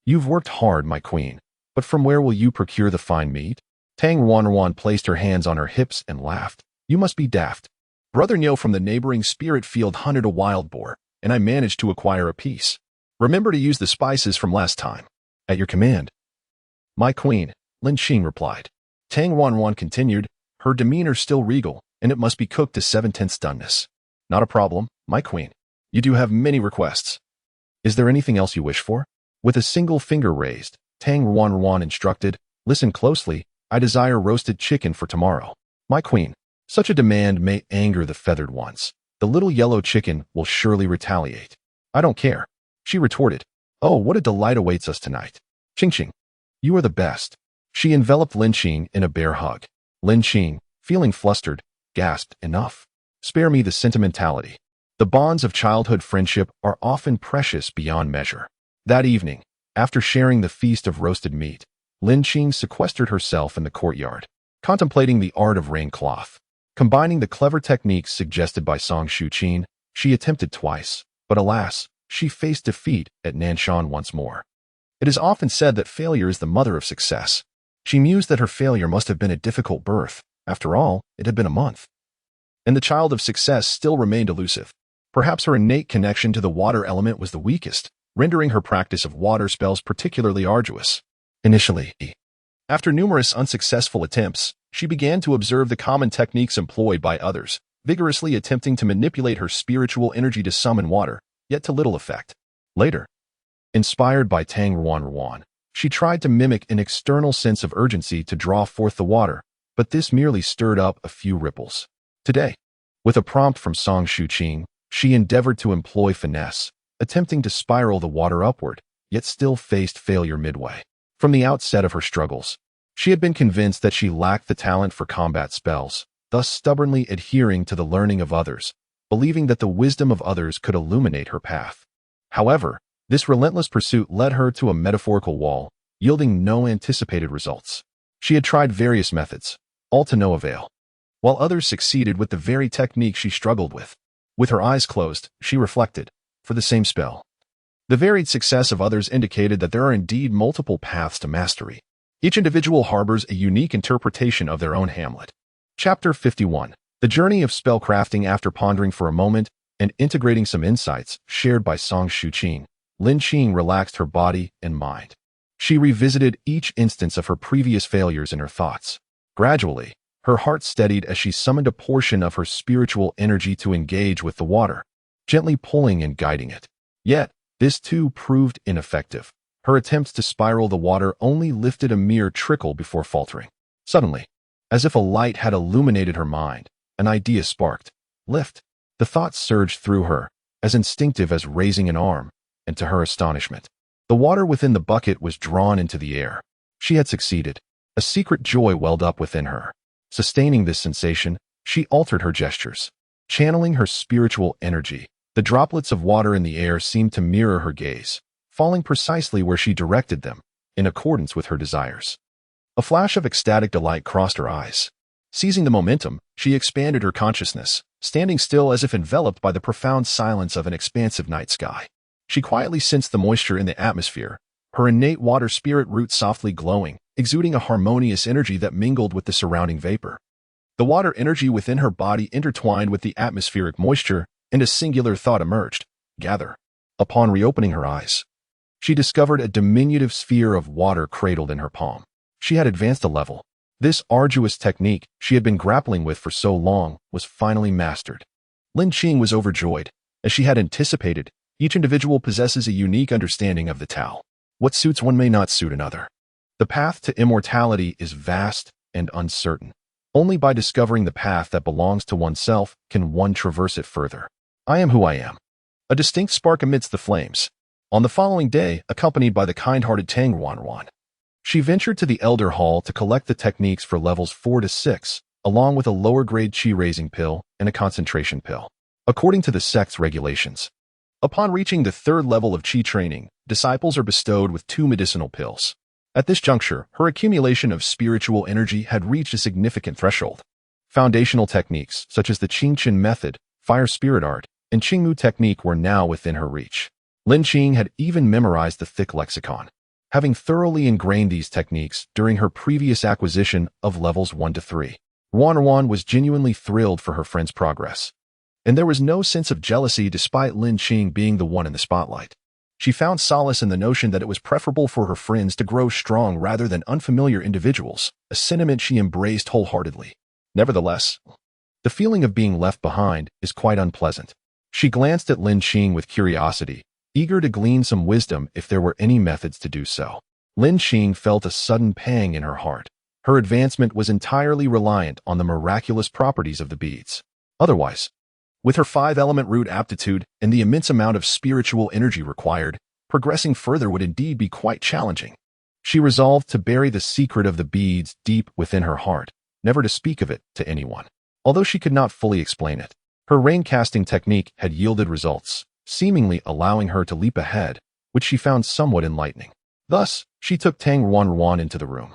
You've worked hard, my queen, but from where will you procure the fine meat? Tang Ruan placed her hands on her hips and laughed. You must be daft. Brother Nyo from the neighboring spirit field hunted a wild boar, and I managed to acquire a piece. Remember to use the spices from last time. At your command. My queen, Lin Xing replied. Tang Ruan continued, her demeanor still regal, and it must be cooked to 7/10 doneness. Not a problem, my queen. You do have many requests. Is there anything else you wish for? With a single finger raised, Tang Ruan instructed, listen closely, I desire roasted chicken for tomorrow. My queen, such a demand may anger the feathered ones. The little yellow chicken will surely retaliate. I don't care. She retorted. Oh, what a delight awaits us tonight. Ching, you are the best. She enveloped Lin Xing in a bear hug. Lin Xing, feeling flustered, gasped, enough. Spare me the sentimentality. The bonds of childhood friendship are often precious beyond measure. That evening, after sharing the feast of roasted meat, Lin Qing sequestered herself in the courtyard, contemplating the art of rain cloth. Combining the clever techniques suggested by Song Shuqin, she attempted twice, but alas, she faced defeat at Nanshan once more. It is often said that failure is the mother of success. She mused that her failure must have been a difficult birth. After all, it had been a month. And the child of success still remained elusive. Perhaps her innate connection to the water element was the weakest, rendering her practice of water spells particularly arduous. Initially, after numerous unsuccessful attempts, she began to observe the common techniques employed by others, vigorously attempting to manipulate her spiritual energy to summon water, yet to little effect. Later, inspired by Tang Ruan, she tried to mimic an external sense of urgency to draw forth the water, but this merely stirred up a few ripples. Today, with a prompt from Song Shuqing, she endeavored to employ finesse, attempting to spiral the water upward, yet still faced failure midway. From the outset of her struggles, she had been convinced that she lacked the talent for combat spells, thus stubbornly adhering to the learning of others, believing that the wisdom of others could illuminate her path. However, this relentless pursuit led her to a metaphorical wall, yielding no anticipated results. She had tried various methods, all to no avail, while others succeeded with the very technique she struggled with. With her eyes closed, she reflected, for the same spell. The varied success of others indicated that there are indeed multiple paths to mastery. Each individual harbors a unique interpretation of their own Hamlet. Chapter 51. The Journey of Spellcrafting. After pondering for a moment and integrating some insights shared by Song Shuqin, Lin Qing relaxed her body and mind. She revisited each instance of her previous failures in her thoughts. Gradually, her heart steadied as she summoned a portion of her spiritual energy to engage with the water, gently pulling and guiding it. Yet, this too proved ineffective. Her attempts to spiral the water only lifted a mere trickle before faltering. Suddenly, as if a light had illuminated her mind, an idea sparked. Lift. The thought surged through her, as instinctive as raising an arm, and to her astonishment, the water within the bucket was drawn into the air. She had succeeded. A secret joy welled up within her. Sustaining this sensation, she altered her gestures. Channeling her spiritual energy, the droplets of water in the air seemed to mirror her gaze, falling precisely where she directed them, in accordance with her desires. A flash of ecstatic delight crossed her eyes. Seizing the momentum, she expanded her consciousness, standing still as if enveloped by the profound silence of an expansive night sky. She quietly sensed the moisture in the atmosphere, her innate water spirit roots softly glowing, exuding a harmonious energy that mingled with the surrounding vapor. The water energy within her body intertwined with the atmospheric moisture, and a singular thought emerged: gather. Upon reopening her eyes, she discovered a diminutive sphere of water cradled in her palm. She had advanced a level. This arduous technique she had been grappling with for so long was finally mastered. Lin Qing was overjoyed. As she had anticipated, each individual possesses a unique understanding of the Tao. What suits one may not suit another. The path to immortality is vast and uncertain. Only by discovering the path that belongs to oneself can one traverse it further. I am who I am. A distinct spark amidst the flames. On the following day, accompanied by the kind-hearted Tang Ruan, she ventured to the Elder Hall to collect the techniques for levels 4 to 6, along with a lower-grade qi-raising pill and a concentration pill, according to the sect's regulations. Upon reaching the third level of qi training, disciples are bestowed with 2 medicinal pills. At this juncture, her accumulation of spiritual energy had reached a significant threshold. Foundational techniques, such as the Qingchen method, fire spirit art, and Qingmu technique were now within her reach. Lin Qing had even memorized the thick lexicon, having thoroughly ingrained these techniques during her previous acquisition of levels 1 to 3. Ruan was genuinely thrilled for her friend's progress, and there was no sense of jealousy despite Lin Qing being the one in the spotlight. She found solace in the notion that it was preferable for her friends to grow strong rather than unfamiliar individuals, a sentiment she embraced wholeheartedly. Nevertheless, the feeling of being left behind is quite unpleasant. She glanced at Lin Qing with curiosity, eager to glean some wisdom if there were any methods to do so. Lin Qing felt a sudden pang in her heart. Her advancement was entirely reliant on the miraculous properties of the beads. Otherwise, with her 5-element root aptitude and the immense amount of spiritual energy required, progressing further would indeed be quite challenging. She resolved to bury the secret of the beads deep within her heart, never to speak of it to anyone. Although she could not fully explain it, her rain-casting technique had yielded results, seemingly allowing her to leap ahead, which she found somewhat enlightening. Thus, she took Tang Ruan into the room.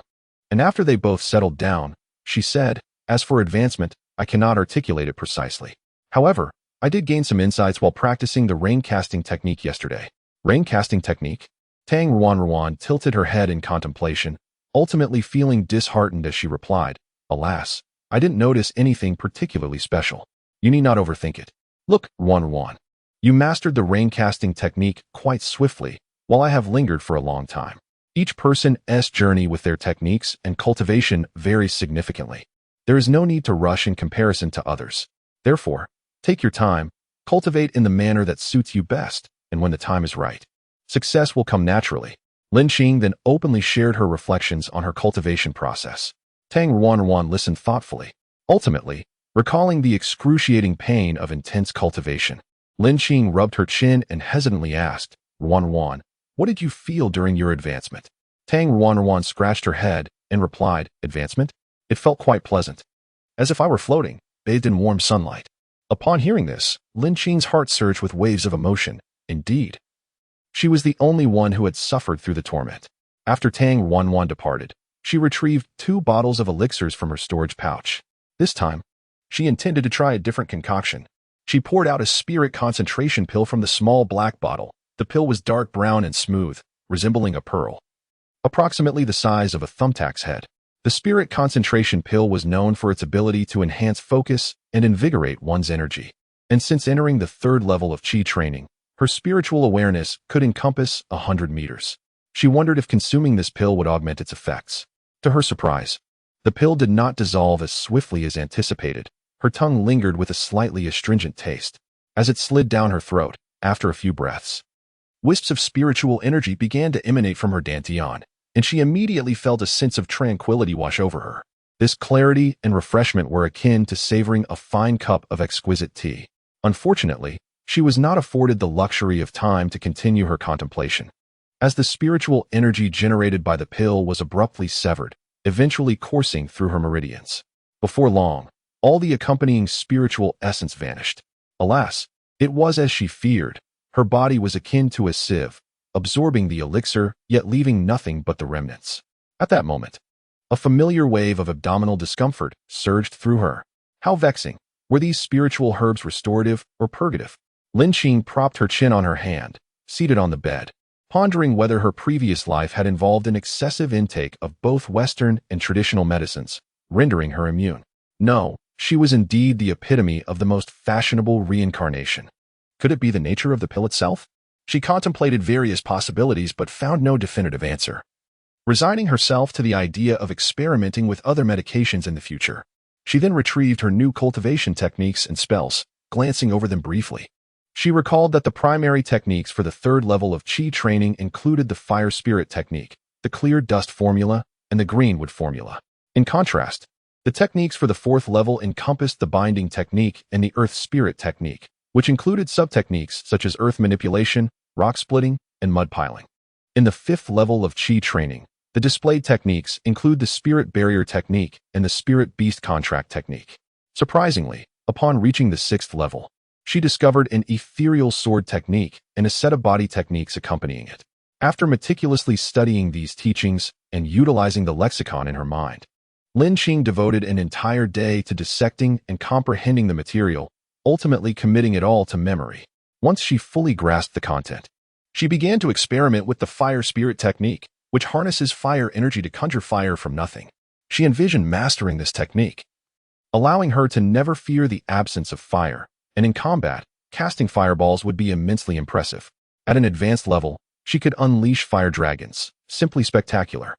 And after they both settled down, she said, "As for advancement, I cannot articulate it precisely. However, I did gain some insights while practicing the rain casting technique yesterday." Rain casting technique? Tang Ruan tilted her head in contemplation, ultimately feeling disheartened as she replied, "Alas, I didn't notice anything particularly special. You need not overthink it. Look, Ruan, you mastered the rain casting technique quite swiftly, while I have lingered for a long time. Each person's journey with their techniques and cultivation varies significantly. There is no need to rush in comparison to others. Therefore, take your time, cultivate in the manner that suits you best, and when the time is right, success will come naturally." Lin Xing then openly shared her reflections on her cultivation process. Tang Ruan listened thoughtfully, ultimately recalling the excruciating pain of intense cultivation. Lin Xing rubbed her chin and hesitantly asked, "Ruan, what did you feel during your advancement?" Tang Ruan scratched her head and replied, "Advancement? It felt quite pleasant, as if I were floating, bathed in warm sunlight." Upon hearing this, Lin Xing's heart surged with waves of emotion. Indeed, she was the only one who had suffered through the torment. After Tang Ruan departed, she retrieved 2 bottles of elixirs from her storage pouch. This time, she intended to try a different concoction. She poured out a spirit concentration pill from the small black bottle. The pill was dark brown and smooth, resembling a pearl, approximately the size of a thumbtack's head. The spirit concentration pill was known for its ability to enhance focus and invigorate one's energy. And since entering the 3rd level of Qi training, her spiritual awareness could encompass 100 meters. She wondered if consuming this pill would augment its effects. To her surprise, the pill did not dissolve as swiftly as anticipated. Her tongue lingered with a slightly astringent taste. As it slid down her throat, after a few breaths, wisps of spiritual energy began to emanate from her dantian, and she immediately felt a sense of tranquility wash over her. This clarity and refreshment were akin to savoring a fine cup of exquisite tea. Unfortunately, she was not afforded the luxury of time to continue her contemplation, as the spiritual energy generated by the pill was abruptly severed, eventually coursing through her meridians. Before long, all the accompanying spiritual essence vanished. Alas, it was as she feared. Her body was akin to a sieve, absorbing the elixir, yet leaving nothing but the remnants. At that moment, a familiar wave of abdominal discomfort surged through her. How vexing! Were these spiritual herbs restorative or purgative? Lin Xing propped her chin on her hand, seated on the bed, pondering whether her previous life had involved an excessive intake of both Western and traditional medicines, rendering her immune. No, she was indeed the epitome of the most fashionable reincarnation. Could it be the nature of the pill itself? She contemplated various possibilities but found no definitive answer. Resigning herself to the idea of experimenting with other medications in the future, she then retrieved her new cultivation techniques and spells, glancing over them briefly. She recalled that the primary techniques for the 3rd level of Qi training included the Fire Spirit technique, the Clear Dust formula, and the Greenwood formula. In contrast, the techniques for the 4th level encompassed the Binding technique and the Earth Spirit technique, which included sub-techniques such as earth manipulation, rock splitting, and mud piling. In the 5th level of Qi training, the displayed techniques include the Spirit Barrier technique and the Spirit Beast contract technique. Surprisingly, upon reaching the 6th level, she discovered an ethereal sword technique and a set of body techniques accompanying it. After meticulously studying these teachings and utilizing the lexicon in her mind, Lin Xing devoted an entire day to dissecting and comprehending the material, ultimately committing it all to memory. Once she fully grasped the content, she began to experiment with the Fire Spirit technique, which harnesses fire energy to conjure fire from nothing. She envisioned mastering this technique, allowing her to never fear the absence of fire, and in combat, casting fireballs would be immensely impressive. At an advanced level, she could unleash fire dragons, simply spectacular.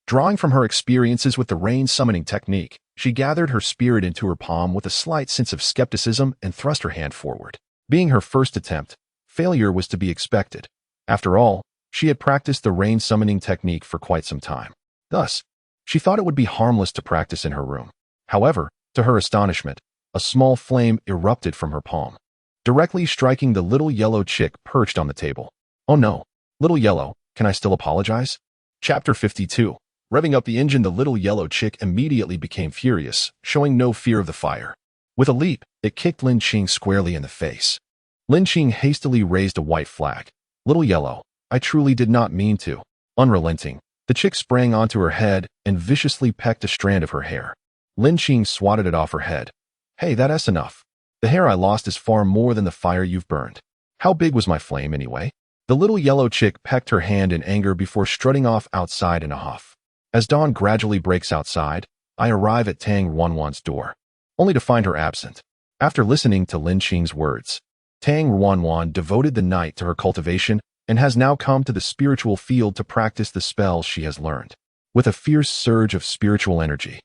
Drawing from her experiences with the rain summoning technique, she gathered her spirit into her palm with a slight sense of skepticism and thrust her hand forward. Being her first attempt, failure was to be expected. After all, she had practiced the rain summoning technique for quite some time. Thus, she thought it would be harmless to practice in her room. However, to her astonishment, a small flame erupted from her palm, directly striking the little yellow chick perched on the table. Oh no, little yellow, can I still apologize? Chapter 52. Revving up the engine, the little yellow chick immediately became furious, showing no fear of the fire. With a leap, it kicked Lin Xing squarely in the face. Lin Xing hastily raised a white flag. Little yellow, I truly did not mean to. Unrelenting, the chick sprang onto her head and viciously pecked a strand of her hair. Lin Qing swatted it off her head. Hey, that's enough. The hair I lost is far more than the fire you've burned. How big was my flame anyway? The little yellow chick pecked her hand in anger before strutting off outside in a huff. As dawn gradually breaks outside, I arrive at Tang Ruanwan's door, only to find her absent. After listening to Lin Qing's words, Tang Ruanwan devoted the night to her cultivation and has now come to the spiritual field to practice the spells she has learned. With a fierce surge of spiritual energy,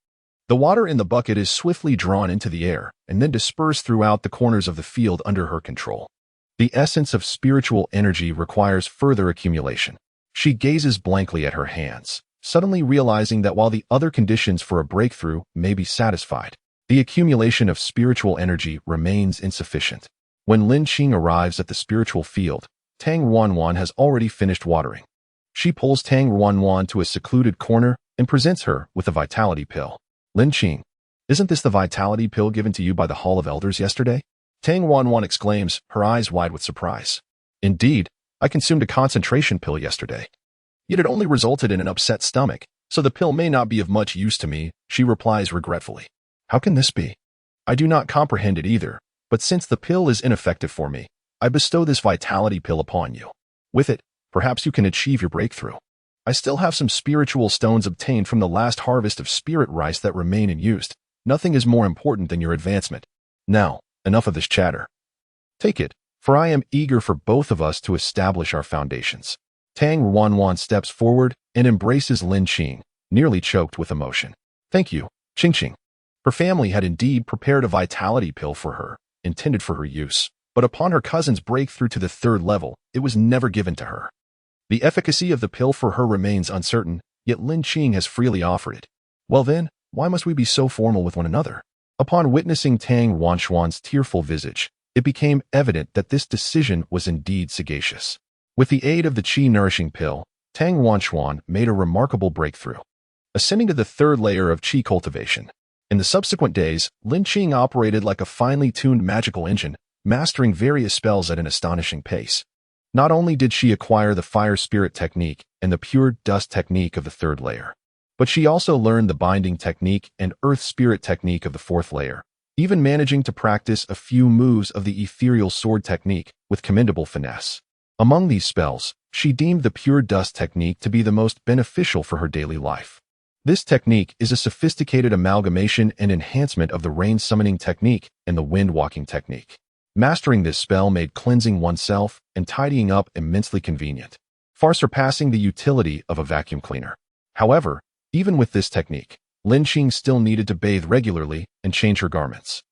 the water in the bucket is swiftly drawn into the air and then dispersed throughout the corners of the field under her control. The essence of spiritual energy requires further accumulation. She gazes blankly at her hands, suddenly realizing that while the other conditions for a breakthrough may be satisfied, the accumulation of spiritual energy remains insufficient. When Lin Qing arrives at the spiritual field, Tang Ruanwan has already finished watering. She pulls Tang Ruanwan to a secluded corner and presents her with a vitality pill. Lin Qing, isn't this the vitality pill given to you by the Hall of Elders yesterday? Tang Ruanwan exclaims, her eyes wide with surprise. Indeed, I consumed a concentration pill yesterday. Yet it only resulted in an upset stomach, so the pill may not be of much use to me, she replies regretfully. How can this be? I do not comprehend it either, but since the pill is ineffective for me, I bestow this vitality pill upon you. With it, perhaps you can achieve your breakthrough. I still have some spiritual stones obtained from the last harvest of spirit rice that remain unused. Nothing is more important than your advancement. Now, enough of this chatter. Take it, for I am eager for both of us to establish our foundations. Tang Ruanwan steps forward and embraces Lin Qing, nearly choked with emotion. Thank you, Qing Qing. Her family had indeed prepared a vitality pill for her, intended for her use, but upon her cousin's breakthrough to the 3rd level, it was never given to her. The efficacy of the pill for her remains uncertain, yet Lin Qing has freely offered it. Well then, why must we be so formal with one another? Upon witnessing Tang Ruanwan's tearful visage, it became evident that this decision was indeed sagacious. With the aid of the qi-nourishing pill, Tang Ruanwan made a remarkable breakthrough, ascending to the 3rd layer of qi cultivation. In the subsequent days, Lin Qing operated like a finely tuned magical engine, mastering various spells at an astonishing pace. Not only did she acquire the fire spirit technique and the pure dust technique of the 3rd layer, but she also learned the binding technique and earth spirit technique of the 4th layer, even managing to practice a few moves of the ethereal sword technique with commendable finesse. Among these spells, she deemed the pure dust technique to be the most beneficial for her daily life. This technique is a sophisticated amalgamation and enhancement of the rain summoning technique and the wind walking technique. Mastering this spell made cleansing oneself and tidying up immensely convenient, far surpassing the utility of a vacuum cleaner. However, even with this technique, Lin Qing still needed to bathe regularly and change her garments.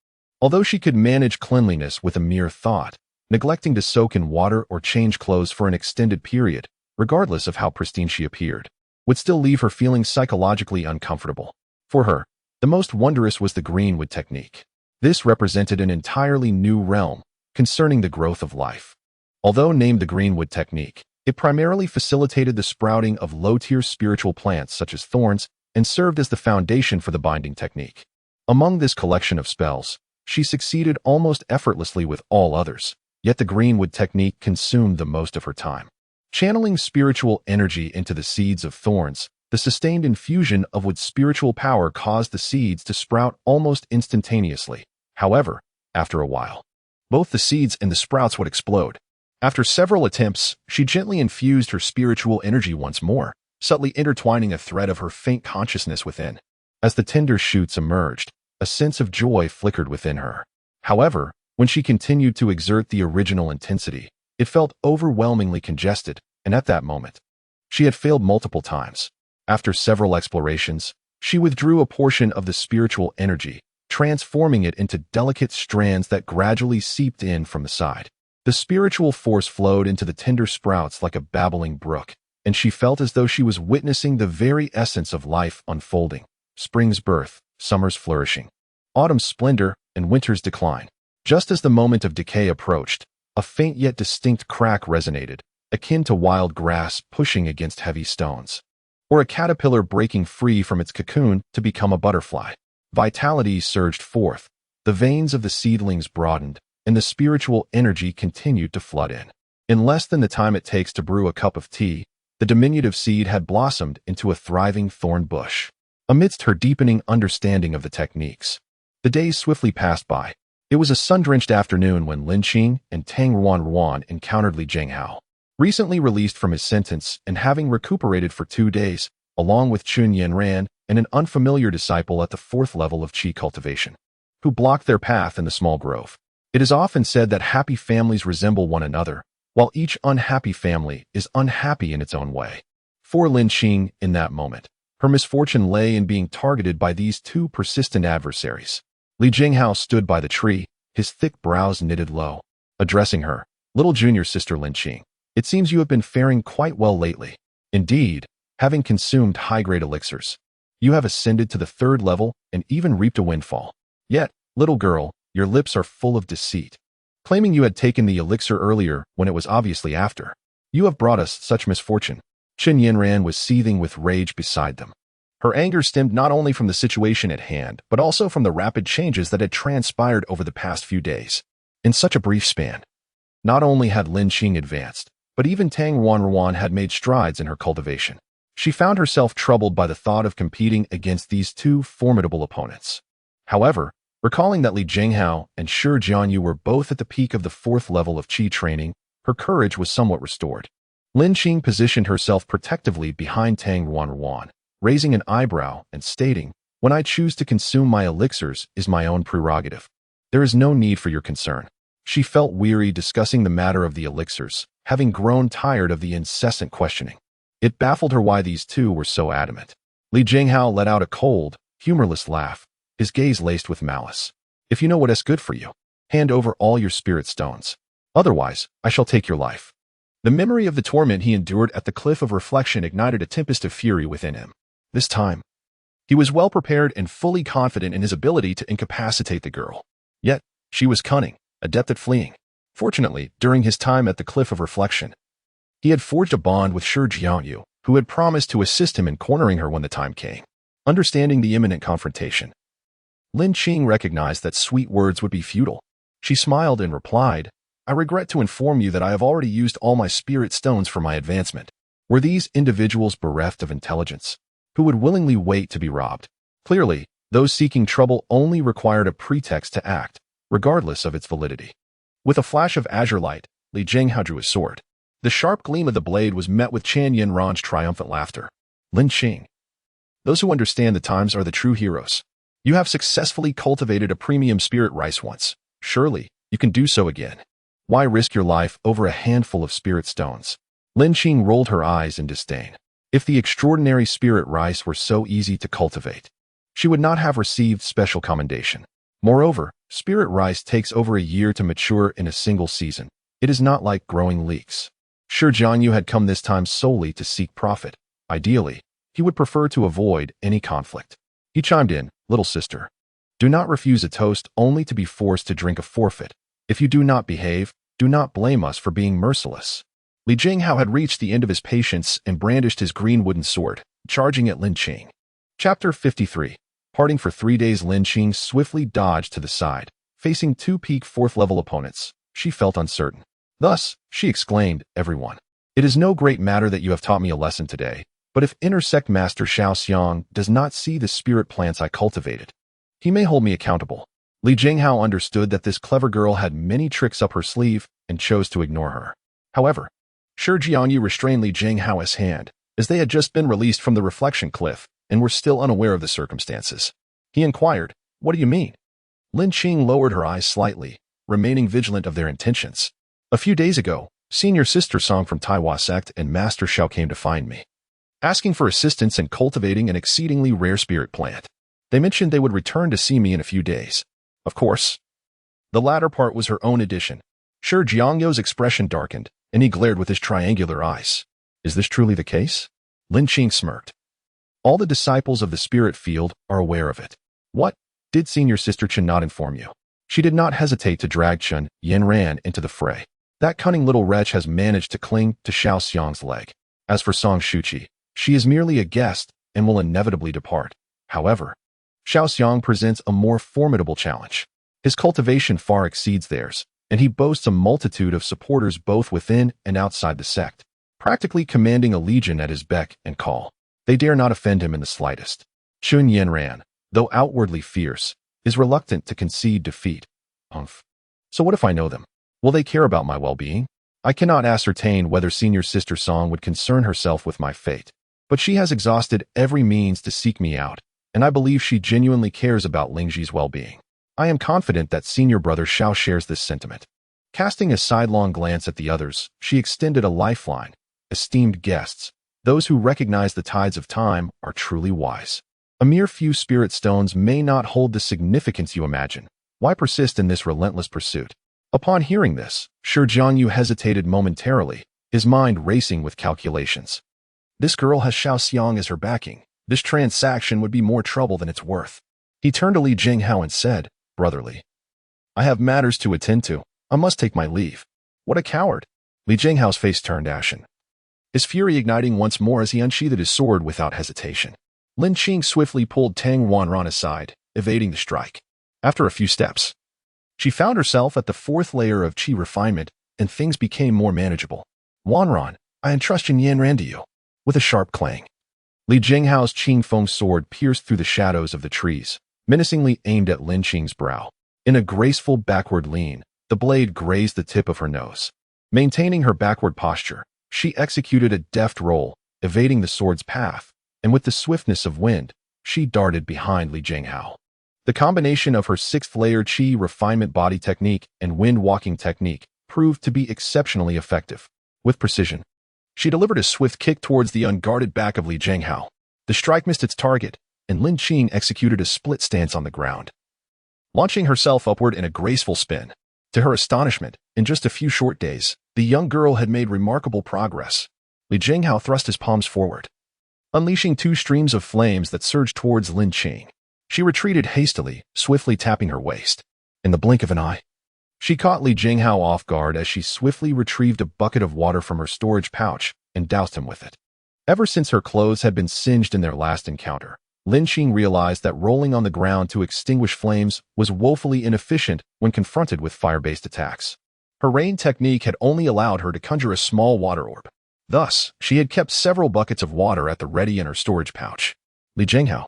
Although she could manage cleanliness with a mere thought, neglecting to soak in water or change clothes for an extended period, regardless of how pristine she appeared, would still leave her feeling psychologically uncomfortable. For her, the most wondrous was the greenwood technique. This represented an entirely new realm concerning the growth of life. Although named the greenwood technique, it primarily facilitated the sprouting of low-tier spiritual plants such as thorns and served as the foundation for the binding technique. Among this collection of spells, she succeeded almost effortlessly with all others, yet the greenwood technique consumed the most of her time. Channeling spiritual energy into the seeds of thorns, the sustained infusion of wood's spiritual power caused the seeds to sprout almost instantaneously. However, after a while, both the seeds and the sprouts would explode. After several attempts, she gently infused her spiritual energy once more, subtly intertwining a thread of her faint consciousness within. As the tender shoots emerged, a sense of joy flickered within her. However, when she continued to exert the original intensity, it felt overwhelmingly congested, and at that moment, she had failed multiple times. After several explorations, she withdrew a portion of the spiritual energy, transforming it into delicate strands that gradually seeped in from the side. The spiritual force flowed into the tender sprouts like a babbling brook, and she felt as though she was witnessing the very essence of life unfolding. Spring's birth, summer's flourishing, autumn's splendor, and winter's decline. Just as the moment of decay approached, a faint yet distinct crack resonated, akin to wild grass pushing against heavy stones, or a caterpillar breaking free from its cocoon to become a butterfly. Vitality surged forth, the veins of the seedlings broadened, and the spiritual energy continued to flood in. In less than the time it takes to brew a cup of tea, The diminutive seed had blossomed into a thriving thorn bush. Amidst her deepening understanding of the techniques, the days swiftly passed by. It was a sun-drenched afternoon when Lin Qing and Tang Ruan encountered Li Jianghao. Recently released from his sentence and having recuperated for 2 days, along with Chun Yanran and an unfamiliar disciple at the 4th level of Qi cultivation, who blocked their path in the small grove. It is often said that happy families resemble one another, while each unhappy family is unhappy in its own way. For Lin Qing, in that moment, her misfortune lay in being targeted by these 2 persistent adversaries. Li Jianghao stood by the tree, his thick brows knitted low. Addressing her, little junior sister Lin Qing, it seems you have been faring quite well lately. Indeed, having consumed high-grade elixirs, you have ascended to the 3rd level and even reaped a windfall. Yet, little girl, your lips are full of deceit. Claiming you had taken the elixir earlier when it was obviously after. You have brought us such misfortune. Chen Yanran was seething with rage beside them. Her anger stemmed not only from the situation at hand, but also from the rapid changes that had transpired over the past few days. In such a brief span, not only had Lin Qing advanced, but even Tang Ruan had made strides in her cultivation. She found herself troubled by the thought of competing against these 2 formidable opponents. However, recalling that Li Jianghao and Shi Jianyu were both at the peak of the 4th level of Qi training, her courage was somewhat restored. Lin Qing positioned herself protectively behind Tang Ruan, raising an eyebrow and stating, "When I choose to consume my elixirs is my own prerogative. There is no need for your concern." She felt weary discussing the matter of the elixirs, having grown tired of the incessant questioning. It baffled her why these 2 were so adamant. Li Jianghao let out a cold, humorless laugh, his gaze laced with malice. "If you know what is good for you, hand over all your spirit stones. Otherwise, I shall take your life." The memory of the torment he endured at the cliff of reflection ignited a tempest of fury within him. This time, he was well prepared and fully confident in his ability to incapacitate the girl. Yet, she was cunning, adept at fleeing. Fortunately, during his time at the cliff of reflection, he had forged a bond with Shi Jianyu, who had promised to assist him in cornering her when the time came. Understanding the imminent confrontation, Lin Qing recognized that sweet words would be futile. She smiled and replied, "I regret to inform you that I have already used all my spirit stones for my advancement." Were these individuals bereft of intelligence, who would willingly wait to be robbed? Clearly, those seeking trouble only required a pretext to act, regardless of its validity. With a flash of azure light, Li Jianghao drew his sword. The sharp gleam of the blade was met with Chan Yanran's triumphant laughter. "Lin Qing, those who understand the times are the true heroes. You have successfully cultivated a premium spirit rice once. Surely, you can do so again. Why risk your life over a handful of spirit stones?" Lin Qing rolled her eyes in disdain. If the extraordinary spirit rice were so easy to cultivate, she would not have received special commendation. Moreover, spirit rice takes over a year to mature in a single season. It is not like growing leeks. Shi Jianyu had come this time solely to seek profit. Ideally, he would prefer to avoid any conflict. He chimed in, "Little sister, do not refuse a toast only to be forced to drink a forfeit. If you do not behave, do not blame us for being merciless." Li Jianghao had reached the end of his patience and brandished his green wooden sword, charging at Lin Qing. Chapter 53. Parting for 3 days, Lin Qing swiftly dodged to the side, facing 2 peak 4th level opponents. She felt uncertain. Thus, she exclaimed, "Everyone, it is no great matter that you have taught me a lesson today, but if Intersect Master Xiaoxiang does not see the spirit plants I cultivated, he may hold me accountable." Li Jianghao understood that this clever girl had many tricks up her sleeve and chose to ignore her. However, Shi Jianyu restrained Li Jianghao's hand, as they had just been released from the reflection cliff and were still unaware of the circumstances. He inquired, "What do you mean?" Lin Qing lowered her eyes slightly, remaining vigilant of their intentions. "A few days ago, Senior Sister Song from Taiwa Sect and Master Xiao came to find me, asking for assistance in cultivating an exceedingly rare spirit plant. They mentioned they would return to see me in a few days." Of course, the latter part was her own addition. Shi Jiangyu's expression darkened, and he glared with his triangular eyes. "Is this truly the case?" Lin Qing smirked. "All the disciples of the spirit field are aware of it." "What? Did Senior Sister Chen not inform you?" She did not hesitate to drag Chen Yanran into the fray. "That cunning little wretch has managed to cling to Xiao Xiang's leg. As for Song Shuqi, she is merely a guest and will inevitably depart. However, Xiao Xiang presents a more formidable challenge. His cultivation far exceeds theirs, and he boasts a multitude of supporters both within and outside the sect. practically commanding a legion at his beck and call. They dare not offend him in the slightest. Chun Yanran, though outwardly fierce, is reluctant to concede defeat. Humph. So what if I know them? Will they care about my well-being? I cannot ascertain whether Senior Sister Song would concern herself with my fate, but she has exhausted every means to seek me out, and I believe she genuinely cares about Lingji's well-being. I am confident that Senior Brother Xiao shares this sentiment. Casting a sidelong glance at the others, she extended a lifeline. Esteemed guests, those who recognize the tides of time are truly wise. A mere few spirit stones may not hold the significance you imagine. Why persist in this relentless pursuit? Upon hearing this, Shi Jiangyu hesitated momentarily, his mind racing with calculations. This girl has Xiao Xiang as her backing. This transaction would be more trouble than it's worth. He turned to Li Jinghao and said, brotherly, I have matters to attend to. I must take my leave. What a coward. Li Jinghao's face turned ashen, his fury igniting once more as he unsheathed his sword without hesitation. Lin Qing swiftly pulled Tang Wanran aside, evading the strike. After a few steps, she found herself at the fourth layer of qi refinement, and things became more manageable. Wanran, I entrust Jin Yanran to you. With a sharp clang, Li Jinghao's Qing Feng sword pierced through the shadows of the trees, menacingly aimed at Lin Qing's brow. In a graceful backward lean, the blade grazed the tip of her nose. Maintaining her backward posture, she executed a deft roll, evading the sword's path, and with the swiftness of wind, she darted behind Li Jinghao. The combination of her sixth-layer qi refinement body technique and wind-walking technique proved to be exceptionally effective. With precision, she delivered a swift kick towards the unguarded back of Li Jinghao. The strike missed its target, and Lin Qing executed a split stance on the ground, launching herself upward in a graceful spin. To her astonishment, in just a few short days, the young girl had made remarkable progress. Li Jinghao thrust his palms forward, unleashing two streams of flames that surged towards Lin Qing. She retreated hastily, swiftly tapping her waist. In the blink of an eye, she caught Li Jinghao off guard as she swiftly retrieved a bucket of water from her storage pouch and doused him with it. Ever since her clothes had been singed in their last encounter, Lin Qing realized that rolling on the ground to extinguish flames was woefully inefficient when confronted with fire-based attacks. Her rain technique had only allowed her to conjure a small water orb. Thus, she had kept several buckets of water at the ready in her storage pouch. Li Jinghao,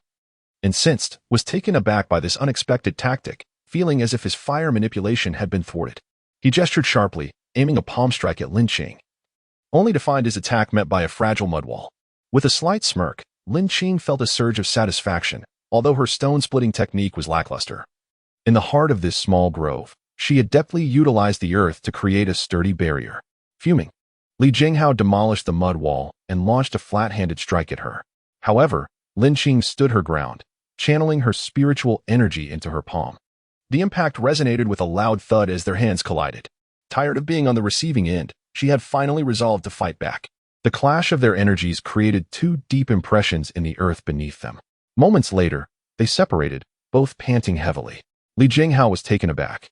incensed, was taken aback by this unexpected tactic, feeling as if his fire manipulation had been thwarted. He gestured sharply, aiming a palm strike at Lin Qing, only to find his attack met by a fragile mud wall. With a slight smirk, Lin Qing felt a surge of satisfaction, although her stone-splitting technique was lackluster. In the heart of this small grove, she adeptly utilized the earth to create a sturdy barrier. Fuming, Li Jinghao demolished the mud wall and launched a flat-handed strike at her. However, Lin Qing stood her ground, channeling her spiritual energy into her palm. The impact resonated with a loud thud as their hands collided. Tired of being on the receiving end, she had finally resolved to fight back. The clash of their energies created two deep impressions in the earth beneath them. Moments later, they separated, both panting heavily. Li Jinghao was taken aback.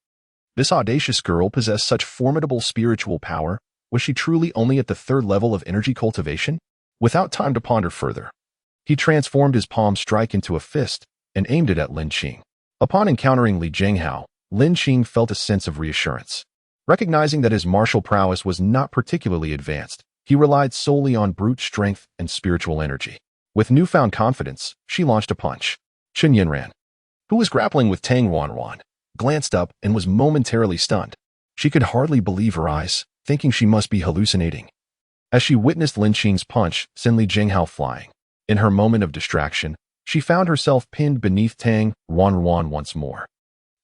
This audacious girl possessed such formidable spiritual power. Was she truly only at the third level of energy cultivation? Without time to ponder further, he transformed his palm strike into a fist and aimed it at Lin Qing. Upon encountering Li Jinghao, Lin Qing felt a sense of reassurance. Recognizing that his martial prowess was not particularly advanced, he relied solely on brute strength and spiritual energy. With newfound confidence, she launched a punch. Chun Yanran, who was grappling with Tang Wanran, glanced up and was momentarily stunned. She could hardly believe her eyes, thinking she must be hallucinating, as she witnessed Lin Qing's punch send Li Jinghao flying. In her moment of distraction, she found herself pinned beneath Tang Wanran once more.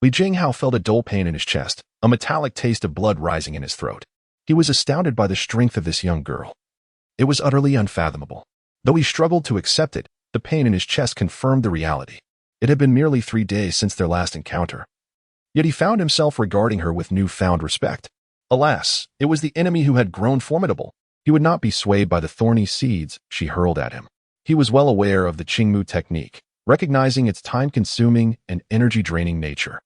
Li Jinghao felt a dull pain in his chest, a metallic taste of blood rising in his throat. He was astounded by the strength of this young girl. It was utterly unfathomable. Though he struggled to accept it, the pain in his chest confirmed the reality. It had been merely 3 days since their last encounter. Yet he found himself regarding her with newfound respect. Alas, it was the enemy who had grown formidable. He would not be swayed by the thorny seeds she hurled at him. He was well aware of the Qingmu technique, recognizing its time-consuming and energy-draining nature.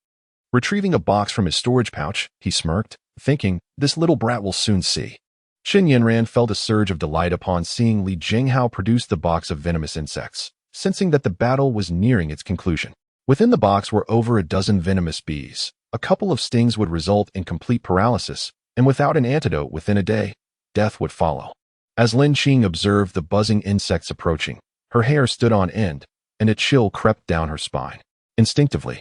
Retrieving a box from his storage pouch, he smirked, thinking, this little brat will soon see. Qin Yanran felt a surge of delight upon seeing Li Jinghao produce the box of venomous insects, sensing that the battle was nearing its conclusion. Within the box were over a dozen venomous bees. A couple of stings would result in complete paralysis, and without an antidote within a day, death would follow. As Lin Qing observed the buzzing insects approaching, her hair stood on end, and a chill crept down her spine. Instinctively,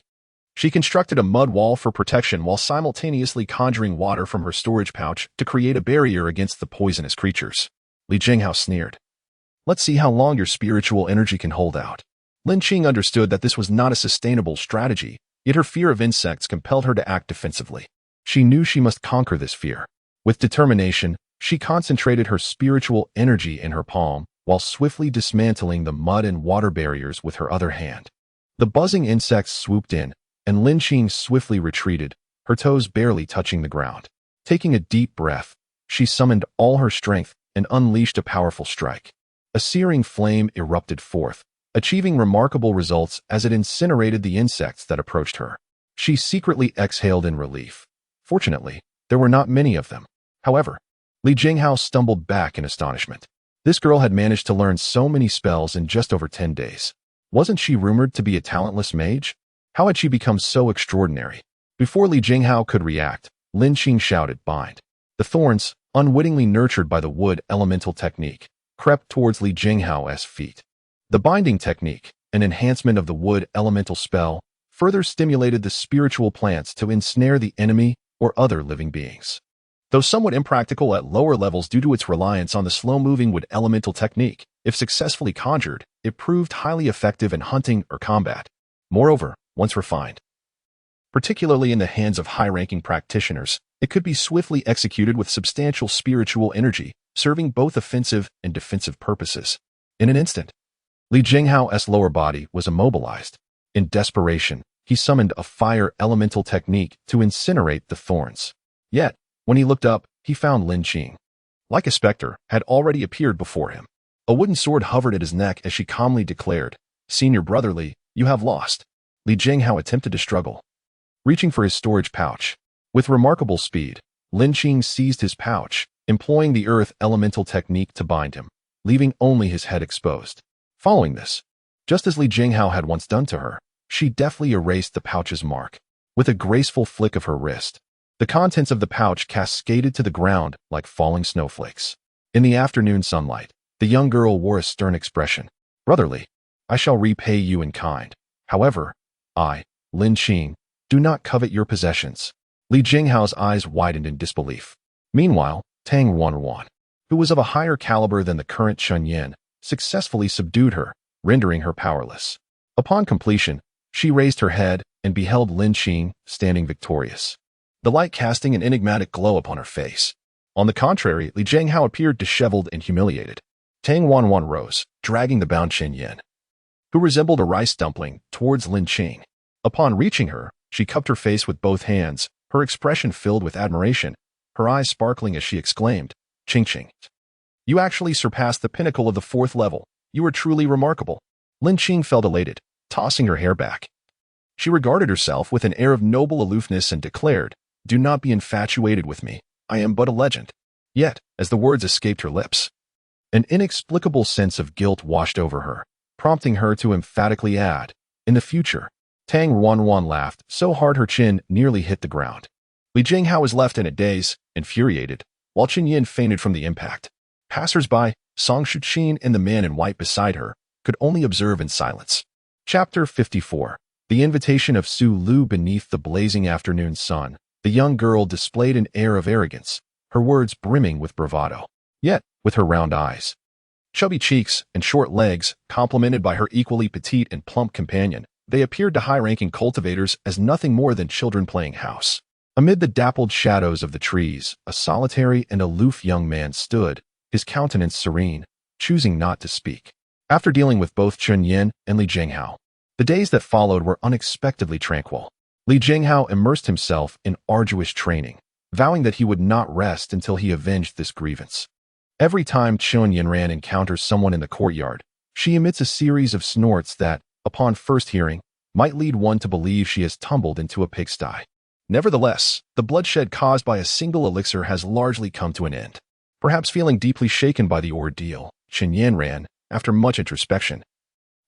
she constructed a mud wall for protection while simultaneously conjuring water from her storage pouch to create a barrier against the poisonous creatures. Li Jinghao sneered. Let's see how long your spiritual energy can hold out. Lin Qing understood that this was not a sustainable strategy, yet her fear of insects compelled her to act defensively. She knew she must conquer this fear. With determination, she concentrated her spiritual energy in her palm while swiftly dismantling the mud and water barriers with her other hand. The buzzing insects swooped in, and Lin Qing swiftly retreated, her toes barely touching the ground. Taking a deep breath, she summoned all her strength and unleashed a powerful strike. A searing flame erupted forth, achieving remarkable results as it incinerated the insects that approached her. She secretly exhaled in relief. Fortunately, there were not many of them. However, Li Jinghao stumbled back in astonishment. This girl had managed to learn so many spells in just over 10 days. Wasn't she rumored to be a talentless mage? How had she become so extraordinary? Before Li Jinghao could react, Lin Qing shouted, "Bind." The thorns, unwittingly nurtured by the wood elemental technique, crept towards Li Jinghao's feet. The binding technique, an enhancement of the wood elemental spell, further stimulated the spiritual plants to ensnare the enemy or other living beings. Though somewhat impractical at lower levels due to its reliance on the slow-moving wood elemental technique, if successfully conjured, it proved highly effective in hunting or combat. Moreover, once refined, particularly in the hands of high-ranking practitioners, it could be swiftly executed with substantial spiritual energy, serving both offensive and defensive purposes. In an instant, Li Jinghao's lower body was immobilized. In desperation, he summoned a fire elemental technique to incinerate the thorns. Yet, when he looked up, he found Lin Qing. Like a specter, had already appeared before him. A wooden sword hovered at his neck as she calmly declared, "Senior Brotherly, you have lost." Li Jinghao attempted to struggle, reaching for his storage pouch. With remarkable speed, Lin Qing seized his pouch, employing the earth elemental technique to bind him, leaving only his head exposed. Following this, just as Li Jinghao had once done to her, she deftly erased the pouch's mark. With a graceful flick of her wrist, the contents of the pouch cascaded to the ground like falling snowflakes. In the afternoon sunlight, the young girl wore a stern expression. "Brotherly, I shall repay you in kind. However, I, Lin Qing, do not covet your possessions." Li Jinghao's eyes widened in disbelief. Meanwhile, Tang Wanwan, who was of a higher caliber than the current Chun Yin, successfully subdued her, rendering her powerless. Upon completion, she raised her head and beheld Lin Qing standing victorious, the light casting an enigmatic glow upon her face. On the contrary, Li Jinghao appeared disheveled and humiliated. Tang Wanwan rose, dragging the bound Chen Yin, who resembled a rice dumpling, towards Lin Qing. Upon reaching her, she cupped her face with both hands, her expression filled with admiration, her eyes sparkling as she exclaimed, "Qing Qing, you actually surpassed the pinnacle of the 4th level. You are truly remarkable." Lin Qing felt elated, tossing her hair back. She regarded herself with an air of noble aloofness and declared, "Do not be infatuated with me. I am but a legend." Yet, as the words escaped her lips, an inexplicable sense of guilt washed over her, prompting her to emphatically add, "In the future." Tang Wanwan laughed so hard her chin nearly hit the ground. Li Jinghao was left in a daze, infuriated, while Chen Yin fainted from the impact. Passers-by, Song Shuqin and the man in white beside her, could only observe in silence. Chapter 54. The invitation of Su Lu. Beneath the blazing afternoon sun, the young girl displayed an air of arrogance, her words brimming with bravado. Yet, with her round eyes, chubby cheeks, and short legs, complemented by her equally petite and plump companion, they appeared to high-ranking cultivators as nothing more than children playing house. Amid the dappled shadows of the trees, a solitary and aloof young man stood, his countenance serene, choosing not to speak. After dealing with both Chun Yin and Li Jinghao, the days that followed were unexpectedly tranquil. Li Jinghao immersed himself in arduous training, vowing that he would not rest until he avenged this grievance. Every time Chun Yin encounters someone in the courtyard, she emits a series of snorts that, upon first hearing, might lead one to believe she has tumbled into a pigsty. Nevertheless, the bloodshed caused by a single elixir has largely come to an end. Perhaps feeling deeply shaken by the ordeal, Chen Yanran, after much introspection,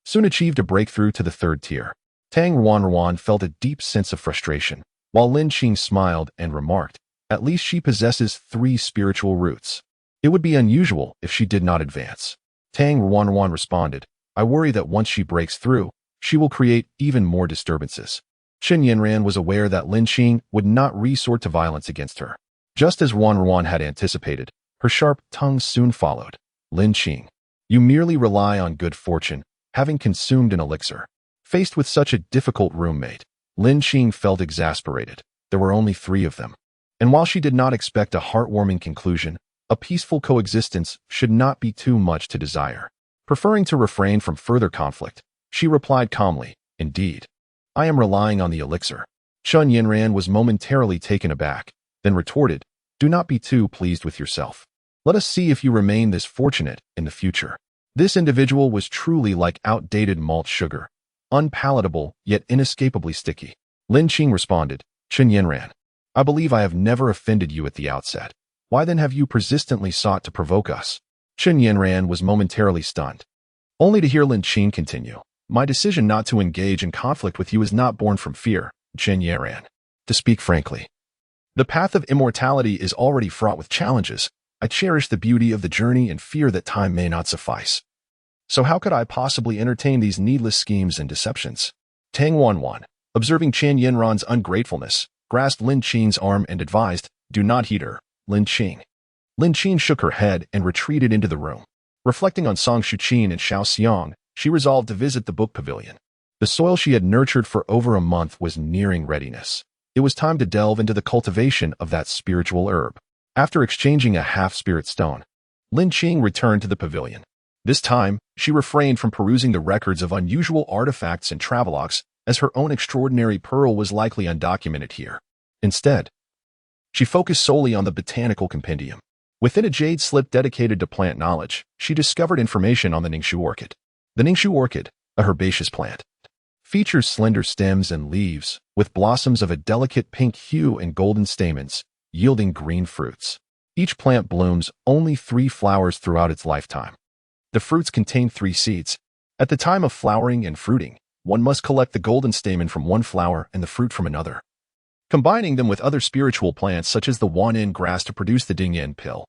soon achieved a breakthrough to the 3rd tier. Tang Wanwan felt a deep sense of frustration, while Lin Qing smiled and remarked, "At least she possesses 3 spiritual roots. It would be unusual if she did not advance. Tang Ruan responded, I worry that once she breaks through, she will create even more disturbances. Chen Yinran was aware that Lin Qing would not resort to violence against her. Just as Ruan had anticipated, her sharp tongue soon followed. Lin Qing, you merely rely on good fortune, having consumed an elixir. Faced with such a difficult roommate, Lin Qing felt exasperated. There were only 3 of them. And while she did not expect a heartwarming conclusion, a peaceful coexistence should not be too much to desire. Preferring to refrain from further conflict, she replied calmly, Indeed. I am relying on the elixir. Chen Yinran was momentarily taken aback, then retorted, Do not be too pleased with yourself. Let us see if you remain this fortunate in the future. This individual was truly like outdated malt sugar, unpalatable yet inescapably sticky. Lin Qing responded, Chen Yinran, I believe I have never offended you at the outset. Why then have you persistently sought to provoke us? Chen Yinran was momentarily stunned, only to hear Lin Qing continue. My decision not to engage in conflict with you is not born from fear, Chen Yinran. To speak frankly, the path of immortality is already fraught with challenges. I cherish the beauty of the journey and fear that time may not suffice. So how could I possibly entertain these needless schemes and deceptions? Tang Wanwan, observing Chen Yinran's ungratefulness, grasped Lin Qing's arm and advised, Do not heed her, Lin Qing. Lin Qing shook her head and retreated into the room. Reflecting on Song Shuqin and Xiao Xiang, she resolved to visit the book pavilion. The soil she had nurtured for over a month was nearing readiness. It was time to delve into the cultivation of that spiritual herb. After exchanging a half-spirit stone, Lin Qing returned to the pavilion. This time, she refrained from perusing the records of unusual artifacts and travelogues, as her own extraordinary pearl was likely undocumented here. Instead, she focused solely on the botanical compendium. Within a jade slip dedicated to plant knowledge, she discovered information on the Ningxu orchid. The Ningxu orchid, a herbaceous plant, features slender stems and leaves, with blossoms of a delicate pink hue and golden stamens, yielding green fruits. Each plant blooms only 3 flowers throughout its lifetime. The fruits contain 3 seeds. At the time of flowering and fruiting, one must collect the golden stamen from one flower and the fruit from another, combining them with other spiritual plants such as the Wanyin grass to produce the Dingyan pill.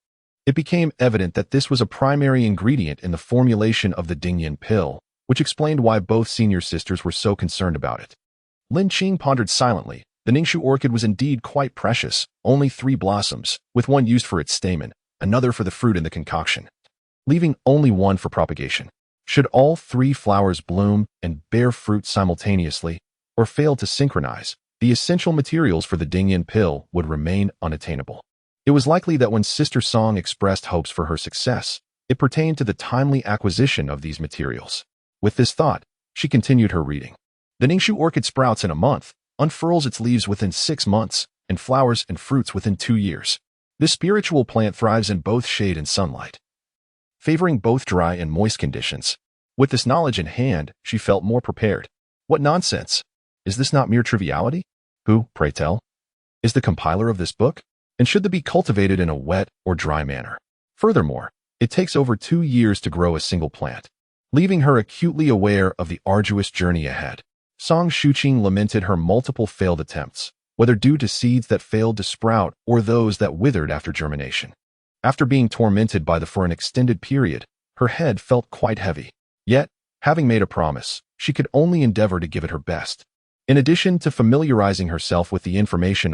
It became evident that this was a primary ingredient in the formulation of the Dingyan pill, which explained why both senior sisters were so concerned about it. Lin Qing pondered silently. The Ningxu orchid was indeed quite precious, only 3 blossoms, with one used for its stamen, another for the fruit in the concoction, leaving only one for propagation. Should all 3 flowers bloom and bear fruit simultaneously, or fail to synchronize, the essential materials for the Dingyan pill would remain unattainable. It was likely that when Sister Song expressed hopes for her success, it pertained to the timely acquisition of these materials. With this thought, she continued her reading. The Ningxu orchid sprouts in a month, unfurls its leaves within 6 months, and flowers and fruits within 2 years. This spiritual plant thrives in both shade and sunlight, favoring both dry and moist conditions. With this knowledge in hand, she felt more prepared. What nonsense! Is this not mere triviality? Who, pray tell, is the compiler of this book? And should they be cultivated in a wet or dry manner? Furthermore, it takes over 2 years to grow a single plant, leaving her acutely aware of the arduous journey ahead. Song Shuqing lamented her multiple failed attempts, whether due to seeds that failed to sprout or those that withered after germination. After being tormented by for an extended period, her head felt quite heavy. Yet, having made a promise, she could only endeavor to give it her best. In addition to familiarizing herself with the information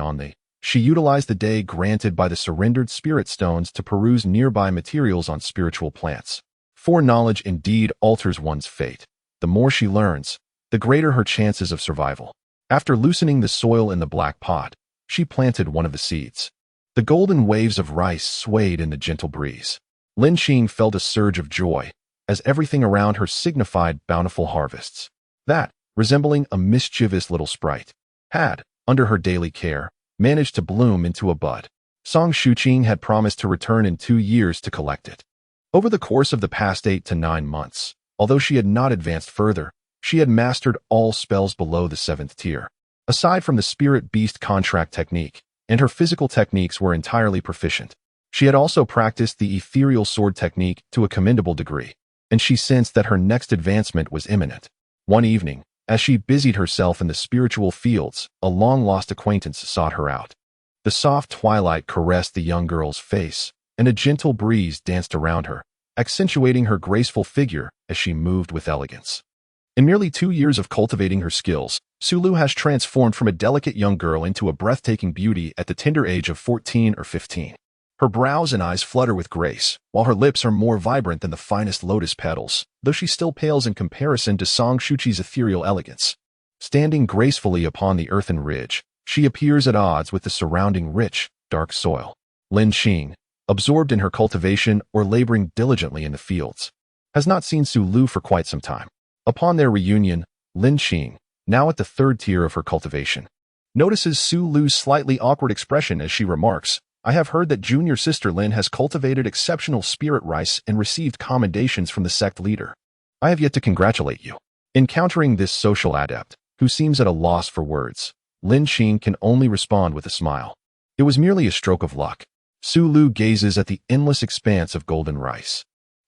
she utilized the day granted by the surrendered spirit stones to peruse nearby materials on spiritual plants. Foreknowledge indeed alters one's fate. The more she learns, the greater her chances of survival. After loosening the soil in the black pot, she planted one of the seeds. The golden waves of rice swayed in the gentle breeze. Lin Qing felt a surge of joy, as everything around her signified bountiful harvests. That, resembling a mischievous little sprite, had, under her daily care, managed to bloom into a bud. Song Shuqing had promised to return in 2 years to collect it. Over the course of the past 8 to 9 months, although she had not advanced further, she had mastered all spells below the 7th tier. Aside from the spirit beast contract technique, and her physical techniques were entirely proficient. She had also practiced the ethereal sword technique to a commendable degree, and she sensed that her next advancement was imminent. One evening, as she busied herself in the spiritual fields, a long-lost acquaintance sought her out. The soft twilight caressed the young girl's face, and a gentle breeze danced around her, accentuating her graceful figure as she moved with elegance. In merely 2 years of cultivating her skills, Sulu has transformed from a delicate young girl into a breathtaking beauty at the tender age of 14 or 15. Her brows and eyes flutter with grace, while her lips are more vibrant than the finest lotus petals, though she still pales in comparison to Song Shuqi's ethereal elegance. Standing gracefully upon the earthen ridge, she appears at odds with the surrounding rich, dark soil. Lin Xing, absorbed in her cultivation or laboring diligently in the fields, has not seen Sulu for quite some time. Upon their reunion, Lin Xing, now at the 3rd tier of her cultivation, notices Sulu's slightly awkward expression as she remarks, "I have heard that junior sister Lin has cultivated exceptional spirit rice and received commendations from the sect leader. I have yet to congratulate you." Encountering this social adept, who seems at a loss for words, Lin Xing can only respond with a smile. It was merely a stroke of luck. Sulu gazes at the endless expanse of golden rice,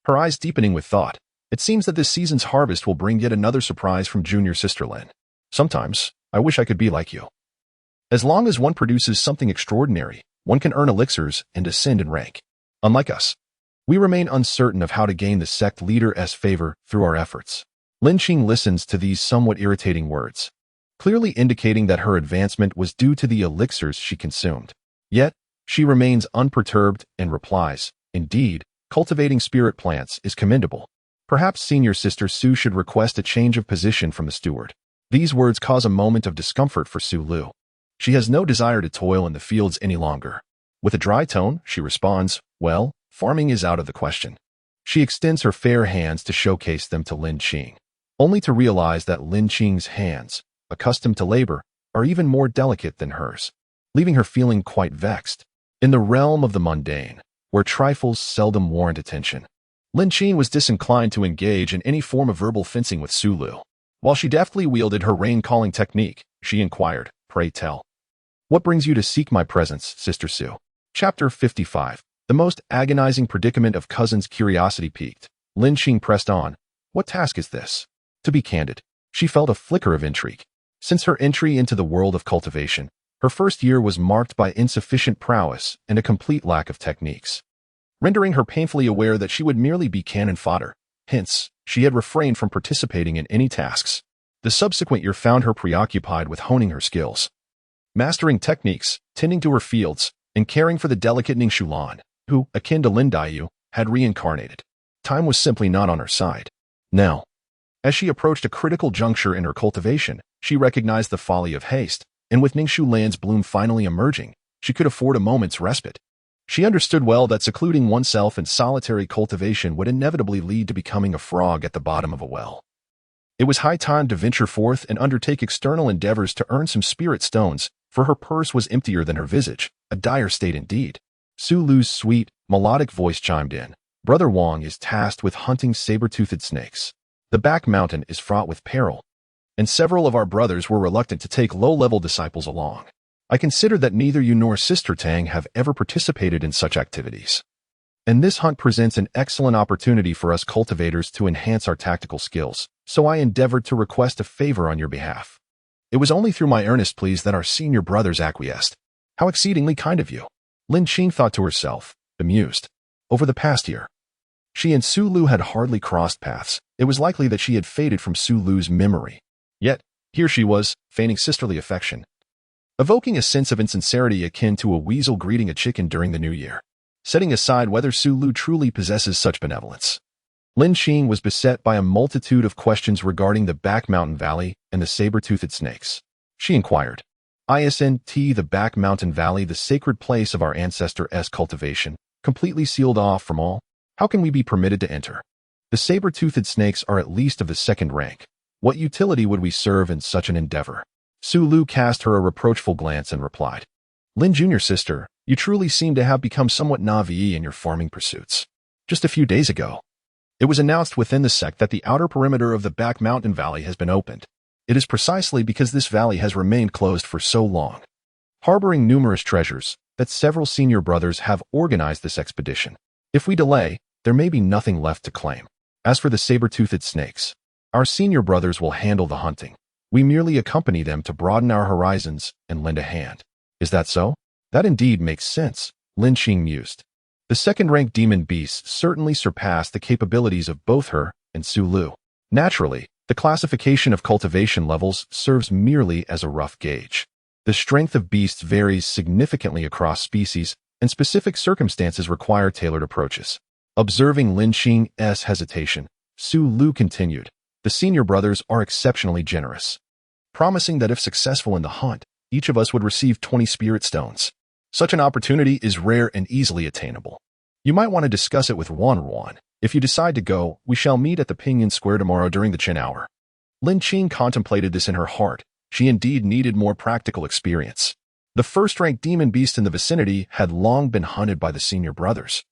her eyes deepening with thought. It seems that this season's harvest will bring yet another surprise from junior sister Lin. Sometimes, I wish I could be like you. As long as one produces something extraordinary, one can earn elixirs and ascend in rank. Unlike us, we remain uncertain of how to gain the sect leader's favor through our efforts. Lin Xing listens to these somewhat irritating words, clearly indicating that her advancement was due to the elixirs she consumed. Yet, she remains unperturbed and replies, "Indeed, cultivating spirit plants is commendable. Perhaps senior sister Su should request a change of position from the steward." These words cause a moment of discomfort for Sulu. She has no desire to toil in the fields any longer. With a dry tone, she responds, "Well, farming is out of the question." She extends her fair hands to showcase them to Lin Xing, only to realize that Lin Xing's hands, accustomed to labor, are even more delicate than hers, leaving her feeling quite vexed. In the realm of the mundane, where trifles seldom warrant attention, Lin Xing was disinclined to engage in any form of verbal fencing with Sulu. While she deftly wielded her rain-calling technique, she inquired, "Pray tell, what brings you to seek my presence, Sister Su?" Chapter 55. The most agonizing predicament of Cousin's curiosity piqued. Lin Xing pressed on, "What task is this?" To be candid, she felt a flicker of intrigue. Since her entry into the world of cultivation, her first year was marked by insufficient prowess and a complete lack of techniques, rendering her painfully aware that she would merely be cannon fodder. Hence, she had refrained from participating in any tasks. The subsequent year found her preoccupied with honing her skills, mastering techniques, tending to her fields, and caring for the delicate Ning Shulan, who, akin to Lin Daiyu, had reincarnated. Time was simply not on her side. Now, as she approached a critical juncture in her cultivation, she recognized the folly of haste, and with Ning Shulan's bloom finally emerging, she could afford a moment's respite. She understood well that secluding oneself in solitary cultivation would inevitably lead to becoming a frog at the bottom of a well. It was high time to venture forth and undertake external endeavors to earn some spirit stones, for her purse was emptier than her visage, a dire state indeed. Sulu's sweet, melodic voice chimed in. "Brother Wang is tasked with hunting saber-toothed snakes. The back mountain is fraught with peril, and several of our brothers were reluctant to take low-level disciples along. I consider that neither you nor Sister Tang have ever participated in such activities, and this hunt presents an excellent opportunity for us cultivators to enhance our tactical skills, so I endeavored to request a favor on your behalf. It was only through my earnest pleas that our senior brothers acquiesced. How exceedingly kind of you." Lin Xing thought to herself, bemused. Over the past year, she and Sulu had hardly crossed paths. It was likely that she had faded from Sulu's memory. Yet, here she was, feigning sisterly affection, evoking a sense of insincerity akin to a weasel greeting a chicken during the new year. Setting aside whether Sulu truly possesses such benevolence, Lin Xing was beset by a multitude of questions regarding the Back Mountain Valley and the saber-toothed snakes. She inquired, "Isn't the Back Mountain Valley the sacred place of our ancestor's cultivation, completely sealed off from all? How can we be permitted to enter? The saber-toothed snakes are at least of the 2nd rank. What utility would we serve in such an endeavor?" Sulu cast her a reproachful glance and replied, "Lin Junior sister, you truly seem to have become somewhat naive in your farming pursuits. Just a few days ago, it was announced within the sect that the outer perimeter of the Back Mountain Valley has been opened. It is precisely because this valley has remained closed for so long, harboring numerous treasures, that several senior brothers have organized this expedition. If we delay, there may be nothing left to claim. As for the saber-toothed snakes, our senior brothers will handle the hunting. We merely accompany them to broaden our horizons and lend a hand." "Is that so? That indeed makes sense," Lin Xing mused. The second-ranked demon beasts certainly surpassed the capabilities of both her and Su Lu. Naturally, the classification of cultivation levels serves merely as a rough gauge. The strength of beasts varies significantly across species, and specific circumstances require tailored approaches. Observing Lin Xing's hesitation, Su Lu continued, "The senior brothers are exceptionally generous, promising that if successful in the hunt, each of us would receive 20 spirit stones. Such an opportunity is rare and easily attainable. You might want to discuss it with Wan. If you decide to go, we shall meet at the Pinyin Square tomorrow during the Qin hour." Lin Qing contemplated this in her heart. She indeed needed more practical experience. The first-ranked demon beast in the vicinity had long been hunted by the senior brothers,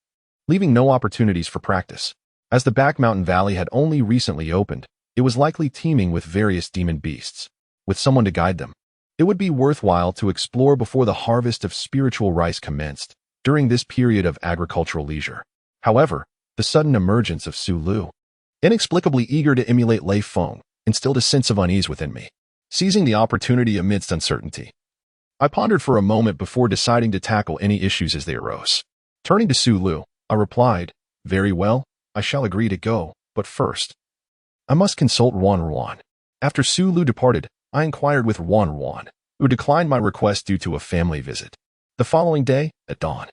leaving no opportunities for practice. As the back mountain valley had only recently opened, it was likely teeming with various demon beasts. With someone to guide them, it would be worthwhile to explore before the harvest of spiritual rice commenced, during this period of agricultural leisure. However, the sudden emergence of Su Lu, inexplicably eager to emulate Lei Feng, instilled a sense of unease within me. Seizing the opportunity amidst uncertainty, I pondered for a moment before deciding to tackle any issues as they arose. Turning to Su Lu, I replied, "Very well, I shall agree to go, but first, I must consult Wan. After Su Lu departed, I inquired with Wan, who declined my request due to a family visit. The following day, at dawn,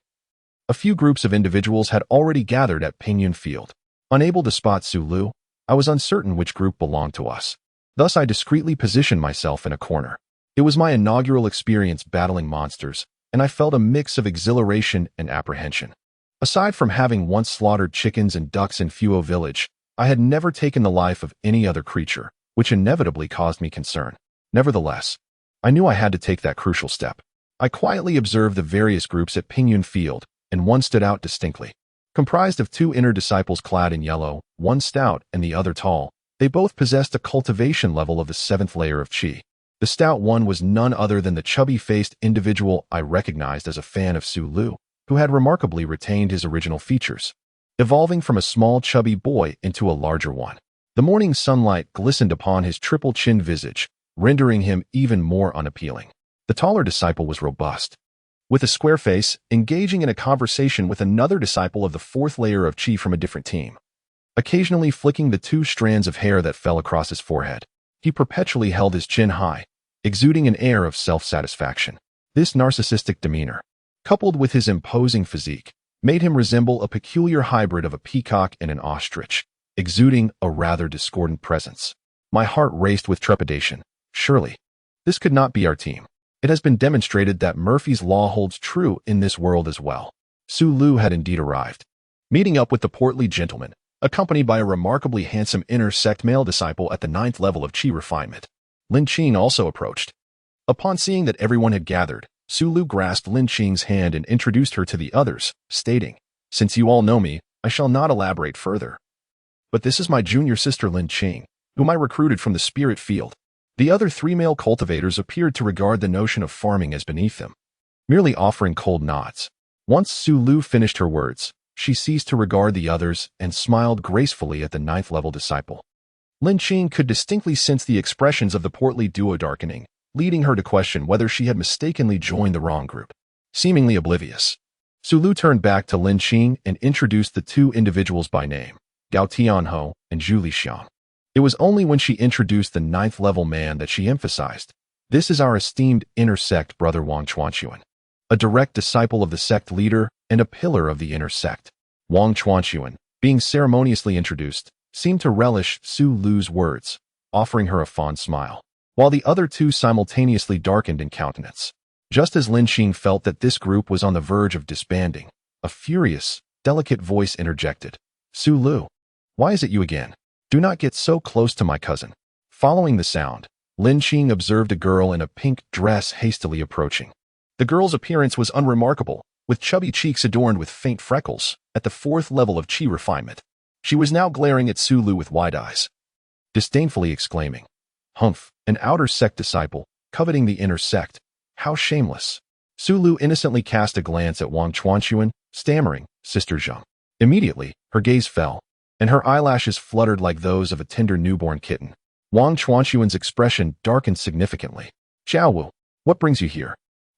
a few groups of individuals had already gathered at Pinyin Field. Unable to spot Su Lu, I was uncertain which group belonged to us. Thus I discreetly positioned myself in a corner. It was my inaugural experience battling monsters, and I felt a mix of exhilaration and apprehension. Aside from having once slaughtered chickens and ducks in Fuo Village, I had never taken the life of any other creature, which inevitably caused me concern. Nevertheless, I knew I had to take that crucial step. I quietly observed the various groups at Pinyin Field, and one stood out distinctly. Comprised of two inner disciples clad in yellow, one stout and the other tall, they both possessed a cultivation level of the 7th layer of Qi. The stout one was none other than the chubby-faced individual I recognized as a fan of Su Lu, who had remarkably retained his original features, evolving from a small chubby boy into a larger one. The morning sunlight glistened upon his triple-chin visage, rendering him even more unappealing. The taller disciple was robust, with a square face, engaging in a conversation with another disciple of the 4th layer of Qi from a different team, occasionally flicking the 2 strands of hair that fell across his forehead. He perpetually held his chin high, exuding an air of self-satisfaction. This narcissistic demeanor, coupled with his imposing physique, made him resemble a peculiar hybrid of a peacock and an ostrich, exuding a rather discordant presence. My heart raced with trepidation. Surely, this could not be our team. It has been demonstrated that Murphy's Law holds true in this world as well. Su Lu had indeed arrived. Meeting up with the portly gentleman, accompanied by a remarkably handsome inner sect male disciple at the 9th level of Qi refinement, Lin Qing also approached. Upon seeing that everyone had gathered, Su Lu grasped Lin Qing's hand and introduced her to the others, stating, "Since you all know me, I shall not elaborate further. But this is my junior sister Lin Qing, whom I recruited from the spirit field." The other 3 male cultivators appeared to regard the notion of farming as beneath them, merely offering cold nods. Once Su Lu finished her words, she ceased to regard the others and smiled gracefully at the 9th level disciple. Lin Qing could distinctly sense the expressions of the portly duo darkening, leading her to question whether she had mistakenly joined the wrong group. Seemingly oblivious, Su Lu turned back to Lin Qing and introduced the 2 individuals by name, Gao Tianhou and Zhu Lixiang. It was only when she introduced the 9th level man that she emphasized, "This is our esteemed inner sect brother Wang Chuanquan, a direct disciple of the sect leader and a pillar of the inner sect." Wang Chuanquan, being ceremoniously introduced, seemed to relish Su Lu's words, offering her a fond smile, while the other 2 simultaneously darkened in countenance. Just as Lin Qing felt that this group was on the verge of disbanding, a furious, delicate voice interjected, "Su Lu, why is it you again? Do not get so close to my cousin." Following the sound, Lin Qing observed a girl in a pink dress hastily approaching. The girl's appearance was unremarkable, with chubby cheeks adorned with faint freckles, at the 4th level of Qi refinement. She was now glaring at Su Lu with wide eyes, disdainfully exclaiming, "Humph, an outer sect disciple, coveting the inner sect. How shameless." Su Lu innocently cast a glance at Wang Chuanquan, stammering, "Sister Zheng." Immediately, her gaze fell, and her eyelashes fluttered like those of a tender newborn kitten. Wang Chuanquan's expression darkened significantly. "Xiao Wu, what brings you here?"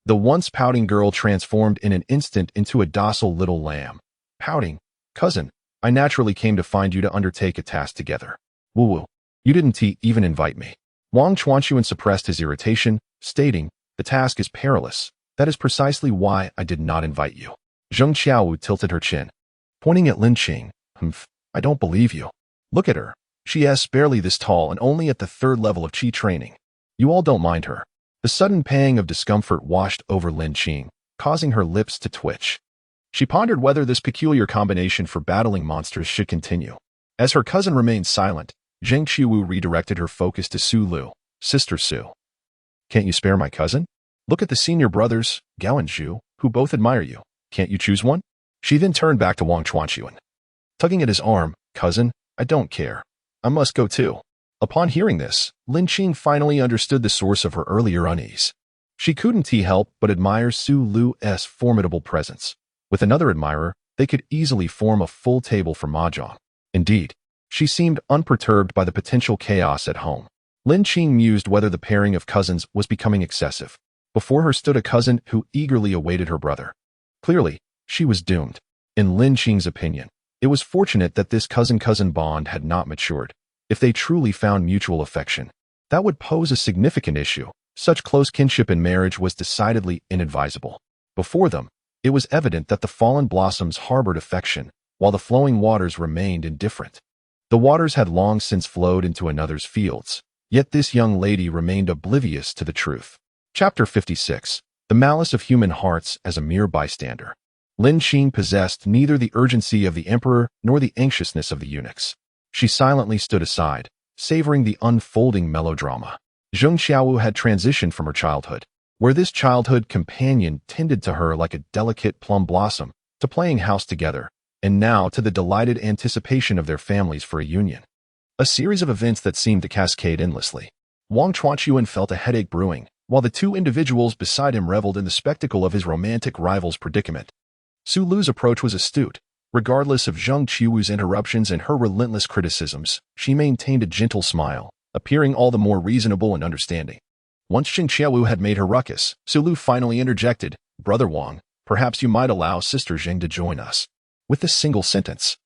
The once pouting girl transformed in an instant into a docile little lamb, pouting, "Cousin, I naturally came to find you to undertake a task together. Woo-woo. You didn't even invite me." Wang Chuanchuan suppressed his irritation, stating, "The task is perilous. That is precisely why I did not invite you." Zheng Qiaowu tilted her chin, pointing at Lin Qing. I don't believe you. Look at her. She is barely this tall and only at the 3rd level of qi training. You all don't mind her." The sudden pang of discomfort washed over Lin Qing, causing her lips to twitch. She pondered whether this peculiar combination for battling monsters should continue. As her cousin remained silent, Zheng Qiwu redirected her focus to Su Lu. "Sister Su, can't you spare my cousin? Look at the senior brothers, Gao and Zhu, who both admire you. Can't you choose one?" She then turned back to Wang Chuanchuan, tugging at his arm. "Cousin, I don't care. I must go too." Upon hearing this, Lin Qing finally understood the source of her earlier unease. She couldn't help but admire Su Lu's formidable presence. With another admirer, they could easily form a full table for mahjong. Indeed, she seemed unperturbed by the potential chaos at home. Lin Qing mused whether the pairing of cousins was becoming excessive. Before her stood a cousin who eagerly awaited her brother. Clearly, she was doomed. In Lin Qing's opinion, it was fortunate that this cousin-cousin bond had not matured. If they truly found mutual affection, that would pose a significant issue. Such close kinship in marriage was decidedly inadvisable. Before them, it was evident that the fallen blossoms harbored affection, while the flowing waters remained indifferent. The waters had long since flowed into another's fields, yet this young lady remained oblivious to the truth. Chapter 56. The Malice of Human Hearts as a Mere Bystander. Lin Qing possessed neither the urgency of the emperor nor the anxiousness of the eunuchs. She silently stood aside, savoring the unfolding melodrama. Zheng Xiaowu had transitioned from her childhood, where this childhood companion tended to her like a delicate plum blossom, to playing house together, and now to the delighted anticipation of their families for a union. A series of events that seemed to cascade endlessly. Wang Chuanchuan felt a headache brewing, while the two individuals beside him reveled in the spectacle of his romantic rival's predicament. Su Lu's approach was astute. Regardless of Zheng Qiwu's interruptions and her relentless criticisms, she maintained a gentle smile, appearing all the more reasonable and understanding. Once Zheng Qiwu had made her ruckus, Su Lu finally interjected, "Brother Wang, perhaps you might allow Sister Zheng to join us." With this single sentence,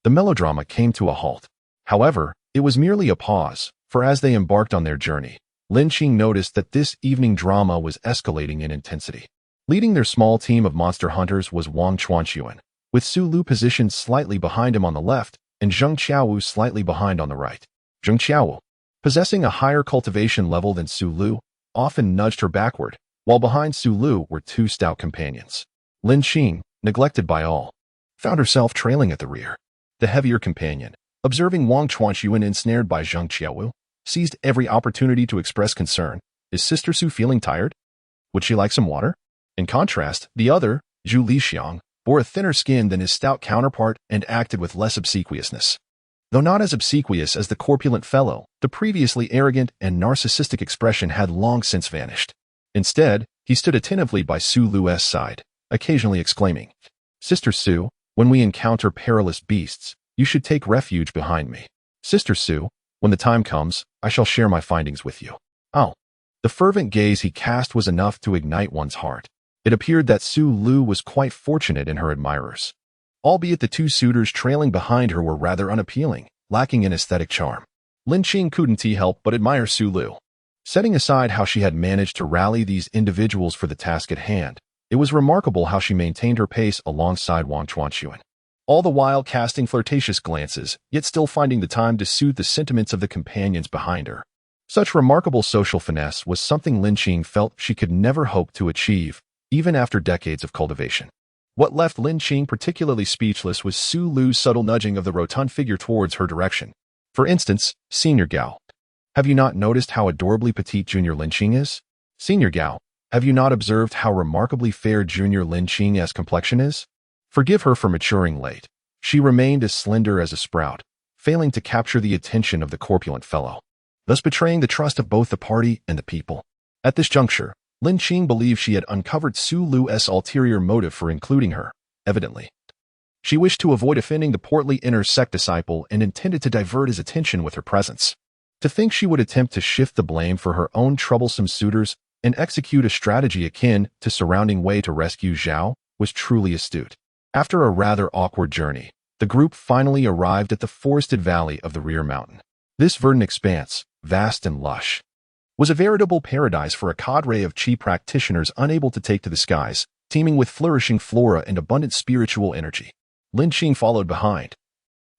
the melodrama came to a halt. However, it was merely a pause, for as they embarked on their journey, Lin Qing noticed that this evening drama was escalating in intensity. Leading their small team of monster hunters was Wang Chuanchuan, with Su Lu positioned slightly behind him on the left and Zheng Qiaowu slightly behind on the right. Zheng Qiaowu, possessing a higher cultivation level than Su Lu, often nudged her backward, while behind Su Lu were two stout companions. Lin Qing, neglected by all, found herself trailing at the rear. The heavier companion, observing Wang Chuanchuan ensnared by Zheng Qiaowu, seized every opportunity to express concern. "Is Sister Su feeling tired? Would she like some water?" In contrast, the other, Zhu Lixiang, bore a thinner skin than his stout counterpart and acted with less obsequiousness. Though not as obsequious as the corpulent fellow, the previously arrogant and narcissistic expression had long since vanished. Instead, he stood attentively by Su Lu's side, occasionally exclaiming, "Sister Su, when we encounter perilous beasts, you should take refuge behind me. Sister Su, when the time comes, I shall share my findings with you." Oh, the fervent gaze he cast was enough to ignite one's heart. It appeared that Su Lu was quite fortunate in her admirers. Albeit the two suitors trailing behind her were rather unappealing, lacking in aesthetic charm. Lin Qing couldn't help but admire Su Lu. Setting aside how she had managed to rally these individuals for the task at hand, it was remarkable how she maintained her pace alongside Wang Chuanchuan, all the while casting flirtatious glances, yet still finding the time to soothe the sentiments of the companions behind her. Such remarkable social finesse was something Lin Qing felt she could never hope to achieve, even after decades of cultivation. What left Lin Qing particularly speechless was Su Lu's subtle nudging of the rotund figure towards her direction. For instance, Senior Gao. "Have you not noticed how adorably petite Junior Lin Qing is? Senior Gao, have you not observed how remarkably fair Junior Lin Qing's complexion is? Forgive her for maturing late. She remained as slender as a sprout, failing to capture the attention of the corpulent fellow, thus betraying the trust of both the party and the people." At this juncture, Lin Qing believed she had uncovered Su Lu's ulterior motive for including her. Evidently, she wished to avoid offending the portly inner sect disciple and intended to divert his attention with her presence. To think she would attempt to shift the blame for her own troublesome suitors and execute a strategy akin to surrounding Wei to rescue Zhao was truly astute. After a rather awkward journey, the group finally arrived at the forested valley of the rear mountain. This verdant expanse, vast and lush, was a veritable paradise for a cadre of chi practitioners unable to take to the skies, teeming with flourishing flora and abundant spiritual energy. Lin Xing followed behind,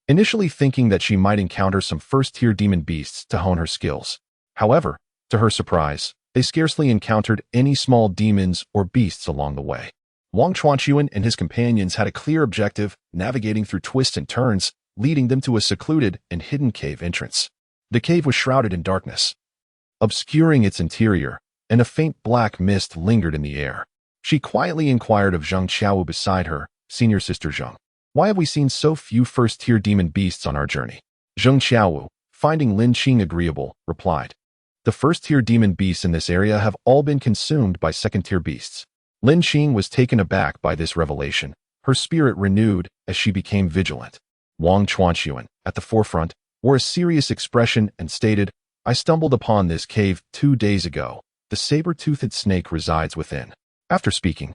initially thinking that she might encounter some first-tier demon beasts to hone her skills. However, to her surprise, they scarcely encountered any small demons or beasts along the way. Wang Chuanchuan and his companions had a clear objective, navigating through twists and turns, leading them to a secluded and hidden cave entrance. The cave was shrouded in darkness, obscuring its interior, and a faint black mist lingered in the air. She quietly inquired of Zheng Xiao beside her, "Senior Sister Zheng, why have we seen so few first-tier demon beasts on our journey?" Zheng Xiao, finding Lin Xing agreeable, replied, "The first-tier demon beasts in this area have all been consumed by second-tier beasts." Lin Xing was taken aback by this revelation, her spirit renewed as she became vigilant. Wang Chuanchuan, at the forefront, wore a serious expression and stated, "I stumbled upon this cave 2 days ago. The saber-toothed snake resides within." After speaking,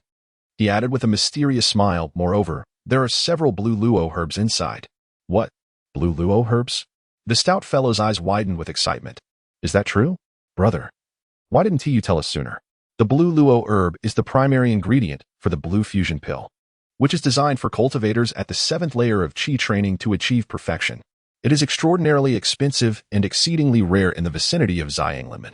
he added with a mysterious smile, "Moreover, there are several blue luo herbs inside." "What? Blue luo herbs?" The stout fellow's eyes widened with excitement. "Is that true? Brother, why didn't you tell us sooner?" The blue luo herb is the primary ingredient for the blue fusion pill, which is designed for cultivators at the 7th layer of qi training to achieve perfection. It is extraordinarily expensive and exceedingly rare in the vicinity of Xianxia.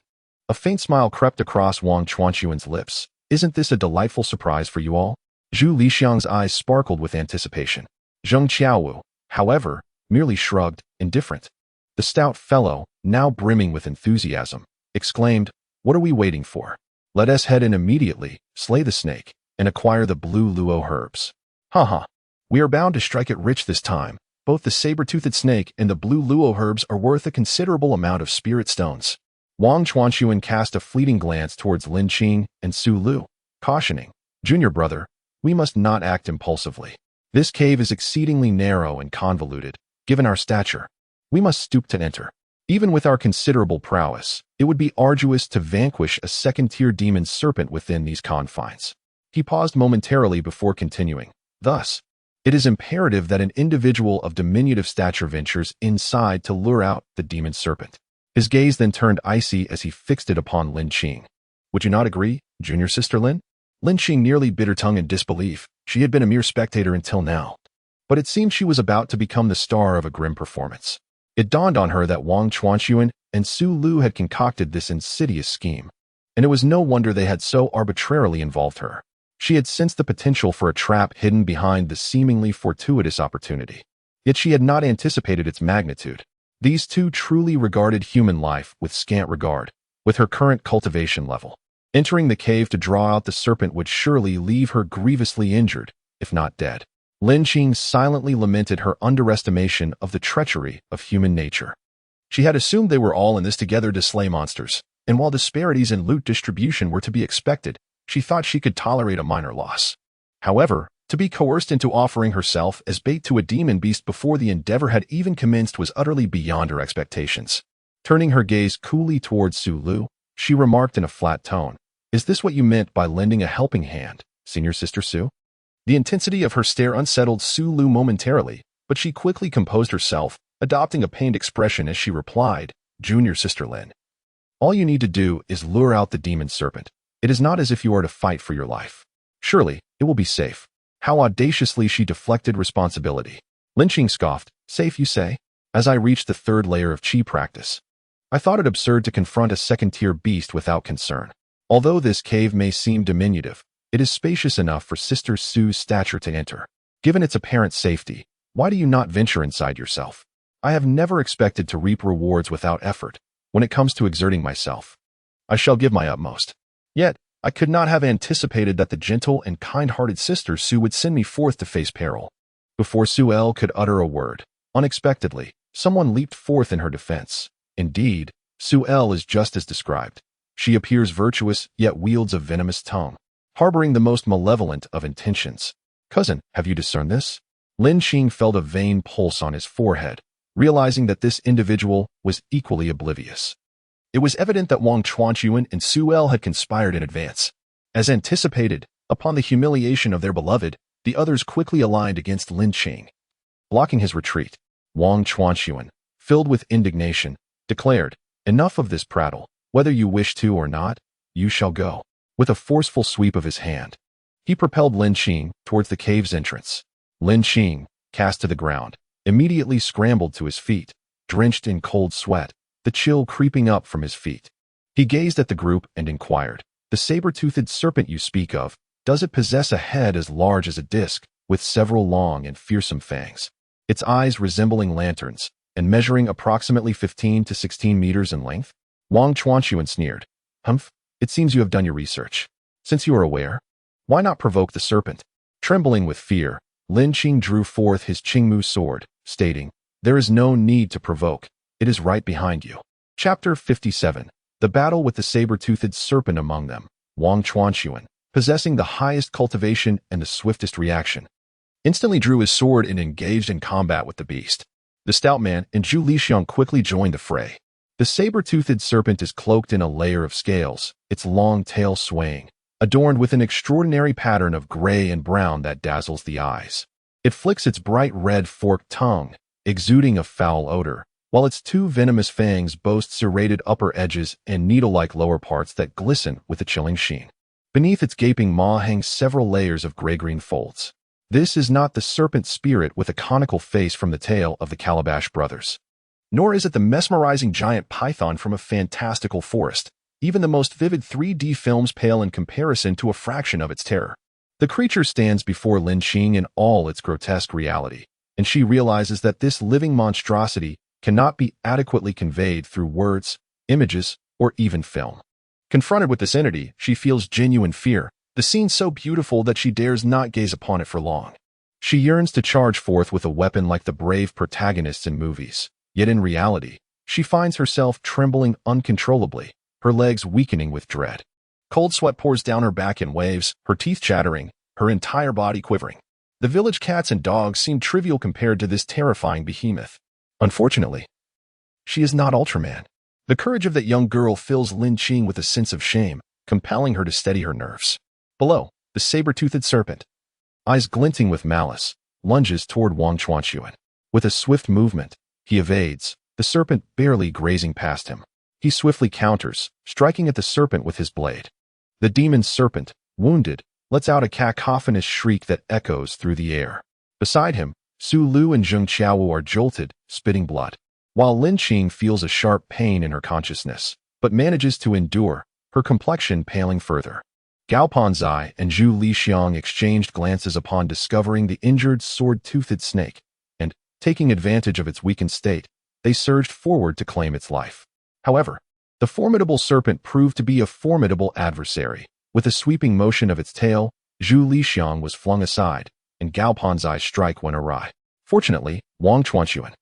A faint smile crept across Wang Chuanchuan's lips. "Isn't this a delightful surprise for you all?" Zhu Lixiang's eyes sparkled with anticipation. Zheng Qiaowu, however, merely shrugged, indifferent. The stout fellow, now brimming with enthusiasm, exclaimed, "What are we waiting for? Let us head in immediately, slay the snake, and acquire the blue luo herbs. Ha! We are bound to strike it rich this time. Both the saber-toothed snake and the blue luo herbs are worth a considerable amount of spirit stones." Wang Chuanchuan cast a fleeting glance towards Lin Xing and Su Lu, cautioning, "Junior brother, we must not act impulsively. This cave is exceedingly narrow and convoluted. Given our stature, we must stoop to enter. Even with our considerable prowess, it would be arduous to vanquish a second-tier demon serpent within these confines." He paused momentarily before continuing, "Thus, it is imperative that an individual of diminutive stature ventures inside to lure out the demon serpent." His gaze then turned icy as he fixed it upon Lin Xing. "Would you not agree, Junior Sister Lin?" Lin Xing nearly bit her tongue in disbelief. She had been a mere spectator until now, but it seemed she was about to become the star of a grim performance. It dawned on her that Wang Chuanchuan and Su Lu had concocted this insidious scheme, and it was no wonder they had so arbitrarily involved her. She had sensed the potential for a trap hidden behind the seemingly fortuitous opportunity, yet she had not anticipated its magnitude. These two truly regarded human life with scant regard, with her current cultivation level. Entering the cave to draw out the serpent would surely leave her grievously injured, if not dead. Lin Xing silently lamented her underestimation of the treachery of human nature. She had assumed they were all in this together to slay monsters, and while disparities in loot distribution were to be expected, she thought she could tolerate a minor loss. However, to be coerced into offering herself as bait to a demon beast before the endeavor had even commenced was utterly beyond her expectations. Turning her gaze coolly towards Su Lu, she remarked in a flat tone, "Is this what you meant by lending a helping hand, Senior Sister Su?" The intensity of her stare unsettled Su Lu momentarily, but she quickly composed herself, adopting a pained expression as she replied, "Junior Sister Lin, all you need to do is lure out the demon serpent. It is not as if you are to fight for your life. Surely, it will be safe." How audaciously she deflected responsibility. Lin Xing scoffed, "Safe, you say?" As I reached the 3rd layer of qi practice, I thought it absurd to confront a second-tier beast without concern. Although this cave may seem diminutive, it is spacious enough for Sister Su's stature to enter. Given its apparent safety, why do you not venture inside yourself? I have never expected to reap rewards without effort. When it comes to exerting myself, I shall give my utmost. Yet, I could not have anticipated that the gentle and kind-hearted Sister Su would send me forth to face peril. Before Su El could utter a word, unexpectedly, someone leaped forth in her defense. Indeed, Su El is just as described. She appears virtuous, yet wields a venomous tongue, harboring the most malevolent of intentions. "Cousin, have you discerned this?" Lin Xing felt a vain pulse on his forehead, realizing that this individual was equally oblivious. It was evident that Wang Chuanchuan and Su El had conspired in advance. As anticipated, upon the humiliation of their beloved, The others quickly aligned against Lin Qing, blocking his retreat. Wang Chuanxuan, filled with indignation, declared, "Enough of this prattle. Whether you wish to or not, you shall go." With a forceful sweep of his hand, he propelled Lin Qing towards the cave's entrance. Lin Qing, cast to the ground, immediately scrambled to his feet, drenched in cold sweat, the chill creeping up from his feet. He gazed at the group and inquired, "The saber-toothed serpent you speak of, does it possess a head as large as a disc, with several long and fearsome fangs, its eyes resembling lanterns, and measuring approximately 15 to 16 meters in length?" Wang Chuanxuan sneered. "Humph, it seems you have done your research. Since you are aware, why not provoke the serpent?" Trembling with fear, Lin Qing drew forth his Qingmu sword, stating, "There is no need to provoke. It is right behind you." Chapter 57. The battle with the saber-toothed serpent among them. Wang Chuanxuan, possessing the highest cultivation and the swiftest reaction, instantly drew his sword and engaged in combat with the beast. The stout man and Zhu Lixiang quickly joined the fray. The saber-toothed serpent is cloaked in a layer of scales, its long tail swaying, adorned with an extraordinary pattern of gray and brown that dazzles the eyes. It flicks its bright red forked tongue, exuding a foul odor, while its two venomous fangs boast serrated upper edges and needle-like lower parts that glisten with a chilling sheen. Beneath its gaping maw hang several layers of gray-green folds. This is not the serpent spirit with a conical face from the tale of the Calabash brothers. Nor is it the mesmerizing giant python from a fantastical forest. Even the most vivid 3D films pale in comparison to a fraction of its terror. The creature stands before Lin Qing in all its grotesque reality, and she realizes that this living monstrosity cannot be adequately conveyed through words, images, or even film. Confronted with this entity, she feels genuine fear, the scene so beautiful that she dares not gaze upon it for long. She yearns to charge forth with a weapon like the brave protagonists in movies, yet in reality, she finds herself trembling uncontrollably, her legs weakening with dread. Cold sweat pours down her back in waves, her teeth chattering, her entire body quivering. The village cats and dogs seem trivial compared to this terrifying behemoth. Unfortunately, she is not Ultraman. The courage of that young girl fills Lin Qing with a sense of shame, compelling her to steady her nerves. Below, the saber-toothed serpent, eyes glinting with malice, lunges toward Wang Chuanxuan. With a swift movement, he evades, the serpent barely grazing past him. He swiftly counters, striking at the serpent with his blade. The demon serpent, wounded, lets out a cacophonous shriek that echoes through the air. Beside him, Su Lu and Zheng Qiaowu are jolted, spitting blood, while Lin Qing feels a sharp pain in her consciousness, but manages to endure, her complexion paling further. Gao Panzai and Zhu Lixiang exchanged glances upon discovering the injured sword-toothed snake, and, taking advantage of its weakened state, they surged forward to claim its life. However, the formidable serpent proved to be a formidable adversary. With a sweeping motion of its tail, Zhu Lixiang was flung aside, and Gao Panzai's strike went awry. Fortunately, Wang Chuanxuan,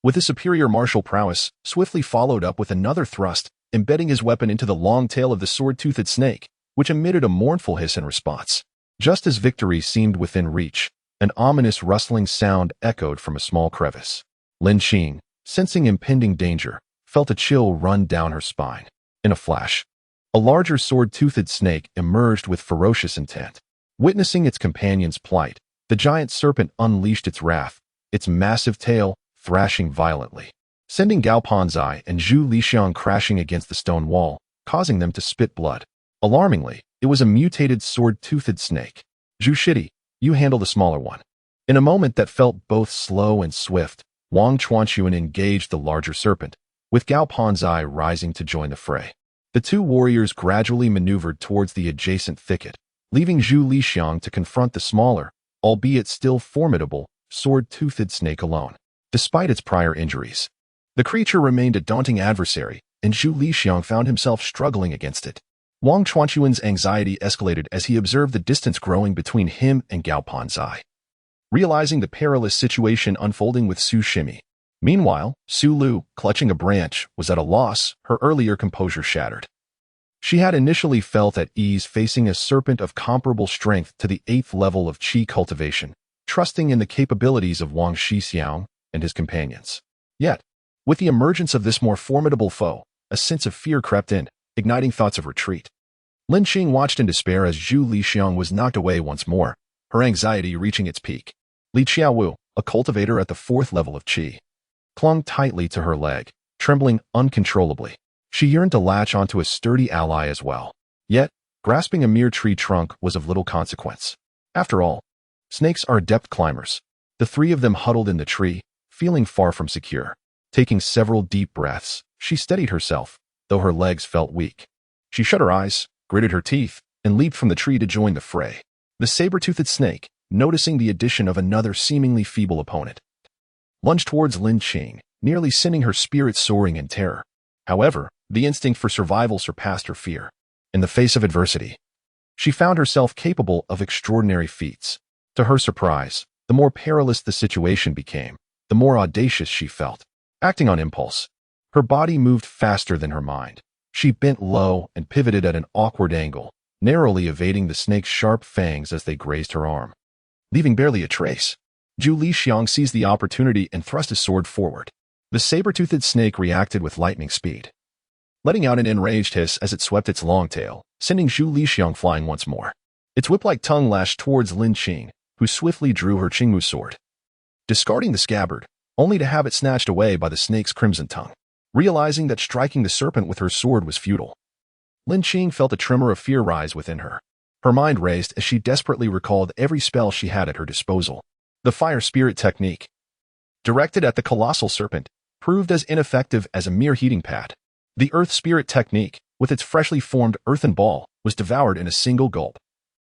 with his superior martial prowess, swiftly followed up with another thrust, embedding his weapon into the long tail of the sword-toothed snake, which emitted a mournful hiss in response. Just as victory seemed within reach, an ominous rustling sound echoed from a small crevice. Lin Qing, sensing impending danger, felt a chill run down her spine. In a flash, a larger sword-toothed snake emerged with ferocious intent. Witnessing its companion's plight, the giant serpent unleashed its wrath, its massive tail thrashing violently, sending Gao Panzai and Zhu Lixiang crashing against the stone wall, causing them to spit blood. Alarmingly, it was a mutated sword-toothed snake. Zhu Shidi, you handle the smaller one. In a moment that felt both slow and swift, Wang Chuanxuan engaged the larger serpent, with Gao Panzai rising to join the fray. The two warriors gradually maneuvered towards the adjacent thicket, leaving Zhu Lixiang to confront the smaller, albeit still formidable, sword-toothed snake alone. Despite its prior injuries, the creature remained a daunting adversary, and Zhu Lixiang found himself struggling against it. Wang Chuanxuan's anxiety escalated as he observed the distance growing between him and Gao Panzai, realizing the perilous situation unfolding with Su Shimi. Meanwhile, Su Lu, clutching a branch, was at a loss, her earlier composure shattered. She had initially felt at ease facing a serpent of comparable strength to the 8th level of Qi cultivation, trusting in the capabilities of Wang Shixiang and his companions. Yet, with the emergence of this more formidable foe, a sense of fear crept in, igniting thoughts of retreat. Lin Qing watched in despair as Zhu Lixiang was knocked away once more, her anxiety reaching its peak. Lin Xiaodao, a cultivator at the 4th level of qi, clung tightly to her leg, trembling uncontrollably. She yearned to latch onto a sturdy ally as well. Yet, grasping a mere tree trunk was of little consequence. After all, snakes are adept climbers. The three of them huddled in the tree, feeling far from secure. Taking several deep breaths, she steadied herself, though her legs felt weak. She shut her eyes, gritted her teeth, and leaped from the tree to join the fray. The saber-toothed snake, noticing the addition of another seemingly feeble opponent, lunged towards Lin Qing, nearly sending her spirit soaring in terror. However, the instinct for survival surpassed her fear. In the face of adversity, she found herself capable of extraordinary feats. To her surprise, the more perilous the situation became, the more audacious she felt. Acting on impulse, her body moved faster than her mind. She bent low and pivoted at an awkward angle, narrowly evading the snake's sharp fangs as they grazed her arm. Leaving barely a trace, Zhu Lixiang seized the opportunity and thrust his sword forward. The saber-toothed snake reacted with lightning speed, letting out an enraged hiss as it swept its long tail, sending Zhu Lixiang flying once more. Its whip-like tongue lashed towards Lin Qing, who swiftly drew her Qingmu sword, discarding the scabbard, only to have it snatched away by the snake's crimson tongue. Realizing that striking the serpent with her sword was futile, Lin Qing felt a tremor of fear rise within her. Her mind raced as she desperately recalled every spell she had at her disposal. The fire spirit technique, directed at the colossal serpent, proved as ineffective as a mere heating pad. The earth spirit technique, with its freshly formed earthen ball, was devoured in a single gulp,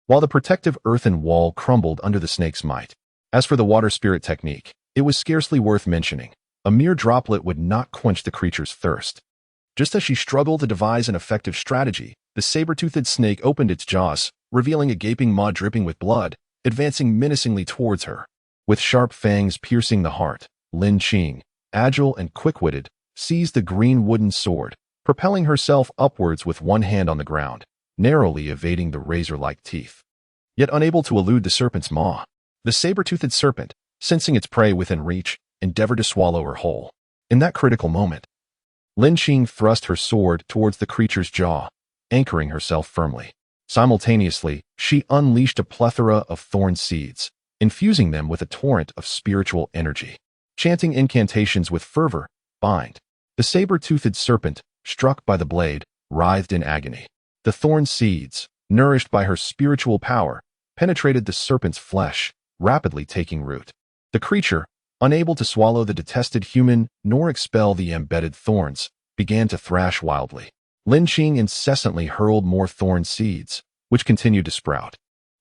while the protective earthen wall crumbled under the snake's might. As for the water spirit technique, it was scarcely worth mentioning. A mere droplet would not quench the creature's thirst. Just as she struggled to devise an effective strategy, the saber-toothed snake opened its jaws, revealing a gaping maw dripping with blood, advancing menacingly towards her. With sharp fangs piercing the heart, Lin Qing, agile and quick-witted, seized the green wooden sword, propelling herself upwards with one hand on the ground, narrowly evading the razor-like teeth. Yet unable to elude the serpent's maw, the saber-toothed serpent, sensing its prey within reach, endeavored to swallow her whole. In that critical moment, Lin Qing thrust her sword towards the creature's jaw, anchoring herself firmly. Simultaneously, she unleashed a plethora of thorn seeds, infusing them with a torrent of spiritual energy. Chanting incantations with fervor, bind. The saber-toothed serpent, struck by the blade, writhed in agony. The thorn seeds, nourished by her spiritual power, penetrated the serpent's flesh, rapidly taking root. The creature, unable to swallow the detested human nor expel the embedded thorns, began to thrash wildly. Lin Qing incessantly hurled more thorn seeds, which continued to sprout,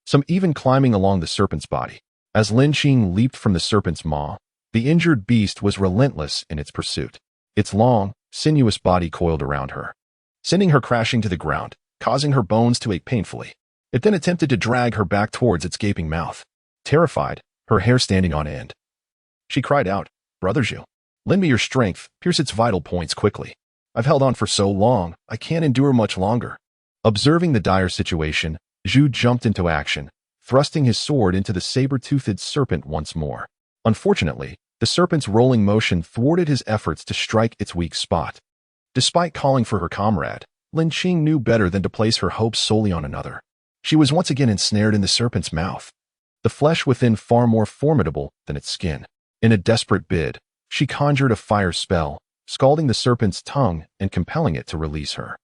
some even climbing along the serpent's body. As Lin Qing leaped from the serpent's maw, the injured beast was relentless in its pursuit. Its long, sinuous body coiled around her, sending her crashing to the ground, causing her bones to ache painfully. It then attempted to drag her back towards its gaping mouth. Terrified, her hair standing on end, she cried out, "Brother Zhu, lend me your strength, pierce its vital points quickly. I've held on for so long, I can't endure much longer." Observing the dire situation, Zhu jumped into action, thrusting his sword into the saber-toothed serpent once more. Unfortunately, the serpent's rolling motion thwarted his efforts to strike its weak spot. Despite calling for her comrade, Lin Qing knew better than to place her hopes solely on another. She was once again ensnared in the serpent's mouth, the flesh within far more formidable than its skin. In a desperate bid, she conjured a fire spell, scalding the serpent's tongue and compelling it to release her.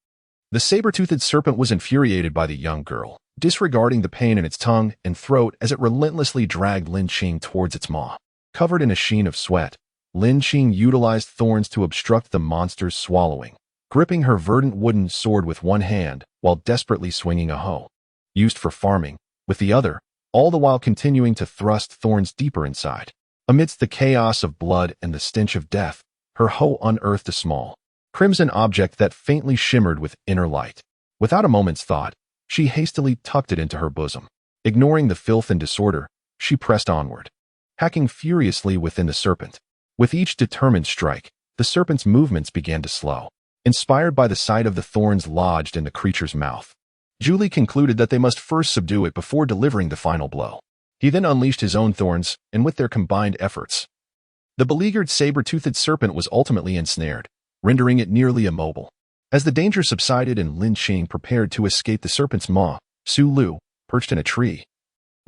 The saber-toothed serpent was infuriated by the young girl, disregarding the pain in its tongue and throat as it relentlessly dragged Lin Qing towards its maw. Covered in a sheen of sweat, Lin Qing utilized thorns to obstruct the monster's swallowing, gripping her verdant wooden sword with one hand while desperately swinging a hoe, used for farming, with the other, all the while continuing to thrust thorns deeper inside. Amidst the chaos of blood and the stench of death, her hoe unearthed a small, crimson object that faintly shimmered with inner light. Without a moment's thought, she hastily tucked it into her bosom. Ignoring the filth and disorder, she pressed onward, hacking furiously within the serpent. With each determined strike, the serpent's movements began to slow. Inspired by the sight of the thorns lodged in the creature's mouth, Julie concluded that they must first subdue it before delivering the final blow. He then unleashed his own thorns, and with their combined efforts, the beleaguered saber-toothed serpent was ultimately ensnared, rendering it nearly immobile. As the danger subsided and Lin Qing prepared to escape the serpent's maw, Su Lu, perched in a tree,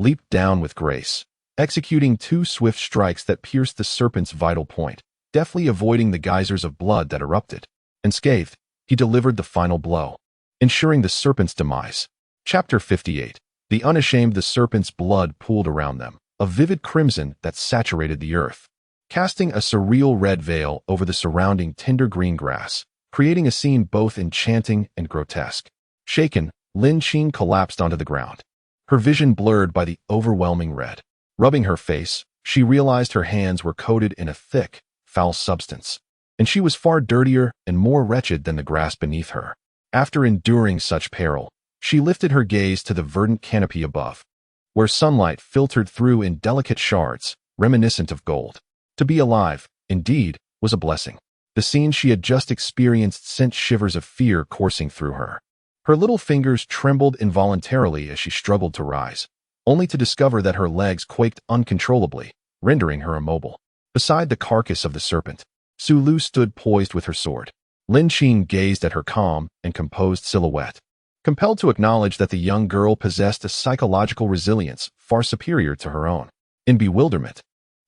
leaped down with grace, executing 2 swift strikes that pierced the serpent's vital point, deftly avoiding the geysers of blood that erupted. Unscathed, he delivered the final blow, ensuring the serpent's demise. Chapter 58. The unashamed. The serpent's blood pooled around them, a vivid crimson that saturated the earth, casting a surreal red veil over the surrounding tender green grass, creating a scene both enchanting and grotesque. Shaken, Lin Xiaodao collapsed onto the ground, her vision blurred by the overwhelming red. Rubbing her face, she realized her hands were coated in a thick, foul substance, and she was far dirtier and more wretched than the grass beneath her. After enduring such peril, she lifted her gaze to the verdant canopy above, where sunlight filtered through in delicate shards, reminiscent of gold. To be alive, indeed, was a blessing. The scene she had just experienced sent shivers of fear coursing through her. Her little fingers trembled involuntarily as she struggled to rise, only to discover that her legs quaked uncontrollably, rendering her immobile. Beside the carcass of the serpent, Su Lu stood poised with her sword. Lin Xiaodao gazed at her calm and composed silhouette, compelled to acknowledge that the young girl possessed a psychological resilience far superior to her own. In bewilderment,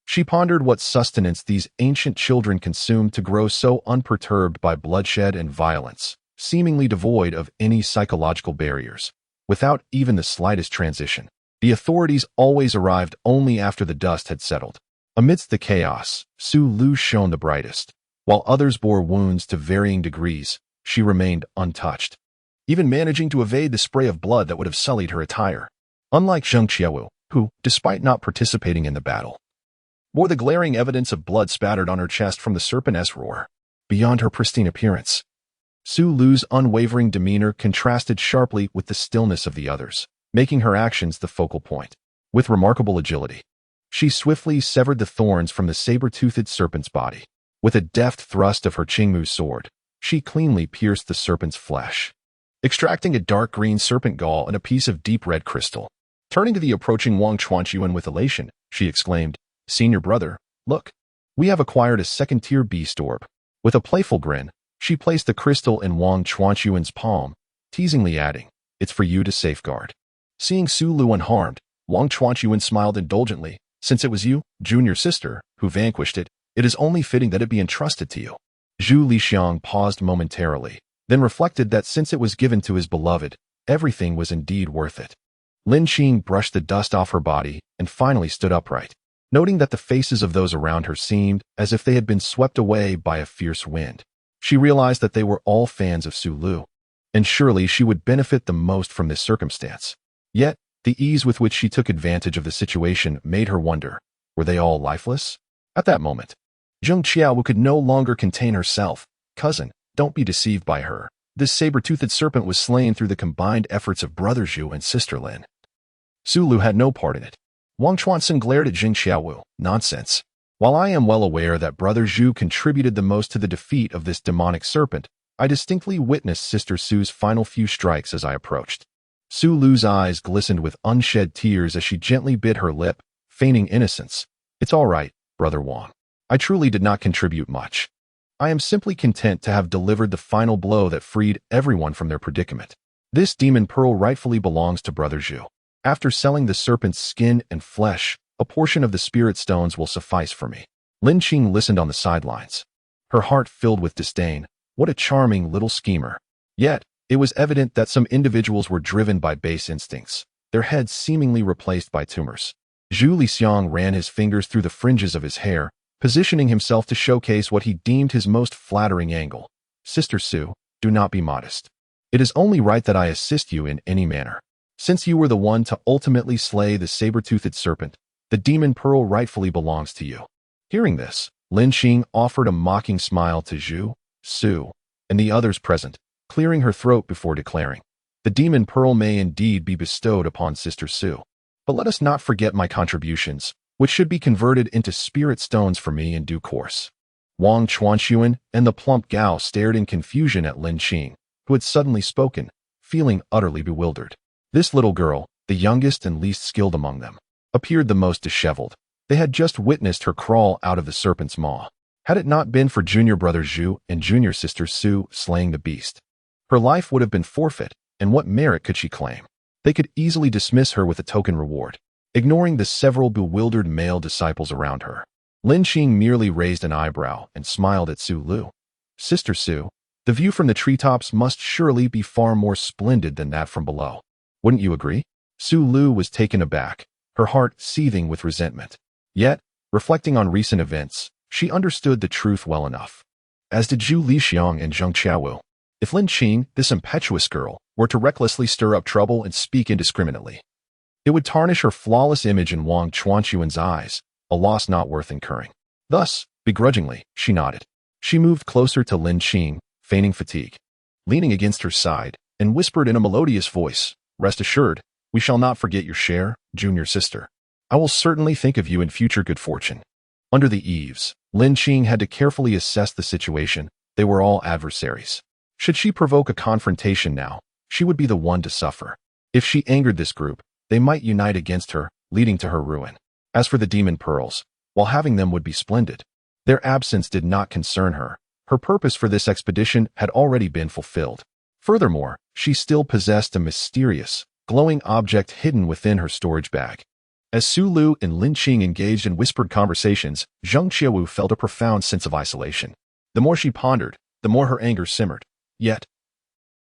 she pondered what sustenance these ancient children consumed to grow so unperturbed by bloodshed and violence, seemingly devoid of any psychological barriers. Without even the slightest transition, the authorities always arrived only after the dust had settled. Amidst the chaos, Su Lu shone the brightest. While others bore wounds to varying degrees, she remained untouched, even managing to evade the spray of blood that would have sullied her attire. Unlike xianxia, who, despite not participating in the battle, bore the glaring evidence of blood spattered on her chest from the serpent's roar. Beyond her pristine appearance, Su Lu's unwavering demeanor contrasted sharply with the stillness of the others, making her actions the focal point. With remarkable agility, she swiftly severed the thorns from the saber-toothed serpent's body. With a deft thrust of her Qingmu sword, she cleanly pierced the serpent's flesh, extracting a dark green serpent gall and a piece of deep red crystal. Turning to the approaching Wang Chuanchuan with elation, she exclaimed, "Senior brother, look, we have acquired a second-tier beast orb." With a playful grin, she placed the crystal in Wang Chuanchuan's palm, teasingly adding, "It's for you to safeguard." Seeing Su Lu unharmed, Wang Chuanchuan smiled indulgently. "Since it was you, junior sister, who vanquished it, it is only fitting that it be entrusted to you." Zhu Lixiang paused momentarily, then reflected that since it was given to his beloved, everything was indeed worth it. Lin Xiaodao brushed the dust off her body and finally stood upright, noting that the faces of those around her seemed as if they had been swept away by a fierce wind. She realized that they were all fans of Su Lu, and surely she would benefit the most from this circumstance. Yet, the ease with which she took advantage of the situation made her wonder, were they all lifeless? At that moment, Zheng Qiao could no longer contain herself. "Cousin, don't be deceived by her. This saber-toothed serpent was slain through the combined efforts of Brother Zhu and Sister Lin. Su Lu had no part in it." Wang Chuanxin glared at Zheng Qiao. "Nonsense. While I am well aware that Brother Zhu contributed the most to the defeat of this demonic serpent, I distinctly witnessed Sister Su's final few strikes as I approached." Su Lu's eyes glistened with unshed tears as she gently bit her lip, feigning innocence. "It's all right, Brother Wang. I truly did not contribute much. I am simply content to have delivered the final blow that freed everyone from their predicament. This demon pearl rightfully belongs to Brother Zhu. After selling the serpent's skin and flesh, a portion of the spirit stones will suffice for me." Lin Xiaodao listened on the sidelines, her heart filled with disdain. What a charming little schemer. Yet, it was evident that some individuals were driven by base instincts, their heads seemingly replaced by tumors. Zhu Lixiang ran his fingers through the fringes of his hair, positioning himself to showcase what he deemed his most flattering angle. "Sister Su, do not be modest. It is only right that I assist you in any manner. Since you were the one to ultimately slay the saber-toothed serpent, the demon pearl rightfully belongs to you." Hearing this, Lin Xiaodao offered a mocking smile to Zhu, Su, and the others present, clearing her throat before declaring, "The demon pearl may indeed be bestowed upon Sister Su. But let us not forget my contributions, which should be converted into spirit stones for me in due course." Wang Chuanchuan and the plump Gao stared in confusion at Lin Xiaodao, who had suddenly spoken, feeling utterly bewildered. This little girl, the youngest and least skilled among them, appeared the most disheveled. They had just witnessed her crawl out of the serpent's maw. Had it not been for junior brother Zhu and junior sister Su slaying the beast, her life would have been forfeit, and what merit could she claim? They could easily dismiss her with a token reward. ignoring the several bewildered male disciples around her. Lin Xing merely raised an eyebrow and smiled at Su Lu. Sister Su, the view from the treetops must surely be far more splendid than that from below. Wouldn't you agree? Su Lu was taken aback, her heart seething with resentment. Yet, reflecting on recent events, she understood the truth well enough. As did Zhu Lixiang and Zheng Qiaowu. If Lin Qing, this impetuous girl, were to recklessly stir up trouble and speak indiscriminately, it would tarnish her flawless image in Wang Chuanquan's eyes, a loss not worth incurring. Thus, begrudgingly, she nodded. She moved closer to Lin Qing, feigning fatigue, leaning against her side, and whispered in a melodious voice, "Rest assured, we shall not forget your share, junior sister. I will certainly think of you in future good fortune." Under the eaves, Lin Qing had to carefully assess the situation. They were all adversaries. Should she provoke a confrontation now, she would be the one to suffer. If she angered this group, they might unite against her, leading to her ruin. As for the demon pearls, while having them would be splendid, their absence did not concern her. Her purpose for this expedition had already been fulfilled. Furthermore, she still possessed a mysterious, glowing object hidden within her storage bag. As Su Lu and Lin Qing engaged in whispered conversations, Zheng Qiaowu felt a profound sense of isolation. The more she pondered, the more her anger simmered. Yet,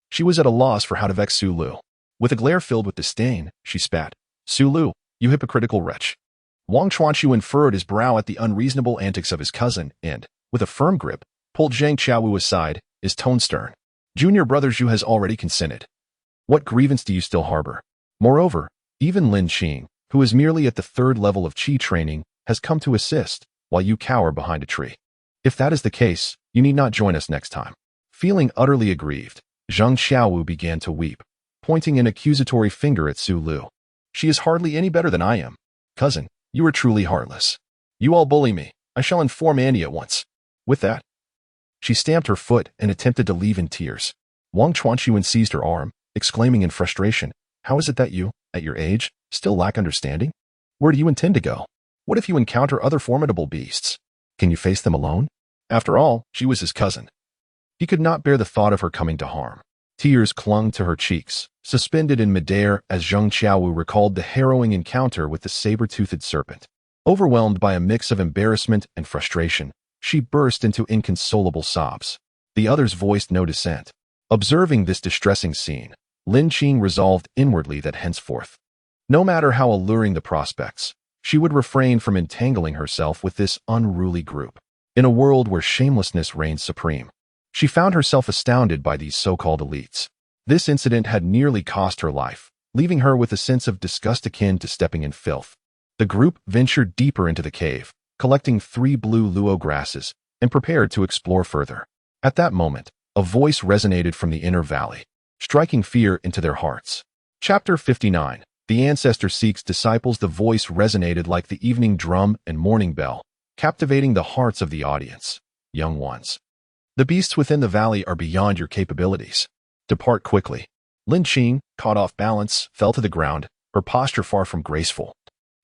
she was at a loss for how to vex Su Lu. With a glare filled with disdain, she spat, "Su Lu, you hypocritical wretch." Wang Chuanquan furrowed his brow at the unreasonable antics of his cousin and, with a firm grip, pulled Zheng Qiaowu aside, his tone stern. "Junior brother Zhu has already consented. What grievance do you still harbor? Moreover, even Lin Qing, who is merely at the 3rd level of qi training, has come to assist, while you cower behind a tree. If that is the case, you need not join us next time." Feeling utterly aggrieved, Zheng Qiaowu began to weep, pointing an accusatory finger at Su Lu. "She is hardly any better than I am. Cousin, you are truly heartless. You all bully me. I shall inform Annie at once." With that, she stamped her foot and attempted to leave in tears. Wang Chuanquan seized her arm, exclaiming in frustration, "How is it that you, at your age, still lack understanding? Where do you intend to go? What if you encounter other formidable beasts? Can you face them alone?" After all, she was his cousin. He could not bear the thought of her coming to harm. Tears clung to her cheeks, suspended in midair as Zheng Qiaowu recalled the harrowing encounter with the saber-toothed serpent. Overwhelmed by a mix of embarrassment and frustration, she burst into inconsolable sobs. The others voiced no dissent. Observing this distressing scene, Lin Qing resolved inwardly that henceforth, no matter how alluring the prospects, she would refrain from entangling herself with this unruly group. In a world where shamelessness reigns supreme, she found herself astounded by these so-called elites. This incident had nearly cost her life, leaving her with a sense of disgust akin to stepping in filth. The group ventured deeper into the cave, collecting 3 blue luo grasses, and prepared to explore further. At that moment, a voice resonated from the inner valley, striking fear into their hearts. Chapter 59. The Ancestor Seeks Disciples. The voice resonated like the evening drum and morning bell, captivating the hearts of the audience. Young ones, the beasts within the valley are beyond your capabilities. Depart quickly. Lin Qing, caught off balance, fell to the ground, her posture far from graceful,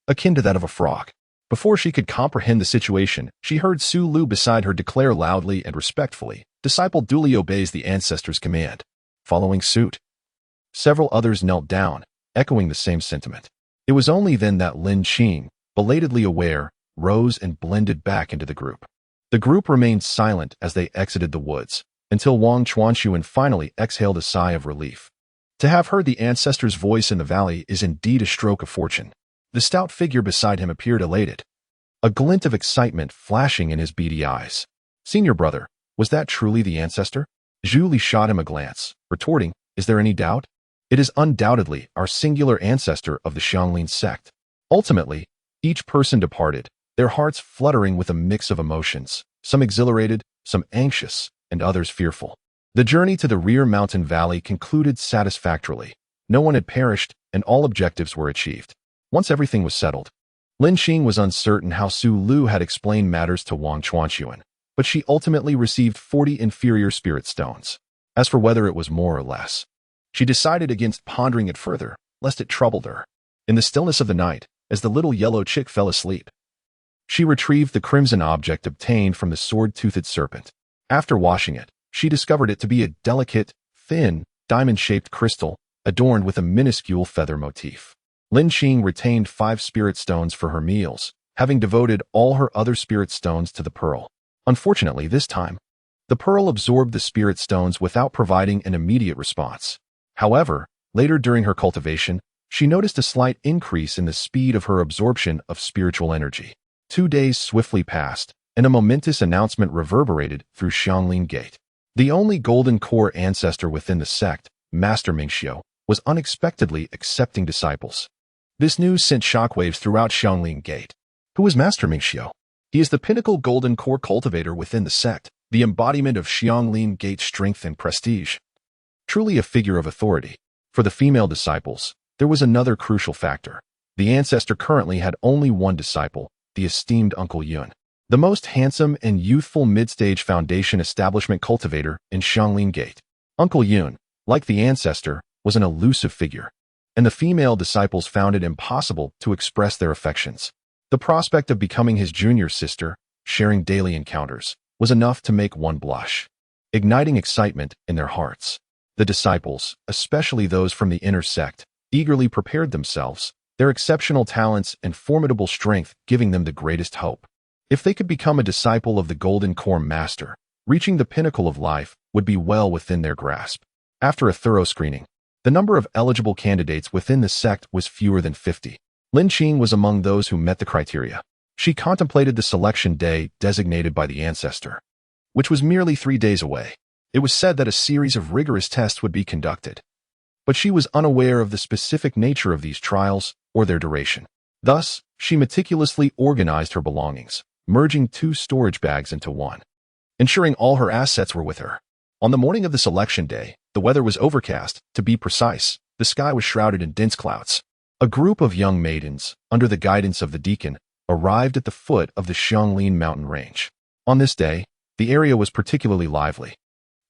akin to that of a frog. Before she could comprehend the situation, she heard Su Lu beside her declare loudly and respectfully, "Disciple duly obeys the ancestor's command." Following suit, several others knelt down, echoing the same sentiment. It was only then that Lin Qing, belatedly aware, rose and blended back into the group. The group remained silent as they exited the woods, until Wang Chuanquan finally exhaled a sigh of relief. To have heard the ancestor's voice in the valley is indeed a stroke of fortune. The stout figure beside him appeared elated, a glint of excitement flashing in his beady eyes. "Senior brother, was that truly the ancestor?" Zhu Li shot him a glance, retorting, "Is there any doubt? It is undoubtedly our singular ancestor of the Xianglin sect." Ultimately, each person departed, their hearts fluttering with a mix of emotions, some exhilarated, some anxious, and others fearful. The journey to the rear mountain valley concluded satisfactorily. No one had perished, and all objectives were achieved. Once everything was settled, Lin Qing was uncertain how Su Lu had explained matters to Wang Chuanquan, but she ultimately received 40 inferior spirit stones. As for whether it was more or less, she decided against pondering it further, lest it troubled her. In the stillness of the night, as the little yellow chick fell asleep, she retrieved the crimson object obtained from the sword-toothed serpent. After washing it, she discovered it to be a delicate, thin, diamond-shaped crystal adorned with a minuscule feather motif. Lin Qing retained 5 spirit stones for her meals, having devoted all her other spirit stones to the pearl. Unfortunately, this time, the pearl absorbed the spirit stones without providing an immediate response. However, later during her cultivation, she noticed a slight increase in the speed of her absorption of spiritual energy. 2 days swiftly passed, and a momentous announcement reverberated through Xianglin Gate. The only golden core ancestor within the sect, Master Mingxiu, was unexpectedly accepting disciples. This news sent shockwaves throughout Xianglin Gate. Who is Master Mingxiu? He is the pinnacle golden core cultivator within the sect, the embodiment of Xianglin Gate's strength and prestige. Truly a figure of authority. For the female disciples, there was another crucial factor. The ancestor currently had only one disciple, the esteemed Uncle Yun, the most handsome and youthful mid-stage foundation establishment cultivator in Xianglin Gate. Uncle Yun, like the ancestor, was an elusive figure, and the female disciples found it impossible to express their affections. The prospect of becoming his junior sister, sharing daily encounters, was enough to make one blush, igniting excitement in their hearts. The disciples, especially those from the inner sect, eagerly prepared themselves, their exceptional talents and formidable strength giving them the greatest hope. If they could become a disciple of the Golden Core Master, reaching the pinnacle of life would be well within their grasp. After a thorough screening, the number of eligible candidates within the sect was fewer than 50. Lin Qing was among those who met the criteria. She contemplated the selection day designated by the ancestor, which was merely 3 days away. It was said that a series of rigorous tests would be conducted, but she was unaware of the specific nature of these trials or their duration. Thus, she meticulously organized her belongings, merging 2 storage bags into one, ensuring all her assets were with her. On the morning of the selection day, the weather was overcast. To be precise, the sky was shrouded in dense clouds. A group of young maidens, under the guidance of the deacon, arrived at the foot of the Xianglin mountain range. On this day, the area was particularly lively,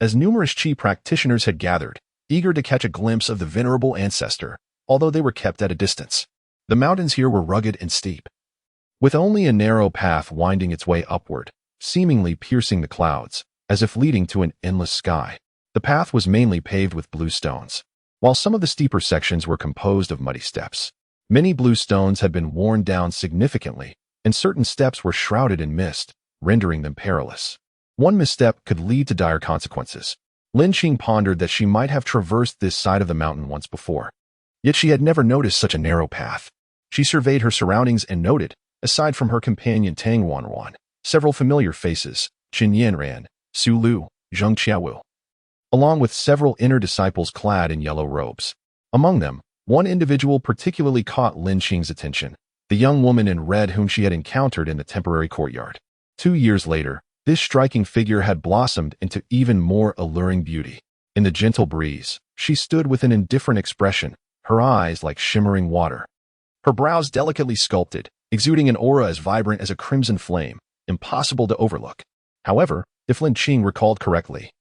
as numerous Qi practitioners had gathered, eager to catch a glimpse of the venerable ancestor, although they were kept at a distance. The mountains here were rugged and steep, with only a narrow path winding its way upward, seemingly piercing the clouds, as if leading to an endless sky. The path was mainly paved with blue stones, while some of the steeper sections were composed of muddy steps. Many blue stones had been worn down significantly, and certain steps were shrouded in mist, rendering them perilous. One misstep could lead to dire consequences. Lin Qing pondered that she might have traversed this side of the mountain once before, yet she had never noticed such a narrow path. She surveyed her surroundings and noted, aside from her companion Tang Wanwan, several familiar faces: Qin Yanran, Su Lu, Zheng Qiaowu, along with several inner disciples clad in yellow robes. Among them, one individual particularly caught Lin Qing's attention, the young woman in red whom she had encountered in the temporary courtyard. 2 years later, this striking figure had blossomed into even more alluring beauty. In the gentle breeze, she stood with an indifferent expression, her eyes like shimmering water, her brows delicately sculpted, exuding an aura as vibrant as a crimson flame, impossible to overlook. However, if Lin Qing recalled correctly,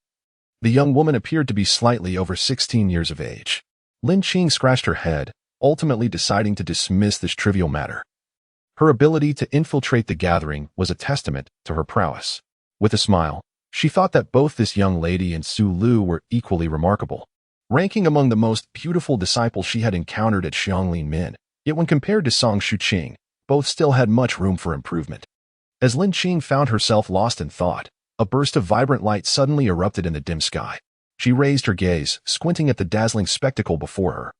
the young woman appeared to be slightly over 16 years of age. Lin Qing scratched her head, ultimately deciding to dismiss this trivial matter. Her ability to infiltrate the gathering was a testament to her prowess. With a smile, she thought that both this young lady and Su Lu were equally remarkable, ranking among the most beautiful disciples she had encountered at Xianglin Min. Yet when compared to Song Shuqing, both still had much room for improvement. As Lin Qing found herself lost in thought, a burst of vibrant light suddenly erupted in the dim sky. She raised her gaze, squinting at the dazzling spectacle before her.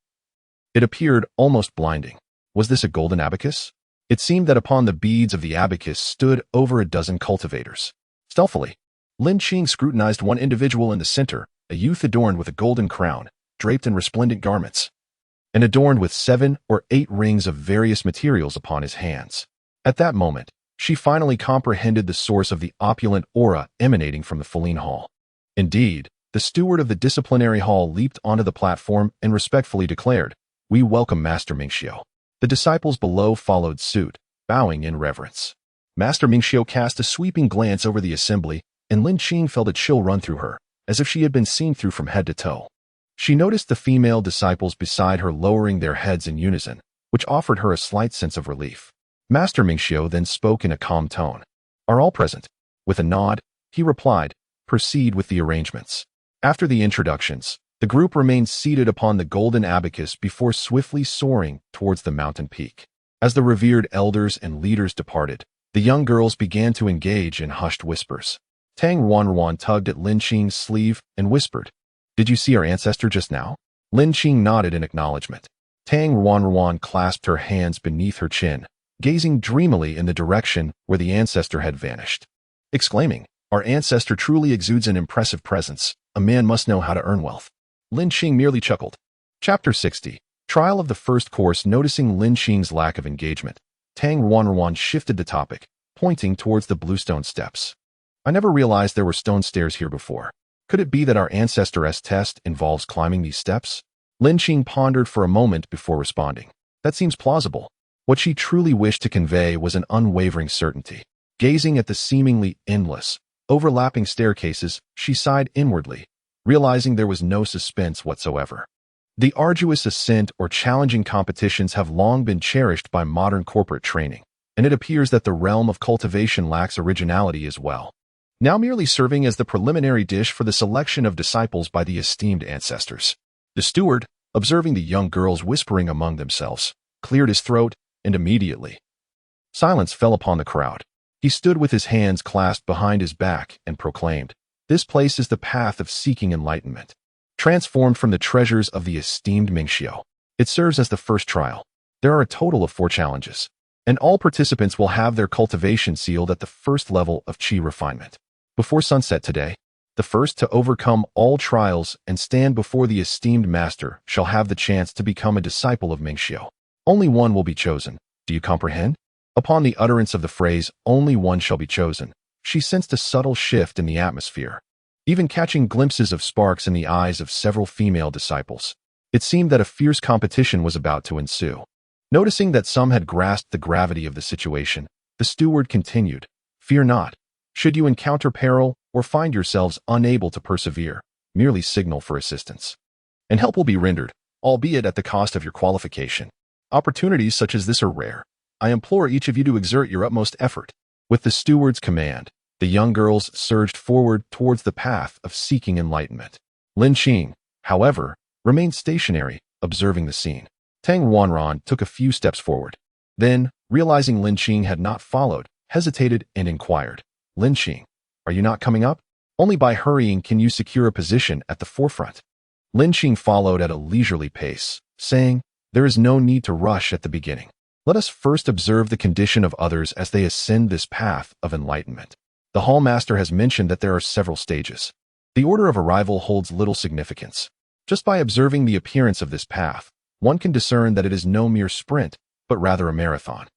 It appeared almost blinding. Was this a golden abacus? It seemed that upon the beads of the abacus stood over a dozen cultivators. Stealthily, Lin Qing scrutinized one individual in the center, a youth adorned with a golden crown, draped in resplendent garments, and adorned with 7 or 8 rings of various materials upon his hands. At that moment, she finally comprehended the source of the opulent aura emanating from the Feline Hall. Indeed, the steward of the disciplinary hall leaped onto the platform and respectfully declared, "We welcome Master Mingxiu." The disciples below followed suit, bowing in reverence. Master Mingxiu cast a sweeping glance over the assembly, and Lin Qing felt a chill run through her, as if she had been seen through from head to toe. She noticed the female disciples beside her lowering their heads in unison, which offered her a slight sense of relief. Master Mingxiu then spoke in a calm tone. "Are all present?" With a nod, he replied, "Proceed with the arrangements." After the introductions, The group remained seated upon the golden abacus before swiftly soaring towards the mountain peak. As the revered elders and leaders departed, the young girls began to engage in hushed whispers. Tang Ruanruan tugged at Lin Qing's sleeve and whispered, "Did you see our ancestor just now?" Lin Qing nodded in acknowledgement. Tang Ruanruan clasped her hands beneath her chin, gazing dreamily in the direction where the ancestor had vanished, exclaiming, "Our ancestor truly exudes an impressive presence. A man must know how to earn wealth." Lin Qing merely chuckled. Chapter 60. Trial of the first course. Noticing Lin Qing's lack of engagement, Tang Ruanruan shifted the topic, pointing towards the bluestone steps. "I never realized there were stone stairs here before. Could it be that our ancestor's test involves climbing these steps?" Lin Qing pondered for a moment before responding. That seems plausible. What she truly wished to convey was an unwavering certainty. Gazing at the seemingly endless, overlapping staircases, she sighed inwardly, realizing there was no suspense whatsoever. The arduous ascent or challenging competitions have long been cherished by modern corporate training, and it appears that the realm of cultivation lacks originality as well, now merely serving as the preliminary dish for the selection of disciples by the esteemed ancestors. The steward, observing the young girls whispering among themselves, cleared his throat, and immediately silence fell upon the crowd. He stood with his hands clasped behind his back and proclaimed, "This place is the path of seeking enlightenment, transformed from the treasures of the esteemed Mingxiu. It serves as the first trial. There are a total of 4 challenges, and all participants will have their cultivation sealed at the first level of qi refinement. Before sunset today, the first to overcome all trials and stand before the esteemed master shall have the chance to become a disciple of Mingxiu. Only one will be chosen. Do you comprehend?" Upon the utterance of the phrase, "only one shall be chosen," she sensed a subtle shift in the atmosphere, even catching glimpses of sparks in the eyes of several female disciples. It seemed that a fierce competition was about to ensue. Noticing that some had grasped the gravity of the situation, the steward continued, "Fear not. Should you encounter peril or find yourselves unable to persevere, merely signal for assistance, and help will be rendered, albeit at the cost of your qualification. Opportunities such as this are rare. I implore each of you to exert your utmost effort." With the steward's command, the young girls surged forward towards the path of seeking enlightenment. Lin Qing, however, remained stationary, observing the scene. Tang Ruanruan took a few steps forward. Then, realizing Lin Qing had not followed, hesitated and inquired, "Lin Qing, are you not coming up? Only by hurrying can you secure a position at the forefront." Lin Qing followed at a leisurely pace, saying, "There is no need to rush at the beginning. Let us first observe the condition of others as they ascend this path of enlightenment. The Hall Master has mentioned that there are several stages. The order of arrival holds little significance. Just by observing the appearance of this path, one can discern that it is no mere sprint, but rather a marathon.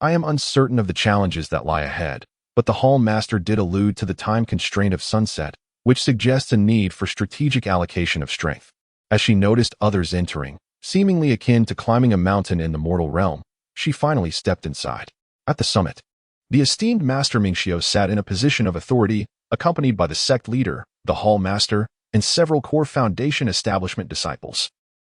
I am uncertain of the challenges that lie ahead, but the Hall Master did allude to the time constraint of sunset, which suggests a need for strategic allocation of strength." As she noticed others entering, seemingly akin to climbing a mountain in the mortal realm, she finally stepped inside. At the summit, the esteemed Master Mingxiu sat in a position of authority, accompanied by the sect leader, the Hall Master, and several core Foundation establishment disciples.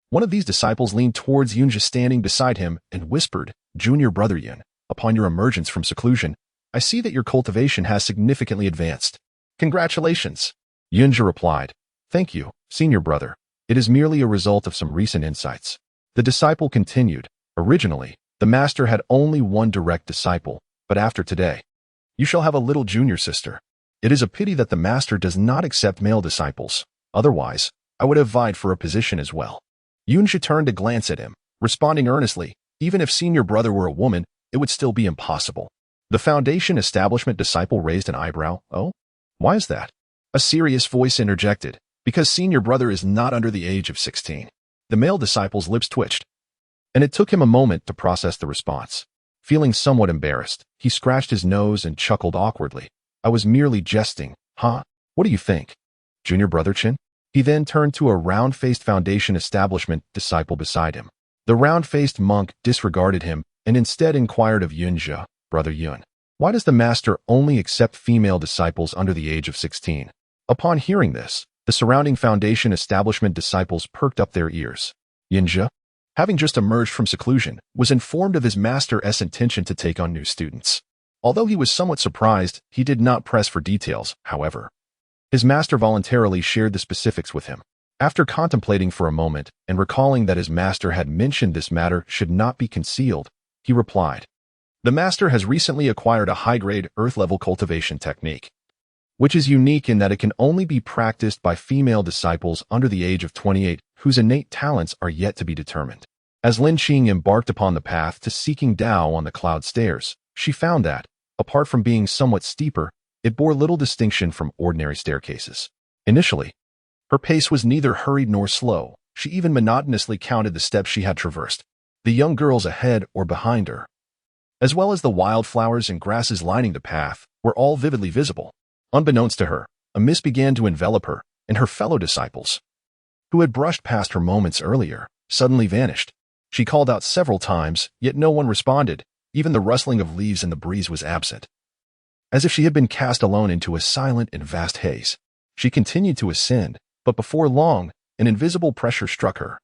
One of these disciples leaned towards Yunjia standing beside him and whispered, "Junior brother Yun, upon your emergence from seclusion, I see that your cultivation has significantly advanced. Congratulations." Yunjia replied, "Thank you, senior brother. It is merely a result of some recent insights." The disciple continued, "Originally, the master had only one direct disciple, but after today, you shall have a little junior sister. It is a pity that the master does not accept male disciples. Otherwise, I would have vied for a position as well." Yunjia turned to glance at him, responding earnestly, "Even if senior brother were a woman, it would still be impossible." The Foundation establishment disciple raised an eyebrow. "Oh? Why is that?" A serious voice interjected, "Because senior brother is not under the age of 16. The male disciple's lips twitched, and it took him a moment to process the response. Feeling somewhat embarrassed, he scratched his nose and chuckled awkwardly. "I was merely jesting, huh? What do you think, junior brother Chin?" He then turned to a round-faced Foundation establishment disciple beside him. The round-faced monk disregarded him and instead inquired of Yunjia, "Brother Yun, why does the master only accept female disciples under the age of 16? Upon hearing this, the surrounding Foundation establishment disciples perked up their ears. Yunjia, having just emerged from seclusion, was informed of his master's intention to take on new students. Although he was somewhat surprised, he did not press for details, however. His master voluntarily shared the specifics with him. After contemplating for a moment and recalling that his master had mentioned this matter should not be concealed, he replied, "The master has recently acquired a high-grade earth-level cultivation technique, which is unique in that it can only be practiced by female disciples under the age of 28 whose innate talents are yet to be determined." As Lin Qing embarked upon the path to seeking Dao on the cloud stairs, she found that, apart from being somewhat steeper, it bore little distinction from ordinary staircases. Initially, her pace was neither hurried nor slow. She even monotonously counted the steps she had traversed, the young girls ahead or behind her, as well as the wildflowers and grasses lining the path, were all vividly visible. Unbeknownst to her, a mist began to envelop her, and her fellow disciples, who had brushed past her moments earlier, suddenly vanished. She called out several times, yet no one responded. Even the rustling of leaves in the breeze was absent. As if she had been cast alone into a silent and vast haze. She continued to ascend, but before long, an invisible pressure struck her,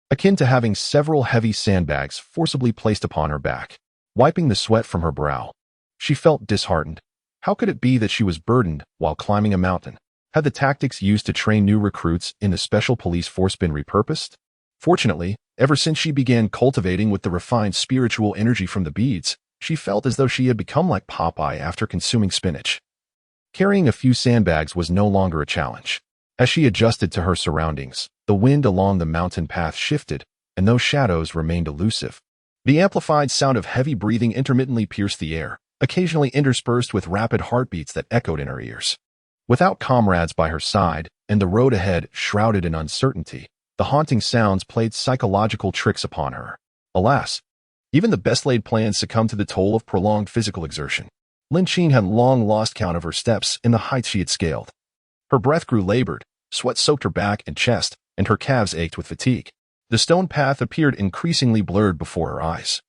akin to having several heavy sandbags forcibly placed upon her back. Wiping the sweat from her brow, she felt disheartened. How could it be that she was burdened while climbing a mountain? Had the tactics used to train new recruits in the special police force been repurposed? Fortunately, ever since she began cultivating with the refined spiritual energy from the beads, she felt as though she had become like Popeye after consuming spinach. Carrying a few sandbags was no longer a challenge. As she adjusted to her surroundings, the wind along the mountain path shifted, and those shadows remained elusive. The amplified sound of heavy breathing intermittently pierced the air, occasionally interspersed with rapid heartbeats that echoed in her ears. Without comrades by her side, and the road ahead shrouded in uncertainty, the haunting sounds played psychological tricks upon her. Alas, even the best-laid plans succumbed to the toll of prolonged physical exertion. Lin Qing had long lost count of her steps in the heights she had scaled. Her breath grew labored, sweat soaked her back and chest, and her calves ached with fatigue. The stone path appeared increasingly blurred before her eyes,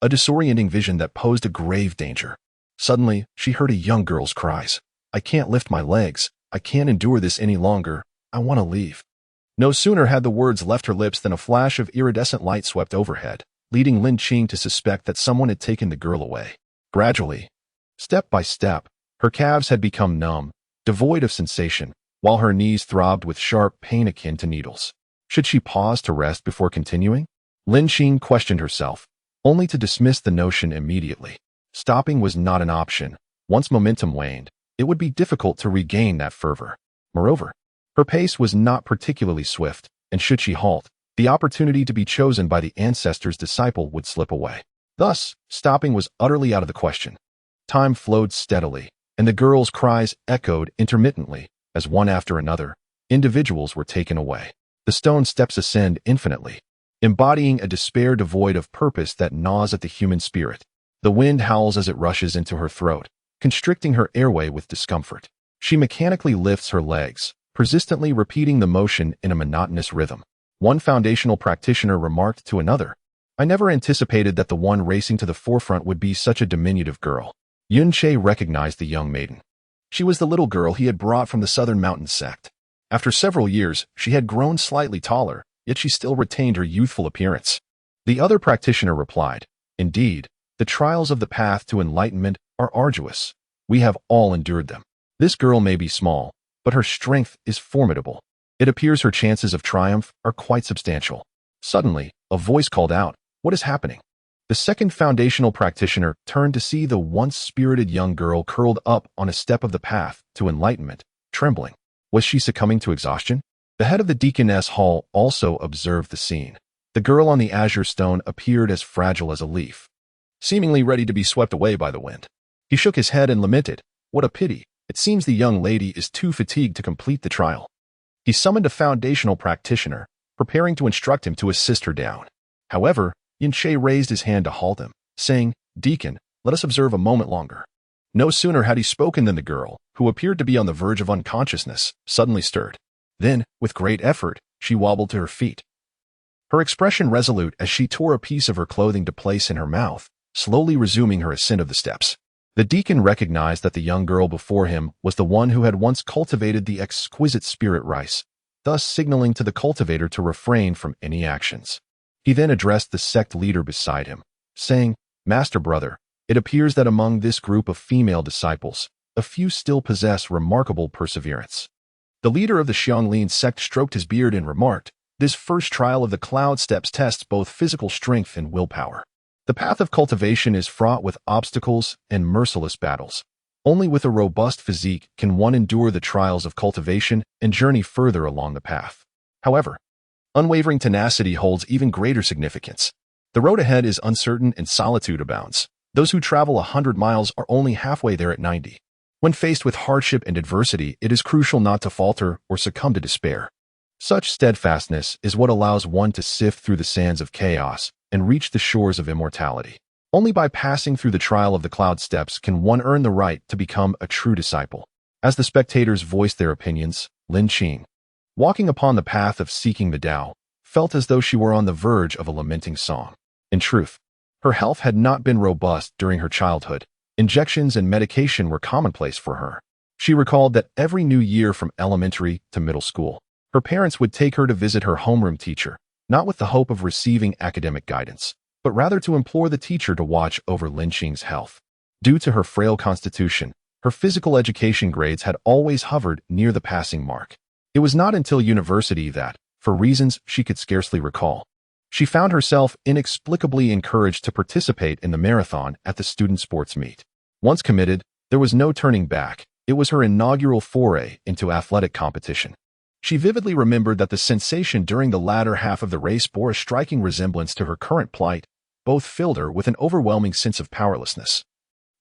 a disorienting vision that posed a grave danger. Suddenly, she heard a young girl's cries. "I can't lift my legs. I can't endure this any longer. I want to leave." No sooner had the words left her lips than a flash of iridescent light swept overhead, leading Lin Qing to suspect that someone had taken the girl away. Gradually, step by step, her calves had become numb, devoid of sensation, while her knees throbbed with sharp pain akin to needles. Should she pause to rest before continuing? Lin Qing questioned herself, only to dismiss the notion immediately. Stopping was not an option. Once momentum waned, it would be difficult to regain that fervor. Moreover, her pace was not particularly swift, and should she halt, the opportunity to be chosen by the ancestor's disciple would slip away. Thus, stopping was utterly out of the question. Time flowed steadily, and the girl's cries echoed intermittently, as one after another, individuals were taken away. The stone steps ascend infinitely, embodying a despair devoid of purpose that gnaws at the human spirit. The wind howls as it rushes into her throat, constricting her airway with discomfort. She mechanically lifts her legs, persistently repeating the motion in a monotonous rhythm. One foundational practitioner remarked to another, "I never anticipated that the one racing to the forefront would be such a diminutive girl." Yun Che recognized the young maiden. She was the little girl he had brought from the Southern Mountain sect. After several years, she had grown slightly taller, yet she still retained her youthful appearance. The other practitioner replied, "Indeed, the trials of the path to enlightenment are arduous. We have all endured them. This girl may be small, but her strength is formidable. It appears her chances of triumph are quite substantial." Suddenly, a voice called out, "What is happening?" The second foundational practitioner turned to see the once spirited young girl curled up on a step of the path to enlightenment, trembling. Was she succumbing to exhaustion? The head of the deaconess hall also observed the scene. The girl on the azure stone appeared as fragile as a leaf, seemingly ready to be swept away by the wind. He shook his head and lamented, "What a pity. It seems the young lady is too fatigued to complete the trial." He summoned a foundational practitioner, preparing to instruct him to assist her down. However, Yin Che raised his hand to halt him, saying, "Deacon, let us observe a moment longer." No sooner had he spoken than the girl, who appeared to be on the verge of unconsciousness, suddenly stirred. Then, with great effort, she wobbled to her feet. Her expression resolute as she tore a piece of her clothing to place in her mouth, slowly resuming her ascent of the steps. The deacon recognized that the young girl before him was the one who had once cultivated the exquisite spirit rice, thus signaling to the cultivator to refrain from any actions. He then addressed the sect leader beside him, saying, "Master brother, it appears that among this group of female disciples, a few still possess remarkable perseverance. The leader of the Xianglin sect stroked his beard and remarked, "This first trial of the cloud steps tests both physical strength and willpower. The path of cultivation is fraught with obstacles and merciless battles. Only with a robust physique can one endure the trials of cultivation and journey further along the path. However, unwavering tenacity holds even greater significance. The road ahead is uncertain and solitude abounds. Those who travel 100 miles are only halfway there at 90. When faced with hardship and adversity, it is crucial not to falter or succumb to despair. Such steadfastness is what allows one to sift through the sands of chaos and reach the shores of immortality. Only by passing through the trial of the cloud steps can one earn the right to become a true disciple." As the spectators voiced their opinions, Lin Qing, walking upon the path of seeking the Tao, felt as though she were on the verge of a lamenting song. In truth, her health had not been robust during her childhood. Injections and medication were commonplace for her. She recalled that every new year from elementary to middle school, her parents would take her to visit her homeroom teacher, not with the hope of receiving academic guidance, but rather to implore the teacher to watch over Lin Qing's health. Due to her frail constitution, her physical education grades had always hovered near the passing mark. It was not until university that, for reasons she could scarcely recall, she found herself inexplicably encouraged to participate in the marathon at the student sports meet. Once committed, there was no turning back. It was her inaugural foray into athletic competition. She vividly remembered that the sensation during the latter half of the race bore a striking resemblance to her current plight. Both filled her with an overwhelming sense of powerlessness,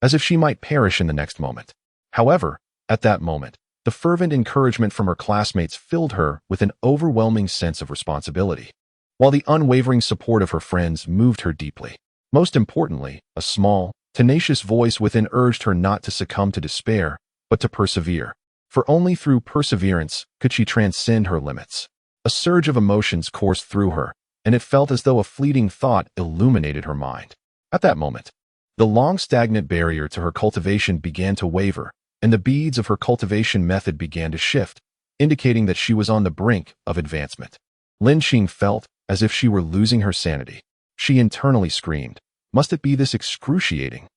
as if she might perish in the next moment. However, at that moment, the fervent encouragement from her classmates filled her with an overwhelming sense of responsibility, while the unwavering support of her friends moved her deeply. Most importantly, a small, tenacious voice within urged her not to succumb to despair, but to persevere. For only through perseverance could she transcend her limits. A surge of emotions coursed through her, and it felt as though a fleeting thought illuminated her mind. At that moment, the long stagnant barrier to her cultivation began to waver, and the beads of her cultivation method began to shift, indicating that she was on the brink of advancement. Lin Qing felt as if she were losing her sanity. She internally screamed, "Must it be this excruciating?"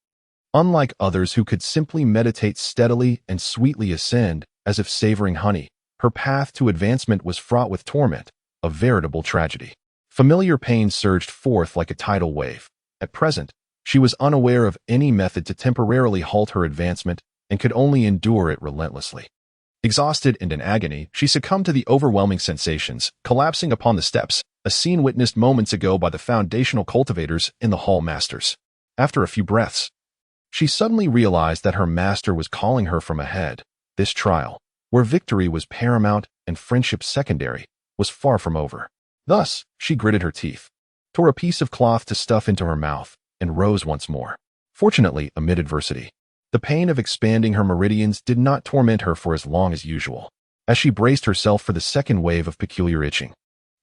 Unlike others who could simply meditate steadily and sweetly ascend, as if savoring honey, her path to advancement was fraught with torment, a veritable tragedy. Familiar pain surged forth like a tidal wave. At present, she was unaware of any method to temporarily halt her advancement and could only endure it relentlessly. Exhausted and in agony, she succumbed to the overwhelming sensations, collapsing upon the steps, a scene witnessed moments ago by the foundational cultivators in the Hall Masters. After a few breaths, she suddenly realized that her master was calling her from ahead. This trial, where victory was paramount and friendship secondary, was far from over. Thus, she gritted her teeth, tore a piece of cloth to stuff into her mouth, and rose once more. Fortunately, amid adversity, the pain of expanding her meridians did not torment her for as long as usual. As she braced herself for the second wave of peculiar itching,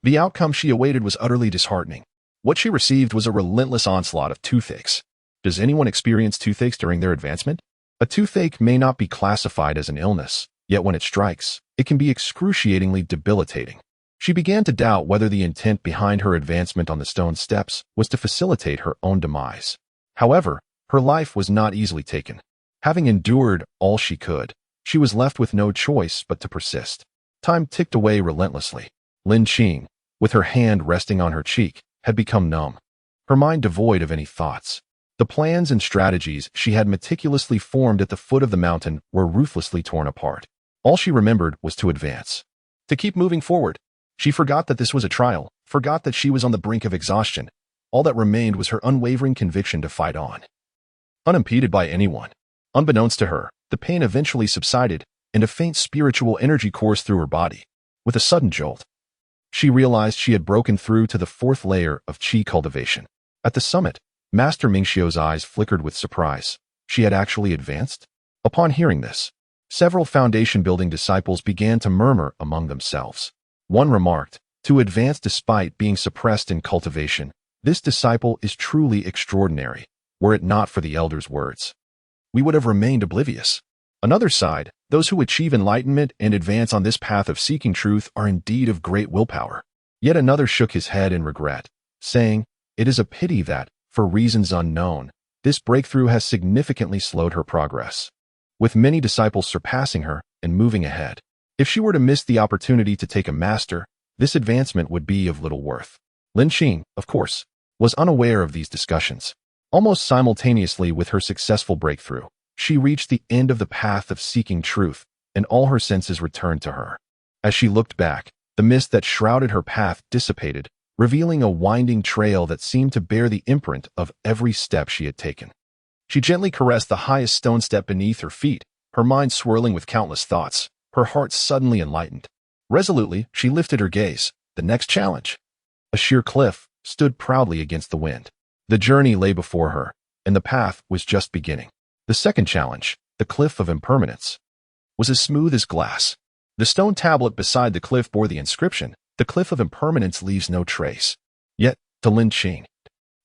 the outcome she awaited was utterly disheartening. What she received was a relentless onslaught of toothaches. Does anyone experience toothaches during their advancement? A toothache may not be classified as an illness, yet when it strikes, it can be excruciatingly debilitating. She began to doubt whether the intent behind her advancement on the stone steps was to facilitate her own demise. However, her life was not easily taken. Having endured all she could, she was left with no choice but to persist. Time ticked away relentlessly. Lin Qing, with her hand resting on her cheek, had become numb, her mind devoid of any thoughts. The plans and strategies she had meticulously formed at the foot of the mountain were ruthlessly torn apart. All she remembered was to advance, to keep moving forward. She forgot that this was a trial, forgot that she was on the brink of exhaustion. All that remained was her unwavering conviction to fight on. Unimpeded by anyone, unbeknownst to her, the pain eventually subsided, and a faint spiritual energy coursed through her body. With a sudden jolt, she realized she had broken through to the fourth layer of qi cultivation. At the summit, Master Mingxiu's eyes flickered with surprise. She had actually advanced? Upon hearing this, several foundation-building disciples began to murmur among themselves. One remarked, "To advance despite being suppressed in cultivation, this disciple is truly extraordinary. Were it not for the elder's words, we would have remained oblivious." Another sighed, "Those who achieve enlightenment and advance on this path of seeking truth are indeed of great willpower." Yet another shook his head in regret, saying, "It is a pity that, for reasons unknown, this breakthrough has significantly slowed her progress." With many disciples surpassing her and moving ahead, If she were to miss the opportunity to take a master, this advancement would be of little worth. Lin Xing, of course, was unaware of these discussions. Almost simultaneously with her successful breakthrough, she reached the end of the path of seeking truth, and all her senses returned to her. As she looked back, the mist that shrouded her path dissipated, revealing a winding trail that seemed to bear the imprint of every step she had taken. She gently caressed the highest stone step beneath her feet, her mind swirling with countless thoughts, her heart suddenly enlightened. Resolutely, she lifted her gaze. The next challenge. A sheer cliff stood proudly against the wind. The journey lay before her, and the path was just beginning. The second challenge, the cliff of impermanence, was as smooth as glass. The stone tablet beside the cliff bore the inscription, "The cliff of impermanence leaves no trace." Yet, to Lin Xing,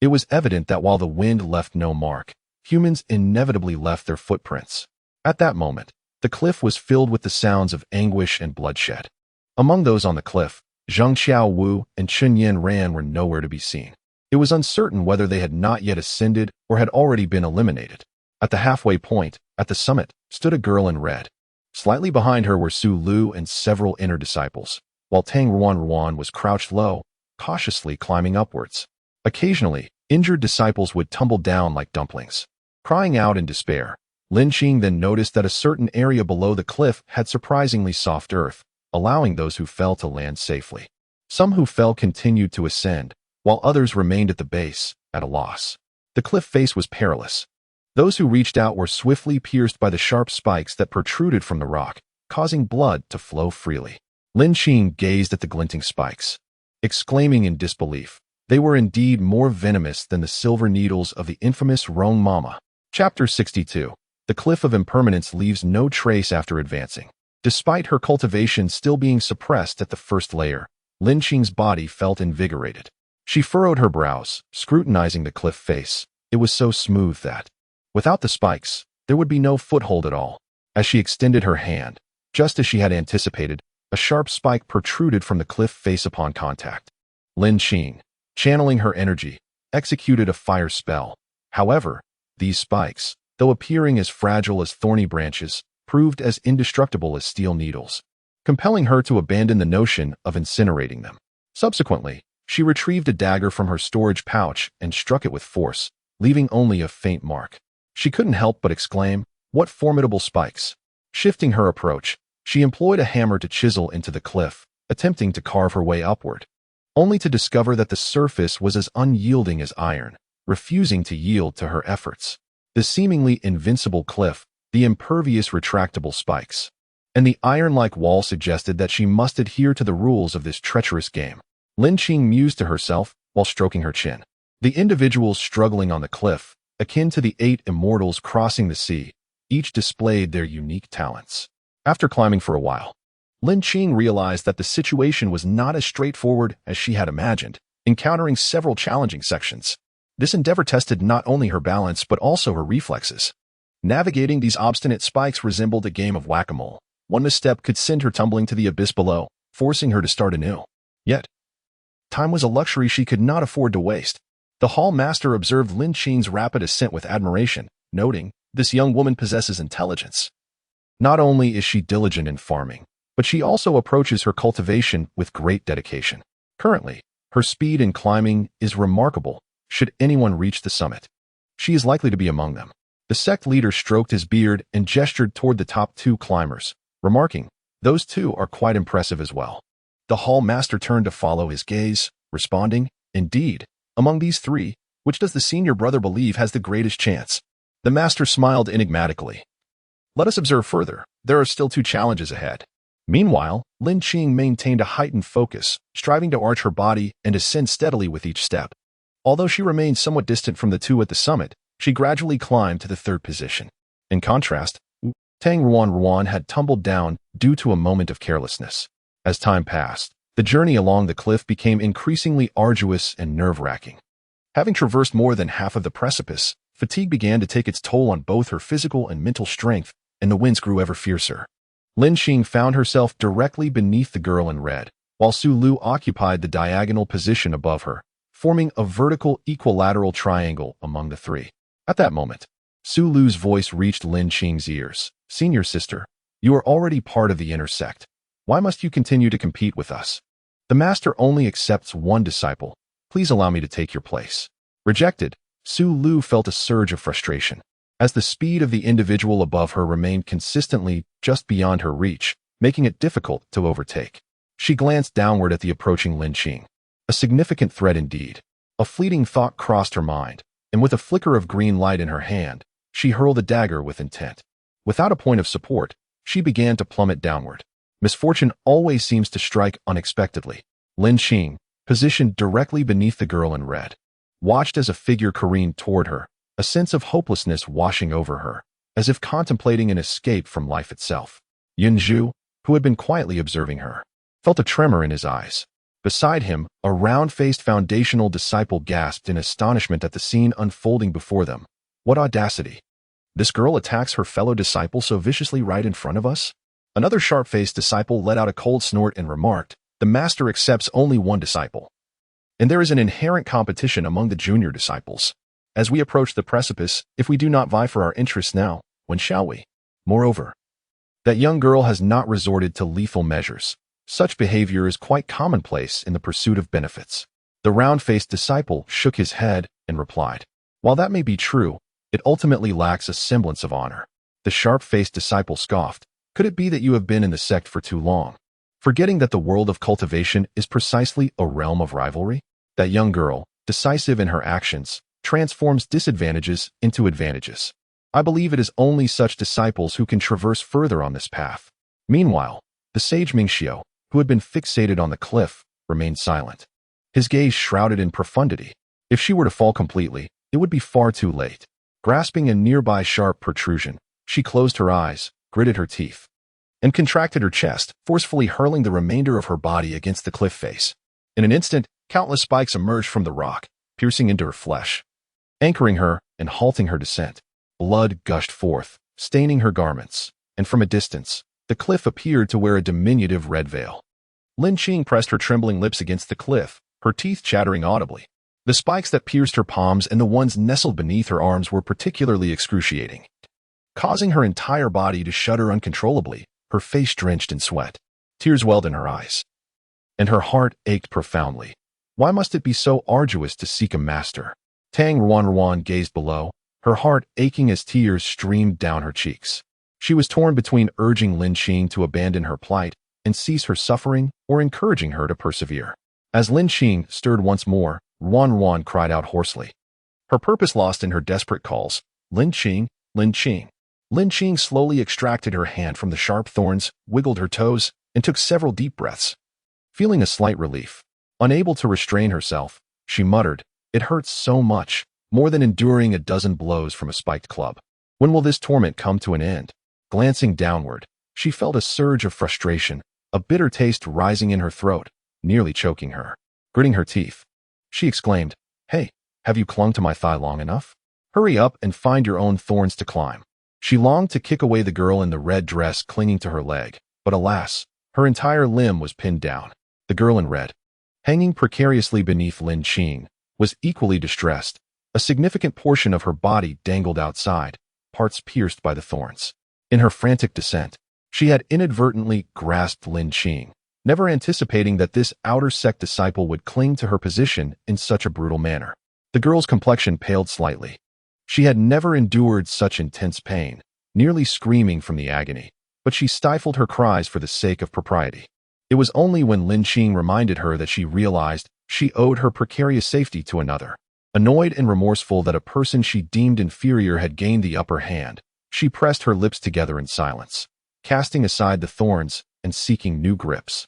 it was evident that while the wind left no mark, humans inevitably left their footprints. At that moment, the cliff was filled with the sounds of anguish and bloodshed. Among those on the cliff, Zhang Xiaowu and Chun Yin Ran were nowhere to be seen. It was uncertain whether they had not yet ascended or had already been eliminated. At the halfway point, at the summit, stood a girl in red. Slightly behind her were Su Lu and several inner disciples, while Tang Ruan was crouched low, cautiously climbing upwards. Occasionally, injured disciples would tumble down like dumplings. Crying out in despair, Lin Xing then noticed that a certain area below the cliff had surprisingly soft earth, allowing those who fell to land safely. Some who fell continued to ascend, while others remained at the base, at a loss. The cliff face was perilous. Those who reached out were swiftly pierced by the sharp spikes that protruded from the rock, causing blood to flow freely. Lin Xing gazed at the glinting spikes, exclaiming in disbelief. They were indeed more venomous than the silver needles of the infamous Rong Mama. Chapter 62. The cliff of impermanence leaves no trace after advancing. Despite her cultivation still being suppressed at the first layer, Lin Xing's body felt invigorated. She furrowed her brows, scrutinizing the cliff face. It was so smooth that, without the spikes, there would be no foothold at all. As she extended her hand, just as she had anticipated, a sharp spike protruded from the cliff face upon contact. Lin Xing, channeling her energy, executed a fire spell. However, these spikes, though appearing as fragile as thorny branches, proved as indestructible as steel needles, compelling her to abandon the notion of incinerating them. Subsequently, she retrieved a dagger from her storage pouch and struck it with force, leaving only a faint mark. She couldn't help but exclaim, "What formidable spikes!" Shifting her approach, she employed a hammer to chisel into the cliff, attempting to carve her way upward, only to discover that the surface was as unyielding as iron, refusing to yield to her efforts. The seemingly invincible cliff, the impervious retractable spikes, and the iron-like wall suggested that she must adhere to the rules of this treacherous game. Lin Xing mused to herself while stroking her chin. The individuals struggling on the cliff, akin to the 8 immortals crossing the sea, each displayed their unique talents. After climbing for a while, Lin Xing realized that the situation was not as straightforward as she had imagined, encountering several challenging sections. This endeavor tested not only her balance but also her reflexes. Navigating these obstinate spikes resembled a game of whack-a-mole. One misstep could send her tumbling to the abyss below, forcing her to start anew. Yet, time was a luxury she could not afford to waste. The hall master observed Lin Xing's rapid ascent with admiration, noting, "This young woman possesses intelligence. Not only is she diligent in farming, but she also approaches her cultivation with great dedication. Currently, her speed in climbing is remarkable. Should anyone reach the summit, she is likely to be among them." The sect leader stroked his beard and gestured toward the top 2 climbers, remarking, "Those 2 are quite impressive as well." The hall master turned to follow his gaze, responding, "Indeed, among these 3, which does the senior brother believe has the greatest chance?" The master smiled enigmatically. "Let us observe further. There are still 2 challenges ahead." Meanwhile, Lin Xing maintained a heightened focus, striving to arch her body and ascend steadily with each step. Although she remained somewhat distant from the 2 at the summit, she gradually climbed to the 3rd position. In contrast, Tang Ruan had tumbled down due to a moment of carelessness. As time passed, the journey along the cliff became increasingly arduous and nerve-wracking. Having traversed more than half of the precipice, fatigue began to take its toll on both her physical and mental strength, and the winds grew ever fiercer. Lin Xing found herself directly beneath the girl in red, while Su Lu occupied the diagonal position above her, forming a vertical equilateral triangle among the 3. At that moment, Su Lu's voice reached Lin Xing's ears. "Senior sister, you are already part of the inner sect. Why must you continue to compete with us? The master only accepts one disciple. Please allow me to take your place. Rejected, Su Lu felt a surge of frustration. As the speed of the individual above her remained consistently just beyond her reach, making it difficult to overtake. She glanced downward at the approaching Lin Qing. A significant threat indeed. A fleeting thought crossed her mind, and with a flicker of green light in her hand, she hurled a dagger with intent. Without a point of support, she began to plummet downward. Misfortune always seems to strike unexpectedly. Lin Qing, positioned directly beneath the girl in red, watched as a figure careened toward her, a sense of hopelessness washing over her, as if contemplating an escape from life itself. Yin Zhu, who had been quietly observing her, felt a tremor in his eyes. Beside him, a round-faced foundational disciple gasped in astonishment at the scene unfolding before them. What audacity! This girl attacks her fellow disciple so viciously right in front of us? Another sharp-faced disciple let out a cold snort and remarked, "The master accepts only one disciple. And there is an inherent competition among the junior disciples. As we approach the precipice, if we do not vie for our interests now, when shall we? Moreover, that young girl has not resorted to lethal measures. Such behavior is quite commonplace in the pursuit of benefits." The round-faced disciple shook his head and replied, "While that may be true, it ultimately lacks a semblance of honor." The sharp-faced disciple scoffed, "Could it be that you have been in the sect for too long, forgetting that the world of cultivation is precisely a realm of rivalry? That young girl, decisive in her actions, transforms disadvantages into advantages. I believe it is only such disciples who can traverse further on this path." Meanwhile, the sage Mingxiu, who had been fixated on the cliff, remained silent. His gaze shrouded in profundity. If she were to fall completely, it would be far too late. Grasping a nearby sharp protrusion, she closed her eyes, gritted her teeth, and contracted her chest, forcefully hurling the remainder of her body against the cliff face. In an instant, countless spikes emerged from the rock, piercing into her flesh, anchoring her and halting her descent. Blood gushed forth, staining her garments, and from a distance, the cliff appeared to wear a diminutive red veil. Lin Qing pressed her trembling lips against the cliff, her teeth chattering audibly. The spikes that pierced her palms and the ones nestled beneath her arms were particularly excruciating, causing her entire body to shudder uncontrollably, her face drenched in sweat. Tears welled in her eyes, and her heart ached profoundly. Why must it be so arduous to seek a master? Tang Ruan gazed below, her heart aching as tears streamed down her cheeks. She was torn between urging Lin Qing to abandon her plight and cease her suffering or encouraging her to persevere. As Lin Qing stirred once more, Ruan cried out hoarsely, her purpose lost in her desperate calls, "Lin Qing, Lin Qing." Lin Qing slowly extracted her hand from the sharp thorns, wiggled her toes, and took several deep breaths. Feeling a slight relief, unable to restrain herself, she muttered, "It hurts so much, more than enduring a dozen blows from a spiked club. When will this torment come to an end?" Glancing downward, she felt a surge of frustration, a bitter taste rising in her throat, nearly choking her. Gritting her teeth, she exclaimed, "Hey, have you clung to my thigh long enough? Hurry up and find your own thorns to climb." She longed to kick away the girl in the red dress clinging to her leg, but alas, her entire limb was pinned down. The girl in red, hanging precariously beneath Lin Qing, was equally distressed. A significant portion of her body dangled outside, parts pierced by the thorns. In her frantic descent, she had inadvertently grasped Lin Qing, never anticipating that this outer sect disciple would cling to her position in such a brutal manner. The girl's complexion paled slightly. She had never endured such intense pain, nearly screaming from the agony, but she stifled her cries for the sake of propriety. It was only when Lin Qing reminded her that she realized she owed her precarious safety to another. Annoyed and remorseful that a person she deemed inferior had gained the upper hand, she pressed her lips together in silence, casting aside the thorns and seeking new grips.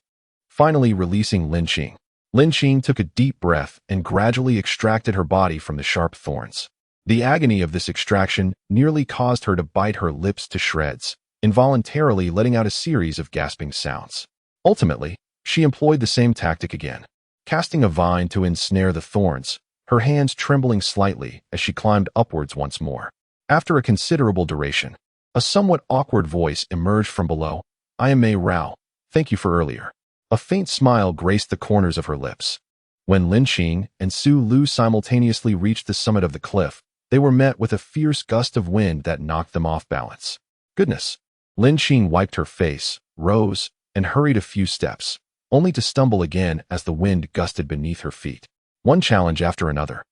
Finally releasing Lin Qing. Lin Qing took a deep breath and gradually extracted her body from the sharp thorns. The agony of this extraction nearly caused her to bite her lips to shreds, involuntarily letting out a series of gasping sounds. Ultimately, she employed the same tactic again, casting a vine to ensnare the thorns, her hands trembling slightly as she climbed upwards once more. After a considerable duration, a somewhat awkward voice emerged from below. "I am Mei Rao. Thank you for earlier." A faint smile graced the corners of her lips. When Lin Qing and Su Lu simultaneously reached the summit of the cliff, they were met with a fierce gust of wind that knocked them off balance. Goodness! Lin Qing wiped her face, rose, and hurried a few steps, only to stumble again as the wind gusted beneath her feet. One challenge after another.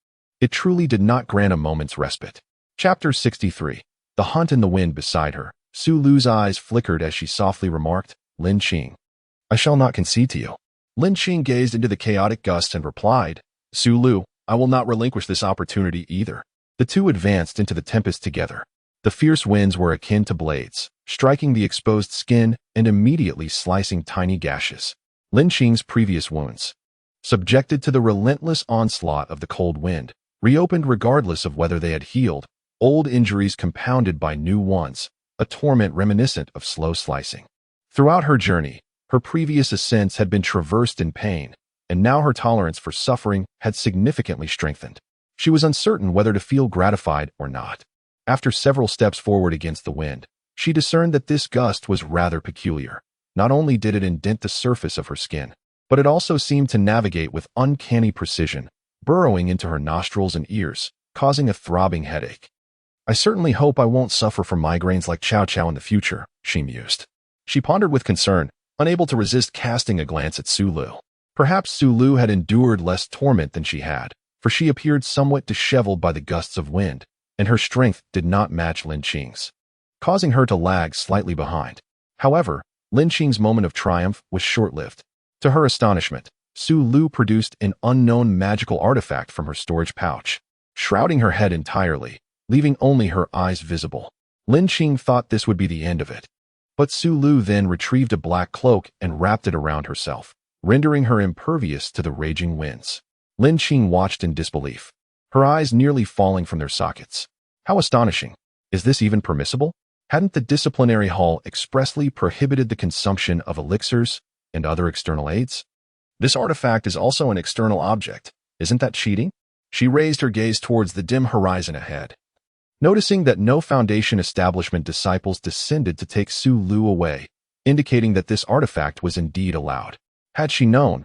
It truly did not grant a moment's respite. Chapter 63. The Hunt in the Wind. Beside her, Su Lu's eyes flickered as she softly remarked, "Lin Qing, I shall not concede to you." Lin Qing gazed into the chaotic gusts and replied, "Su Lu, I will not relinquish this opportunity either." The two advanced into the tempest together. The fierce winds were akin to blades, striking the exposed skin and immediately slicing tiny gashes. Lin Qing's previous wounds, subjected to the relentless onslaught of the cold wind, reopened regardless of whether they had healed, old injuries compounded by new ones, a torment reminiscent of slow slicing. Throughout her journey, her previous ascents had been traversed in pain, and now her tolerance for suffering had significantly strengthened. She was uncertain whether to feel gratified or not. After several steps forward against the wind, she discerned that this gust was rather peculiar. Not only did it indent the surface of her skin, but it also seemed to navigate with uncanny precision, burrowing into her nostrils and ears, causing a throbbing headache. "I certainly hope I won't suffer from migraines like Chow Chow in the future," she mused. She pondered with concern, unable to resist casting a glance at Su Lu. Perhaps Su Lu had endured less torment than she had, for she appeared somewhat disheveled by the gusts of wind, and her strength did not match Lin Qing's, causing her to lag slightly behind. However, Lin Qing's moment of triumph was short-lived. To her astonishment, Su Lu produced an unknown magical artifact from her storage pouch, shrouding her head entirely, leaving only her eyes visible. Lin Qing thought this would be the end of it. But Su Lu then retrieved a black cloak and wrapped it around herself, rendering her impervious to the raging winds. Lin Qing watched in disbelief, her eyes nearly falling from their sockets. How astonishing! Is this even permissible? Hadn't the disciplinary hall expressly prohibited the consumption of elixirs and other external aids? This artifact is also an external object. Isn't that cheating? She raised her gaze towards the dim horizon ahead. Noticing that no Foundation establishment disciples descended to take Su Lu away, indicating that this artifact was indeed allowed. Had she known,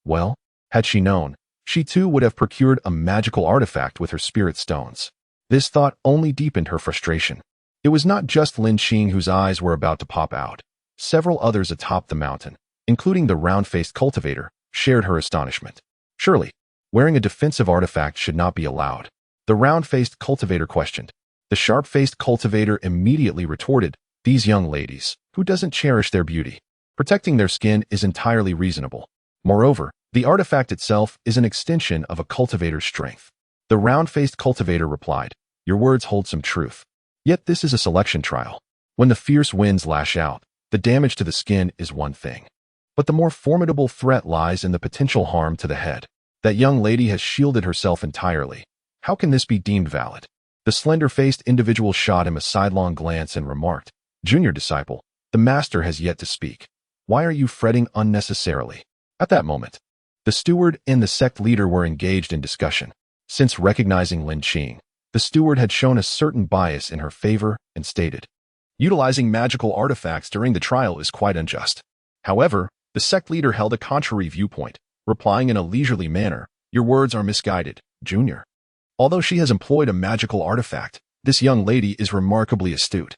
well, had she known, she too would have procured a magical artifact with her spirit stones. This thought only deepened her frustration. It was not just Lin Qing whose eyes were about to pop out. Several others atop the mountain, including the round-faced cultivator, shared her astonishment. Surely, wearing a defensive artifact should not be allowed. The round-faced cultivator questioned. The sharp-faced cultivator immediately retorted, "These young ladies, who doesn't cherish their beauty? Protecting their skin is entirely reasonable. Moreover, the artifact itself is an extension of a cultivator's strength." The round-faced cultivator replied, "Your words hold some truth. Yet this is a selection trial. When the fierce winds lash out, the damage to the skin is one thing. But the more formidable threat lies in the potential harm to the head. That young lady has shielded herself entirely. How can this be deemed valid?" The slender-faced individual shot him a sidelong glance and remarked, "Junior disciple, the master has yet to speak. Why are you fretting unnecessarily?" At that moment, the steward and the sect leader were engaged in discussion. Since recognizing Lin Qing, the steward had shown a certain bias in her favor and stated, "Utilizing magical artifacts during the trial is quite unjust." However, the sect leader held a contrary viewpoint, replying in a leisurely manner, "Your words are misguided, Junior. Although she has employed a magical artifact, this young lady is remarkably astute.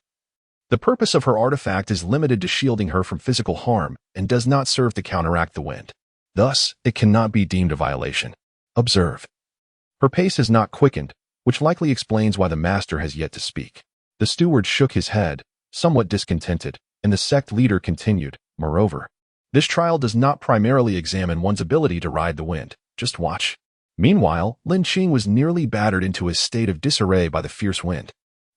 The purpose of her artifact is limited to shielding her from physical harm and does not serve to counteract the wind. Thus, it cannot be deemed a violation. Observe. Her pace has not quickened, which likely explains why the master has yet to speak." The steward shook his head, somewhat discontented, and the sect leader continued, "Moreover, this trial does not primarily examine one's ability to ride the wind. Just watch." Meanwhile, Lin Qing was nearly battered into a state of disarray by the fierce wind.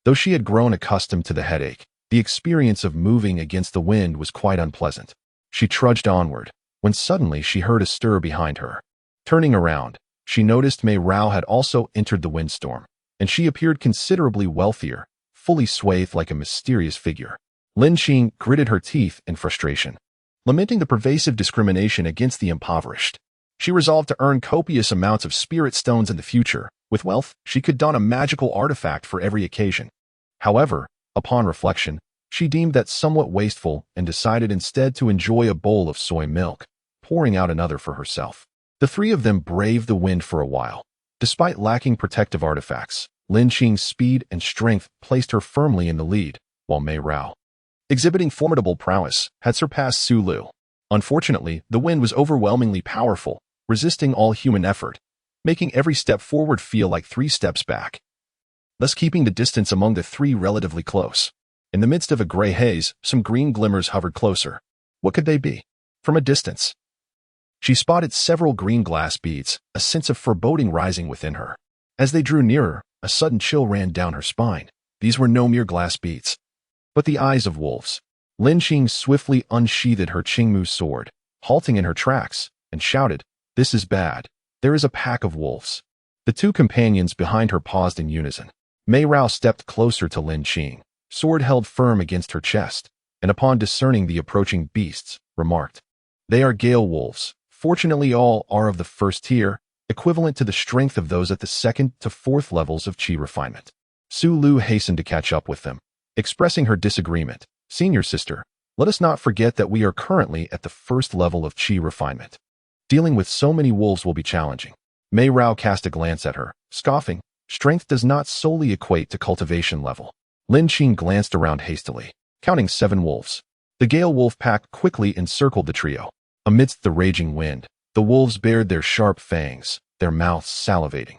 Though she had grown accustomed to the headache, the experience of moving against the wind was quite unpleasant. She trudged onward, when suddenly she heard a stir behind her. Turning around, she noticed Mei Rao had also entered the windstorm, and she appeared considerably wealthier, fully swathed like a mysterious figure. Lin Qing gritted her teeth in frustration, lamenting the pervasive discrimination against the impoverished. She resolved to earn copious amounts of spirit stones in the future. With wealth, she could don a magical artifact for every occasion. However, upon reflection, she deemed that somewhat wasteful and decided instead to enjoy a bowl of soy milk, pouring out another for herself. The three of them braved the wind for a while. Despite lacking protective artifacts, Lin Qing's speed and strength placed her firmly in the lead, while Mei Rao, exhibiting formidable prowess, had surpassed Su Lu. Unfortunately, the wind was overwhelmingly powerful, resisting all human effort, making every step forward feel like 3 steps back, thus keeping the distance among the three relatively close. In the midst of a gray haze, some green glimmers hovered closer. What could they be? From a distance, she spotted several green glass beads, a sense of foreboding rising within her. As they drew nearer, a sudden chill ran down her spine. These were no mere glass beads, but the eyes of wolves. Lin Qing swiftly unsheathed her Qingmu sword, halting in her tracks, and shouted, "This is bad. There is a pack of wolves." The 2 companions behind her paused in unison. Mei Rao stepped closer to Lin Qing, sword held firm against her chest, and upon discerning the approaching beasts, remarked, "They are gale wolves. Fortunately, all are of the 1st tier, equivalent to the strength of those at the 2nd to 4th levels of qi refinement." Su Lu hastened to catch up with them, expressing her disagreement. "Senior sister, let us not forget that we are currently at the 1st level of qi refinement. Dealing with so many wolves will be challenging." Mei Rao cast a glance at her, scoffing, "Strength does not solely equate to cultivation level." Lin Qing glanced around hastily, counting 7 wolves. The gale wolf pack quickly encircled the trio. Amidst the raging wind, the wolves bared their sharp fangs, their mouths salivating,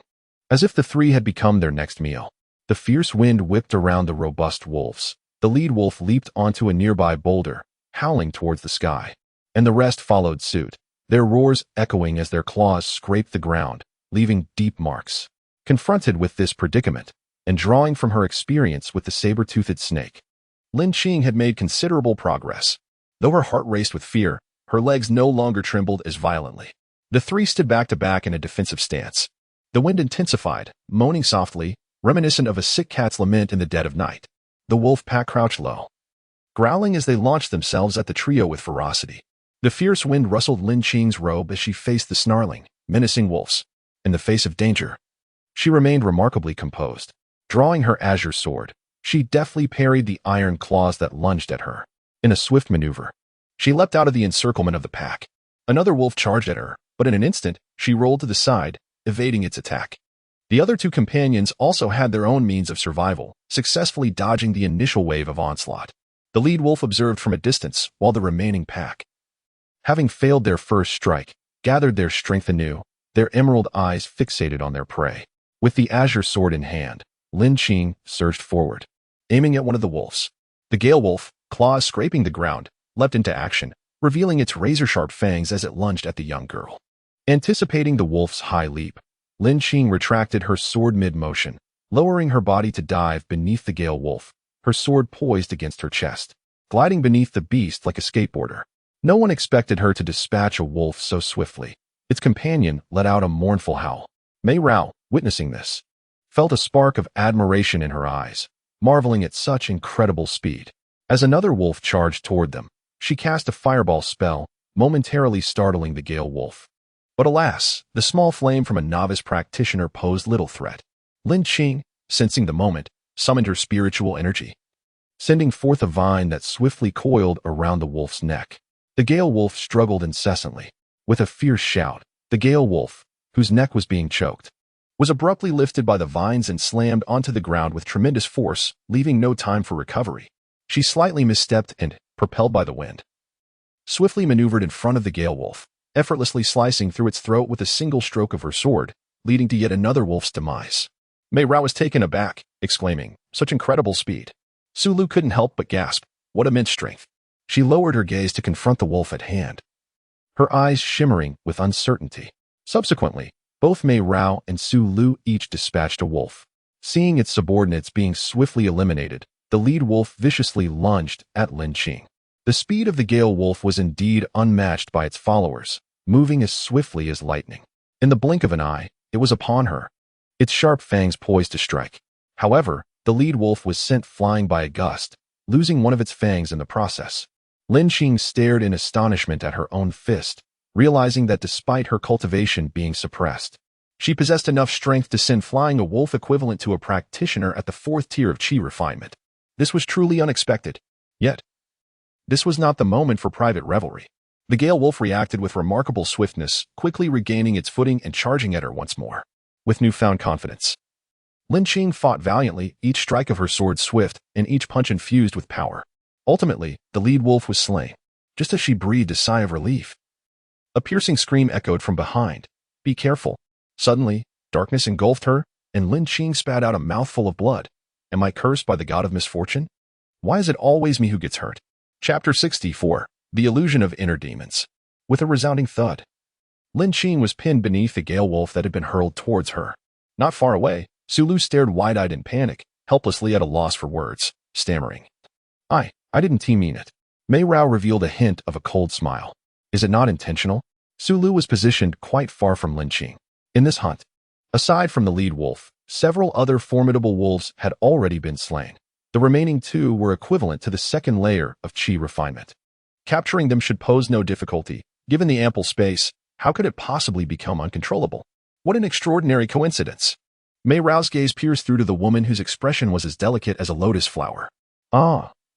as if the 3 had become their next meal. The fierce wind whipped around the robust wolves. The lead wolf leaped onto a nearby boulder, howling towards the sky, and the rest followed suit, their roars echoing as their claws scraped the ground, leaving deep marks. Confronted with this predicament, and drawing from her experience with the saber-toothed snake, Lin Qing had made considerable progress. Though her heart raced with fear, her legs no longer trembled as violently. The 3 stood back to back in a defensive stance. The wind intensified, moaning softly, reminiscent of a sick cat's lament in the dead of night. The wolf pack crouched low, growling as they launched themselves at the trio with ferocity. The fierce wind rustled Lin Qing's robe as she faced the snarling, menacing wolves. In the face of danger, she remained remarkably composed. Drawing her azure sword, she deftly parried the iron claws that lunged at her. In a swift maneuver, she leapt out of the encirclement of the pack. Another wolf charged at her, but in an instant, she rolled to the side, evading its attack. The other 2 companions also had their own means of survival, successfully dodging the initial wave of onslaught. The lead wolf observed from a distance, while the remaining pack, having failed their first strike, gathered their strength anew, their emerald eyes fixated on their prey. With the azure sword in hand, Lin Qing surged forward, aiming at one of the wolves. The gale wolf, claws scraping the ground, leapt into action, revealing its razor-sharp fangs as it lunged at the young girl. Anticipating the wolf's high leap, Lin Qing retracted her sword mid-motion, lowering her body to dive beneath the gale wolf, her sword poised against her chest, gliding beneath the beast like a skateboarder. No one expected her to dispatch a wolf so swiftly. Its companion let out a mournful howl. Mei Rao, witnessing this, felt a spark of admiration in her eyes, marveling at such incredible speed. As another wolf charged toward them, she cast a fireball spell, momentarily startling the gale wolf. But alas, the small flame from a novice practitioner posed little threat. Lin Qing, sensing the moment, summoned her spiritual energy, sending forth a vine that swiftly coiled around the wolf's neck. The gale wolf struggled incessantly. With a fierce shout, the gale wolf, whose neck was being choked, was abruptly lifted by the vines and slammed onto the ground with tremendous force, leaving no time for recovery. She slightly misstepped and, propelled by the wind, swiftly maneuvered in front of the gale wolf, effortlessly slicing through its throat with a single stroke of her sword, leading to yet another wolf's demise. Mei Rao was taken aback, exclaiming, "Such incredible speed." Su Lu couldn't help but gasp, "What immense strength." She lowered her gaze to confront the wolf at hand, her eyes shimmering with uncertainty. Subsequently, both Mei Rao and Su Lu each dispatched a wolf. Seeing its subordinates being swiftly eliminated, the lead wolf viciously lunged at Lin Qing. The speed of the gale wolf was indeed unmatched by its followers, moving as swiftly as lightning. In the blink of an eye, it was upon her, its sharp fangs poised to strike. However, the lead wolf was sent flying by a gust, losing one of its fangs in the process. Lin Qing stared in astonishment at her own fist, realizing that despite her cultivation being suppressed, she possessed enough strength to send flying a wolf equivalent to a practitioner at the 4th tier of qi refinement. This was truly unexpected. Yet, this was not the moment for private revelry. The gale wolf reacted with remarkable swiftness, quickly regaining its footing and charging at her once more. With newfound confidence, Lin Qing fought valiantly, each strike of her sword swift, and each punch infused with power. Ultimately, the lead wolf was slain, just as she breathed a sigh of relief. A piercing scream echoed from behind. "Be careful." Suddenly, darkness engulfed her, and Lin Qing spat out a mouthful of blood. Am I cursed by the god of misfortune? Why is it always me who gets hurt? Chapter 64. The Illusion of Inner Demons. With a resounding thud, Lin Qing was pinned beneath the gale wolf that had been hurled towards her. Not far away, Sulu stared wide-eyed in panic, helplessly at a loss for words, stammering. I didn't mean it. Mei Rao revealed a hint of a cold smile. Is it not intentional? Sulu was positioned quite far from Lin Qing. In this hunt, aside from the lead wolf, several other formidable wolves had already been slain. The remaining two were equivalent to the second layer of qi refinement. Capturing them should pose no difficulty. Given the ample space, how could it possibly become uncontrollable? What an extraordinary coincidence. Mei Rao's gaze pierced through to the woman whose expression was as delicate as a lotus flower.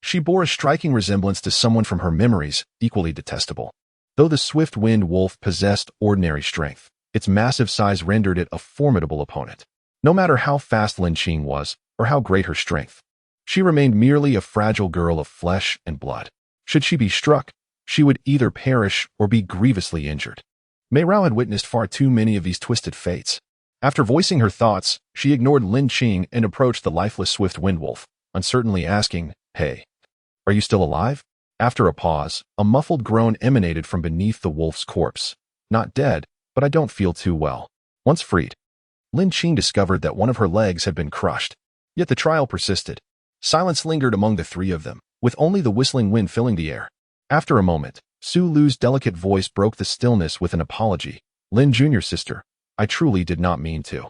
She bore a striking resemblance to someone from her memories, equally detestable. Though the swift-wind wolf possessed ordinary strength, its massive size rendered it a formidable opponent. No matter how fast Lin Qing was, or how great her strength, she remained merely a fragile girl of flesh and blood. Should she be struck, she would either perish or be grievously injured. Mei Rao had witnessed far too many of these twisted fates. After voicing her thoughts, she ignored Lin Qing and approached the lifeless swift-wind wolf, uncertainly asking, "Hey, are you still alive?" After a pause, a muffled groan emanated from beneath the wolf's corpse. "Not dead, but I don't feel too well." Once freed, Lin Qing discovered that one of her legs had been crushed. Yet the trial persisted. Silence lingered among the three of them, with only the whistling wind filling the air. After a moment, Su Lu's delicate voice broke the stillness with an apology. "Lin Jr. sister, I truly did not mean to."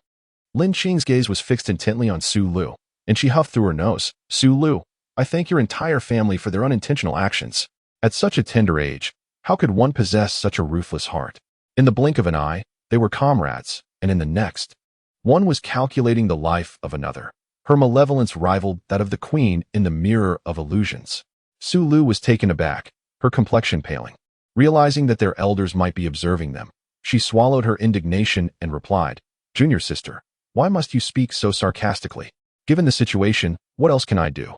Lin Qing's gaze was fixed intently on Su Lu, and she huffed through her nose. "Su Lu, I thank your entire family for their unintentional actions. At such a tender age, how could one possess such a ruthless heart?" In the blink of an eye, they were comrades, and in the next, one was calculating the life of another. Her malevolence rivaled that of the queen in the mirror of illusions. Su Lu was taken aback, her complexion paling. Realizing that their elders might be observing them, she swallowed her indignation and replied, "Junior sister, why must you speak so sarcastically? Given the situation, what else can I do?"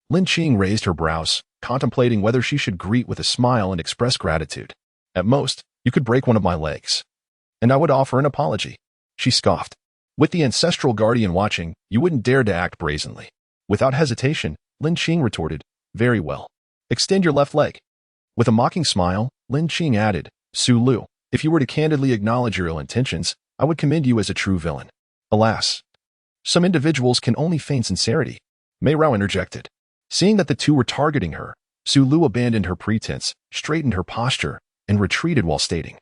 Lin Qing raised her brows, contemplating whether she should greet with a smile and express gratitude. "At most, you could break one of my legs, and I would offer an apology." She scoffed. With the ancestral guardian watching, you wouldn't dare to act brazenly. Without hesitation, Lin Qing retorted, "Very well. Extend your left leg." With a mocking smile, Lin Qing added, "Su Lu, if you were to candidly acknowledge your ill intentions, I would commend you as a true villain. Alas, some individuals can only feign sincerity." Mei Rao interjected. Seeing that the two were targeting her, Su Lu abandoned her pretense, straightened her posture, and retreated while stating,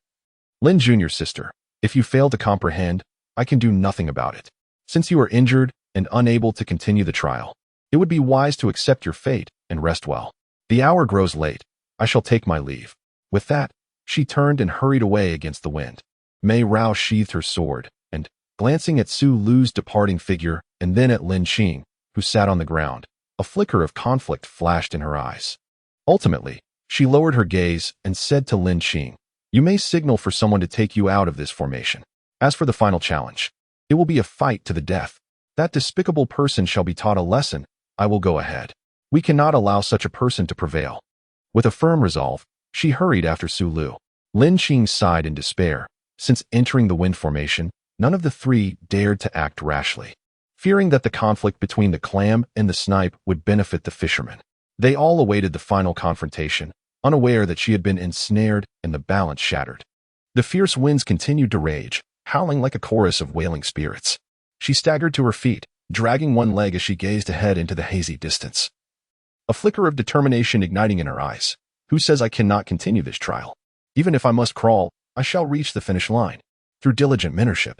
"Lin Jr. sister, if you fail to comprehend, I can do nothing about it. Since you are injured and unable to continue the trial, it would be wise to accept your fate and rest well. The hour grows late. I shall take my leave." With that, she turned and hurried away against the wind. Mei Rao sheathed her sword, and, glancing at Su Lu's departing figure and then at Lin Qing, who sat on the ground, a flicker of conflict flashed in her eyes. Ultimately, she lowered her gaze and said to Lin Qing, "You may signal for someone to take you out of this formation. As for the final challenge, it will be a fight to the death. That despicable person shall be taught a lesson. I will go ahead. We cannot allow such a person to prevail." With a firm resolve, she hurried after Su Lu. Lin Qing sighed in despair. Since entering the wind formation, none of the three dared to act rashly, fearing that the conflict between the clam and the snipe would benefit the fishermen. They all awaited the final confrontation, unaware that she had been ensnared and the balance shattered. The fierce winds continued to rage, howling like a chorus of wailing spirits. She staggered to her feet, dragging one leg as she gazed ahead into the hazy distance. A flicker of determination igniting in her eyes. "Who says I cannot continue this trial? Even if I must crawl, I shall reach the finish line. Through diligent mentorship,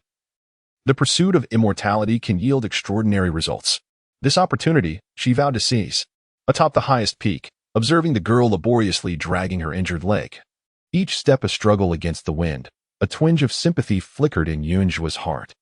the pursuit of immortality can yield extraordinary results." This opportunity she vowed to seize. Atop the highest peak, observing the girl laboriously dragging her injured leg, each step a struggle against the wind, a twinge of sympathy flickered in Yunjua's heart.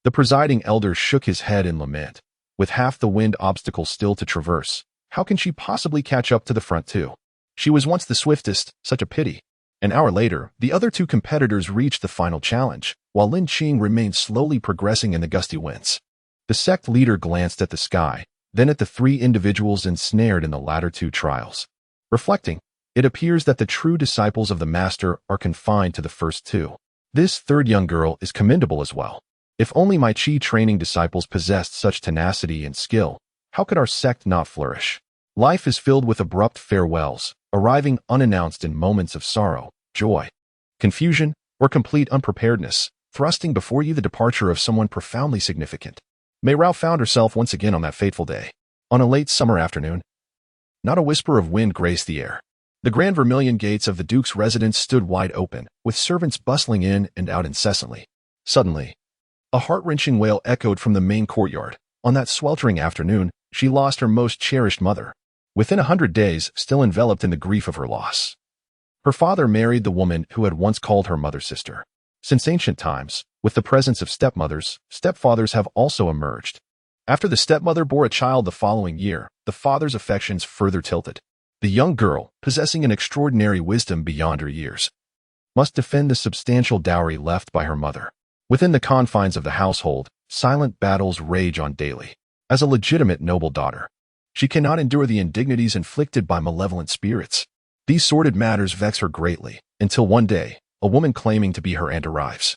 The presiding elder shook his head in lament. With half the wind obstacle still to traverse, how can she possibly catch up to the front two? She was once the swiftest, such a pity. An hour later, the other two competitors reached the final challenge, while Lin Qing remained slowly progressing in the gusty winds. The sect leader glanced at the sky, then at the three individuals ensnared in the latter two trials. Reflecting, it appears that the true disciples of the Master are confined to the first two. This third young girl is commendable as well. If only my Qi training disciples possessed such tenacity and skill, how could our sect not flourish? Life is filled with abrupt farewells, arriving unannounced in moments of sorrow, joy, confusion, or complete unpreparedness, thrusting before you the departure of someone profoundly significant. Mei Rao found herself once again on that fateful day. On a late summer afternoon, not a whisper of wind graced the air. The grand vermilion gates of the Duke's residence stood wide open, with servants bustling in and out incessantly. Suddenly, a heart-wrenching wail echoed from the main courtyard. On that sweltering afternoon, she lost her most cherished mother. Within 100 days, still enveloped in the grief of her loss. Her father married the woman who had once called her mother-sister. Since ancient times, with the presence of stepmothers, stepfathers have also emerged. After the stepmother bore a child the following year, the father's affections further tilted. The young girl, possessing an extraordinary wisdom beyond her years, must defend the substantial dowry left by her mother. Within the confines of the household, silent battles rage on daily. As a legitimate noble daughter, she cannot endure the indignities inflicted by malevolent spirits. These sordid matters vex her greatly, until one day, a woman claiming to be her aunt arrives,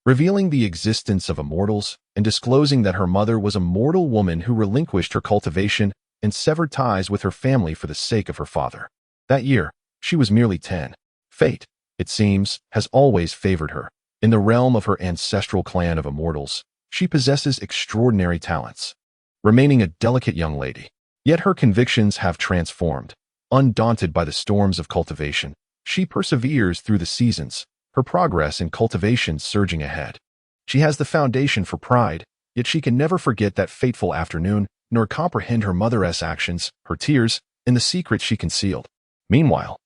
revealing the existence of immortals and disclosing that her mother was a mortal woman who relinquished her cultivation and severed ties with her family for the sake of her father. That year, she was merely 10. Fate, it seems, has always favored her. In the realm of her ancestral clan of immortals, she possesses extraordinary talents, remaining a delicate young lady. Yet her convictions have transformed. Undaunted by the storms of cultivation, she perseveres through the seasons, her progress in cultivation surging ahead. She has the foundation for pride, yet she can never forget that fateful afternoon, nor comprehend her mother's actions, her tears, and the secrets she concealed. Meanwhile,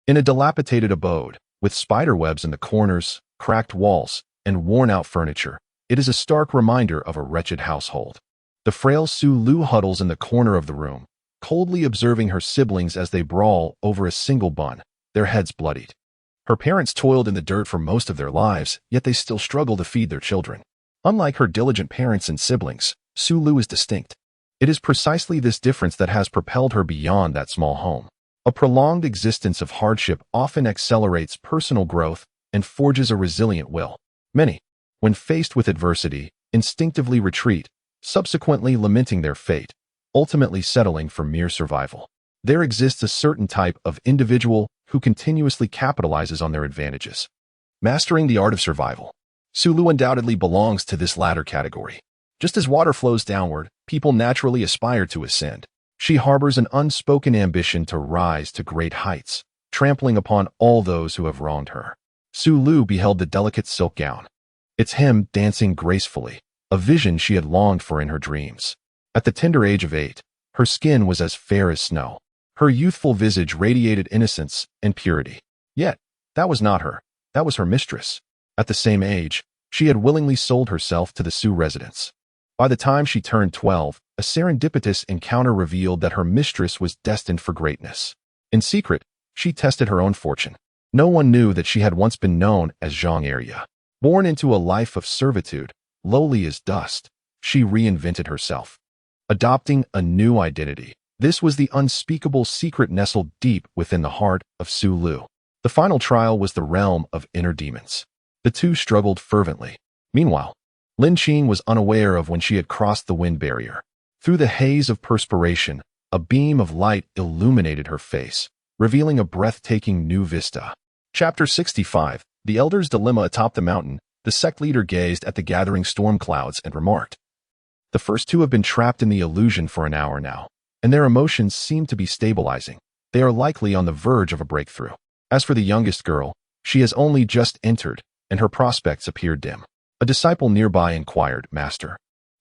in a dilapidated abode, with spider webs in the corners, cracked walls, and worn-out furniture, it is a stark reminder of a wretched household. The frail Su Lu huddles in the corner of the room, coldly observing her siblings as they brawl over a single bun, their heads bloodied. Her parents toiled in the dirt for most of their lives, yet they still struggle to feed their children. Unlike her diligent parents and siblings, Su Lu is distinct. It is precisely this difference that has propelled her beyond that small home. A prolonged existence of hardship often accelerates personal growth and forges a resilient will. Many, when faced with adversity, instinctively retreat, subsequently lamenting their fate, ultimately settling for mere survival. There exists a certain type of individual who continuously capitalizes on their advantages, mastering the art of survival. Su Lu undoubtedly belongs to this latter category. Just as water flows downward, people naturally aspire to ascend. She harbors an unspoken ambition to rise to great heights, trampling upon all those who have wronged her. Su Lu beheld the delicate silk gown, its hem dancing gracefully, a vision she had longed for in her dreams. At the tender age of 8, her skin was as fair as snow. Her youthful visage radiated innocence and purity. Yet, that was not her. That was her mistress. At the same age, she had willingly sold herself to the Su residents. By the time she turned 12, a serendipitous encounter revealed that her mistress was destined for greatness. In secret, she tested her own fortune. No one knew that she had once been known as xianxia. Born into a life of servitude, lowly as dust, she reinvented herself, adopting a new identity. This was the unspeakable secret nestled deep within the heart of Su Lu. The final trial was the realm of inner demons. The two struggled fervently. Meanwhile, Lin Qing was unaware of when she had crossed the wind barrier. Through the haze of perspiration, a beam of light illuminated her face, revealing a breathtaking new vista. Chapter 65, The Elder's Dilemma Atop the Mountain. The sect leader gazed at the gathering storm clouds and remarked, "The first two have been trapped in the illusion for an hour now, and their emotions seem to be stabilizing. They are likely on the verge of a breakthrough. As for the youngest girl, she has only just entered, and her prospects appear dim." A disciple nearby inquired, "Master,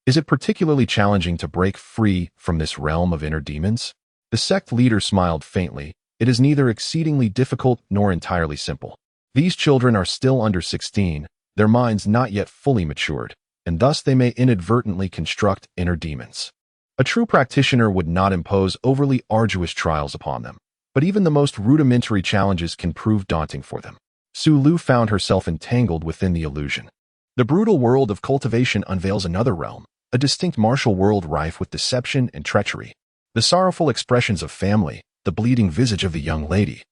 is it particularly challenging to break free from this realm of inner demons?" The sect leader smiled faintly. "It is neither exceedingly difficult nor entirely simple. These children are still under 16, their minds not yet fully matured, and thus they may inadvertently construct inner demons. A true practitioner would not impose overly arduous trials upon them, but even the most rudimentary challenges can prove daunting for them." Su Lu found herself entangled within the illusion. The brutal world of cultivation unveils another realm, a distinct martial world rife with deception and treachery. The sorrowful expressions of family, the bleeding visage of the young lady,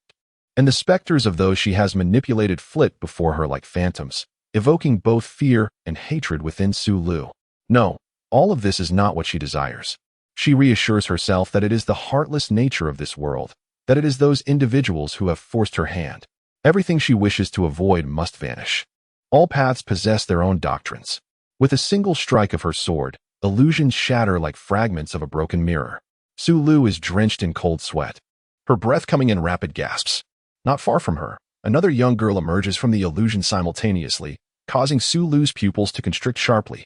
and the specters of those she has manipulated flit before her like phantoms, evoking both fear and hatred within Su Lu. No, all of this is not what she desires. She reassures herself that it is the heartless nature of this world, that it is those individuals who have forced her hand. Everything she wishes to avoid must vanish. All paths possess their own doctrines. With a single strike of her sword, illusions shatter like fragments of a broken mirror. Su Lu is drenched in cold sweat, her breath coming in rapid gasps. Not far from her, another young girl emerges from the illusion simultaneously, causing Su Lu's pupils to constrict sharply.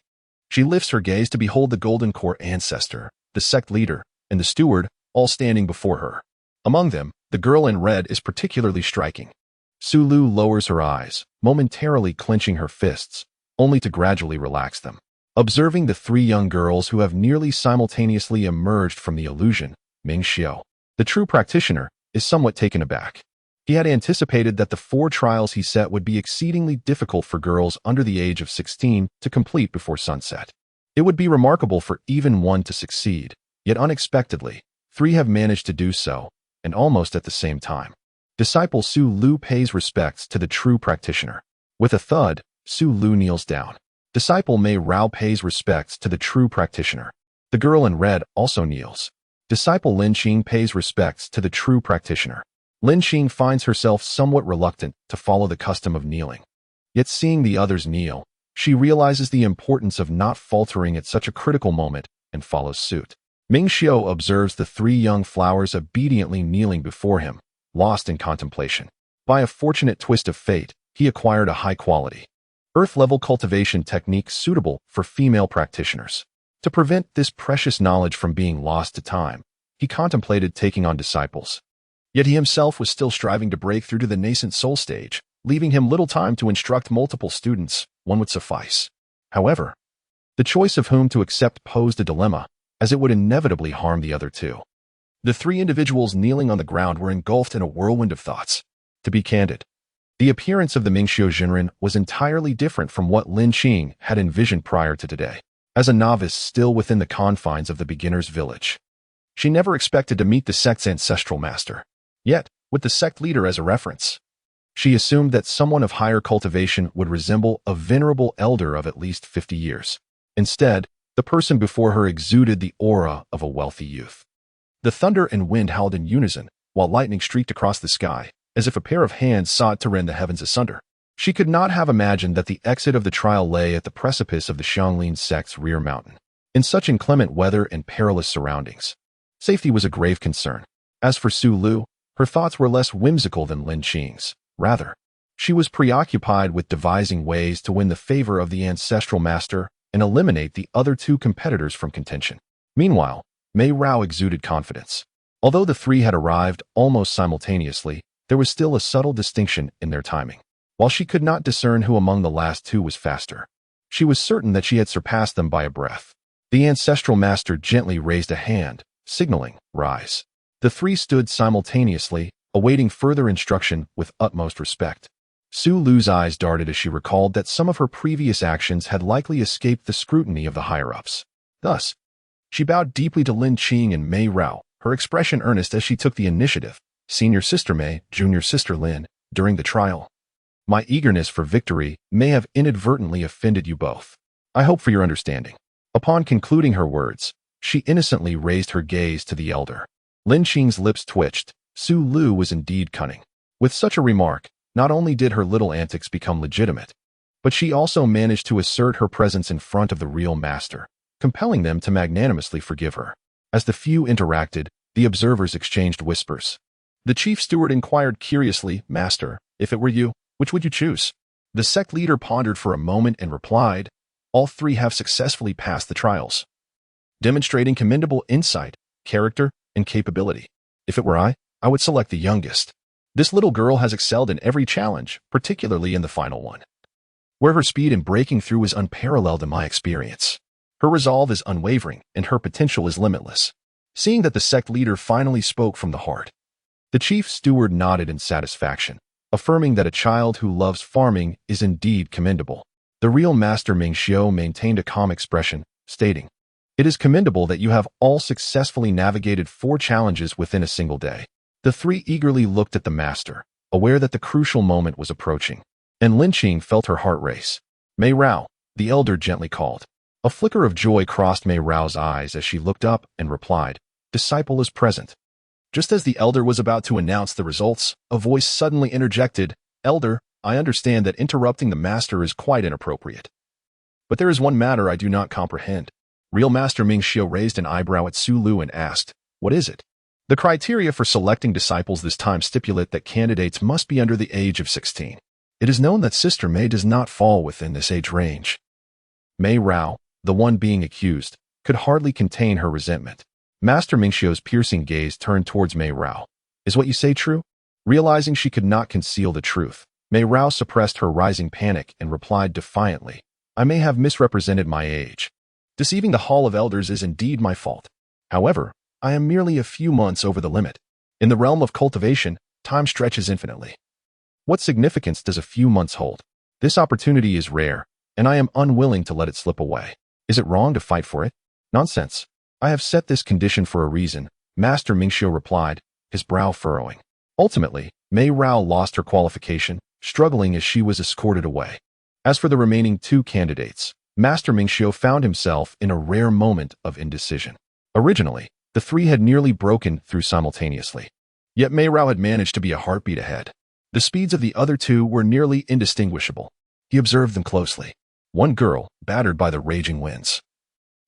She lifts her gaze to behold the Golden Core ancestor, the sect leader, and the steward, all standing before her. Among them, the girl in red is particularly striking. Su Lu lowers her eyes, momentarily clenching her fists, only to gradually relax them. Observing the three young girls who have nearly simultaneously emerged from the illusion, Ming Xiao, the true practitioner, is somewhat taken aback. He had anticipated that the 4 trials he set would be exceedingly difficult for girls under the age of 16 to complete before sunset. It would be remarkable for even one to succeed, yet unexpectedly, 3 have managed to do so, and almost at the same time. Disciple Su Lu pays respects to the true practitioner. With a thud, Su Lu kneels down. Disciple Mei Rao pays respects to the true practitioner. The girl in red also kneels. Disciple Lin Xing pays respects to the true practitioner. Lin Xing finds herself somewhat reluctant to follow the custom of kneeling. Yet seeing the others kneel, she realizes the importance of not faltering at such a critical moment and follows suit. Ming Xiao observes the 3 young flowers obediently kneeling before him, lost in contemplation. By a fortunate twist of fate, he acquired a high-quality, earth-level cultivation technique suitable for female practitioners. To prevent this precious knowledge from being lost to time, he contemplated taking on disciples. Yet he himself was still striving to break through to the nascent soul stage, leaving him little time to instruct multiple students. One would suffice. However, the choice of whom to accept posed a dilemma, as it would inevitably harm the other 2. The 3 individuals kneeling on the ground were engulfed in a whirlwind of thoughts. To be candid, the appearance of the Mingxiu Jinren was entirely different from what Lin Xing had envisioned prior to today. As a novice still within the confines of the beginner's village, she never expected to meet the sect's ancestral master. Yet, with the sect leader as a reference, she assumed that someone of higher cultivation would resemble a venerable elder of at least 50 years. Instead, the person before her exuded the aura of a wealthy youth. The thunder and wind howled in unison, while lightning streaked across the sky, as if a pair of hands sought to rend the heavens asunder. She could not have imagined that the exit of the trial lay at the precipice of the Xianglin sect's rear mountain. In such inclement weather and perilous surroundings, safety was a grave concern. As for Su Lu, her thoughts were less whimsical than Lin Xing's. Rather, she was preoccupied with devising ways to win the favor of the ancestral master and eliminate the other 2 competitors from contention. Meanwhile, Mei Rao exuded confidence. Although the 3 had arrived almost simultaneously, there was still a subtle distinction in their timing. While she could not discern who among the last 2 was faster, she was certain that she had surpassed them by a breath. The ancestral master gently raised a hand, signaling, "Rise." The 3 stood simultaneously, awaiting further instruction with utmost respect. Su Lu's eyes darted as she recalled that some of her previous actions had likely escaped the scrutiny of the higher-ups. Thus, she bowed deeply to Lin Xing and Mei Rao, her expression earnest as she took the initiative. "Senior Sister Mei, Junior Sister Lin, during the trial, my eagerness for victory may have inadvertently offended you both. I hope for your understanding." Upon concluding her words, she innocently raised her gaze to the elder. Lin Xing's lips twitched. Su Lu was indeed cunning. With such a remark, not only did her little antics become legitimate, but she also managed to assert her presence in front of the real master, compelling them to magnanimously forgive her. As the few interacted, the observers exchanged whispers. The chief steward inquired curiously, "Master, if it were you, which would you choose?" The sect leader pondered for a moment and replied, "All 3 have successfully passed the trials, demonstrating commendable insight, character, and capability. If it were I would select the youngest. This little girl has excelled in every challenge, particularly in the final one, where her speed in breaking through is unparalleled in my experience. Her resolve is unwavering, and her potential is limitless." Seeing that the sect leader finally spoke from the heart, the chief steward nodded in satisfaction, affirming that a child who loves farming is indeed commendable. The real master Ming Xiao maintained a calm expression, stating, "It is commendable that you have all successfully navigated 4 challenges within a single day." The 3 eagerly looked at the master, aware that the crucial moment was approaching, and Lin Qing felt her heart race. "Mei Rao," the elder gently called. A flicker of joy crossed Mei Rao's eyes as she looked up and replied, "Disciple is present." Just as the elder was about to announce the results, a voice suddenly interjected, "Elder, I understand that interrupting the master is quite inappropriate. But there is one matter I do not comprehend." Real Master Ming Xiao raised an eyebrow at Su Lu and asked, "What is it?" "The criteria for selecting disciples this time stipulate that candidates must be under the age of 16. It is known that Sister Mei does not fall within this age range." Mei Rao, the one being accused, could hardly contain her resentment. Master Ming Xiao's piercing gaze turned towards Mei Rao. "Is what you say true?" Realizing she could not conceal the truth, Mei Rao suppressed her rising panic and replied defiantly, "I may have misrepresented my age. Deceiving the Hall of Elders is indeed my fault. However, I am merely a few months over the limit. In the realm of cultivation, time stretches infinitely. What significance does a few months hold? This opportunity is rare, and I am unwilling to let it slip away. Is it wrong to fight for it? Nonsense. I have set this condition for a reason," Master Ming Xiao replied, his brow furrowing. Ultimately, Mei Rao lost her qualification, struggling as she was escorted away. As for the remaining 2 candidates, Master Ming Xiao found himself in a rare moment of indecision. Originally, the 3 had nearly broken through simultaneously. Yet Mei Rao had managed to be a heartbeat ahead. The speeds of the other 2 were nearly indistinguishable. He observed them closely. One girl, battered by the raging winds,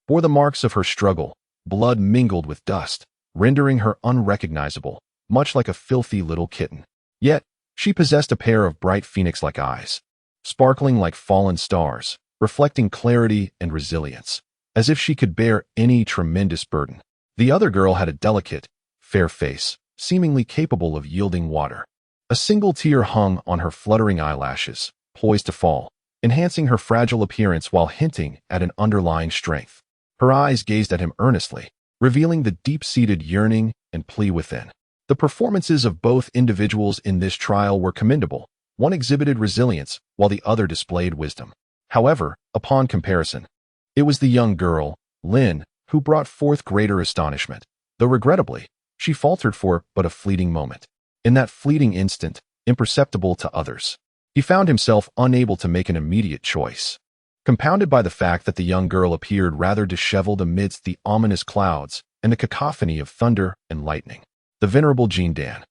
bore the marks of her struggle, blood mingled with dust, rendering her unrecognizable, much like a filthy little kitten. Yet, she possessed a pair of bright phoenix-like eyes, sparkling like fallen stars, reflecting clarity and resilience, as if she could bear any tremendous burden. The other girl had a delicate, fair face, seemingly capable of yielding water. A single tear hung on her fluttering eyelashes, poised to fall, enhancing her fragile appearance while hinting at an underlying strength. Her eyes gazed at him earnestly, revealing the deep-seated yearning and plea within. The performances of both individuals in this trial were commendable. One exhibited resilience, while the other displayed wisdom. However, upon comparison, it was the young girl, Lin, who brought forth greater astonishment, though regrettably, she faltered for but a fleeting moment. In that fleeting instant, imperceptible to others, he found himself unable to make an immediate choice. Compounded by the fact that the young girl appeared rather disheveled amidst the ominous clouds and the cacophony of thunder and lightning. The venerable Jin Dan,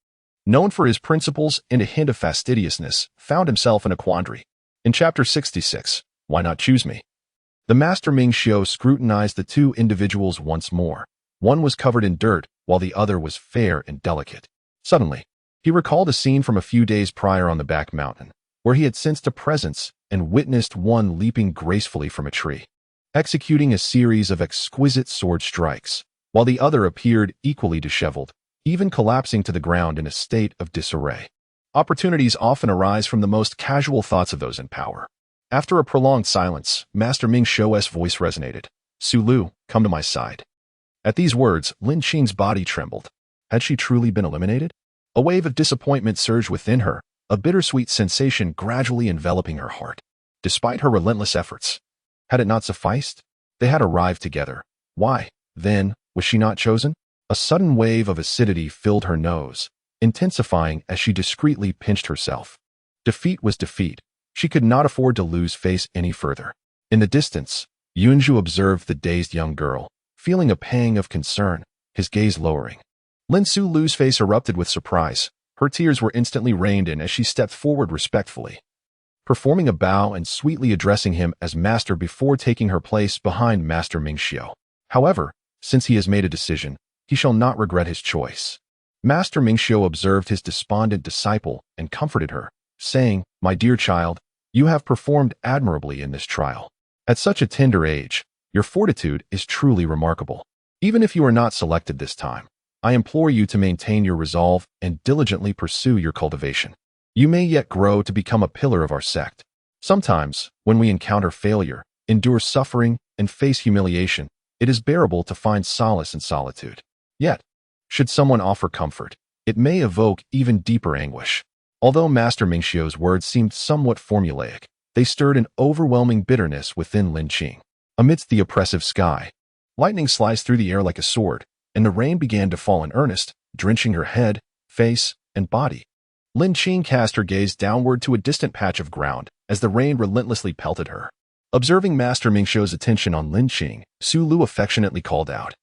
known for his principles and a hint of fastidiousness, found himself in a quandary. In Chapter 66, Why Not Choose Me? The Master Ming Xiao scrutinized the 2 individuals once more. One was covered in dirt, while the other was fair and delicate. Suddenly, he recalled a scene from a few days prior on the back mountain, where he had sensed a presence and witnessed one leaping gracefully from a tree, executing a series of exquisite sword strikes, while the other appeared equally disheveled, even collapsing to the ground in a state of disarray. Opportunities often arise from the most casual thoughts of those in power. After a prolonged silence, Master Ming Xiao's voice resonated. "Su Lu, come to my side." At these words, Lin Qing's body trembled. Had she truly been eliminated? A wave of disappointment surged within her, a bittersweet sensation gradually enveloping her heart. Despite her relentless efforts, had it not sufficed? They had arrived together. Why, then, was she not chosen? A sudden wave of acidity filled her nose, intensifying as she discreetly pinched herself. Defeat was defeat. She could not afford to lose face any further. In the distance, Yunju observed the dazed young girl, feeling a pang of concern, his gaze lowering. Lin Su Lu's face erupted with surprise. Her tears were instantly reined in as she stepped forward respectfully, performing a bow and sweetly addressing him as master before taking her place behind Master Ming Xiao. However, since he has made a decision, he shall not regret his choice. Master Ming Xiao observed his despondent disciple and comforted her, saying, "My dear child, you have performed admirably in this trial. At such a tender age, your fortitude is truly remarkable. Even if you are not selected this time, I implore you to maintain your resolve and diligently pursue your cultivation. You may yet grow to become a pillar of our sect. Sometimes, when we encounter failure, endure suffering, and face humiliation, it is bearable to find solace in solitude. Yet, should someone offer comfort, it may evoke even deeper anguish." Although Master Ming Xiao's words seemed somewhat formulaic, they stirred an overwhelming bitterness within Lin Qing. amidst the oppressive sky. Lightning sliced through the air like a sword, and the rain began to fall in earnest, drenching her head, face, and body. Lin Qing cast her gaze downward to a distant patch of ground as the rain relentlessly pelted her. Observing Master Mingxiu's attention on Lin Qing, Su Lu affectionately called out,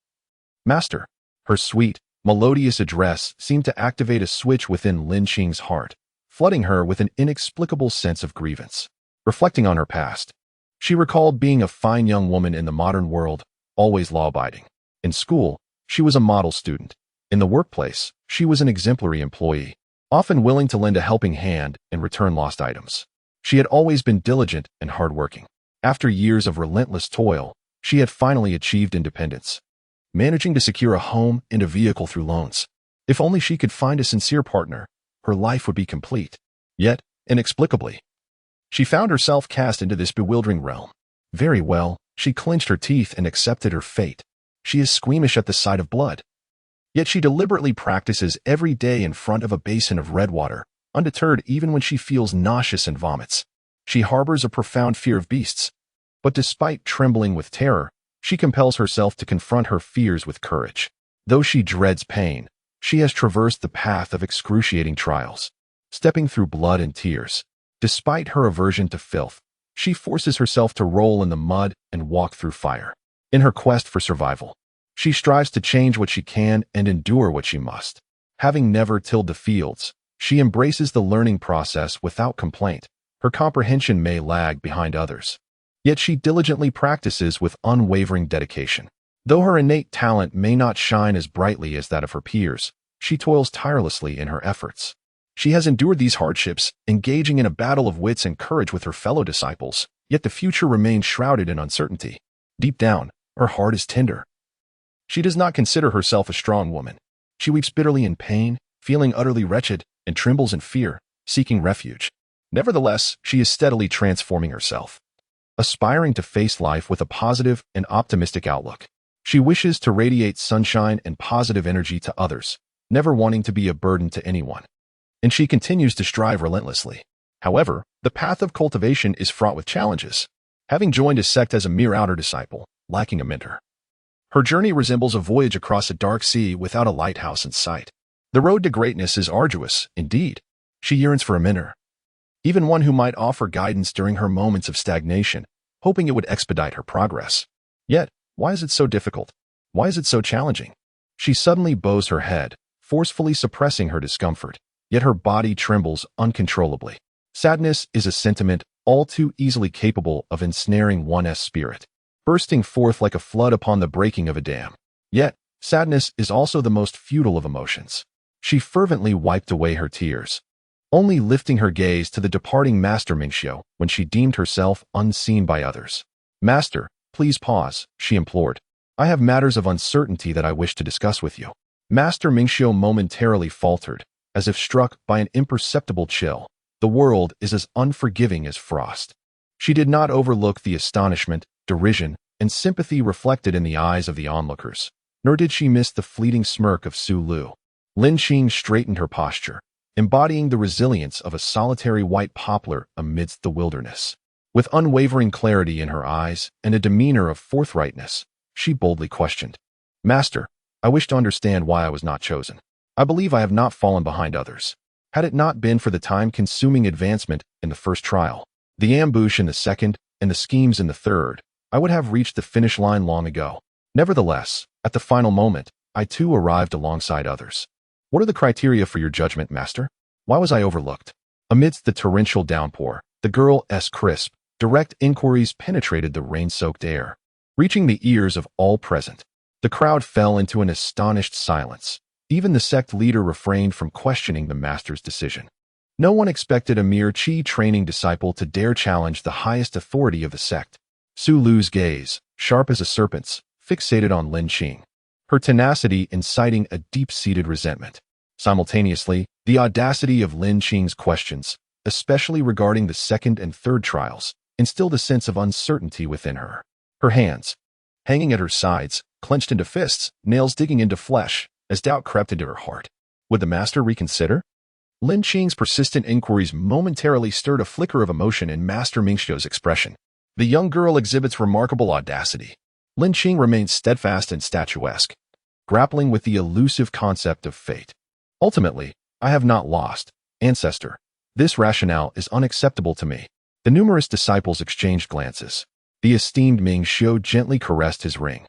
"Master." Her sweet, melodious address seemed to activate a switch within Lin Qing's heart, flooding her with an inexplicable sense of grievance. Reflecting on her past, she recalled being a fine young woman in the modern world, always law-abiding. In school, she was a model student. In the workplace, she was an exemplary employee, often willing to lend a helping hand and return lost items. She had always been diligent and hardworking. After years of relentless toil, she had finally achieved independence, managing to secure a home and a vehicle through loans. If only she could find a sincere partner, her life would be complete. Yet, inexplicably, she found herself cast into this bewildering realm. Very well, she clenched her teeth and accepted her fate. She is squeamish at the sight of blood. Yet she deliberately practices every day in front of a basin of red water, undeterred even when she feels nauseous and vomits. She harbors a profound fear of beasts. But despite trembling with terror, she compels herself to confront her fears with courage. Though she dreads pain, she has traversed the path of excruciating trials, stepping through blood and tears. Despite her aversion to filth, she forces herself to roll in the mud and walk through fire. In her quest for survival, she strives to change what she can and endure what she must. Having never tilled the fields, she embraces the learning process without complaint. Her comprehension may lag behind others, yet she diligently practices with unwavering dedication. Though her innate talent may not shine as brightly as that of her peers, she toils tirelessly in her efforts. She has endured these hardships, engaging in a battle of wits and courage with her fellow disciples, yet the future remains shrouded in uncertainty. Deep down, her heart is tender. She does not consider herself a strong woman. She weeps bitterly in pain, feeling utterly wretched, and trembles in fear, seeking refuge. Nevertheless, she is steadily transforming herself, aspiring to face life with a positive and optimistic outlook. She wishes to radiate sunshine and positive energy to others, never wanting to be a burden to anyone. And she continues to strive relentlessly. However, the path of cultivation is fraught with challenges. Having joined a sect as a mere outer disciple, lacking a mentor, her journey resembles a voyage across a dark sea without a lighthouse in sight. The road to greatness is arduous, indeed. She yearns for a mentor, even one who might offer guidance during her moments of stagnation, hoping it would expedite her progress. Yet, why is it so difficult? Why is it so challenging? She suddenly bows her head, forcefully suppressing her discomfort, yet her body trembles uncontrollably. Sadness is a sentiment all too easily capable of ensnaring one's spirit, bursting forth like a flood upon the breaking of a dam. Yet, sadness is also the most futile of emotions. She fervently wiped away her tears, only lifting her gaze to the departing Master Mingxiu when she deemed herself unseen by others. "Master, please pause," she implored. "I have matters of uncertainty that I wish to discuss with you." Master Mingxiu momentarily faltered, as if struck by an imperceptible chill. The world is as unforgiving as frost. She did not overlook the astonishment, derision, and sympathy reflected in the eyes of the onlookers, nor did she miss the fleeting smirk of Su Lu. Lin Qing straightened her posture, embodying the resilience of a solitary white poplar amidst the wilderness. With unwavering clarity in her eyes and a demeanor of forthrightness, she boldly questioned, "Master, I wish to understand why I was not chosen. I believe I have not fallen behind others. Had it not been for the time-consuming advancement in the first trial, the ambush in the second, and the schemes in the third, I would have reached the finish line long ago. Nevertheless, at the final moment, I too arrived alongside others. What are the criteria for your judgment, Master? Why was I overlooked?" Amidst the torrential downpour, the girl's crisp, direct inquiries penetrated the rain-soaked air, reaching the ears of all present. The crowd fell into an astonished silence. Even the sect leader refrained from questioning the master's decision. No one expected a mere Qi training disciple to dare challenge the highest authority of the sect. Su Lu's gaze, sharp as a serpent's, fixated on Lin Qing, her tenacity inciting a deep-seated resentment. Simultaneously, the audacity of Lin Qing's questions, especially regarding the second and third trials, instilled a sense of uncertainty within her. Her hands, hanging at her sides, clenched into fists, nails digging into flesh, as doubt crept into her heart. Would the master reconsider? Lin Qing's persistent inquiries momentarily stirred a flicker of emotion in Master Mingxiu's expression. The young girl exhibits remarkable audacity. Lin Qing remains steadfast and statuesque, grappling with the elusive concept of fate. Ultimately, I have not lost, ancestor. This rationale is unacceptable to me. The numerous disciples exchanged glances. The esteemed Ming Xiu gently caressed his ring.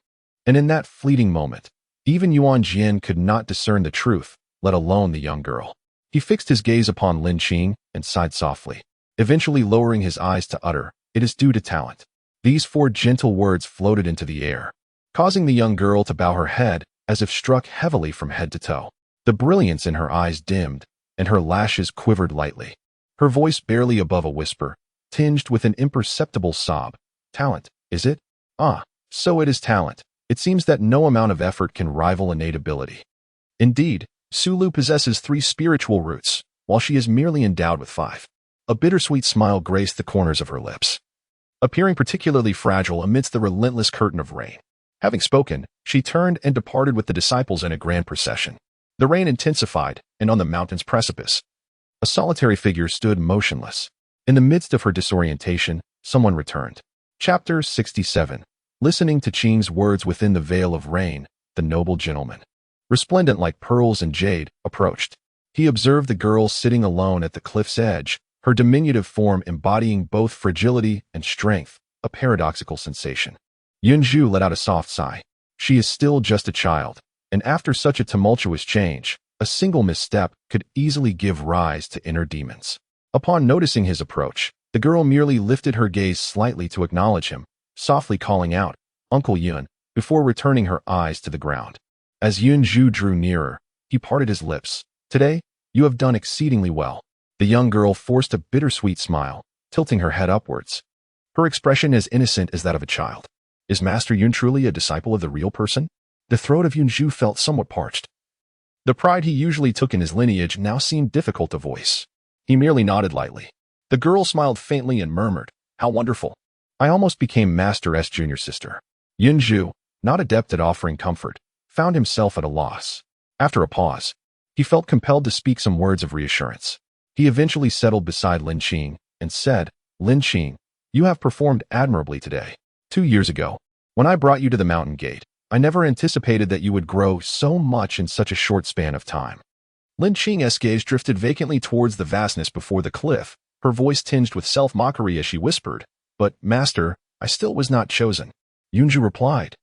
And in that fleeting moment, even Yuan Jian could not discern the truth, let alone the young girl. He fixed his gaze upon Lin Qing and sighed softly, eventually lowering his eyes to utter, "It is due to talent." These 4 gentle words floated into the air, causing the young girl to bow her head as if struck heavily from head to toe. The brilliance in her eyes dimmed, and her lashes quivered lightly. Her voice barely above a whisper, tinged with an imperceptible sob. "Talent, is it? Ah, so it is talent. It seems that no amount of effort can rival innate ability." Indeed, Sulu possesses 3 spiritual roots, while she is merely endowed with 5. A bittersweet smile graced the corners of her lips, appearing particularly fragile amidst the relentless curtain of rain. Having spoken, she turned and departed with the disciples in a grand procession. The rain intensified, and on the mountain's precipice, a solitary figure stood motionless. In the midst of her disorientation, someone returned. Chapter 67. Listening to Qing's words within the veil of rain, the noble gentleman, resplendent like pearls and jade, approached. He observed the girl sitting alone at the cliff's edge, her diminutive form embodying both fragility and strength, a paradoxical sensation. Yunzhu let out a soft sigh. She is still just a child, and after such a tumultuous change, a single misstep could easily give rise to inner demons. Upon noticing his approach, the girl merely lifted her gaze slightly to acknowledge him, softly calling out, "Uncle Yun," before returning her eyes to the ground. As Yunzhu drew nearer, he parted his lips. "Today, you have done exceedingly well." The young girl forced a bittersweet smile, tilting her head upwards. Her expression as innocent as that of a child. Is Master Yun truly a disciple of the real person? The throat of Yunzhu felt somewhat parched. The pride he usually took in his lineage now seemed difficult to voice. He merely nodded lightly. The girl smiled faintly and murmured, "How wonderful. I almost became Master S' junior sister." Yunzhu, not adept at offering comfort, found himself at a loss. After a pause, he felt compelled to speak some words of reassurance. He eventually settled beside Lin Qing and said, "Lin Qing, you have performed admirably today. 2 years ago, when I brought you to the mountain gate, I never anticipated that you would grow so much in such a short span of time." Lin Qing's gaze drifted vacantly towards the vastness before the cliff, her voice tinged with self-mockery as she whispered, "But, Master, I still was not chosen." Yunzhu replied,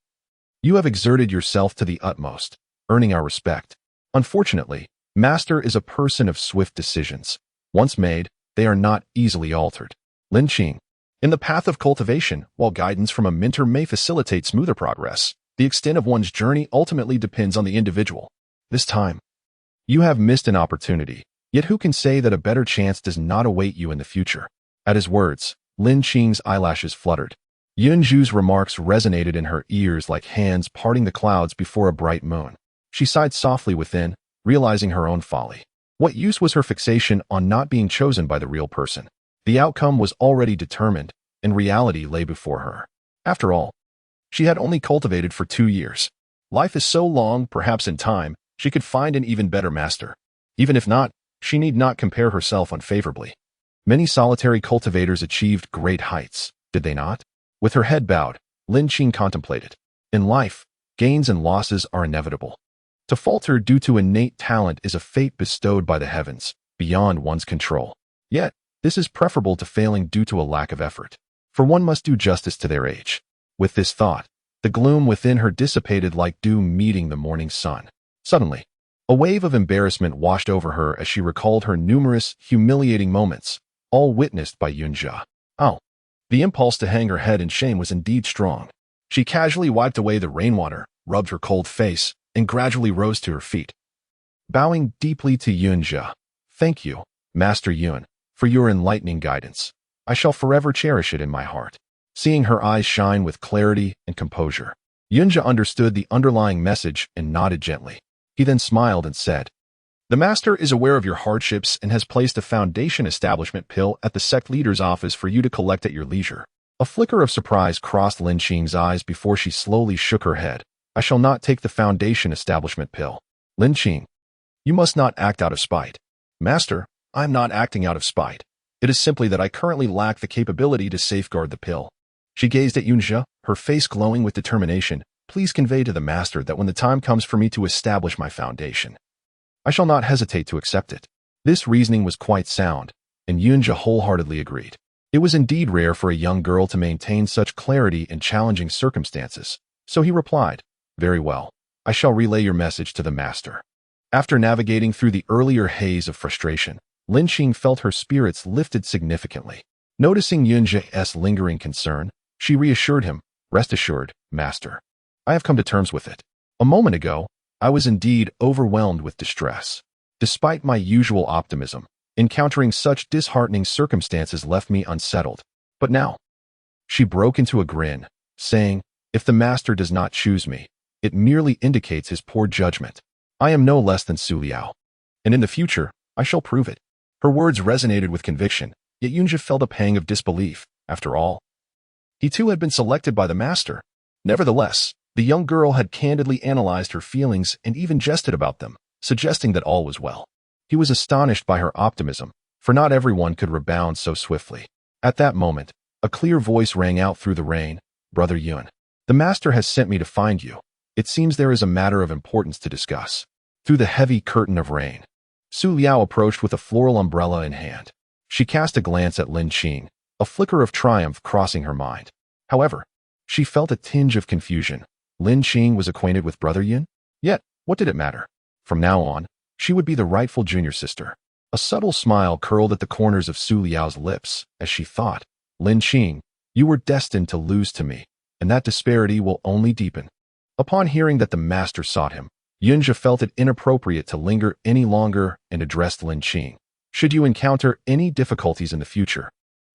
"You have exerted yourself to the utmost, earning our respect. Unfortunately, Master is a person of swift decisions. Once made, they are not easily altered." Lin Qing. In the path of cultivation, while guidance from a mentor may facilitate smoother progress, the extent of one's journey ultimately depends on the individual. This time, you have missed an opportunity, yet who can say that a better chance does not await you in the future? At his words, Lin Qing's eyelashes fluttered. Yunzhu's remarks resonated in her ears like hands parting the clouds before a bright moon. She sighed softly within, realizing her own folly. What use was her fixation on not being chosen by the real person? The outcome was already determined, and reality lay before her. After all, she had only cultivated for 2 years. Life is so long, perhaps in time, she could find an even better master. Even if not, she need not compare herself unfavorably. Many solitary cultivators achieved great heights, did they not? With her head bowed, Lin Qing contemplated. In life, gains and losses are inevitable. To falter due to innate talent is a fate bestowed by the heavens, beyond one's control. Yet, this is preferable to failing due to a lack of effort, for one must do justice to their age. With this thought, the gloom within her dissipated like dew meeting the morning sun. Suddenly, a wave of embarrassment washed over her as she recalled her numerous, humiliating moments, all witnessed by Yunzhu. Oh, the impulse to hang her head in shame was indeed strong. She casually wiped away the rainwater, rubbed her cold face, and gradually rose to her feet. Bowing deeply to Yunzhu, "Thank you, Master Yun, for your enlightening guidance. I shall forever cherish it in my heart." Seeing her eyes shine with clarity and composure, Yunzhu understood the underlying message and nodded gently. He then smiled and said, "The Master is aware of your hardships and has placed a foundation establishment pill at the sect leader's office for you to collect at your leisure." A flicker of surprise crossed Lin Qing's eyes before she slowly shook her head. "I shall not take the foundation establishment pill." Lin Qing, you must not act out of spite." "Master, I am not acting out of spite. It is simply that I currently lack the capability to safeguard the pill." She gazed at Yunjia, her face glowing with determination. Please convey to the master that when the time comes for me to establish my foundation, I shall not hesitate to accept it. This reasoning was quite sound, and Yunjia wholeheartedly agreed. It was indeed rare for a young girl to maintain such clarity in challenging circumstances, so he replied, Very well, I shall relay your message to the master. After navigating through the earlier haze of frustration, Lin Xing felt her spirits lifted significantly. Noticing Yunjia's lingering concern, she reassured him, Rest assured, master. I have come to terms with it. A moment ago, I was indeed overwhelmed with distress. Despite my usual optimism, encountering such disheartening circumstances left me unsettled. But now, she broke into a grin, saying, If the master does not choose me, it merely indicates his poor judgment. I am no less than Su Liao, and in the future, I shall prove it. Her words resonated with conviction, yet Yunjia felt a pang of disbelief. After all, he too had been selected by the master. Nevertheless, the young girl had candidly analyzed her feelings and even jested about them, suggesting that all was well. He was astonished by her optimism, for not everyone could rebound so swiftly. At that moment, a clear voice rang out through the rain, Brother Yun, the master has sent me to find you. It seems there is a matter of importance to discuss. Through the heavy curtain of rain, Su Liao approached with a floral umbrella in hand. She cast a glance at Lin Xing, a flicker of triumph crossing her mind. However, she felt a tinge of confusion. Lin Xing was acquainted with Brother Yun? Yet, what did it matter? From now on, she would be the rightful junior sister. A subtle smile curled at the corners of Su Liao's lips as she thought, Lin Xing, you were destined to lose to me, and that disparity will only deepen. Upon hearing that the master sought him, Yunjia felt it inappropriate to linger any longer and addressed Lin Xing. Should you encounter any difficulties in the future,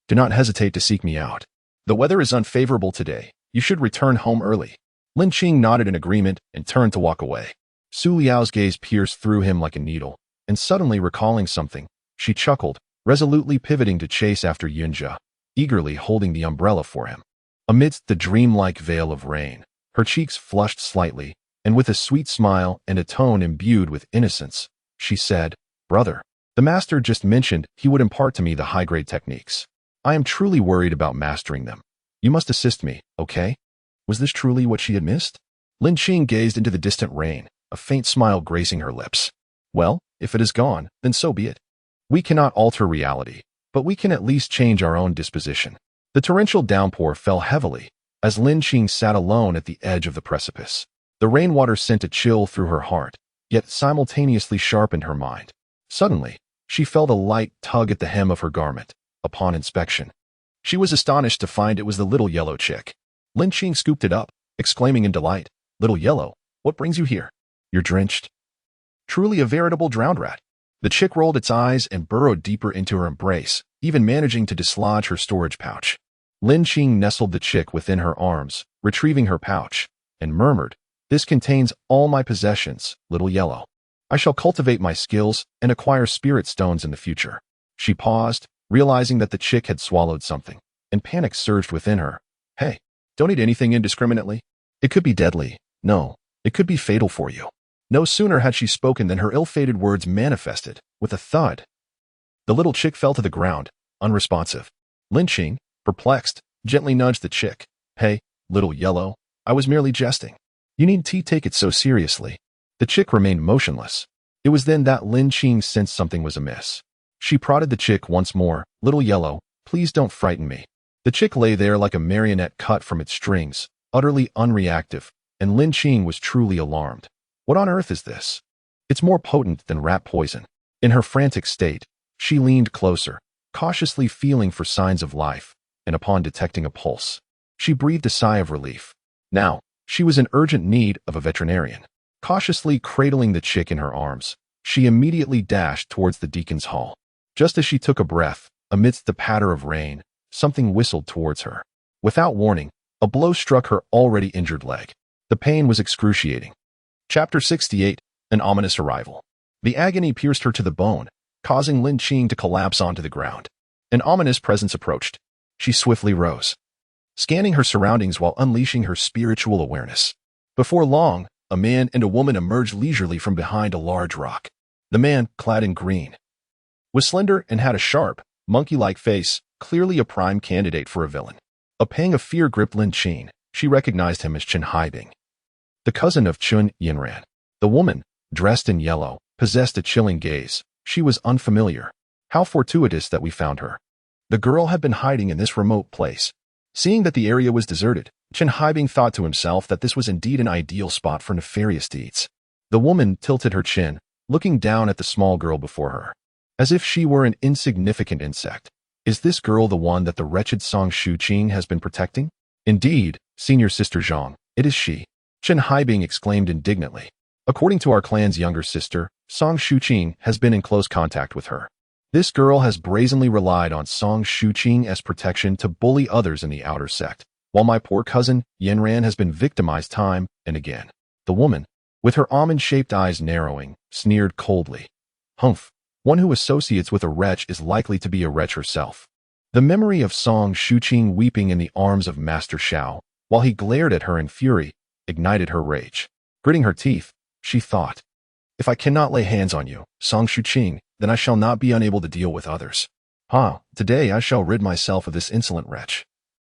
do not hesitate to seek me out. The weather is unfavorable today. You should return home early. Lin Xing nodded in agreement and turned to walk away. Su Liao's gaze pierced through him like a needle, and suddenly recalling something, she chuckled, resolutely pivoting to chase after Yunjia, eagerly holding the umbrella for him. Amidst the dreamlike veil of rain, her cheeks flushed slightly, and with a sweet smile and a tone imbued with innocence, she said, Brother, the master just mentioned he would impart to me the high-grade techniques. I am truly worried about mastering them. You must assist me, okay? Was this truly what she had missed? Lin Xing gazed into the distant rain, a faint smile gracing her lips. Well, if it is gone, then so be it. We cannot alter reality, but we can at least change our own disposition. The torrential downpour fell heavily, as Lin Xing sat alone at the edge of the precipice. The rainwater sent a chill through her heart, yet simultaneously sharpened her mind. Suddenly, she felt a light tug at the hem of her garment. Upon inspection, she was astonished to find it was the little yellow chick. Lin Xing scooped it up, exclaiming in delight, Little Yellow, what brings you here? You're drenched. Truly a veritable drowned rat. The chick rolled its eyes and burrowed deeper into her embrace, even managing to dislodge her storage pouch. Lin Xing nestled the chick within her arms, retrieving her pouch, and murmured, This contains all my possessions, Little Yellow. I shall cultivate my skills and acquire spirit stones in the future. She paused, realizing that the chick had swallowed something, and panic surged within her. Hey, don't eat anything indiscriminately. It could be deadly. No, it could be fatal for you. No sooner had she spoken than her ill-fated words manifested, with a thud. The little chick fell to the ground, unresponsive. Lin Xing, perplexed, gently nudged the chick. Hey, Little Yellow, I was merely jesting. You needn't take it so seriously. The chick remained motionless. It was then that Lin Xing sensed something was amiss. She prodded the chick once more. Little Yellow, please don't frighten me. The chick lay there like a marionette cut from its strings, utterly unreactive, and Lin Xing was truly alarmed. What on earth is this? It's more potent than rat poison. In her frantic state, she leaned closer, cautiously feeling for signs of life, and upon detecting a pulse, she breathed a sigh of relief. Now, she was in urgent need of a veterinarian. Cautiously cradling the chick in her arms, she immediately dashed towards the deacon's hall. Just as she took a breath, amidst the patter of rain, something whistled towards her. Without warning, a blow struck her already injured leg. The pain was excruciating. Chapter 68, An Ominous Arrival. The agony pierced her to the bone, causing Lin Xing to collapse onto the ground. An ominous presence approached. She swiftly rose, scanning her surroundings while unleashing her spiritual awareness. Before long, a man and a woman emerged leisurely from behind a large rock. The man, clad in green, was slender and had a sharp, monkey-like face, clearly a prime candidate for a villain. A pang of fear gripped Lin Qing. She recognized him as Chen Haibing, the cousin of Chun Yinran. The woman, dressed in yellow, possessed a chilling gaze. She was unfamiliar. How fortuitous that we found her. The girl had been hiding in this remote place. Seeing that the area was deserted, Chen Haibing thought to himself that this was indeed an ideal spot for nefarious deeds. The woman tilted her chin, looking down at the small girl before her, as if she were an insignificant insect. Is this girl the one that the wretched Song Shuqing has been protecting? Indeed, senior sister Zhang, it is she. Chen Haibing exclaimed indignantly. According to our clan's younger sister, Song Shuqing has been in close contact with her. This girl has brazenly relied on Song Shuqing as protection to bully others in the outer sect, while my poor cousin, Yinran, has been victimized time and again. The woman, with her almond-shaped eyes narrowing, sneered coldly. Humph, one who associates with a wretch is likely to be a wretch herself. The memory of Song Shuqing weeping in the arms of Master Xiao, while he glared at her in fury, ignited her rage. Gritting her teeth, she thought, if I cannot lay hands on you, Song Shuqing, then I shall not be unable to deal with others. Today I shall rid myself of this insolent wretch.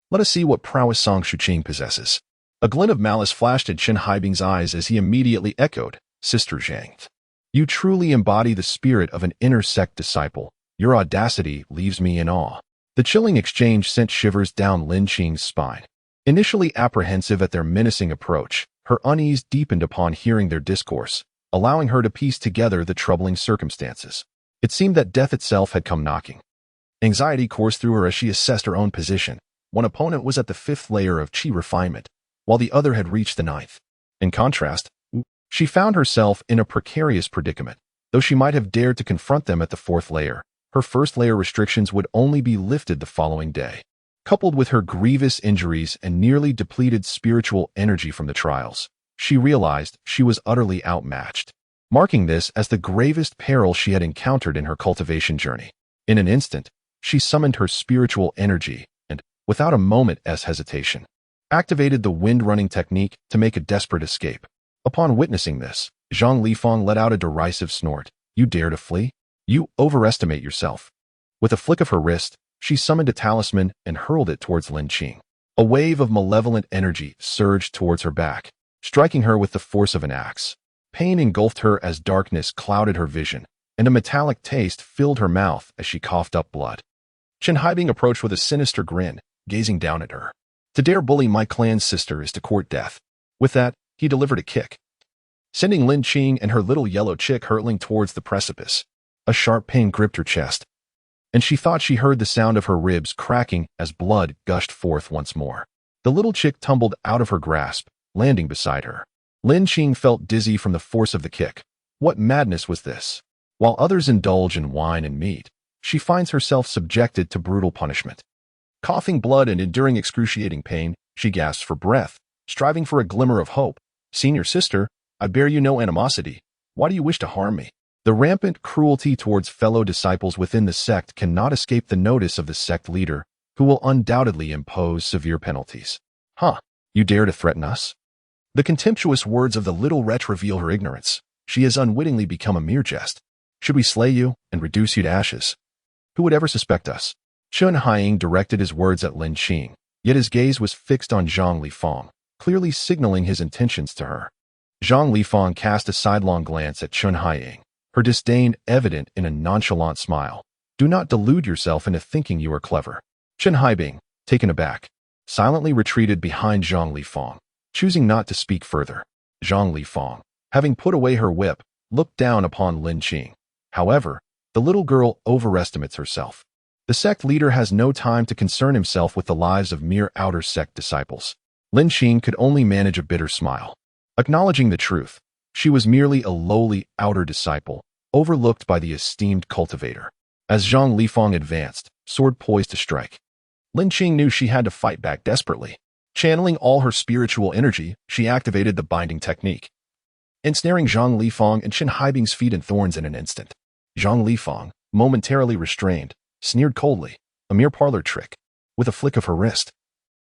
Let us see what prowess Song Shuqing possesses. A glint of malice flashed in Chen Haibing's eyes as he immediately echoed, Sister Zhang. You truly embody the spirit of an inner sect disciple. Your audacity leaves me in awe. The chilling exchange sent shivers down Lin Qing's spine. Initially apprehensive at their menacing approach, her unease deepened upon hearing their discourse, allowing her to piece together the troubling circumstances. It seemed that death itself had come knocking. Anxiety coursed through her as she assessed her own position. One opponent was at the 5th layer of qi refinement, while the other had reached the 9th. In contrast, she found herself in a precarious predicament. Though she might have dared to confront them at the 4th layer, her 1st layer restrictions would only be lifted the following day. Coupled with her grievous injuries and nearly depleted spiritual energy from the trials, she realized she was utterly outmatched, marking this as the gravest peril she had encountered in her cultivation journey. In an instant, she summoned her spiritual energy and, without a moment's hesitation, activated the wind-running technique to make a desperate escape. Upon witnessing this, Zhang Lifang let out a derisive snort. You dare to flee? You overestimate yourself. With a flick of her wrist, she summoned a talisman and hurled it towards Lin Qing. A wave of malevolent energy surged towards her back, striking her with the force of an axe. Pain engulfed her as darkness clouded her vision, and a metallic taste filled her mouth as she coughed up blood. Chen Haibing approached with a sinister grin, gazing down at her. To dare bully my clan's sister is to court death. With that, he delivered a kick, sending Lin Qing and her little yellow chick hurtling towards the precipice. A sharp pain gripped her chest, and she thought she heard the sound of her ribs cracking as blood gushed forth once more. The little chick tumbled out of her grasp, landing beside her. Lin Qing felt dizzy from the force of the kick. What madness was this? While others indulge in wine and meat, she finds herself subjected to brutal punishment. Coughing blood and enduring excruciating pain, she gasps for breath, striving for a glimmer of hope. Senior sister, I bear you no animosity. Why do you wish to harm me? The rampant cruelty towards fellow disciples within the sect cannot escape the notice of the sect leader, who will undoubtedly impose severe penalties. You dare to threaten us? The contemptuous words of the little wretch reveal her ignorance. She has unwittingly become a mere jest. Should we slay you and reduce you to ashes? Who would ever suspect us? Chen Haiying directed his words at Lin Qing, yet his gaze was fixed on Zhang Lifang, clearly signaling his intentions to her. Zhang Lifang cast a sidelong glance at Chen Haiying, her disdain evident in a nonchalant smile. Do not delude yourself into thinking you are clever. Chen Haibing, taken aback, silently retreated behind Zhang Lifang, choosing not to speak further. Zhang Lifang, having put away her whip, looked down upon Lin Qing. However, the little girl overestimates herself. The sect leader has no time to concern himself with the lives of mere outer sect disciples. Lin Qing could only manage a bitter smile. Acknowledging the truth, she was merely a lowly outer disciple, overlooked by the esteemed cultivator. As Zhang Lifang advanced, sword poised to strike, Lin Qing knew she had to fight back desperately. Channeling all her spiritual energy, she activated the binding technique, ensnaring Zhang Lifang and Chen Haibing's feet in thorns in an instant. Zhang Lifang, momentarily restrained, sneered coldly, a mere parlor trick. With a flick of her wrist,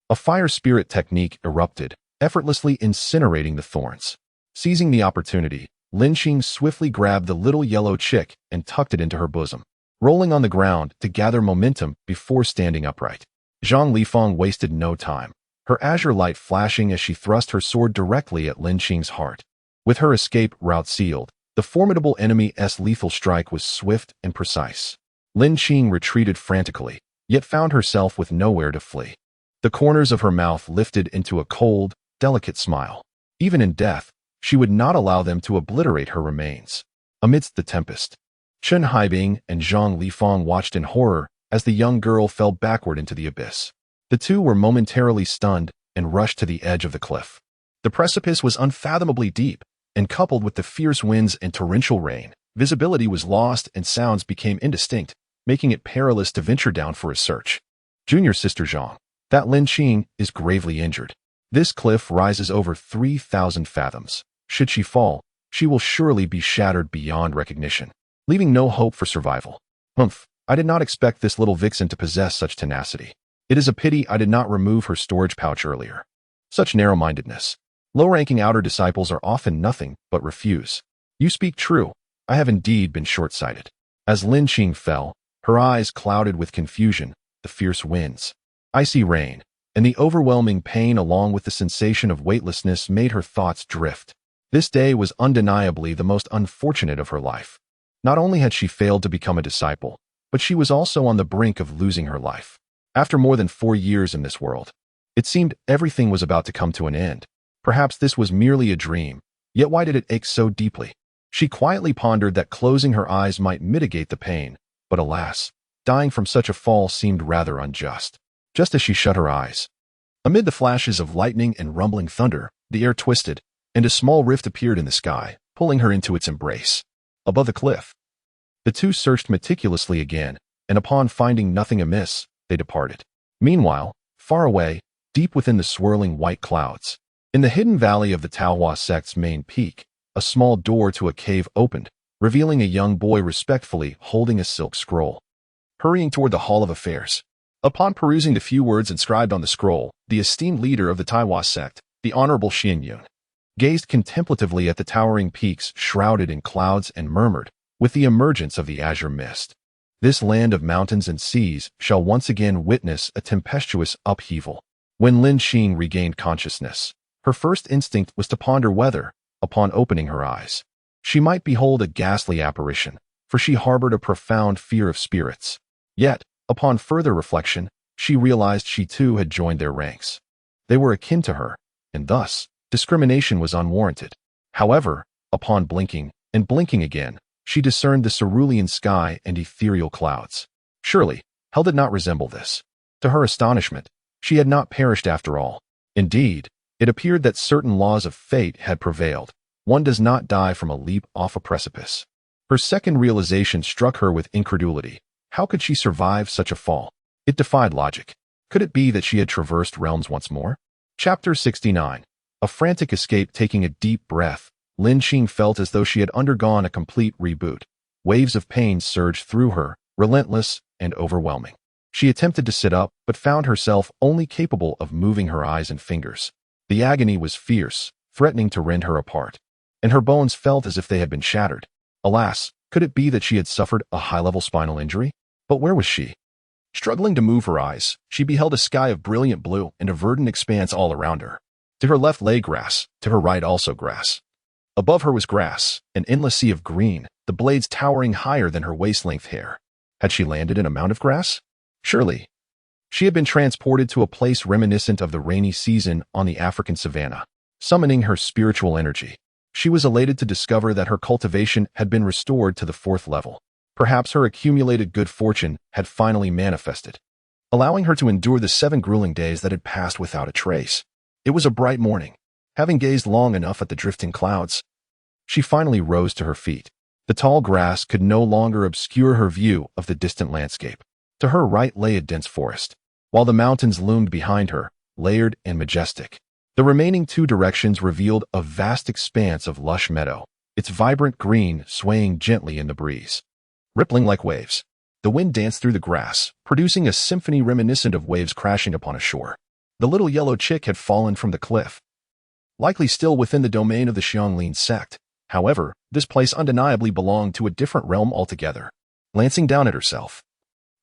a fire spirit technique erupted, effortlessly incinerating the thorns. Seizing the opportunity, Lin Qing swiftly grabbed the little yellow chick and tucked it into her bosom, rolling on the ground to gather momentum before standing upright. Zhang Lifeng wasted no time, her azure light flashing as she thrust her sword directly at Lin Qing's heart. With her escape route sealed, the formidable enemy's lethal strike was swift and precise. Lin Qing retreated frantically, yet found herself with nowhere to flee. The corners of her mouth lifted into a cold, delicate smile. Even in death, she would not allow them to obliterate her remains. Amidst the tempest, Chen Haibing and Zhang Lifeng watched in horror as the young girl fell backward into the abyss. The two were momentarily stunned and rushed to the edge of the cliff. The precipice was unfathomably deep, and coupled with the fierce winds and torrential rain, visibility was lost and sounds became indistinct, making it perilous to venture down for a search. Junior sister Zhang, that Lin Qing is gravely injured. This cliff rises over 3,000 fathoms. Should she fall, she will surely be shattered beyond recognition, leaving no hope for survival. Humph, I did not expect this little vixen to possess such tenacity. It is a pity I did not remove her storage pouch earlier. Such narrow-mindedness. Low-ranking outer disciples are often nothing but refuse. You speak true. I have indeed been short-sighted. As Lin Qing fell, her eyes clouded with confusion, the fierce winds, icy rain, and the overwhelming pain along with the sensation of weightlessness made her thoughts drift. This day was undeniably the most unfortunate of her life. Not only had she failed to become a disciple, but she was also on the brink of losing her life. After more than 4 years in this world, it seemed everything was about to come to an end. Perhaps this was merely a dream, yet why did it ache so deeply? She quietly pondered that closing her eyes might mitigate the pain, but alas, dying from such a fall seemed rather unjust. Just as she shut her eyes, amid the flashes of lightning and rumbling thunder, the air twisted, and a small rift appeared in the sky, pulling her into its embrace. Above the cliff, the two searched meticulously again, and upon finding nothing amiss, they departed. Meanwhile, far away, deep within the swirling white clouds, in the hidden valley of the Taohua sect's main peak, a small door to a cave opened, revealing a young boy respectfully holding a silk scroll. Hurrying toward the Hall of Affairs. Upon perusing the few words inscribed on the scroll, the esteemed leader of the Taohua sect, the Honorable Xianyun, gazed contemplatively at the towering peaks shrouded in clouds and murmured, with the emergence of the azure mist, "This land of mountains and seas shall once again witness a tempestuous upheaval." When Lin Qing regained consciousness, her first instinct was to ponder whether, upon opening her eyes, she might behold a ghastly apparition, for she harbored a profound fear of spirits. Yet, upon further reflection, she realized she too had joined their ranks. They were akin to her, and thus, discrimination was unwarranted. However, upon blinking and blinking again, she discerned the cerulean sky and ethereal clouds. Surely, hell did not resemble this. To her astonishment, she had not perished after all. Indeed, it appeared that certain laws of fate had prevailed. One does not die from a leap off a precipice. Her second realization struck her with incredulity. How could she survive such a fall? It defied logic. Could it be that she had traversed realms once more? Chapter 69. A frantic escape. Taking a deep breath, Lin Qing felt as though she had undergone a complete reboot. Waves of pain surged through her, relentless and overwhelming. She attempted to sit up, but found herself only capable of moving her eyes and fingers. The agony was fierce, threatening to rend her apart, and her bones felt as if they had been shattered. Alas, could it be that she had suffered a high-level spinal injury? But where was she? Struggling to move her eyes, she beheld a sky of brilliant blue and a verdant expanse all around her. To her left lay grass, to her right also grass. Above her was grass, an endless sea of green, the blades towering higher than her waist-length hair. Had she landed in a mound of grass? Surely. She had been transported to a place reminiscent of the rainy season on the African savanna, summoning her spiritual energy. She was elated to discover that her cultivation had been restored to the 4th level. Perhaps her accumulated good fortune had finally manifested, allowing her to endure the 7 grueling days that had passed without a trace. It was a bright morning. Having gazed long enough at the drifting clouds, she finally rose to her feet. The tall grass could no longer obscure her view of the distant landscape. To her right lay a dense forest, while the mountains loomed behind her, layered and majestic. The remaining 2 directions revealed a vast expanse of lush meadow, its vibrant green swaying gently in the breeze. Rippling like waves, the wind danced through the grass, producing a symphony reminiscent of waves crashing upon a shore. The little yellow chick had fallen from the cliff, likely still within the domain of the Xianglin sect. However, this place undeniably belonged to a different realm altogether. Glancing down at herself,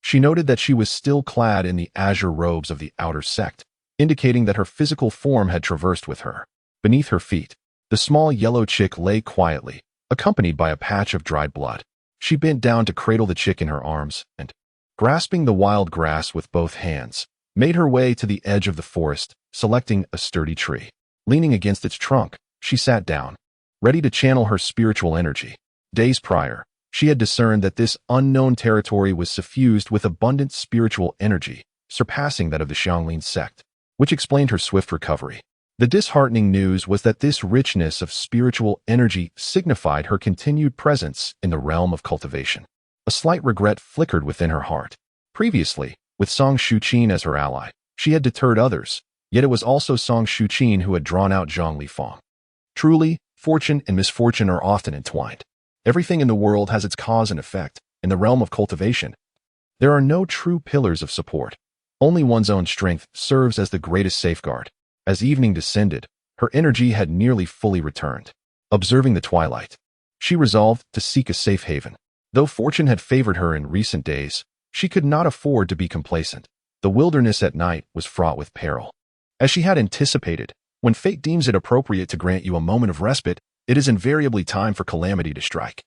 She noted that she was still clad in the azure robes of the outer sect, indicating that her physical form had traversed with her. Beneath her feet, the small yellow chick lay quietly, accompanied by a patch of dried blood. She bent down to cradle the chick in her arms and, grasping the wild grass with both hands, made her way to the edge of the forest, selecting a sturdy tree. Leaning against its trunk, she sat down, ready to channel her spiritual energy. Days prior, she had discerned that this unknown territory was suffused with abundant spiritual energy, surpassing that of the Xianglin sect, which explained her swift recovery. The disheartening news was that this richness of spiritual energy signified her continued presence in the realm of cultivation. A slight regret flickered within her heart. Previously, with Song Shuqin as her ally, she had deterred others, yet it was also Song Shuqin who had drawn out Zhang Lifang. Truly, fortune and misfortune are often entwined. Everything in the world has its cause and effect. In the realm of cultivation, there are no true pillars of support. Only one's own strength serves as the greatest safeguard. As evening descended, her energy had nearly fully returned. Observing the twilight, she resolved to seek a safe haven. Though fortune had favored her in recent days, she could not afford to be complacent. The wilderness at night was fraught with peril. As she had anticipated, when fate deems it appropriate to grant you a moment of respite, it is invariably time for calamity to strike.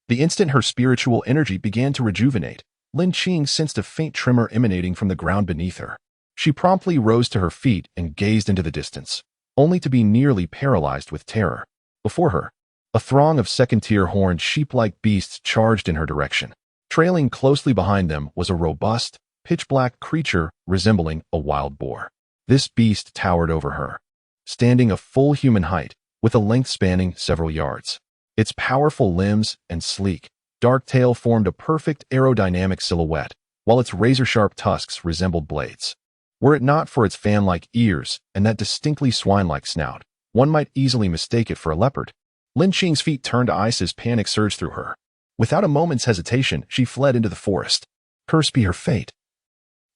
The instant her spiritual energy began to rejuvenate, Lin Qing sensed a faint tremor emanating from the ground beneath her. She promptly rose to her feet and gazed into the distance, only to be nearly paralyzed with terror. Before her, a throng of second-tier horned sheep-like beasts charged in her direction. Trailing closely behind them was a robust, pitch-black creature resembling a wild boar. This beast towered over her, standing a full human height, with a length spanning several yards. Its powerful limbs and sleek, dark tail formed a perfect aerodynamic silhouette, while its razor-sharp tusks resembled blades. Were it not for its fan-like ears and that distinctly swine-like snout, one might easily mistake it for a leopard. Lin Qing's feet turned to ice as panic surged through her. Without a moment's hesitation, she fled into the forest. Cursed be her fate.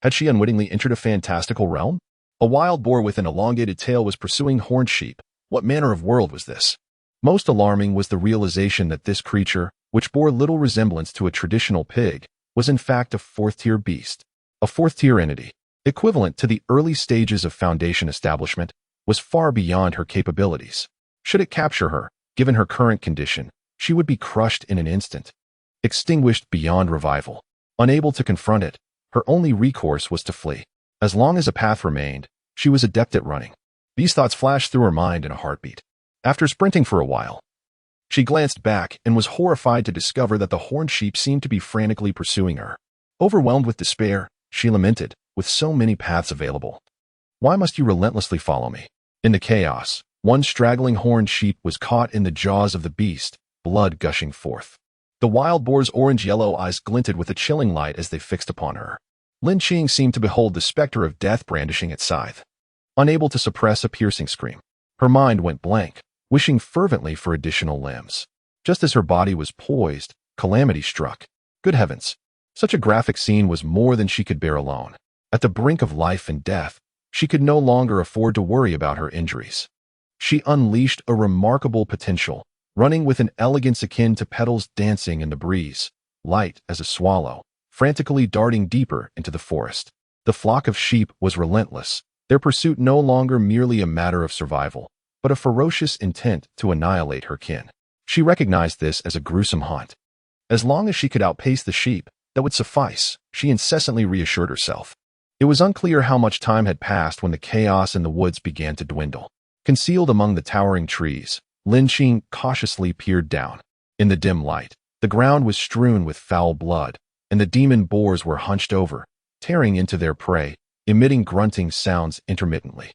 Had she unwittingly entered a fantastical realm? A wild boar with an elongated tail was pursuing horned sheep. What manner of world was this? Most alarming was the realization that this creature, which bore little resemblance to a traditional pig, was in fact a fourth-tier beast. A fourth-tier entity, equivalent to the early stages of Foundation establishment, was far beyond her capabilities. Should it capture her, given her current condition, she would be crushed in an instant, extinguished beyond revival. Unable to confront it, her only recourse was to flee. As long as a path remained, she was adept at running. These thoughts flashed through her mind in a heartbeat. After sprinting for a while, she glanced back and was horrified to discover that the horned sheep seemed to be frantically pursuing her. Overwhelmed with despair, she lamented, with so many paths available. Why must you relentlessly follow me? In the chaos, one straggling horned sheep was caught in the jaws of the beast, blood gushing forth. The wild boar's orange-yellow eyes glinted with a chilling light as they fixed upon her. Lin Qing seemed to behold the specter of death brandishing its scythe. Unable to suppress a piercing scream, her mind went blank, wishing fervently for additional limbs. Just as her body was poised, calamity struck. Good heavens! Such a graphic scene was more than she could bear alone. At the brink of life and death, she could no longer afford to worry about her injuries. She unleashed a remarkable potential, running with an elegance akin to petals dancing in the breeze, light as a swallow, frantically darting deeper into the forest. The flock of sheep was relentless, their pursuit no longer merely a matter of survival, but a ferocious intent to annihilate her kin. She recognized this as a gruesome haunt. As long as she could outpace the sheep, that would suffice, she incessantly reassured herself. It was unclear how much time had passed when the chaos in the woods began to dwindle. Concealed among the towering trees, Lin Qing cautiously peered down. In the dim light, the ground was strewn with foul blood, and the demon boars were hunched over, tearing into their prey, emitting grunting sounds intermittently.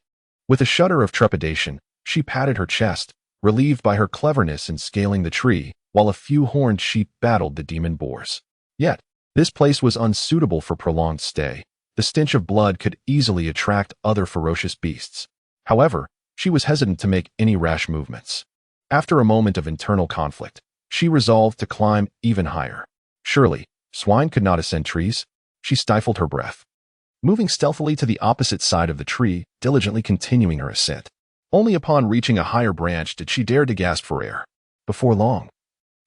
With a shudder of trepidation, she patted her chest, relieved by her cleverness in scaling the tree, while a few horned sheep battled the demon boars. Yet, this place was unsuitable for prolonged stay. The stench of blood could easily attract other ferocious beasts. However, she was hesitant to make any rash movements. After a moment of internal conflict, she resolved to climb even higher. Surely, swine could not ascend trees. She stifled her breath. Moving stealthily to the opposite side of the tree, diligently continuing her ascent. Only upon reaching a higher branch did she dare to gasp for air. Before long,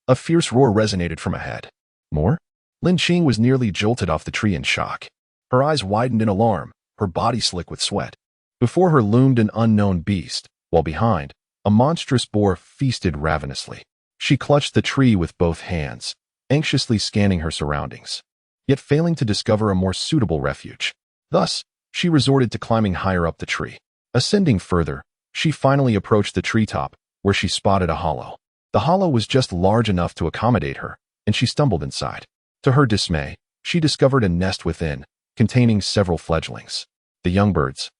a fierce roar resonated from ahead. More? Lin Qing was nearly jolted off the tree in shock. Her eyes widened in alarm, her body slick with sweat. Before her loomed an unknown beast, while behind, a monstrous boar feasted ravenously. She clutched the tree with both hands, anxiously scanning her surroundings, yet failing to discover a more suitable refuge. Thus, she resorted to climbing higher up the tree. Ascending further, she finally approached the treetop, where she spotted a hollow. The hollow was just large enough to accommodate her, and she stumbled inside. To her dismay, she discovered a nest within, containing several fledglings. The young birds,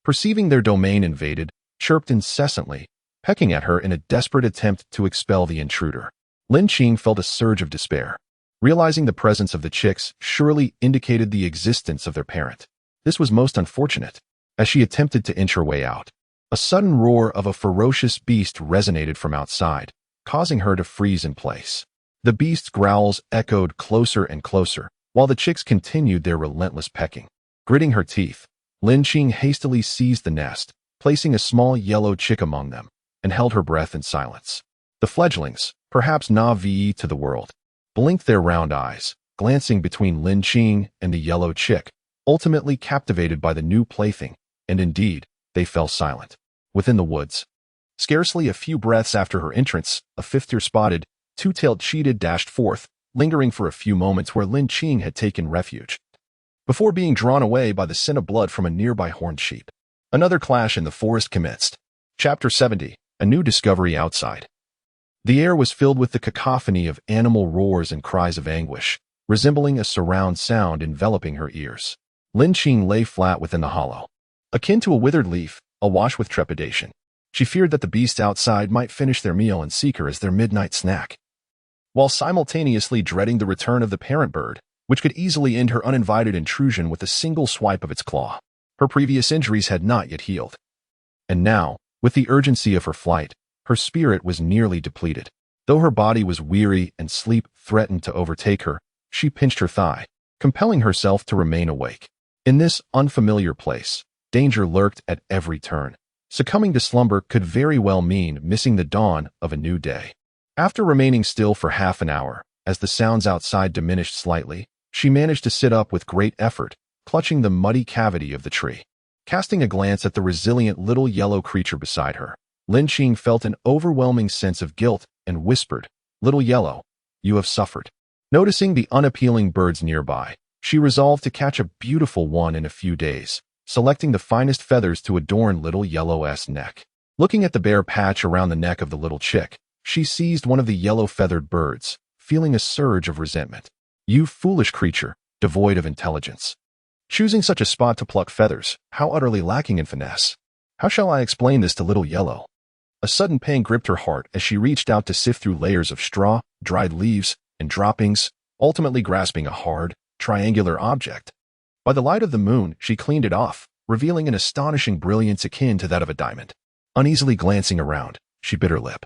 perceiving their domain invaded, chirped incessantly, pecking at her in a desperate attempt to expel the intruder. Lin Qing felt a surge of despair, realizing the presence of the chicks surely indicated the existence of their parent. This was most unfortunate. As she attempted to inch her way out, a sudden roar of a ferocious beast resonated from outside, causing her to freeze in place. The beast's growls echoed closer and closer, while the chicks continued their relentless pecking. Gritting her teeth, Lin Qing hastily seized the nest, placing a small yellow chick among them, and held her breath in silence. The fledglings, perhaps naive to the world, blinked their round eyes, glancing between Lin Qing and the yellow chick, ultimately captivated by the new plaything, and indeed, they fell silent. Within the woods, scarcely a few breaths after her entrance, a fifth-tier spotted, two-tailed cheetah dashed forth, lingering for a few moments where Lin Qing had taken refuge, before being drawn away by the scent of blood from a nearby horned sheep. Another clash in the forest commenced. Chapter 70, A New Discovery Outside. The air was filled with the cacophony of animal roars and cries of anguish, resembling a surround sound enveloping her ears. Lin Qing lay flat within the hollow, akin to a withered leaf, awash with trepidation. She feared that the beasts outside might finish their meal and seek her as their midnight snack, while simultaneously dreading the return of the parent bird, which could easily end her uninvited intrusion with a single swipe of its claw. Her previous injuries had not yet healed, and now, with the urgency of her flight, her spirit was nearly depleted. Though her body was weary and sleep threatened to overtake her, she pinched her thigh, compelling herself to remain awake. In this unfamiliar place, danger lurked at every turn. Succumbing to slumber could very well mean missing the dawn of a new day. After remaining still for half an hour, as the sounds outside diminished slightly, she managed to sit up with great effort, clutching the muddy cavity of the tree. Casting a glance at the resilient little yellow creature beside her, Lin Qing felt an overwhelming sense of guilt and whispered, "Little Yellow, you have suffered." Noticing the unappealing birds nearby, she resolved to catch a beautiful one in a few days, selecting the finest feathers to adorn Little Yellow's neck. Looking at the bare patch around the neck of the little chick, she seized one of the yellow-feathered birds, feeling a surge of resentment. "You foolish creature, devoid of intelligence. Choosing such a spot to pluck feathers, how utterly lacking in finesse. How shall I explain this to Little Yellow?" A sudden pang gripped her heart as she reached out to sift through layers of straw, dried leaves, and droppings, ultimately grasping a hard, triangular object. By the light of the moon, she cleaned it off, revealing an astonishing brilliance akin to that of a diamond. Uneasily glancing around, she bit her lip,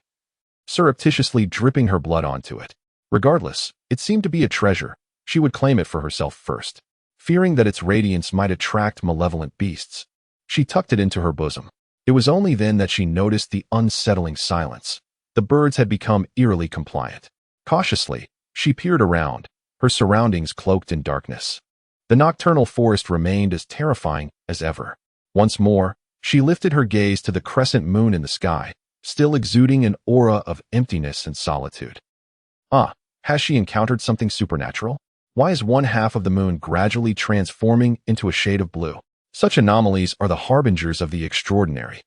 surreptitiously dripping her blood onto it. Regardless, it seemed to be a treasure. She would claim it for herself first. Fearing that its radiance might attract malevolent beasts, she tucked it into her bosom. It was only then that she noticed the unsettling silence. The birds had become eerily compliant. Cautiously, she peered around, her surroundings cloaked in darkness. The nocturnal forest remained as terrifying as ever. Once more, she lifted her gaze to the crescent moon in the sky, still exuding an aura of emptiness and solitude. Has she encountered something supernatural? Why is one half of the moon gradually transforming into a shade of blue? Such anomalies are the harbingers of the extraordinary.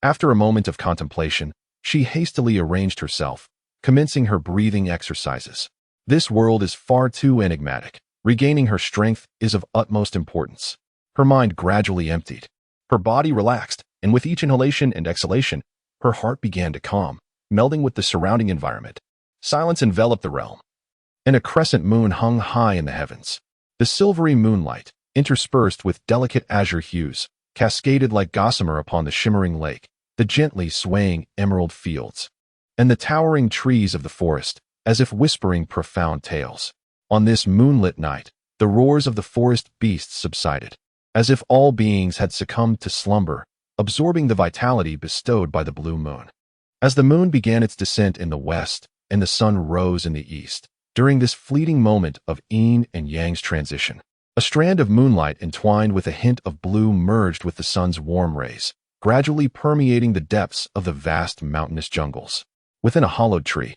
After a moment of contemplation, she hastily arranged herself, commencing her breathing exercises. This world is far too enigmatic. Regaining her strength is of utmost importance. Her mind gradually emptied. Her body relaxed, and with each inhalation and exhalation, her heart began to calm, melding with the surrounding environment. Silence enveloped the realm, and a crescent moon hung high in the heavens. The silvery moonlight, interspersed with delicate azure hues, cascaded like gossamer upon the shimmering lake, the gently swaying emerald fields, and the towering trees of the forest, as if whispering profound tales. On this moonlit night, the roars of the forest beasts subsided, as if all beings had succumbed to slumber, absorbing the vitality bestowed by the blue moon. As the moon began its descent in the west, and the sun rose in the east, During this fleeting moment of yin and yang's transition, a strand of moonlight entwined with a hint of blue merged with the sun's warm rays, gradually permeating the depths of the vast mountainous jungles. Within a hollowed tree,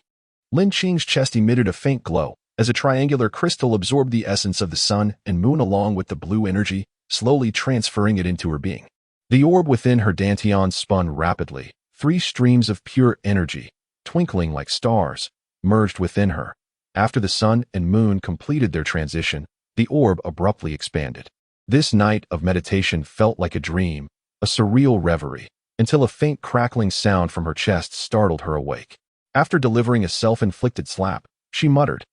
Lin Qing's chest emitted a faint glow as a triangular crystal absorbed the essence of the sun and moon along with the blue energy, slowly transferring it into her being. The orb within her dantian spun rapidly. 3 streams of pure energy, twinkling like stars, merged within her. After the sun and moon completed their transition, the orb abruptly expanded. This night of meditation felt like a dream, a surreal reverie, until a faint crackling sound from her chest startled her awake. After delivering a self-inflicted slap, she muttered,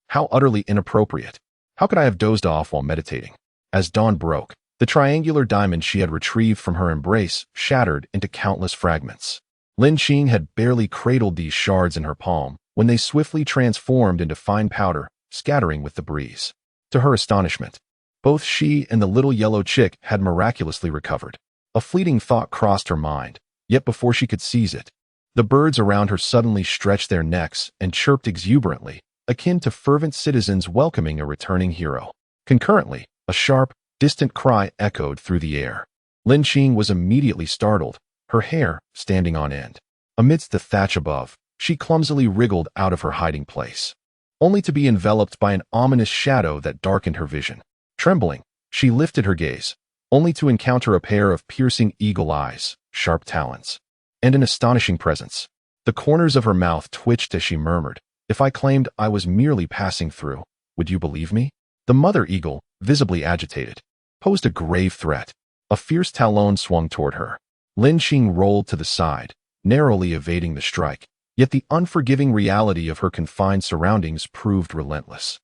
"How utterly inappropriate. How could I have dozed off while meditating?" As dawn broke, the triangular diamond she had retrieved from her embrace shattered into countless fragments. Lin Qing had barely cradled these shards in her palm when they swiftly transformed into fine powder, scattering with the breeze. To her astonishment, both she and the little yellow chick had miraculously recovered. A fleeting thought crossed her mind, yet before she could seize it, the birds around her suddenly stretched their necks and chirped exuberantly, akin to fervent citizens welcoming a returning hero. Concurrently, a sharp, distant cry echoed through the air. Lin Qing was immediately startled, her hair standing on end. Amidst the thatch above, she clumsily wriggled out of her hiding place, only to be enveloped by an ominous shadow that darkened her vision. Trembling, she lifted her gaze, only to encounter a pair of piercing eagle eyes, sharp talons, and an astonishing presence. The corners of her mouth twitched as she murmured, "If I claimed I was merely passing through, would you believe me?" The mother eagle, visibly agitated, posed a grave threat. A fierce talon swung toward her. Lin Qing rolled to the side, narrowly evading the strike, yet the unforgiving reality of her confined surroundings proved relentless.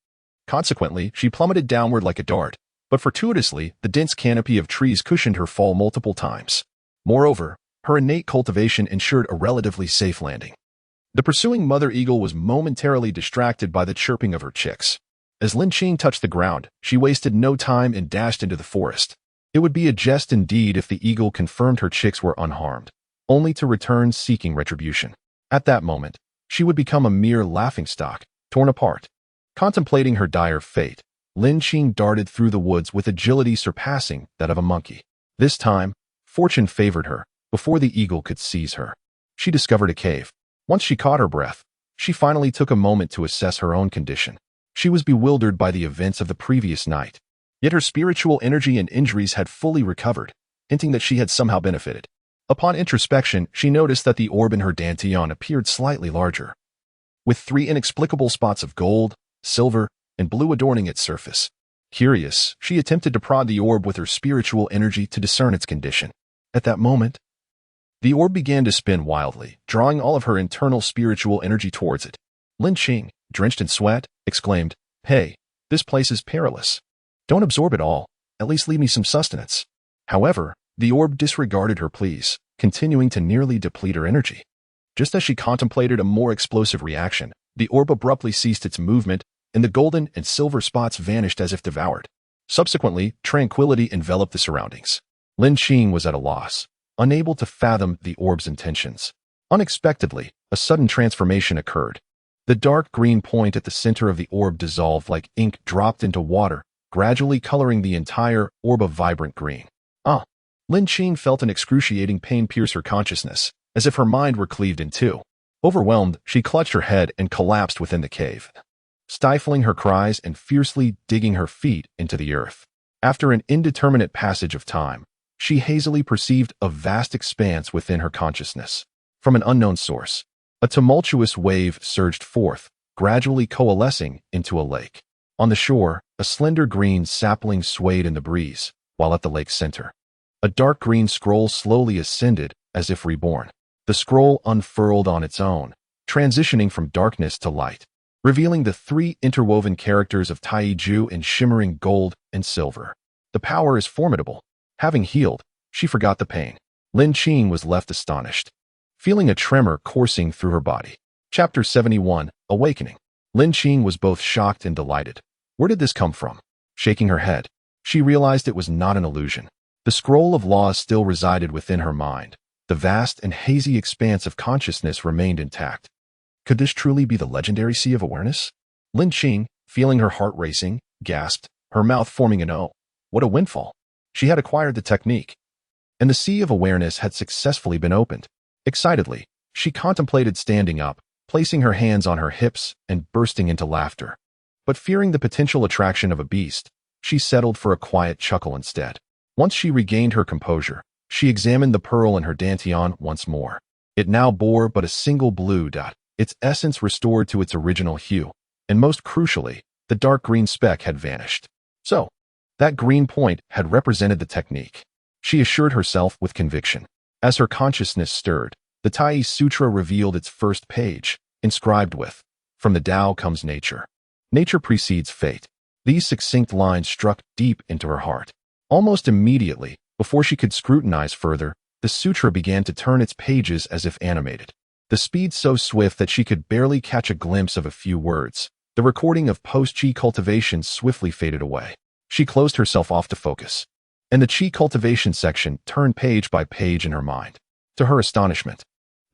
Consequently, she plummeted downward like a dart, but fortuitously, the dense canopy of trees cushioned her fall multiple times. Moreover, her innate cultivation ensured a relatively safe landing. The pursuing mother eagle was momentarily distracted by the chirping of her chicks. As Lin Qing touched the ground, she wasted no time and dashed into the forest. It would be a jest indeed if the eagle confirmed her chicks were unharmed, only to return seeking retribution. At that moment, she would become a mere laughingstock, torn apart. Contemplating her dire fate, Lin Qing darted through the woods with agility surpassing that of a monkey. This time, fortune favored her. Before the eagle could seize her, she discovered a cave. Once she caught her breath, she finally took a moment to assess her own condition. She was bewildered by the events of the previous night, yet her spiritual energy and injuries had fully recovered, hinting that she had somehow benefited. Upon introspection, she noticed that the orb in her dantian appeared slightly larger, with 3 inexplicable spots of gold, silver, and blue adorning its surface. Curious, she attempted to prod the orb with her spiritual energy to discern its condition. At that moment, the orb began to spin wildly, drawing all of her internal spiritual energy towards it. Lin Qing, drenched in sweat, exclaimed, "Hey, this place is perilous. Don't absorb it all, at least leave me some sustenance." However, the orb disregarded her pleas, continuing to nearly deplete her energy. Just as she contemplated a more explosive reaction, the orb abruptly ceased its movement, and the golden and silver spots vanished as if devoured. Subsequently, tranquility enveloped the surroundings. Lin Qing was at a loss, unable to fathom the orb's intentions. Unexpectedly, a sudden transformation occurred. The dark green point at the center of the orb dissolved like ink dropped into water, gradually coloring the entire orb a vibrant green. Lin Qing felt an excruciating pain pierce her consciousness, as if her mind were cleaved in two. Overwhelmed, she clutched her head and collapsed within the cave, stifling her cries and fiercely digging her feet into the earth. After an indeterminate passage of time, she hazily perceived a vast expanse within her consciousness. From an unknown source, a tumultuous wave surged forth, gradually coalescing into a lake. On the shore, a slender green sapling swayed in the breeze, while at the lake's center, a dark green scroll slowly ascended as if reborn. The scroll unfurled on its own, transitioning from darkness to light, revealing the 3 interwoven characters of Taiju in shimmering gold and silver. The power is formidable. Having healed, she forgot the pain. Lin Qing was left astonished, feeling a tremor coursing through her body. Chapter 71, Awakening. Lin Qing was both shocked and delighted. Where did this come from? Shaking her head, she realized it was not an illusion. The scroll of laws still resided within her mind. The vast and hazy expanse of consciousness remained intact. Could this truly be the legendary Sea of Awareness? Lin Qing, feeling her heart racing, gasped, her mouth forming an O. What a windfall. She had acquired the technique, and the sea of awareness had successfully been opened. Excitedly, she contemplated standing up, placing her hands on her hips and bursting into laughter. But fearing the potential attraction of a beast, she settled for a quiet chuckle instead. Once she regained her composure, she examined the pearl in her dantian once more. It now bore but a single blue dot, its essence restored to its original hue, and most crucially, the dark green speck had vanished. So, that green point had represented the technique. She assured herself with conviction. As her consciousness stirred, the Tai Sutra revealed its first page, inscribed with, "From the Tao comes nature. Nature precedes fate." These succinct lines struck deep into her heart. Almost immediately, before she could scrutinize further, the sutra began to turn its pages as if animated. The speed so swift that she could barely catch a glimpse of a few words. The recording of post-chi cultivation swiftly faded away. She closed herself off to focus, and the chi cultivation section turned page by page in her mind. To her astonishment,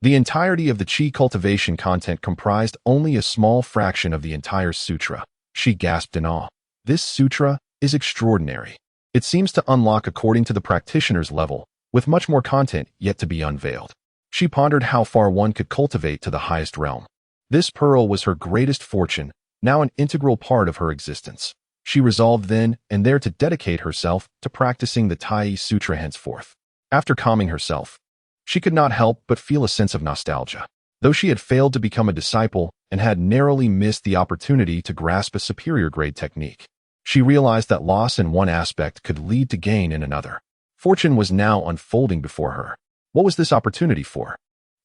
the entirety of the chi cultivation content comprised only a small fraction of the entire sutra. She gasped in awe. This sutra is extraordinary. It seems to unlock according to the practitioner's level, with much more content yet to be unveiled. She pondered how far one could cultivate to the highest realm. This pearl was her greatest fortune, now an integral part of her existence. She resolved then and there to dedicate herself to practicing the Tai Sutra henceforth. After calming herself, she could not help but feel a sense of nostalgia. Though she had failed to become a disciple and had narrowly missed the opportunity to grasp a superior grade technique, she realized that loss in one aspect could lead to gain in another. Fortune was now unfolding before her. What was this opportunity for?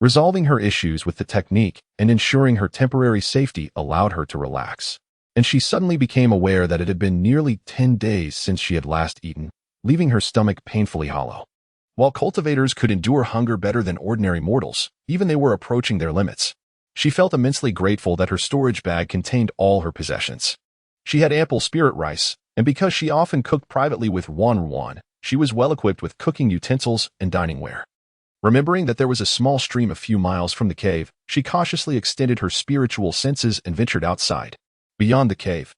Resolving her issues with the technique and ensuring her temporary safety allowed her to relax. And she suddenly became aware that it had been nearly 10 days since she had last eaten, leaving her stomach painfully hollow. While cultivators could endure hunger better than ordinary mortals, even they were approaching their limits. She felt immensely grateful that her storage bag contained all her possessions. She had ample spirit rice, and because she often cooked privately with Ruan, she was well equipped with cooking utensils and dining ware. Remembering that there was a small stream a few miles from the cave, she cautiously extended her spiritual senses and ventured outside. Beyond the cave,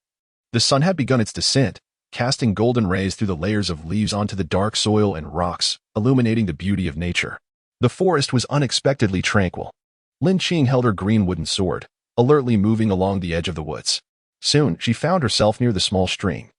the sun had begun its descent, casting golden rays through the layers of leaves onto the dark soil and rocks, illuminating the beauty of nature. The forest was unexpectedly tranquil. Lin Qing held her green wooden sword, alertly moving along the edge of the woods. Soon, she found herself near the small stream,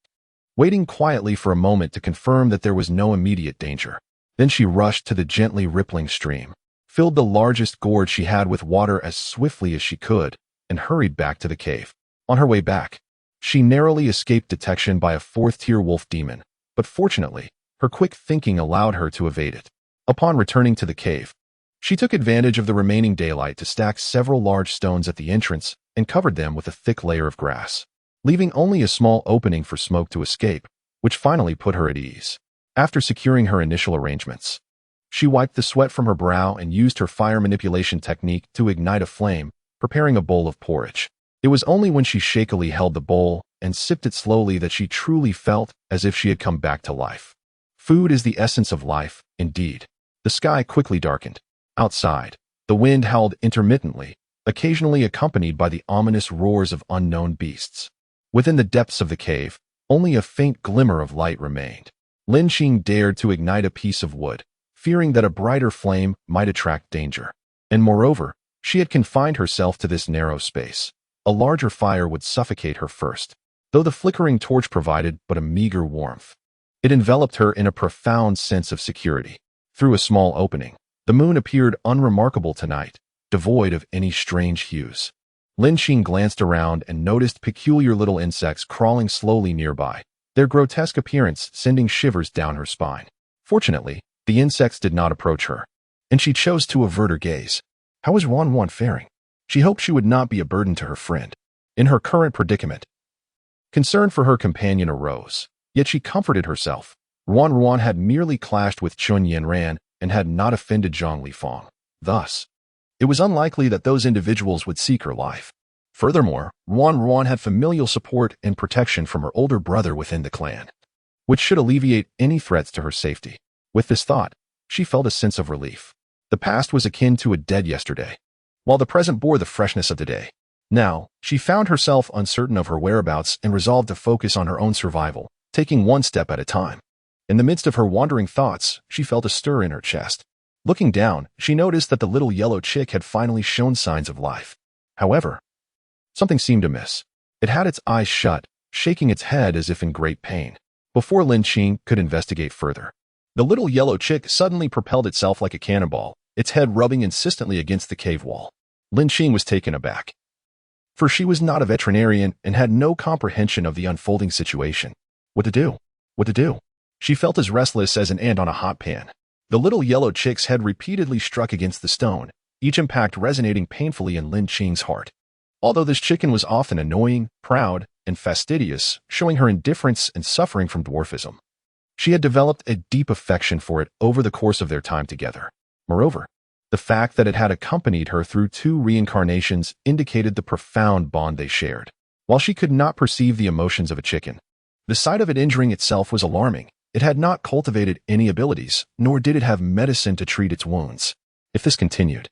waiting quietly for a moment to confirm that there was no immediate danger. Then she rushed to the gently rippling stream, filled the largest gourd she had with water as swiftly as she could, and hurried back to the cave. On her way back, she narrowly escaped detection by a fourth-tier wolf demon, but fortunately, her quick thinking allowed her to evade it. Upon returning to the cave, she took advantage of the remaining daylight to stack several large stones at the entrance and covered them with a thick layer of grass, leaving only a small opening for smoke to escape, which finally put her at ease. After securing her initial arrangements, she wiped the sweat from her brow and used her fire manipulation technique to ignite a flame, preparing a bowl of porridge. It was only when she shakily held the bowl and sipped it slowly that she truly felt as if she had come back to life. Food is the essence of life, indeed. The sky quickly darkened. Outside, the wind howled intermittently, occasionally accompanied by the ominous roars of unknown beasts. Within the depths of the cave, only a faint glimmer of light remained. Lin Qing dared to ignite a piece of wood, fearing that a brighter flame might attract danger. And moreover, she had confined herself to this narrow space. A larger fire would suffocate her first, though the flickering torch provided but a meager warmth. It enveloped her in a profound sense of security. Through a small opening, the moon appeared unremarkable tonight, devoid of any strange hues. Lin Qing glanced around and noticed peculiar little insects crawling slowly nearby, their grotesque appearance sending shivers down her spine. Fortunately, the insects did not approach her, and she chose to avert her gaze. How was Ruan faring? She hoped she would not be a burden to her friend. In her current predicament, concern for her companion arose, yet she comforted herself. Ruan had merely clashed with Chun Yanran and had not offended Zhang Lifang. Thus, it was unlikely that those individuals would seek her life. Furthermore, Ruan had familial support and protection from her older brother within the clan, which should alleviate any threats to her safety. With this thought, she felt a sense of relief. The past was akin to a dead yesterday, while the present bore the freshness of the day. Now, she found herself uncertain of her whereabouts and resolved to focus on her own survival, taking one step at a time. In the midst of her wandering thoughts, she felt a stir in her chest. Looking down, she noticed that the little yellow chick had finally shown signs of life. However, something seemed amiss. It had its eyes shut, shaking its head as if in great pain. Before Lin Qing could investigate further, the little yellow chick suddenly propelled itself like a cannonball, its head rubbing insistently against the cave wall. Lin Qing was taken aback, for she was not a veterinarian and had no comprehension of the unfolding situation. What to do? What to do? She felt as restless as an ant on a hot pan. The little yellow chick's head repeatedly struck against the stone, each impact resonating painfully in Lin Qing's heart. Although this chicken was often annoying, proud, and fastidious, showing her indifference and suffering from dwarfism, she had developed a deep affection for it over the course of their time together. Moreover, the fact that it had accompanied her through 2 reincarnations indicated the profound bond they shared. While she could not perceive the emotions of a chicken, the sight of it injuring itself was alarming. It had not cultivated any abilities, nor did it have medicine to treat its wounds. If this continued,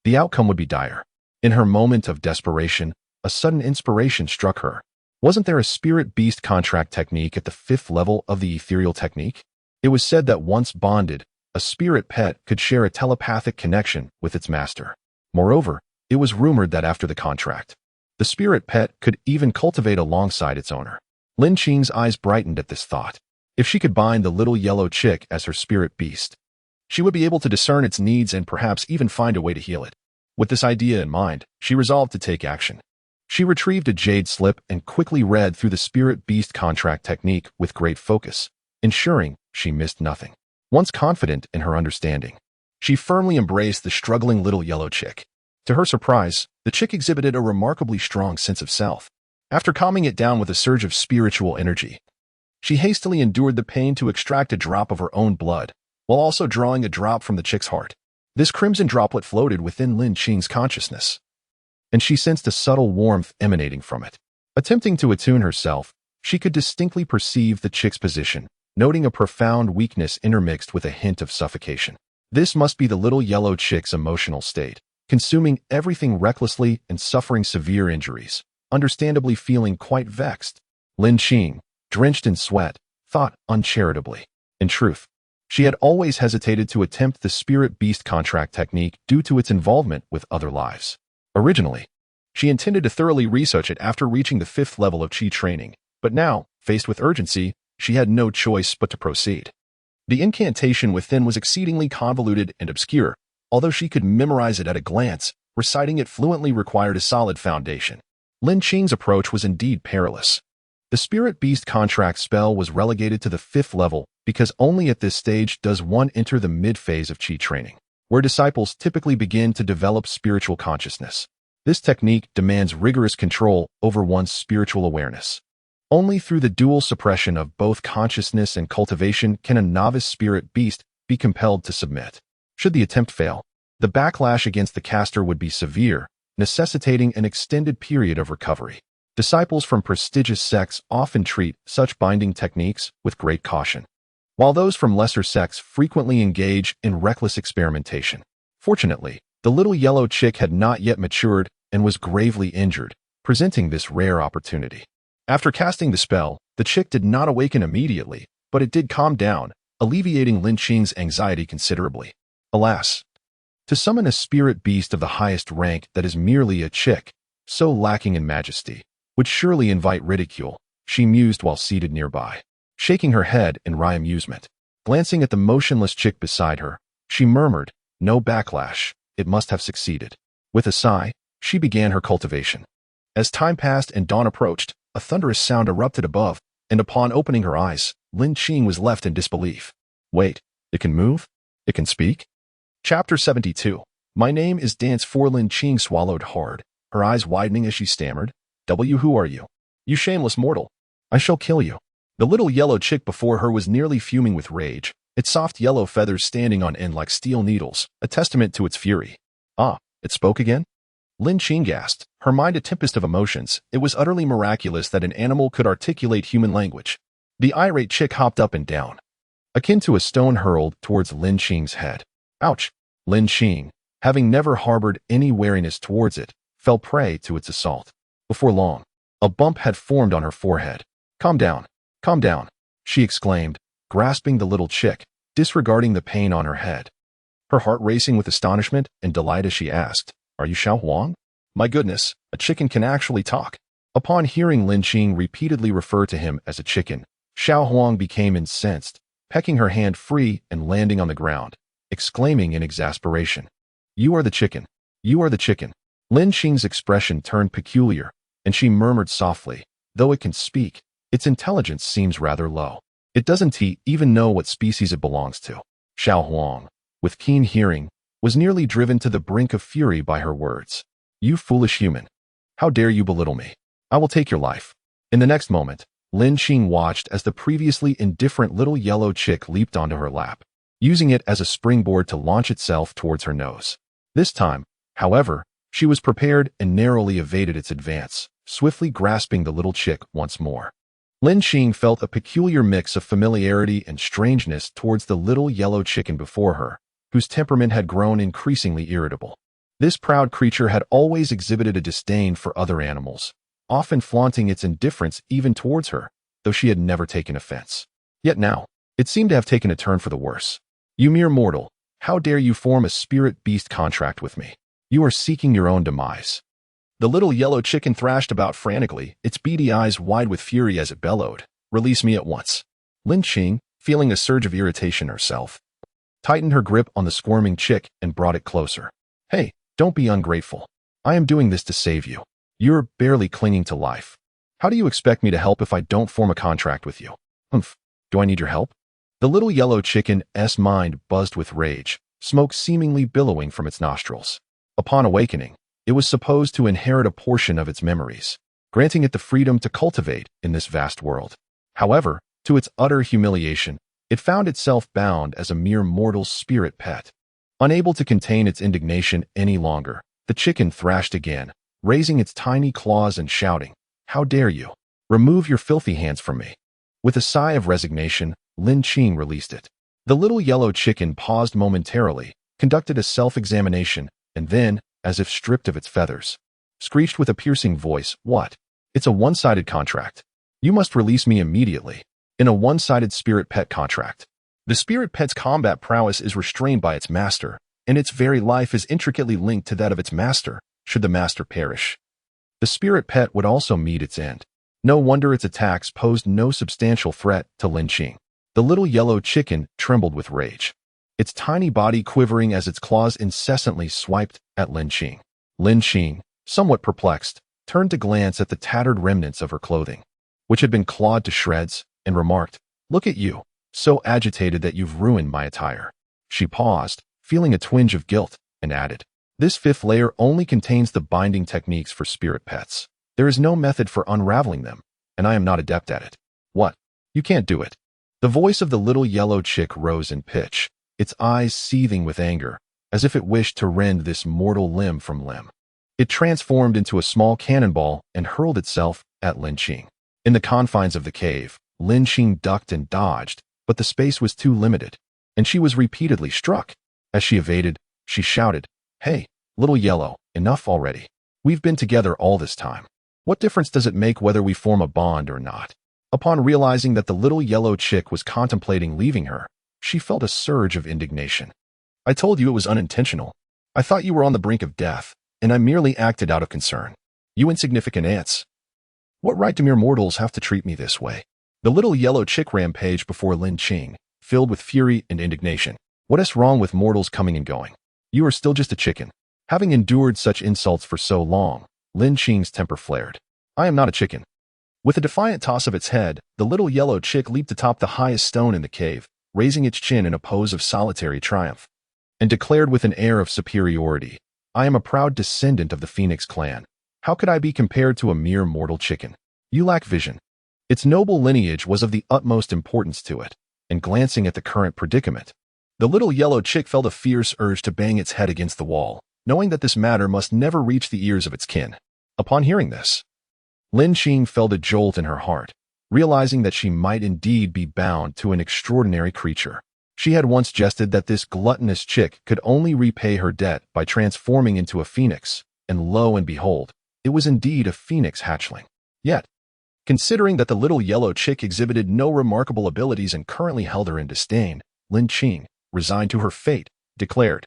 the outcome would be dire. In her moment of desperation, a sudden inspiration struck her. Wasn't there a spirit-beast contract technique at the 5th level of the ethereal technique? It was said that once bonded, a spirit pet could share a telepathic connection with its master. Moreover, it was rumored that after the contract, the spirit pet could even cultivate alongside its owner. Lin Qing's eyes brightened at this thought. If she could bind the little yellow chick as her spirit beast, she would be able to discern its needs and perhaps even find a way to heal it. With this idea in mind, she resolved to take action. She retrieved a jade slip and quickly read through the spirit beast contract technique with great focus, ensuring she missed nothing. Once confident in her understanding, she firmly embraced the struggling little yellow chick. To her surprise, the chick exhibited a remarkably strong sense of self. After calming it down with a surge of spiritual energy, she hastily endured the pain to extract a drop of her own blood, while also drawing a drop from the chick's heart. This crimson droplet floated within Lin Qing's consciousness, and she sensed a subtle warmth emanating from it. Attempting to attune herself, she could distinctly perceive the chick's position, noting a profound weakness intermixed with a hint of suffocation. This must be the little yellow chick's emotional state, consuming everything recklessly and suffering severe injuries, understandably feeling quite vexed. Lin Qing, drenched in sweat, thought uncharitably. In truth, she had always hesitated to attempt the spirit-beast contract technique due to its involvement with other lives. Originally, she intended to thoroughly research it after reaching the 5th level of Qi training, but now, faced with urgency, she had no choice but to proceed. The incantation within was exceedingly convoluted and obscure. Although she could memorize it at a glance, reciting it fluently required a solid foundation. Lin Qing's approach was indeed perilous. The Spirit Beast contract spell was relegated to the 5th level because only at this stage does one enter the mid-phase of Qi training, where disciples typically begin to develop spiritual consciousness. This technique demands rigorous control over one's spiritual awareness. Only through the dual suppression of both consciousness and cultivation can a novice spirit beast be compelled to submit. Should the attempt fail, the backlash against the caster would be severe, necessitating an extended period of recovery. Disciples from prestigious sects often treat such binding techniques with great caution, while those from lesser sects frequently engage in reckless experimentation. Fortunately, the little yellow chick had not yet matured and was gravely injured, presenting this rare opportunity. After casting the spell, the chick did not awaken immediately, but it did calm down, alleviating Lin Qing's anxiety considerably. Alas, to summon a spirit beast of the highest rank that is merely a chick, so lacking in majesty, would surely invite ridicule, she mused while seated nearby, shaking her head in wry amusement. Glancing at the motionless chick beside her, she murmured, "No backlash, it must have succeeded." With a sigh, she began her cultivation. As time passed and dawn approached, a thunderous sound erupted above, and upon opening her eyes, Lin Qing was left in disbelief. Wait, it can move? It can speak? Chapter 72. My name is Dance for Lin Qing swallowed hard, her eyes widening as she stammered. Who are you? You shameless mortal. I shall kill you. The little yellow chick before her was nearly fuming with rage, its soft yellow feathers standing on end like steel needles, a testament to its fury. Ah, it spoke again? Lin Qing gasped, her mind a tempest of emotions. It was utterly miraculous that an animal could articulate human language. The irate chick hopped up and down, akin to a stone hurled towards Lin Qing's head. Ouch! Lin Qing, having never harbored any wariness towards it, fell prey to its assault. Before long, a bump had formed on her forehead. Calm down, she exclaimed, grasping the little chick, disregarding the pain on her head. Her heart racing with astonishment and delight as she asked, "Are you Xiao Huang?" My goodness, a chicken can actually talk. Upon hearing Lin Qing repeatedly refer to him as a chicken, Xiao Huang became incensed, pecking her hand free and landing on the ground, exclaiming in exasperation, "You are the chicken! You are the chicken!" Lin Qing's expression turned peculiar, and she murmured softly, "Though it can speak, its intelligence seems rather low. It doesn't even know what species it belongs to." Xiao Huang, with keen hearing, was nearly driven to the brink of fury by her words. "You foolish human! How dare you belittle me? I will take your life." In the next moment, Lin Qing watched as the previously indifferent little yellow chick leaped onto her lap, using it as a springboard to launch itself towards her nose. This time, however, she was prepared and narrowly evaded its advance, swiftly grasping the little chick once more. Lin Qing felt a peculiar mix of familiarity and strangeness towards the little yellow chicken before her, whose temperament had grown increasingly irritable. This proud creature had always exhibited a disdain for other animals, often flaunting its indifference even towards her, though she had never taken offense. Yet now, it seemed to have taken a turn for the worse. "You mere mortal, how dare you form a spirit-beast contract with me? You are seeking your own demise." The little yellow chicken thrashed about frantically, its beady eyes wide with fury as it bellowed, "Release me at once." Lin Qing, feeling a surge of irritation herself, tightened her grip on the squirming chick and brought it closer. "Hey, don't be ungrateful. I am doing this to save you. You're barely clinging to life. How do you expect me to help if I don't form a contract with you? Humph, do I need your help?" The little yellow chicken's mind buzzed with rage, smoke seemingly billowing from its nostrils. Upon awakening, it was supposed to inherit a portion of its memories, granting it the freedom to cultivate in this vast world. However, to its utter humiliation, it found itself bound as a mere mortal spirit pet. Unable to contain its indignation any longer, the chicken thrashed again, raising its tiny claws and shouting, "How dare you? Remove your filthy hands from me." With a sigh of resignation, Lin Qing released it. The little yellow chicken paused momentarily, conducted a self-examination, and then, as if stripped of its feathers, screeched with a piercing voice, "What? It's a one-sided contract. You must release me immediately." In a one-sided spirit pet contract, the spirit pet's combat prowess is restrained by its master, and its very life is intricately linked to that of its master, should the master perish. The spirit pet would also meet its end. No wonder its attacks posed no substantial threat to Lin Qing. The little yellow chicken trembled with rage, its tiny body quivering as its claws incessantly swiped at Lin Qing. Lin Qing, somewhat perplexed, turned to glance at the tattered remnants of her clothing, which had been clawed to shreds, and remarked, "Look at you, so agitated that you've ruined my attire." She paused, feeling a twinge of guilt, and added, "This fifth layer only contains the binding techniques for spirit pets. There is no method for unraveling them, and I am not adept at it." "What? You can't do it." The voice of the little yellow chick rose in pitch, its eyes seething with anger, as if it wished to rend this mortal limb from limb. It transformed into a small cannonball and hurled itself at Lin Qing. In the confines of the cave, Lin Qing ducked and dodged, but the space was too limited, and she was repeatedly struck. As she evaded, she shouted, "Hey, little yellow, enough already. We've been together all this time. What difference does it make whether we form a bond or not?" Upon realizing that the little yellow chick was contemplating leaving her, she felt a surge of indignation. "I told you it was unintentional. I thought you were on the brink of death, and I merely acted out of concern. You insignificant ants. What right do mere mortals have to treat me this way?" The little yellow chick rampaged before Lin Qing, filled with fury and indignation. "What is wrong with mortals coming and going? You are still just a chicken." Having endured such insults for so long, Lin Qing's temper flared. "I am not a chicken." With a defiant toss of its head, the little yellow chick leaped atop the highest stone in the cave, raising its chin in a pose of solitary triumph, and declared with an air of superiority, "I am a proud descendant of the Phoenix clan. How could I be compared to a mere mortal chicken? You lack vision." Its noble lineage was of the utmost importance to it, and glancing at the current predicament, the little yellow chick felt a fierce urge to bang its head against the wall, knowing that this matter must never reach the ears of its kin. Upon hearing this, Lin Qing felt a jolt in her heart, realizing that she might indeed be bound to an extraordinary creature. She had once jested that this gluttonous chick could only repay her debt by transforming into a phoenix, and lo and behold, it was indeed a phoenix hatchling. Yet, considering that the little yellow chick exhibited no remarkable abilities and currently held her in disdain, Lin Qing, resigned to her fate, declared,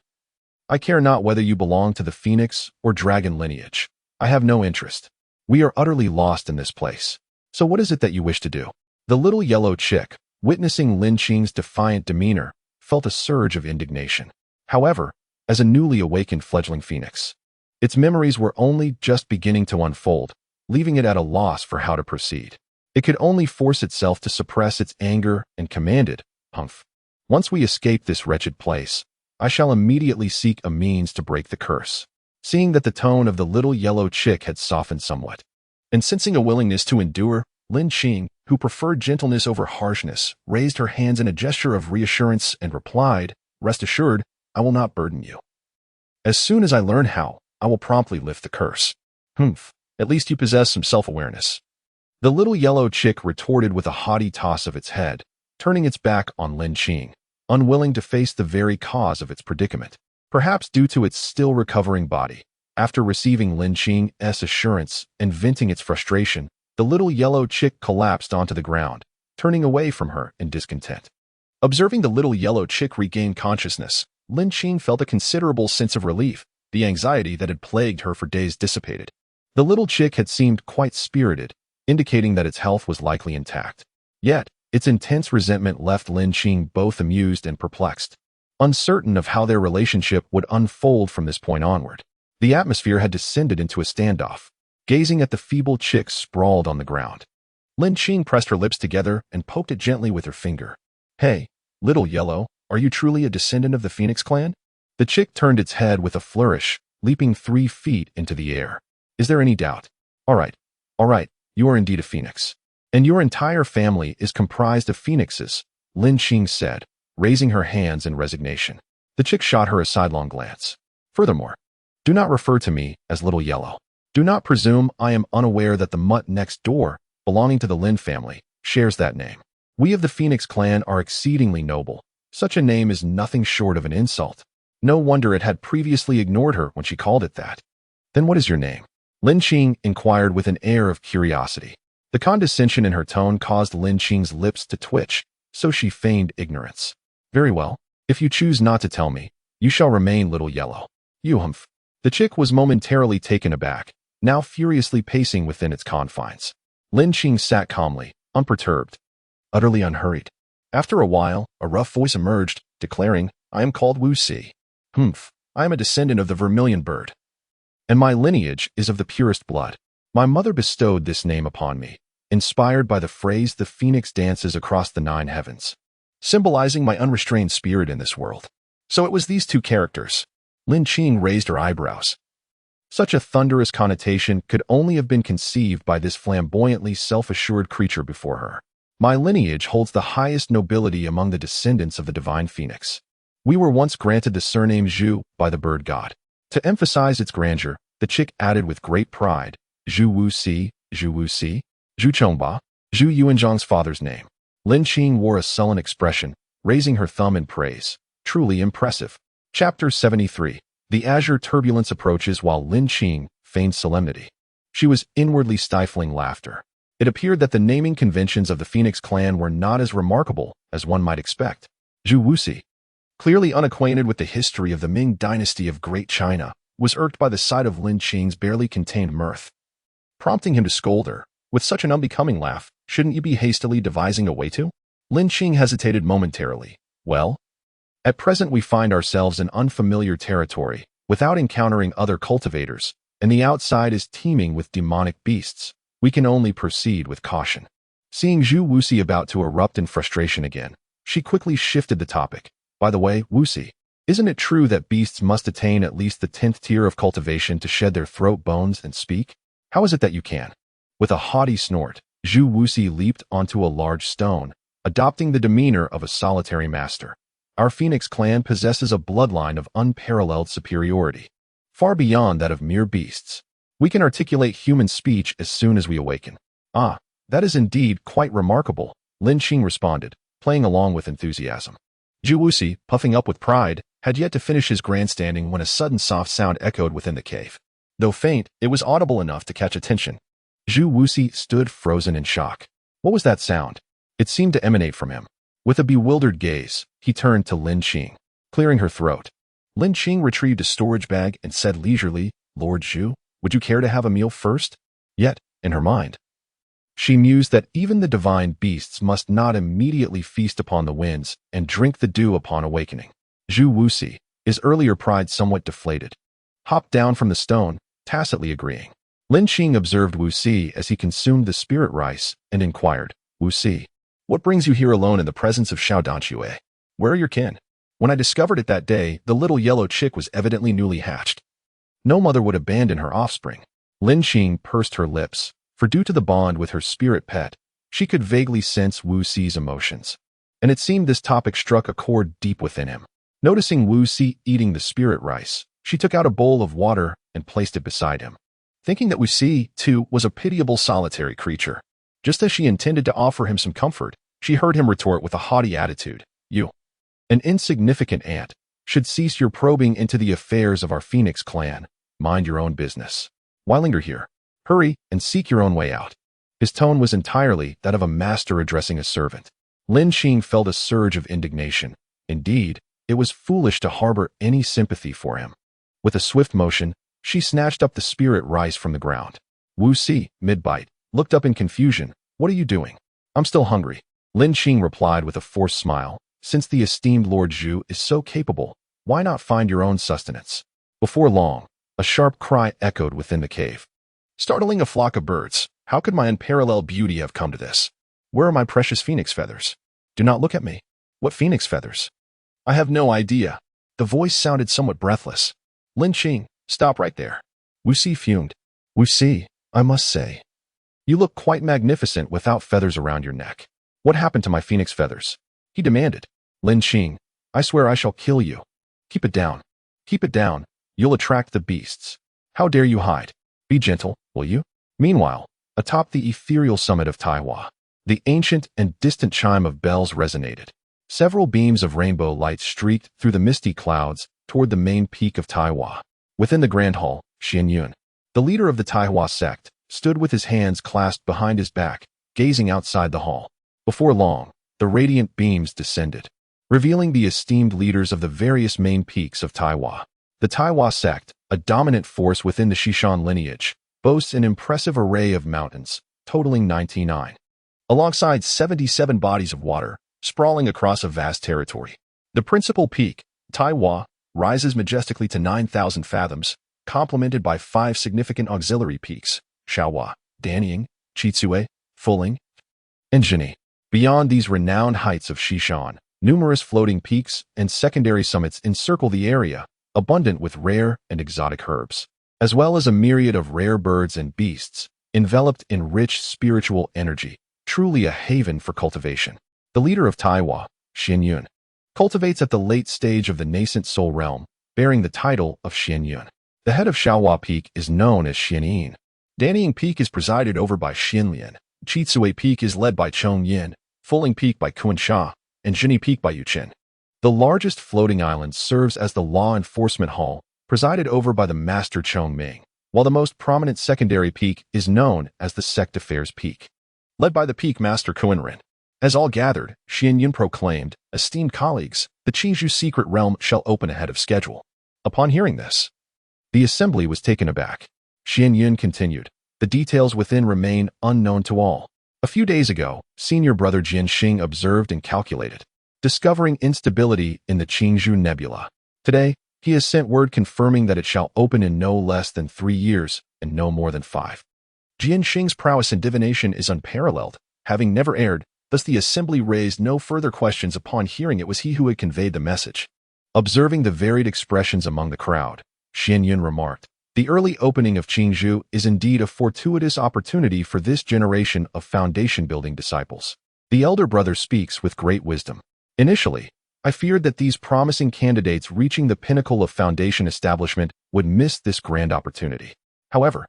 "I care not whether you belong to the phoenix or dragon lineage. I have no interest. We are utterly lost in this place. So what is it that you wish to do?" The little yellow chick, witnessing Lin Qing's defiant demeanor, felt a surge of indignation. However, as a newly awakened fledgling phoenix, its memories were only just beginning to unfold, leaving it at a loss for how to proceed. It could only force itself to suppress its anger and commanded, "Humph. Once we escape this wretched place, I shall immediately seek a means to break the curse." Seeing that the tone of the little yellow chick had softened somewhat, and sensing a willingness to endure, Lin Qing, who preferred gentleness over harshness, raised her hands in a gesture of reassurance and replied, "Rest assured, I will not burden you. As soon as I learn how, I will promptly lift the curse." "Humph, at least you possess some self-awareness." The little yellow chick retorted with a haughty toss of its head, turning its back on Lin Qing, unwilling to face the very cause of its predicament. Perhaps due to its still recovering body, after receiving Lin Qing's assurance and venting its frustration, the little yellow chick collapsed onto the ground, turning away from her in discontent. Observing the little yellow chick regain consciousness, Lin Qing felt a considerable sense of relief. The anxiety that had plagued her for days dissipated. The little chick had seemed quite spirited, indicating that its health was likely intact. Yet, its intense resentment left Lin Qing both amused and perplexed, uncertain of how their relationship would unfold from this point onward. The atmosphere had descended into a standoff. Gazing at the feeble chick sprawled on the ground, Lin Qing pressed her lips together and poked it gently with her finger. "Hey, little yellow, are you truly a descendant of the Phoenix clan?" The chick turned its head with a flourish, leaping 3 feet into the air. "Is there any doubt? All right, you are indeed a phoenix. And your entire family is comprised of phoenixes," Lin Qing said, raising her hands in resignation. The chick shot her a sidelong glance. "Furthermore, do not refer to me as Little Yellow. Do not presume I am unaware that the mutt next door, belonging to the Lin family, shares that name. We of the Phoenix clan are exceedingly noble. Such a name is nothing short of an insult. No wonder it had previously ignored her when she called it that." "Then what is your name?" Lin Qing inquired with an air of curiosity. The condescension in her tone caused Lin Qing's lips to twitch, so she feigned ignorance. "Very well. If you choose not to tell me, you shall remain Little Yellow." "You humph." The chick was momentarily taken aback, now furiously pacing within its confines. Lin Qing sat calmly, unperturbed, utterly unhurried. After a while, a rough voice emerged, declaring, "I am called Wu Si. Humph, I am a descendant of the vermilion bird, and my lineage is of the purest blood. My mother bestowed this name upon me, inspired by the phrase 'the phoenix dances across the 9 heavens,' symbolizing my unrestrained spirit in this world." So it was these 2 characters. Lin Qing raised her eyebrows. Such a thunderous connotation could only have been conceived by this flamboyantly self-assured creature before her. "My lineage holds the highest nobility among the descendants of the divine phoenix. We were once granted the surname Zhu by the bird god." To emphasize its grandeur, the chick added with great pride, "Zhu Wu Si, Zhu Wu Si, Zhu Chongba, Zhu Yuanzhang's father's name." Lin Qing wore a sullen expression, raising her thumb in praise. Truly impressive. Chapter 73. The azure turbulence approaches while Lin Qing feigned solemnity. She was inwardly stifling laughter. It appeared that the naming conventions of the Phoenix clan were not as remarkable as one might expect. Zhu Wuxi, clearly unacquainted with the history of the Ming dynasty of Great China, was irked by the sight of Lin Qing's barely contained mirth, prompting him to scold her. "With such an unbecoming laugh, shouldn't you be hastily devising a way to?" Lin Qing hesitated momentarily. "Well, at present we find ourselves in unfamiliar territory, without encountering other cultivators, and the outside is teeming with demonic beasts. We can only proceed with caution." Seeing Zhu Wuxi about to erupt in frustration again, she quickly shifted the topic. "By the way, Wuxi, isn't it true that beasts must attain at least the 10th tier of cultivation to shed their throat bones and speak? How is it that you can?" With a haughty snort, Zhu Wuxi leaped onto a large stone, adopting the demeanor of a solitary master. "Our Phoenix clan possesses a bloodline of unparalleled superiority, far beyond that of mere beasts. We can articulate human speech as soon as we awaken." "Ah, that is indeed quite remarkable," Lin Qing responded, playing along with enthusiasm. Zhu Wuxi, puffing up with pride, had yet to finish his grandstanding when a sudden soft sound echoed within the cave. Though faint, it was audible enough to catch attention. Zhu Wuxi stood frozen in shock. What was that sound? It seemed to emanate from him. With a bewildered gaze, he turned to Lin Qing, clearing her throat. Lin Qing retrieved a storage bag and said leisurely, "Lord Zhu, would you care to have a meal first?" Yet, in her mind, she mused that even the divine beasts must not immediately feast upon the winds and drink the dew upon awakening. Zhu Wuxi, his earlier pride somewhat deflated, hopped down from the stone, tacitly agreeing. Lin Qing observed Wuxi as he consumed the spirit rice and inquired, "Wuxi, what brings you here alone in the presence of Xiaodao? Where are your kin?" When I discovered it that day, the little yellow chick was evidently newly hatched. No mother would abandon her offspring. Lin Qing pursed her lips, for due to the bond with her spirit pet, she could vaguely sense Wuxi's emotions. And it seemed this topic struck a chord deep within him. Noticing Wuxi eating the spirit rice, she took out a bowl of water and placed it beside him. Thinking that Wuxi, too, was a pitiable solitary creature. Just as she intended to offer him some comfort, she heard him retort with a haughty attitude, "You, an insignificant ant, should cease your probing into the affairs of our Phoenix clan. Mind your own business. Why linger here? Hurry and seek your own way out." His tone was entirely that of a master addressing a servant. Lin Qing felt a surge of indignation. Indeed, it was foolish to harbor any sympathy for him. With a swift motion, she snatched up the spirit rice from the ground. Wuxi, mid-bite, looked up in confusion. "What are you doing?" "I'm still hungry," Lin Qing replied with a forced smile. "Since the esteemed Lord Zhu is so capable, why not find your own sustenance?" Before long, a sharp cry echoed within the cave. Startling a flock of birds, how could my unparalleled beauty have come to this? Where are my precious phoenix feathers? Do not look at me. What phoenix feathers? I have no idea. The voice sounded somewhat breathless. Lin Qing, stop right there. Wuxi fumed. "Wuxi, I must say, you look quite magnificent without feathers around your neck. What happened to my phoenix feathers?" he demanded. "Lin Qing, I swear I shall kill you. Keep it down. Keep it down. You'll attract the beasts. How dare you hide? Be gentle, will you?" Meanwhile, atop the ethereal summit of Taiwan, the ancient and distant chime of bells resonated. Several beams of rainbow light streaked through the misty clouds toward the main peak of Taiwan. Within the grand hall, Xianyun, the leader of the Taiwan sect, stood with his hands clasped behind his back, gazing outside the hall. Before long, the radiant beams descended, revealing the esteemed leaders of the various main peaks of Taiwan. The Taiwan sect, a dominant force within the Xishan lineage, boasts an impressive array of mountains, totaling 99, alongside 77 bodies of water, sprawling across a vast territory. The principal peak, Taiwan, rises majestically to 9,000 fathoms, complemented by 5 significant auxiliary peaks, Shaohua, Danying, Chitsue, Fuling, and Zhini. Beyond these renowned heights of Xishan, numerous floating peaks and secondary summits encircle the area, abundant with rare and exotic herbs, as well as a myriad of rare birds and beasts, enveloped in rich spiritual energy, truly a haven for cultivation. The leader of Taiwan, Xianyun, cultivates at the late stage of the nascent soul realm, bearing the title of Xianyun. The head of Shaohua Peak is known as Xianyin. Danying Peak is presided over by Xinlian. Chitsue Peak is led by Chongyin, Fuling Peak by Kunsha, and Zhini Peak by Yuchen. The largest floating island serves as the law enforcement hall, presided over by the Master Chongming, while the most prominent secondary peak is known as the Sect Affairs Peak, led by the Peak Master Culinary. As all gathered, Xianyun proclaimed, "Esteemed colleagues, the Qingzhou secret realm shall open ahead of schedule." Upon hearing this, the assembly was taken aback. Xianyun continued, "The details within remain unknown to all. A few days ago, senior brother Jin Xing observed and calculated, discovering instability in the Qingzhou Nebula. Today, he has sent word confirming that it shall open in no less than 3 years and no more than 5. Jin Xing's prowess in divination is unparalleled, having never erred, thus the assembly raised no further questions upon hearing it was he who had conveyed the message." Observing the varied expressions among the crowd, Xianyun remarked, "The early opening of Qingzhou is indeed a fortuitous opportunity for this generation of foundation-building disciples. The elder brother speaks with great wisdom. Initially, I feared that these promising candidates reaching the pinnacle of foundation establishment would miss this grand opportunity. However,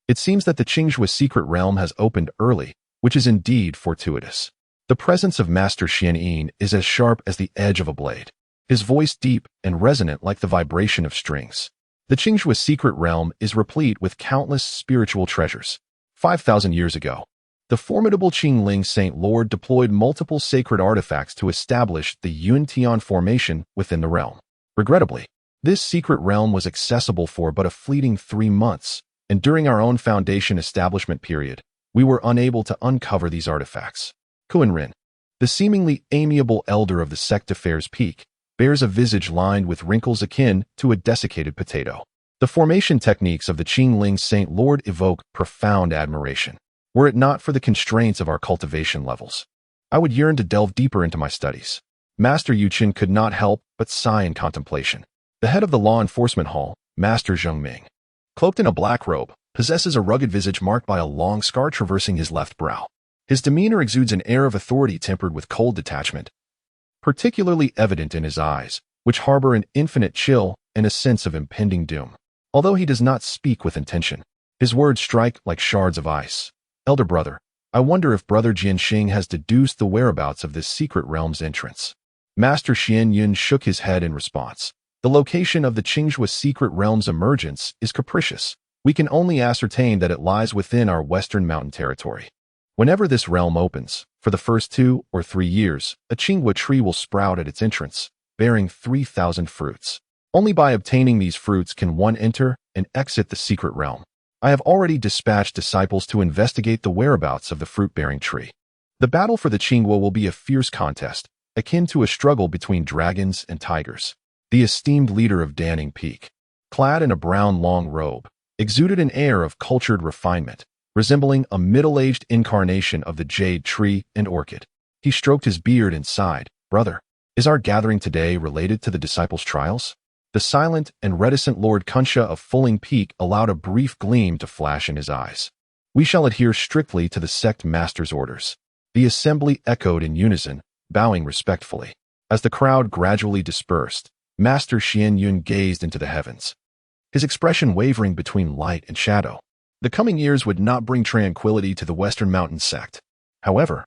it seems that the Qingzhou secret realm has opened early, which is indeed fortuitous." The presence of Master Xianyin is as sharp as the edge of a blade, his voice deep and resonant like the vibration of strings. The Qinghua secret realm is replete with countless spiritual treasures. 5,000 years ago, the formidable Qingling Saint Lord deployed multiple sacred artifacts to establish the Yuntian formation within the realm. Regrettably, this secret realm was accessible for but a fleeting 3 months, and during our own foundation establishment period, we were unable to uncover these artifacts. Culinary, the seemingly amiable elder of the sect affairs peak, bears a visage lined with wrinkles akin to a desiccated potato. The formation techniques of the Qingling Saint Lord evoke profound admiration. Were it not for the constraints of our cultivation levels, I would yearn to delve deeper into my studies. Master Yuqin could not help but sigh in contemplation. The head of the law enforcement hall, Master Zhengming, cloaked in a black robe, possesses a rugged visage marked by a long scar traversing his left brow. His demeanor exudes an air of authority tempered with cold detachment, particularly evident in his eyes, which harbor an infinite chill and a sense of impending doom. Although he does not speak with intention, his words strike like shards of ice. Elder brother, I wonder if Brother Jianxing has deduced the whereabouts of this secret realm's entrance. Master Xian Yun shook his head in response. The location of the Qinghua secret realm's emergence is capricious. We can only ascertain that it lies within our western mountain territory. Whenever this realm opens, for the first 2 or 3 years, a Qinghua tree will sprout at its entrance, bearing 3,000 fruits. Only by obtaining these fruits can one enter and exit the secret realm. I have already dispatched disciples to investigate the whereabouts of the fruit-bearing tree. The battle for the Qinghua will be a fierce contest, akin to a struggle between dragons and tigers. The esteemed leader of Danning Peak, clad in a brown long robe, exuded an air of cultured refinement, resembling a middle-aged incarnation of the jade tree and orchid. He stroked his beard and sighed. Brother, is our gathering today related to the disciples' trials? The silent and reticent Lord Kunsha of Fulling Peak allowed a brief gleam to flash in his eyes. We shall adhere strictly to the sect master's orders. The assembly echoed in unison, bowing respectfully. As the crowd gradually dispersed, Master Xian Yun gazed into the heavens, his expression wavering between light and shadow. The coming years would not bring tranquility to the Western Mountain sect. However,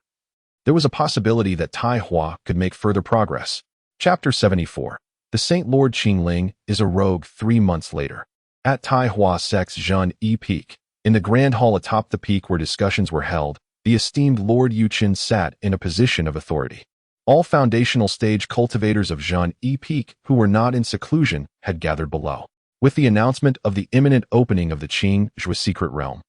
there was a possibility that Tai Hua could make further progress. Chapter 74. The Saint Lord Qingling is a rogue 3 months later. At Tai Hua sect's Zhan Yi Peak, in the grand hall atop the peak where discussions were held, the esteemed Lord Yuqin sat in a position of authority. All foundational stage cultivators of Zhan Yi Peak who were not in seclusion had gathered below. With the announcement of the imminent opening of the Qinghua secret realm,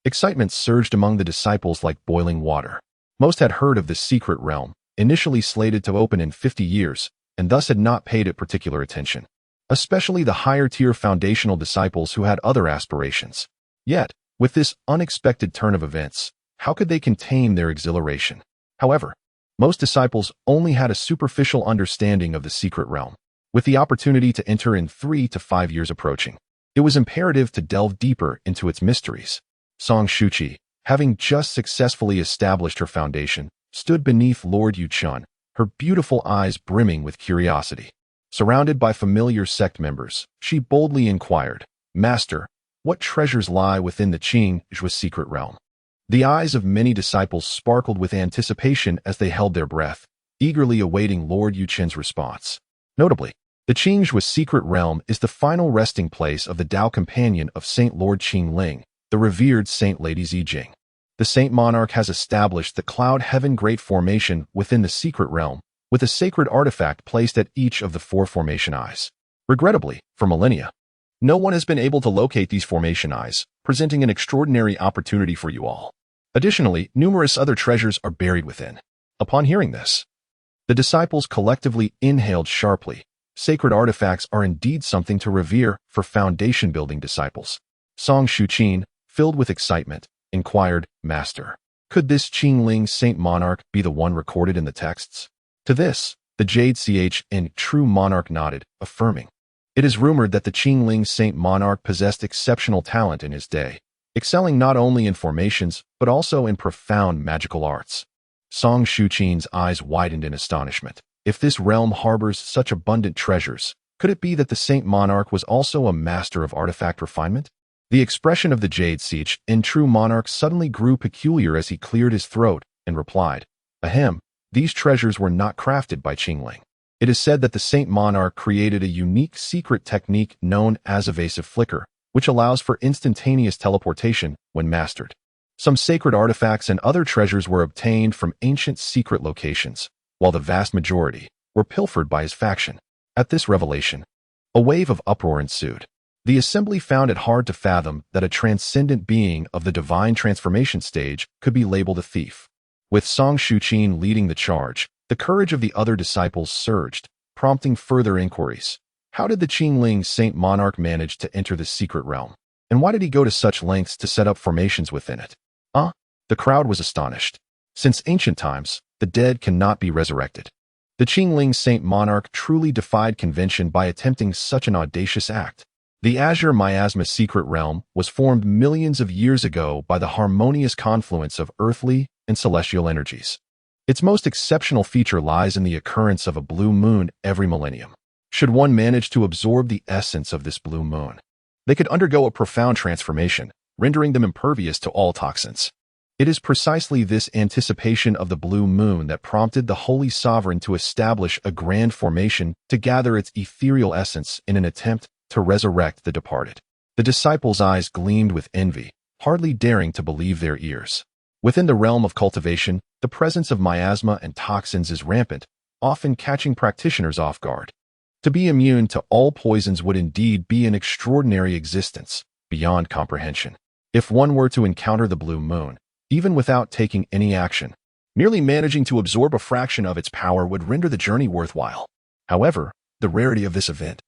excitement surged among the disciples like boiling water. Most had heard of this secret realm, initially slated to open in 50 years, and thus had not paid it particular attention, especially the higher-tier foundational disciples who had other aspirations. Yet, with this unexpected turn of events, how could they contain their exhilaration? However, most disciples only had a superficial understanding of the secret realm. With the opportunity to enter in 3 to 5 years approaching, it was imperative to delve deeper into its mysteries. Song Shuqi, having just successfully established her foundation, stood beneath Lord Yuchun, her beautiful eyes brimming with curiosity. Surrounded by familiar sect members, she boldly inquired, Master, what treasures lie within the Qinghua secret realm? The eyes of many disciples sparkled with anticipation as they held their breath, eagerly awaiting Lord Yuchun's response. Notably, the Qinghua secret realm is the final resting place of the Dao companion of Saint Lord Qingling, the revered Saint Lady Zijing. The Saint Monarch has established the Cloud Heaven Great Formation within the secret realm, with a sacred artifact placed at each of the 4 formation eyes. Regrettably, for millennia, no one has been able to locate these formation eyes, presenting an extraordinary opportunity for you all. Additionally, numerous other treasures are buried within. Upon hearing this, the disciples collectively inhaled sharply. Sacred artifacts are indeed something to revere for foundation-building disciples. Song Shuqin, filled with excitement, inquired, Master, could this Qingling Saint Monarch be the one recorded in the texts? To this, the Jade Chn true monarch nodded, affirming. It is rumored that the Qingling Saint Monarch possessed exceptional talent in his day, excelling not only in formations, but also in profound magical arts. Song Shuqin's eyes widened in astonishment. If this realm harbors such abundant treasures, could it be that the Saint Monarch was also a master of artifact refinement? The expression of the Jade Siege in true monarch suddenly grew peculiar as he cleared his throat and replied, Ahem, these treasures were not crafted by Qingling. It is said that the Saint Monarch created a unique secret technique known as evasive flicker, which allows for instantaneous teleportation when mastered. Some sacred artifacts and other treasures were obtained from ancient secret locations, while the vast majority were pilfered by his faction. At this revelation, a wave of uproar ensued. The assembly found it hard to fathom that a transcendent being of the divine transformation stage could be labeled a thief. With Song Shuqin leading the charge, the courage of the other disciples surged, prompting further inquiries. How did the Qingling Saint Monarch manage to enter the secret realm? And why did he go to such lengths to set up formations within it? The crowd was astonished. Since ancient times, the dead cannot be resurrected. The Qingling Saint Monarch truly defied convention by attempting such an audacious act. The Azure Miasma secret realm was formed millions of years ago by the harmonious confluence of earthly and celestial energies. Its most exceptional feature lies in the occurrence of a blue moon every millennium. Should one manage to absorb the essence of this blue moon, they could undergo a profound transformation, rendering them impervious to all toxins. It is precisely this anticipation of the blue moon that prompted the Holy Sovereign to establish a grand formation to gather its ethereal essence in an attempt to resurrect the departed. The disciples' eyes gleamed with envy, hardly daring to believe their ears. Within the realm of cultivation, the presence of miasma and toxins is rampant, often catching practitioners off guard. To be immune to all poisons would indeed be an extraordinary existence, beyond comprehension. If one were to encounter the blue moon, even without taking any action, merely managing to absorb a fraction of its power would render the journey worthwhile. However, the rarity of this event,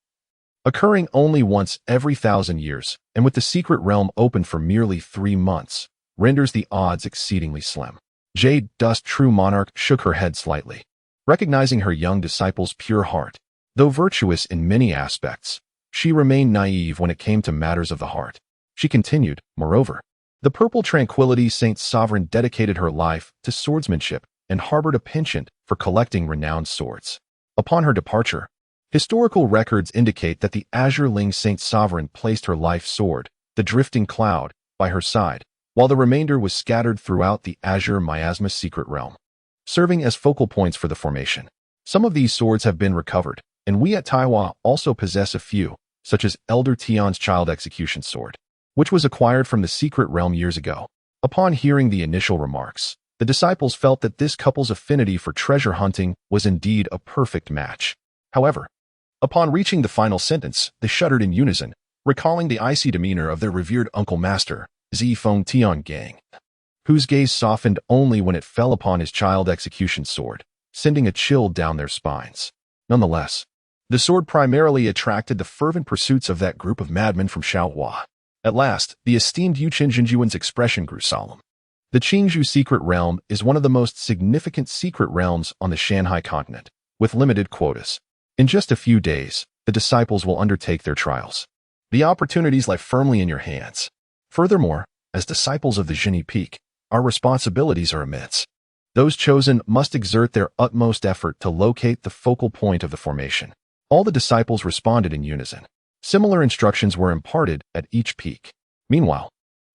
occurring only once every 1,000 years, and with the secret realm open for merely 3 months, renders the odds exceedingly slim. Jade Dust True Monarch shook her head slightly, recognizing her young disciple's pure heart. Though virtuous in many aspects, she remained naive when it came to matters of the heart. She continued, moreover, the Purple Tranquility Saint Sovereign dedicated her life to swordsmanship and harbored a penchant for collecting renowned swords. Upon her departure, historical records indicate that the Azure Ling Saint Sovereign placed her life sword, the Drifting Cloud, by her side, while the remainder was scattered throughout the Azure Miasma secret realm, serving as focal points for the formation. Some of these swords have been recovered, and we at Taiwan also possess a few, such as Elder Tian's Child Execution Sword, which was acquired from the secret realm years ago. Upon hearing the initial remarks, the disciples felt that this couple's affinity for treasure hunting was indeed a perfect match. However, upon reaching the final sentence, they shuddered in unison, recalling the icy demeanor of their revered uncle master, Zifeng Tiangang, whose gaze softened only when it fell upon his child execution sword, sending a chill down their spines. Nonetheless, the sword primarily attracted the fervent pursuits of that group of madmen from Xiaohua. At last, the esteemed Yu Qinzhenjuan's expression grew solemn. The Qingzhou secret realm is one of the most significant secret realms on the Shanghai continent, with limited quotas. In just a few days, the disciples will undertake their trials. The opportunities lie firmly in your hands. Furthermore, as disciples of the Zhenyi Peak, our responsibilities are immense. Those chosen must exert their utmost effort to locate the focal point of the formation. All the disciples responded in unison. Similar instructions were imparted at each peak. Meanwhile,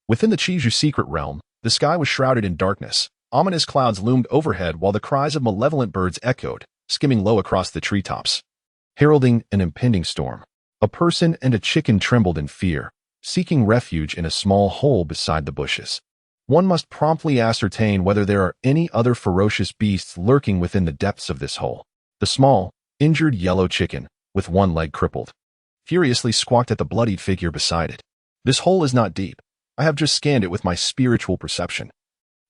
within the Qizhou secret realm, the sky was shrouded in darkness. Ominous clouds loomed overhead while the cries of malevolent birds echoed, skimming low across the treetops, heralding an impending storm. A person and a chicken trembled in fear, seeking refuge in a small hole beside the bushes. One must promptly ascertain whether there are any other ferocious beasts lurking within the depths of this hole. The small, injured yellow chicken, with one leg crippled, furiously squawked at the bloodied figure beside it. This hole is not deep. I have just scanned it with my spiritual perception,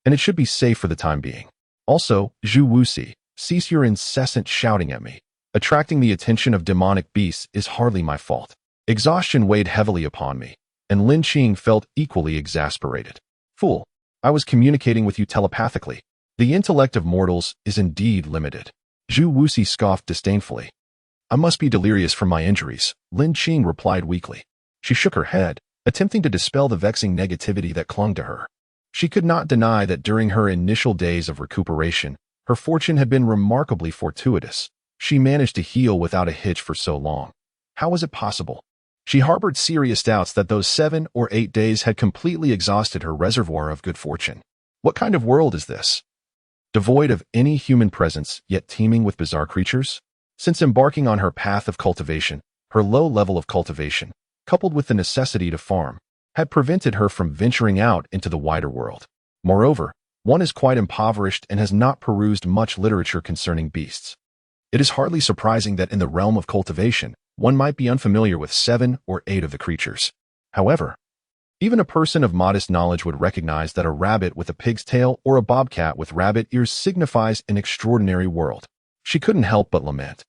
and it should be safe for the time being. Also, Zhu Wuxi, cease your incessant shouting at me. Attracting the attention of demonic beasts is hardly my fault. Exhaustion weighed heavily upon me, and Lin Qing felt equally exasperated. Fool, I was communicating with you telepathically. The intellect of mortals is indeed limited. Zhu Wuxi scoffed disdainfully. I must be delirious from my injuries, Lin Qing replied weakly. She shook her head, attempting to dispel the vexing negativity that clung to her. She could not deny that during her initial days of recuperation, her fortune had been remarkably fortuitous. She managed to heal without a hitch for so long. How was it possible? She harbored serious doubts that those 7 or 8 days had completely exhausted her reservoir of good fortune. What kind of world is this? Devoid of any human presence, yet teeming with bizarre creatures? Since embarking on her path of cultivation, her low level of cultivation, coupled with the necessity to farm, had prevented her from venturing out into the wider world. Moreover, one is quite impoverished and has not perused much literature concerning beasts. It is hardly surprising that in the realm of cultivation, one might be unfamiliar with 7 or 8 of the creatures. However, even a person of modest knowledge would recognize that a rabbit with a pig's tail or a bobcat with rabbit ears signifies an extraordinary world. She couldn't help but lament,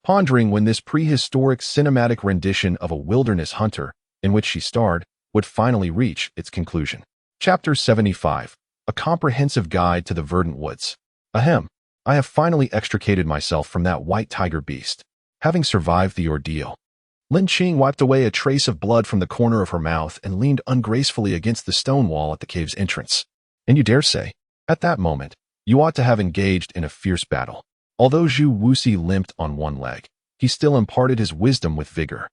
pondering when this prehistoric cinematic rendition of a wilderness hunter, in which she starred, would finally reach its conclusion. Chapter 75. A Comprehensive Guide to the Verdant Woods. Ahem. I have finally extricated myself from that white tiger beast, having survived the ordeal. Lin Qing wiped away a trace of blood from the corner of her mouth and leaned ungracefully against the stone wall at the cave's entrance. And you dare say, at that moment, you ought to have engaged in a fierce battle. Although Zhu Wuxi limped on one leg, he still imparted his wisdom with vigor.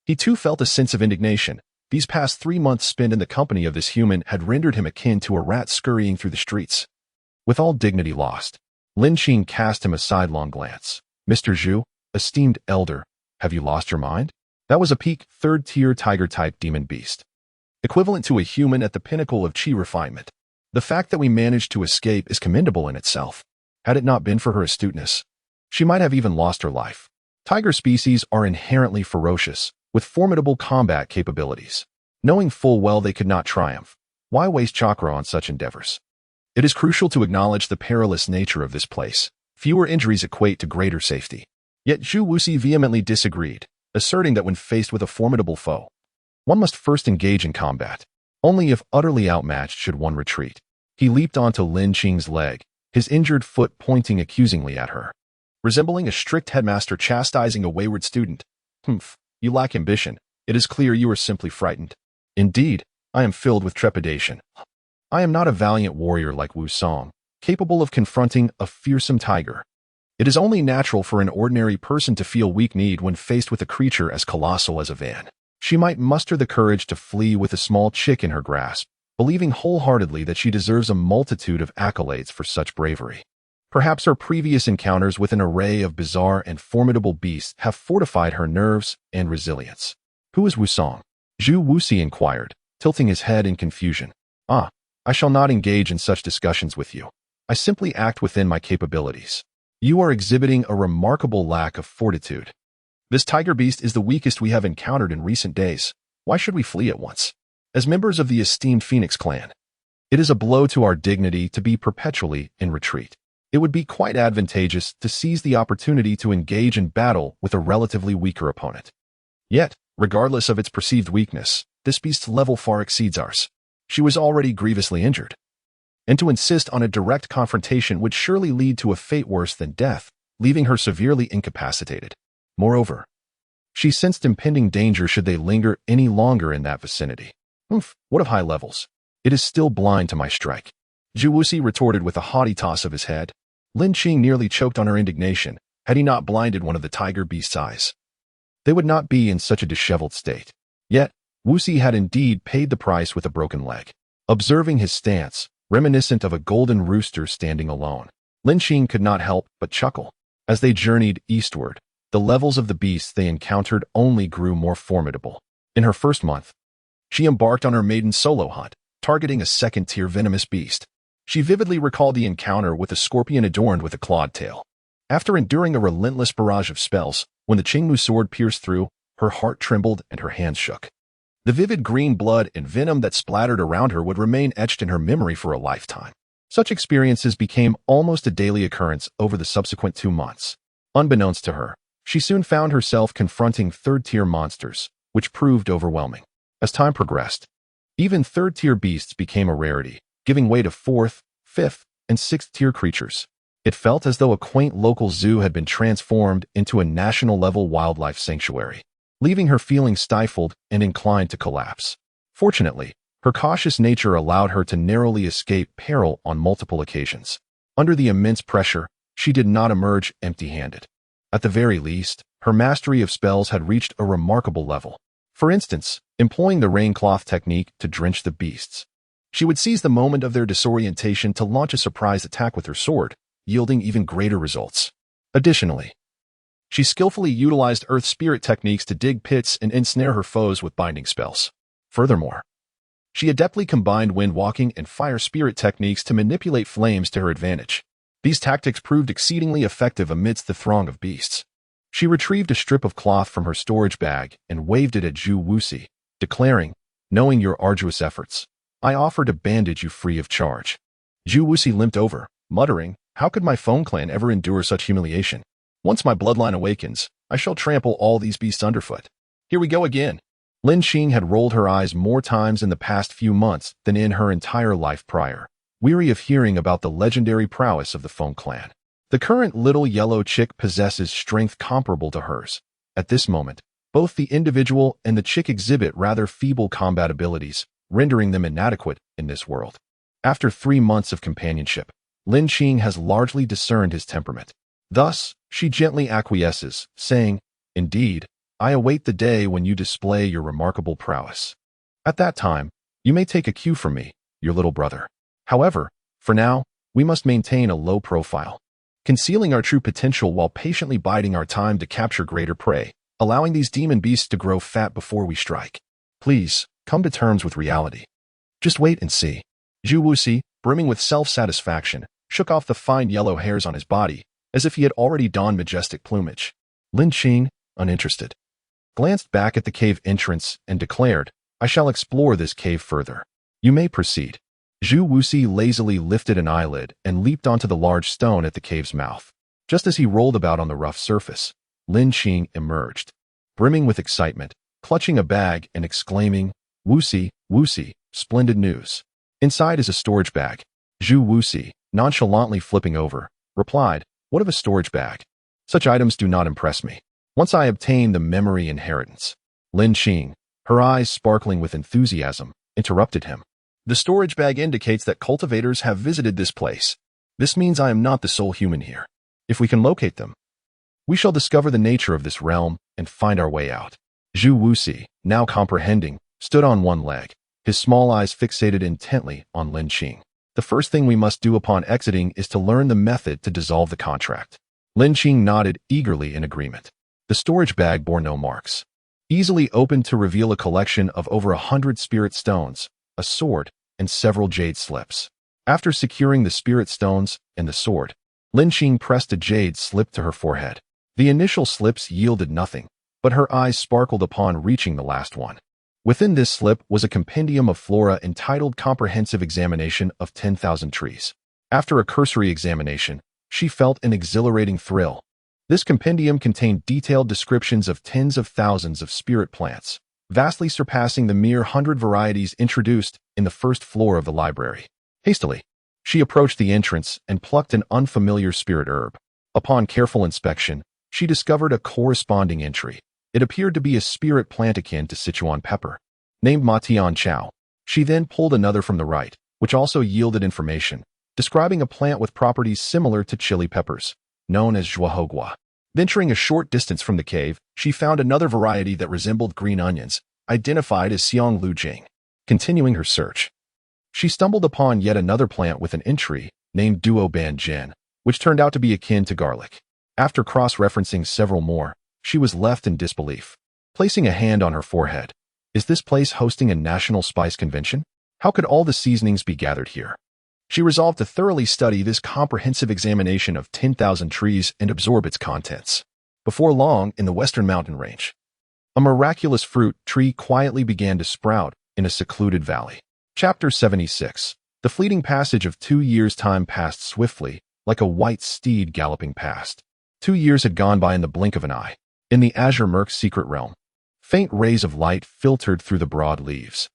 He too felt a sense of indignation. These past 3 months spent in the company of this human had rendered him akin to a rat scurrying through the streets. With all dignity lost, Lin Qing cast him a sidelong glance. Mr. Zhu, esteemed elder, have you lost your mind? That was a peak, 3rd-tier tiger-type demon beast, equivalent to a human at the pinnacle of chi refinement. The fact that we managed to escape is commendable in itself. Had it not been for her astuteness, she might have even lost her life. Tiger species are inherently ferocious, with formidable combat capabilities. Knowing full well they could not triumph, why waste chakra on such endeavors? It is crucial to acknowledge the perilous nature of this place. Fewer injuries equate to greater safety. Yet Zhu Wuxi vehemently disagreed, asserting that when faced with a formidable foe, one must first engage in combat. Only if utterly outmatched should one retreat. He leaped onto Lin Qing's leg, his injured foot pointing accusingly at her. Resembling a strict headmaster chastising a wayward student. Humph, you lack ambition. It is clear you are simply frightened. Indeed, I am filled with trepidation. I am not a valiant warrior like Wu Song, capable of confronting a fearsome tiger. It is only natural for an ordinary person to feel weak-kneed when faced with a creature as colossal as a van. She might muster the courage to flee with a small chick in her grasp, believing wholeheartedly that she deserves a multitude of accolades for such bravery. Perhaps her previous encounters with an array of bizarre and formidable beasts have fortified her nerves and resilience. Who is Wu Song? Zhu Wuxi inquired, tilting his head in confusion. I shall not engage in such discussions with you. I simply act within my capabilities. You are exhibiting a remarkable lack of fortitude. This tiger beast is the weakest we have encountered in recent days. Why should we flee at once? As members of the esteemed Phoenix clan, it is a blow to our dignity to be perpetually in retreat. It would be quite advantageous to seize the opportunity to engage in battle with a relatively weaker opponent. Yet, regardless of its perceived weakness, this beast's level far exceeds ours. She was already grievously injured. And to insist on a direct confrontation would surely lead to a fate worse than death, leaving her severely incapacitated. Moreover, she sensed impending danger should they linger any longer in that vicinity. What of high levels? It is still blind to my strike. Zhu Wuxi retorted with a haughty toss of his head. Lin Qing nearly choked on her indignation, had he not blinded one of the tiger beast's eyes. They would not be in such a disheveled state. Yet, Wuxi had indeed paid the price with a broken leg. Observing his stance, reminiscent of a golden rooster standing alone, Lin Qing could not help but chuckle. As they journeyed eastward, the levels of the beasts they encountered only grew more formidable. In her first month, she embarked on her maiden solo hunt, targeting a 2nd-tier venomous beast. She vividly recalled the encounter with a scorpion adorned with a clawed tail. After enduring a relentless barrage of spells, when the Qingmu sword pierced through, her heart trembled and her hands shook. The vivid green blood and venom that splattered around her would remain etched in her memory for a lifetime. Such experiences became almost a daily occurrence over the subsequent 2 months. Unbeknownst to her, she soon found herself confronting 3rd-tier monsters, which proved overwhelming. As time progressed, even 3rd-tier beasts became a rarity, giving way to 4th, 5th, and 6th-tier creatures. It felt as though a quaint local zoo had been transformed into a national-level wildlife sanctuary, leaving her feeling stifled and inclined to collapse. Fortunately, her cautious nature allowed her to narrowly escape peril on multiple occasions. Under the immense pressure, she did not emerge empty-handed. At the very least, her mastery of spells had reached a remarkable level. For instance, employing the rain cloth technique to drench the beasts. She would seize the moment of their disorientation to launch a surprise attack with her sword, yielding even greater results. Additionally, She skillfully utilized earth spirit techniques to dig pits and ensnare her foes with binding spells. Furthermore, she adeptly combined wind walking and fire spirit techniques to manipulate flames to her advantage. These tactics proved exceedingly effective amidst the throng of beasts. She retrieved a strip of cloth from her storage bag and waved it at Zhu Wuxi, declaring, "Knowing your arduous efforts, I offer to bandage you free of charge." Zhu Wuxi limped over, muttering, "How could my Feng clan ever endure such humiliation? Once my bloodline awakens, I shall trample all these beasts underfoot." Here we go again. Lin Xing had rolled her eyes more times in the past few months than in her entire life prior, weary of hearing about the legendary prowess of the Feng clan. The current little yellow chick possesses strength comparable to hers. At this moment, both the individual and the chick exhibit rather feeble combat abilities, rendering them inadequate in this world. After 3 months of companionship, Lin Xing has largely discerned his temperament. Thus, she gently acquiesces, saying, "Indeed, I await the day when you display your remarkable prowess. At that time, you may take a cue from me, your little brother. However, for now, we must maintain a low profile, concealing our true potential while patiently biding our time to capture greater prey, allowing these demon beasts to grow fat before we strike. Please, come to terms with reality. Just wait and see." Zhu Wuxi, brimming with self-satisfaction, shook off the fine yellow hairs on his body, as if he had already donned majestic plumage. Lin Xing, uninterested, glanced back at the cave entrance and declared, "I shall explore this cave further. You may proceed." Zhu Wuxi lazily lifted an eyelid and leaped onto the large stone at the cave's mouth. Just as he rolled about on the rough surface, Lin Xing emerged, brimming with excitement, clutching a bag and exclaiming, "Wuxi, Wuxi, splendid news." Inside is a storage bag. Zhu Wuxi, nonchalantly flipping over, replied, "What of a storage bag? Such items do not impress me. Once I obtain the memory inheritance." Lin Xing, her eyes sparkling with enthusiasm, interrupted him. "The storage bag indicates that cultivators have visited this place. This means I am not the sole human here. If we can locate them, we shall discover the nature of this realm and find our way out." Zhu Wuxi, now comprehending, stood on one leg, his small eyes fixated intently on Lin Xing. "The first thing we must do upon exiting is to learn the method to dissolve the contract." Lin Xing nodded eagerly in agreement. The storage bag bore no marks. Easily opened to reveal a collection of over 100 spirit stones, a sword, and several jade slips. After securing the spirit stones and the sword, Lin Xing pressed a jade slip to her forehead. The initial slips yielded nothing, but her eyes sparkled upon reaching the last one. Within this slip was a compendium of flora entitled Comprehensive Examination of 10,000 Trees. After a cursory examination, she felt an exhilarating thrill. This compendium contained detailed descriptions of tens of thousands of spirit plants, vastly surpassing the mere 100 varieties introduced in the first floor of the library. Hastily, she approached the entrance and plucked an unfamiliar spirit herb. Upon careful inspection, she discovered a corresponding entry. It appeared to be a spirit plant akin to Sichuan pepper, named Ma Tian Chao. She then pulled another from the right, which also yielded information, describing a plant with properties similar to chili peppers, known as zhuahogua. Venturing a short distance from the cave, she found another variety that resembled green onions, identified as xiang lujing. Continuing her search, she stumbled upon yet another plant with an entry named duo ban jen, which turned out to be akin to garlic. After cross-referencing several more, she was left in disbelief. Placing a hand on her forehead, "Is this place hosting a national spice convention? How could all the seasonings be gathered here?" She resolved to thoroughly study this comprehensive examination of 10,000 trees and absorb its contents. Before long, in the western mountain range, a miraculous fruit tree quietly began to sprout in a secluded valley. Chapter 76. The fleeting passage of 2 years' time passed swiftly, like a white steed galloping past. 2 years had gone by in the blink of an eye. In the azure murk's secret realm, faint rays of light filtered through the broad leaves,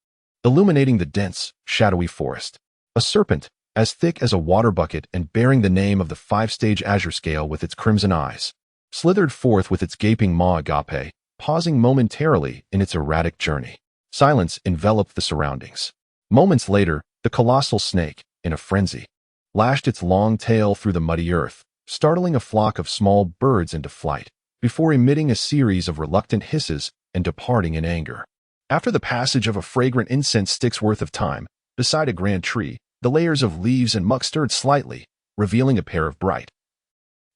illuminating the dense, shadowy forest. A serpent, as thick as a water bucket and bearing the name of the 5-stage azure scale with its crimson eyes, slithered forth with its gaping maw agape, pausing momentarily in its erratic journey. Silence enveloped the surroundings. Moments later, the colossal snake, in a frenzy, lashed its long tail through the muddy earth, startling a flock of small birds into flight, before emitting a series of reluctant hisses and departing in anger. After the passage of a fragrant incense stick's worth of time, beside a grand tree, the layers of leaves and muck stirred slightly, revealing a pair of bright,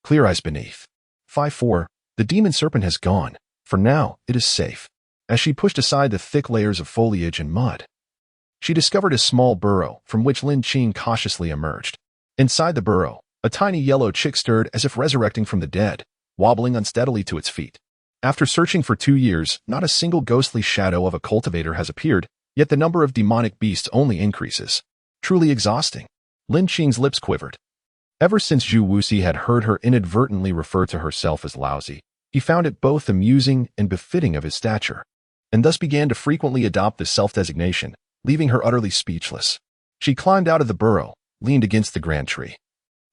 clear eyes beneath. 5-4. The demon serpent has gone. For now, it is safe. As she pushed aside the thick layers of foliage and mud, she discovered a small burrow from which Lin Qing cautiously emerged. Inside the burrow, a tiny yellow chick stirred as if resurrecting from the dead, wobbling unsteadily to its feet. After searching for 2 years, not a single ghostly shadow of a cultivator has appeared, yet the number of demonic beasts only increases. Truly exhausting. Lin Qing's lips quivered. Ever since Zhu Wuxi had heard her inadvertently refer to herself as lousy, he found it both amusing and befitting of his stature, and thus began to frequently adopt this self-designation, leaving her utterly speechless. She climbed out of the burrow, leaned against the grand tree,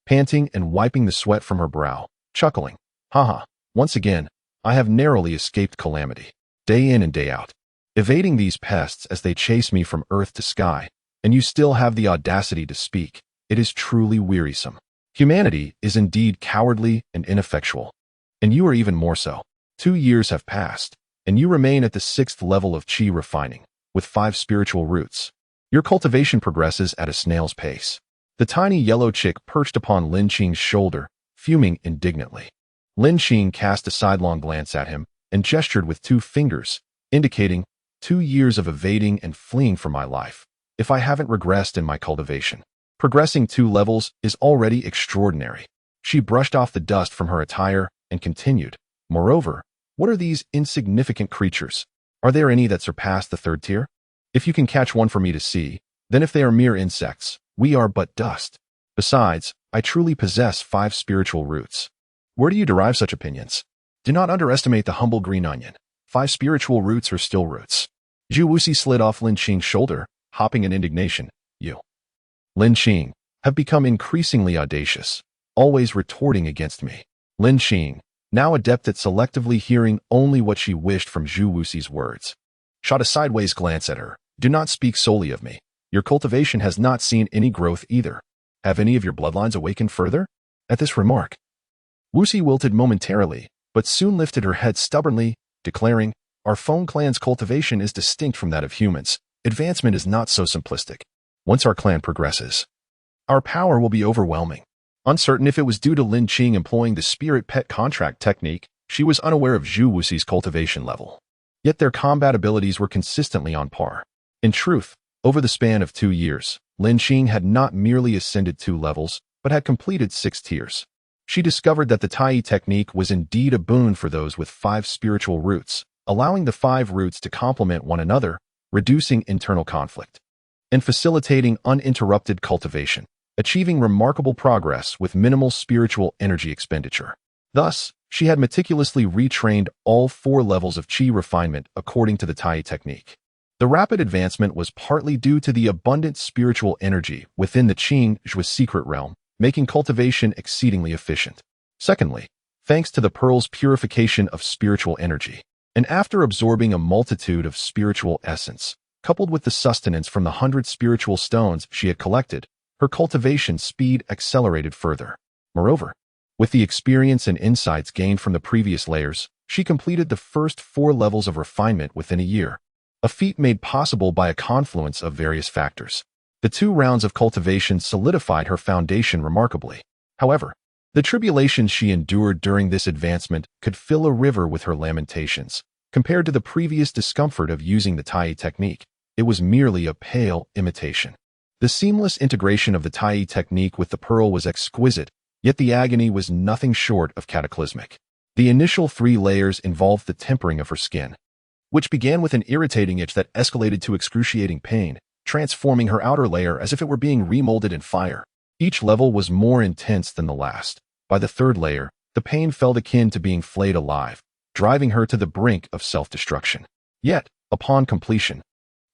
panting and wiping the sweat from her brow, chuckling. Haha, once again, I have narrowly escaped calamity, day in and day out, evading these pests as they chase me from earth to sky, and you still have the audacity to speak. It is truly wearisome. Humanity is indeed cowardly and ineffectual, and you are even more so. 2 years have passed, and you remain at the 6th level of qi refining, with 5 spiritual roots. Your cultivation progresses at a snail's pace. The tiny yellow chick perched upon Lin Qing's shoulder, fuming indignantly. Lin Qing cast a sidelong glance at him and gestured with 2 fingers, indicating, 2 years of evading and fleeing from my life. If I haven't regressed in my cultivation, progressing 2 levels is already extraordinary. She brushed off the dust from her attire and continued. Moreover, what are these insignificant creatures? Are there any that surpass the 3rd tier? If you can catch one for me to see, then if they are mere insects, we are but dust. Besides, I truly possess 5 spiritual roots. Where do you derive such opinions? Do not underestimate the humble green onion. 5 spiritual roots are still roots. Zhu Wuxi slid off Lin Qing's shoulder, hopping in indignation. You, Lin Qing, have become increasingly audacious, always retorting against me. Lin Qing, now adept at selectively hearing only what she wished from Zhu Wuxi's words, shot a sideways glance at her. Do not speak solely of me. Your cultivation has not seen any growth either. Have any of your bloodlines awakened further? At this remark, Wuxi wilted momentarily, but soon lifted her head stubbornly, declaring, Our Feng clan's cultivation is distinct from that of humans. Advancement is not so simplistic. Once our clan progresses, our power will be overwhelming. Uncertain if it was due to Lin Qing employing the spirit pet contract technique, she was unaware of Zhu Wuxi's cultivation level. Yet their combat abilities were consistently on par. In truth, over the span of 2 years, Lin Qing had not merely ascended 2 levels, but had completed 6 tiers. She discovered that the Tai technique was indeed a boon for those with 5 spiritual roots, allowing the 5 roots to complement one another, reducing internal conflict, and facilitating uninterrupted cultivation, achieving remarkable progress with minimal spiritual energy expenditure. Thus, she had meticulously retrained all 4 levels of qi refinement according to the Tai technique. The rapid advancement was partly due to the abundant spiritual energy within the Qing Zhu's secret realm, making cultivation exceedingly efficient. Secondly, thanks to the pearl's purification of spiritual energy, and after absorbing a multitude of spiritual essence, coupled with the sustenance from the 100 spiritual stones she had collected, her cultivation speed accelerated further. Moreover, with the experience and insights gained from the previous layers, she completed the first 4 levels of refinement within a year, a feat made possible by a confluence of various factors. The 2 rounds of cultivation solidified her foundation remarkably. However, the tribulations she endured during this advancement could fill a river with her lamentations. Compared to the previous discomfort of using the Tai technique, it was merely a pale imitation. The seamless integration of the Tai technique with the pearl was exquisite, yet the agony was nothing short of cataclysmic. The initial 3 layers involved the tempering of her skin, which began with an irritating itch that escalated to excruciating pain, transforming her outer layer as if it were being remolded in fire. Each level was more intense than the last. By the 3rd layer, the pain felt akin to being flayed alive, driving her to the brink of self-destruction. Yet, upon completion,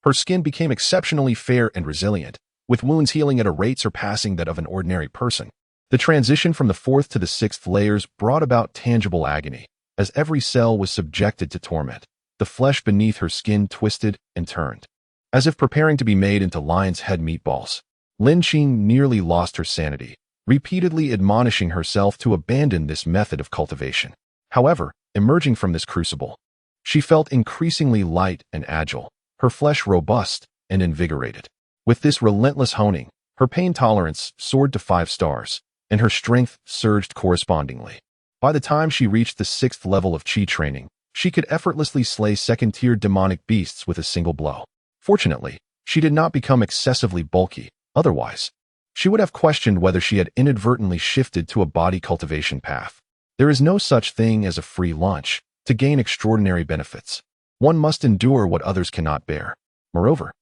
her skin became exceptionally fair and resilient, with wounds healing at a rate surpassing that of an ordinary person. The transition from the 4th to the 6th layers brought about tangible agony, as every cell was subjected to torment. The flesh beneath her skin twisted and turned, as if preparing to be made into lion's head meatballs. Lin Qing nearly lost her sanity, repeatedly admonishing herself to abandon this method of cultivation. However, emerging from this crucible, she felt increasingly light and agile, her flesh robust and invigorated. With this relentless honing, her pain tolerance soared to 5 stars, and her strength surged correspondingly. By the time she reached the 6th level of Qi training, she could effortlessly slay second-tier demonic beasts with a single blow. Fortunately, she did not become excessively bulky. Otherwise, she would have questioned whether she had inadvertently shifted to a body cultivation path. There is no such thing as a free lunch. To gain extraordinary benefits, one must endure what others cannot bear. Moreover,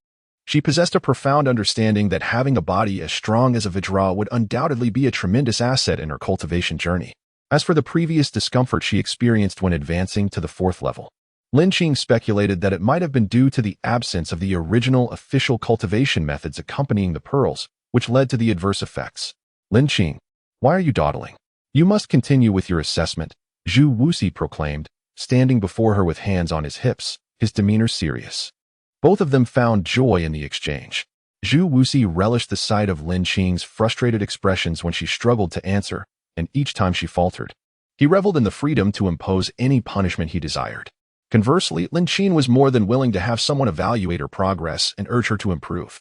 she possessed a profound understanding that having a body as strong as a Vajra would undoubtedly be a tremendous asset in her cultivation journey. As for the previous discomfort she experienced when advancing to the 4th level, Lin Qing speculated that it might have been due to the absence of the original official cultivation methods accompanying the pearls, which led to the adverse effects. Lin Qing, why are you dawdling? You must continue with your assessment, Zhu Wuxi proclaimed, standing before her with hands on his hips, his demeanor serious. Both of them found joy in the exchange. Zhu Wuxi relished the sight of Lin Qing's frustrated expressions when she struggled to answer, and each time she faltered. He reveled in the freedom to impose any punishment he desired. Conversely, Lin Qing was more than willing to have someone evaluate her progress and urge her to improve.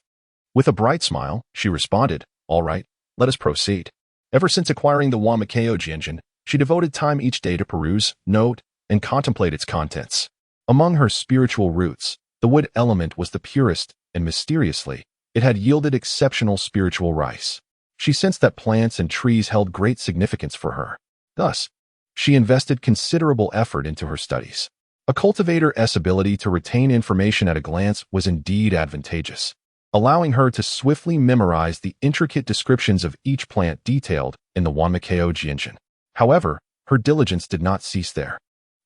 With a bright smile, she responded, "All right, let us proceed." Ever since acquiring the wuxia-style jianjin, she devoted time each day to peruse, note, and contemplate its contents. Among her spiritual roots, the wood element was the purest, and mysteriously, it had yielded exceptional spiritual rice. She sensed that plants and trees held great significance for her. Thus, she invested considerable effort into her studies. A cultivator's ability to retain information at a glance was indeed advantageous, allowing her to swiftly memorize the intricate descriptions of each plant detailed in the wuxia-style jianjin. However, her diligence did not cease there.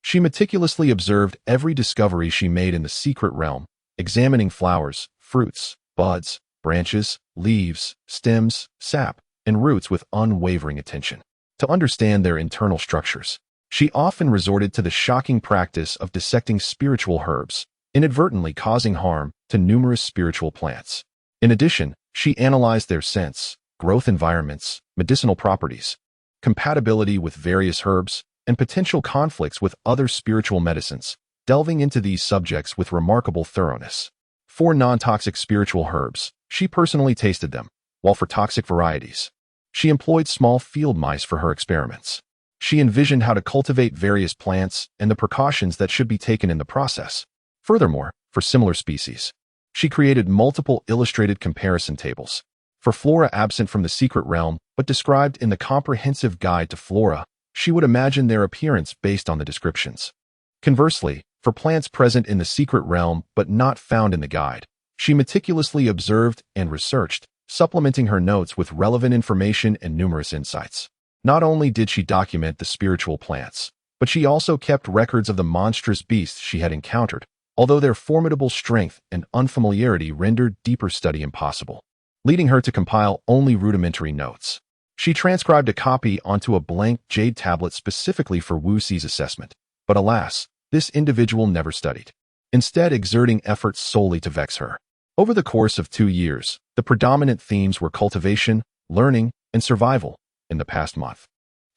She meticulously observed every discovery she made in the secret realm, examining flowers, fruits, buds, branches, leaves, stems, sap, and roots with unwavering attention. To understand their internal structures, she often resorted to the shocking practice of dissecting spiritual herbs, inadvertently causing harm to numerous spiritual plants. In addition, she analyzed their scents, growth environments, medicinal properties, compatibility with various herbs, and potential conflicts with other spiritual medicines, delving into these subjects with remarkable thoroughness. For non-toxic spiritual herbs, she personally tasted them, while for toxic varieties, she employed small field mice for her experiments. She envisioned how to cultivate various plants and the precautions that should be taken in the process. Furthermore, for similar species, she created multiple illustrated comparison tables. For flora absent from the secret realm, but described in the comprehensive guide to flora, she would imagine their appearance based on the descriptions. Conversely, for plants present in the secret realm but not found in the guide, she meticulously observed and researched, supplementing her notes with relevant information and numerous insights. Not only did she document the spiritual plants, but she also kept records of the monstrous beasts she had encountered, although their formidable strength and unfamiliarity rendered deeper study impossible, leading her to compile only rudimentary notes. She transcribed a copy onto a blank jade tablet specifically for Wu Xi's assessment, but alas, this individual never studied, instead exerting efforts solely to vex her. Over the course of 2 years, the predominant themes were cultivation, learning, and survival. In the past month,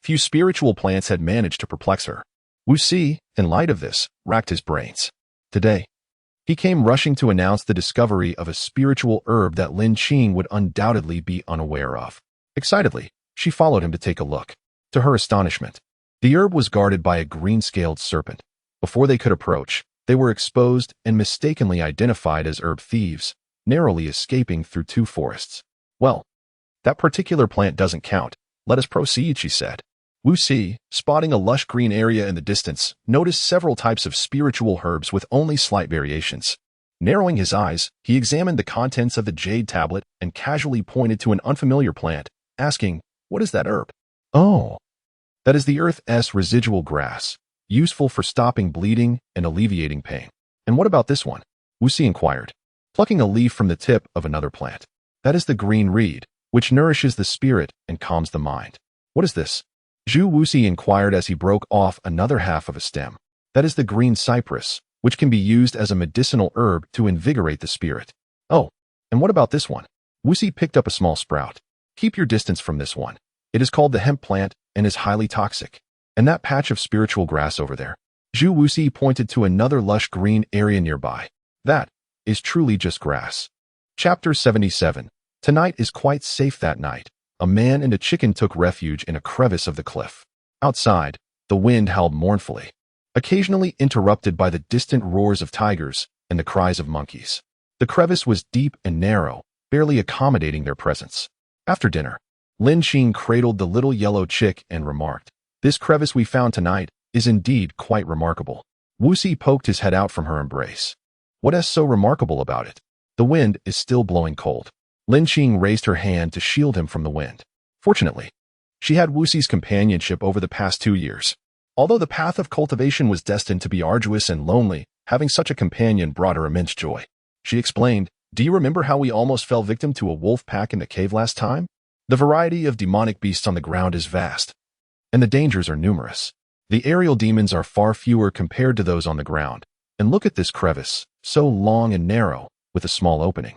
few spiritual plants had managed to perplex her. Wu Xi, in light of this, racked his brains. Today, he came rushing to announce the discovery of a spiritual herb that Lin Qing would undoubtedly be unaware of. Excitedly, she followed him to take a look. To her astonishment, the herb was guarded by a green-scaled serpent. Before they could approach, they were exposed and mistakenly identified as herb thieves, narrowly escaping through 2 forests. "Well, that particular plant doesn't count. Let us proceed," she said. Wu Xi, spotting a lush green area in the distance, noticed several types of spiritual herbs with only slight variations. Narrowing his eyes, he examined the contents of the jade tablet and casually pointed to an unfamiliar plant, asking, "What is that herb?" "Oh, that is the earth's residual grass, useful for stopping bleeding and alleviating pain." "And what about this one?" Wu Xi inquired, plucking a leaf from the tip of another plant. "That is the green reed, which nourishes the spirit and calms the mind." "What is this?" Zhu Wuxi inquired as he broke off another half of a stem. "That is the green cypress, which can be used as a medicinal herb to invigorate the spirit." "Oh, and what about this one?" Wuxi picked up a small sprout. "Keep your distance from this one. It is called the hemp plant and is highly toxic." "And that patch of spiritual grass over there?" Zhu Wuxi pointed to another lush green area nearby. "That is truly just grass." Chapter 77. Tonight is quite safe. That night, a man and a chicken took refuge in a crevice of the cliff. Outside, The wind howled mournfully, occasionally interrupted by the distant roars of tigers and the cries of monkeys. The crevice was deep and narrow, barely accommodating their presence. After dinner, Lin Qing cradled the little yellow chick and remarked, "This crevice we found tonight is indeed quite remarkable." Wuxi poked his head out from her embrace. "What is so remarkable about it?" "The wind is still blowing cold." Lin Qing raised her hand to shield him from the wind. Fortunately, she had Wuxi's companionship over the past 2 years. Although the path of cultivation was destined to be arduous and lonely, having such a companion brought her immense joy. She explained, "Do you remember how we almost fell victim to a wolf pack in the cave last time? The variety of demonic beasts on the ground is vast, and the dangers are numerous. The aerial demons are far fewer compared to those on the ground. And look at this crevice, so long and narrow, with a small opening.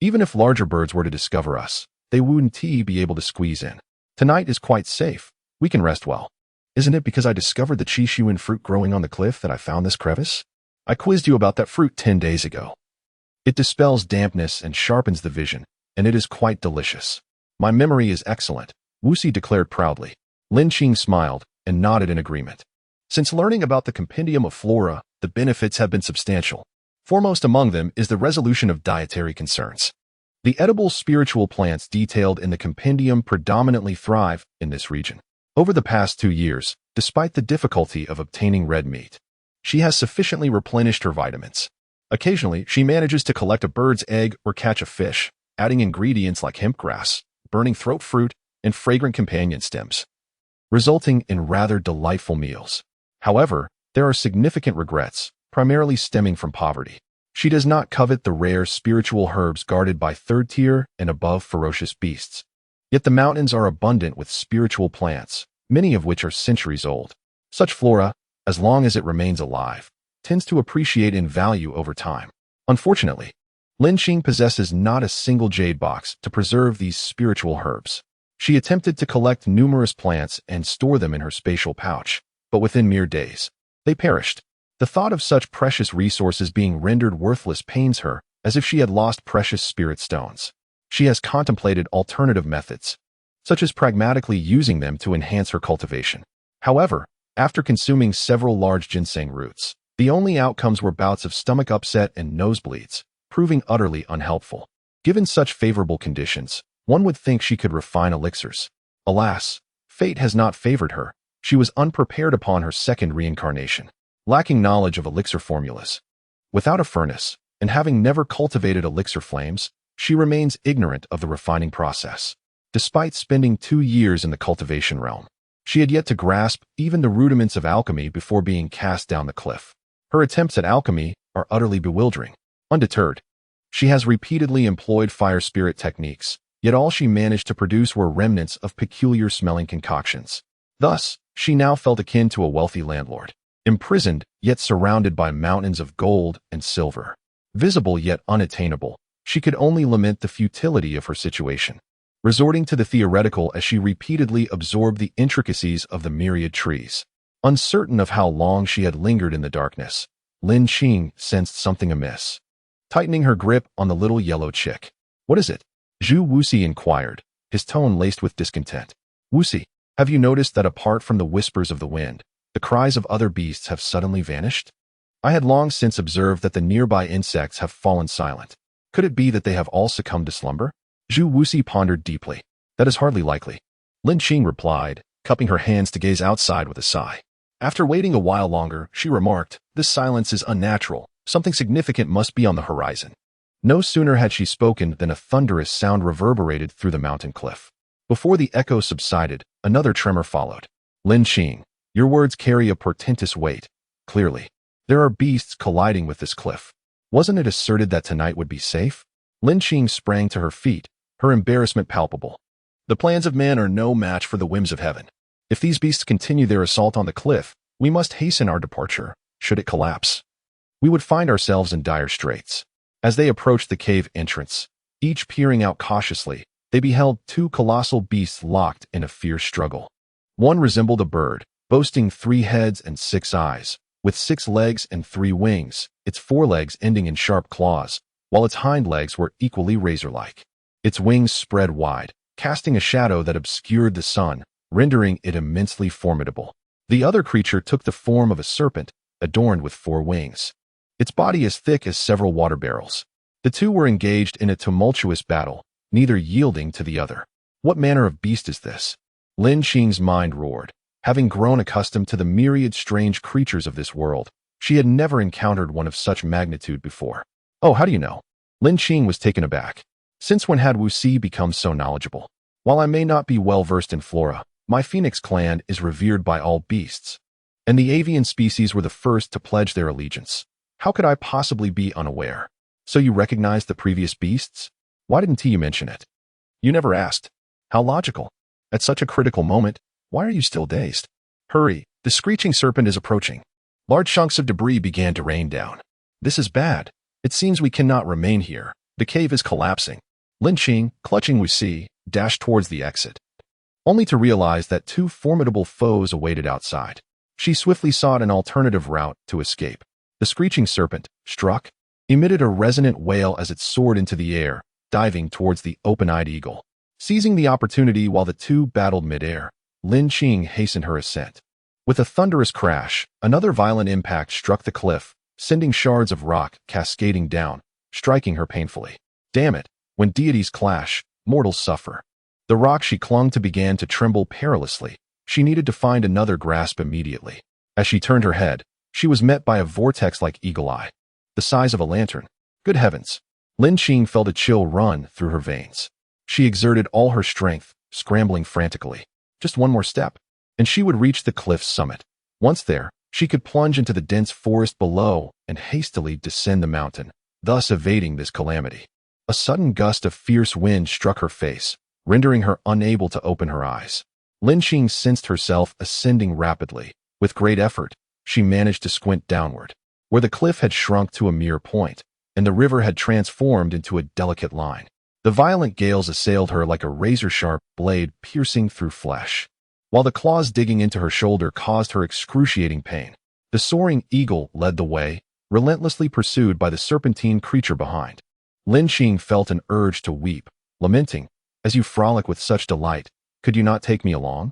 Even if larger birds were to discover us, they wouldn't be able to squeeze in. Tonight is quite safe. We can rest well. Isn't it because I discovered the qishuan fruit growing on the cliff that I found this crevice? I quizzed you about that fruit 10 days ago. It dispels dampness and sharpens the vision, and it is quite delicious." "My memory is excellent," Wuxi declared proudly. Lin Qing smiled and nodded in agreement. Since learning about the compendium of flora, the benefits have been substantial. Foremost among them is the resolution of dietary concerns. The edible spiritual plants detailed in the compendium predominantly thrive in this region. Over the past 2 years, despite the difficulty of obtaining red meat, she has sufficiently replenished her vitamins. Occasionally, she manages to collect a bird's egg or catch a fish, adding ingredients like hemp grass, burning throat fruit, and fragrant companion stems, resulting in rather delightful meals. However, there are significant regrets, primarily stemming from poverty. She does not covet the rare spiritual herbs guarded by third-tier and above ferocious beasts. Yet the mountains are abundant with spiritual plants, many of which are centuries old. Such flora, as long as it remains alive, tends to appreciate in value over time. Unfortunately, Lin Qing possesses not a single jade box to preserve these spiritual herbs. She attempted to collect numerous plants and store them in her spatial pouch, but within mere days, they perished. The thought of such precious resources being rendered worthless pains her, as if she had lost precious spirit stones. She has contemplated alternative methods, such as pragmatically using them to enhance her cultivation. However, after consuming several large ginseng roots, the only outcomes were bouts of stomach upset and nosebleeds, proving utterly unhelpful. Given such favorable conditions, one would think she could refine elixirs. Alas, fate has not favored her. She was unprepared upon her second reincarnation, lacking knowledge of elixir formulas. Without a furnace, and having never cultivated elixir flames, she remains ignorant of the refining process. Despite spending 2 years in the cultivation realm, she had yet to grasp even the rudiments of alchemy before being cast down the cliff. Her attempts at alchemy are utterly bewildering. Undeterred, she has repeatedly employed fire spirit techniques, yet all she managed to produce were remnants of peculiar-smelling concoctions. Thus, she now felt akin to a wealthy landlord, imprisoned yet surrounded by mountains of gold and silver. Visible yet unattainable, she could only lament the futility of her situation, resorting to the theoretical as she repeatedly absorbed the intricacies of the myriad trees. Uncertain of how long she had lingered in the darkness, Lin Qing sensed something amiss, tightening her grip on the little yellow chick. "What is it?" Zhu Wuxi inquired, his tone laced with discontent. "Wuxi, have you noticed that apart from the whispers of the wind, the cries of other beasts have suddenly vanished? I had long since observed that the nearby insects have fallen silent. Could it be that they have all succumbed to slumber?" Zhu Wuxi pondered deeply. "That is hardly likely," Lin Qing replied, cupping her hands to gaze outside with a sigh. After waiting a while longer, she remarked, "This silence is unnatural. Something significant must be on the horizon." No sooner had she spoken than a thunderous sound reverberated through the mountain cliff. Before the echo subsided, another tremor followed. "Lin Qing, your words carry a portentous weight. Clearly, there are beasts colliding with this cliff. Wasn't it asserted that tonight would be safe?" Lin Qing sprang to her feet, her embarrassment palpable. "The plans of man are no match for the whims of heaven. If these beasts continue their assault on the cliff, we must hasten our departure. Should it collapse, we would find ourselves in dire straits." As they approached the cave entrance, each peering out cautiously, they beheld 2 colossal beasts locked in a fierce struggle. One resembled a bird, boasting 3 heads and 6 eyes, with 6 legs and 3 wings, its forelegs ending in sharp claws, while its hind legs were equally razor-like. Its wings spread wide, casting a shadow that obscured the sun, rendering it immensely formidable. The other creature took the form of a serpent, adorned with 4 wings. Its body as thick as several water barrels. The two were engaged in a tumultuous battle, neither yielding to the other. What manner of beast is this? Lin Xing's mind roared. Having grown accustomed to the myriad strange creatures of this world, she had never encountered one of such magnitude before. Oh, how do you know? Lin Xing was taken aback. Since when had Wu Si become so knowledgeable? While I may not be well versed in flora, my phoenix clan is revered by all beasts, and the avian species were the first to pledge their allegiance. How could I possibly be unaware? So you recognized the previous beasts? Why didn't you mention it? You never asked. How logical. At such a critical moment, why are you still dazed? Hurry, the screeching serpent is approaching. Large chunks of debris began to rain down. This is bad. It seems we cannot remain here. The cave is collapsing. Lin Xing, clutching Wu Si, dashed towards the exit, only to realize that 2 formidable foes awaited outside. She swiftly sought an alternative route to escape. The screeching serpent, struck, emitted a resonant wail as it soared into the air, diving towards the open-eyed eagle. Seizing the opportunity while the two battled midair, Lin Xing hastened her ascent. With a thunderous crash, another violent impact struck the cliff, sending shards of rock cascading down, striking her painfully. Damn it, when deities clash, mortals suffer. The rock she clung to began to tremble perilously. She needed to find another grasp immediately. As she turned her head, she was met by a vortex like eagle eye, the size of a lantern. Good heavens! Lin Xing felt a chill run through her veins. She exerted all her strength, scrambling frantically. Just one more step, and she would reach the cliff's summit. Once there, she could plunge into the dense forest below and hastily descend the mountain, thus evading this calamity. A sudden gust of fierce wind struck her face, rendering her unable to open her eyes. Lin Xing sensed herself ascending rapidly. With great effort, she managed to squint downward, where the cliff had shrunk to a mere point, and the river had transformed into a delicate line. The violent gales assailed her like a razor-sharp blade piercing through flesh, while the claws digging into her shoulder caused her excruciating pain. The soaring eagle led the way, relentlessly pursued by the serpentine creature behind. Lin Xing felt an urge to weep, lamenting, "As you frolic with such delight, could you not take me along?"